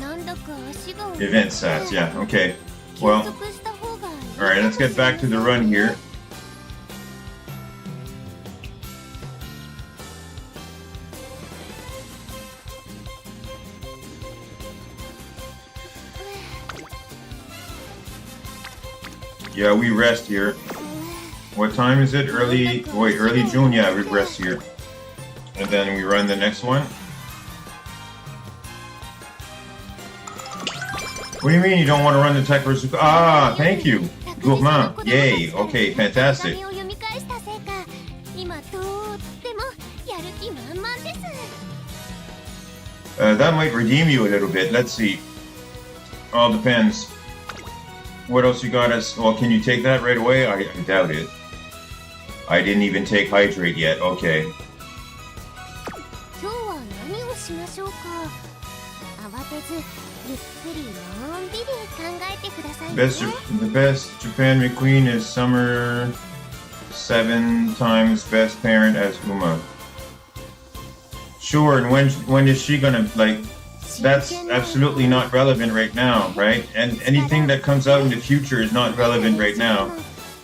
なんだか足が重くて Event stats, yeah, okay. Well, 休息した方がいいかもしれませんね。 alright, let's get back to the run here. Yeah, we rest here. What time is it? Early June? Yeah, we rest here. And then we run the next one. What do you mean you don't want to run the Takarazuka? Ah, thank you. Gourmand. Yay. Okay, fantastic. 手紙を読み返したせいか、今とってもやる気満々です。 That might redeem you a little bit. Let's see. All depends. What else you got us? Well, can you take that right away? I doubt it. I didn't even take hydrate yet. Okay. 今日は何をしましょうか。慌てずゆっくりのんびり考えてくださいね。 The best Japan McQueen is Summer 7 times best parent as Uma. Sure, and when is she gonna, like, that's absolutely not relevant right now, right? And anything that comes out in the future is not relevant right now.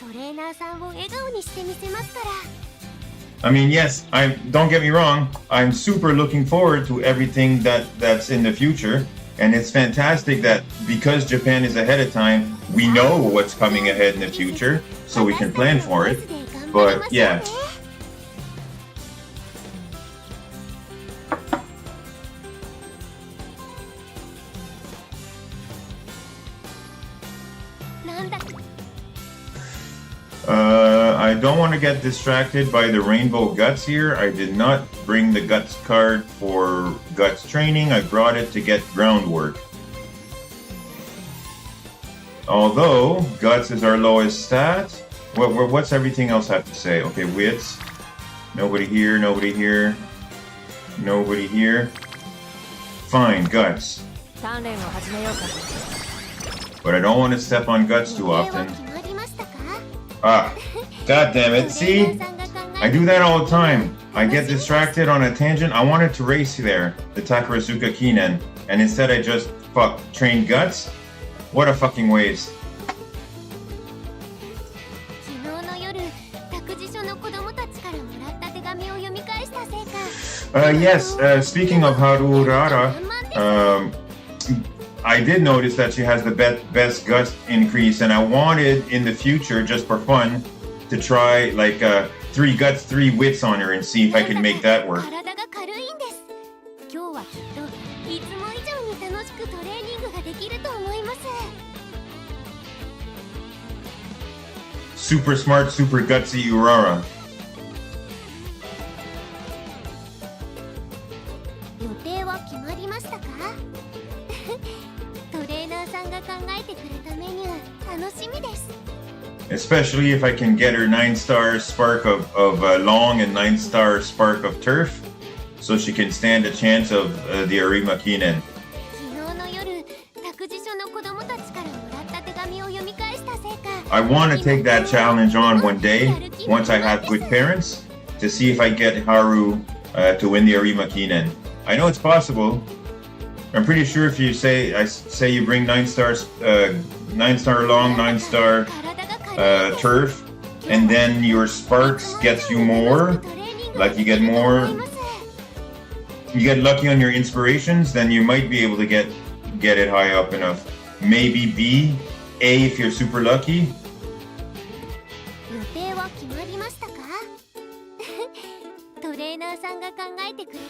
トレーナーさんを笑顔にしてみせますから。 I mean, yes, don't get me wrong, I'm super looking forward to everything that's in the future. And it's fantastic that because Japan is ahead of time, we know what's coming ahead in the future, so we can plan for it. But yeah. I don't want to get distracted by the rainbow guts here. I did not bring the guts card for guts training. I brought it to get groundwork. Although guts is our lowest stat. What's everything else have to say? Okay, wits. Nobody here, nobody here. Nobody here. Fine, guts. But I don't want to step on guts too often. Ah, god damn it. See? I do that all the time. I get distracted on a tangent. I wanted to race there, the Takarazuka Kinen, and instead I just, train guts? What a fucking waste. Yes, speaking of Haru Urara, I did notice that she has the best gust increase, and I wanted in the future, just for fun, to try like 3 guts, 3 wits on her and see if I can make that work. Super smart, super gutsy Urara. 予定は決まりましたか？トレーナーさんが考えてくれたメニュー楽しみです。 Especially if I can get her 9-star spark of long and 9-star spark of turf, so she can stand a chance of the Arima Kinen. 昨日の夜、託児所の子供たちからもらった手紙を読み返したせいか。 I want to take that challenge on one day, once I have good parents, to see if I get Haru to win the Arima Kinen. I know it's possible. I'm pretty sure if you say you bring 9-star long, 9-star turf, and then your sparks gets you more, like you get lucky on your inspirations, then you might be able to get it high up enough. Maybe B, A if you're super lucky.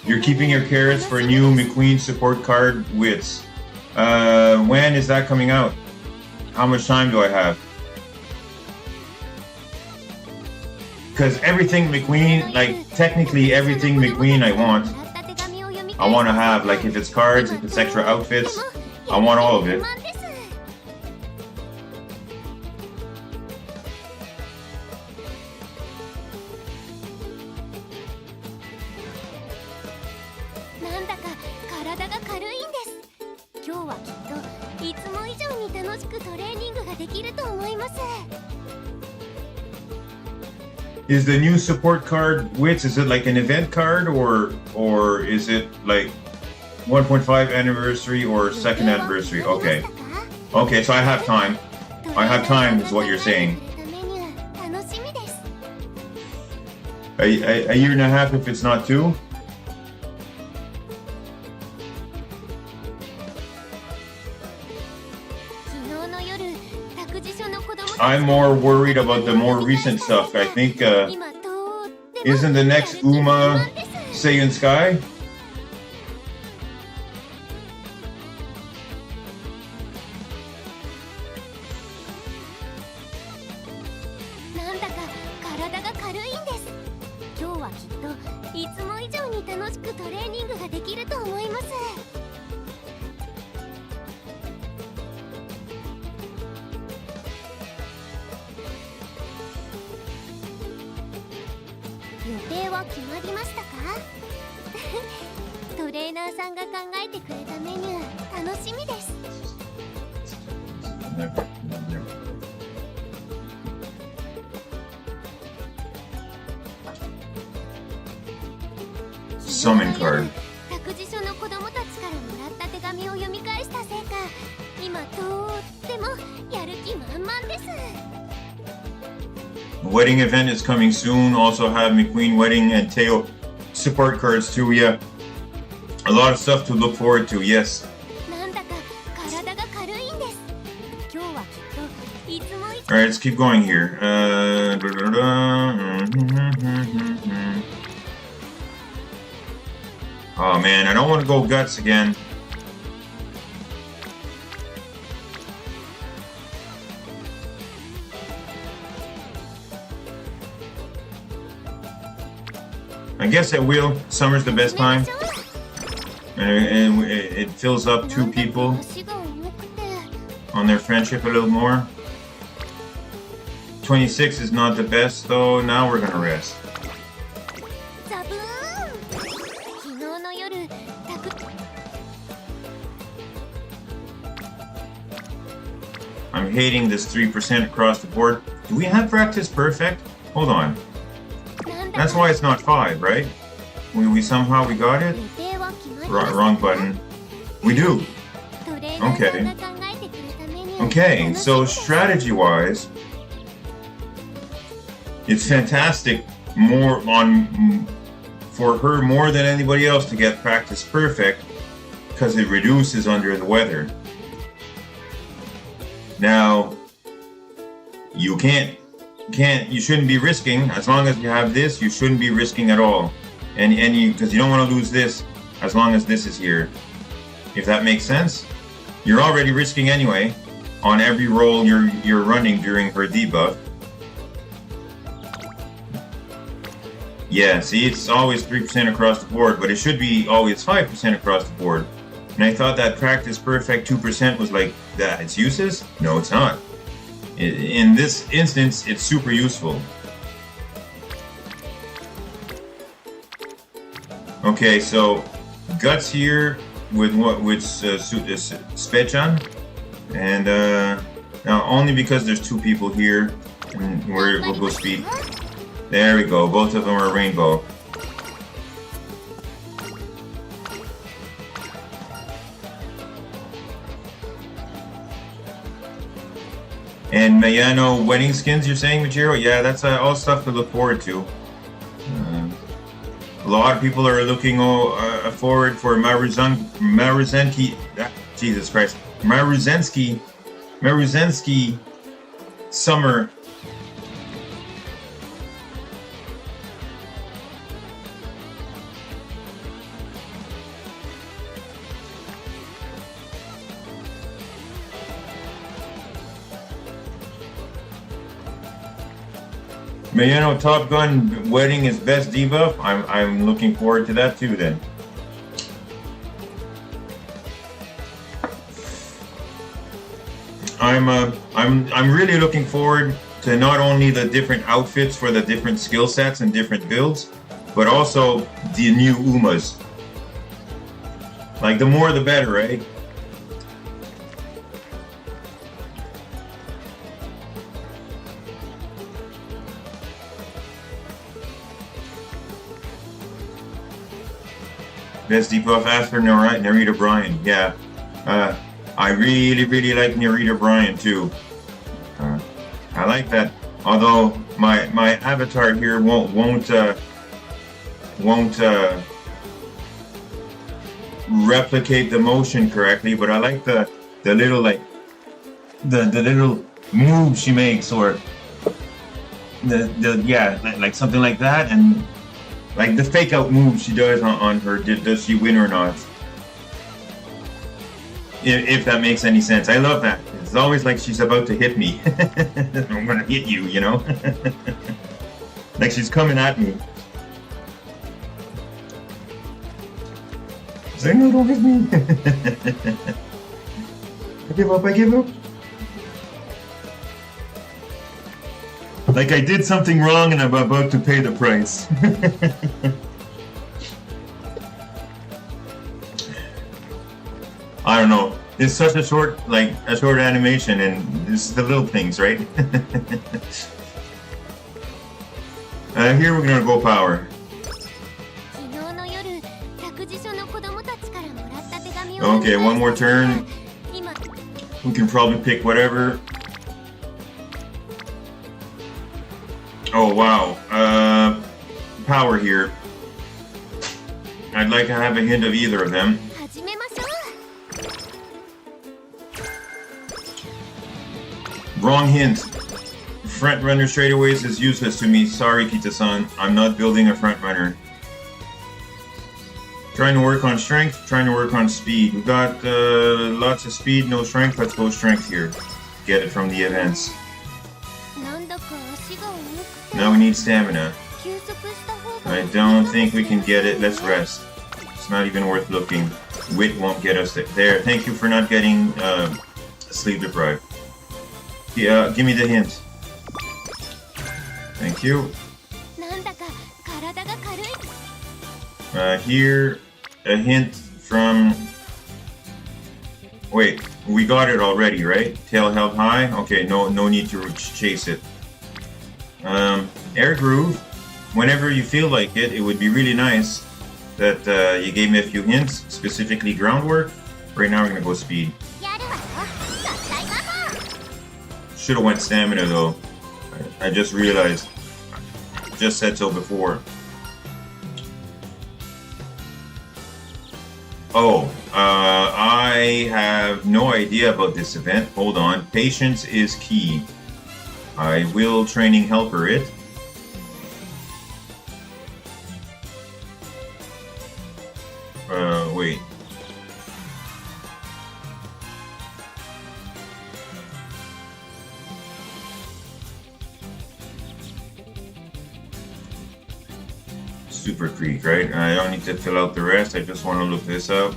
You're keeping your carrots for new McQueen support card wits. When is that coming out? How much time do I have? Because everything McQueen, like technically everything McQueen I want to have. Like if it's cards, if it's extra outfits, I want all of it. Is the new support card wits, is it like an event card or is it like 1.5 anniversary or 2nd anniversary? Okay. Okay, so I have time. I have time is what you're saying. A year and a half if it's not 2? I'm more worried about the more recent stuff. I think, 今とっても isn't the next やる気満 Uma 々です Seiyan Sky? なんだか体が軽いんです。今日はきっといつも以上に楽しくトレーニングができると思います。予定は決まりましたか？トレーナーさんが考えてくれたメニュー楽しみです。 Summon card. 託児所の子供たちからもらった手紙を読み返したせいか、今とってもやる気満々です。 The wedding event is coming soon. Also have McQueen wedding and Teo support cards too. Yeah, a lot of stuff to look forward to. Yes. なんだか体が軽いんです。今日はきっといつも以 All right, let's keep going here. Oh man, I don't want to go guts again. I guess it will. Summer's the best time. And it fills up two people 足が重くて on their friendship a little more. 26 is not the best though. Now we're gonna rest. ザブーン。昨日の夜I'm hating this 3% across the board. Do we have practice perfect? Hold on. なんだ That's か why it's not 5, right? We somehow we got it? 予定は決まりました。 Wrong button. We do. トレーナーさんが考えてくれたメニュー Okay, 楽し so みです。 strategy-wise, it's fantastic for her more than anybody else to get practice perfect because it reduces under the weather. Now, you you shouldn't be risking. As long as you have this, you shouldn't be risking at all. And because you don't want to lose this as long as this is here. If that makes sense. You're already risking anyway on every roll you're running during her debuff. Yeah, see, it's always 3% across the board, but it should be always 5% across the board. And I thought that practice perfect 2% was like that. It's useless? No, it's not. In this instance, it's super useful. Okay, so guts here with Spechan, and now only because there's two people here, and we'll go speed. There we go. Both of them are rainbow. And Mayano wedding skins, you're saying, Majiro? Yeah, that's all stuff to look forward to. A lot of people are looking forward for Maruzensky. Jesus Christ. Maruzensky summer. Mayano Top Gun wedding is best debuff. I'm looking forward to that too then. I'm really looking forward to not only the different outfits for the different skill sets and different builds, but also the new Umas. Like the more the better, right? Best debuff after Narita Bryan. Yeah. I really like Narita Bryan too. I like that. Although my avatar here won't replicate the motion correctly, but I like the little like the little move she makes, or yeah, like something like that, and like the fake out move she does on her. Does she win or not? If that makes any sense. I love that. It's always like she's about to hit me. I'm gonna hit you, you know? Like she's coming at me. She's like, no, don't hit me. I give up, I give up. Like I did something wrong and I'm about to pay the price. I don't know. It's such a short animation, and it's the little things, right? Here we're gonna go power. Okay, one more turn. We can probably pick whatever. Oh wow, power here. I'd like to have a hint of either of them. Wrong hint. Front runner straightaways is useless to me. Sorry, Kita-san. I'm not building a front runner. Trying to work on strength, trying to work on speed. We've got lots of speed, no strength. Let's go strength here. Get it from the events. Now we need stamina. I don't think we can get it. Let's rest. It's not even worth looking. Wit won't get us there. Thank you for not getting sleep deprived. Yeah, give me the hint. Thank you. Here, a hint from... Wait, we got it already, right? Tail held high? Okay, no need to chase it. Air groove. Whenever you feel like it, it would be really nice that you gave me a few hints, specifically groundwork. Right now we're gonna go speed. Should have went stamina though. I just realized. Just said so before. Oh, I have no idea about this event. Hold on. Patience is key. I will training helper it. Wait. Super Creek, right? I don't need to fill out the rest. I just want to look this up.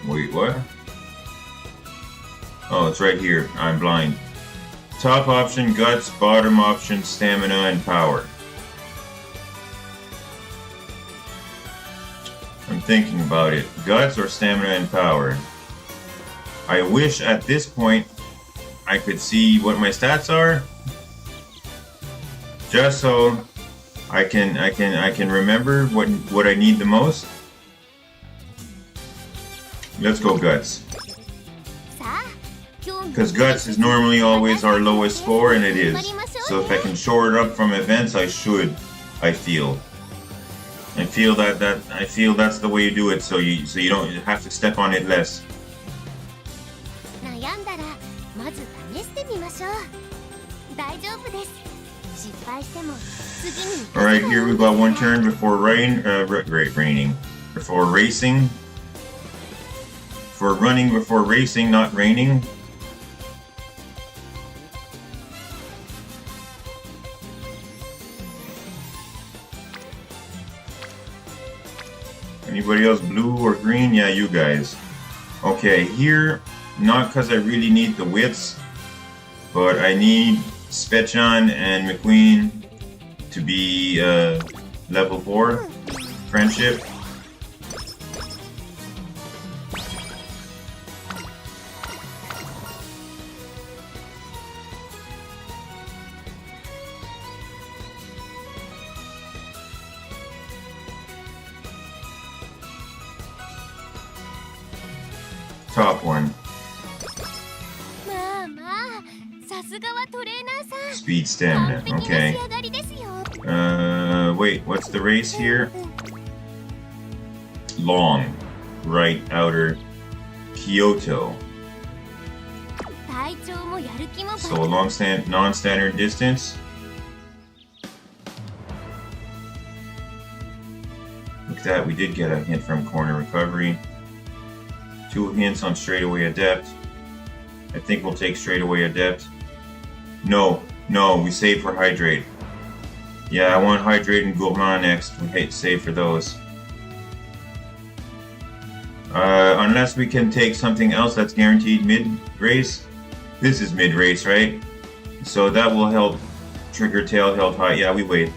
Wait, what? Oh, it's right here. I'm blind. Top option, guts. Bottom option, stamina and power. I'm thinking about it. Guts or stamina and power. I wish at this point I could see what my stats are, just so I can remember what I need the most. Let's go guts. Because guts is normally always our lowest score, and it is. So if I can shore it up from events, I should. I feel that's the way you do it, so you don't have to step on it less. All right, here we've got one turn before raining, before racing. For running before racing, not raining. Anybody else blue or green? Yeah, you guys. Okay, here, not because I really need the wits, but I need Spetchan and McQueen to be level 4. Friendship. Top one. Speed stamina, okay. Wait, what's the race here? Long. Right outer Kyoto. 隊長もやる気も So a non-standard distance. Look at that, we did get a hint from corner recovery. 2 hints on straightaway adept. I think we'll take straightaway adept. No, we save for hydrate. Yeah, I want hydrate and gourmand next. We hate to save for those. Unless we can take something else that's guaranteed mid-race. This is mid-race, right? So that will help trigger tail held high. Yeah, we wait.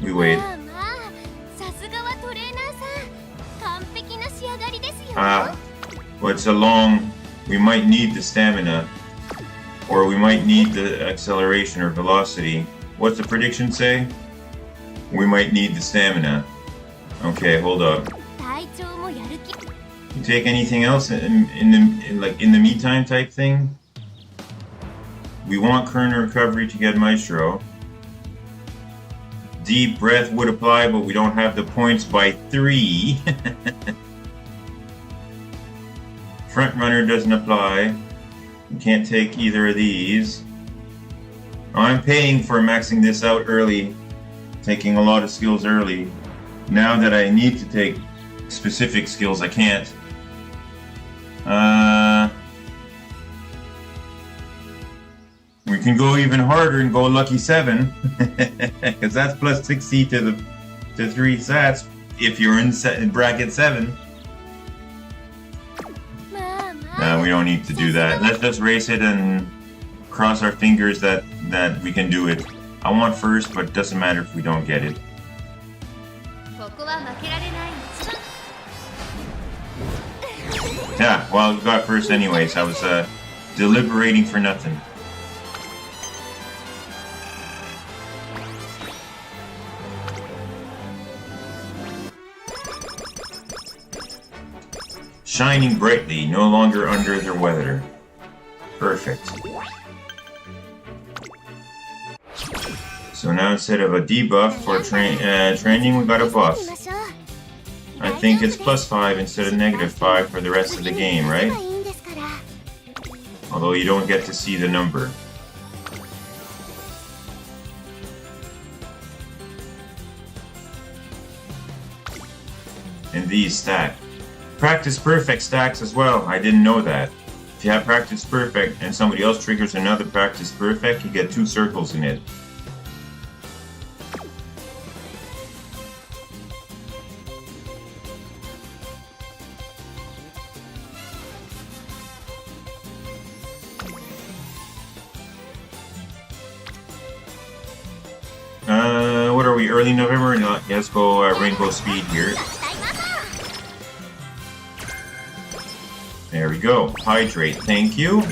We wait. まあまあさすがはトレーナーさん完璧な仕上がりですよ Well, it's a long... We might need the stamina. Or we might need the acceleration or velocity. What's the prediction say? We might need the stamina. Okay, hold up. 隊長もやる気 You take anything else in the meantime type thing? We want current recovery to get Maestro. Deep breath would apply, but we don't have the points by 3. Front runner doesn't apply. You can't take either of these. I'm paying for maxing this out early, taking a lot of skills early. Now that I need to take specific skills, I can't. We can go even harder and go lucky 7, because that's plus 60 to 3 stats if you're in bracket 7. まあまあ No, we don't need to do that. Let's just race it and cross our fingers that we can do it. I want first, but it doesn't matter if we don't get it. ここは負けられない一番 Yeah, well, we got first anyways. I was deliberating for nothing. Shining brightly, no longer under the weather. Perfect. So now instead of a debuff for training, we got a buff. I think it's plus 5 instead of negative 5 for the rest of the game, right? Although you don't get to see the number. And these stack. Practice perfect stacks as well. I didn't know that. If you have practice perfect and somebody else triggers another practice perfect, you get 2 circles in it. What are we, early November? No, let's go rainbow speed here. There we go. Hydrate, thank you.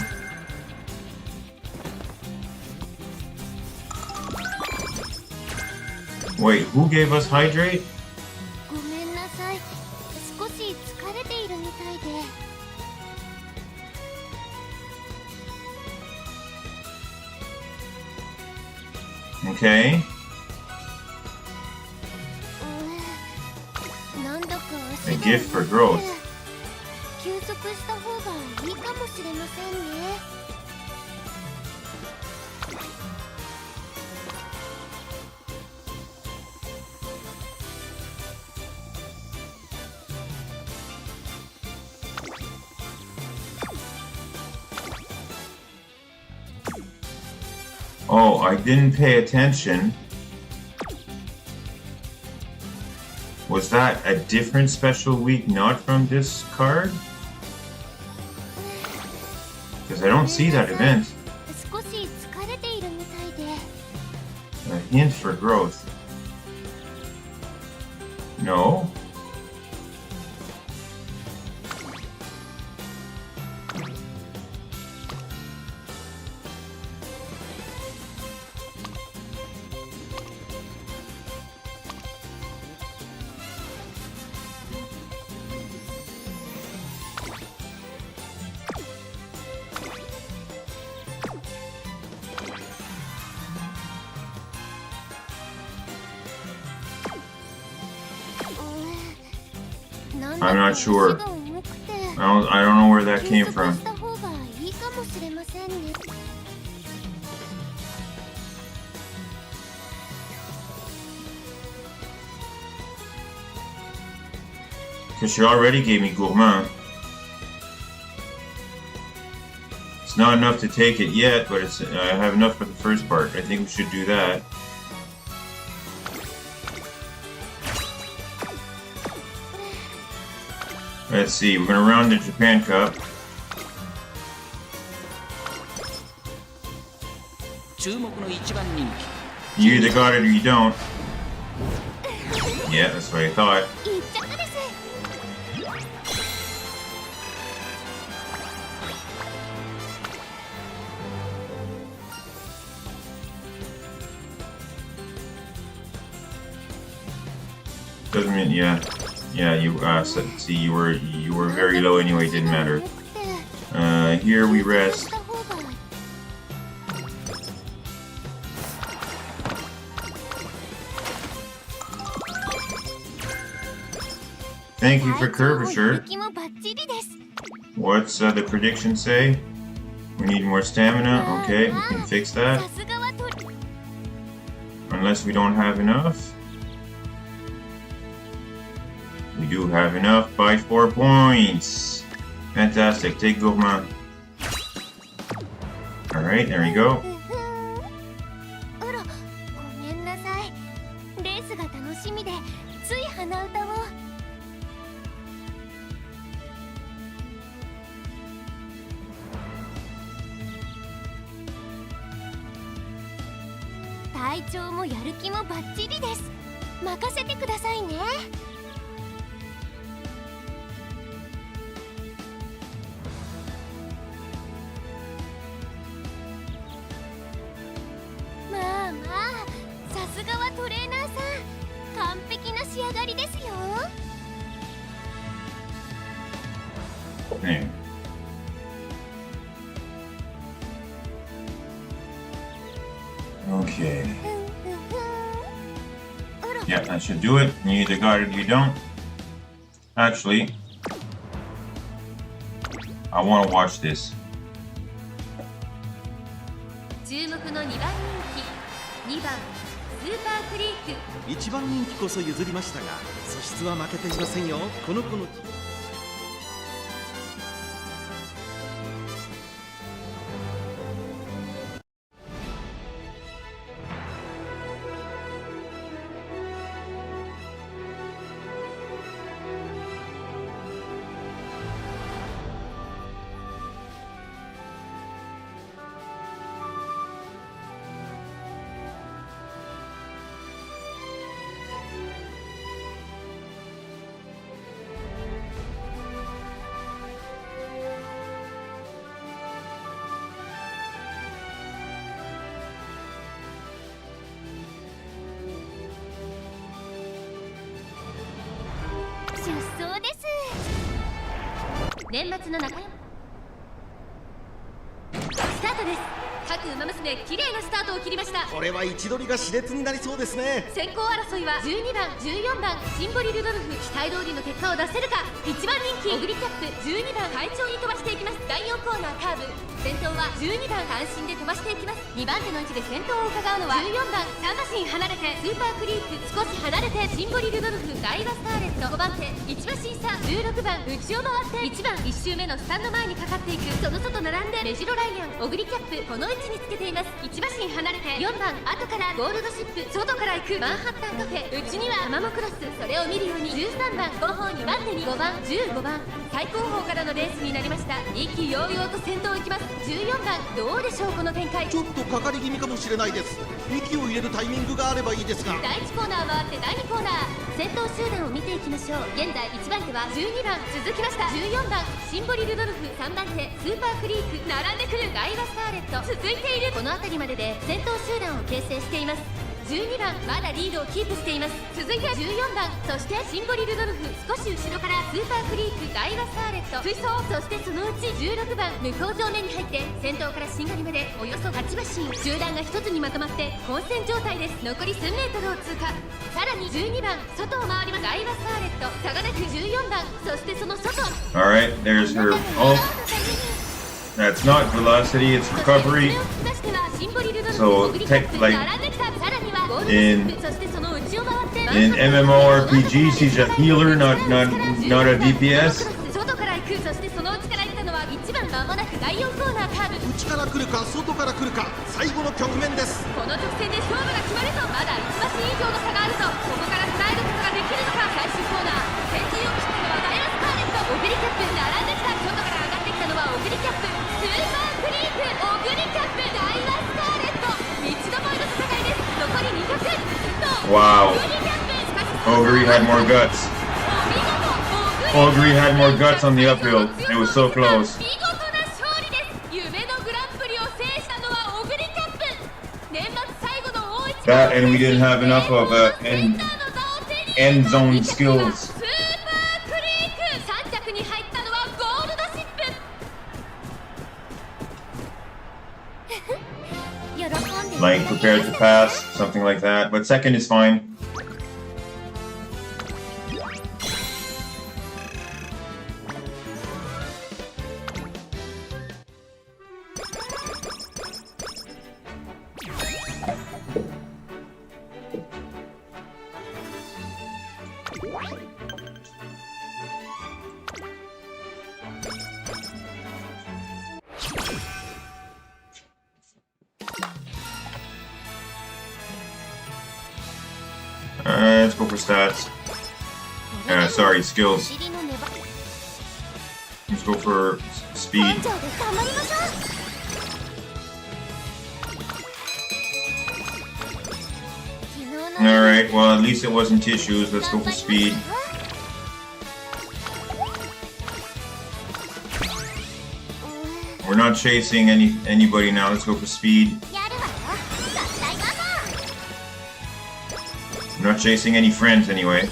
Wait, who gave us hydrate? ごめんなさい少し疲れているみたいで Okay. なんだか A gift for growth. 休息した方がいいかもしれませんね Oh, I didn't pay attention. Was that a different special week not from this card? Because I don't see that event. 少し疲れているみたいで A hint for growth. No. I'm not sure. I don't know where that came from. Because she already gave me gourmand. It's not enough to take it yet, but I have enough for the first part. I think we should do that. Let's see, we're gonna round the Japan Cup. You either got it or you don't. Yeah, that's what I thought. Doesn't mean, yeah, you see, you were very low anyway, didn't matter. Here we rest. Thank you for curvature. What's the prediction say? We need more stamina. Okay, we can fix that. Unless we don't have enough. We do have enough by 4 points. Fantastic. Take gourmand. Alright, there we go. Anyway. Okay. Yeah, that should do it. You either got it or you don't. Actually, I want to watch this. 注目の2番人気、2番スーパークリーク。1番人気こそ譲りましたが、素質は負けていませんよ。この子の年末の中山スタートです。各馬娘綺麗なスタートを切りました。これは位置取りが熾烈になりそうですね。先行争いは12番14番シンボリルドルフ。期待通りの結果を出せるか。1番人気オグリキャップ12番快調に飛ばしていきます。第4コーナーカーブ、先頭は12番単身で飛ばしていきます。2番手の位置で先頭を伺うのは14番3馬身離れてスーパークリーク、少し離れてシンボリルドルフ、ダイワスターレット5番手1馬身差16番内を回って1番1周目のスタンド前にかかっていく。その外並んでメジロライアンオグリキャップこの位置につけています。1馬身離れて4番後からゴールドシップ外から行くマンハッタンカフェ、内にはアマモクロス、それを見るように13番後方2番手に5番15番最後方からのレースになりました。意気揚々と先頭行きます。14番どうでしょうこの展開。ちょっとかかり気味かもしれないです。息を入れるタイミングがあればいいですが。第1コーナー回って第2コーナー、先頭集団を見ていきましょう。現在1番手は12番続きました。14番シンボリルドルフ、3番手スーパークリーク、並んでくるダイワスターレット続いている。この辺りまでで先頭集団を形成しています。12番まだリードをキープしています。続いて14番、そしてシンボリルドルフ、少し後ろからスーパークリーク、ダイワスターレット追走、そしてそのうち16番向こう上面に入って先頭からしんがりまでおよそ8馬身、集団が一つにまとまって混戦状態です。残り数メートルを通過。さらに12番外を回ります。ダイワスターレット差がなく14番、そしてその外。 Alright, there's her. Oh, that's not velocity, it's recovery. So, like, in MMORPG, she's a healer, not a DPS. 外から行く。そしてその内から行ったのは1番、間もなく第4コーナーカーブ。内から来るか外から来るか、最後の局面です。この直線で勝負が決まると、まだ1馬身以上の差があるぞ。ここから捉えることができるのか。最終コーナー先陣を切ったのはダイワスターレット。オグリキャップ並んできた。外から上がってきたのはオグリキャップ、スーパークリーク、オグリキャップ、ダイワスターレット。三つどもえの戦いです。残り200。 Wow. Ogre had more guts. Ogre had more guts on the uphill. It was so close. 見事な勝利です。夢のグランプリを制したのはオグリキャップ。年末最後の大一番。 That and we didn't have enough of end zone skills. スーパークリーク3着に入ったのはゴールドシップ。喜んで Like prepared to pass, something like that. But second is fine. Let's go for stats. Sorry, skills. Let's go for speed. Alright, well at least it wasn't tissues. Let's go for speed. We're not chasing anybody now. Let's go for speed. We're not chasing any friends anyway.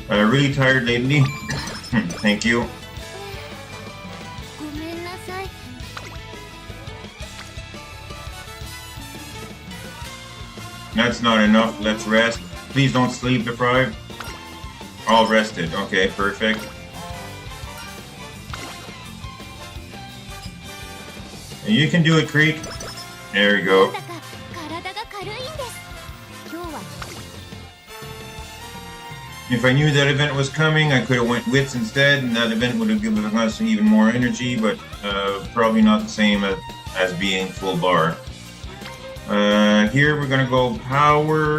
Really tired lately. Thank you. That's not enough. Let's rest. Please don't sleep deprived. All rested. Okay, perfect. You can do it, Creek. There we go. If I knew that event was coming, I could have went wits instead, and that event would have given us even more energy, but probably not the same as being full bar. Here we're gonna go power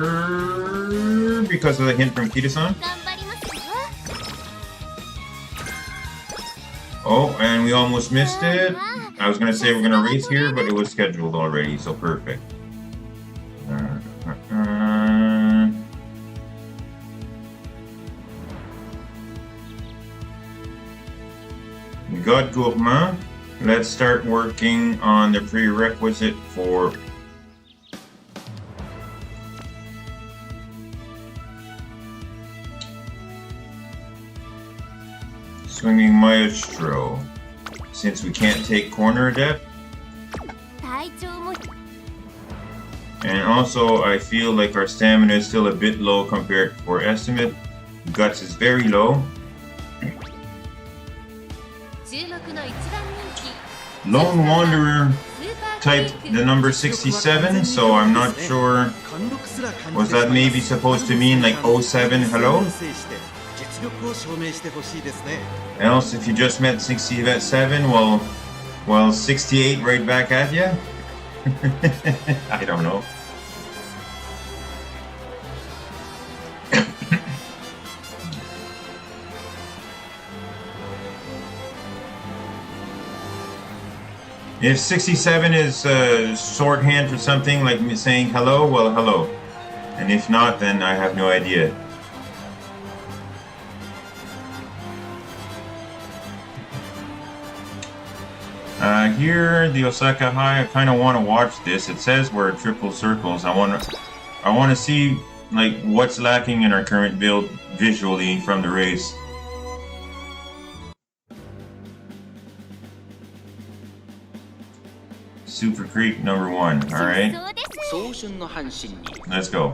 because of the hint from Kita-san. Oh, and we almost missed it. I was gonna say we're gonna race here, but it was scheduled already, so perfect. We got Gourmand. Let's start working on the prerequisite for Swinging Maestro. Since we can't take Corner Adept. And also, I feel like our stamina is still a bit low compared to our estimate. Guts is very low. Lone Wanderer typed the number 67, so I'm not sure. Was that maybe supposed to mean like 07 hello? Else, if you just met 67, well 68 right back at you? I don't know. If 67 is shorthand for something like me saying hello, well, hello. And if not, then I have no idea. Here, the Osaka High, I kind of want to watch this. It says we're triple circles. I want to see like what's lacking in our current build visually from the race. Super Creek number 1. All right. 早春の阪神に Let's go.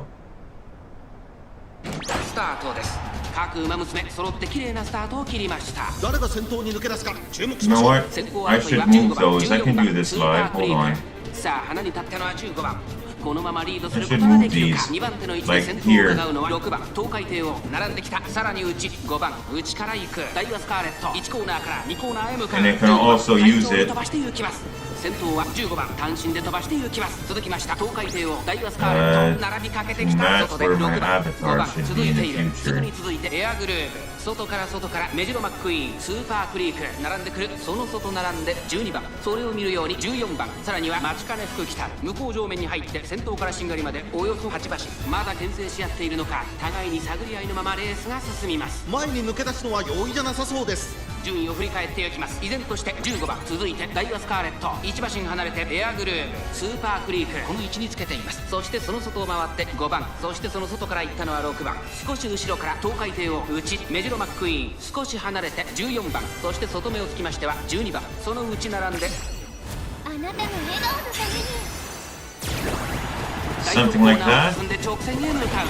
スタートです。各馬娘揃って綺麗なスタートを切りました。誰が先頭に抜け出すか注目し You まし know ょう what? 先行 I 争い should は move 15番、 those. I 14 can 番 do this スーパ live. ークリ Hold ー on. ク。さあ花に立ったのは15番。このままリードする I こ should とがで move きるか。 these 2番手の位置で like 先頭を here. 伺うのは6番東海帝王並んできた。さらに内5番内から行く。ダイワスカーレット1コーナーから2コーナーへ向かう。 And they can also use it. 飛ばして行きます。先頭は15番単身で飛ばして行きます。続きました東海帝王ダイワスカーレット並びかけてきた。 That's 外で where 6 my 番 avatar 5番 should 続 be い in て the いる。すぐ future. に続いてエアグルーヴ外からメジロマックイーンスーパークリーク並んでくる。その外並んで12番それを見るように14番さらには待ちかね福北向こう上面に入って先頭からしんがりまでおよそ8馬身まだ牽制し合っているのか互いに探り合いのままレースが進みます。前に抜け出すのは容易じゃなさそうです。順位を振り返っていきます。依然として15番続いてダイワスカーレット1馬身離れてエアグルーヴスーパークリークこの位置につけています。そしてその外を回って5番そしてその外から行ったのは6番少し後ろから東海帝王内メジロマックイーン少し離れて14番そして外目をつきましては12番その内並んであなたの笑顔のために Something like that? 進んで直線へ向かう。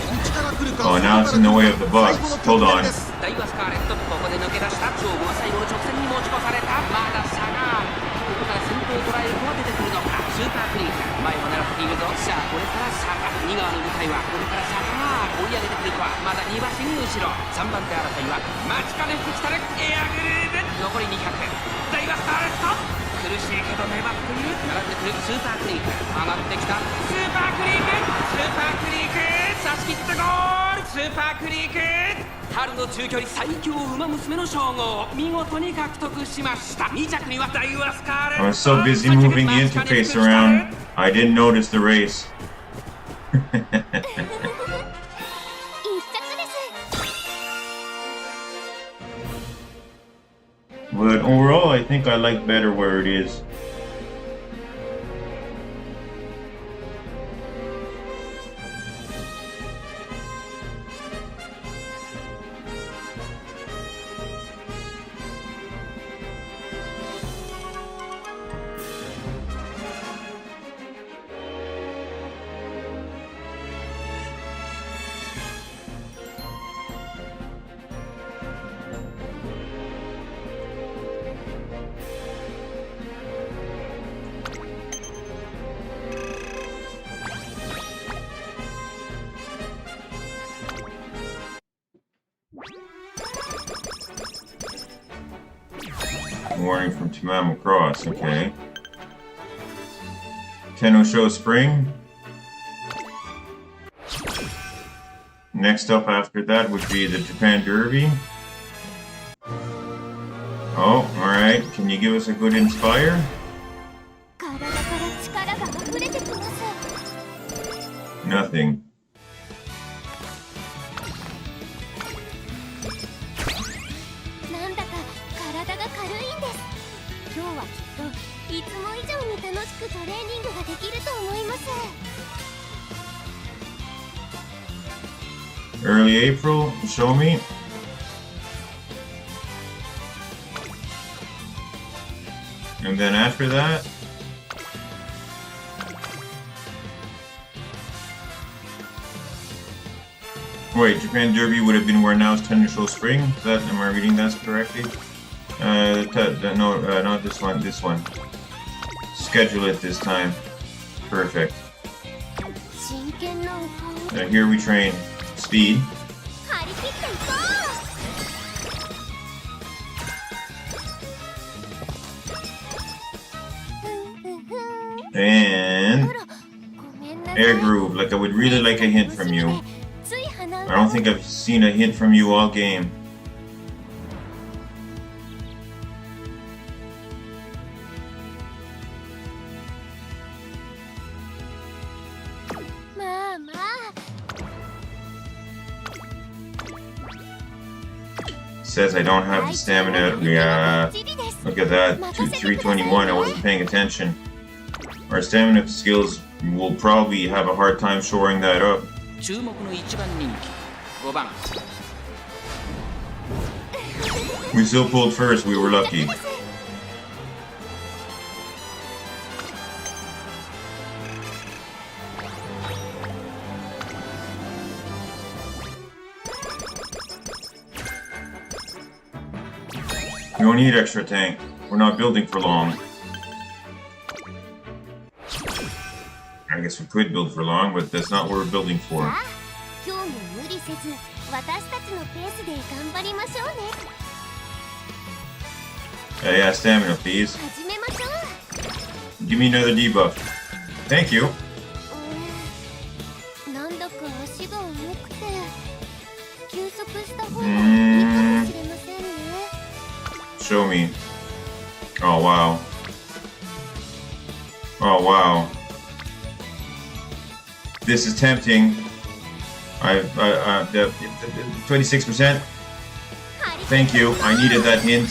Oh, now it's in the way of the bugs. Hold on. ダイワスカーレットここで抜け出した。勝負は最後の直線に持ち越された。まだ差がある。ここから先頭を捉える子は出てくるのか。スーパークリーク前を狙っているぞ。さあこれから坂2側の舞台はこれから坂が追い上げてくる子はまだ2馬身後ろ。3番手争いは待ちかね福来たるエアグルーヴ残り200ダイワスカーレット苦しいけど粘っている。並んでくるスーパークリーク上がってきた。スーパークリークスーパークリーク差し切ってゴール。スーパークリーク春の中距離最強馬娘の称号を見事に獲得しました。2着にはダイワスカーレット I was so busy moving the interface around, I didn't notice the race. 一着です But overall, I think I like better where it is. Warning from Tamamo Cross, okay. Tenosho Spring. Next up after that would be the Japan Derby. Oh, alright. Can you give us a good Inspire? 体から力が溢れてきます Nothing. なんだか体が軽いんです。今日はきっといつも以上に楽しくトレーニングができると思います。 Early April, show me. And then after that, wait, Japan Derby would have been where now is Tenosho Spring. Is that, am I reading that correctly? No, not this one. This one. Schedule it this time. Perfect. 真剣なお顔。 Here we train. Speed. 張り切っていこう。 And あら、ごめんなさい。 Air Groove. Like I would really like a hint from you. つい鼻歌 I don't think I've seen a hint from you all game. まあまあ。 Says I don't have the stamina. 相性も Yeah. バッチリです。Look at that, 321. I wasn't paying attention. Our stamina skills will probably have a hard time shoring that up. 注目の1番人気5番 We still pulled first, we were lucky. We don't need extra tank. We're not building for long. I guess we could build for long, but that's not what we're building for. 今日も無理せず私たちのペースで頑張りましょうね Yeah, stamina, please. 始めましょう Give me another debuff. Thank you. なんだか足が重くて休息した方がいいかもしれませんね Show me. Oh, wow. Oh, wow. This is tempting. The 26%. Thank you. I needed that hint.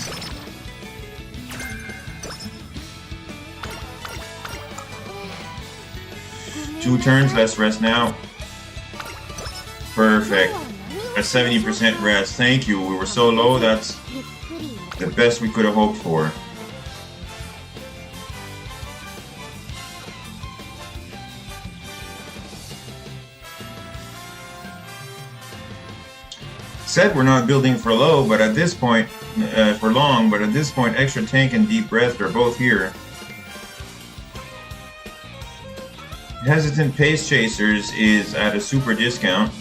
Two turns, let's rest now. Perfect. A 70% rest. Thank you. We were so low, that's the best we could have hoped for. Said we're not building for low, but at this point, for long, but at this point, extra tank and deep breath are both here. Hesitant Pace Chasers is at a super discount.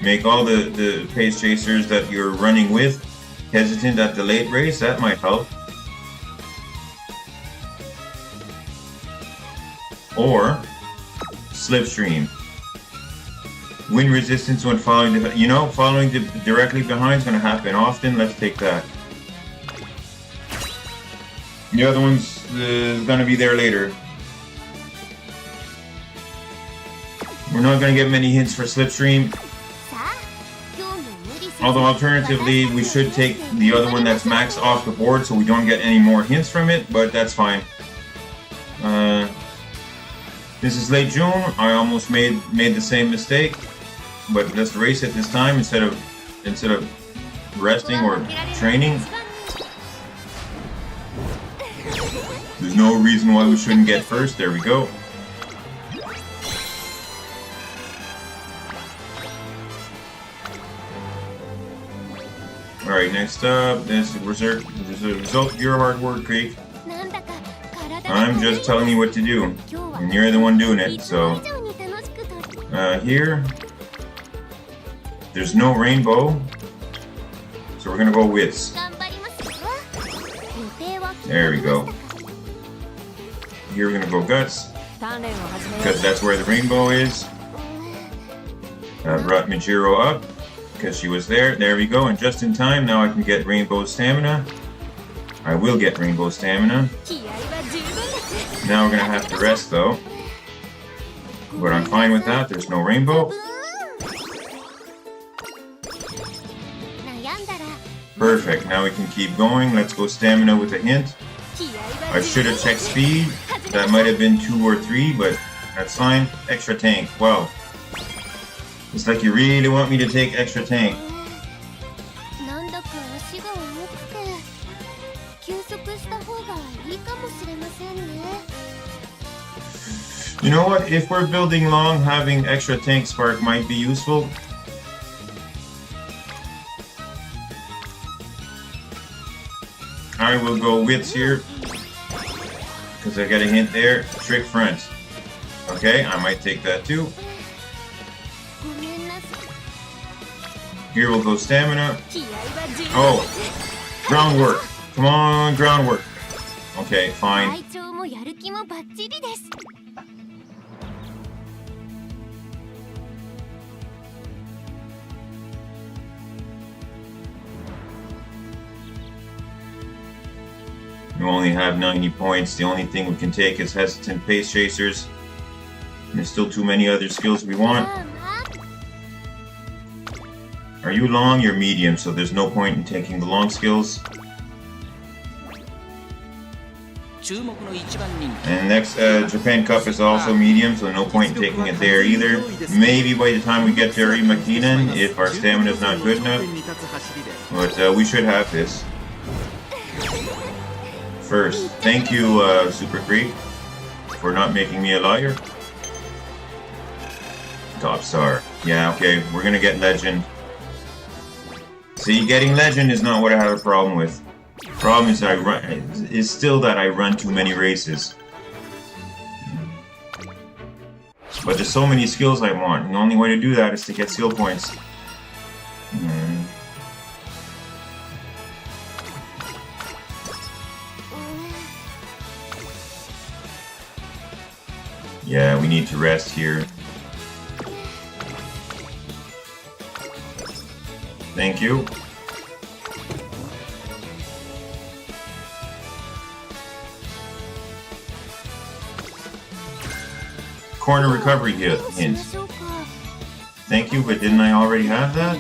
Make all the Pace Chasers that you're running with hesitant at the late race, that might help. Or Slipstream. Wind resistance when following following directly behind is going to happen often. Let's take that. The other one's going to be there later. We're not going to get many hints for Slipstream. Although alternatively, we should take the other one that's max off the board so we don't get any more hints from it, but that's fine. This is late June. I almost made the same mistake. But let's race it this time instead of resting or training. There's no reason why we shouldn't get first. There we go. Alright, next up, this is a result of your hard work, Creek. I'm just telling you what to do. And you're the one doing it, so... here... There's no rainbow, so we're gonna go wits. There we go. Here we're gonna go guts, because that's where the rainbow is. Brought Majiro up, because she was there. There we go, and just in time, now I can get rainbow stamina. I will get rainbow stamina. Now we're gonna have to rest though. But I'm fine with that, there's no rainbow. Perfect, now we can keep going. Let's go stamina with a hint. I should have checked speed. That might have been 2 or 3, but that's fine. Extra tank, wow. It's like you really want me to take extra tank. You know what, if we're building long, having extra tank spark might be useful. I will go wits here, because I got a hint there, trick front. Okay, I might take that too. Here we'll go stamina. Oh, groundwork. Come on, groundwork. Okay, fine. We only have 90 points. The only thing we can take is hesitant pace chasers. There's still too many other skills we want. Are you long? You're medium, so there's no point in taking the long skills. 注目の一番人気 And next Japan Cup is also medium, so no point in taking it there either. Maybe by the time we get to Imakinen, if our stamina is not good enough. But we should have this. First, thank you, Super Creek, for not making me a liar. Top star. Yeah, okay, we're gonna get legend. See, getting legend is not what I have a problem with. Problem is still that I run too many races. But there's so many skills I want, and the only way to do that is to get skill points. Yeah, we need to rest here. Thank you. Corner recovery hint. Thank you, but didn't I already have that?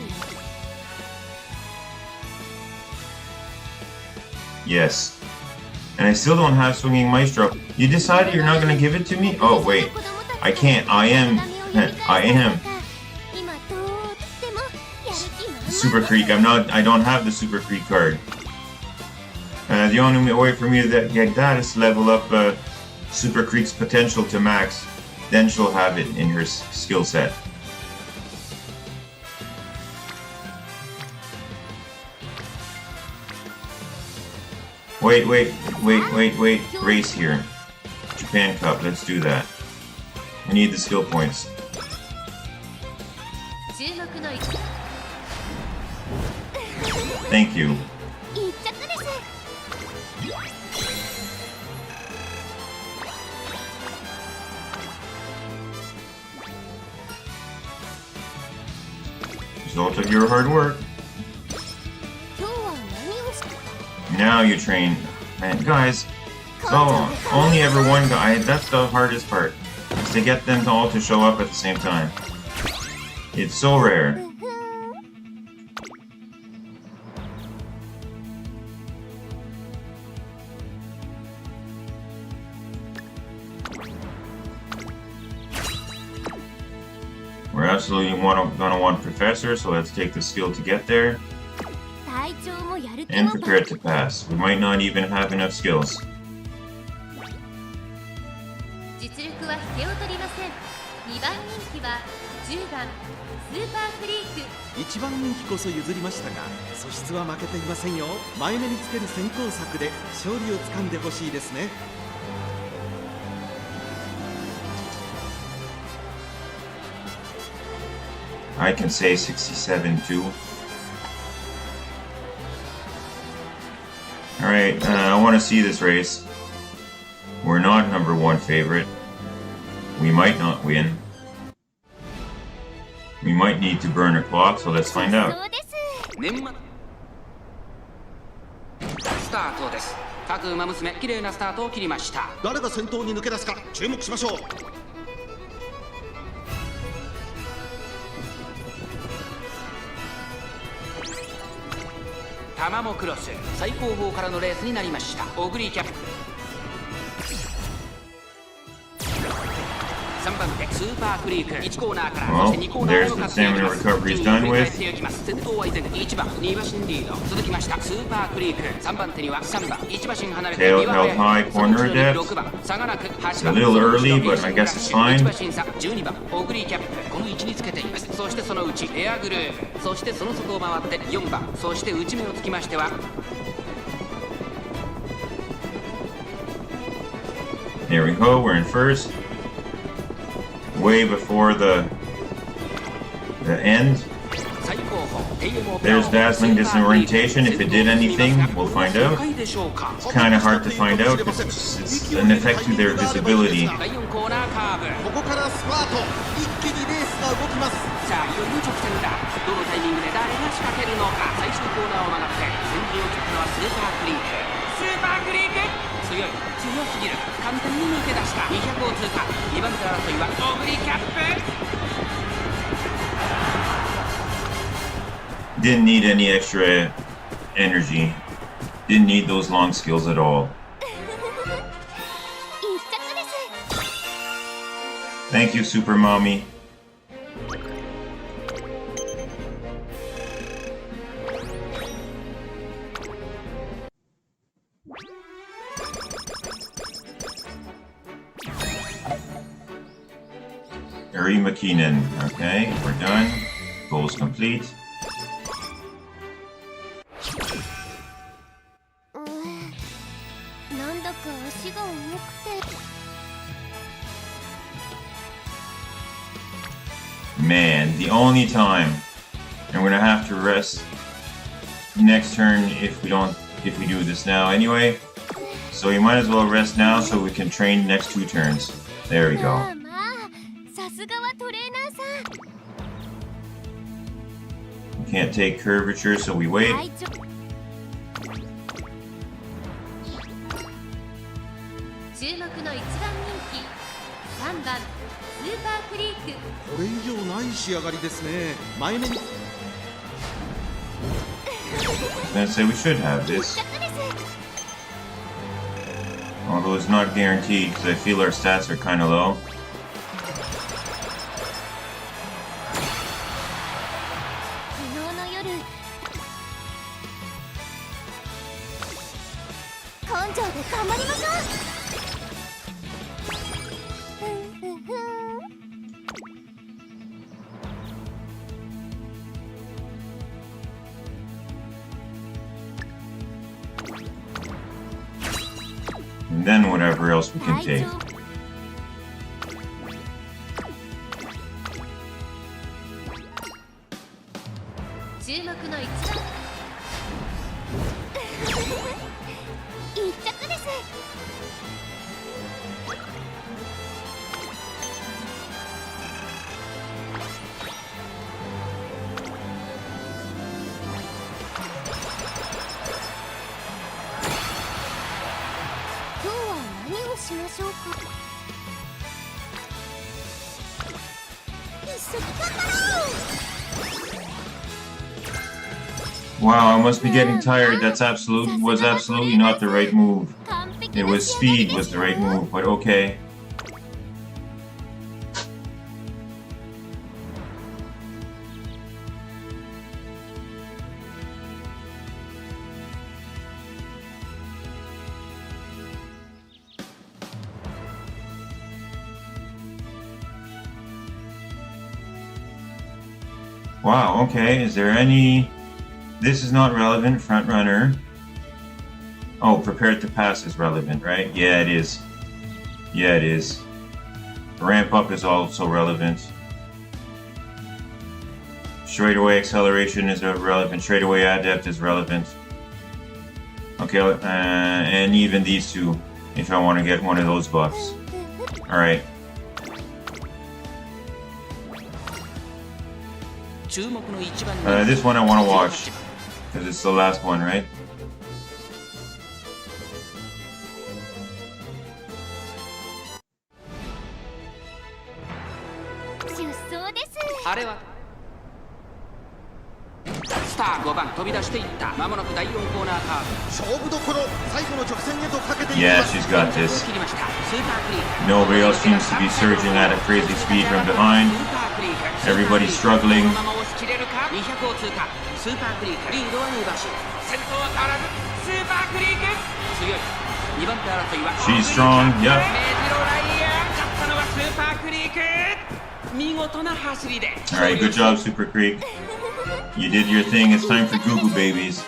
Yes. And I still don't have swinging maestro. You decided you're not gonna give it to me? Oh wait. I can't. I am. Super Creek. I don't have the Super Creek card. The only way for me to get that is to level up Super Creek's potential to max. Then she'll have it in her skill set. Wait. Race here. Japan Cup, let's do that. We need the skill points. Thank you. Result of your hard work. Now you train. Man, guys, so only ever one guy, that's the hardest part. Is to get them to all to show up at the same time. It's so rare. We're absolutely gonna want Professor, so let's take the skill to get there. And prepare to pass. We might not even have enough skills. 実力は引けを取りません。2番人気は10番スーパーフリーク。一番人気こそ譲りましたが、素質は負けていませんよ。前目につける先行策で勝利をつかんでほしいですね。I can say 67 too. Alright, I want to see this race. We're not number one favorite. We might not win. We might need to burn a clock, so let's find out. スタートです。各馬娘、綺麗なスタートを切りました。誰が先頭に抜け出すか注目しましょう。タマモクロス、最高峰からのレースになりました。オグリーキャップ。3番手スーパーフリーク、1コーナーから、そして2コーナーを勝っていきます。順位を振り返っていきます。先頭は依然1番、2馬身リード。続きましたスーパーフリーク、3番手には3番、1馬身離れてTail held high, corner depth. 6番、差がなく8 A 番、little early, but I guess it's fine. 1馬身差、12番、オグリーキャップ、この位置につけています。そしてその内、エアグループ、そしてその外を回って4番、そして内目をつきましては、There we go, we're in first. Way before the end. There's dazzling disorientation. If it did anything, we'll find out. It's kind of hard to find out because it's an effect to their visibility. ここからスパート、一気にレースが動きます。さあいよいよ直線だ。どのタイミングで誰が仕掛けるのか。最終コーナーを曲がって先陣を切ったのはスーパーフリーク。スーパーフリーク、強すぎる。簡単に抜け出した。200を通過。2番手争いはオグリキャップ。Didn't need any extra energy. Didn't need those long skills at all. Thank you, Super Mommy. Arima Keenan. Okay, we're done. Goals complete. Man, the only time I'm gonna have to rest next turn if we do this now anyway. So you might as well rest now so we can train next 2 turns. There we go. We can't take curvature, so we wait. これ以上ない仕上がりですね。前目に I was gonna say we should have this. Although it's not guaranteed because I feel our stats are kind of low. And then whatever else we can take. Wow, I must be getting tired. Was absolutely not the right move. It was speed was the right move, but okay. Wow, okay, is there any... This is not relevant, front runner. Oh, prepared to pass is relevant, right? Yeah, it is. Yeah, it is. Ramp up is also relevant. Straightaway acceleration is relevant. Straightaway adept is relevant. Okay, and even these two, if I want to get one of those buffs. Alright. This one I want to watch, because it's the last one, right? Yeah, she's got this. Nobody else seems to be surging at a crazy speed from behind. Everybody's struggling. She's strong, yep. Alright, good job, Super Creek. You did your thing. It's time for Goo Goo Babies.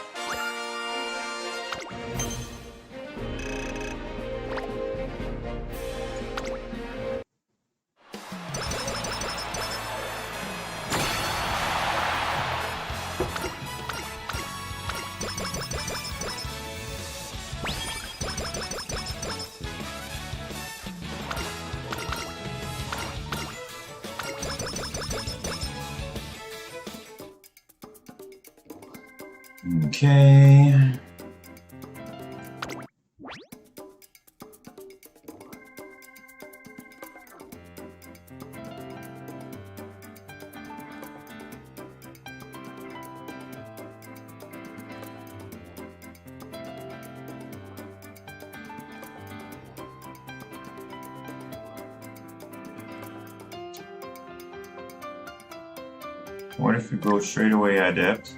Okay. What if we go straight away adept?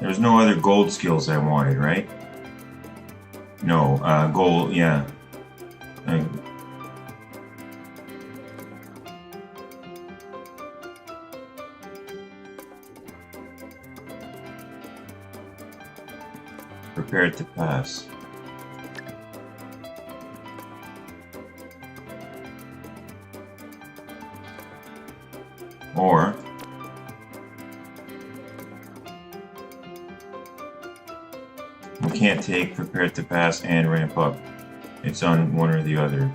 There's no other gold skills I wanted, right? No, gold, yeah. Prepare to pass. Or we can't take prepare to pass and ramp up. It's on one or the other.